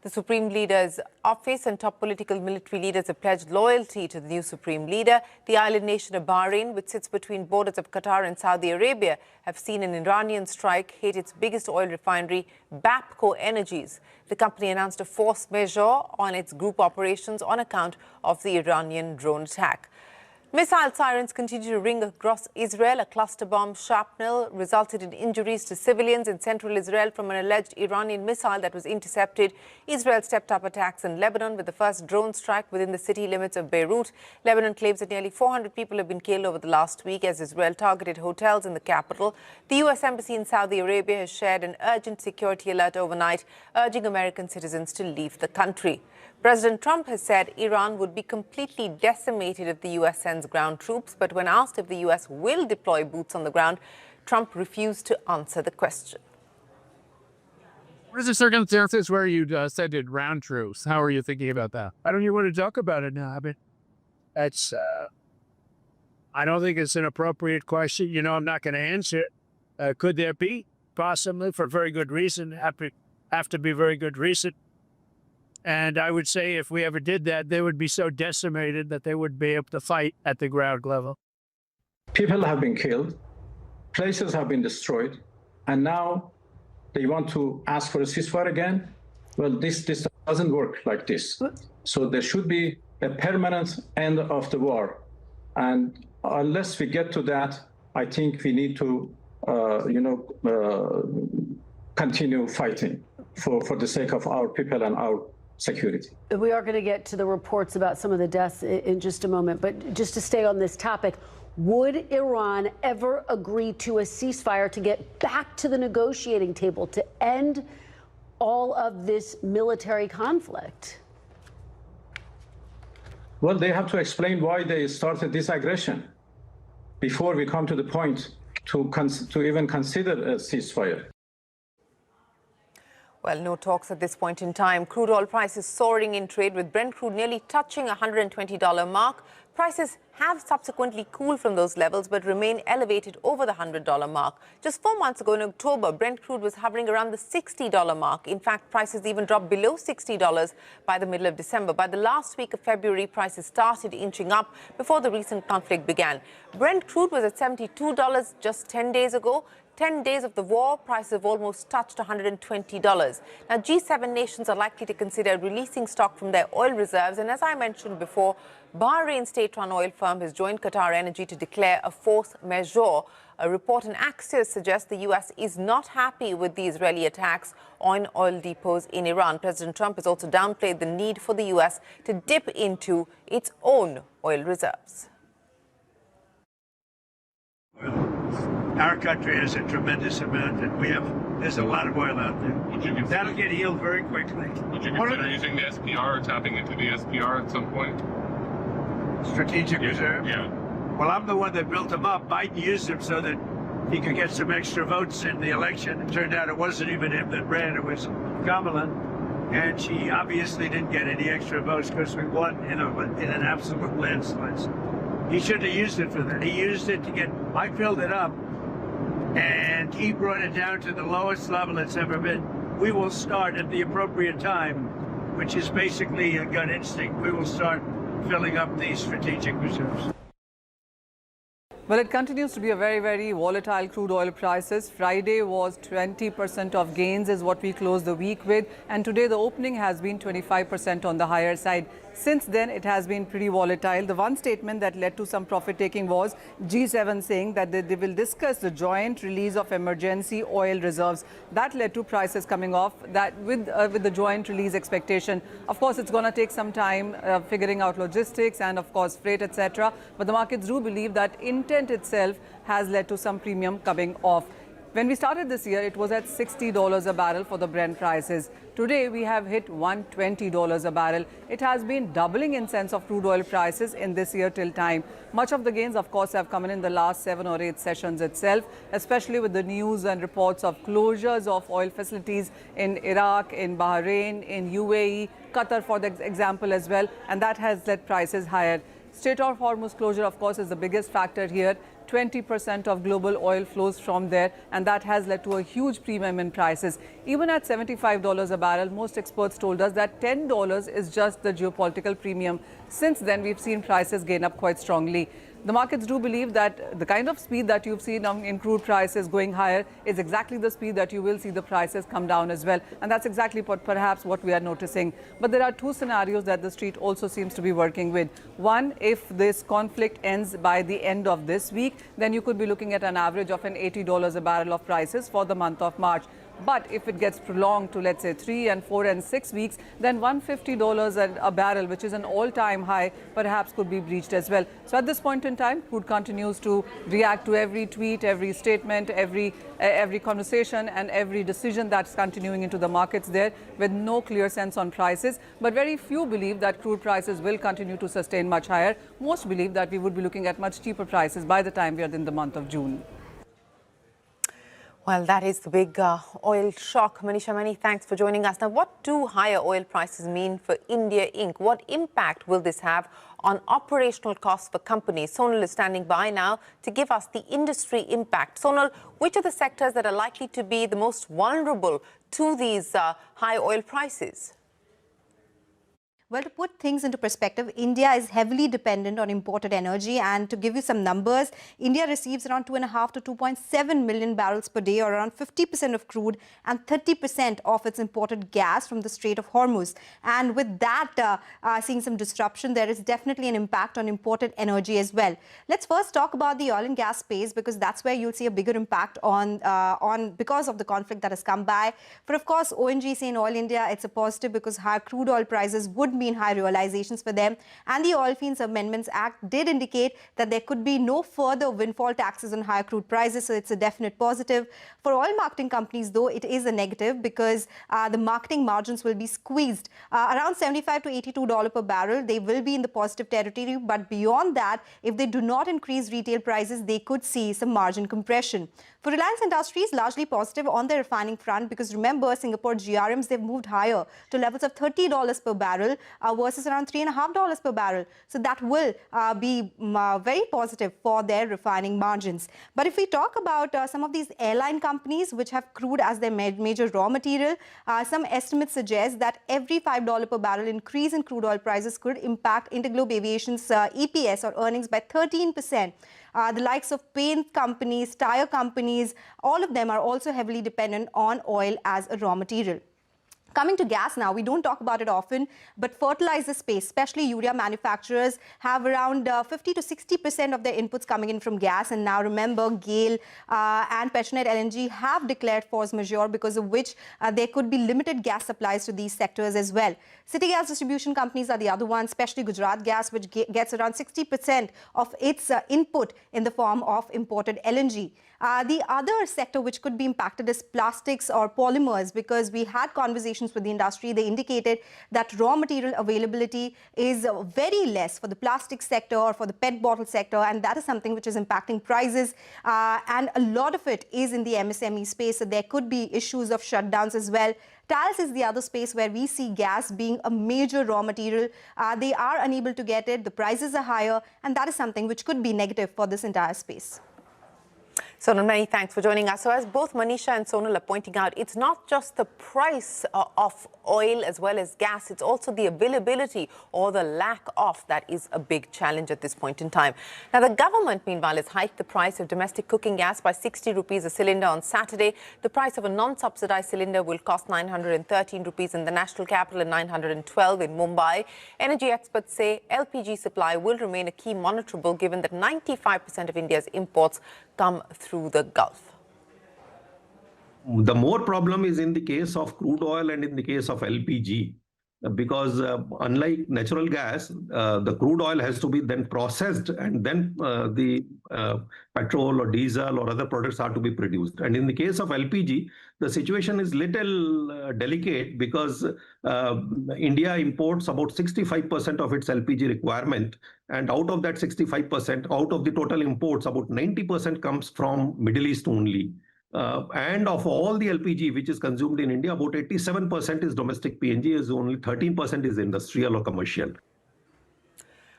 The Supreme Leader's office and top political military leaders have pledged loyalty to the new Supreme Leader. The island nation of Bahrain, which sits between borders of Qatar and Saudi Arabia, have seen an Iranian strike hit its biggest oil refinery, Bapco Energies. The company announced a force majeure on its group operations on account of the Iranian drone attack. Missile sirens continue to ring across Israel. A cluster bomb shrapnel resulted in injuries to civilians in central Israel from an alleged Iranian missile that was intercepted. Israel stepped up attacks in Lebanon with the first drone strike within the city limits of Beirut. Lebanon claims that nearly 400 people have been killed over the last week as Israel targeted hotels in the capital. The U.S. Embassy in Saudi Arabia has shared an urgent security alert overnight, urging American citizens to leave the country. President Trump has said Iran would be completely decimated if the U.S. sends ground troops, but when asked if the U.S. will deploy boots on the ground, Trump refused to answer the question. What is the circumstances where you sent ground troops? How are you thinking about that? I don't even want to talk about it now. I mean, that's, I don't think it's an appropriate question. You know, I'm not going to answer it. Could there be? Possibly, for very good reason. Have to be very good reason. And I would say if we ever did that, they would be so decimated that they wouldn't be able to fight at the ground level. People have been killed, places have been destroyed, and now they want to ask for a ceasefire again? Well, this doesn't work like this. So there should be a permanent end of the war. And unless we get to that, I think we need to, continue fighting for the sake of our people and our security. We are going to get to the reports about some of the deaths in just a moment, but just to stay on this topic, would Iran ever agree to a ceasefire to get back to the negotiating table to end all of this military conflict? Well, they have to explain why they started this aggression before we come to the point to even consider a ceasefire. Well, no talks at this point in time. Crude oil prices soaring in trade, with Brent crude nearly touching $120 mark. Prices have subsequently cooled from those levels but remain elevated over the $100 mark. Just 4 months ago in October, Brent crude was hovering around the $60 mark. In fact, prices even dropped below $60 by the middle of December. By the last week of February, prices started inching up before the recent conflict began. Brent crude was at $72 just 10 days ago. 10 days of the war, prices have almost touched $120. Now, G7 nations are likely to consider releasing stock from their oil reserves. And as I mentioned before, Bahrain state-run oil firm has joined Qatar Energy to declare a force majeure. A report in Axios suggests the U.S. is not happy with the Israeli attacks on oil depots in Iran. President Trump has also downplayed the need for the U.S. to dip into its own oil reserves. Our country has a tremendous amount, and there's a lot of oil out there. That'll get healed very quickly. Would you consider using the SPR or tapping into the SPR at some point? Strategic reserve? Yeah. Well, I'm the one that built them up. Biden used them so that he could get some extra votes in the election. It turned out it wasn't even him that ran, it was Kamala. And she obviously didn't get any extra votes because we won in an absolute landslide. He shouldn't have used it for that. He used it to I filled it up, and he brought it down to the lowest level it's ever been. We will start at the appropriate time, which is basically a gut instinct. We will start filling up these strategic reserves. Well, it continues to be a very, very volatile crude oil prices. Friday was 20% of gains is what we closed the week with. And today the opening has been 25% on the higher side. Since then, it has been pretty volatile. The one statement that led to some profit taking was G7 saying that they will discuss the joint release of emergency oil reserves. That led to prices coming off that with the joint release expectation. Of course, it's going to take some time figuring out logistics and, of course, freight, etc. But the markets do believe that intent itself has led to some premium coming off. When we started this year, it was at $60 a barrel for the Brent prices. Today, we have hit $120 a barrel. It has been doubling in sense of crude oil prices in this year till time. Much of the gains, of course, have come in the last 7 or 8 sessions itself, especially with the news and reports of closures of oil facilities in Iraq, in Bahrain, in UAE, Qatar, for the example as well. And that has led prices higher. Strait of Hormuz closure, of course, is the biggest factor here. 20% of global oil flows from there, and that has led to a huge premium in prices. Even at $75 a barrel, most experts told us that $10 is just the geopolitical premium. Since then, we've seen prices gain up quite strongly. The markets do believe that the kind of speed that you've seen in crude prices going higher is exactly the speed that you will see the prices come down as well. And that's exactly perhaps what we are noticing. But there are 2 scenarios that the street also seems to be working with. One, if this conflict ends by the end of this week, then you could be looking at an average of an $80 a barrel of prices for the month of March. But if it gets prolonged to, let's say, 3 and 4 and 6 weeks, then $150 a barrel, which is an all-time high, perhaps could be breached as well. So at this point in time, crude continues to react to every tweet, every statement, every conversation and every decision that's continuing into the markets there with no clear sense on prices. But very few believe that crude prices will continue to sustain much higher. Most believe that we would be looking at much cheaper prices by the time we are in the month of June. Well, that is the big oil shock. Manisha, many thanks for joining us. Now, what do higher oil prices mean for India Inc.? What impact will this have on operational costs for companies? Sonal is standing by now to give us the industry impact. Sonal, which are the sectors that are likely to be the most vulnerable to these high oil prices? Well, to put things into perspective, India is heavily dependent on imported energy. And to give you some numbers, India receives around 2.5 to 2.7 million barrels per day, or around 50% of crude and 30% of its imported gas from the Strait of Hormuz. And with that, seeing some disruption, there is definitely an impact on imported energy as well. Let's first talk about the oil and gas space, because that's where you'll see a bigger impact because of the conflict that has come by. But of course, ONGC and Oil India, it's a positive because higher crude oil prices would mean be in high realizations for them. And the Oil Fields Amendments Act did indicate that there could be no further windfall taxes on higher crude prices, so it's a definite positive. For oil marketing companies, though, it is a negative because the marketing margins will be squeezed. Around $75 to $82 per barrel, they will be in the positive territory, but beyond that, if they do not increase retail prices, they could see some margin compression. For Reliance Industries, largely positive on the refining front because remember, Singapore GRMs, they've moved higher to levels of $30 per barrel versus around $3.50 per barrel. So that will be very positive for their refining margins. But if we talk about some of these airline companies which have crude as their major raw material, some estimates suggest that every $5 per barrel increase in crude oil prices could impact Interglobe Aviation's EPS or earnings by 13%. The likes of paint companies, tire companies, all of them are also heavily dependent on oil as a raw material. Coming to gas now, we don't talk about it often, but fertilizer space, especially urea manufacturers, have around 50 to 60% of their inputs coming in from gas. And now remember, GAIL and Petronet LNG have declared force majeure, because of which there could be limited gas supplies to these sectors as well. City gas distribution companies are the other ones, especially Gujarat Gas, which gets around 60% of its input in the form of imported LNG. The other sector which could be impacted is plastics or polymers, because we had conversations with the industry. They indicated that raw material availability is very less for the plastic sector or for the PET bottle sector, and that is something which is impacting prices. And a lot of it is in the MSME space, so there could be issues of shutdowns as well. Tiles is the other space where we see gas being a major raw material. They are unable to get it, the prices are higher, and that is something which could be negative for this entire space. Sonal, many thanks for joining us. So as both Manisha and Sonal are pointing out, it's not just the price of oil as well as gas, it's also the availability or the lack of that is a big challenge at this point in time. Now, the government, meanwhile, has hiked the price of domestic cooking gas by 60 rupees a cylinder on Saturday. The price of a non-subsidized cylinder will cost 913 rupees in the national capital and 912 in Mumbai. Energy experts say LPG supply will remain a key monitorable, given that 95% of India's imports come through the Gulf. The more problem is in the case of crude oil and in the case of LPG, because unlike natural gas, the crude oil has to be then processed, and then the petrol or diesel or other products are to be produced. And in the case of LPG, the situation is little delicate, because India imports about 65% of its LPG requirement. And out of that 65%, out of the total imports, about 90% comes from Middle East only. And of all the LPG which is consumed in India, about 87% is domestic PNG, is only 13% is industrial or commercial.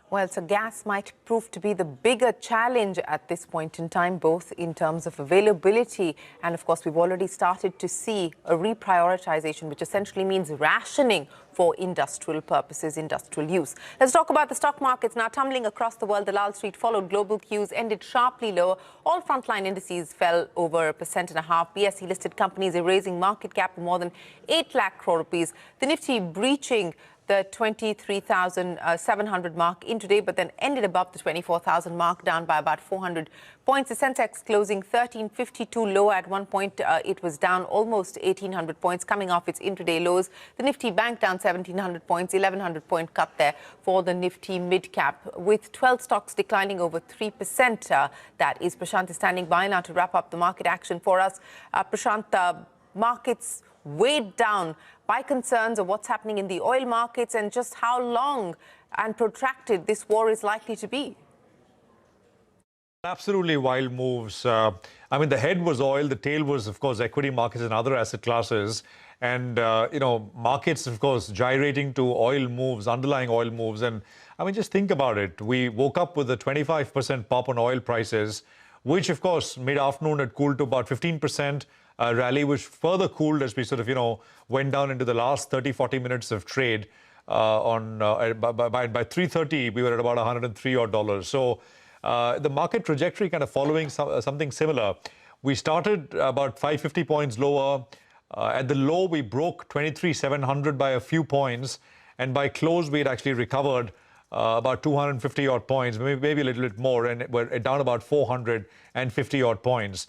Well, so gas might prove to be the bigger challenge at this point in time, both in terms of availability and, of course, we've already started to see a reprioritization, which essentially means rationing for industrial purposes, industrial use. Let's talk about the stock markets now. Tumbling across the world, the Lal Street followed global cues, ended sharply lower. All frontline indices fell over 1.5%. BSE listed companies erasing market cap of more than 8 lakh crore rupees. The Nifty breaching the 23,700 mark intraday, but then ended above the 24,000 mark, down by about 400 points. The Sensex closing 1352 lower. At one point, it was down almost 1,800 points, coming off its intraday lows. The Nifty Bank down 1,700 points, 1,100 point cut there for the Nifty mid cap, with 12 stocks declining over 3%. That is Prashant is standing by now to wrap up the market action for us. Prashant, markets weighed down by concerns of what's happening in the oil markets and just how long and protracted this war is likely to be. Absolutely wild moves. I mean, the head was oil, the tail was, of course, equity markets and other asset classes. And, markets, of course, gyrating to oil moves, underlying oil moves. And, I mean, just think about it. We woke up with a 25% pop on oil prices, which, of course, mid-afternoon had cooled to about 15%. Rally, which further cooled as we sort of, went down into the last 30-40 minutes of trade. By 3:30, we were at about $103 odd. So the market trajectory kind of following something similar. We started about 550 points lower. At the low, we broke 23,700 by a few points. And by close, we had actually recovered about 250 odd points, maybe a little bit more, and we're down about 450 odd points.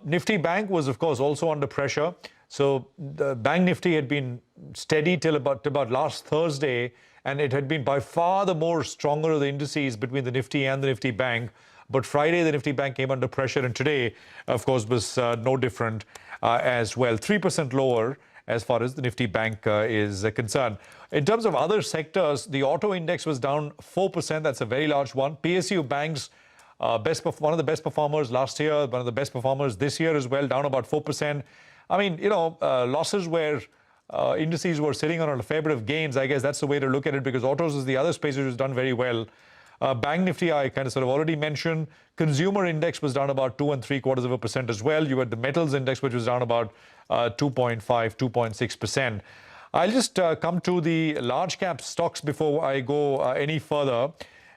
Nifty Bank was, of course, also under pressure. So the Bank Nifty had been steady till about last Thursday, and it had been by far the more stronger of the indices between the Nifty and the Nifty Bank. But Friday, the Nifty Bank came under pressure, and today, of course, was no different as well. 3% lower as far as the Nifty Bank is concerned. In terms of other sectors, the auto index was down 4%. That's a very large one. PSU Bank's one of the best performers last year, one of the best performers this year as well, down about 4%. I mean, losses where indices were sitting on a fair bit of gains. I guess that's the way to look at it, because autos is the other space which has done very well. Bank Nifty, I kind of sort of already mentioned. Consumer index was down about 2.75% as well. You had the metals index, which was down about 2.5, 2.6%. I'll just come to the large cap stocks before I go any further.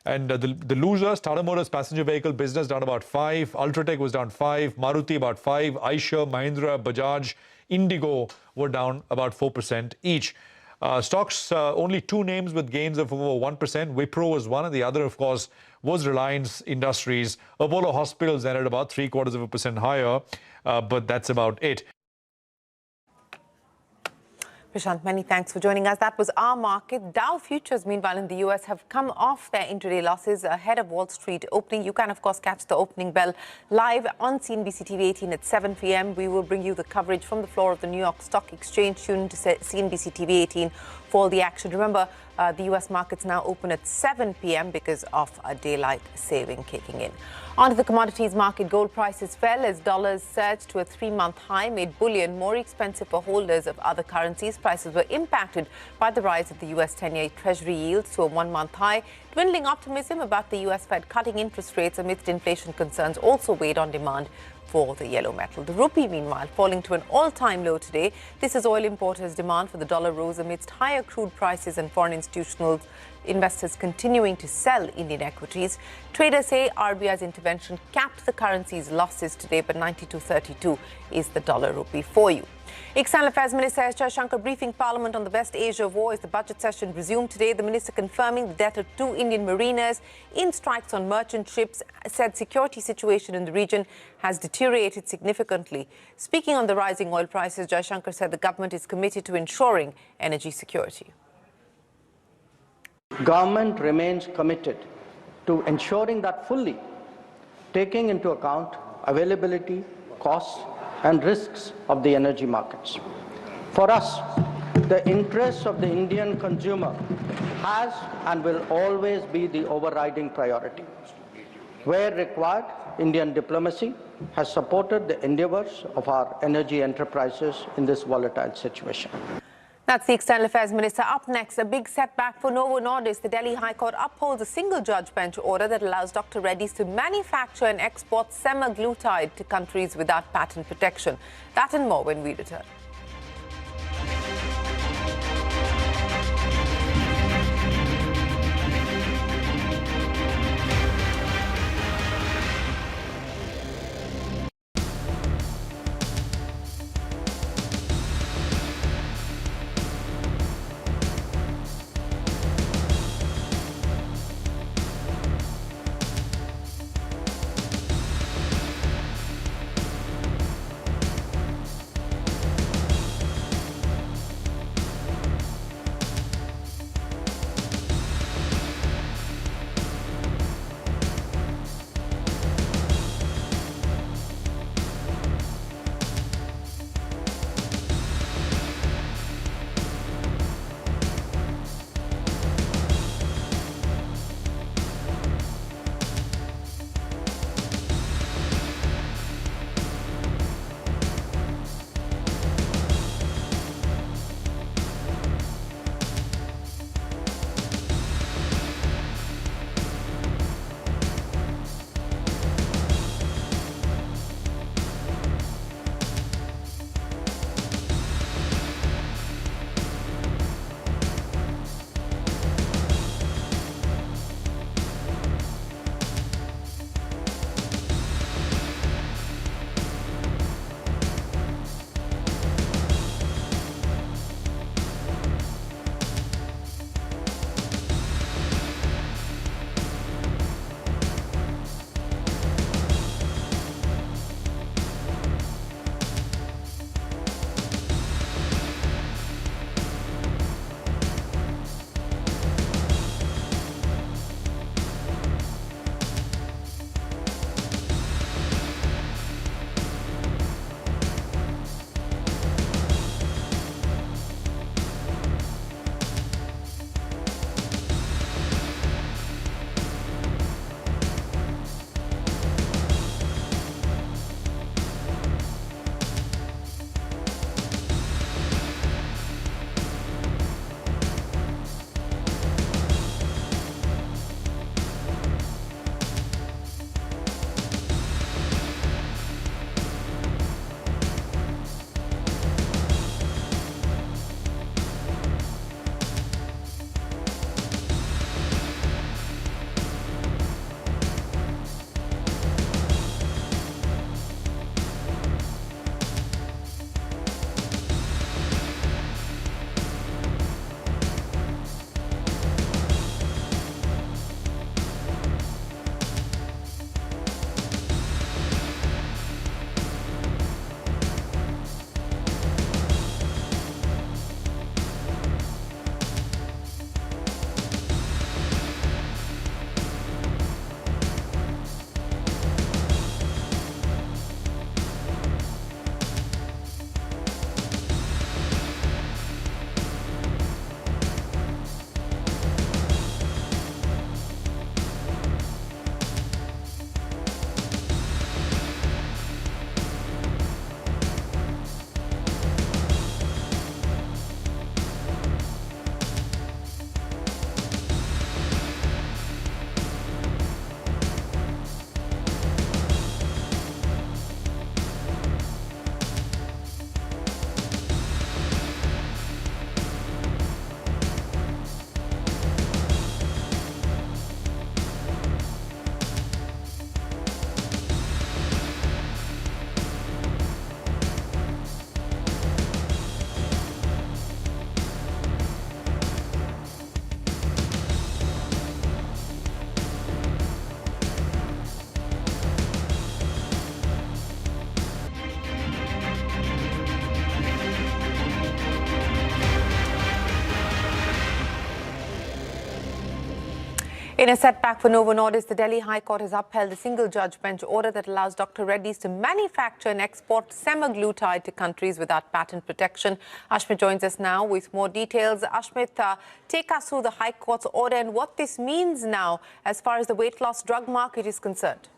And the losers, Tata Motors passenger vehicle business down about 5, Ultratech was down 5, Maruti about 5, Eicher, Mahindra, Bajaj, Indigo were down about 4% each. Stocks, only two names with gains of over 1%. Wipro was one, and the other, of course, was Reliance Industries. Apollo Hospitals ended about 0.75% higher, but that's about it. Prashant, many thanks for joining us. That was our market. Dow futures, meanwhile, in the US have come off their intraday losses ahead of Wall Street opening. You can, of course, catch the opening bell live on CNBC TV 18 at 7 p.m. We will bring you the coverage from the floor of the New York Stock Exchange. Tune in to CNBC TV 18 for all the action. Remember, the US markets now open at 7 p.m. because of a daylight saving kicking in. On to the commodities market, gold prices fell as dollars surged to a 3-month high, made bullion more expensive for holders of other currencies. Prices were impacted by the rise of the US 10-year Treasury yields to a 1-month high. Dwindling optimism about the US Fed cutting interest rates amidst inflation concerns also weighed on demand for the yellow metal. The rupee, meanwhile, falling to an all-time low today. This is oil importers' demand for the dollar rose amidst higher crude prices and foreign institutional investors continuing to sell Indian equities. Traders say RBI's intervention capped the currency's losses today, but 92.32 is the dollar rupee for you. External Affairs Minister S. Jaishankar briefing Parliament on the West Asia war as the budget session resumed today. The minister confirming the death of 2 Indian mariners in strikes on merchant ships, said security situation in the region has deteriorated significantly. Speaking on the rising oil prices, Jaishankar said the government is committed to ensuring energy security. Government remains committed to ensuring that fully, taking into account availability, costs, and risks of the energy markets. For us, the interests of the Indian consumer has and will always be the overriding priority. Where required, Indian diplomacy has supported the endeavors of our energy enterprises in this volatile situation. That's the External Affairs Minister. Up next, a big setback for Novo Nordisk. The Delhi High Court upholds a single-judge bench order that allows Dr. Reddy's to manufacture and export semaglutide to countries without patent protection. That and more when we return. In a setback for Novo Nordisk, the Delhi High Court has upheld a single-judge bench order that allows Dr. Reddy's to manufacture and export semaglutide to countries without patent protection. Ashmit joins us now with more details. Ashmit, take us through the High Court's order and what this means now as far as the weight loss drug market is concerned.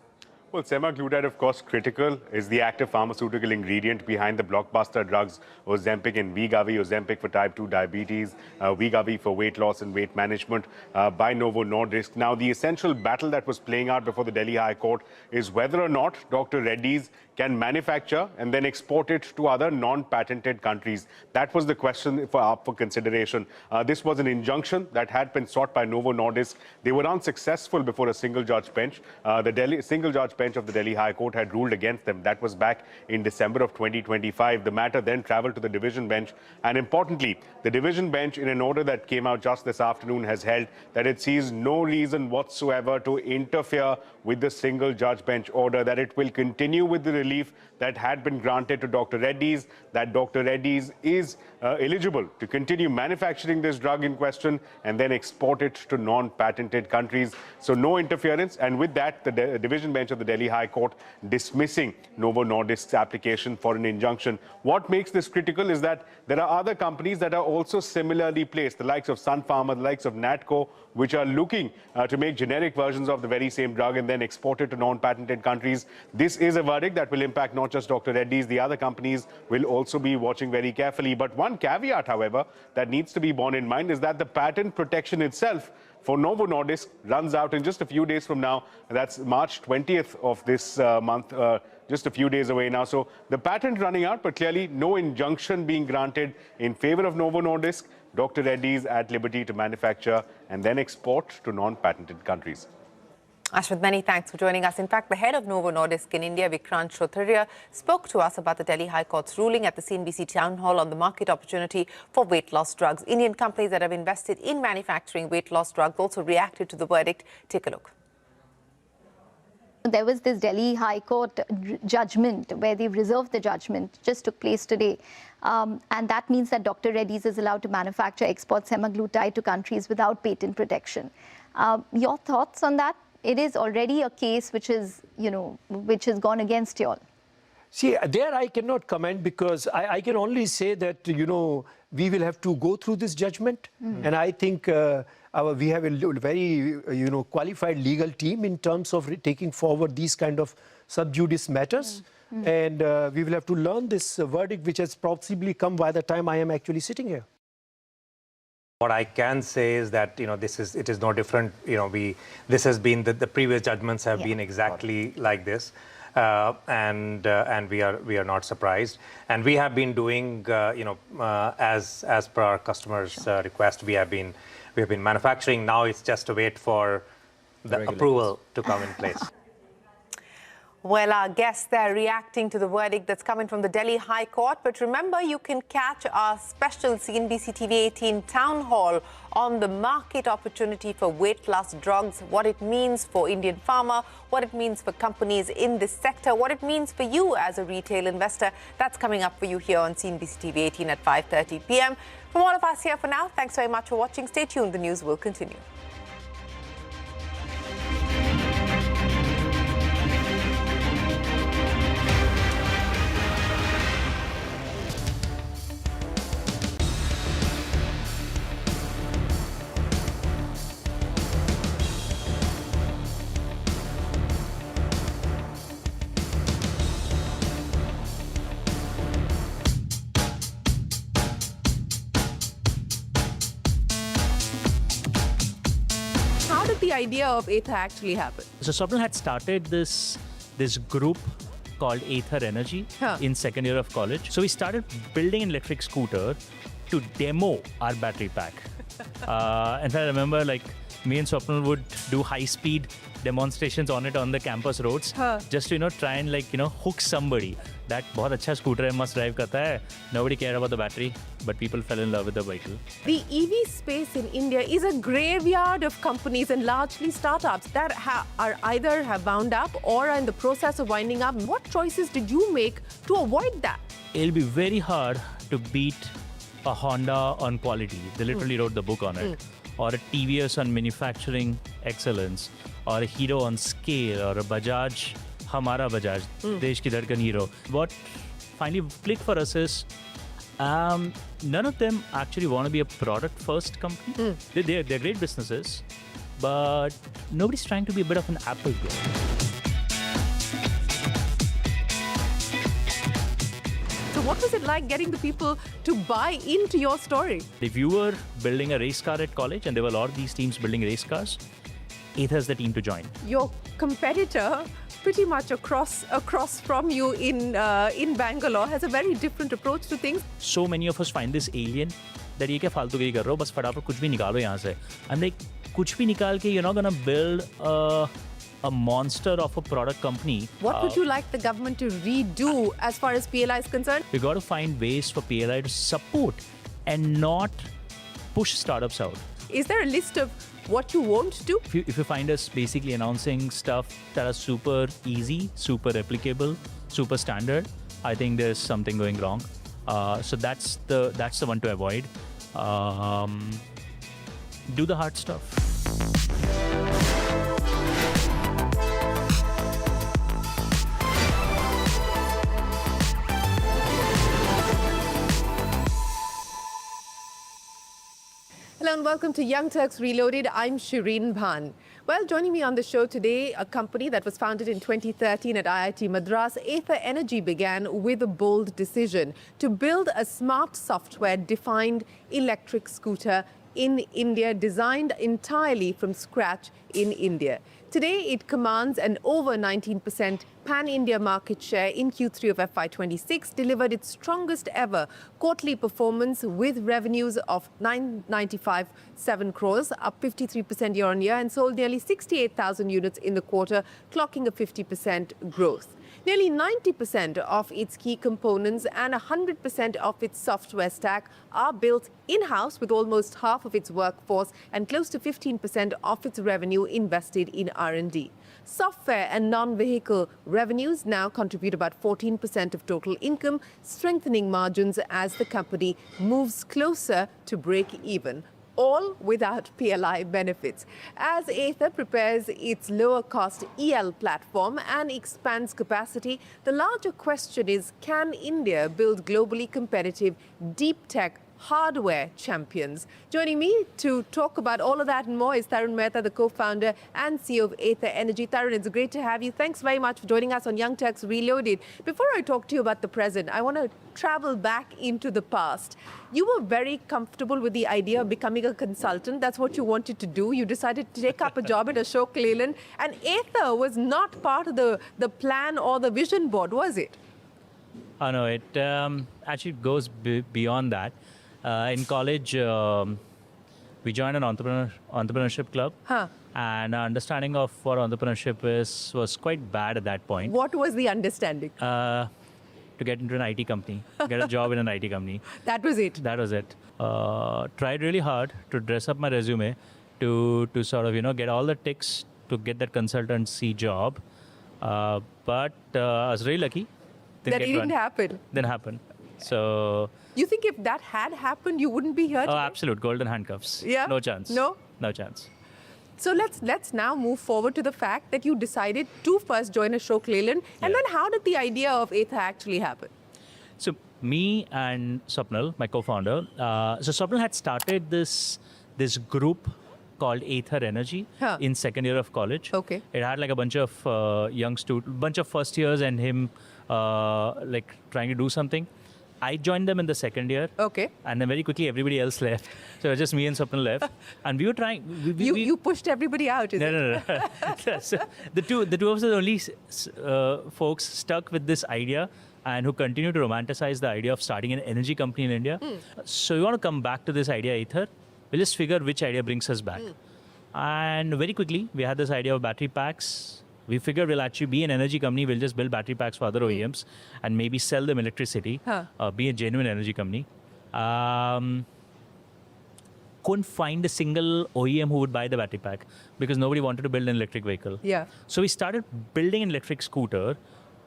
Well, semaglutide, of course, critical, is the active pharmaceutical ingredient behind the blockbuster drugs Ozempic and Wegovy. Ozempic for type 2 diabetes, Wegovy for weight loss and weight management by Novo Nordisk. Now, the essential battle that was playing out before the Delhi High Court is whether or not Dr. Reddy's can manufacture and then export it to other non-patented countries. That was the question up for consideration. This was an injunction that had been sought by Novo Nordisk. They were unsuccessful before a single-judge bench. The single-judge bench of the Delhi High Court had ruled against them. That was back in December of 2025. The matter then traveled to the division bench. And importantly, the division bench, in an order that came out just this afternoon, has held that it sees no reason whatsoever to interfere with the single-judge bench order, that it will continue with the relief that had been granted to Dr. Reddy's, that Dr. Reddy's is eligible to continue manufacturing this drug in question and then export it to non-patented countries. So no interference. And with that, the division bench of the Delhi High Court dismissing Novo Nordisk's application for an injunction. What makes this critical is that there are other companies that are also similarly placed, the likes of Sun Pharma, the likes of Natco, which are looking to make generic versions of the very same drug and then export it to non-patented countries. This is a verdict that will impact not just Dr. Reddy's. The other companies will also be watching very carefully. But one caveat, however, that needs to be borne in mind is that the patent protection itself for Novo Nordisk runs out in just a few days from now. That's March 20th of this month, just a few days away now. So the patent running out, but clearly no injunction being granted in favor of Novo Nordisk. Dr. Reddy's at liberty to manufacture and then export to non-patented countries. Ashmit, many thanks for joining us. In fact, the head of Novo Nordisk in India, Vikrant Shotharia, spoke to us about the Delhi High Court's ruling at the CNBC town hall on the market opportunity for weight loss drugs. Indian companies that have invested in manufacturing weight loss drugs also reacted to the verdict. Take a look. There was this Delhi High Court judgment where they reserved the judgment, just took place today. And that means that Dr. Reddy's is allowed to manufacture, export semaglutide to countries without patent protection. Your thoughts on that? It is already a case which is, which has gone against you all. See, there I cannot comment because I can only say that, we will have to go through this judgment. And I think we have a very, qualified legal team in terms of taking forward these kind of sub judice matters. And we will have to learn this verdict, which has possibly come by the time I am actually sitting here. What I can say is that it is no different. This has been the previous judgments have been exactly like this, and we are not surprised. And we have been doing as per our customers' request. We have been manufacturing. Now it's just a wait for the approval to come in place. Well, our guests there reacting to the verdict that's coming from the Delhi High Court. But remember, you can catch our special CNBC TV 18 town hall on the market opportunity for weight loss drugs, what it means for Indian pharma, what it means for companies in this sector, what it means for you as a retail investor. That's coming up for you here on CNBC TV 18 at 5:30 p.m. From all of us here for now, thanks very much for watching. Stay tuned. The news will continue. The idea of Ather actually happened? So Swapnil had started this group called Ather Energy in second year of college. So we started building an electric scooter to demo our battery pack. And I remember me and Swapnil would do high-speed demonstrations on it on the campus roads, just to try and hook somebody that बहुत अच्छा scooter है, must drive करता है. Nobody cared about the battery, but people fell in love with the vehicle. The EV space in India is a graveyard of companies and largely startups that are either have wound up or are in the process of winding up. What choices did you make to avoid that? It'll be very hard to beat a Honda on quality. They literally wrote the book on it. Or a TVS on manufacturing excellence, or a hero on scale, or a Bajaj, Hamara Bajaj, Desh Ki Dhadkan hero. What finally clicked for us is none of them actually want to be a product-first company. They're great businesses, but nobody's trying to be a bit of an Apple girl. So what was it like getting the people to buy into your story? If you were building a race car at college and there were a lot of these teams building race cars, Ather's the team to join. Your competitor, pretty much across from you in Bangalore, has a very different approach to things. So many of us find this alien that ये क्या फालतूगिरी कर रहे हो, बस फटाफट कुछ भी निकालो यहाँ से. I'm like, कुछ भी निकाल के, you're not gonna build a monster of a product company. What would you like the government to redo as far as PLI is concerned? We got to find ways for PLI to support and not push startups out. Is there a list of what you won't do? If you find us basically announcing stuff that are super easy, super replicable, super standard, I think there's something going wrong. So that's the one to avoid. Do the hard stuff. Hello and welcome to Young Turks Reloaded. I'm Shireen Bhan. Well, joining me on the show today, a company that was founded in 2013 at IIT Madras, Ather Energy began with a bold decision to build a smart software-defined electric scooter in India, designed entirely from scratch in India. Today, it commands an over 19% pan-India market share in Q3 of FY26, delivered its strongest ever quarterly performance with revenues of 995.7 crores, up 53% year-on-year, and sold nearly 68,000 units in the quarter, clocking a 50% growth. Nearly 90% of its key components and 100% of its software stack are built in-house, with almost half of its workforce and close to 15% of its revenue invested in R&D. Software and non-vehicle revenues now contribute about 14% of total income, strengthening margins as the company moves closer to break even, all without PLI benefits. As Ather prepares its lower-cost EL platform and expands capacity, the larger question is, can India build globally competitive deep tech hardware champions? Joining me to talk about all of that and more is Tarun Mehta, the co-founder and CEO of Ather Energy. Tarun, it's great to have you. Thanks very much for joining us on Young Turks Reloaded. Before I talk to you about the present, I want to travel back into the past. You were very comfortable with the idea of becoming a consultant. That's what you wanted to do. You decided to take up a job at Ashok Leyland, and Ather was not part of the plan or the vision board, was it? Oh, no, it actually goes beyond that. In college, we joined an entrepreneurship club, and our understanding of what entrepreneurship is was quite bad at that point. What was the understanding? To get into an IT company, get a job in an IT company. That was it? That was it. Tried really hard to dress up my resume to sort of, get all the ticks to get that consultancy job. But I was really lucky. That it didn't happen? Didn't happen. So... You think if that had happened, you wouldn't be here today? Oh, absolute. Golden handcuffs. Yeah? No chance. No? No chance. So let's now move forward to the fact that you decided to first join Ashok Leyland. And then how did the idea of Ather actually happen? So me and Swapnil, my co-founder, so Swapnil had started this group called Ather Energy in second year of college. Okay. It had like a bunch of bunch of first years and him like trying to do something. I joined them in the second year. Okay. And then very quickly everybody else left. So it was just me and Swapnil left. And we were trying... You pushed everybody out, is it? No. So the two of us are the only folks stuck with this idea and who continue to romanticize the idea of starting an energy company in India. So we want to come back to this idea, Ather. We'll just figure which idea brings us back. And very quickly, we had this idea of battery packs. We figured we'll actually be an energy company. We'll just build battery packs for other OEMs and maybe sell them electricity, be a genuine energy company. Couldn't find a single OEM who would buy the battery pack because nobody wanted to build an electric vehicle. Yeah. So we started building an electric scooter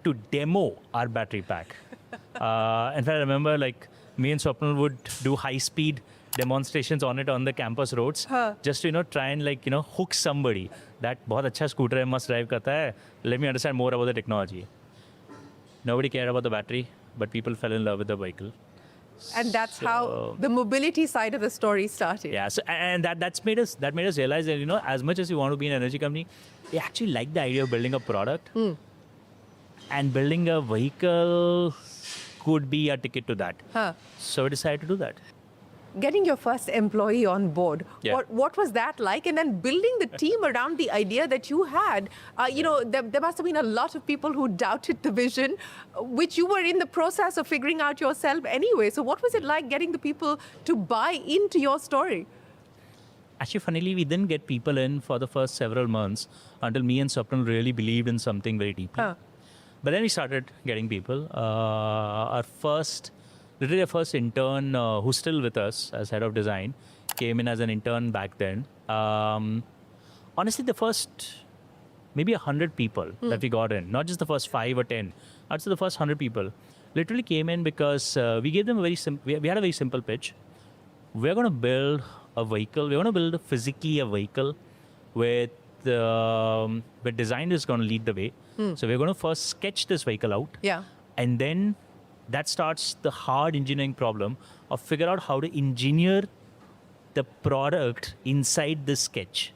to demo our battery pack. In fact, I remember like me and Swapnil would do high-speed demonstrations on it on the campus roads, just to try and hook somebody that बहुत अच्छा scooter है, must drive करता है. Let me understand more about the technology. Nobody cared about the battery, but people fell in love with the vehicle. And that's how the mobility side of the story started. Yeah, so, and that made us realize that as much as you want to be an energy company, we actually like the idea of building a product, and building a vehicle could be a ticket to that. So we decided to do that. Getting your first employee on board, what was that like? And then building the team around the idea that you had, there must have been a lot of people who doubted the vision, which you were in the process of figuring out yourself anyway. So what was it like getting the people to buy into your story? Actually, funnily, we didn't get people in for the first several months until me and Swapnil really believed in something very deeply. But then we started getting people. Our first intern, who's still with us as head of design, came in as an intern back then. Honestly, the first maybe 100 people that we got in, not just the first 5 or 10, I'd say the first 100 people literally came in because we gave them a very simple, we had a very simple pitch. We're going to build a vehicle, we're going to build physically a vehicle where design is going to lead the way. So we're going to first sketch this vehicle out. And then that starts the hard engineering problem of figure out how to engineer the product inside the sketch,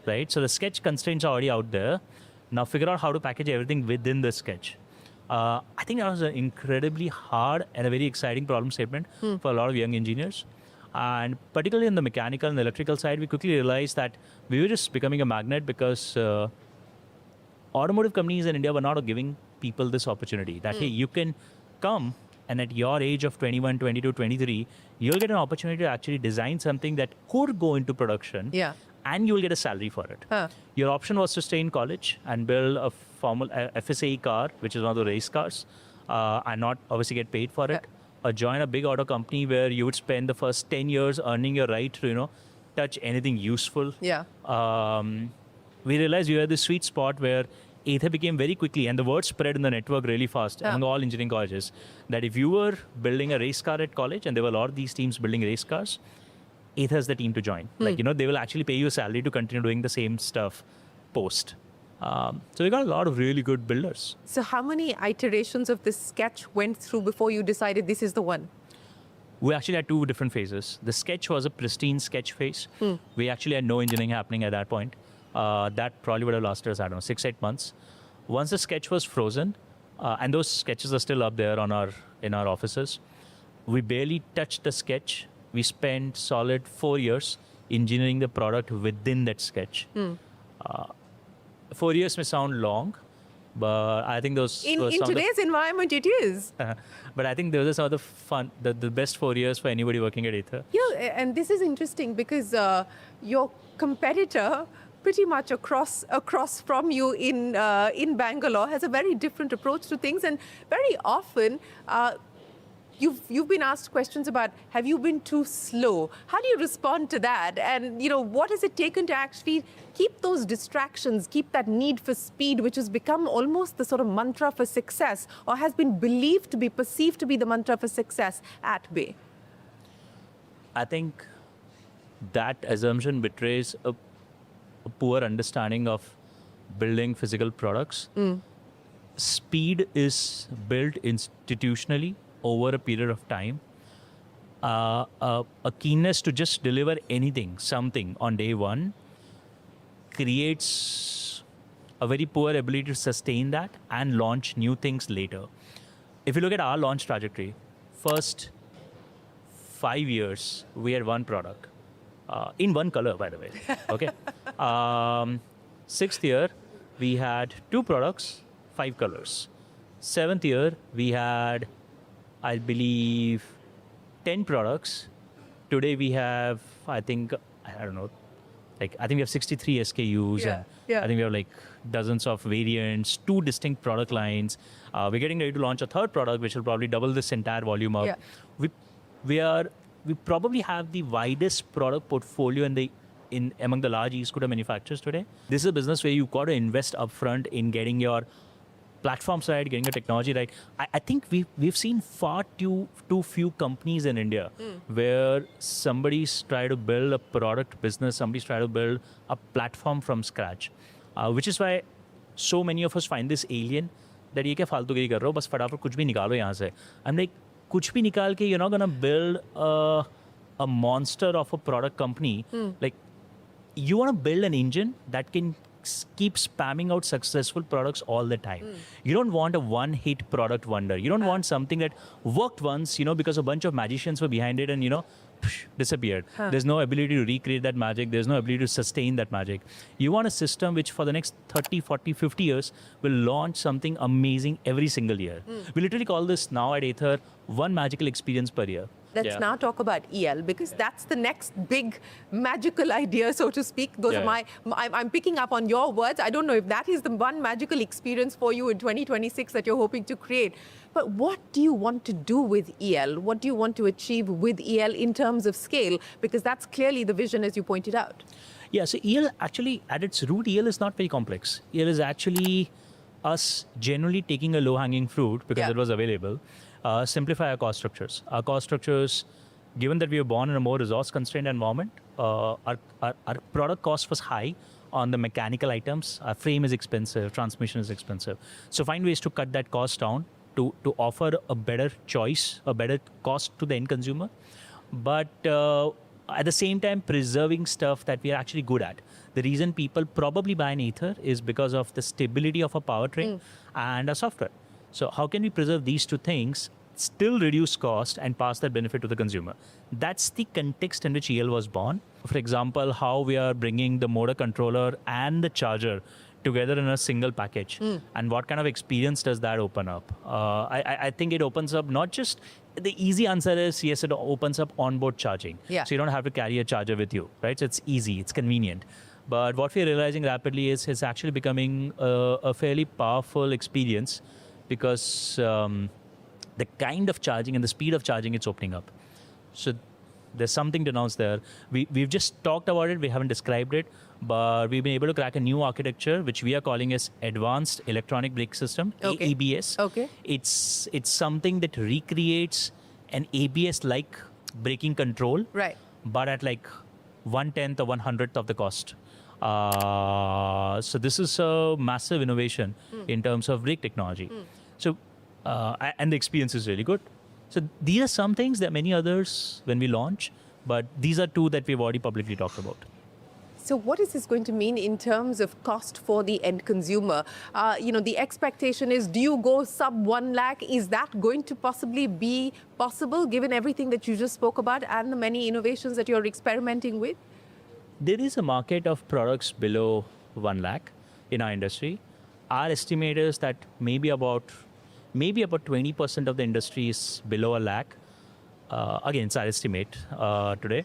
right? So the sketch constraints are already out there. Now figure out how to package everything within the sketch. I think that was an incredibly hard and a very exciting problem statement for a lot of young engineers. And particularly on the mechanical and electrical side, we quickly realized that we were just becoming a magnet because automotive companies in India were not giving people this opportunity that, hey, you can come and at your age of 21, 22, 23, you'll get an opportunity to actually design something that could go into production and you'll get a salary for it. Your option was to stay in college and build a formal FSAE car, which is one of the race cars, and not obviously get paid for it, or join a big auto company where you would spend the first 10 years earning your right to, touch anything useful. We realized we were at the sweet spot where Ather became very quickly, and the word spread in the network really fast among all engineering colleges, that if you were building a race car at college, and there were a lot of these teams building race cars, Ather is the team to join. Like, they will actually pay you a salary to continue doing the same stuff post. So we got a lot of really good builders. So how many iterations of this sketch went through before you decided this is the one? We actually had 2 different phases. The sketch was a pristine sketch phase. We actually had no engineering happening at that point. That probably would have lasted us, 6-8 months. Once the sketch was frozen, and those sketches are still up there in our offices, we barely touched the sketch. We spent solid 4 years engineering the product within that sketch. 4 years may sound long, but I think those in today's environment it is. But I think those are some of the fun, the best 4 years for anybody working at Ather. And this is interesting because your competitor, pretty much across from you in Bangalore, has a very different approach to things, and very often you've been asked questions about, have you been too slow? How do you respond to that? And what has it taken to actually keep those distractions, keep that need for speed, which has become almost the sort of mantra for success, or has been perceived to be the mantra for success at bay? I think that assumption betrays a poor understanding of building physical products. Speed is built institutionally over a period of time. A keenness to just deliver something on day one creates a very poor ability to sustain that and launch new things later. If you look at our launch trajectory, first 5 years, we had one product. In one color, by the way. Okay. 6th year, we had 2 products, 5 colors. 7th year, we had, I believe, 10 products. Today we have, I think we have 63 SKUs. And I think we have dozens of variants, 2 distinct product lines. We're getting ready to launch a 3rd product, which will probably double this entire volume up. We probably have the widest product portfolio among the large e-scooter manufacturers today. This is a business where you've got to invest upfront in getting your platform side, getting the technology right. I think we've seen far too few companies in India where somebody's trying to build a product business, somebody's trying to build a platform from scratch, which is why so many of us find this alien that ये क्या फालतूगिरी कर रहे हो, बस फटाफट कुछ भी निकालो यहाँ से. I'm like, कुछ भी निकाल के, you're not gonna build a monster of a product company. Like, you want to build an engine that can keep spamming out successful products all the time. You don't want a one-hit product wonder. You don't want something that worked once, because a bunch of magicians were behind it and, disappeared. There's no ability to recreate that magic. There's no ability to sustain that magic. You want a system which for the next 30, 40, 50 years will launch something amazing every single year. We literally call this now at Ather one magical experience per year. Let's now talk about EL, because that's the next big magical idea, so to speak. Those are I'm picking up on your words. I don't know if that is the one magical experience for you in 2026 that you're hoping to create. But what do you want to do with EL? What do you want to achieve with EL in terms of scale? Because that's clearly the vision, as you pointed out. Yeah, so EL actually, at its root, EL is not very complex. EL is actually us generally taking a low-hanging fruit because it was available. Simplify our cost structures. Our cost structures, given that we were born in a more resource-constrained environment, our product cost was high on the mechanical items. Our frame is expensive, transmission is expensive. So find ways to cut that cost down to offer a better choice, a better cost to the end consumer. But at the same time, preserving stuff that we are actually good at. The reason people probably buy an Ather is because of the stability of a powertrain and a software. So how can we preserve these two things, still reduce cost and pass that benefit to the consumer? That's the context in which EL was born. For example, how we are bringing the motor controller and the charger together in a single package. And what kind of experience does that open up? I think it opens up not just, the easy answer is yes, it opens up onboard charging. So you don't have to carry a charger with you, right? So it's easy, it's convenient. But what we're realizing rapidly is it's actually becoming a fairly powerful experience, because the kind of charging and the speed of charging it's opening up. So there's something to announce there. We've just talked about it, we haven't described it, but we've been able to crack a new architecture, which we are calling as Advanced Electronic Brake System, AEBS. It's something that recreates an ABS-like braking control, but at like 1/10 or 1/100th of the cost. So this is a massive innovation in terms of brake technology. So, and the experience is really good. So these are some things. There are many others when we launch, but these are two that we've already publicly talked about. So what is this going to mean in terms of cost for the end consumer? The expectation is, do you go sub 1 lakh? Is that going to possibly be possible given everything that you just spoke about and the many innovations that you're experimenting with? There is a market of products below 1 lakh in our industry. Our estimate is that maybe about 20% of the industry is below 1 lakh. Again, it's our estimate today.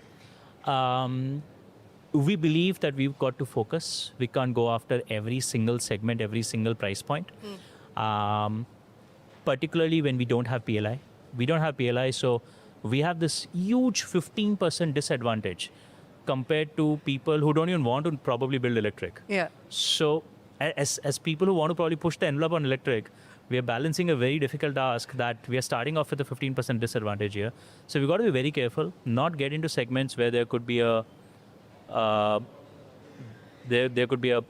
We believe that we've got to focus. We can't go after every single segment, every single price point. Particularly when we don't have PLI. We don't have PLI, so we have this huge 15% disadvantage compared to people who don't even want to probably build electric. So as people who want to probably push the envelope on electric, we are balancing a very difficult task that we are starting off with a 15% disadvantage here. So we've got to be very careful, not get into segments where there could be a there could be a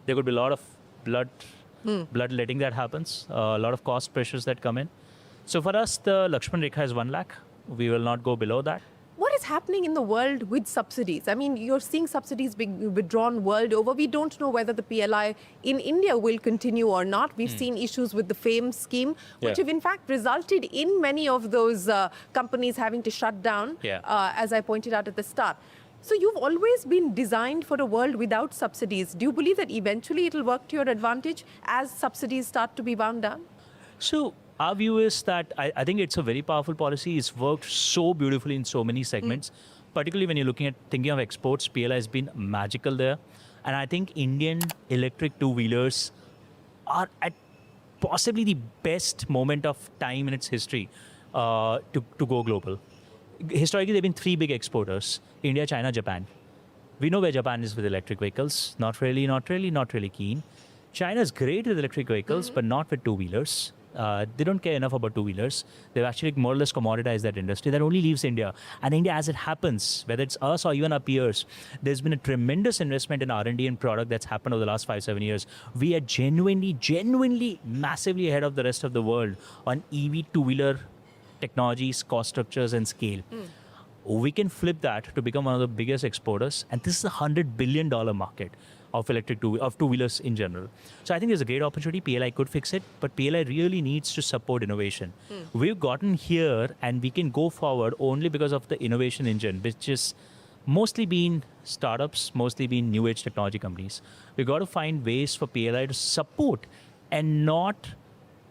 lot of bloodletting that happens, a lot of cost pressures that come in. So for us, the Lakshman Rekha is 1 lakh. We will not go below that. What is happening in the world with subsidies? I mean, you're seeing subsidies being withdrawn world over. We don't know whether the PLI in India will continue or not. We've seen issues with the FAME scheme, which have in fact resulted in many of those companies having to shut down, as I pointed out at the start. So you've always been designed for a world without subsidies. Do you believe that eventually it'll work to your advantage as subsidies start to be wound down? So our view is that I think it's a very powerful policy. It's worked so beautifully in so many segments, particularly when you're thinking of exports. PLI has been magical there. And I think Indian electric two-wheelers are at possibly the best moment of time in its history to go global. Historically, there have been three big exporters: India, China, Japan. We know where Japan is with electric vehicles. Not really keen. China's great with electric vehicles, but not with two-wheelers. They don't care enough about two-wheelers. They've actually more or less commoditized that industry. That only leaves India. And India, as it happens, whether it's us or even our peers, there's been a tremendous investment in R&D and product that's happened over the last 5-7 years. We are genuinely, massively ahead of the rest of the world on EV two-wheeler technologies, cost structures, and scale. We can flip that to become one of the biggest exporters. And this is a $100 billion market of two-wheelers in general. So I think there's a great opportunity. PLI could fix it, but PLI really needs to support innovation. We've gotten here and we can go forward only because of the innovation engine, which is mostly been startups, mostly been new age technology companies. We've got to find ways for PLI to support and not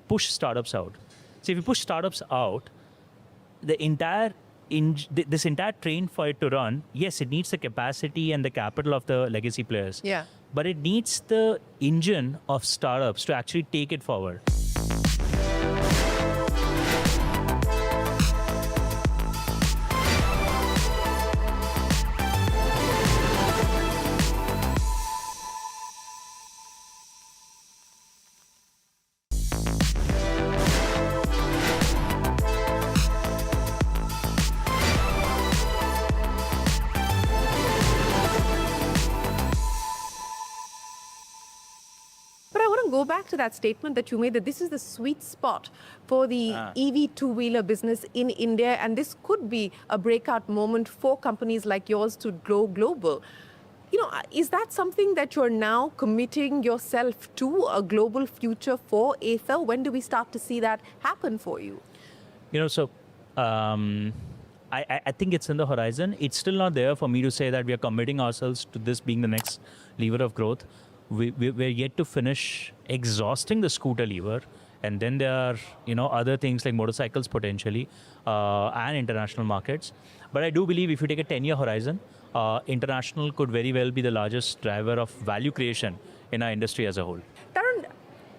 push startups out. So if you push startups out, this entire train for it to run, yes, it needs the capacity and the capital of the legacy players. Yeah. But it needs the engine of startups to actually take it forward. Go back to that statement that you made that this is the sweet spot for the EV two-wheeler business in India, and this could be a breakout moment for companies like yours to grow global. You know, is that something that you're now committing yourself to, a global future for Ather? When do we start to see that happen for you? You know, so I think it's in the horizon. It's still not there for me to say that we are committing ourselves to this being the next lever of growth. We're yet to finish exhausting the scooter lever, and then there are other things like motorcycles potentially and international markets. But I do believe if you take a 10-year horizon, international could very well be the largest driver of value creation in our industry as a whole. Tarun,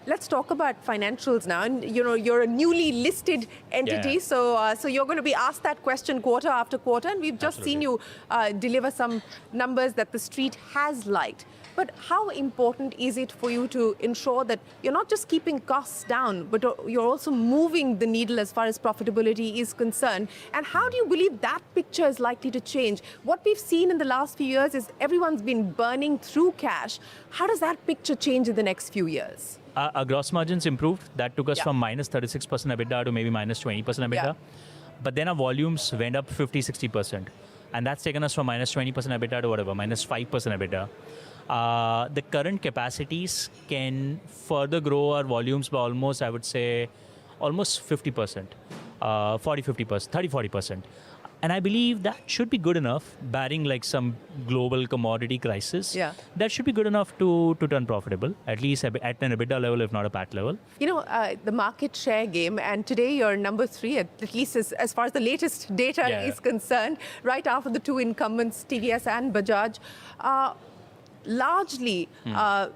let's talk about financials now. And you're a newly listed entity, so you're going to be asked that question quarter after quarter, and we've just seen you deliver some numbers that the street has liked. But how important is it for you to ensure that you're not just keeping costs down, but you're also moving the needle as far as profitability is concerned? And how do you believe that picture is likely to change? What we've seen in the last few years is everyone's been burning through cash. How does that picture change in the next few years? Our gross margins improved. That took us from minus 36% EBITDA to maybe minus 20% EBITDA. But then our volumes went up 50-60%. And that's taken us from minus 20% EBITDA to whatever, minus 5% EBITDA. The current capacities can further grow our volumes by almost, I would say, almost 50%, 40-50%, 30-40%. And I believe that should be good enough, barring like some global commodity crisis. Yeah. That should be good enough to turn profitable, at least at an EBITDA level, if not a PAT level. The market share game, and today you're number 3, at least as far as the latest data is concerned, right after the two incumbents, TVS and Bajaj. Largely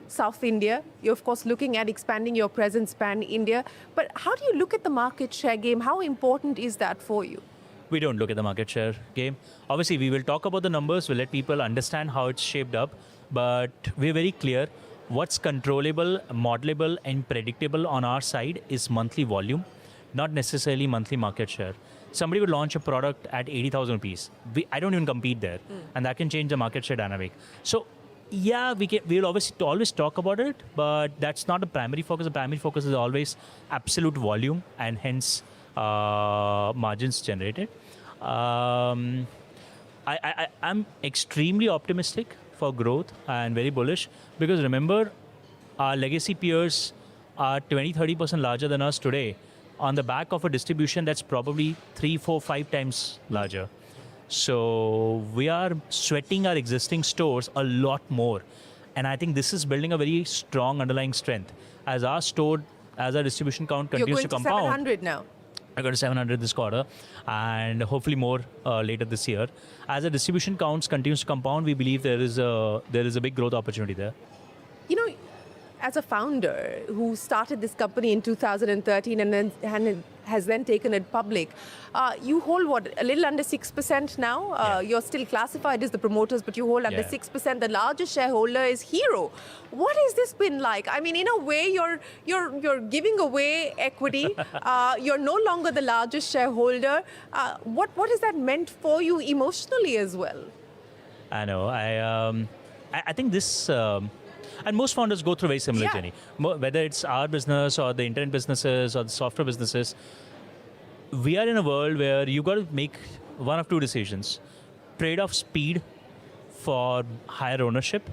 South India. You're, of course, looking at expanding your presence pan-India. But how do you look at the market share game? How important is that for you? We don't look at the market share game. Obviously, we will talk about the numbers. We'll let people understand how it's shaped up. But we're very clear. What's controllable, modelable, and predictable on our side is monthly volume, not necessarily monthly market share. Somebody would launch a product at 80,000 rupees. I don't even compete there. And that can change the market share dynamic. So, yeah, we'll obviously always talk about it, but that's not the primary focus. The primary focus is always absolute volume and hence margins generated. I'm extremely optimistic for growth and very bullish because remember, our legacy peers are 20-30% larger than us today on the back of a distribution that's probably 3, 4, 5 times larger. So we are sweating our existing stores a lot more. And I think this is building a very strong underlying strength. As our distribution count continues to compound. You're going to 700 now. I got to 700 this quarter and hopefully more later this year. As the distribution counts continues to compound, we believe there is a big growth opportunity there. as a founder who started this company in 2013 and has then taken it public, you hold what, a little under 6% now? You're still classified as the promoters, but you hold under 6%. The largest shareholder is Hero. What has this been like? I mean, in a way, you're giving away equity. You're no longer the largest shareholder. What has that meant for you emotionally as well? I know. I think this. And most founders go through a very similar journey. Whether it's our business or the internet businesses or the software businesses, we are in a world where you've got to make one of two decisions. Trade off speed for higher ownership,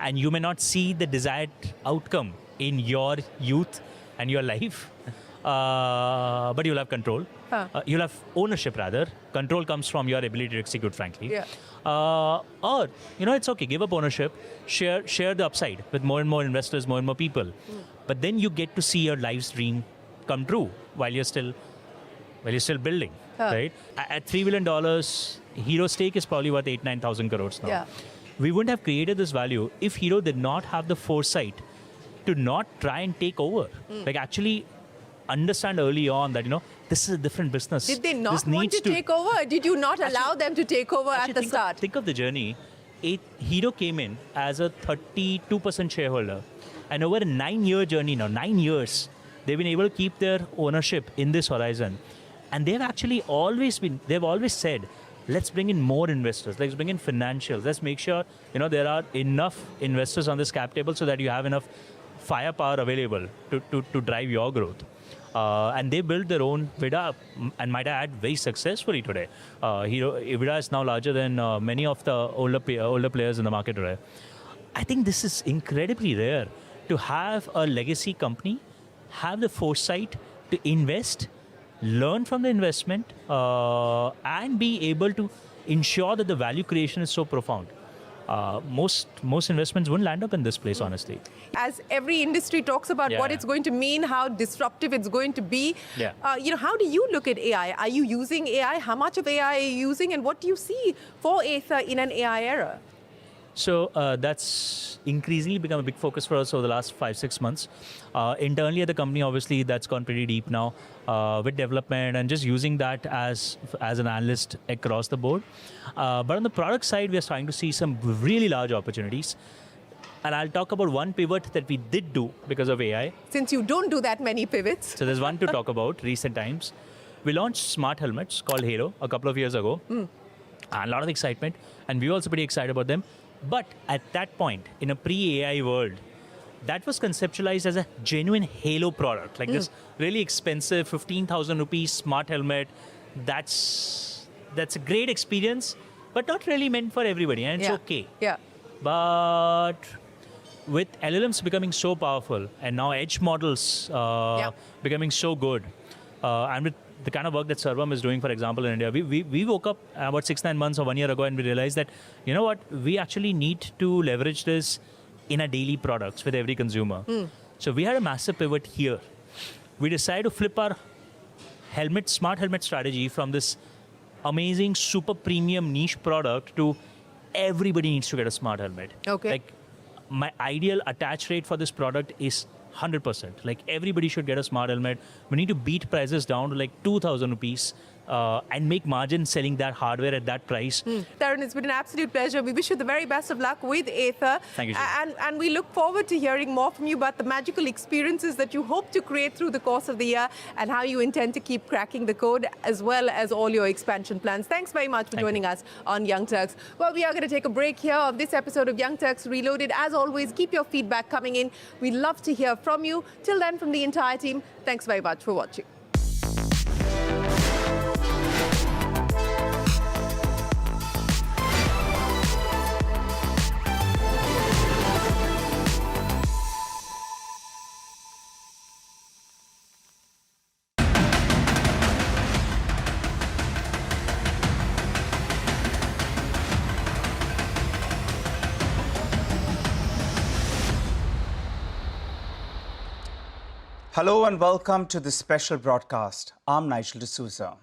and you may not see the desired outcome in your youth and your life, but you'll have control. You'll have ownership, rather. Control comes from your ability to execute, frankly. Or, it's okay, give up ownership, share the upside with more and more investors, more and more people. But then you get to see your life's dream come true while you're still building, right? At $3 billion, Hero's stake is probably worth 8,000-9,000 crores now. We wouldn't have created this value if Hero did not have the foresight to not try and take over. Like, actually understand early on that, this is a different business. Did they not want to take over? Did you not allow them to take over at the start? Think of the journey. Hero came in as a 32% shareholder. And over a 9-year journey now, 9 years, they've been able to keep their ownership in this horizon. And they've actually they've always said, let's bring in more investors. Let's bring in financials. Let's make sure, there are enough investors on this cap table so that you have enough firepower available to drive your growth. And they built their own EBITDA, and might I add, very successfully today. EBITDA is now larger than many of the older players in the market today. I think this is incredibly rare to have a legacy company have the foresight to invest, learn from the investment, and be able to ensure that the value creation is so profound. Most investments wouldn't land up in this place, honestly. As every industry talks about what it's going to mean, how disruptive it's going to be, how do you look at AI? Are you using AI? How much of AI are you using? And what do you see for Ather in an AI era? So that's increasingly become a big focus for us over the last 5-6 months. Internally at the company, obviously, that's gone pretty deep now with development and just using that as an analyst across the board. But on the product side, we are starting to see some really large opportunities. And I'll talk about one pivot that we did do because of AI. Since you don't do that many pivots. So there's one to talk about, recent times. We launched smart helmets called Hero a couple of years ago. And a lot of excitement. And we were also pretty excited about them. But at that point, in a pre-AI world, that was conceptualized as a genuine Halo product, like this really expensive 15,000 rupees smart helmet. That's a great experience, but not really meant for everybody, and it's okay. But with LLMs becoming so powerful, and now edge models becoming so good, and with the kind of work that Sarvam is doing, for example, in India, we woke up about 6-9 months or 1 year ago and we realized that, we actually need to leverage this in our daily products with every consumer. So we had a massive pivot here. We decided to flip our smart helmet strategy from this amazing, super premium niche product to everybody needs to get a smart helmet. Okay. Like, my ideal attach rate for this product is 100%. Like, everybody should get a smart helmet. We need to beat prices down to like 2,000 rupees and make margin selling that hardware at that price. Tarun, it's been an absolute pleasure. We wish you the very best of luck with Ather. Thank you, and we look forward to hearing more from you about the magical experiences that you hope to create through the course of the year and how you intend to keep cracking the code, as well as all your expansion plans. Thanks very much for joining us on Young Turks. Well, we are going to take a break here of this episode of Young Turks Reloaded. As always, keep your feedback coming in. We'd love to hear from you. Till then, from the entire team, thanks very much for watching. Hello and welcome to this special broadcast. I'm Nigel D'Souza.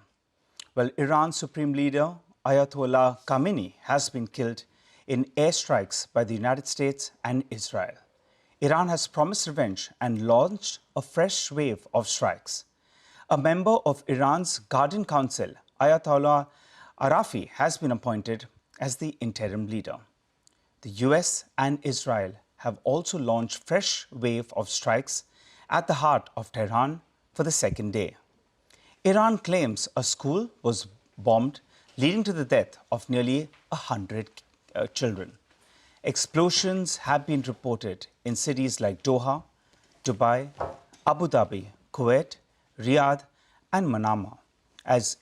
Well, Iran's Supreme Leader Ayatollah Khamenei has been killed in airstrikes by the United States and Israel. Iran has promised revenge and launched a fresh wave of strikes. A member of Iran's Guardian Council, Ayatollah Arafi, has been appointed as the interim leader. The US and Israel have also launched fresh wave of strikes at the heart of Tehran for the second day. Iran claims a school was bombed, leading to the death of nearly 100 children. Explosions have been reported in cities like Doha, Dubai, Abu Dhabi, Kuwait, Riyadh, and Manama, as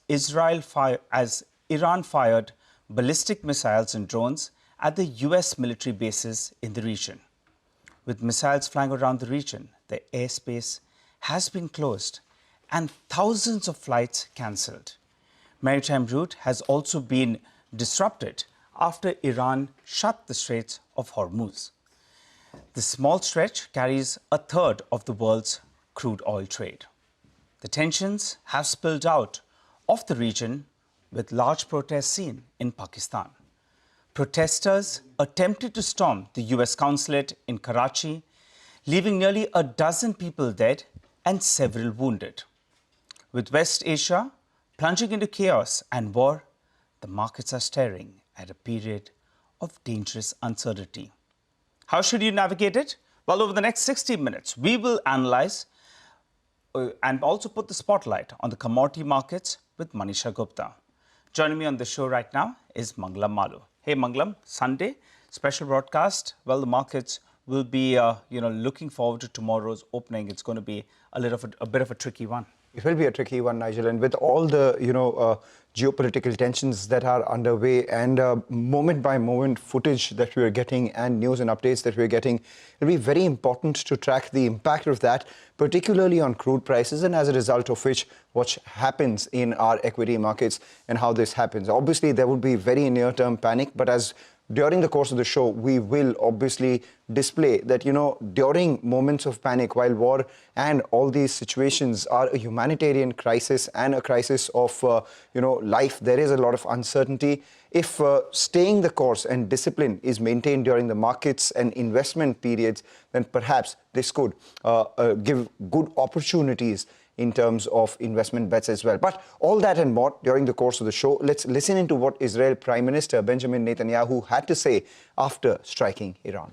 Iran fired ballistic missiles and drones at the US military bases in the region. With missiles flying around the region, the airspace has been closed and thousands of flights cancelled. Maritime route has also been disrupted after Iran shut the Straits of Hormuz. The small stretch carries a third of the world's crude oil trade. The tensions have spilled out of the region, with large protests seen in Pakistan. Protesters attempted to storm the US consulate in Karachi, leaving nearly a dozen people dead and several wounded. With West Asia plunging into chaos and war, the markets are staring at a period of dangerous uncertainty. How should you navigate it? Well, over the next 60 minutes, we will analyze and also put the spotlight on the commodity markets with Manisha Gupta. Joining me on the show right now is Mangalam Malu. Hey, Mangalam, Sunday, special broadcast. Well, the markets will be, looking forward to tomorrow's opening. It's going to be a bit of a tricky one. It will be a tricky one, Nigel, and with all the, geopolitical tensions that are underway and moment-by-moment footage that we are getting and news and updates that we're getting, it'll be very important to track the impact of that, particularly on crude prices, and as a result of which, what happens in our equity markets and how this happens. Obviously, there would be very near-term panic, but as during the course of the show, we will obviously display that, during moments of panic, while war and all these situations are a humanitarian crisis and a crisis of, life, there is a lot of uncertainty. If staying the course and discipline is maintained during the markets and investment periods, then perhaps this could give good opportunities in terms of investment bets as well. But all that and more during the course of the show. Let's listen into what Israel Prime Minister Benjamin Netanyahu had to say after striking Iran.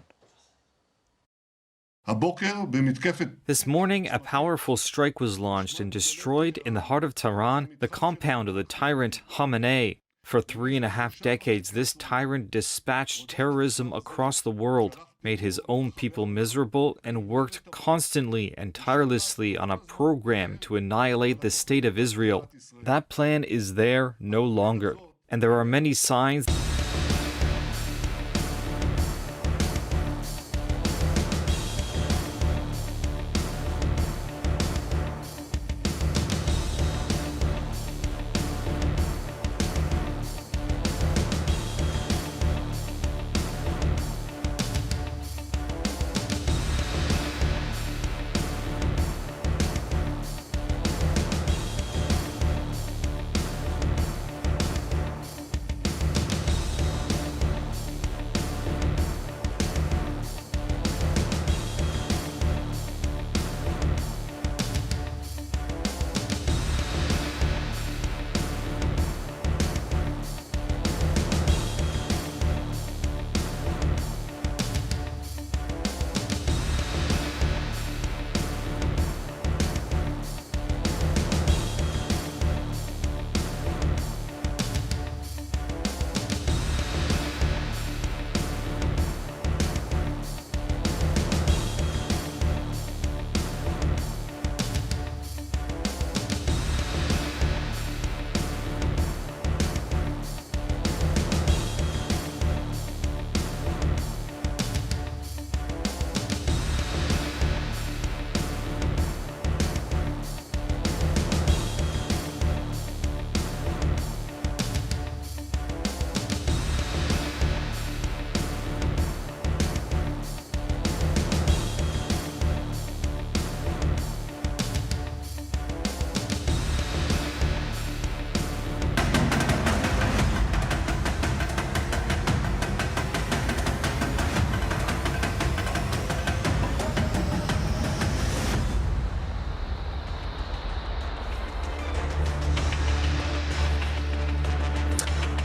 This morning, a powerful strike was launched and destroyed in the heart of Tehran, the compound of the tyrant Khamenei. For 3.5 decades, this tyrant dispatched terrorism across the world, made his own people miserable, and worked constantly and tirelessly on a program to annihilate the state of Israel. That plan is there no longer, and there are many signs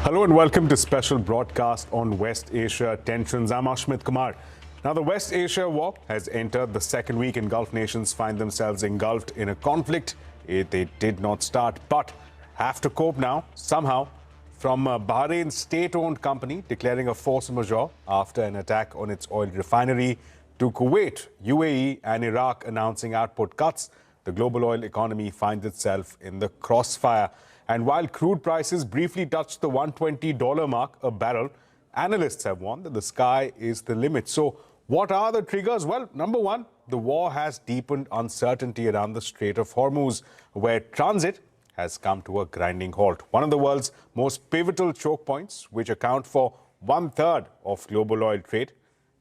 Hello and welcome to special broadcast on West Asia tensions. I'm Ashmit Kumar. Now, the West Asia war has entered the second week and Gulf nations find themselves engulfed in a conflict they did not start but have to cope now somehow. From Bahrain's state-owned company declaring a force majeure after an attack on its oil refinery to Kuwait, UAE and Iraq announcing output cuts, the global oil economy finds itself in the crossfire. And while crude prices briefly touched the $120 mark a barrel, analysts have warned that the sky is the limit. So what are the triggers? Well, number one, the war has deepened uncertainty around the Strait of Hormuz, where transit has come to a grinding halt. One of the world's most pivotal choke points, which account for 1/3 of global oil trade.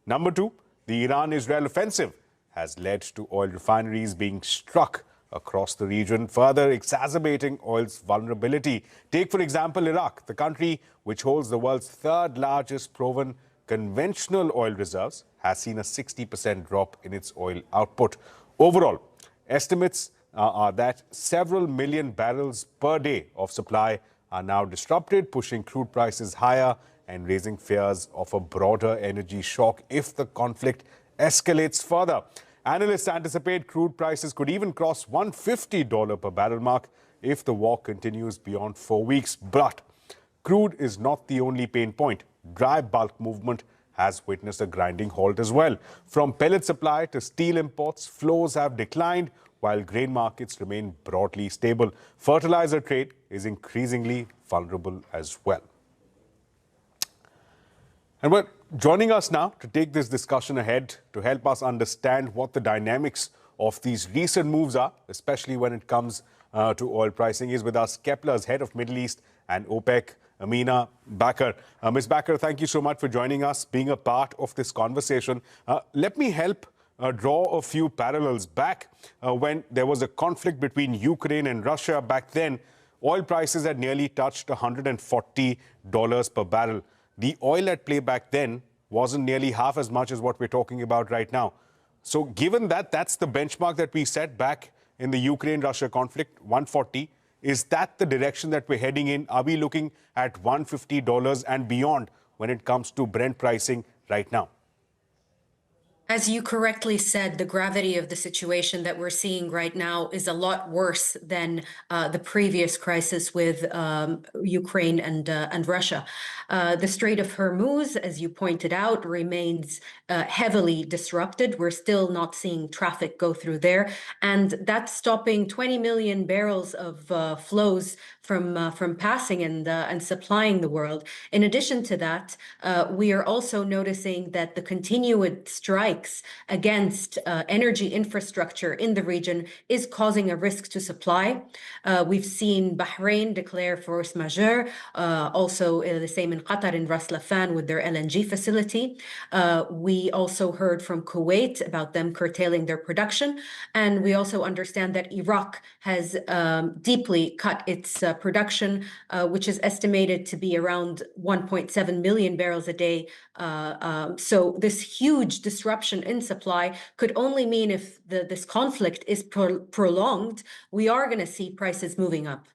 Number two, the Iran-Israel offensive has led to oil refineries being struck across the region, further exacerbating oil's vulnerability. Take, for example, Iraq, the country which holds the world's third largest proven conventional oil reserves, has seen a 60% drop in its oil output. Overall, estimates are that several million barrels per day of supply are now disrupted, pushing crude prices higher and raising fears of a broader energy shock if the conflict escalates further. Analysts anticipate crude prices could even cross $150 per barrel mark if the war continues beyond 4 weeks. But crude is not the only pain point. Dry bulk movement has witnessed a grinding halt as well. From pellet supply to steel imports, flows have declined while grain markets remain broadly stable. Fertilizer trade is increasingly vulnerable as well. And well, joining us now to take this discussion ahead to help us understand what the dynamics of these recent moves are, especially when it comes to oil pricing, is with us Kepler's head of Middle East and OPEC, Amina Bakr. Ms. Bakr, thank you so much for joining us, being a part of this conversation. Let me help draw a few parallels back when there was a conflict between Ukraine and Russia. Back then, oil prices had nearly touched $140 per barrel. The oil at play back then wasn't nearly half as much as what we're talking about right now. So given that that's the benchmark that we set back in the Ukraine-Russia conflict, 140, is that the direction that we're heading in? Are we looking at $150 and beyond when it comes to Brent pricing right now? As you correctly said, the gravity of the situation that we're seeing right now is a lot worse than the previous crisis with Ukraine and Russia. The Strait of Hormuz, as you pointed out, remains heavily disrupted. We're still not seeing traffic go through there, and that's stopping 20 million barrels of flows from passing and supplying the world. In addition to that, we are also noticing that the continued strikes against energy infrastructure in the region is causing a risk to supply. We've seen Bahrain declare force majeure, also the same in Qatar in Ras Laffan with their LNG facility. We also heard from Kuwait about them curtailing their production. And we also understand that Iraq has deeply cut its production, which is estimated to be around 1.7 million barrels a day. So this huge disruption in supply could only mean if this conflict is prolonged, we are going to see prices moving up.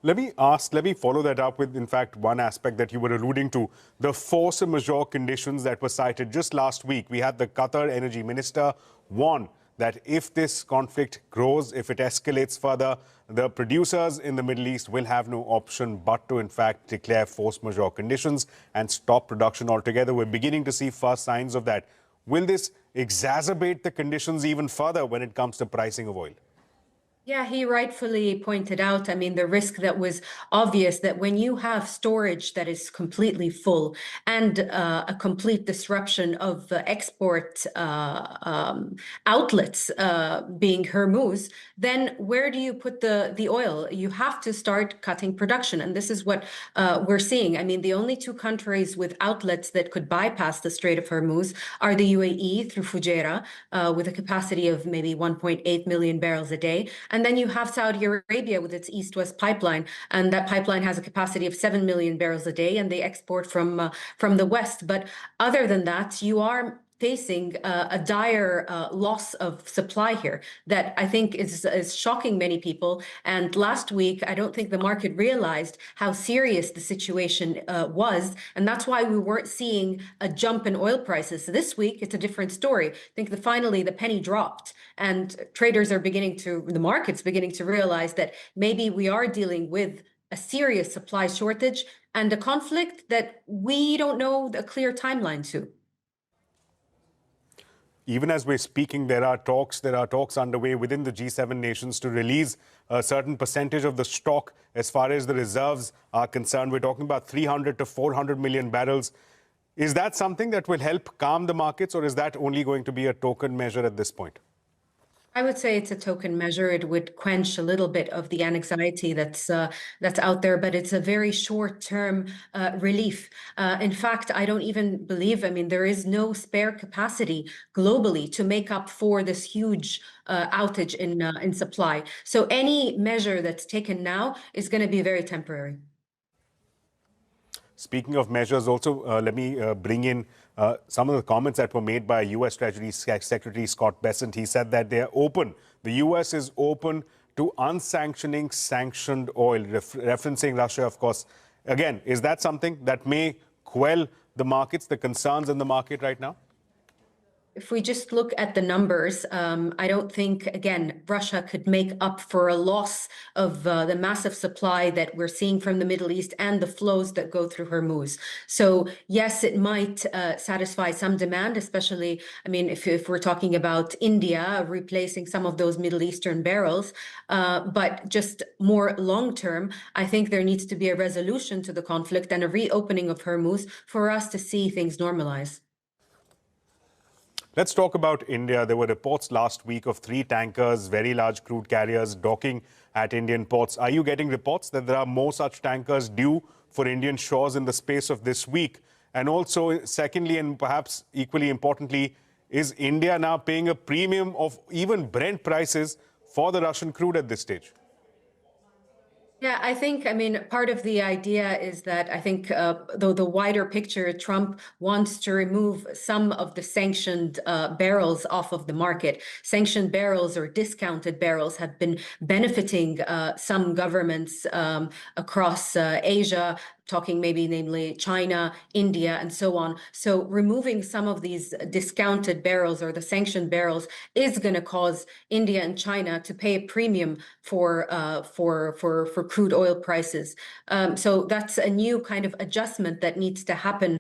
Let me follow that up with, in fact, one aspect that you were alluding to, the force majeure conditions that were cited just last week. We had the Qatar energy minister warn that if this conflict grows, if it escalates further, the producers in the Middle East will have no option but to, in fact, declare force majeure conditions and stop production altogether. We're beginning to see first signs of that. Will this exacerbate the conditions even further when it comes to pricing of oil? Yeah, he rightfully pointed out, I mean, the risk that was obvious that when you have storage that is completely full and a complete disruption of export outlets being Hormuz, then where do you put the oil? You have to start cutting production. And this is what we're seeing. I mean, the only two countries with outlets that could bypass the Strait of Hormuz are the UAE through Fujairah with a capacity of maybe 1.8 million barrels a day. And then you have Saudi Arabia with its east-west pipeline, and that pipeline has a capacity of 7 million barrels a day, and they export from the west. But other than that, you are facing a dire loss of supply here that I think is shocking many people. And last week, I don't think the market realized how serious the situation was. And that's why we weren't seeing a jump in oil prices. So this week, it's a different story. I think that finally the penny dropped and traders are the market's beginning to realize that maybe we are dealing with a serious supply shortage and a conflict that we don't know a clear timeline to. Even as we're speaking, there are talks underway within the G7 nations to release a certain percentage of the stock as far as the reserves are concerned. We're talking about 300 to 400 million barrels. Is that something that will help calm the markets, or is that only going to be a token measure at this point? I would say it's a token measure. It would quench a little bit of the anxiety that's out there, but it's a very short-term relief. In fact, I don't even believe, there is no spare capacity globally to make up for this huge outage in supply. So any measure that's taken now is going to be very temporary. Speaking of measures, also, let me bring in some of the comments that were made by U.S. Treasury Secretary Scott Bessent. He said that they are open. The U.S. is open to unsanctioning sanctioned oil, referencing Russia, of course. Again, is that something that may quell the markets, the concerns in the market right now? If we just look at the numbers, I don't think, again, Russia could make up for a loss of the massive supply that we're seeing from the Middle East and the flows that go through Hormuz. So yes, it might satisfy some demand, especially, if we're talking about India replacing some of those Middle Eastern barrels. But just more long-term, I think there needs to be a resolution to the conflict and a reopening of Hormuz for us to see things normalize. Let's talk about India. There were reports last week of 3 tankers, very large crude carriers, docking at Indian ports. Are you getting reports that there are more such tankers due for Indian shores in the space of this week? And also, secondly, and perhaps equally importantly, is India now paying a premium of even Brent prices for the Russian crude at this stage? Yeah, I think, part of the idea is that I think, though the wider picture, Trump wants to remove some of the sanctioned barrels off of the market. Sanctioned barrels or discounted barrels have been benefiting some governments across Asia, talking maybe namely China, India, and so on. So removing some of these discounted barrels or the sanctioned barrels is going to cause India and China to pay a premium for crude oil prices. So that's a new kind of adjustment that needs to happen.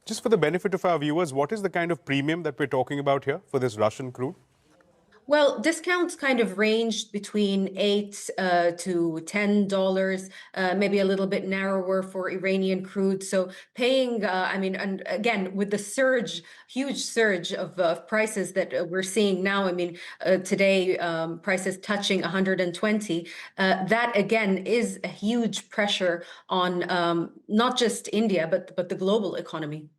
Just for the benefit of our viewers, what is the kind of premium that we're talking about here for this Russian crude? Well, discounts kind of ranged between $8 to $10, maybe a little bit narrower for Iranian crude. So paying, and again, with the huge surge of prices that we're seeing now, today prices touching 120, that again is a huge pressure on not just India, but the global economy.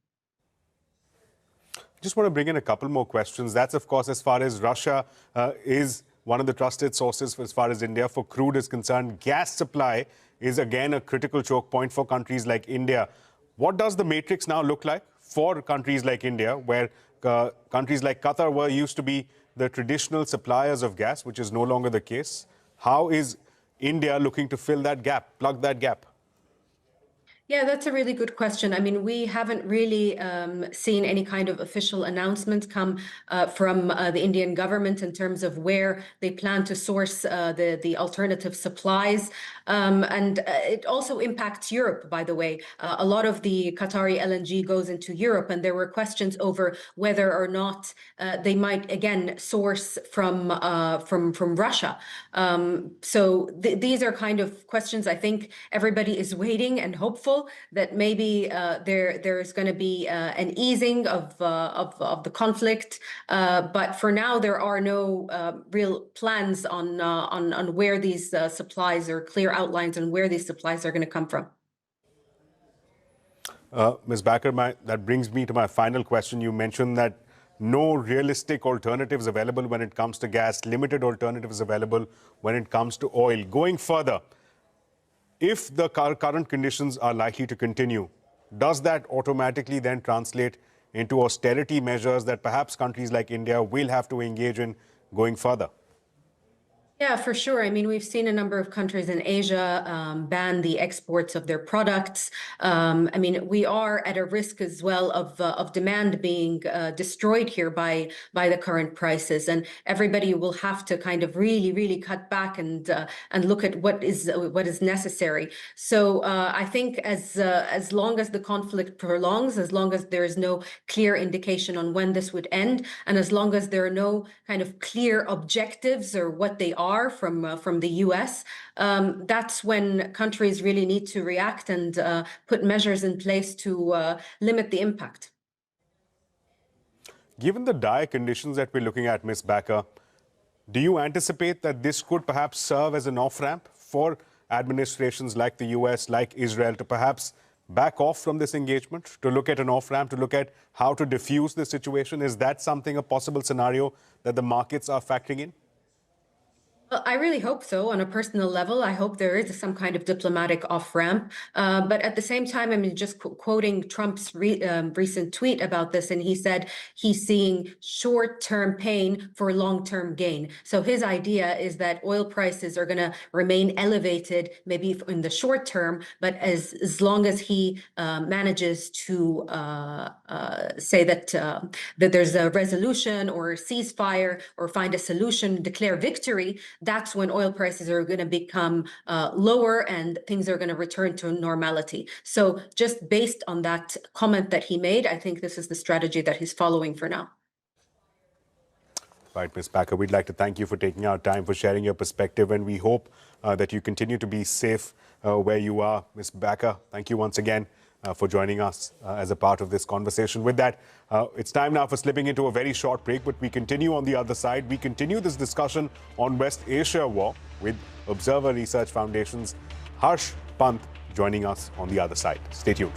Just want to bring in a couple more questions. That's, of course, as far as Russia is one of the trusted sources as far as India for crude is concerned. Gas supply is, again, a critical choke point for countries like India. What does the matrix now look like for countries like India, where countries like Qatar used to be the traditional suppliers of gas, which is no longer the case? How is India looking to fill that gap, plug that gap? Yeah, that's a really good question. We haven't really seen any kind of official announcement come from the Indian government in terms of where they plan to source the alternative supplies. And it also impacts Europe, by the way. A lot of the Qatari LNG goes into Europe, and there were questions over whether or not they might, again, source from Russia. So these are kind of questions I think everybody is waiting and hopeful that maybe there's going to be an easing of the conflict, but for now there are no real plans on where these supplies or clear outlines on where these supplies are going to come from. Ms. Backer, that brings me to my final question. You mentioned that no realistic alternatives available when it comes to gas, limited alternatives available when it comes to oil. Going further, if the current conditions are likely to continue, does that automatically then translate into austerity measures that perhaps countries like India will have to engage in going further? Yeah, for sure. I mean, we've seen a number of countries in Asia ban the exports of their products. I mean, we are at a risk as well of demand being destroyed here by the current prices, and everybody will have to kind of really cut back and look at what is necessary. So I think as long as the conflict prolongs, as long as there is no clear indication on when this would end, and as long as there are no kind of clear objectives or what they are from the US, that's when countries really need to react and put measures in place to limit the impact. Given the dire conditions that we're looking at, Ms. Backer, do you anticipate that this could perhaps serve as an off-ramp for administrations like the US, like Israel, to perhaps back off from this engagement, to look at an off-ramp, to look at how to diffuse the situation? Is that something, a possible scenario that the markets are factoring in? Well, I really hope so. On a personal level, I hope there is some kind of diplomatic off-ramp. But at the same time, I mean, just quoting Trump's recent tweet about this, and he said he's seeing short-term pain for long-term gain. So his idea is that oil prices are going to remain elevated, maybe in the short term, but as long as he manages to say that there's a resolution or a ceasefire or find a solution, declare victory, that's when oil prices are going to become lower and things are going to return to normality. So just based on that comment that he made, I think this is the strategy that he's following for now. Right, Ms. Backer, we'd like to thank you for taking our time, for sharing your perspective, and we hope that you continue to be safe where you are. Ms. Backer, thank you once again for joining us as a part of this conversation. With that, it's time now for slipping into a very short break, but we continue on the other side. We continue this discussion on West Asia war with Observer Research Foundation's Harsh Pant joining us on the other side. Stay tuned.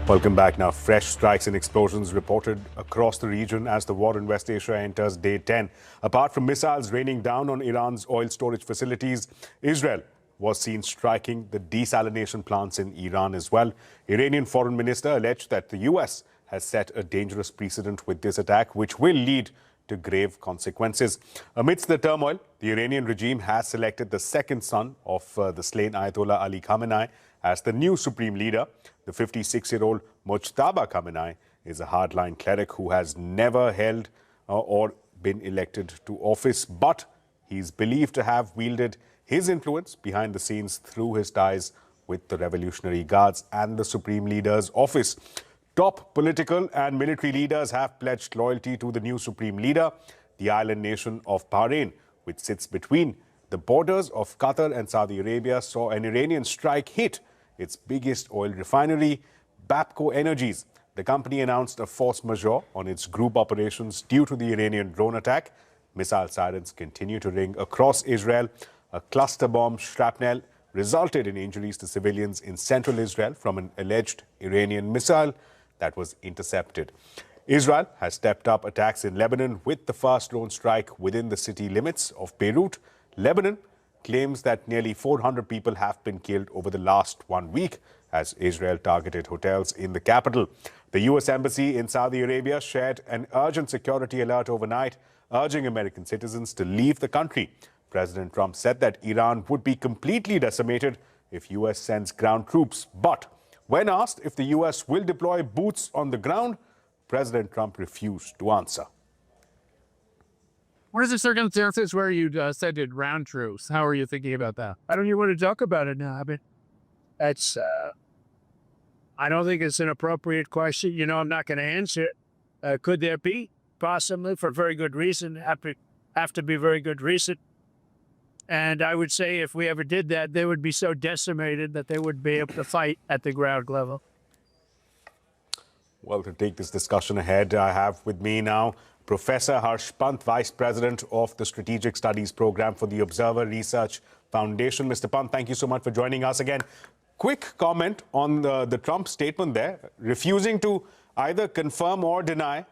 Welcome back. Now, fresh strikes and explosions reported across the region as the war in West Asia enters day 10. Apart from missiles raining down on Iran's oil storage facilities, Israel was seen striking the desalination plants in Iran as well. Iranian foreign minister alleged that the US has set a dangerous precedent with this attack, which will lead to grave consequences. Amidst the turmoil, the Iranian regime has selected the second son of the slain Ayatollah Ali Khamenei as the new supreme leader. The 56-year-old Mojtaba Khamenei is a hardline cleric who has never held or been elected to office, but he's believed to have wielded his influence behind the scenes through his ties with the Revolutionary Guards and the Supreme Leader's office. Top political and military leaders have pledged loyalty to the new Supreme Leader. The island nation of Bahrain, which sits between the borders of Qatar and Saudi Arabia, saw an Iranian strike hit its biggest oil refinery, Bapco Energies. The company announced a force majeure on its group operations due to the Iranian drone attack. Missile sirens continue to ring across Israel. A cluster bomb shrapnel resulted in injuries to civilians in central Israel from an alleged Iranian missile that was intercepted. Israel has stepped up attacks in Lebanon with the first drone strike within the city limits of Beirut. Lebanon claims that nearly 400 people have been killed over the last 1 week as Israel targeted hotels in the capital. The U.S. Embassy in Saudi Arabia shared an urgent security alert overnight, urging American citizens to leave the country. President Trump said that Iran would be completely decimated if U.S. sends ground troops. But when asked if the U.S. will deploy boots on the ground, President Trump refused to answer. What are the circumstances where you said it round troops? How are you thinking about that? I don't even want to talk about it now. I mean, that's, I don't think it's an appropriate question. You know, I'm not going to answer it. Could there be? Possibly, for very good reason. Have to be very good reason. And I would say if we ever did that, they would be so decimated that they wouldn't be able to fight at the ground level. Well, to take this discussion ahead, I have with me now Professor Harsh Pant, Vice President of the Strategic Studies Program for the Observer Research Foundation. Mr. Pant, thank you so much for joining us again. Quick comment on the Trump statement there, refusing to either confirm or deny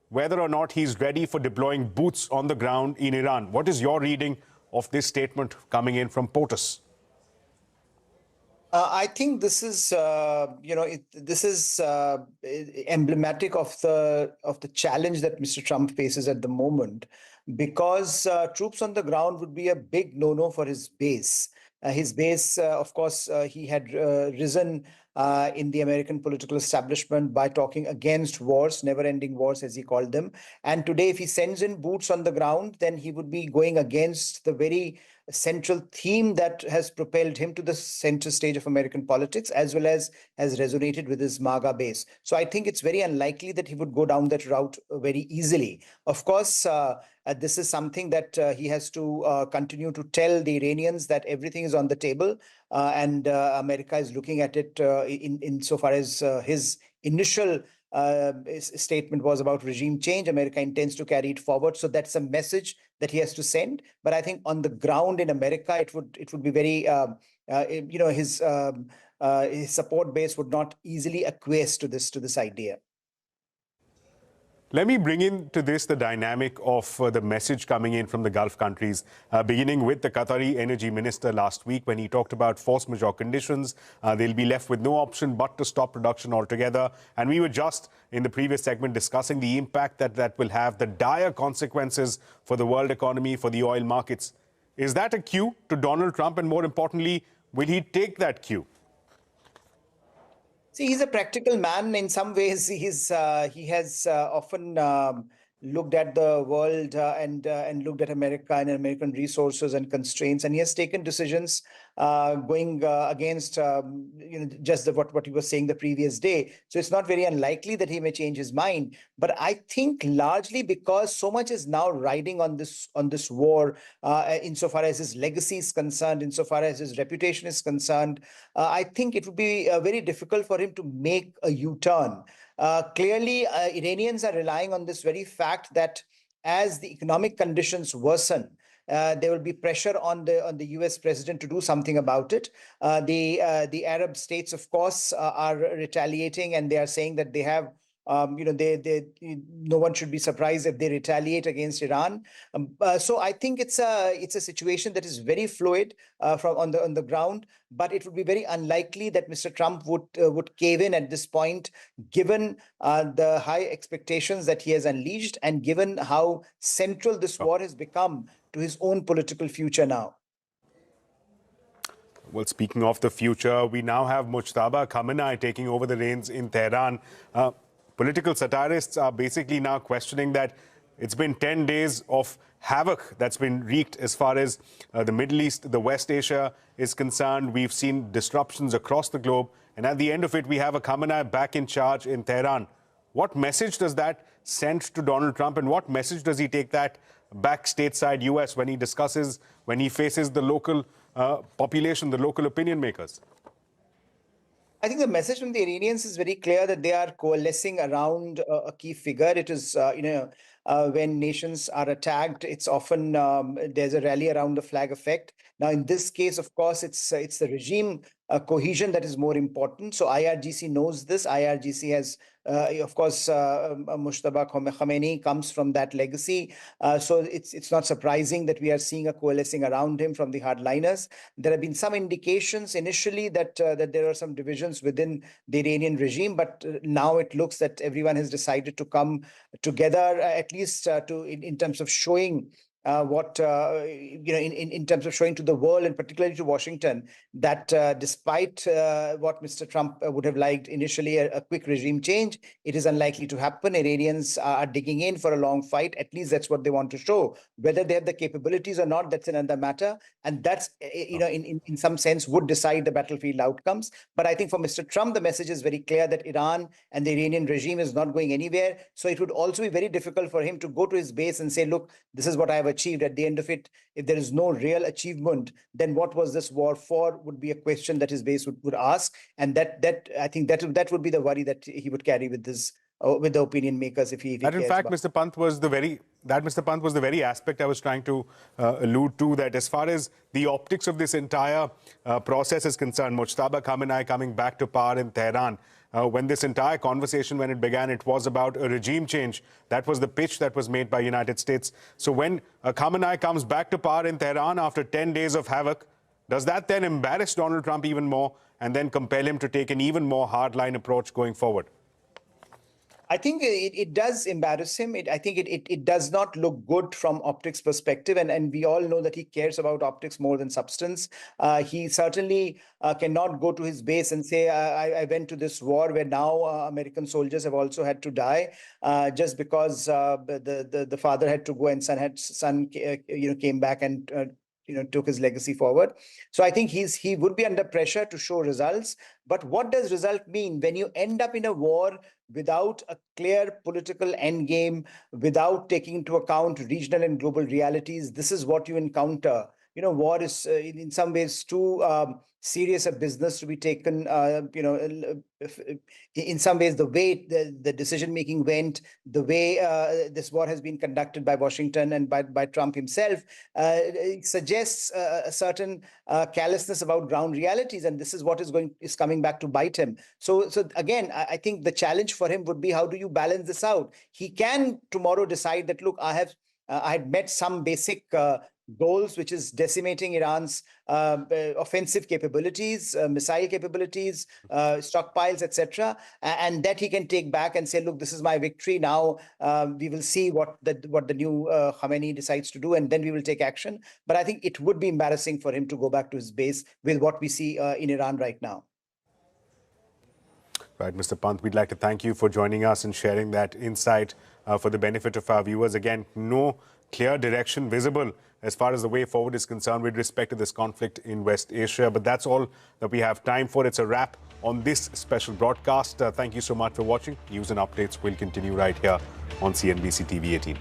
whether or not he's ready for deploying boots on the ground in Iran. What is your reading of this statement coming in from POTUS? I think this is, this is emblematic of the challenge that Mr. Trump faces at the moment, because troops on the ground would be a big no-no for his base. His base, of course, he had risen in the American political establishment by talking against wars, never-ending wars, as he called them. And today, if he sends in boots on the ground, then he would be going against the very central theme that has propelled him to the center stage of American politics, as well as has resonated with his MAGA base. So I think it's very unlikely that he would go down that route very easily. Of course, this is something that he has to continue to tell the Iranians that everything is on the table, and America is looking at it insofar as his initial statement was about regime change. America intends to carry it forward. So that's a message that he has to send. But I think on the ground in America, it would be very, his support base would not easily acquiesce to this idea. Let me bring into this the dynamic of the message coming in from the Gulf countries, beginning with the Qatari energy minister last week when he talked about force majeure conditions. They'll be left with no option but to stop production altogether. And we were just in the previous segment discussing the impact that will have, the dire consequences for the world economy, for the oil markets. Is that a cue to Donald Trump? And more importantly, will he take that cue? See, he's a practical man. In some ways, he has often looked at the world and looked at America and American resources and constraints, and he has taken decisions going against just what he was saying the previous day. So it's not very unlikely that he may change his mind. But I think largely because so much is now riding on this war, insofar as his legacy is concerned, insofar as his reputation is concerned, I think it would be very difficult for him to make a U-turn. Clearly, Iranians are relying on this very fact that as the economic conditions worsen, there will be pressure on the US president to do something about it. The Arab states, of course, are retaliating, and they are saying that they have no one should be surprised if they retaliate against Iran. So I think it's a situation that is very fluid on the ground, but it would be very unlikely that Mr. Trump would cave in at this point, given the high expectations that he has unleashed, and given how central this war has become to his own political future now. Well, speaking of the future, we now have Mujtaba Khamenei taking over the reins in Tehran. Political satirists are basically now questioning that it's been 10 days of havoc that's been wreaked as far as the Middle East, the West Asia is concerned. We've seen disruptions across the globe. And at the end of it, we have a Khamenei back in charge in Tehran. What message does that send to Donald Trump? And what message does he take that back stateside US when he faces the local population, the local opinion makers? I think the message from the Iranians is very clear that they are coalescing around a key figure. It is, when nations are attacked, it's often there's a rally around the flag effect. Now, in this case, of course, it's the regime cohesion that is more important. So IRGC knows this. IRGC has, of course, Mujtaba Khamenei comes from that legacy. So it's not surprising that we are seeing a coalescing around him from the hardliners. There have been some indications initially that there are some divisions within the Iranian regime, but now it looks that everyone has decided to come together, at least in terms of showing in terms of showing to the world, and particularly to Washington, that despite what Mr. Trump would have liked initially, a quick regime change, it is unlikely to happen. Iranians are digging in for a long fight. At least that's what they want to show. Whether they have the capabilities or not, that's another matter. And that's, in some sense, would decide the battlefield outcomes. But I think for Mr. Trump, the message is very clear that Iran and the Iranian regime is not going anywhere. So it would also be very difficult for him to go to his base and say, look, this is what I have achieved. At the end of it, if there is no real achievement, then what was this war for would be a question that his base would ask. And that I think that would be the worry that he would carry with this with the opinion makers if he that in fact, Mr. Pant was the very aspect I was trying to allude to, that as far as the optics of this entire process is concerned, Mujtaba Khamenei coming back to power in Tehran. When this entire conversation, when it began, it was about a regime change. That was the pitch that was made by United States. So when Khamenei comes back to power in Tehran after 10 days of havoc, does that then embarrass Donald Trump even more and then compel him to take an even more hardline approach going forward? I think it does embarrass him. I think it does not look good from optics perspective. And we all know that he cares about optics more than substance. He certainly cannot go to his base and say, I went to this war where now American soldiers have also had to die just because the father had to go and son came back and took his legacy forward. So I think he would be under pressure to show results. But what does result mean when you end up in a war without a clear political endgame, without taking into account regional and global realities? This is what you encounter. War is in some ways too serious a business to be taken. In some ways, the way the decision-making went, the way this war has been conducted by Washington and by Trump himself, suggests a certain callousness about ground realities, and this is what is coming back to bite him. So again, I think the challenge for him would be, how do you balance this out? He can tomorrow decide that, look, I had met some basic goals, which is decimating Iran's offensive capabilities, missile capabilities, stockpiles, etc., and that he can take back and say, look, this is my victory. Now we will see what the new Khamenei decides to do, and then we will take action. But I think it would be embarrassing for him to go back to his base with what we see in Iran right now. Right, Mr. Pant, we'd like to thank you for joining us and sharing that insight for the benefit of our viewers. Again, no clear direction visible as far as the way forward is concerned with respect to this conflict in West Asia. But that's all that we have time for. It's a wrap on this special broadcast. Thank you so much for watching. News and updates will continue right here on CNBC TV 18.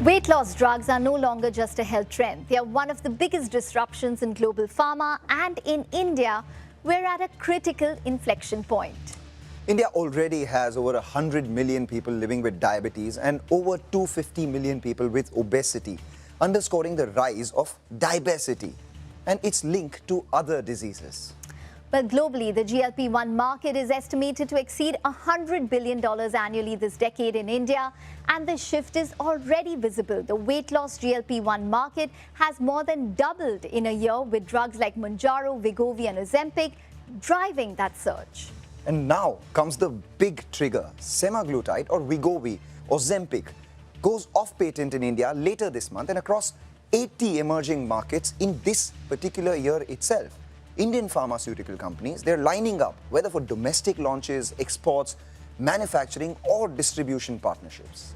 Weight loss drugs are no longer just a health trend. They are one of the biggest disruptions in global pharma, and in India, we're at a critical inflection point. India already has over 100 million people living with diabetes and over 250 million people with obesity, underscoring the rise of diabesity and its link to other diseases. But globally, the GLP-1 market is estimated to exceed $100 billion annually this decade in India, and the shift is already visible. The weight loss GLP-1 market has more than doubled in a year, with drugs like Mounjaro, Wegovy and Ozempic driving that surge. And now comes the big trigger. Semaglutide, or Wegovy, Ozempic, goes off patent in India later this month and across 80 emerging markets in this particular year itself. Indian pharmaceutical companies, they're lining up, whether for domestic launches, exports, manufacturing or distribution partnerships.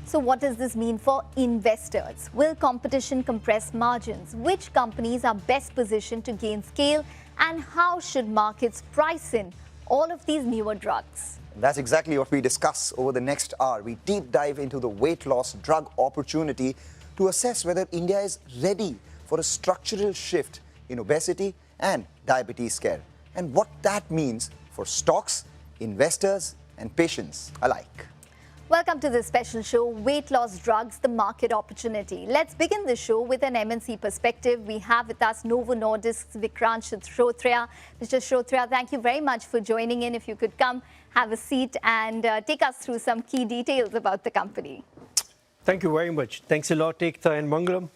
So what does this mean for investors? Will competition compress margins? Which companies are best positioned to gain scale? And how should markets price in all of these newer drugs? That's exactly what we discuss over the next hour. We deep dive into the weight loss drug opportunity to assess whether India is ready for a structural shift in obesity and diabetes care, and what that means for stocks, investors and patients alike. Welcome to this special show, Weight Loss Drugs, the Market Opportunity. Let's begin the show with an MNC perspective. We have with us Novo Nordisk's Vikrant Shrotriya. Mr. Shrotriya, thank you very much for joining in. If you could come, have a seat and take us through some key details about the company. Thank you very much. Thanks a lot, Ekta and Mangalam.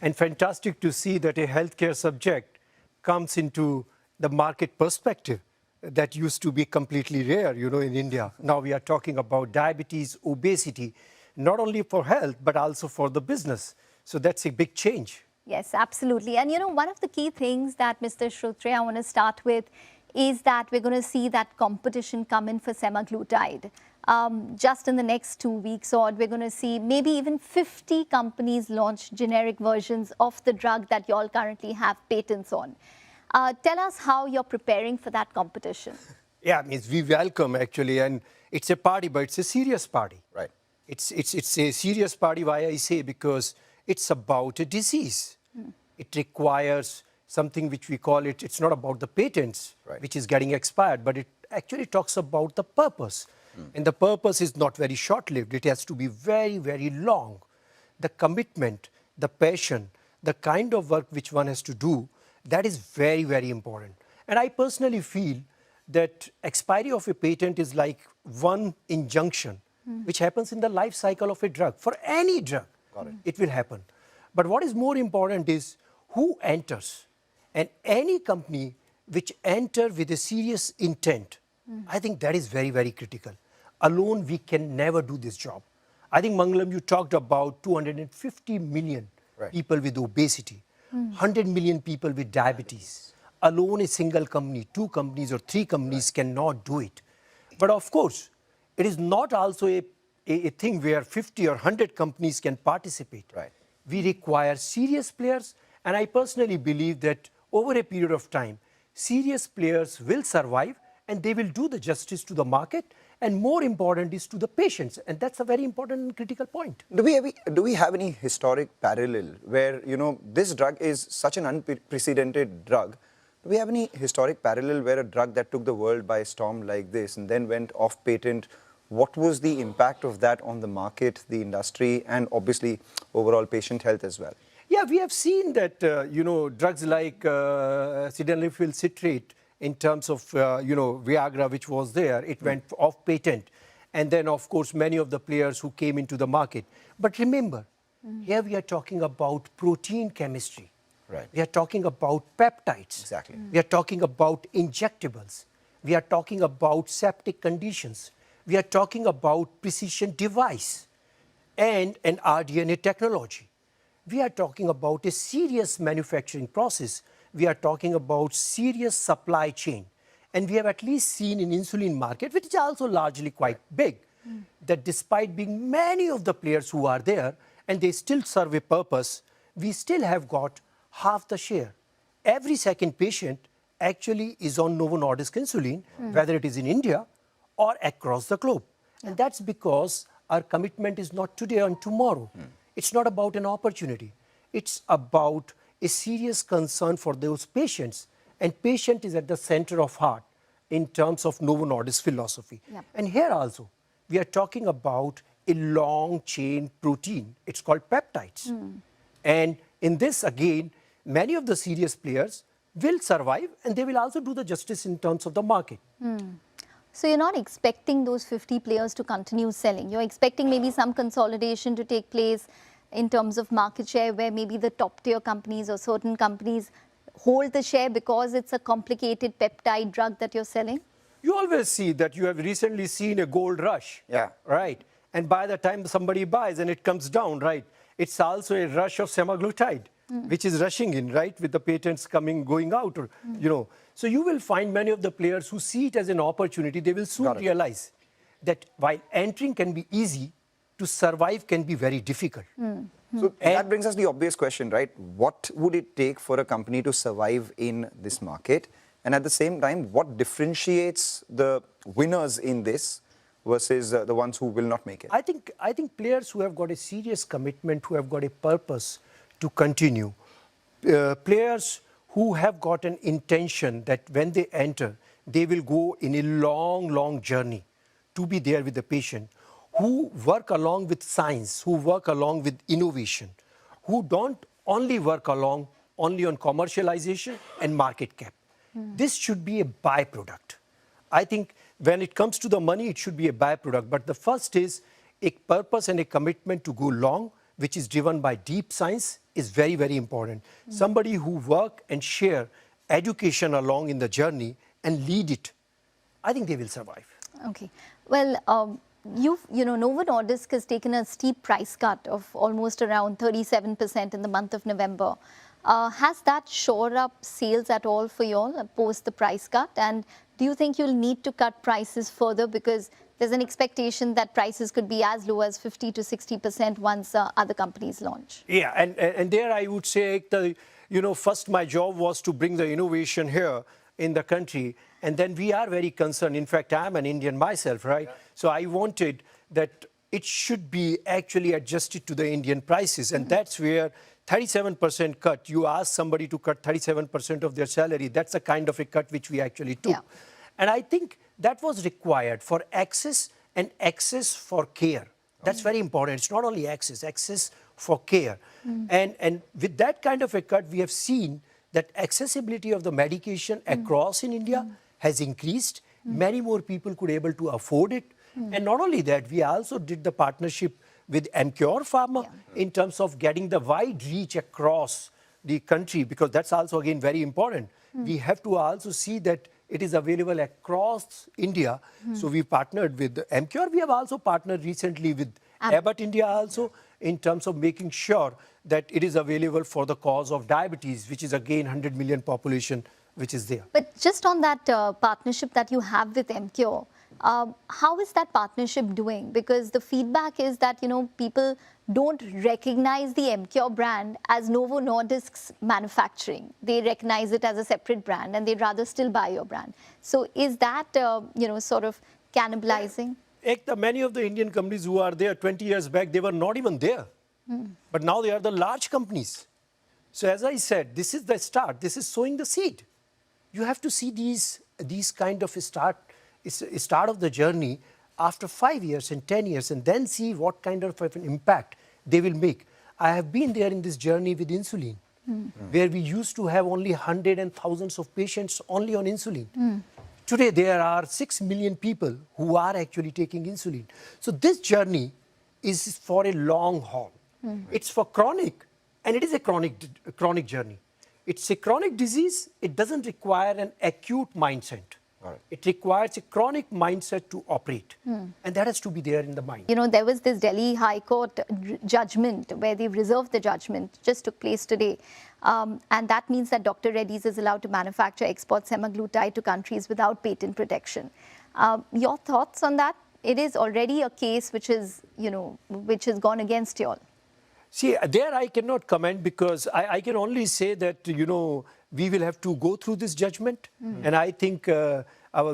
And fantastic to see that a healthcare subject comes into the market perspective that used to be completely rare, in India. Now we are talking about diabetes, obesity, not only for health, but also for the business. So that's a big change. Yes, absolutely. And one of the key things that Mr. Shrotriya, I want to start with is that we're going to see that competition come in for semaglutide. Just in the next 2 weeks or we're going to see maybe even 50 companies launch generic versions of the drug that you all currently have patents on. Tell us how you're preparing for that competition. Yeah, we welcome actually, and it's a party, but it's a serious party. Right. It's a serious party, why I say, because it's about a disease. It requires something which we call it's not about the patents, which is getting expired, but it actually talks about the purpose. And the purpose is not very short-lived. It has to be very, very long. The commitment, the passion, the kind of work which one has to do, that is very, very important. And I personally feel that expiry of a patent is like one injunction, which happens in the life cycle of a drug. For any drug, it will happen. But what is more important is who enters. And any company which enter with a serious intent, I think that is very, very critical. Alone, we can never do this job. I think, Mangalam, you talked about 250 million people with obesity, 100 million people with diabetes. Alone, a single company, 2 companies or 3 companies cannot do it. But of course, it is not also a thing where 50 or 100 companies can participate. We require serious players, and I personally believe that over a period of time, serious players will survive and they will do the justice to the market, and more important is to the patients, and that's a very important and critical point. Do we have any historic parallel where, this drug is such an unprecedented drug? Do we have any historic parallel where a drug that took the world by storm like this and then went off patent, what was the impact of that on the market, the industry, and obviously overall patient health as well? Yeah, we have seen that, drugs like sildenafil citrate, in terms of, Viagra, which was there, it went off patent. And then, of course, many of the players who came into the market. But remember, here we are talking about protein chemistry. We are talking about peptides. Exactly. We are talking about injectables. We are talking about septic conditions. We are talking about precision device and an rDNA technology. We are talking about a serious manufacturing process. We are talking about serious supply chain. And we have at least seen in insulin market, which is also largely quite big, that despite being many of the players who are there, and they still serve a purpose, we still have got half the share. Every second patient actually is on Novo Nordisk insulin, whether it is in India or across the globe. And that's because our commitment is not today and tomorrow. It's not about an opportunity. It's about a serious concern for those patients. And patient is at the center of heart in terms of Novo Nordisk philosophy. Yep. And here also, we are talking about a long chain protein. It's called peptides. And in this, again, many of the serious players will survive and they will also do the justice in terms of the market. So you're not expecting those 50 players to continue selling. You're expecting maybe some consolidation to take place in terms of market share, where maybe the top tier companies or certain companies hold the share because it's a complicated peptide drug that you're selling? You always see that you have recently seen a gold rush. Yeah. Right. And by the time somebody buys and it comes down, right, it's also a rush of semaglutide, which is rushing in, right, with the patents going out, or, you know. So you will find many of the players who see it as an opportunity, they will soon realize that while entering can be easy, to survive can be very difficult. So that brings us the obvious question, right? What would it take for a company to survive in this market? And at the same time, what differentiates the winners in this versus the ones who will not make it? I think players who have got a serious commitment, who have got a purpose to continue, players who have got an intention that when they enter, they will go in a long journey to be there with the patient, who work along with science, who work along with innovation, who don't only work only on commercialization and market cap. This should be a byproduct. I think when it comes to the money, it should be a byproduct. But the first is a purpose and a commitment to go long, which is driven by deep science, is very, very important. Somebody who work and share education along in the journey and lead it, I think they will survive. Okay. Well, Novo Nordisk has taken a steep price cut of almost around 37% in the month of November. Has that shored up sales at all for you all post the price cut? And do you think you'll need to cut prices further, because there's an expectation that prices could be as low as 50 to 60% once other companies launch? Yeah, and there I would say, first my job was to bring the innovation here in the country, and then we are very concerned. In fact, I'm an Indian myself, right? Yeah. So I wanted that it should be actually adjusted to the Indian prices, and that's where 37% cut, you ask somebody to cut 37% of their salary, that's a kind of a cut which we actually took. Yeah. And I think that was required for access and access for care. That's very important. It's not only access for care. And with that kind of a cut, we have seen that accessibility of the medication across in India has increased. Many more people could able to afford it. And not only that, we also did the partnership with Emcure Pharma in terms of getting the wide reach across the country, because that's also again very important. We have to also see that it is available across India. So we partnered with Emcure. We have also partnered recently with Abbott India also in terms of making sure that it is available for the cause of diabetes, which is again 100 million population which is there. But just on that partnership that you have with Emcure, how is that partnership doing? Because the feedback is that, people don't recognize the Emcure brand as Novo Nordisk's manufacturing. They recognize it as a separate brand and they'd rather still buy your brand. So is that, sort of cannibalizing? Many of the Indian companies who are there 20 years back, they were not even there. But now they are the large companies. So as I said, this is the start. This is sowing the seed. You have to see these kind of a start of the journey after 5 years and 10 years, and then see what kind of an impact they will make. I have been there in this journey with insulin, where we used to have only hundreds and thousands of patients only on insulin. Today, there are 6 million people who are actually taking insulin. So this journey is for a long haul. It's for chronic, and it is a chronic journey. It's a chronic disease. It doesn't require an acute mindset. It requires a chronic mindset to operate. And that has to be there in the mind. There was this Delhi High Court judgment where they reserved the judgment, just took place today. And that means that Dr. Reddy's is allowed to manufacture, export semaglutide to countries without patent protection. Your thoughts on that? It is already a case which is, which has gone against you all. See, there I cannot comment, because I can only say that, we will have to go through this judgment. And I think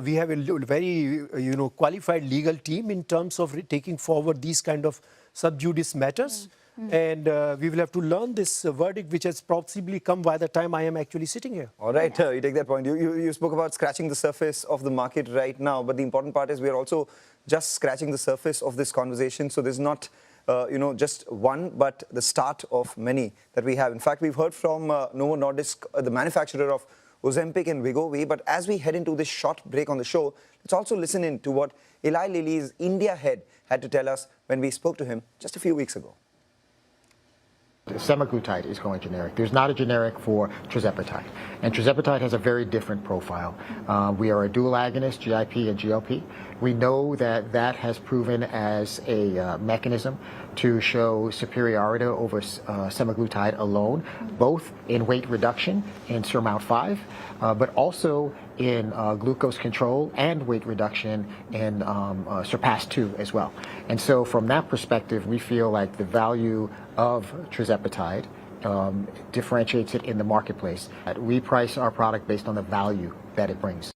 we have a very qualified legal team in terms of taking forward these kind of sub judice matters. And we will have to learn this verdict, which has possibly come by the time I am actually sitting here. All right, you take that point. You spoke about scratching the surface of the market right now, but the important part is we are also just scratching the surface of this conversation. So there's not, just one, but the start of many that we have. In fact, we've heard from Novo Nordisk, the manufacturer of Ozempic and Wegovy. But as we head into this short break on the show, let's also listen in to what Eli Lilly's India head had to tell us when we spoke to him just a few weeks ago. Semaglutide is going generic. There's not a generic for tirzepatide. And tirzepatide has a very different profile. We are a dual agonist, GIP and GLP. We know that that has proven as a mechanism to show superiority over semaglutide alone, both in weight reduction in SURMOUNT-5, but also in glucose control and weight reduction in SURPASS-2 as well. And so from that perspective, we feel like the value of tirzepatide differentiates it in the marketplace. We price our product based on the value that it brings.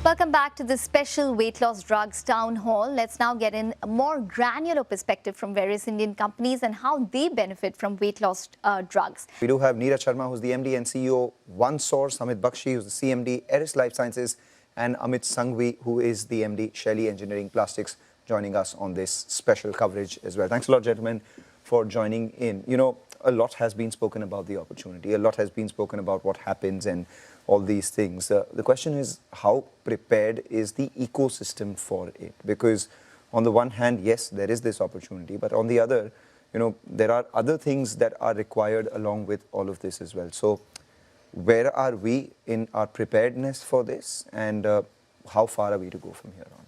Welcome back to this special weight loss drugs town hall. Let's now get in a more granular perspective from various Indian companies and how they benefit from weight loss drugs. We do have Neeraj Sharma, who's the MD and CEO, OneSource, Amit Bakshi, who's the CMD, Eris Life Sciences, and Amit Sanghvi, who is the MD, Shelly Engineering Plastics, joining us on this special coverage as well. Thanks a lot, gentlemen, for joining in. You know, a lot has been spoken about the opportunity. A lot has been spoken about what happens and all these things. The question is, how prepared is the ecosystem for it? Because on the one hand, yes, there is this opportunity, but on the other, you know, there are other things that are required along with all of this as well. So where are we in our preparedness for this, and how far are we to go from here on?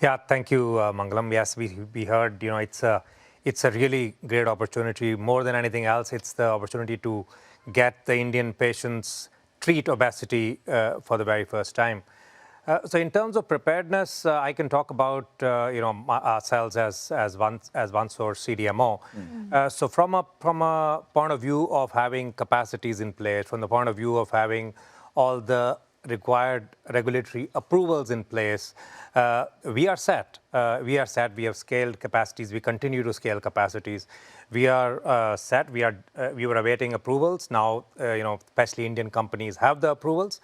Yeah, thank you, Mangalam. Yes, we heard, you know, it's a really great opportunity. More than anything else, it's the opportunity to get the Indian patients treat obesity for the very first time. So in terms of preparedness, I can talk about you know, ourselves as OneSource CDMO. So from a point of view of having capacities in place, from the point of view of having all the required regulatory approvals in place, we are set. We have scaled capacities. We continue to scale capacities. We are set. We were awaiting approvals. Now, you know, especially Indian companies have the approvals.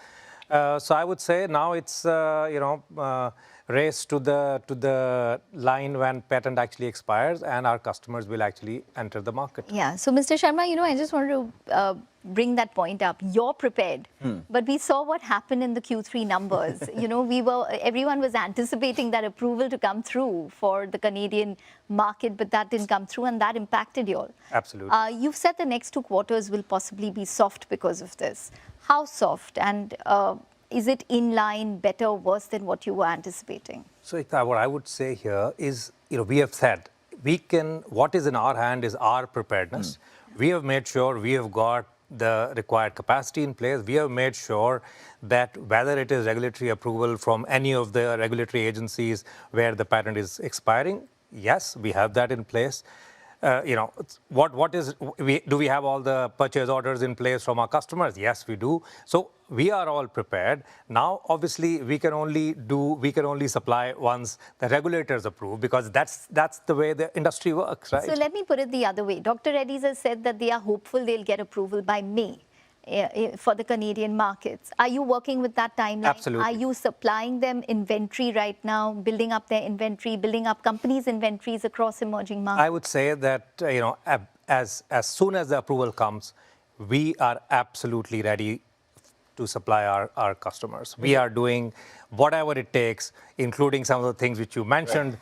So I would say now it's you know, race to the line when patent actually expires and our customers will actually enter the market. Yeah. So Mr. Sharma, you know, I just wanted to bring that point up. You're prepared, but we saw what happened in the Q3 numbers. You know, everyone was anticipating that approval to come through for the Canadian market, but that didn't come through, and that impacted you all. Absolutely. You've said the next 2 quarters will possibly be soft because of this. How soft, and is it in line, better, worse than what you were anticipating? So what I would say here is, you know, we have said what is in our hand is our preparedness. We have made sure we have got the required capacity in place. We have made sure that whether it is regulatory approval from any of the regulatory agencies where the patent is expiring, yes, we have that in place. You know, do we have all the purchase orders in place from our customers? Yes, we do. So we are all prepared. Now, obviously, we can only supply once the regulators approve, because that's the way the industry works, right? So let me put it the other way. Dr. Reddy's has said that they are hopeful they'll get approval by May for the Canadian markets. Are you working with that timeline? Absolutely. Are you supplying them inventory right now, building up their inventory, building up companies' inventories across emerging markets? I would say that, you know, as soon as the approval comes, we are absolutely ready to supply our customers. We are doing whatever it takes, including some of the things which you mentioned,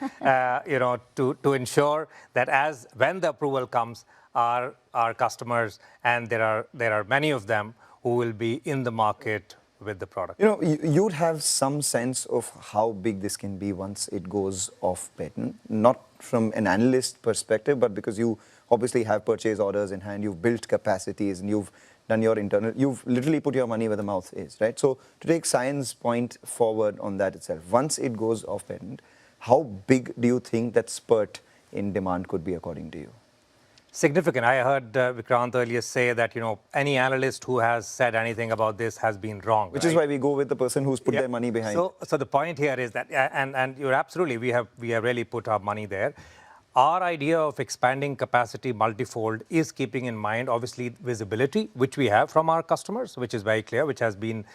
you know, to ensure that when the approval comes, our customers, and there are many of them who will be in the market with the product. You know, you'd have some sense of how big this can be once it goes off patent, not from an analyst perspective, but because you obviously have purchase orders in hand, you've built capacities, and you've done your internal, you've literally put your money where the mouth is, right? So to take science point forward on that itself, once it goes off patent, how big do you think that spurt in demand could be, according to you? Significant. I heard Vikrant earlier say that, you know, any analyst who has said anything about this has been wrong. Which is why we go with the person who's put their money behind. So the point here is that, and you're absolutely, we have really put our money there. Our idea of expanding capacity multifold is keeping in mind, obviously, visibility, which we have from our customers, which is very clear, which has been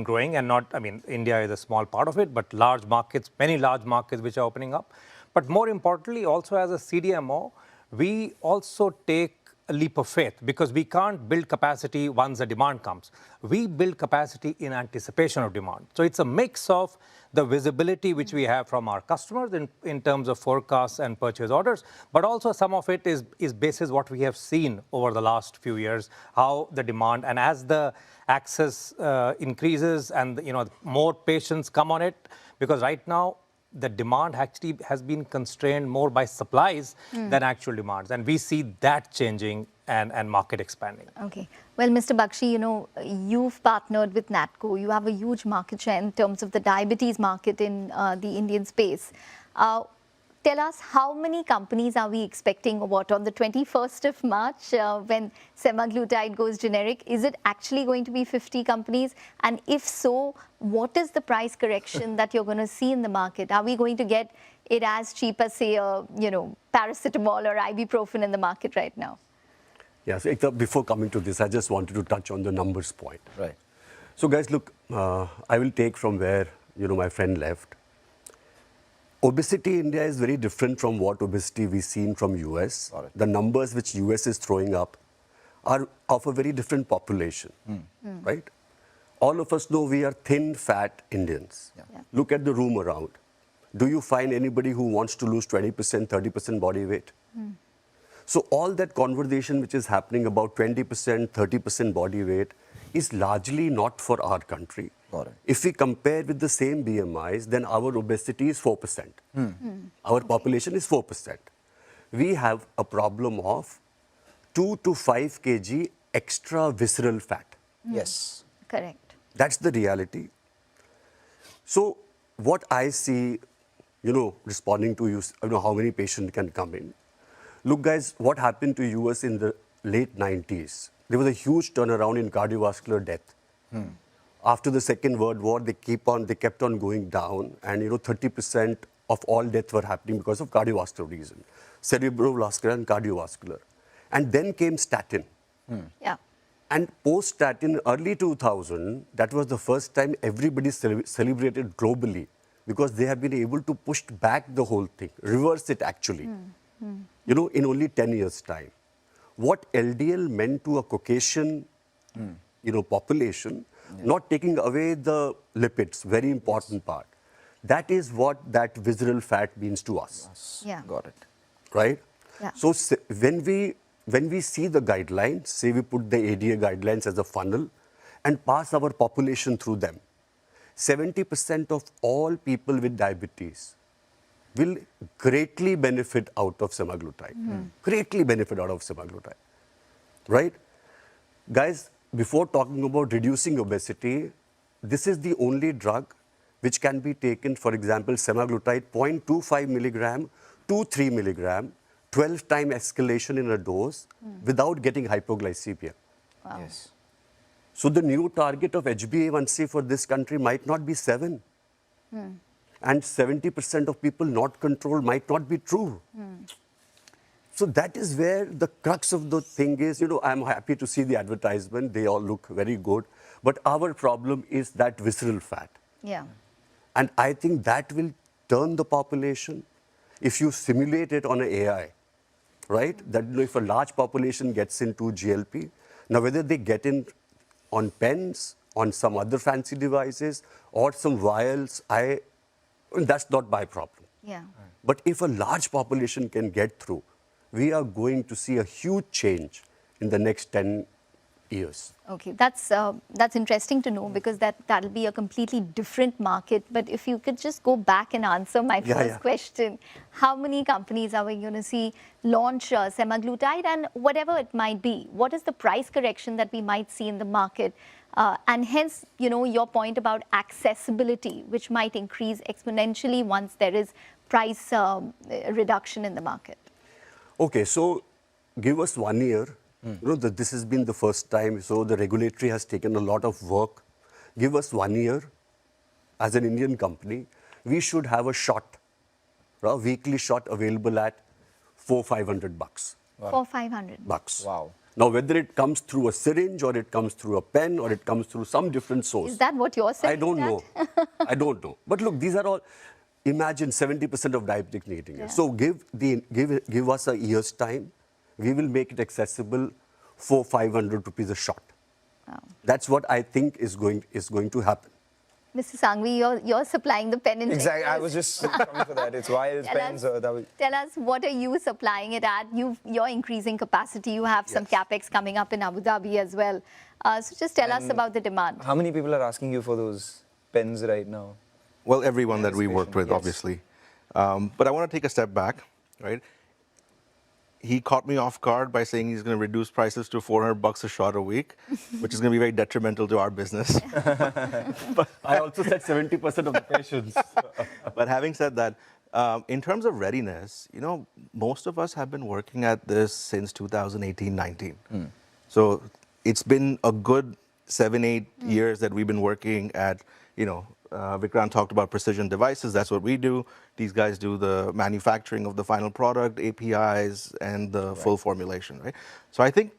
growing, and not, I mean, India is a small part of it, but large markets, many large markets which are opening up. But more importantly, also as a CDMO, we also take a leap of faith, because we can't build capacity once the demand comes. We build capacity in anticipation of demand. So it's a mix of the visibility which we have from our customers in terms of forecasts and purchase orders, but also some of it is basis what we have seen over the last few years, how the demand, and as the access increases and, you know, more patients come on it, because right now the demand actually has been constrained more by supplies than actual demands. And we see that changing and market expanding. Okay. Well, Mr. Bakshi, you know, you've partnered with NATCO. You have a huge market share in terms of the diabetes market in the Indian space. tell us, how many companies are we expecting, what, on the 21st of March when semaglutide goes generic? Is it actually going to be 50 companies? And if so, what is the price correction that you're going to see in the market? Are we going to get it as cheap as, say, paracetamol or ibuprofen in the market right now? Yes, before coming to this, I just wanted to touch on the numbers point. Right. So guys, look, I will take from where, my friend left. Obesity in India is very different from what obesity we've seen from US. The numbers which US is throwing up are of a very different population, right? All of us know we are thin, fat Indians. Yeah. Look at the room around. Do you find anybody who wants to lose 20%, 30% body weight? So all that conversation which is happening about 20%, 30% body weight is largely not for our country. If we compare with the same BMIs, then our obesity is 4%. Our population is 4%. We have a problem of 2 to 5 kg extra visceral fat. Yes. Correct. That's the reality. So what I see, responding to you, how many patients can come in. Look, guys, what happened to US in the late 90s? There was a huge turnaround in cardiovascular death. After the Second World War, they kept on going down, and 30% of all deaths were happening because of cardiovascular reason, cerebrovascular and cardiovascular. And then came statin. Yeah. And post-statin, early 2000, that was the first time everybody celebrated globally, because they have been able to push back the whole thing, reverse it actually, in only 10 years' time. What LDL meant to a Caucasian, population, not taking away the lipids, very important part. That is what that visceral fat means to us. Yeah. Got it. Right? Yeah. So when we see the guidelines, say we put the ADA guidelines as a funnel and pass our population through them, 70% of all people with diabetes will greatly benefit out of semaglutide. Greatly benefit out of semaglutide. Right? Guys, before talking about reducing obesity, this is the only drug which can be taken, for example, semaglutide 0.25 milligram to 3 milligram, 12-time escalation in a dose without getting hypoglycemia. Wow. Yes. So the new target of HbA1c for this country might not be 7. And 70% of people not controlled might not be true. So that is where the crux of the thing is. I'm happy to see the advertisement. They all look very good. But our problem is that visceral fat. Yeah. And I think that will turn the population if you simulate it on an AI, right? That if a large population gets into GLP, now whether they get in on pens, on some other fancy devices, or some vials, that's not my problem. Yeah. But if a large population can get through, we are going to see a huge change in the next 10 years. Okay, that's interesting to know, because that'll be a completely different market. But if you could just go back and answer my first question, how many companies are we going to see launch semaglutide, and whatever it might be, what is the price correction that we might see in the market? And hence, your point about accessibility, which might increase exponentially once there is price reduction in the market. Okay, so give us 1 year. This has been the first time, so the regulatory has taken a lot of work. Give us 1 year. As an Indian company, we should have a shot, a weekly shot available at $400-500. Wow. $400-500. Wow. Now, whether it comes through a syringe, or it comes through a pen, or it comes through some different source. Is that what you're saying? I don't know. I don't know. But look, these are all, imagine 70% of diabetic needing it. So give us a year's time. We will make it accessible for 500 rupees a shot. Wow. That's what I think is going to happen. Mr. Sanghvi, you're supplying the pen injectors. Exactly, I was just coming for that. It's vials, pens. Tell us, what are you supplying it at? You're increasing capacity. You have some capex coming up in Abu Dhabi as well. So just tell us about the demand. How many people are asking you for those pens right now? Well, everyone that we worked with, obviously. But I want to take a step back, right? He caught me off guard by saying he's going to reduce prices to $400 a shot a week, which is going to be very detrimental to our business. But I also said 70% of the patients. But having said that, In terms of readiness, most of us have been working at this since 2018-19. So it's been a good 7-8 years that we've been working at, Vikrant talked about precision devices. That's what we do. These guys do the manufacturing of the final product, APIs, and the full formulation, right? So I think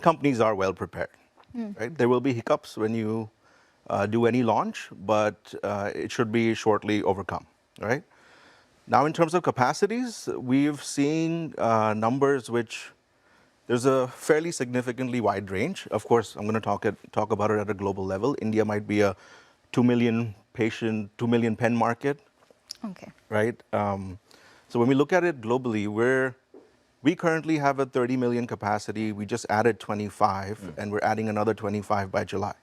companies are well prepared, right? There will be hiccups when you do any launch, but it should be shortly overcome, right? Now, in terms of capacities, we've seen numbers which there's a fairly significantly wide range. Of course, I'm going to talk about it at a global level. India might be a 2 million patient, 2 million pen market. Okay. Right? So when we look at it globally, we currently have a 30 million capacity. We just added 25, and we're adding another 25 by July.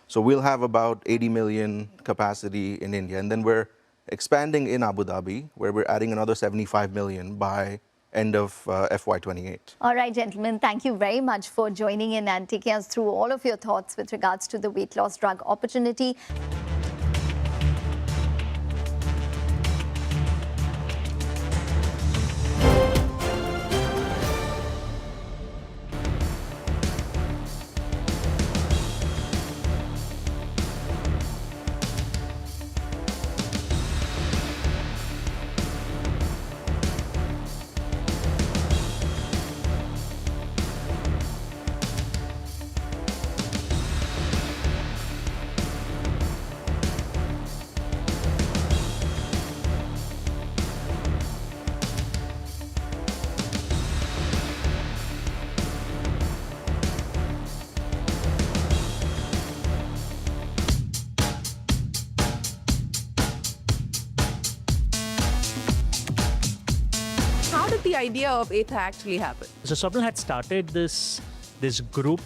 So we'll have about 80 million capacity in India. And then we're expanding in Abu Dhabi, where we're adding another 75 million by end of FY28. All right, gentlemen, thank you very much for joining in and taking us through all of your thoughts with regards to the weight loss drug opportunity. The idea of Ather actually happened. So Swapnil had started this group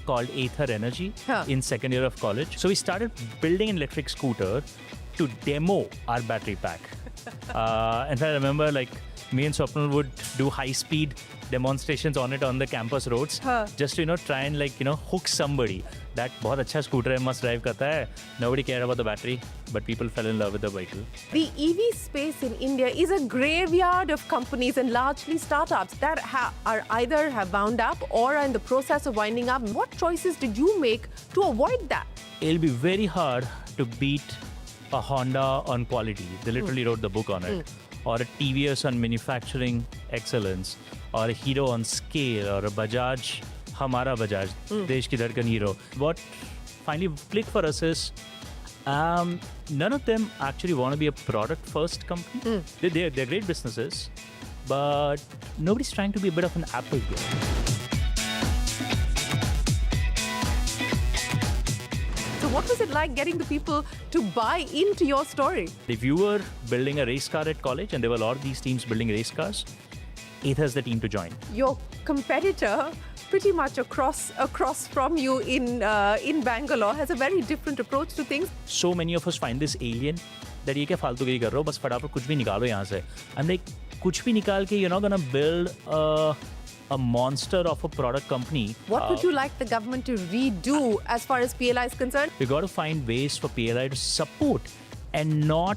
called Ather Energy in second year of college. So we started building an electric scooter to demo our battery pack. And I remember me and Swapnil would do high-speed demonstrations on it on the campus roads, just to try and hook somebody that बहुत अच्छा scooter है, must drive करता है. Nobody cared about the battery, but people fell in love with the vehicle. The EV space in India is a graveyard of companies and largely startups that are either have wound up or are in the process of winding up. What choices did you make to avoid that? It'll be very hard to beat a Honda on quality. They literally wrote the book on it. Or a TVS on manufacturing excellence, or a Hero on scale, or a Bajaj, Hamara Bajaj, Desh Ki Dhadkan Hero. What finally clicked for us is none of them actually want to be a product-first company. They're great businesses, but nobody's trying to be a bit of an Apple here. So what was it like getting the people to buy into your story? If you were building a race car at college and there were a lot of these teams building race cars, Ather's the team to join. Your competitor, pretty much across from you in Bangalore, has a very different approach to things. So many of us find this alien that ये क्या फालतूगिरी कर रहे हो, बस फटाफट कुछ भी निकालो यहाँ से. I'm like, कुछ भी निकाल के you're not gonna build a monster of a product company. What would you like the government to redo as far as PLI is concerned? We got to find ways for PLI to support and not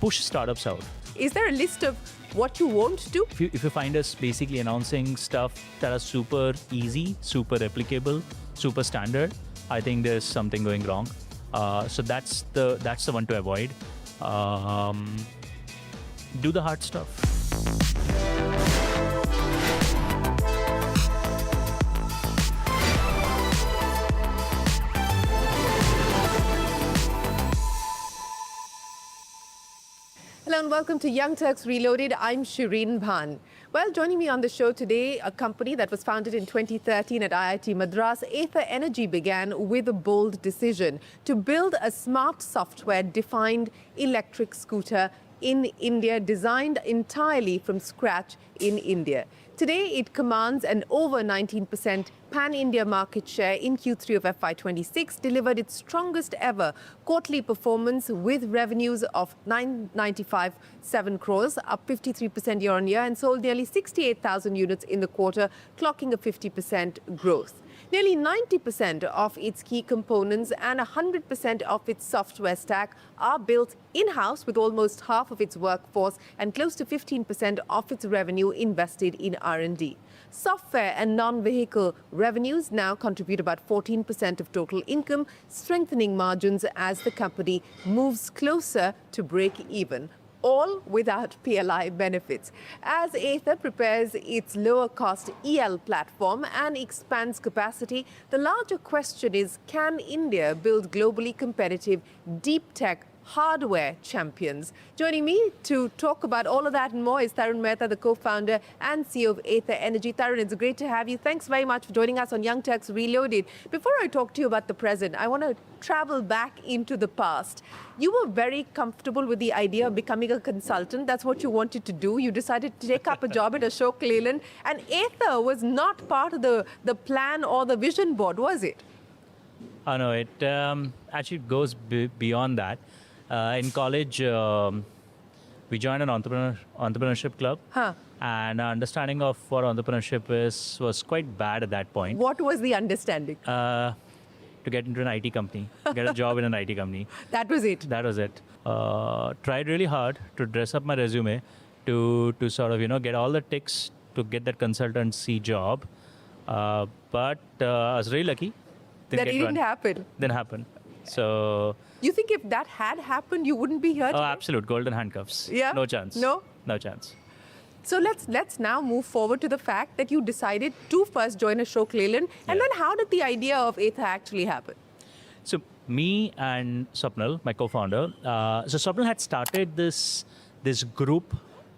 push startups out. Is there a list of what you won't do? If you find us basically announcing stuff that are super easy, super replicable, super standard, I think there's something going wrong. So that's the one to avoid. Do the hard stuff. Hello and welcome to Young Turks Reloaded. I'm Shireen Bhan. Well, joining me on the show today, a company that was founded in 2013 at IIT Madras, Ather Energy began with a bold decision to build a smart software-defined electric scooter in India, designed entirely from scratch in India. Today, it commands an over 19% pan-India market share. In Q3 of FY26, delivered its strongest ever quarterly performance with revenues of 995.7 crores, up 53% year-on-year, and sold nearly 68,000 units in the quarter, clocking a 50% growth. Nearly 90% of its key components and 100% of its software stack are built in-house, with almost half of its workforce and close to 15% of its revenue invested in R&D. Software and non-vehicle revenues now contribute about 14% of total income, strengthening margins as the company moves closer to break even, all without PLI benefits. As Ather prepares its lower-cost EL platform and expands capacity, the larger question is, can India build globally competitive deep tech hardware champions? Joining me to talk about all of that and more is Tarun Mehta, the co-founder and CEO of Ather Energy. Tarun, it's great to have you. Thanks very much for joining us on Young Turks Reloaded. Before I talk to you about the present, I want to travel back into the past. You were very comfortable with the idea of becoming a consultant. That's what you wanted to do. You decided to take up a job at Ashok Leyland, and Ather was not part of the plan or the vision board, was it? Oh, no, it actually goes beyond that. In college, we joined an entrepreneurship club. And our understanding of what entrepreneurship is was quite bad at that point. What was the understanding? To get into an IT company, get a job in an IT company. That was it? That was it. Tried really hard to dress up my resume to sort of, get all the ticks to get that consultancy job. But I was really lucky. That it didn't happen? Didn't happen. So... You think if that had happened, you wouldn't be here today? Oh, absolute. Golden handcuffs. Yeah? No chance. No? No chance. So let's now move forward to the fact that you decided to first join Ashok Leyland. And then how did the idea of Ather actually happen? So me and Swapnil, my co-founder, so Swapnil had started this group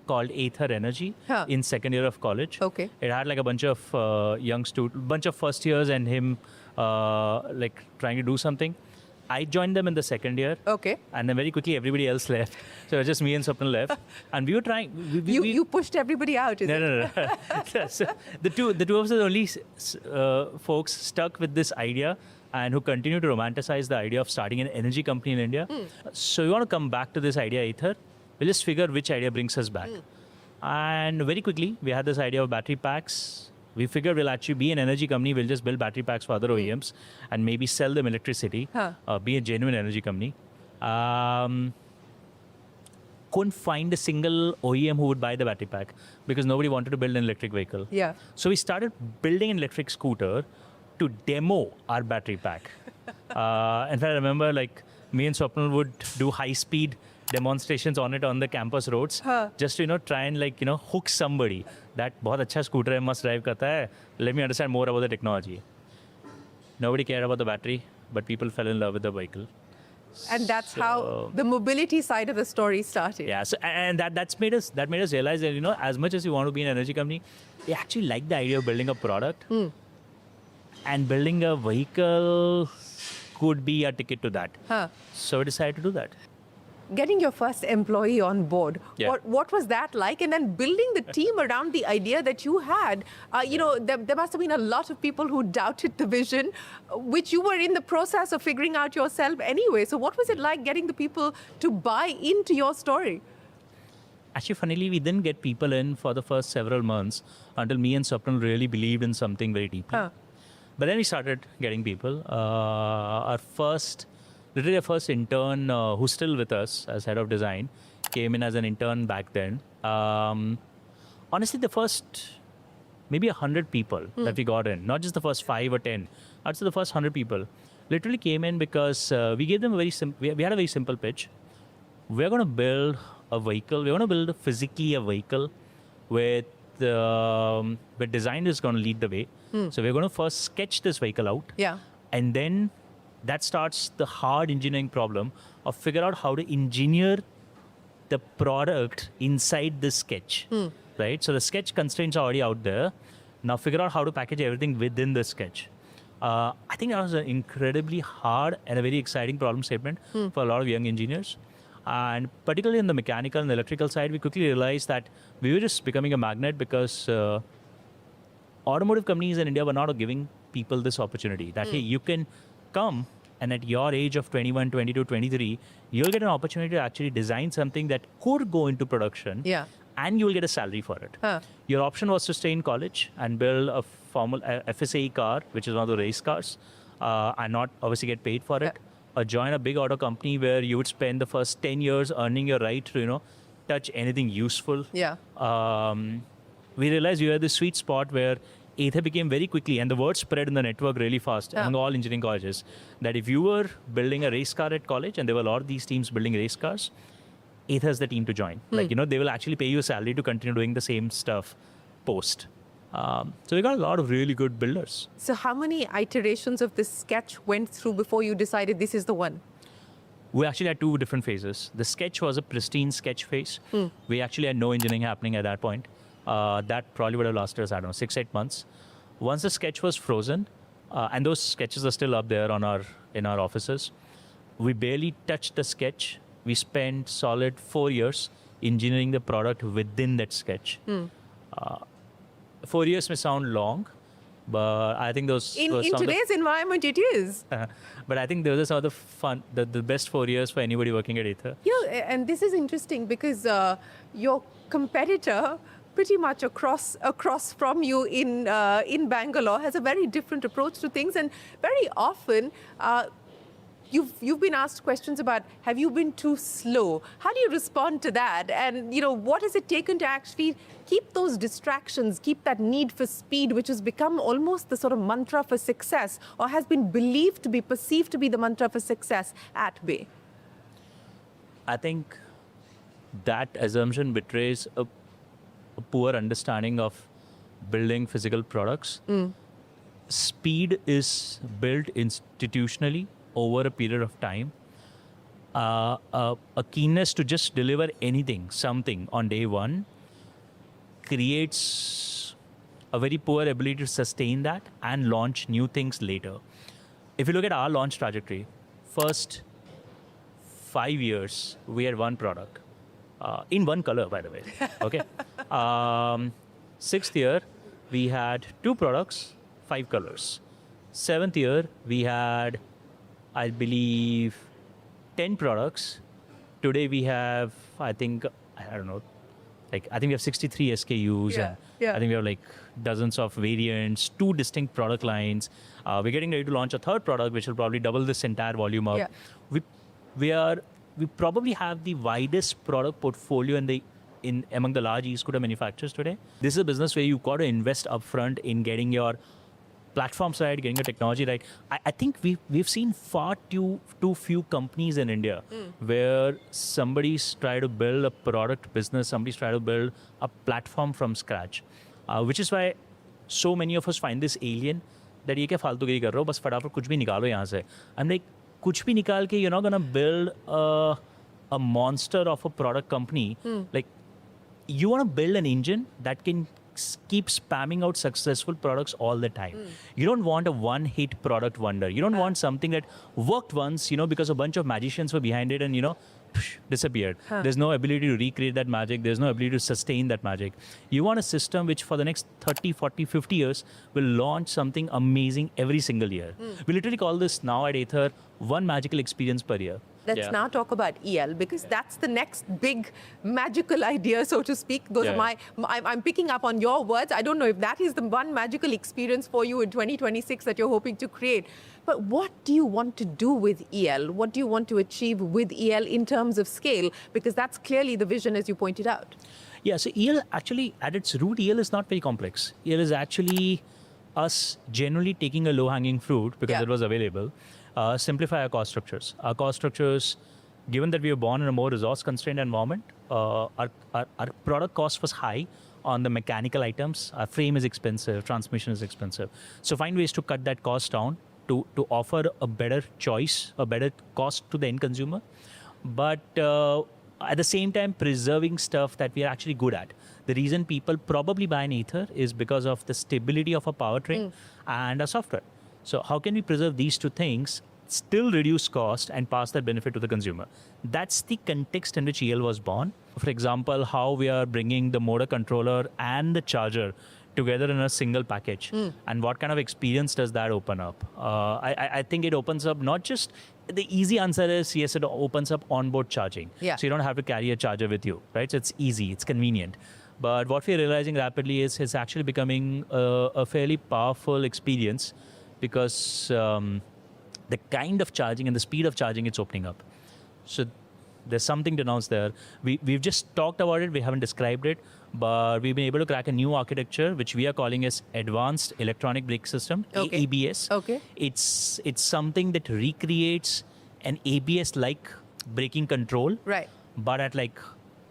called Ather Energy in second year of college. Okay. It had like a bunch of bunch of first years and him like trying to do something. I joined them in the second year. Okay. And then very quickly everybody else left. So it was just me and Swapnil left. And we were trying... You pushed everybody out, is it? No. So the two of us are the only folks stuck with this idea and who continue to romanticize the idea of starting an energy company in India. So we want to come back to this idea, Ather. We'll just figure which idea brings us back. And very quickly, we had this idea of battery packs. We figured we'll actually be an energy company. We'll just build battery packs for other OEMs and maybe sell them electricity, be a genuine energy company. Couldn't find a single OEM who would buy the battery pack because nobody wanted to build an electric vehicle. Yeah. So we started building an electric scooter to demo our battery pack. In fact, I remember like me and Swapnil would do high-speed demonstrations on it on the campus roads, just to try and hook somebody that बहुत अच्छा scooter है, must drive करता है. Let me understand more about the technology. Nobody cared about the battery, but people fell in love with the vehicle. And that's how the mobility side of the story started. Yeah, so, and that's made us realize that as much as you want to be an energy company, we actually like the idea of building a product, and building a vehicle could be a ticket to that. So we decided to do that. Getting your first employee on board, what was that like? And then building the team around the idea that you had, there must have been a lot of people who doubted the vision, which you were in the process of figuring out yourself anyway. So what was it like getting the people to buy into your story? Actually, funnily, we didn't get people in for the first several months until me and Swapnil really believed in something very deeply. But then we started getting people. Our first intern, who's still with us as head of design, came in as an intern back then. Honestly, the first maybe 100 people that we got in, not just the first 5 or 10, I'd say the first 100 people literally came in because we gave them a very we had a very simple pitch. We're going to build a vehicle. We're going to build physically a vehicle where design is going to lead the way. So we're going to first sketch this vehicle out. And then that starts the hard engineering problem of figure out how to engineer the product inside the sketch, right? So the sketch constraints are already out there. Now figure out how to package everything within the sketch. I think that was an incredibly hard and a very exciting problem statement for a lot of young engineers. And particularly in the mechanical and the electrical side, we quickly realized that we were just becoming a magnet because automotive companies in India were not giving people this opportunity that, hey, you can come and at your age of 21, 22, 23, you'll get an opportunity to actually design something that could go into production and you'll get a salary for it. Your option was to stay in college and build a FSAE car, which is one of the race cars, and not obviously get paid for it, or join a big auto company where you would spend the first 10 years earning your right to, touch anything useful. Yeah. We realized we were at the sweet spot where Ather became very quickly, and the word spread in the network really fast among all engineering colleges, that if you were building a race car at college, and there were a lot of these teams building race cars, Ather is the team to join. Like, they will actually pay you a salary to continue doing the same stuff post. So we got a lot of really good builders. So how many iterations of this sketch went through before you decided this is the one? We actually had two different phases. The sketch was a pristine sketch phase. We actually had no engineering happening at that point. That probably would have lasted us, 6-8 months. Once the sketch was frozen, and those sketches are still up there in our offices, we barely touched the sketch. We spent solid 4 years engineering the product within that sketch. 4 years may sound long, but I think those in today's environment it is. But I think those are some of the fun, the best 4 years for anybody working at Ather. And this is interesting because your competitor, pretty much across from you in Bangalore, has a very different approach to things, and very often you've been asked questions about, have you been too slow? How do you respond to that? And what has it taken to actually keep those distractions, keep that need for speed, which has become almost the sort of mantra for success, or has been perceived to be the mantra for success at bay? I think that assumption betrays a poor understanding of building physical products. Speed is built institutionally over a period of time. A keenness to just deliver something on day one, creates a very poor ability to sustain that and launch new things later. If you look at our launch trajectory, first 5 years, we had one product. In one color, by the way. Okay. 6th year, we had 2 products, 5 colors. 7th year, we had, I believe, 10 products. Today we have, I think we have 63 SKUs. Yeah. I think we have dozens of variants, 2 distinct product lines. We're getting ready to launch a 3rd product, which will probably double this entire volume up. Yeah. We probably have the widest product portfolio among the large e-scooter manufacturers today. This is a business where you've got to invest upfront in getting your platforms right, getting your technology right. I think we've seen far too few companies in India where somebody's tried to build a product business, somebody's tried to build a platform from scratch, which is why so many of us find this alien, that ye kya faltugiri kar rahe ho, bas fatafat kuch bhi nikalo yahan se. I'm like, kuch bhi nikal ke, you're not going to build a monster of a product company. Like, you want to build an engine that can keep spamming out successful products all the time. You don't want a one-hit product wonder. You don't want something that worked once, because a bunch of magicians were behind it and, disappeared. There's no ability to recreate that magic. There's no ability to sustain that magic. You want a system which for the next 30, 40, 50 years will launch something amazing every single year. We literally call this now at Ather one magical experience per year. Let's now talk about EL, because that's the next big magical idea, so to speak. Those are I'm picking up on your words. I don't know if that is the one magical experience for you in 2026 that you're hoping to create. But what do you want to do with EL? What do you want to achieve with EL in terms of scale? Because that's clearly the vision, as you pointed out. Yeah, so EL actually, at its root, EL is not very complex. EL is actually us generally taking a low-hanging fruit because it was available. Simplify our cost structures. Our cost structures, given that we were born in a more resource-constrained environment, our product cost was high on the mechanical items. Our frame is expensive, transmission is expensive. So find ways to cut that cost down to offer a better choice, a better cost to the end consumer, but at the same time preserving stuff that we are actually good at. The reason people probably buy an Ather is because of the stability of a powertrain and a software. So how can we preserve these two things, still reduce cost and pass that benefit to the consumer? That's the context in which EL was born. For example, how we are bringing the motor controller and the charger together in a single package. And what kind of experience does that open up? I think it opens up not just, the easy answer is yes, it opens up onboard charging. So you don't have to carry a charger with you, right? So it's easy, it's convenient. But what we're realizing rapidly is it's actually becoming a fairly powerful experience because the kind of charging and the speed of charging it's opening up. So there's something to announce there. We've just talked about it, we haven't described it, but we've been able to crack a new architecture, which we are calling as Advanced Electronic Brake System, AEBS. Okay. It's something that recreates an ABS-like braking control, Right. but at like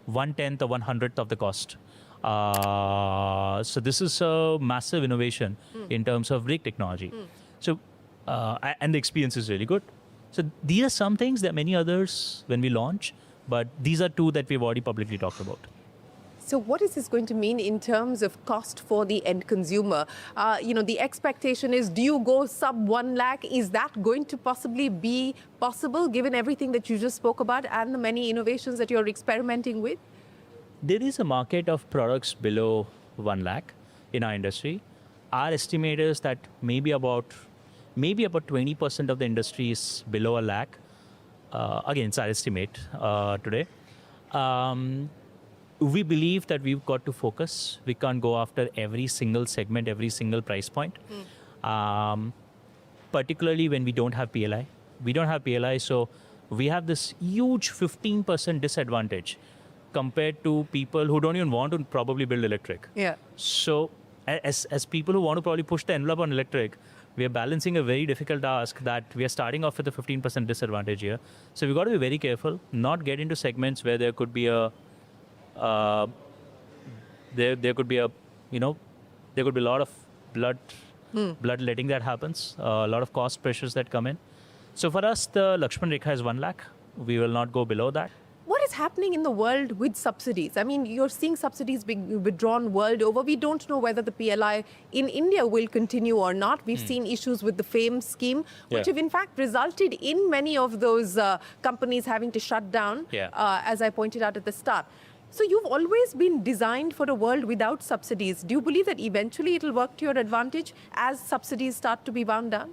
1/10 or 1/100th of the cost. So this is a massive innovation in terms of brake technology. So, and the experience is really good. So these are some things. There are many others when we launch, but these are two that we've already publicly talked about. So what is this going to mean in terms of cost for the end consumer? The expectation is, do you go sub 1 lakh? Is that going to possibly be possible given everything that you just spoke about and the many innovations that you're experimenting with? There is a market of products below 1 lakh in our industry. Our estimate is that maybe about 20% of the industry is below 1 lakh. Again, it's our estimate today. We believe that we've got to focus. We can't go after every single segment, every single price point. Particularly when we don't have PLI. We don't have PLI, so we have this huge 15% disadvantage compared to people who don't even want to probably build electric. Yeah. So as people who want to probably push the envelope on electric, we are balancing a very difficult task that we are starting off with a 15% disadvantage here. So we've got to be very careful, not get into segments where there could be a there could be a lot of bloodletting that happens, a lot of cost pressures that come in. So for us, the Lakshman Rekha is 1 lakh. We will not go below that. What is happening in the world with subsidies? I mean, you're seeing subsidies being withdrawn world over. We don't know whether the PLI in India will continue or not. We've seen issues with the FAME scheme, which have in fact resulted in many of those companies having to shut down, as I pointed out at the start. So you've always been designed for a world without subsidies. Do you believe that eventually it'll work to your advantage as subsidies start to be wound down?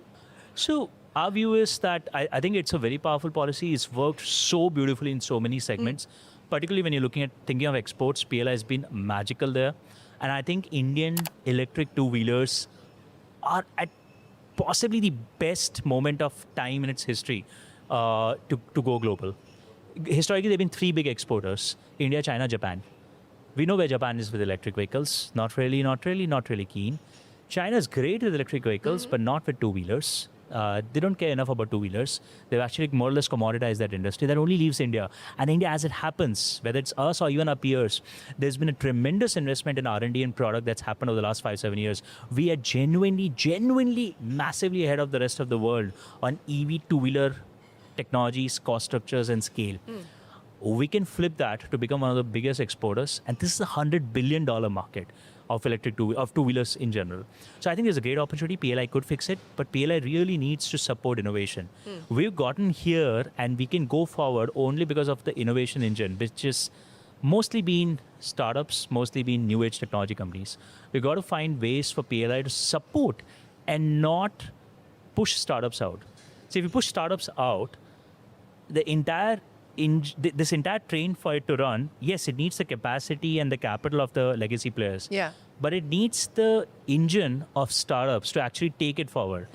So our view is that I think it's a very powerful policy. It's worked so beautifully in so many segments, particularly when you're thinking of exports. PLI has been magical there. And I think Indian electric two-wheelers are at possibly the best moment of time in its history to go global. Historically, there have been three big exporters: India, China, Japan. We know where Japan is with electric vehicles. Not really keen. China is great with electric vehicles, but not with two-wheelers. They don't care enough about two-wheelers. They've actually more or less commoditized that industry. That only leaves India. And India, as it happens, whether it's us or even our peers, there's been a tremendous investment in R&D and product that's happened over the last 5-7 years. We are genuinely massively ahead of the rest of the world on EV two-wheeler technologies, cost structures, and scale. We can flip that to become one of the biggest exporters, and this is a $100 billion market of two-wheelers in general. So I think there's a great opportunity. PLI could fix it, but PLI really needs to support innovation. We've gotten here, and we can go forward only because of the innovation engine, which is mostly been startups, mostly been new age technology companies. We've got to find ways for PLI to support and not push startups out. So if you push startups out, this entire train for it to run, yes, it needs the capacity and the capital of the legacy players. Yeah. But it needs the engine of startups to actually take it forward.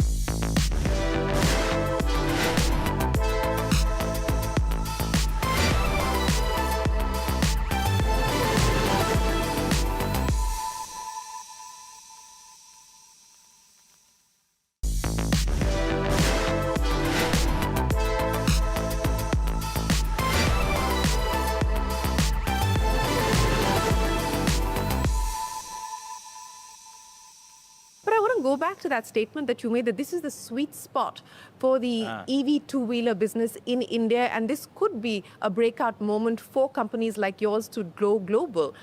Go back to that statement that you made, that this is the sweet spot for the EV two-wheeler business in India, and this could be a breakout moment for companies like yours to go global.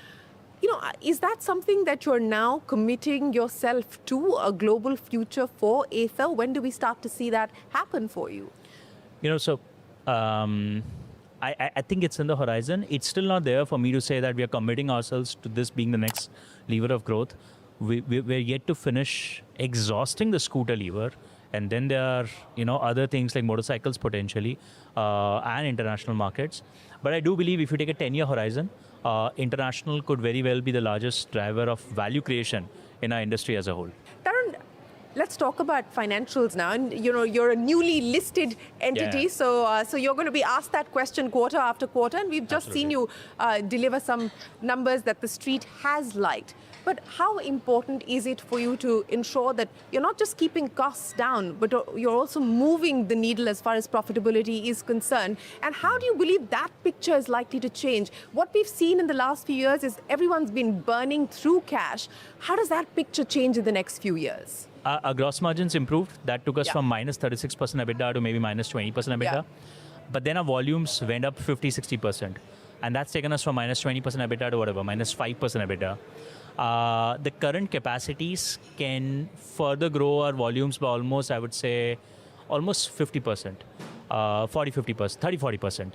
Is that something that you're now committing yourself to, a global future for Ather? When do we start to see that happen for you? I think it's in the horizon. It's still not there for me to say that we are committing ourselves to this being the next lever of growth. We're yet to finish exhausting the scooter lever, and then there are other things like motorcycles potentially and international markets. But I do believe if you take a 10-year horizon, international could very well be the largest driver of value creation in our industry as a whole. Tarun, let's talk about financials now. And you're a newly listed entity, so you're going to be asked that question quarter after quarter. And we've just seen you deliver some numbers that the street has liked. But how important is it for you to ensure that you're not just keeping costs down, but you're also moving the needle as far as profitability is concerned? And how do you believe that picture is likely to change? What we've seen in the last few years is everyone's been burning through cash. How does that picture change in the next few years? Our gross margins improved. That took us from minus 36% EBITDA to maybe minus 20% EBITDA. But then our volumes went up 50-60%. And that's taken us from minus 20% EBITDA to whatever, minus 5% EBITDA. The current capacities can further grow our volumes by almost, I would say, almost 50%, 40-50%, 30-40%.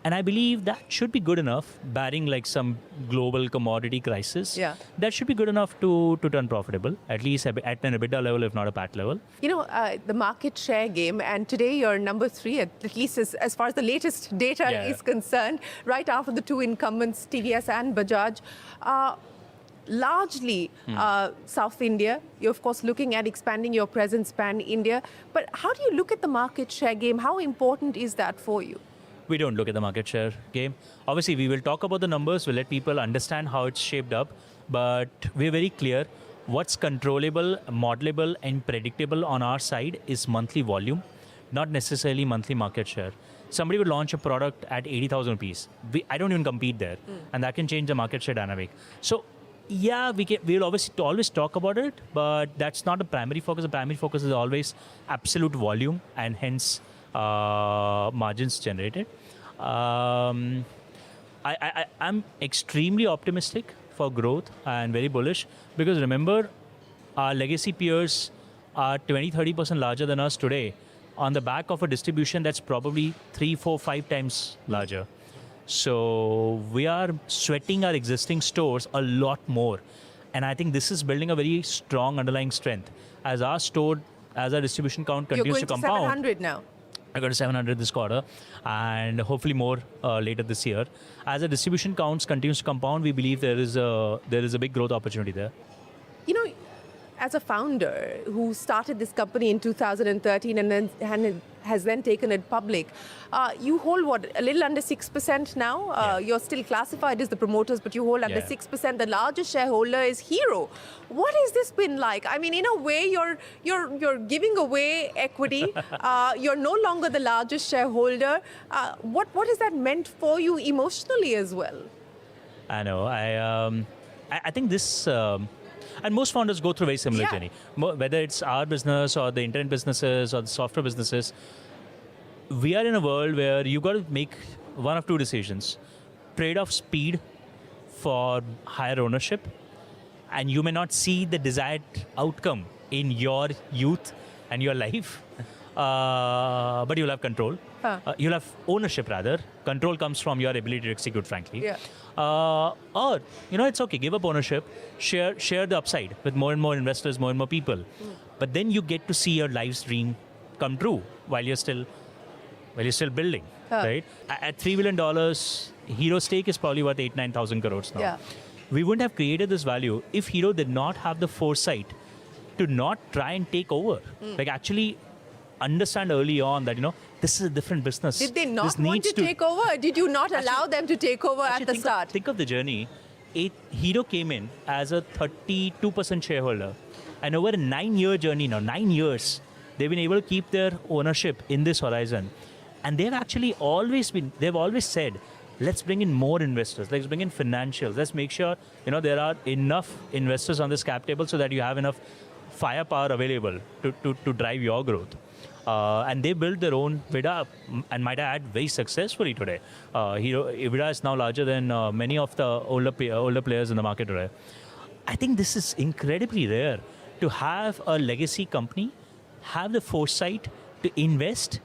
And I believe that should be good enough, barring like some global commodity crisis. That should be good enough to turn profitable, at least at an EBITDA level, if not a PAT level. The market share game, and today you're number 3, at least as far as the latest data is concerned, right after the 2 incumbents, TVS and Bajaj. Largely South India. You're, of course, looking at expanding your presence pan-India. But how do you look at the market share game? How important is that for you? We don't look at the market share game. Obviously, we will talk about the numbers. We'll let people understand how it's shaped up. But we're very clear. What's controllable, modelable, and predictable on our side is monthly volume, not necessarily monthly market share. Somebody would launch a product at 80,000 rupees. I don't even compete there. And that can change the market share dynamic. So, yeah, we'll obviously always talk about it, but that's not the primary focus. The primary focus is always absolute volume and hence margins generated. I'm extremely optimistic for growth and very bullish because remember, our legacy peers are 20-30% larger than us today on the back of a distribution that's probably 3, 4, 5 times larger. So we are sweating our existing stores a lot more. And I think this is building a very strong underlying strength. As our distribution count continues to compound. You're going to 700 now. I got to 700 this quarter and hopefully more later this year. As the distribution counts continues to compound, we believe there is a big growth opportunity there. As a founder who started this company in 2013 and has then taken it public, you hold a little under 6% now. You're still classified as the promoters, but you hold under 6%. The largest shareholder is Hero. What has this been like? I mean, in a way, you're giving away equity. You're no longer the largest shareholder. What has that meant for you emotionally as well? I know. I think this. And most founders go through a very similar journey. Whether it's our business or the internet businesses or the software businesses, we are in a world where you've got to make one of 2 decisions. Trade off speed for higher ownership, and you may not see the desired outcome in your youth and your life, but you'll have control. You'll have ownership rather. Control comes from your ability to execute, frankly. Or, it's okay, give up ownership, share the upside with more and more investors, more and more people. But then you get to see your life's dream come true while you're still building, right? At $3 billion, Hero's stake is probably worth 8,000-9,000 crores now. We wouldn't have created this value if Hero did not have the foresight to not try and take over. Like actually understand early on that, this is a different business. Did they not want to take over? Did you not allow them to take over at the start? Think of the journey. Hero came in as a 32% shareholder. And over a 9-year journey now, 9 years, they've been able to keep their ownership in this horizon. And they've always said, let's bring in more investors. Let's bring in financials. Let's make sure, there are enough investors on this cap table so that you have enough firepower available to drive your growth. And they built their own EBITDA, and might I add, very successfully today. EBITDA is now larger than many of the older players in the market today. I think this is incredibly rare to have a legacy company have the foresight to invest,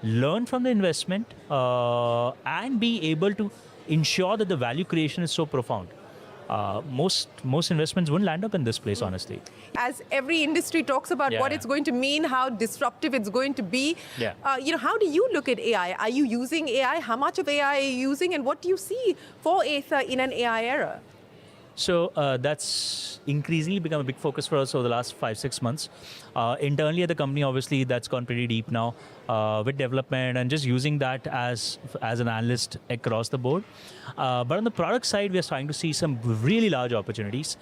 learn from the investment, and be able to ensure that the value creation is so profound. most investments wouldn't land up in this place, honestly. As every industry talks about what it's going to mean, how disruptive it's going to be, how do you look at AI? Are you using AI? How much of AI are you using? And what do you see for Ather in an AI era? So that's increasingly become a big focus for us over the last 5-6 months. Internally at the company, obviously, that's gone pretty deep now with development and just using that as an analyst across the board. But on the product side, we are starting to see some really large opportunities.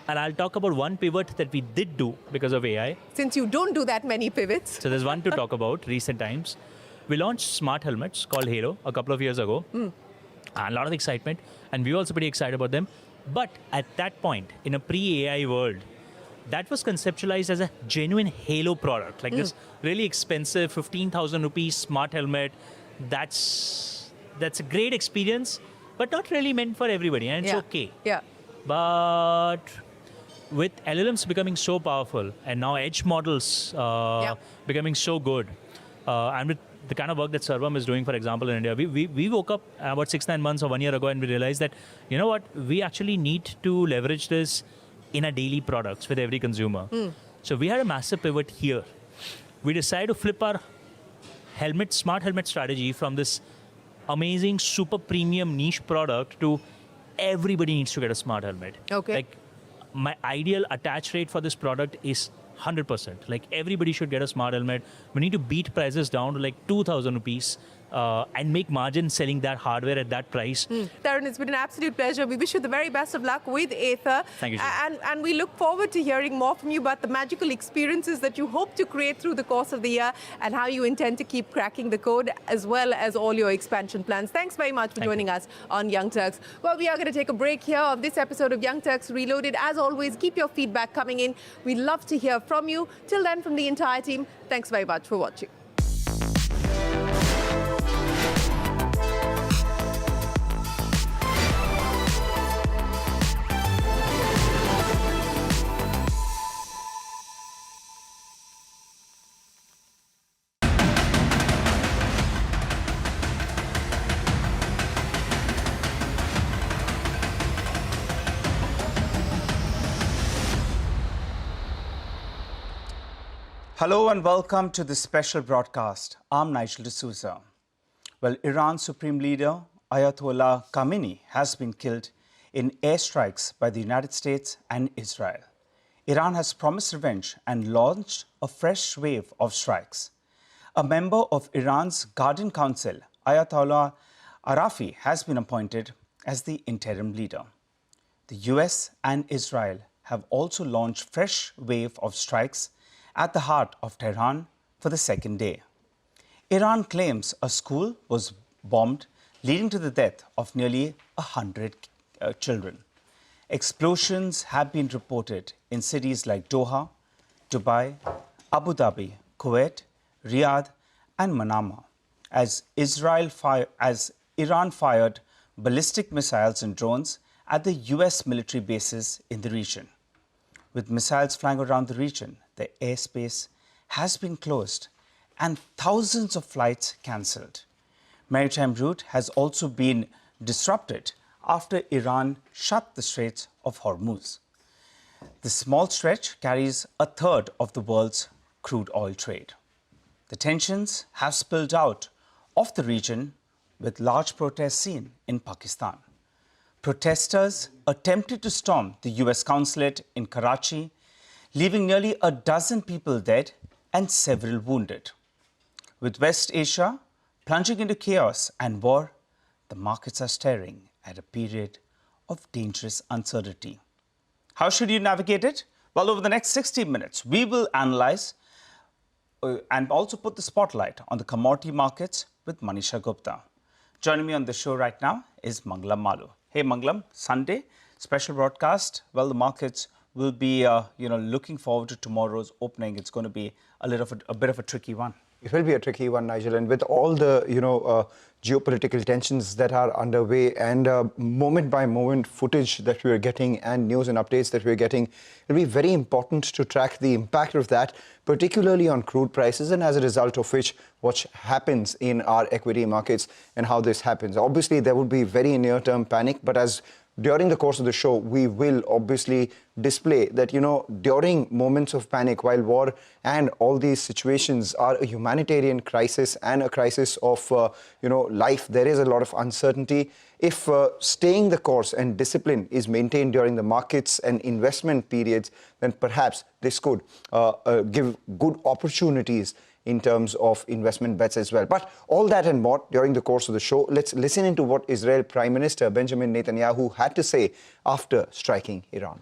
And I'll talk about one pivot that we did do because of AI. Since you don't do that many pivots. So there's one to talk about recent times. We launched smart helmets called Halo a couple of years ago. And a lot of excitement. And we were also pretty excited about them. But at that point, in a pre-AI world, that was conceptualized as a genuine Halo product, like this really expensive 15,000 rupees smart helmet. That's a great experience, but not really meant for everybody, and it's okay. Yeah. But with LLMs becoming so powerful and now edge models becoming so good, and with the kind of work that Sarvam is doing, for example, in India, we woke up about 6-9 months or 1 year ago and we realized that, you know what, we actually need to leverage this in our daily products with every consumer. So we had a massive pivot here. We decided to flip our smart helmet strategy from this amazing, super premium niche product to everybody needs to get a smart helmet. Okay. Like my ideal attach rate for this product is 100%. Like everybody should get a smart helmet. We need to beat prices down to like 2,000 rupees and make margin selling that hardware at that price. Tarun, it's been an absolute pleasure. We wish you the very best of luck with Ather. Thank you. And we look forward to hearing more from you about the magical experiences that you hope to create through the course of the year and how you intend to keep cracking the code as well as all your expansion plans. Thanks very much for joining us on Young Turks. Well, we are going to take a break here of this episode of Young Turks Reloaded. As always, keep your feedback coming in. We'd love to hear from you. Till then, from the entire team, thanks very much for watching. Hello and welcome to this special broadcast. I'm Nigel D'Souza. Well, Iran's Supreme Leader Ayatollah Khamenei has been killed in airstrikes by the United States and Israel. Iran has promised revenge and launched a fresh wave of strikes. A member of Iran's Guardian Council, Ayatollah Arafi, has been appointed as the interim leader. The US and Israel have also launched fresh wave of strikes at the heart of Tehran for the second day. Iran claims a school was bombed, leading to the death of nearly 100 children. Explosions have been reported in cities like Doha, Dubai, Abu Dhabi, Kuwait, Riyadh, and Manama, as Iran fired ballistic missiles and drones at the US military bases in the region. With missiles flying around the region, the airspace has been closed and thousands of flights cancelled. Maritime route has also been disrupted after Iran shut the Straits of Hormuz. The small stretch carries a third of the world's crude oil trade. The tensions have spilled out of the region with large protests seen in Pakistan. Protesters attempted to storm the US consulate in Karachi, leaving nearly a dozen people dead and several wounded. With West Asia plunging into chaos and war, the markets are staring at a period of dangerous uncertainty. How should you navigate it? Well, over the next 60 minutes, we will analyze and also put the spotlight on the commodity markets with Manisha Gupta. Joining me on the show right now is Mangalam Malu. Hey, Mangalam, Sunday, special broadcast. Well, the markets will be, looking forward to tomorrow's opening. It's going to be a bit of a tricky one. It will be a tricky one, Nigel, and with all the, geopolitical tensions that are underway and moment-by-moment footage that we are getting and news and updates that we're getting, it'll be very important to track the impact of that, particularly on crude prices, and as a result of which, what happens in our equity markets and how this happens. Obviously, there would be very near-term panic, but as during the course of the show, we will obviously display that, during moments of panic, while war and all these situations are a humanitarian crisis and a crisis of, life, there is a lot of uncertainty. If staying the course and discipline is maintained during the markets and investment periods, then perhaps this could give good opportunities in terms of investment bets as well. But all that and more during the course of the show. Let's listen into what Israel Prime Minister Benjamin Netanyahu had to say after striking Iran.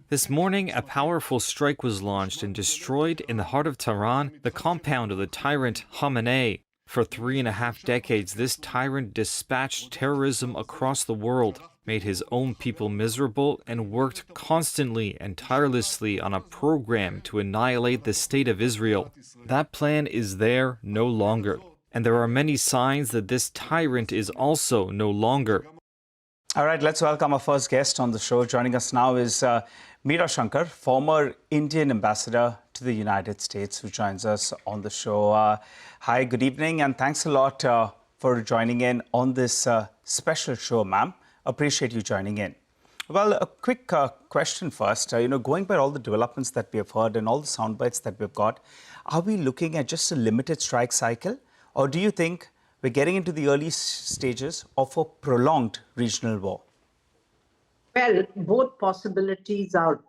This morning, a powerful strike was launched and destroyed in the heart of Tehran, the compound of the tyrant Khamenei. For 3.5 decades, this tyrant dispatched terrorism across the world, made his own people miserable, and worked constantly and tirelessly on a program to annihilate the state of Israel. That plan is there no longer, and there are many signs that this tyrant is also no longer. All right, let's welcome our first guest on the show. Joining us now is Meera Shankar, former Indian ambassador to the United States, who joins us on the show. Hi, good evening, and thanks a lot for joining in on this special show, ma'am. Appreciate you joining in. Well, a quick question first. Going by all the developments that we have heard and all the sound bites that we've got, are we looking at just a limited strike cycle, or do you think we're getting into the early stages of a prolonged regional war? Well, both possibilities are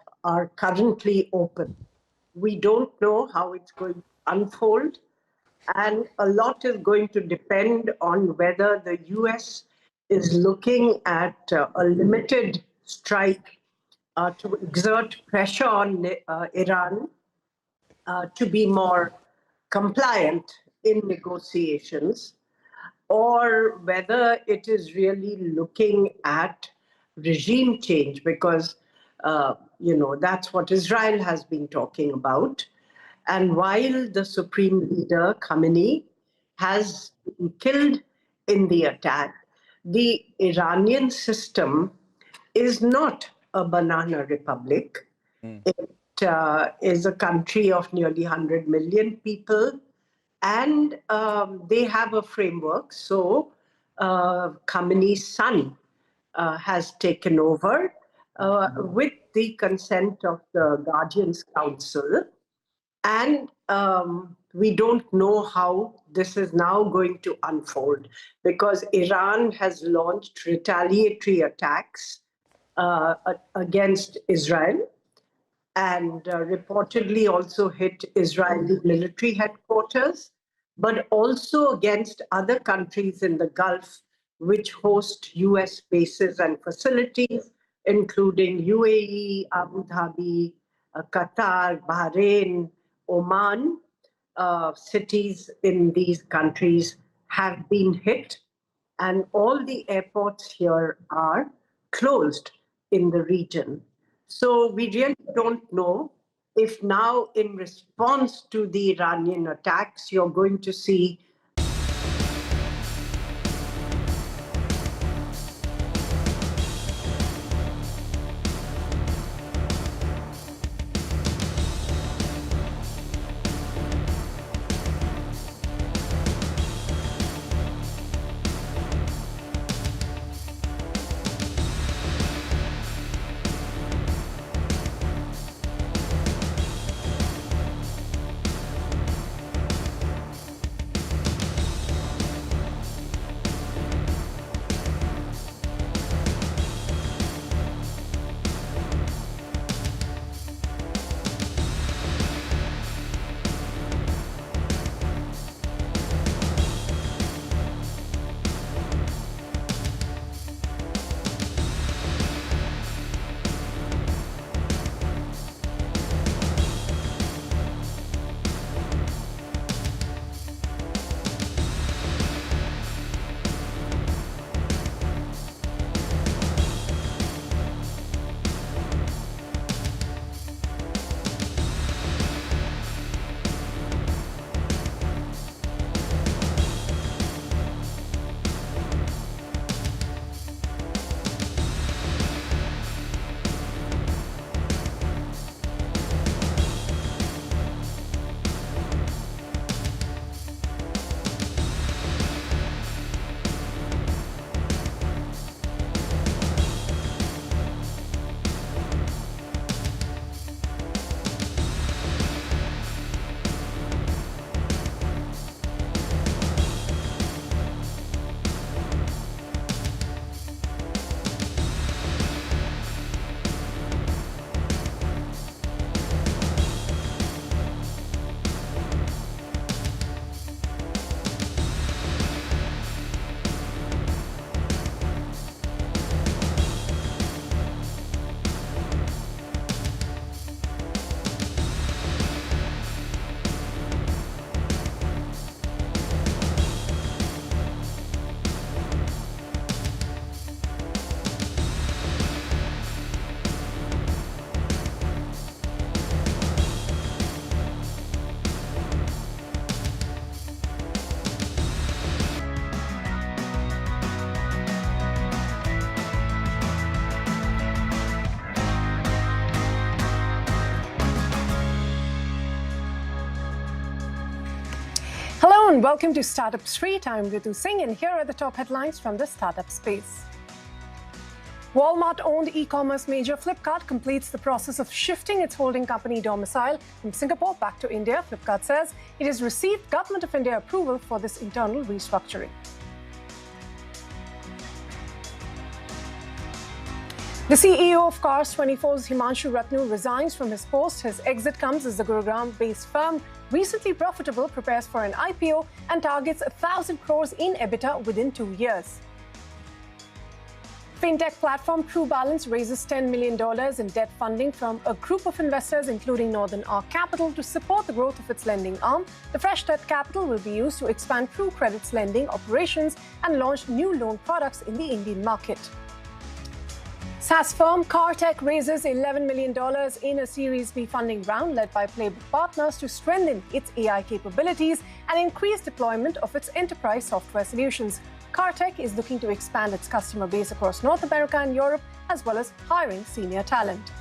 currently open. We don't know how it's going to unfold, and a lot is going to depend on whether the US is looking at a limited strike to exert pressure on Iran to be more compliant in negotiations, or whether it is really looking at regime change, because that's what Israel has been talking about. And while the supreme leader Khamenei has been killed in the attack, the Iranian system is not a banana republic. It is a country of nearly 100 million people, and they have a framework. So Khamenei's son has taken over with the consent of the Guardians Council. And we don't know how this is now going to unfold, because Iran has launched retaliatory attacks against Israel, and reportedly also hit Israeli military headquarters, but also against other countries in the Gulf which host US bases and facilities, including UAE, Abu Dhabi, Qatar, Bahrain, Oman. Cities in these countries have been hit, and all the airports here are closed in the region. So we really don't know if now, in response to the Iranian attacks, you're going to see Hello and welcome to Startup Street. I'm Ritu Singh and here are the top headlines from the startup space. Walmart-owned e-commerce major Flipkart completes the process of shifting its holding company domicile from Singapore back to India. Flipkart says it has received Government of India approval for this internal restructuring. The CEO of Cars24's Himanshu Ratnu resigns from his post. His exit comes as the Gurugram-based firm, recently profitable, prepares for an IPO and targets 1,000 crores in EBITDA within 2 years. Fintech platform TrueBalance raises $10 million in debt funding from a group of investors, including Northern Arc Capital, to support the growth of its lending arm. The fresh debt capital will be used to expand True Credit's lending operations and launch new loan products in the Indian market. SaaS firm CarTech raises $11 million in a Series B funding round led by Playbook Partners to strengthen its AI capabilities and increase deployment of its enterprise software solutions. CarTech is looking to expand its customer base across North America and Europe, as well as hiring senior talent.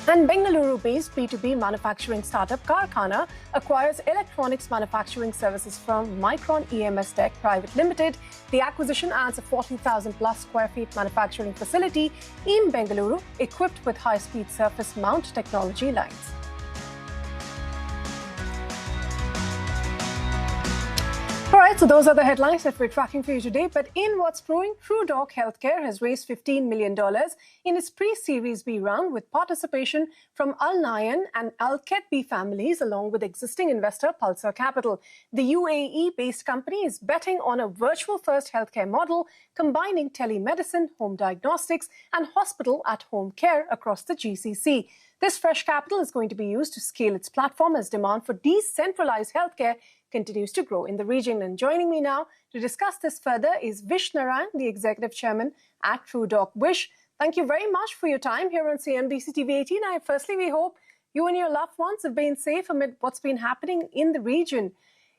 And Bengaluru-based B2B manufacturing startup Karkhana acquires electronics manufacturing services firm Micron EMS Tech Private Limited. The acquisition adds a 40,000 plus square feet manufacturing facility in Bengaluru, equipped with high-speed surface mount technology lines. All right, so those are the headlines that we're tracking for you today. But in what's brewing, Crude Healthcare has raised $15 million in its pre-Series B round with participation from Al Nayan and Al Ketbi families, along with existing investor Pulsar Capital. The UAE-based company is betting on a virtual-first healthcare model, combining telemedicine, home diagnostics, and hospital-at-home care across the GCC. This fresh capital is going to be used to scale its platform as demand for decentralized healthcare continues to grow in the region. And joining me now to discuss this further is Vish Narayan, the Executive Chairman at TrueDoc. Vish, thank you very much for your time here on CNBC TV 18. Firstly, we hope you and your loved ones have been safe amid what's been happening in the region.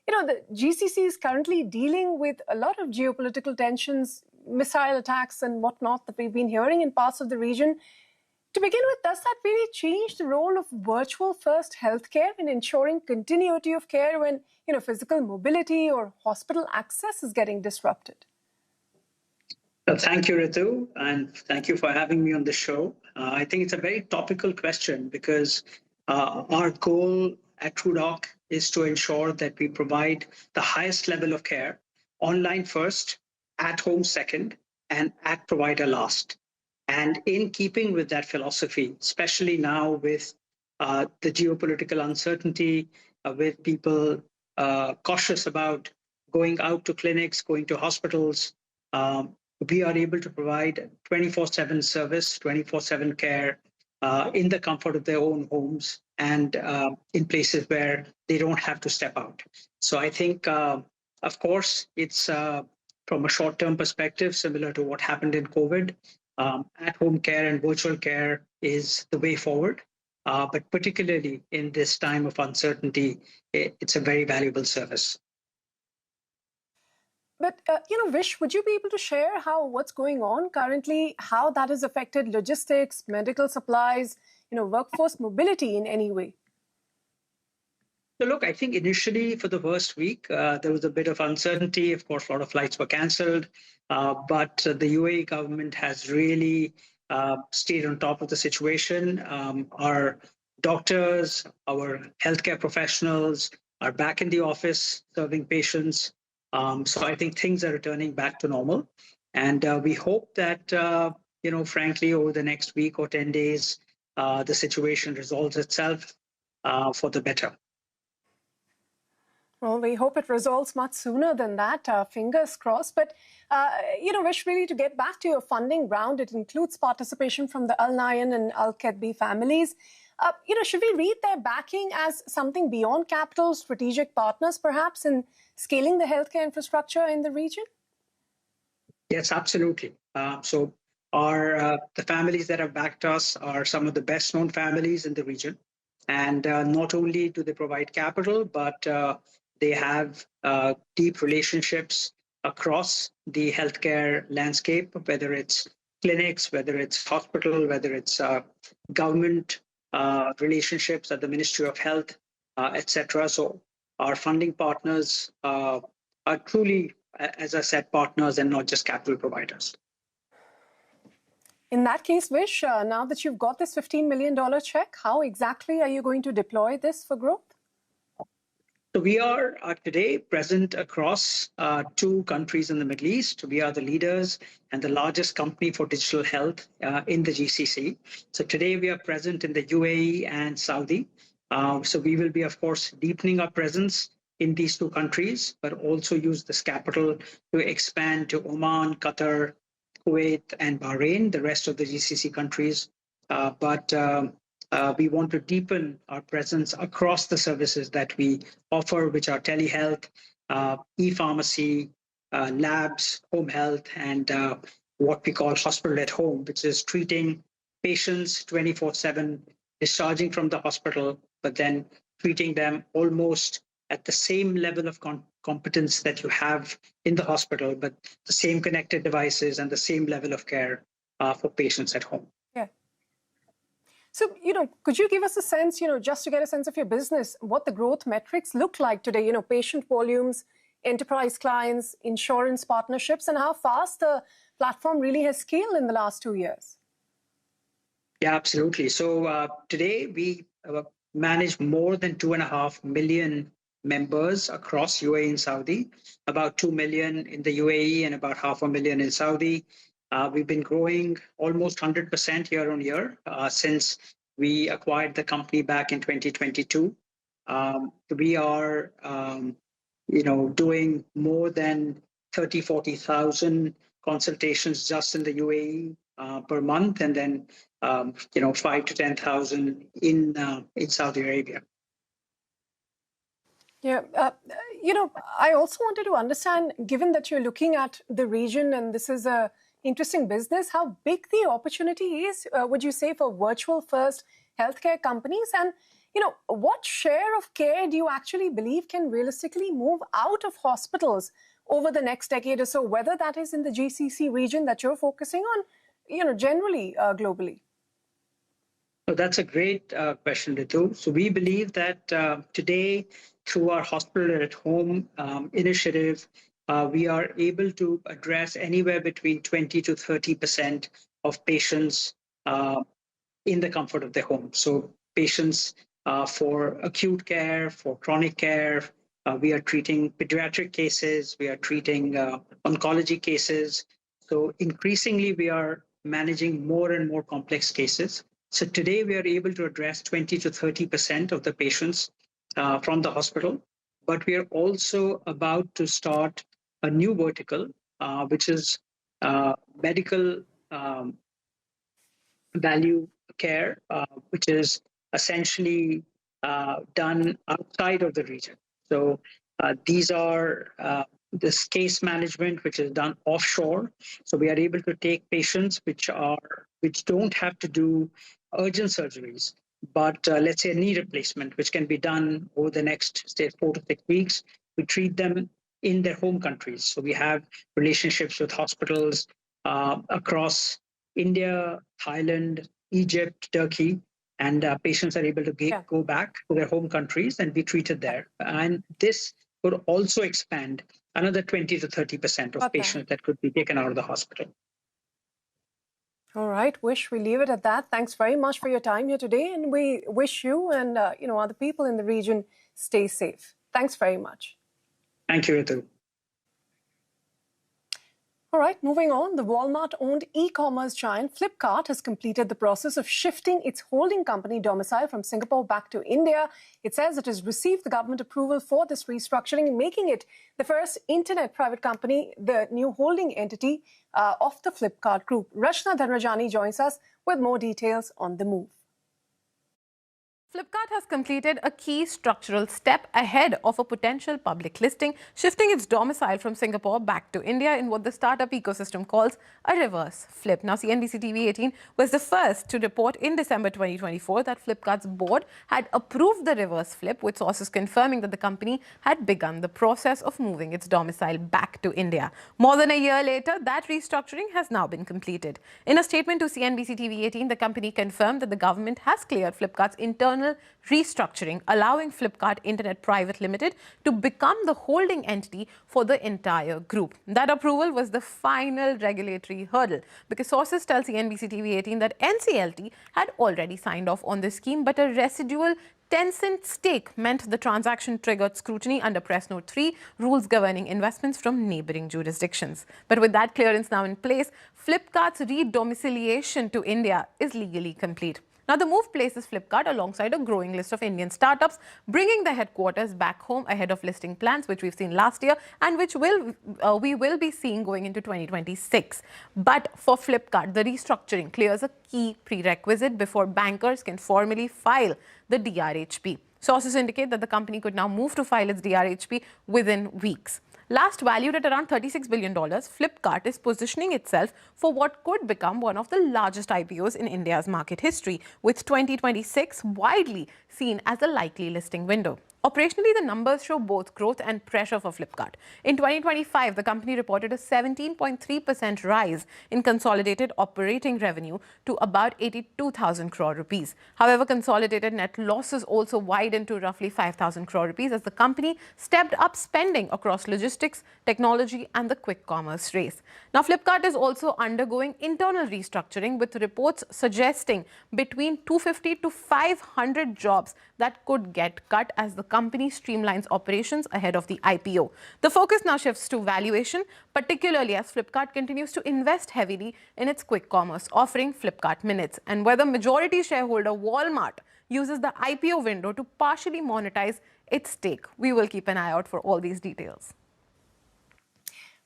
You know, the GCC is currently dealing with a lot of geopolitical tensions, missile attacks and whatnot that we've been hearing in parts of the region. To begin with, does that really change the role of virtual-first healthcare in ensuring continuity of care when, physical mobility or hospital access is getting disrupted? Well, thank you, Ritu, and thank you for having me on the show. I think it's a very topical question because our goal at TrueDoc is to ensure that we provide the highest level of care, online first, at home second, and at provider last. And in keeping with that philosophy, especially now with the geopolitical uncertainty, with people cautious about going out to clinics, going to hospitals, we are able to provide 24/7 service, 24/7 care in the comfort of their own homes and in places where they don't have to step out. So I think, of course, it's from a short-term perspective, similar to what happened in COVID. At-home care and virtual care is the way forward. But particularly in this time of uncertainty, it's a very valuable service. But, Vish, would you be able to share what's going on currently, how that has affected logistics, medical supplies, workforce mobility in any way? So look, I think initially for the first week, there was a bit of uncertainty. Of course, a lot of flights were canceled. But the UAE government has really stayed on top of the situation. Our doctors, our healthcare professionals are back in the office serving patients. So I think things are returning back to normal. And we hope that, frankly, over the next week or 10 days, the situation resolves itself for the better. Well, we hope it resolves much sooner than that. Fingers crossed. But, Vish, really to get back to your funding round, it includes participation from the Al Nayan and Al Ketbi families. Should we read their backing as something beyond capital, strategic partners, perhaps, in scaling the healthcare infrastructure in the region? Yes, absolutely. So the families that have backed us are some of the best known families in the region. And not only do they provide capital, but they have deep relationships across the healthcare landscape, whether it's clinics, whether it's hospital, whether it's government relationships at the Ministry of Health, etc. So our funding partners are truly, as I said, partners and not just capital providers. In that case, Vish, now that you've got this $15 million check, how exactly are you going to deploy this for growth? So we are today present across 2 countries in the Middle East. We are the leaders and the largest company for digital health in the GCC. So today we are present in the UAE and Saudi. So we will be, of course, deepening our presence in these 2 countries, but also use this capital to expand to Oman, Qatar, Kuwait, and Bahrain, the rest of the GCC countries. We want to deepen our presence across the services that we offer, which are telehealth, e-pharmacy, labs, home health, and what we call hospital at home, which is treating patients 24/7, discharging from the hospital, but then treating them almost at the same level of competence that you have in the hospital, but the same connected devices and the same level of care for patients at home. Yeah. So, could you give us a sense, just to get a sense of your business, what the growth metrics look like today, patient volumes, enterprise clients, insurance partnerships, and how fast the platform really has scaled in the last 2 years? Yeah, absolutely. So today we manage more than 2.5 million members across UAE and Saudi, about 2 million in the UAE and about 500,000 in Saudi. We've been growing almost 100% year on year since we acquired the company back in 2022. We are, doing more than 40,000 consultations just in the UAE per month, and then 5,000 to 10,000 in Saudi Arabia. Yeah, I also wanted to understand, given that you're looking at the region and this is a interesting business, how big the opportunity is, would you say, for virtual first healthcare companies? And, what share of care do you actually believe can realistically move out of hospitals over the next decade or so, whether that is in the GCC region that you're focusing on, generally globally? So that's a great question, Ritu. So we believe that today, through our hospital at home initiative, we are able to address anywhere between 20 to 30% of patients in the comfort of their home. So patients for acute care, for chronic care, we are treating pediatric cases, we are treating oncology cases. So increasingly, we are managing more and more complex cases. So today, we are able to address 20 to 30% of the patients from the hospital. But we are also about to start a new vertical, which is medical value care, which is essentially done outside of the region. So these are this case management, which is done offshore. So we are able to take patients which don't have to do urgent surgeries, but let's say a knee replacement, which can be done over the next, say, 4 to 6 weeks. We treat them in their home countries. So we have relationships with hospitals across India, Thailand, Egypt, Turkey, and patients are able to go back to their home countries and be treated there. And this could also expand another 20 to 30% of patients that could be taken out of the hospital. All right, Wish, we leave it at that. Thanks very much for your time here today, and we wish you and other people in the region stay safe. Thanks very much. Thank you, Ritu. All right, moving on. The Walmart-owned e-commerce giant Flipkart has completed the process of shifting its holding company domicile from Singapore back to India. It says it has received the government approval for this restructuring, making it the first internet private company, the new holding entity of the Flipkart group. Rachna Dhanrajani joins us with more details on the move. Flipkart has completed a key structural step ahead of a potential public listing, shifting its domicile from Singapore back to India in what the startup ecosystem calls a reverse flip. Now, CNBC TV 18 was the first to report in December 2024 that Flipkart's board had approved the reverse flip, with sources confirming that the company had begun the process of moving its domicile back to India. More than a year later, that restructuring has now been completed. In a statement to CNBC TV 18, the company confirmed that the government has cleared Flipkart's internal internal restructuring, allowing Flipkart Internet Private Limited to become the holding entity for the entire group. That approval was the final regulatory hurdle because sources tell CNBC TV 18 that NCLT had already signed off on this scheme, but a residual 10-cent stake meant the transaction triggered scrutiny under Press Note 3, rules governing investments from neighboring jurisdictions. But with that clearance now in place, Flipkart's re-domiciliation to India is legally complete. Now, the move places Flipkart alongside a growing list of Indian startups, bringing the headquarters back home ahead of listing plans, which we've seen last year and which we will be seeing going into 2026. But for Flipkart, the restructuring clears a key prerequisite before bankers can formally file the DRHP. Sources indicate that the company could now move to file its DRHP within weeks. Last valued at around $36 billion, Flipkart is positioning itself for what could become one of the largest IPOs in India's market history, with 2026 widely seen as a likely listing window. Operationally, the numbers show both growth and pressure for Flipkart. In 2025, the company reported a 17.3% rise in consolidated operating revenue to about 82,000 crore rupees. However, consolidated net losses also widened to roughly 5,000 crore rupees as the company stepped up spending across logistics, technology and the quick commerce race. Now, Flipkart is also undergoing internal restructuring, with reports suggesting between 250 to 500 jobs that could get cut as the company streamlines operations ahead of the IPO. The focus now shifts to valuation, particularly as Flipkart continues to invest heavily in its quick commerce offering Flipkart Minutes, and whether majority shareholder Walmart uses the IPO window to partially monetize its stake. We will keep an eye out for all these details.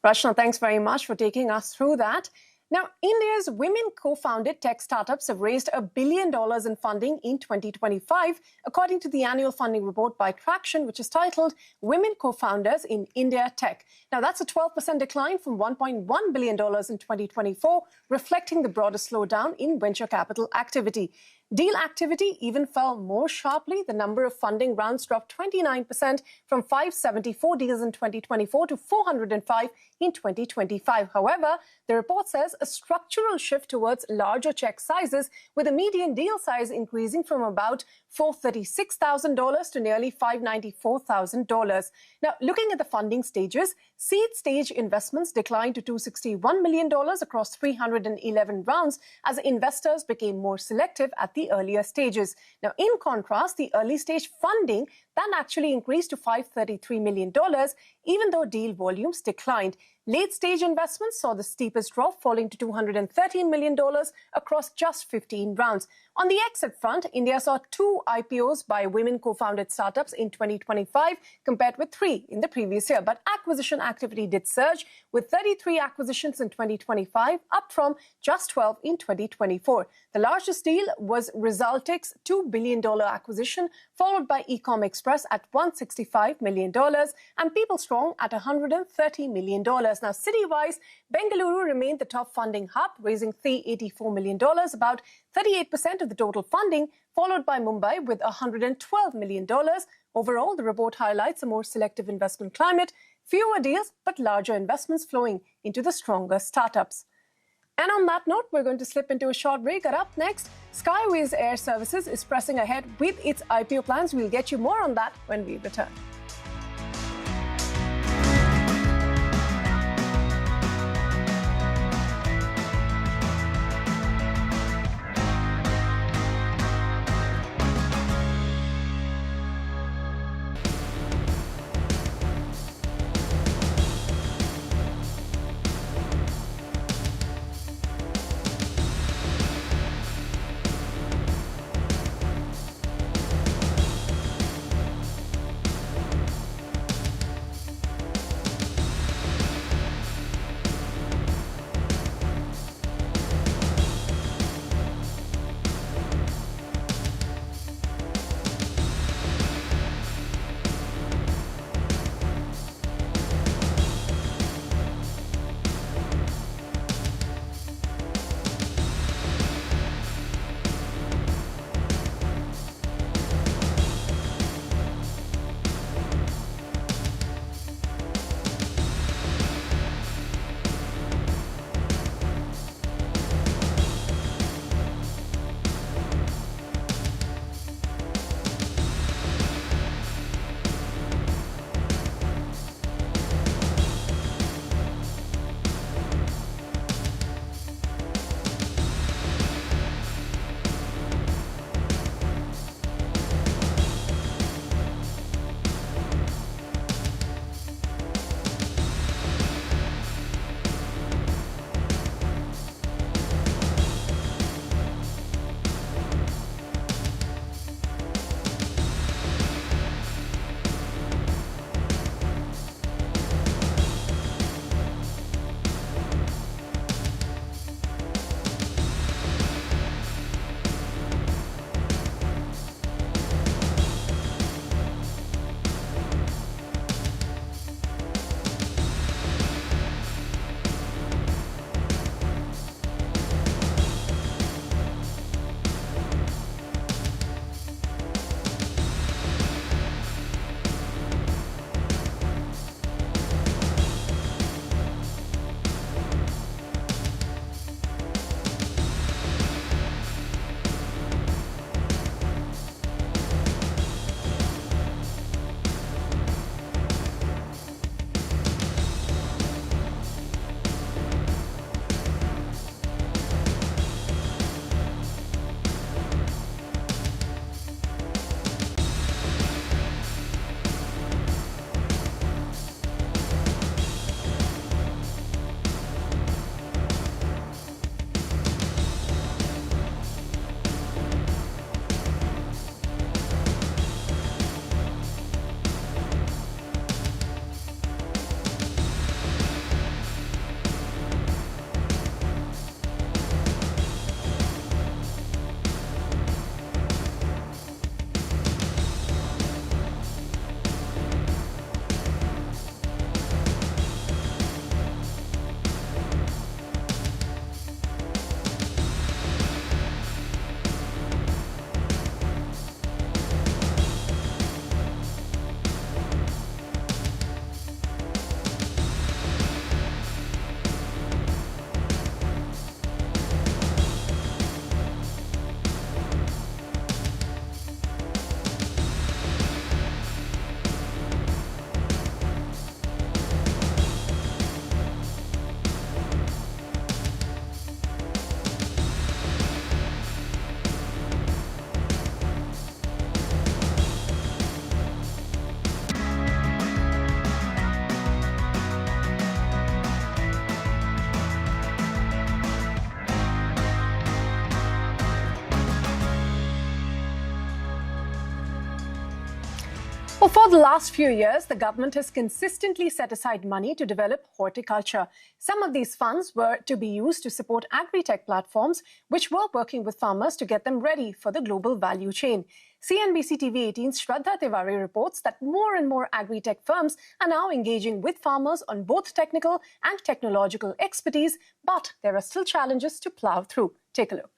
Rachna, thanks very much for taking us through that. Now, India's women co-founded tech startups have raised $1 billion in funding in 2025, according to the annual funding report by Traction, which is titled Women Co-Founders in India Tech. Now, that's a 12% decline from $1.1 billion in 2024, reflecting the broader slowdown in venture capital activity. Deal activity even fell more sharply. The number of funding rounds dropped 29% from 574 deals in 2024 to 405 in 2025. However, the report says a structural shift towards larger check sizes, with a median deal size increasing from about $436,000 to nearly $594,000. Now, looking at the funding stages, seed stage investments declined to $261 million across 311 rounds as investors became more selective at the earlier stages. Now, in contrast, the early stage funding that actually increased to $533 million, even though deal volumes declined. Late-stage investments saw the steepest drop, falling to $213 million across just 15 rounds. On the exit front, India saw 2 IPOs by women co-founded startups in 2025, compared with 3 in the previous year. But acquisition activity did surge, with 33 acquisitions in 2025, up from just 12 in 2024. The largest deal was Resultic's $2 billion acquisition, followed by Ecom Express at $165 million and PeopleStrong at $130 million. Now, city-wise, Bengaluru remained the top funding hub, raising $384 million, about 38% of the total funding, followed by Mumbai with $112 million. Overall, the report highlights a more selective investment climate, fewer deals, but larger investments flowing into the stronger startups. And on that note, we're going to slip into a short break. And up next, Skyways Air Services is pressing ahead with its IPO plans. We'll get you more on that when we return. Well, for the last few years, the government has consistently set aside money to develop horticulture. Some of these funds were to be used to support agri-tech platforms, which were working with farmers to get them ready for the global value chain. CNBC TV 18's Shraddha Tiwari reports that more and more agri-tech firms are now engaging with farmers on both technical and technological expertise, but there are still challenges to plow through. Take a look.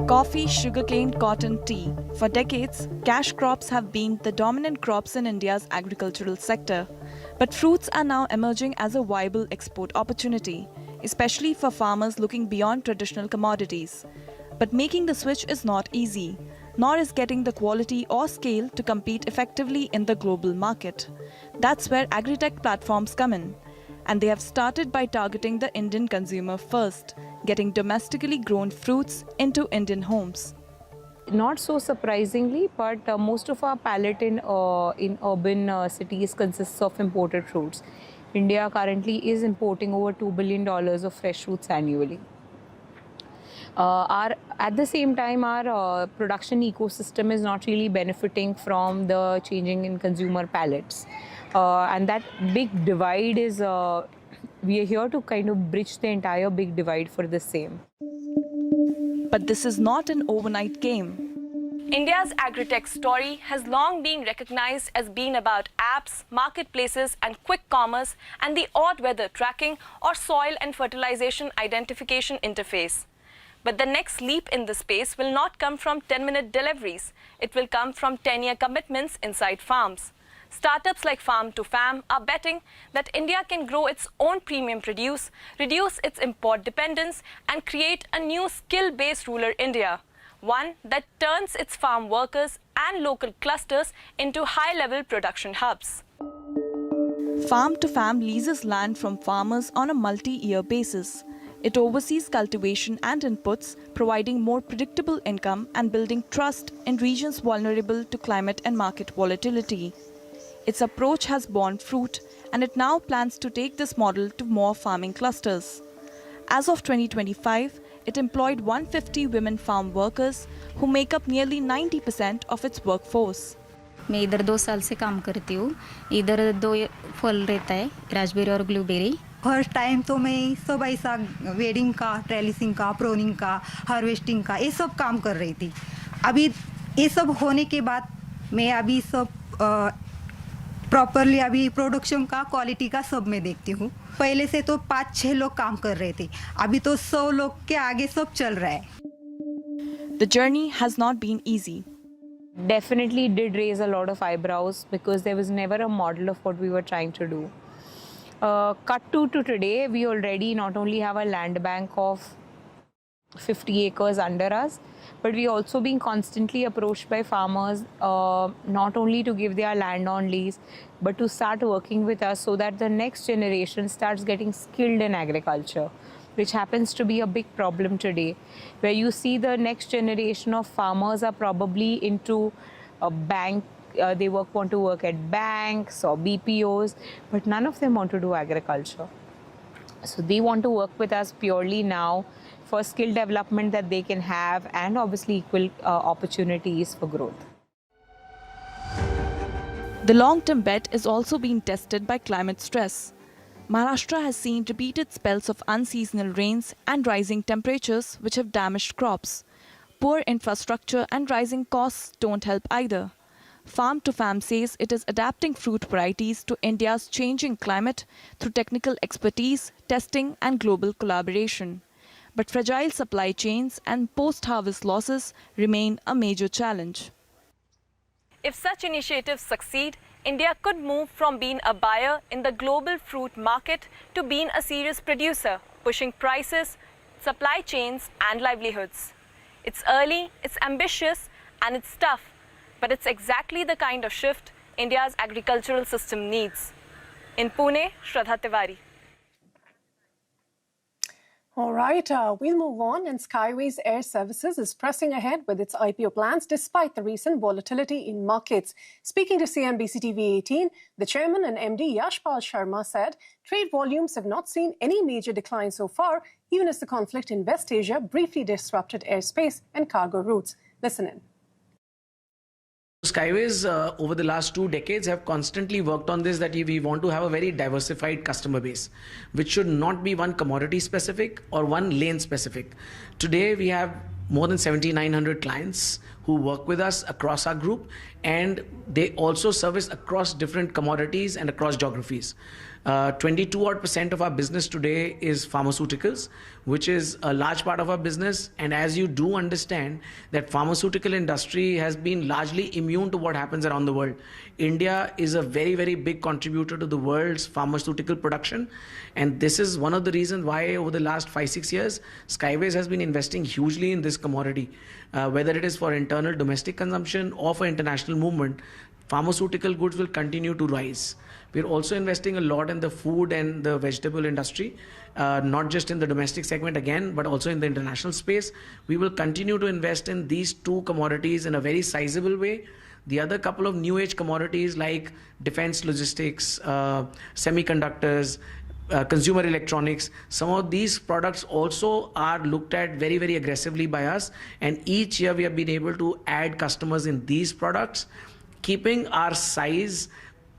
Coffee, sugarcane, cotton, tea. For decades, cash crops have been the dominant crops in India's agricultural sector. But fruits are now emerging as a viable export opportunity, especially for farmers looking beyond traditional commodities. But making the switch is not easy, nor is getting the quality or scale to compete effectively in the global market. That's where agri-tech platforms come in. And they have started by targeting the Indian consumer first, getting domestically grown fruits into Indian homes. Not so surprisingly, but most of our palette in urban cities consists of imported fruits. India currently is importing over $2 billion of fresh fruits annually. At the same time, our production ecosystem is not really benefiting from the changing in consumer palates. And that big divide is, we are here to kind of bridge the entire big divide for the same. But this is not an overnight game. India's agri-tech story has long been recognized as being about apps, marketplaces, and quick commerce, and the odd weather tracking or soil and fertilization identification interface. But the next leap in this space will not come from 10-minute deliveries. It will come from 10-year commitments inside farms. Startups like Farm to Fam are betting that India can grow its own premium produce, reduce its import dependence, and create a new skill-based rural India, one that turns its farm workers and local clusters into high-level production hubs. Farm to Fam leases land from farmers on a multi-year basis. It oversees cultivation and inputs, providing more predictable income and building trust in regions vulnerable to climate and market volatility. Its approach has borne fruit, and it now plans to take this model to more farming clusters. As of 2025, it employed 150 women farm workers who make up nearly 90% of its workforce. मैं इधर 2 साल से काम करती हूँ. इधर 2 फल रहता है, रास्पबेरी और ब्लूबेरी. फर्स्ट टाइम तो मैं सब ऐसा वेडिंग का, ट्रेलिसिंग का, प्रोनिंग का, हार्वेस्टिंग का ये सब काम कर रही थी. अभी ये सब होने के बाद मैं अभी सब प्रॉपरली अभी प्रोडक्शन का, क्वालिटी का सब मैं देखती हूँ. पहले से तो 5-6 लोग काम कर रहे थे, अभी तो 100 लोग के आगे सब चल रहा है. The journey has not been easy. Definitely did raise a lot of eyebrows because there was never a model of what we were trying to do. Cut to today, we already not only have a land bank of 50 acres under us, but we also being constantly approached by farmers not only to give their land on lease, but to start working with us so that the next generation starts getting skilled in agriculture, which happens to be a big problem today, where you see the next generation of farmers are probably into a bank. They want to work at banks or BPOs, but none of them want to do agriculture. So they want to work with us purely now for skill development that they can have and obviously equal opportunities for growth. The long-term bet is also being tested by climate stress. Maharashtra has seen repeated spells of unseasonal rains and rising temperatures which have damaged crops. Poor infrastructure and rising costs don't help either. Farm to Fam says it is adapting fruit varieties to India's changing climate through technical expertise, testing and global collaboration. But fragile supply chains and post-harvest losses remain a major challenge. If such initiatives succeed, India could move from being a buyer in the global fruit market to being a serious producer, pushing prices, supply chains and livelihoods. It's early, it's ambitious and it's tough, but it's exactly the kind of shift India's agricultural system needs. In Pune, Shraddha Tiwari. All right, we'll move on. And Skyways Air Services is pressing ahead with its IPO plans despite the recent volatility in markets. Speaking to CNBC TV 18, the chairman and MD Yashpal Sharma said trade volumes have not seen any major decline so far, even as the conflict in West Asia briefly disrupted airspace and cargo routes. Listen in. Skyways over the last 2 decades have constantly worked on this, that we want to have a very diversified customer base, which should not be one commodity specific or one lane specific. Today we have more than 7,900 clients who work with us across our group, and they also service across different commodities and across geographies. 22% of our business today is pharmaceuticals, which is a large part of our business. And as you do understand that pharmaceutical industry has been largely immune to what happens around the world. India is a very, very big contributor to the world's pharmaceutical production. And this is one of the reasons why over the last 5-6 years, Skyways has been investing hugely in this commodity, whether it is for internal domestic consumption or for international movement. Pharmaceutical goods will continue to rise. We're also investing a lot in the food and the vegetable industry, not just in the domestic segment again, but also in the international space. We will continue to invest in these 2 commodities in a very sizable way. The other couple of new age commodities like defense logistics, semiconductors, consumer electronics, some of these products also are looked at very, very aggressively by us. And each year we have been able to add customers in these products, keeping our size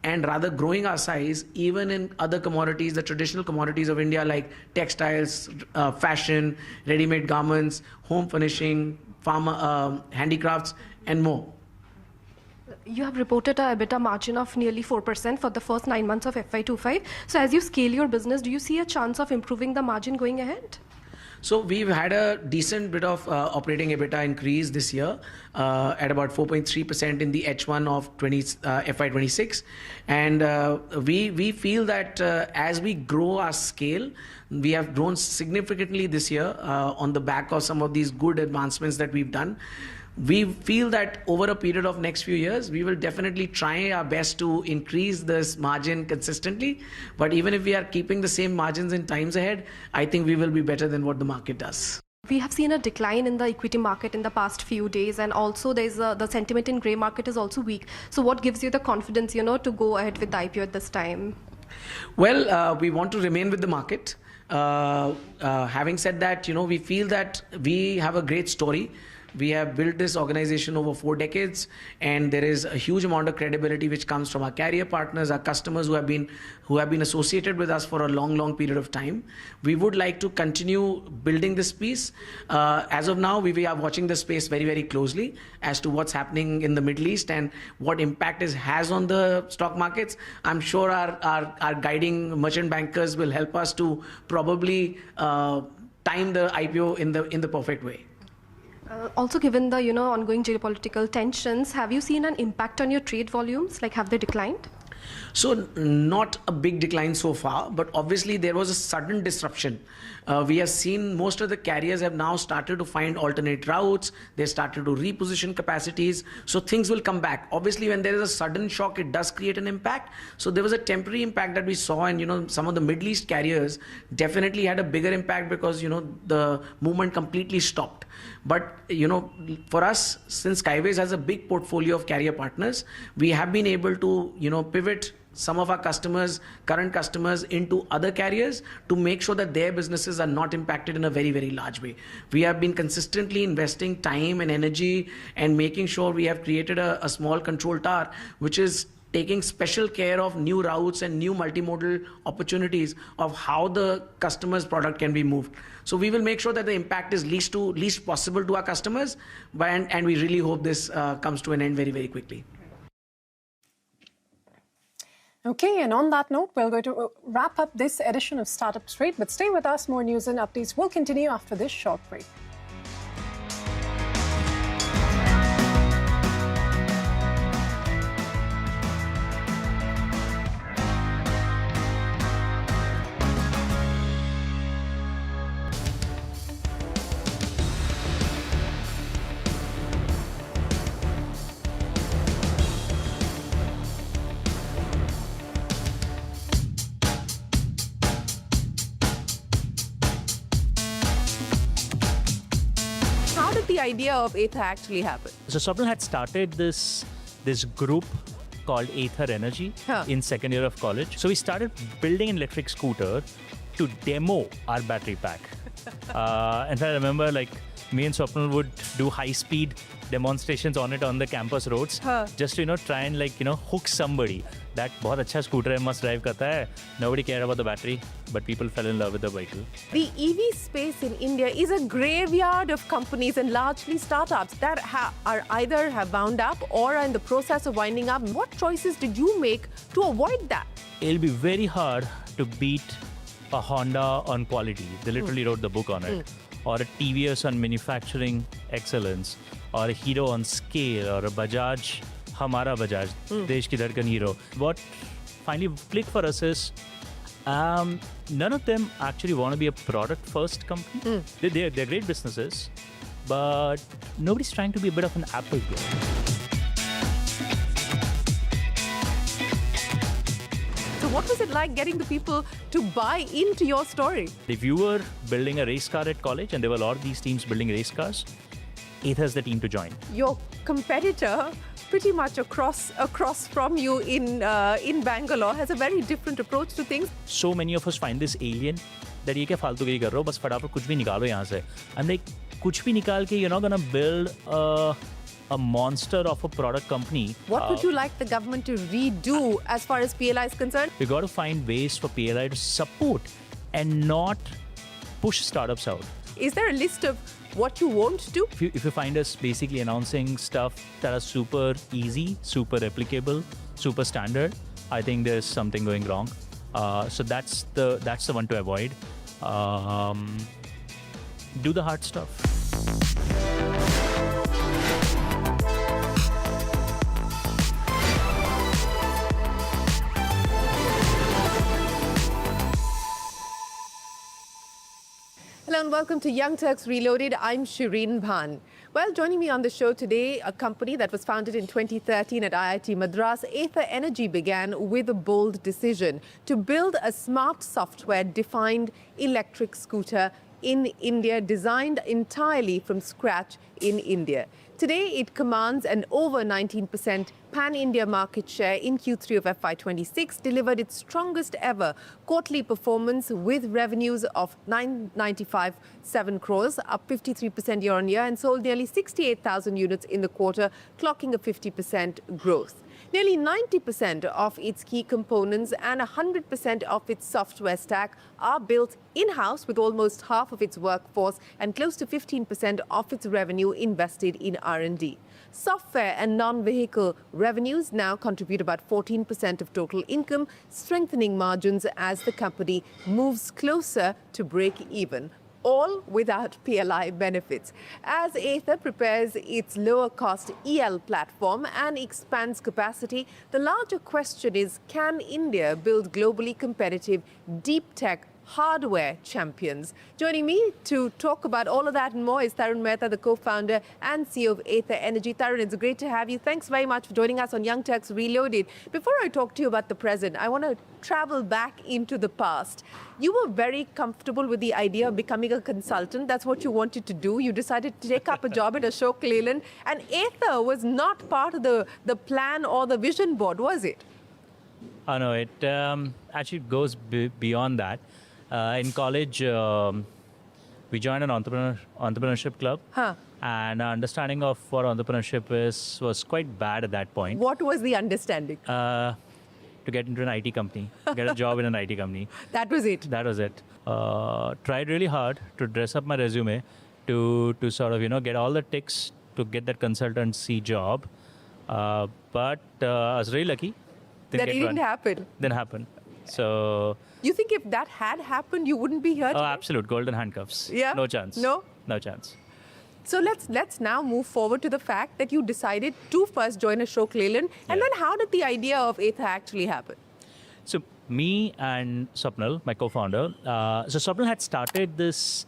and rather growing our size even in other commodities, the traditional commodities of India like textiles, fashion, ready-made garments, home furnishing, pharma, handicrafts, and more. You have reported a EBITDA margin of nearly 4% for the first 9 months of FY25. So as you scale your business, do you see a chance of improving the margin going ahead? So we've had a decent bit of operating EBITDA increase this year at about 4.3% in the H1 of FY26. And we feel that as we grow our scale, we have grown significantly this year on the back of some of these good advancements that we've done. We feel that over a period of next few years, we will definitely try our best to increase this margin consistently. But even if we are keeping the same margins in times ahead, I think we will be better than what the market does. We have seen a decline in the equity market in the past few days, and also there's the sentiment in grey market is also weak. So what gives you the confidence, to go ahead with the IPO at this time? Well, we want to remain with the market. Having said that, we feel that we have a great story. We have built this organization over 4 decades, and there is a huge amount of credibility which comes from our carrier partners, our customers who have been associated with us for a long period of time. We would like to continue building this piece. As of now, we are watching the space very, very closely as to what's happening in the Middle East and what impact it has on the stock markets. I'm sure our guiding merchant bankers will help us to probably time the IPO in the perfect way. Also, given the ongoing geopolitical tensions, have you seen an impact on your trade volumes? Like, have they declined? So not a big decline so far, but obviously there was a sudden disruption. We have seen most of the carriers have now started to find alternate routes. They started to reposition capacities. So things will come back. Obviously, when there is a sudden shock, it does create an impact. So there was a temporary impact that we saw, and some of the Middle East carriers definitely had a bigger impact because the movement completely stopped. But for us, since Skyways has a big portfolio of carrier partners, we have been able to pivot some of our customers, current customers, into other carriers to make sure that their businesses are not impacted in a very, very large way. We have been consistently investing time and energy and making sure we have created a small control tower, which is taking special care of new routes and new multimodal opportunities of how the customer's product can be moved. So we will make sure that the impact is least possible to our customers, and we really hope this comes to an end very, very quickly. Okay, and on that note, we're going to wrap up this edition of Startup Straight, but stay with us. More news and updates will continue after this short break. The idea of Ather actually happened? So Swapnil had started this group called Ather Energy in second year of college. So we started building an electric scooter to demo our battery pack. And I remember like me and Swapnil would do high-speed demonstrations on it on the campus roads, just to try and hook somebody that बहुत अच्छा scooter है, must drive करता है. Nobody cared about the battery, but people fell in love with the vehicle. The EV space in India is a graveyard of companies and largely startups that are either have wound up or are in the process of winding up. What choices did you make to avoid that? It'll be very hard to beat a Honda on quality. They literally wrote the book on it. Or a TVS on manufacturing excellence, or a Hero on scale, or a Bajaj, Hamara Bajaj, Desh Ki Dhadkan Hero. What finally clicked for us is none of them actually want to be a product-first company. They're great businesses, but nobody's trying to be a bit of an Apple girl. So what was it like getting the people to buy into your story? If you were building a race car at college, and there were a lot of these teams building race cars, Ather's the team to join. Your competitor, pretty much across from you in Bangalore, has a very different approach to things. So many of us find this alien that ये क्या फालतूगिरी कर रहे हो, बस फटाफट कुछ भी निकालो यहाँ से. I'm like, कुछ भी निकाल के you're not gonna build a monster of a product company. What would you like the government to redo as far as PLI is concerned? We got to find ways for PLI to support and not push startups out. Is there a list of what you won't do? If you find us basically announcing stuff that are super easy, super replicable, super standard, I think there's something going wrong. So that's the one to avoid. Do the hard stuff. Hello and welcome to Young Turks Reloaded. I'm Shireen Bhan. Well, joining me on the show today, a company that was founded in 2013 at IIT Madras, Ather Energy began with a bold decision to build a smart software-defined electric scooter in India, designed entirely from scratch in India. Today, it commands an over 19% pan-India market share in Q3 of FY26, delivered its strongest ever quarterly performance with revenues of 995.7 crores, up 53% year-on-year, and sold nearly 68,000 units in the quarter, clocking a 50% growth. Nearly 90% of its key components and 100% of its software stack are built in-house, with almost half of its workforce and close to 15% of its revenue invested in R&D. Software and non-vehicle revenues now contribute about 14% of total income, strengthening margins as the company moves closer to break even, all without PLI benefits. As Ather prepares its lower-cost EL platform and expands capacity, the larger question is, can India build globally competitive deep tech hardware champions? Joining me to talk about all of that and more is Tarun Mehta, the co-founder and CEO of Ather Energy. Tarun, it's great to have you. Thanks very much for joining us on Young Turks Reloaded. Before I talk to you about the present, I want to travel back into the past. You were very comfortable with the idea of becoming a consultant. That's what you wanted to do. You decided to take up a job at Ashok Leyland, and Ather was not part of the plan or the vision board, was it? Oh, no, it actually goes beyond that. In college, we joined an entrepreneurship club. And our understanding of what entrepreneurship is was quite bad at that point. What was the understanding? To get into an IT company, get a job in an IT company. That was it? That was it. Tried really hard to dress up my resume to sort of, get all the ticks to get that consultancy job. But I was really lucky. That it didn't happen? Didn't happen. So... You think if that had happened, you wouldn't be here today? Oh, absolute. Golden handcuffs. Yeah? No chance. No? No chance. So let's now move forward to the fact that you decided to first join Ashok Leyland. And then how did the idea of Ather actually happen? So me and Swapnil, my co-founder, so Swapnil had started this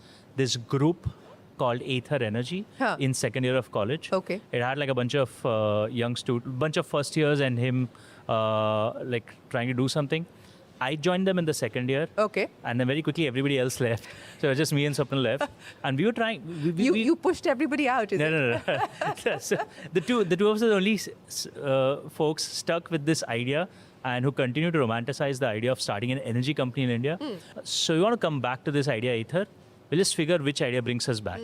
group called Ather Energy in second year of college. Okay. It had like a bunch of bunch of first years and him like trying to do something. I joined them in the second year. Okay. And then very quickly everybody else left. So it was just me and Swapnil left. And we were trying... You pushed everybody out, No. So the two of us are the only folks stuck with this idea and who continue to romanticize the idea of starting an energy company in India. So we want to come back to this idea, Ather, We'll just figure which idea brings us back.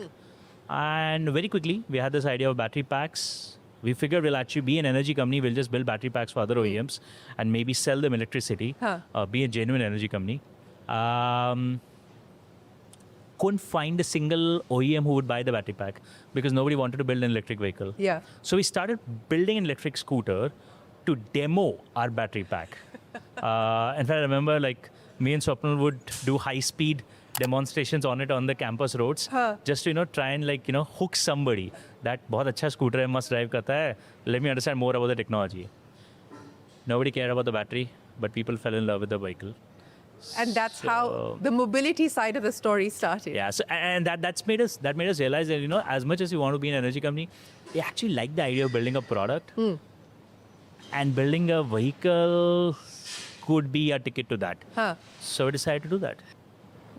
And very quickly, we had this idea of battery packs. We figured we'll actually be an energy company. We'll just build battery packs for other OEMs and maybe sell them electricity, be a genuine energy company. Couldn't find a single OEM who would buy the battery pack because nobody wanted to build an electric vehicle. Yeah. So we started building an electric scooter to demo our battery pack. In fact, I remember like me and Swapnil would do high-speed demonstrations on it on the campus roads, just to try and hook somebody that बहुत अच्छा scooter है, must drive करता है. Let me understand more about the technology. Nobody cared about the battery, but people fell in love with the vehicle. And that's how the mobility side of the story started. Yeah, so, and that made us realize that as much as we want to be an energy company, we actually like the idea of building a product, and building a vehicle could be a ticket to that. So we decided to do that.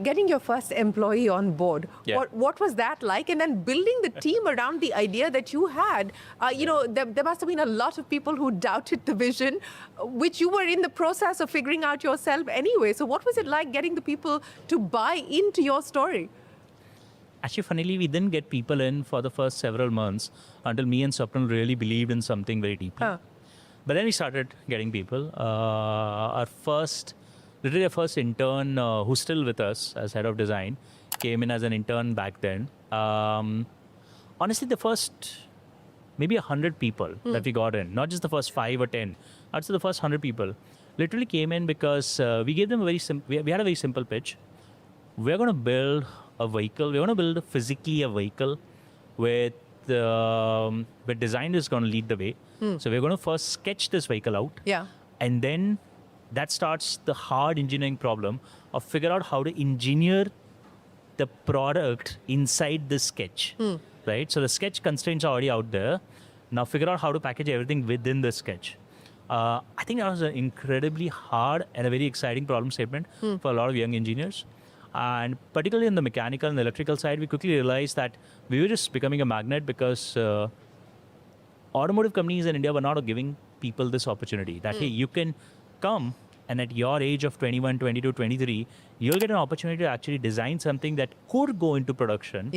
Getting your first employee on board, what was that like? And then building the team around the idea that you had, there must have been a lot of people who doubted the vision, which you were in the process of figuring out yourself anyway. So what was it like getting the people to buy into your story? Actually, funnily, we didn't get people in for the first several months until me and Swapnil really believed in something very deeply. But then we started getting people. Our first intern, who's still with us as head of design, came in as an intern back then. Honestly, the first maybe 100 people that we got in, not just the first 5 or 10, I'd say the first 100 people literally came in because we gave them a very we had a very simple pitch. We're going to build a vehicle. We're going to build physically a vehicle where design is going to lead the way. So we're going to first sketch this vehicle out. And then that starts the hard engineering problem of figure out how to engineer the product inside the sketch, right? So the sketch constraints are already out there. Now figure out how to package everything within the sketch. I think that was an incredibly hard and a very exciting problem statement for a lot of young engineers. And particularly in the mechanical and the electrical side, we quickly realized that we were just becoming a magnet because automotive companies in India were not giving people this opportunity that, hey, you can come and at your age of 21, 22, 23, you'll get an opportunity to actually design something that could go into production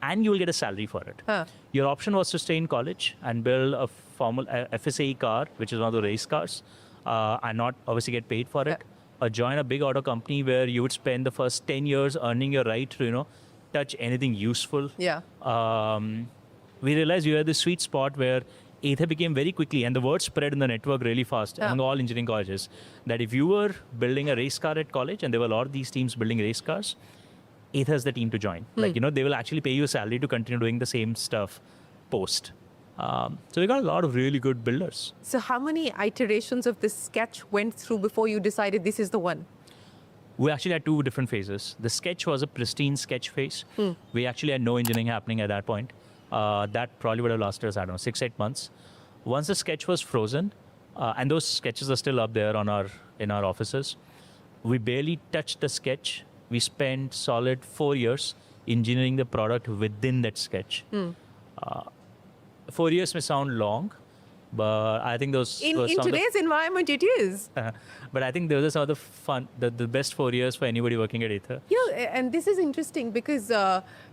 and you'll get a salary for it. Your option was to stay in college and build a formal FSAE car, which is one of the race cars, and not obviously get paid for it, or join a big auto company where you would spend the first 10 years earning your right to, touch anything useful. We realized we were at the sweet spot where Ather became very quickly, and the word spread in the network really fast among all engineering colleges, that if you were building a race car at college, and there were a lot of these teams building race cars, Ather is the team to join. They will actually pay you a salary to continue doing the same stuff post. So we got a lot of really good builders. So how many iterations of this sketch went through before you decided this is the one? We actually had 2 different phases. The sketch was a pristine sketch phase. We actually had no engineering happening at that point. That probably would have lasted us, 6-8 months. Once the sketch was frozen, and those sketches are still up there in our offices, we barely touched the sketch. We spent solid 4 years engineering the product within that sketch. 4 years may sound long, but I think those in today's environment it is. But I think those are some of the fun, the best 4 years for anybody working at Ather. And this is interesting because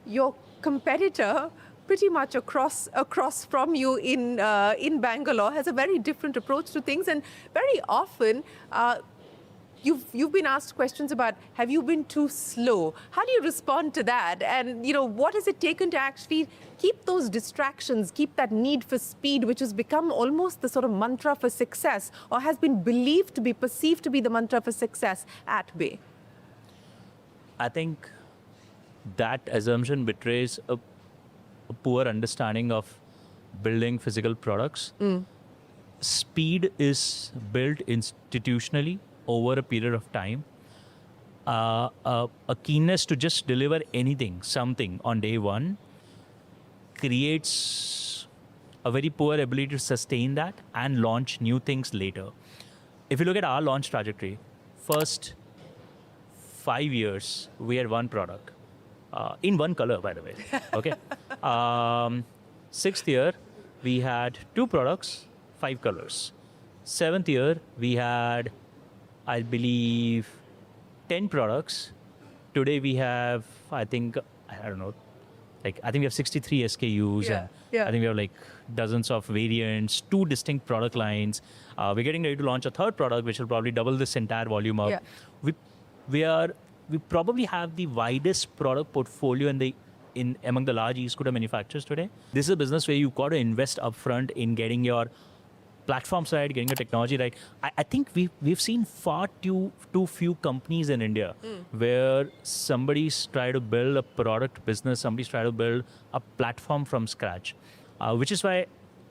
your competitor, pretty much across from you in Bangalore, has a very different approach to things, and very often you've been asked questions about, have you been too slow? How do you respond to that? And what has it taken to actually keep those distractions, keep that need for speed, which has become almost the sort of mantra for success, or has been perceived to be the mantra for success at bay? I think that assumption betrays a poor understanding of building physical products. Speed is built institutionally over a period of time. A keenness to just deliver something on day one creates a very poor ability to sustain that and launch new things later. If you look at our launch trajectory, first 5 years, we had one product. In one color, by the way. Okay. 6th year, we had 2 products, 5 colors. 7th year, we had, I believe, 10 products. Today we have I think, I don't know, like I think we have 63 SKUs and I think we have like dozens of variants, 2 distinct product lines. We're getting ready to launch a 3rd product which will probably double this entire volume up. We probably have the widest product portfolio among the large e-scooter manufacturers today. This is a business where you've got to invest upfront in getting your platforms right, getting your technology right. I think we've seen far too few companies in India where somebody's trying to build a product business, somebody's trying to build a platform from scratch, which is why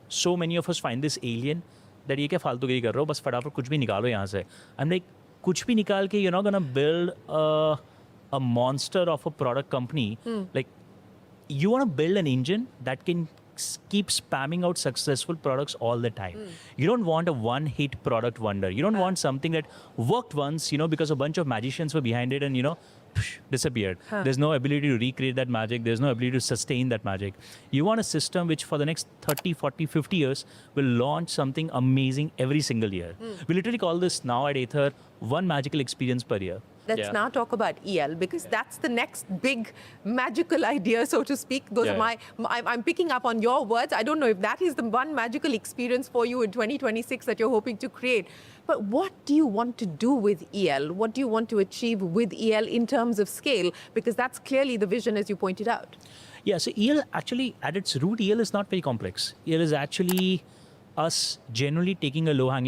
so many of us find this alien that ये क्या फालतूगिरी कर रहे हो, बस फटाफट कुछ भी निकालो यहाँ से. I'm like, कुछ भी निकाल के you're not gonna build a monster of a product company. Like, you want to build an engine that can keep spamming out successful products all the time. You don't want a one-hit product wonder. You don't want something that worked once, because a bunch of magicians were behind it and, disappeared. There's no ability to recreate that magic. There's no ability to sustain that magic. You want a system which for the next 30, 40, 50 years will launch something amazing every single year. We literally call this now at Ather one magical experience per year. Let's now talk about EL, because that's the next big magical idea, so to speak. Those are I'm picking up on your words. I don't know if that is the one magical experience for you in 2026 that you're hoping to create. But what do you want to do with EL? What do you want to achieve with EL in terms of scale? Because that's clearly the vision, as you pointed out. Yeah, so EL actually, at its root, EL is not very complex. EL is actually us generally taking a low-hanging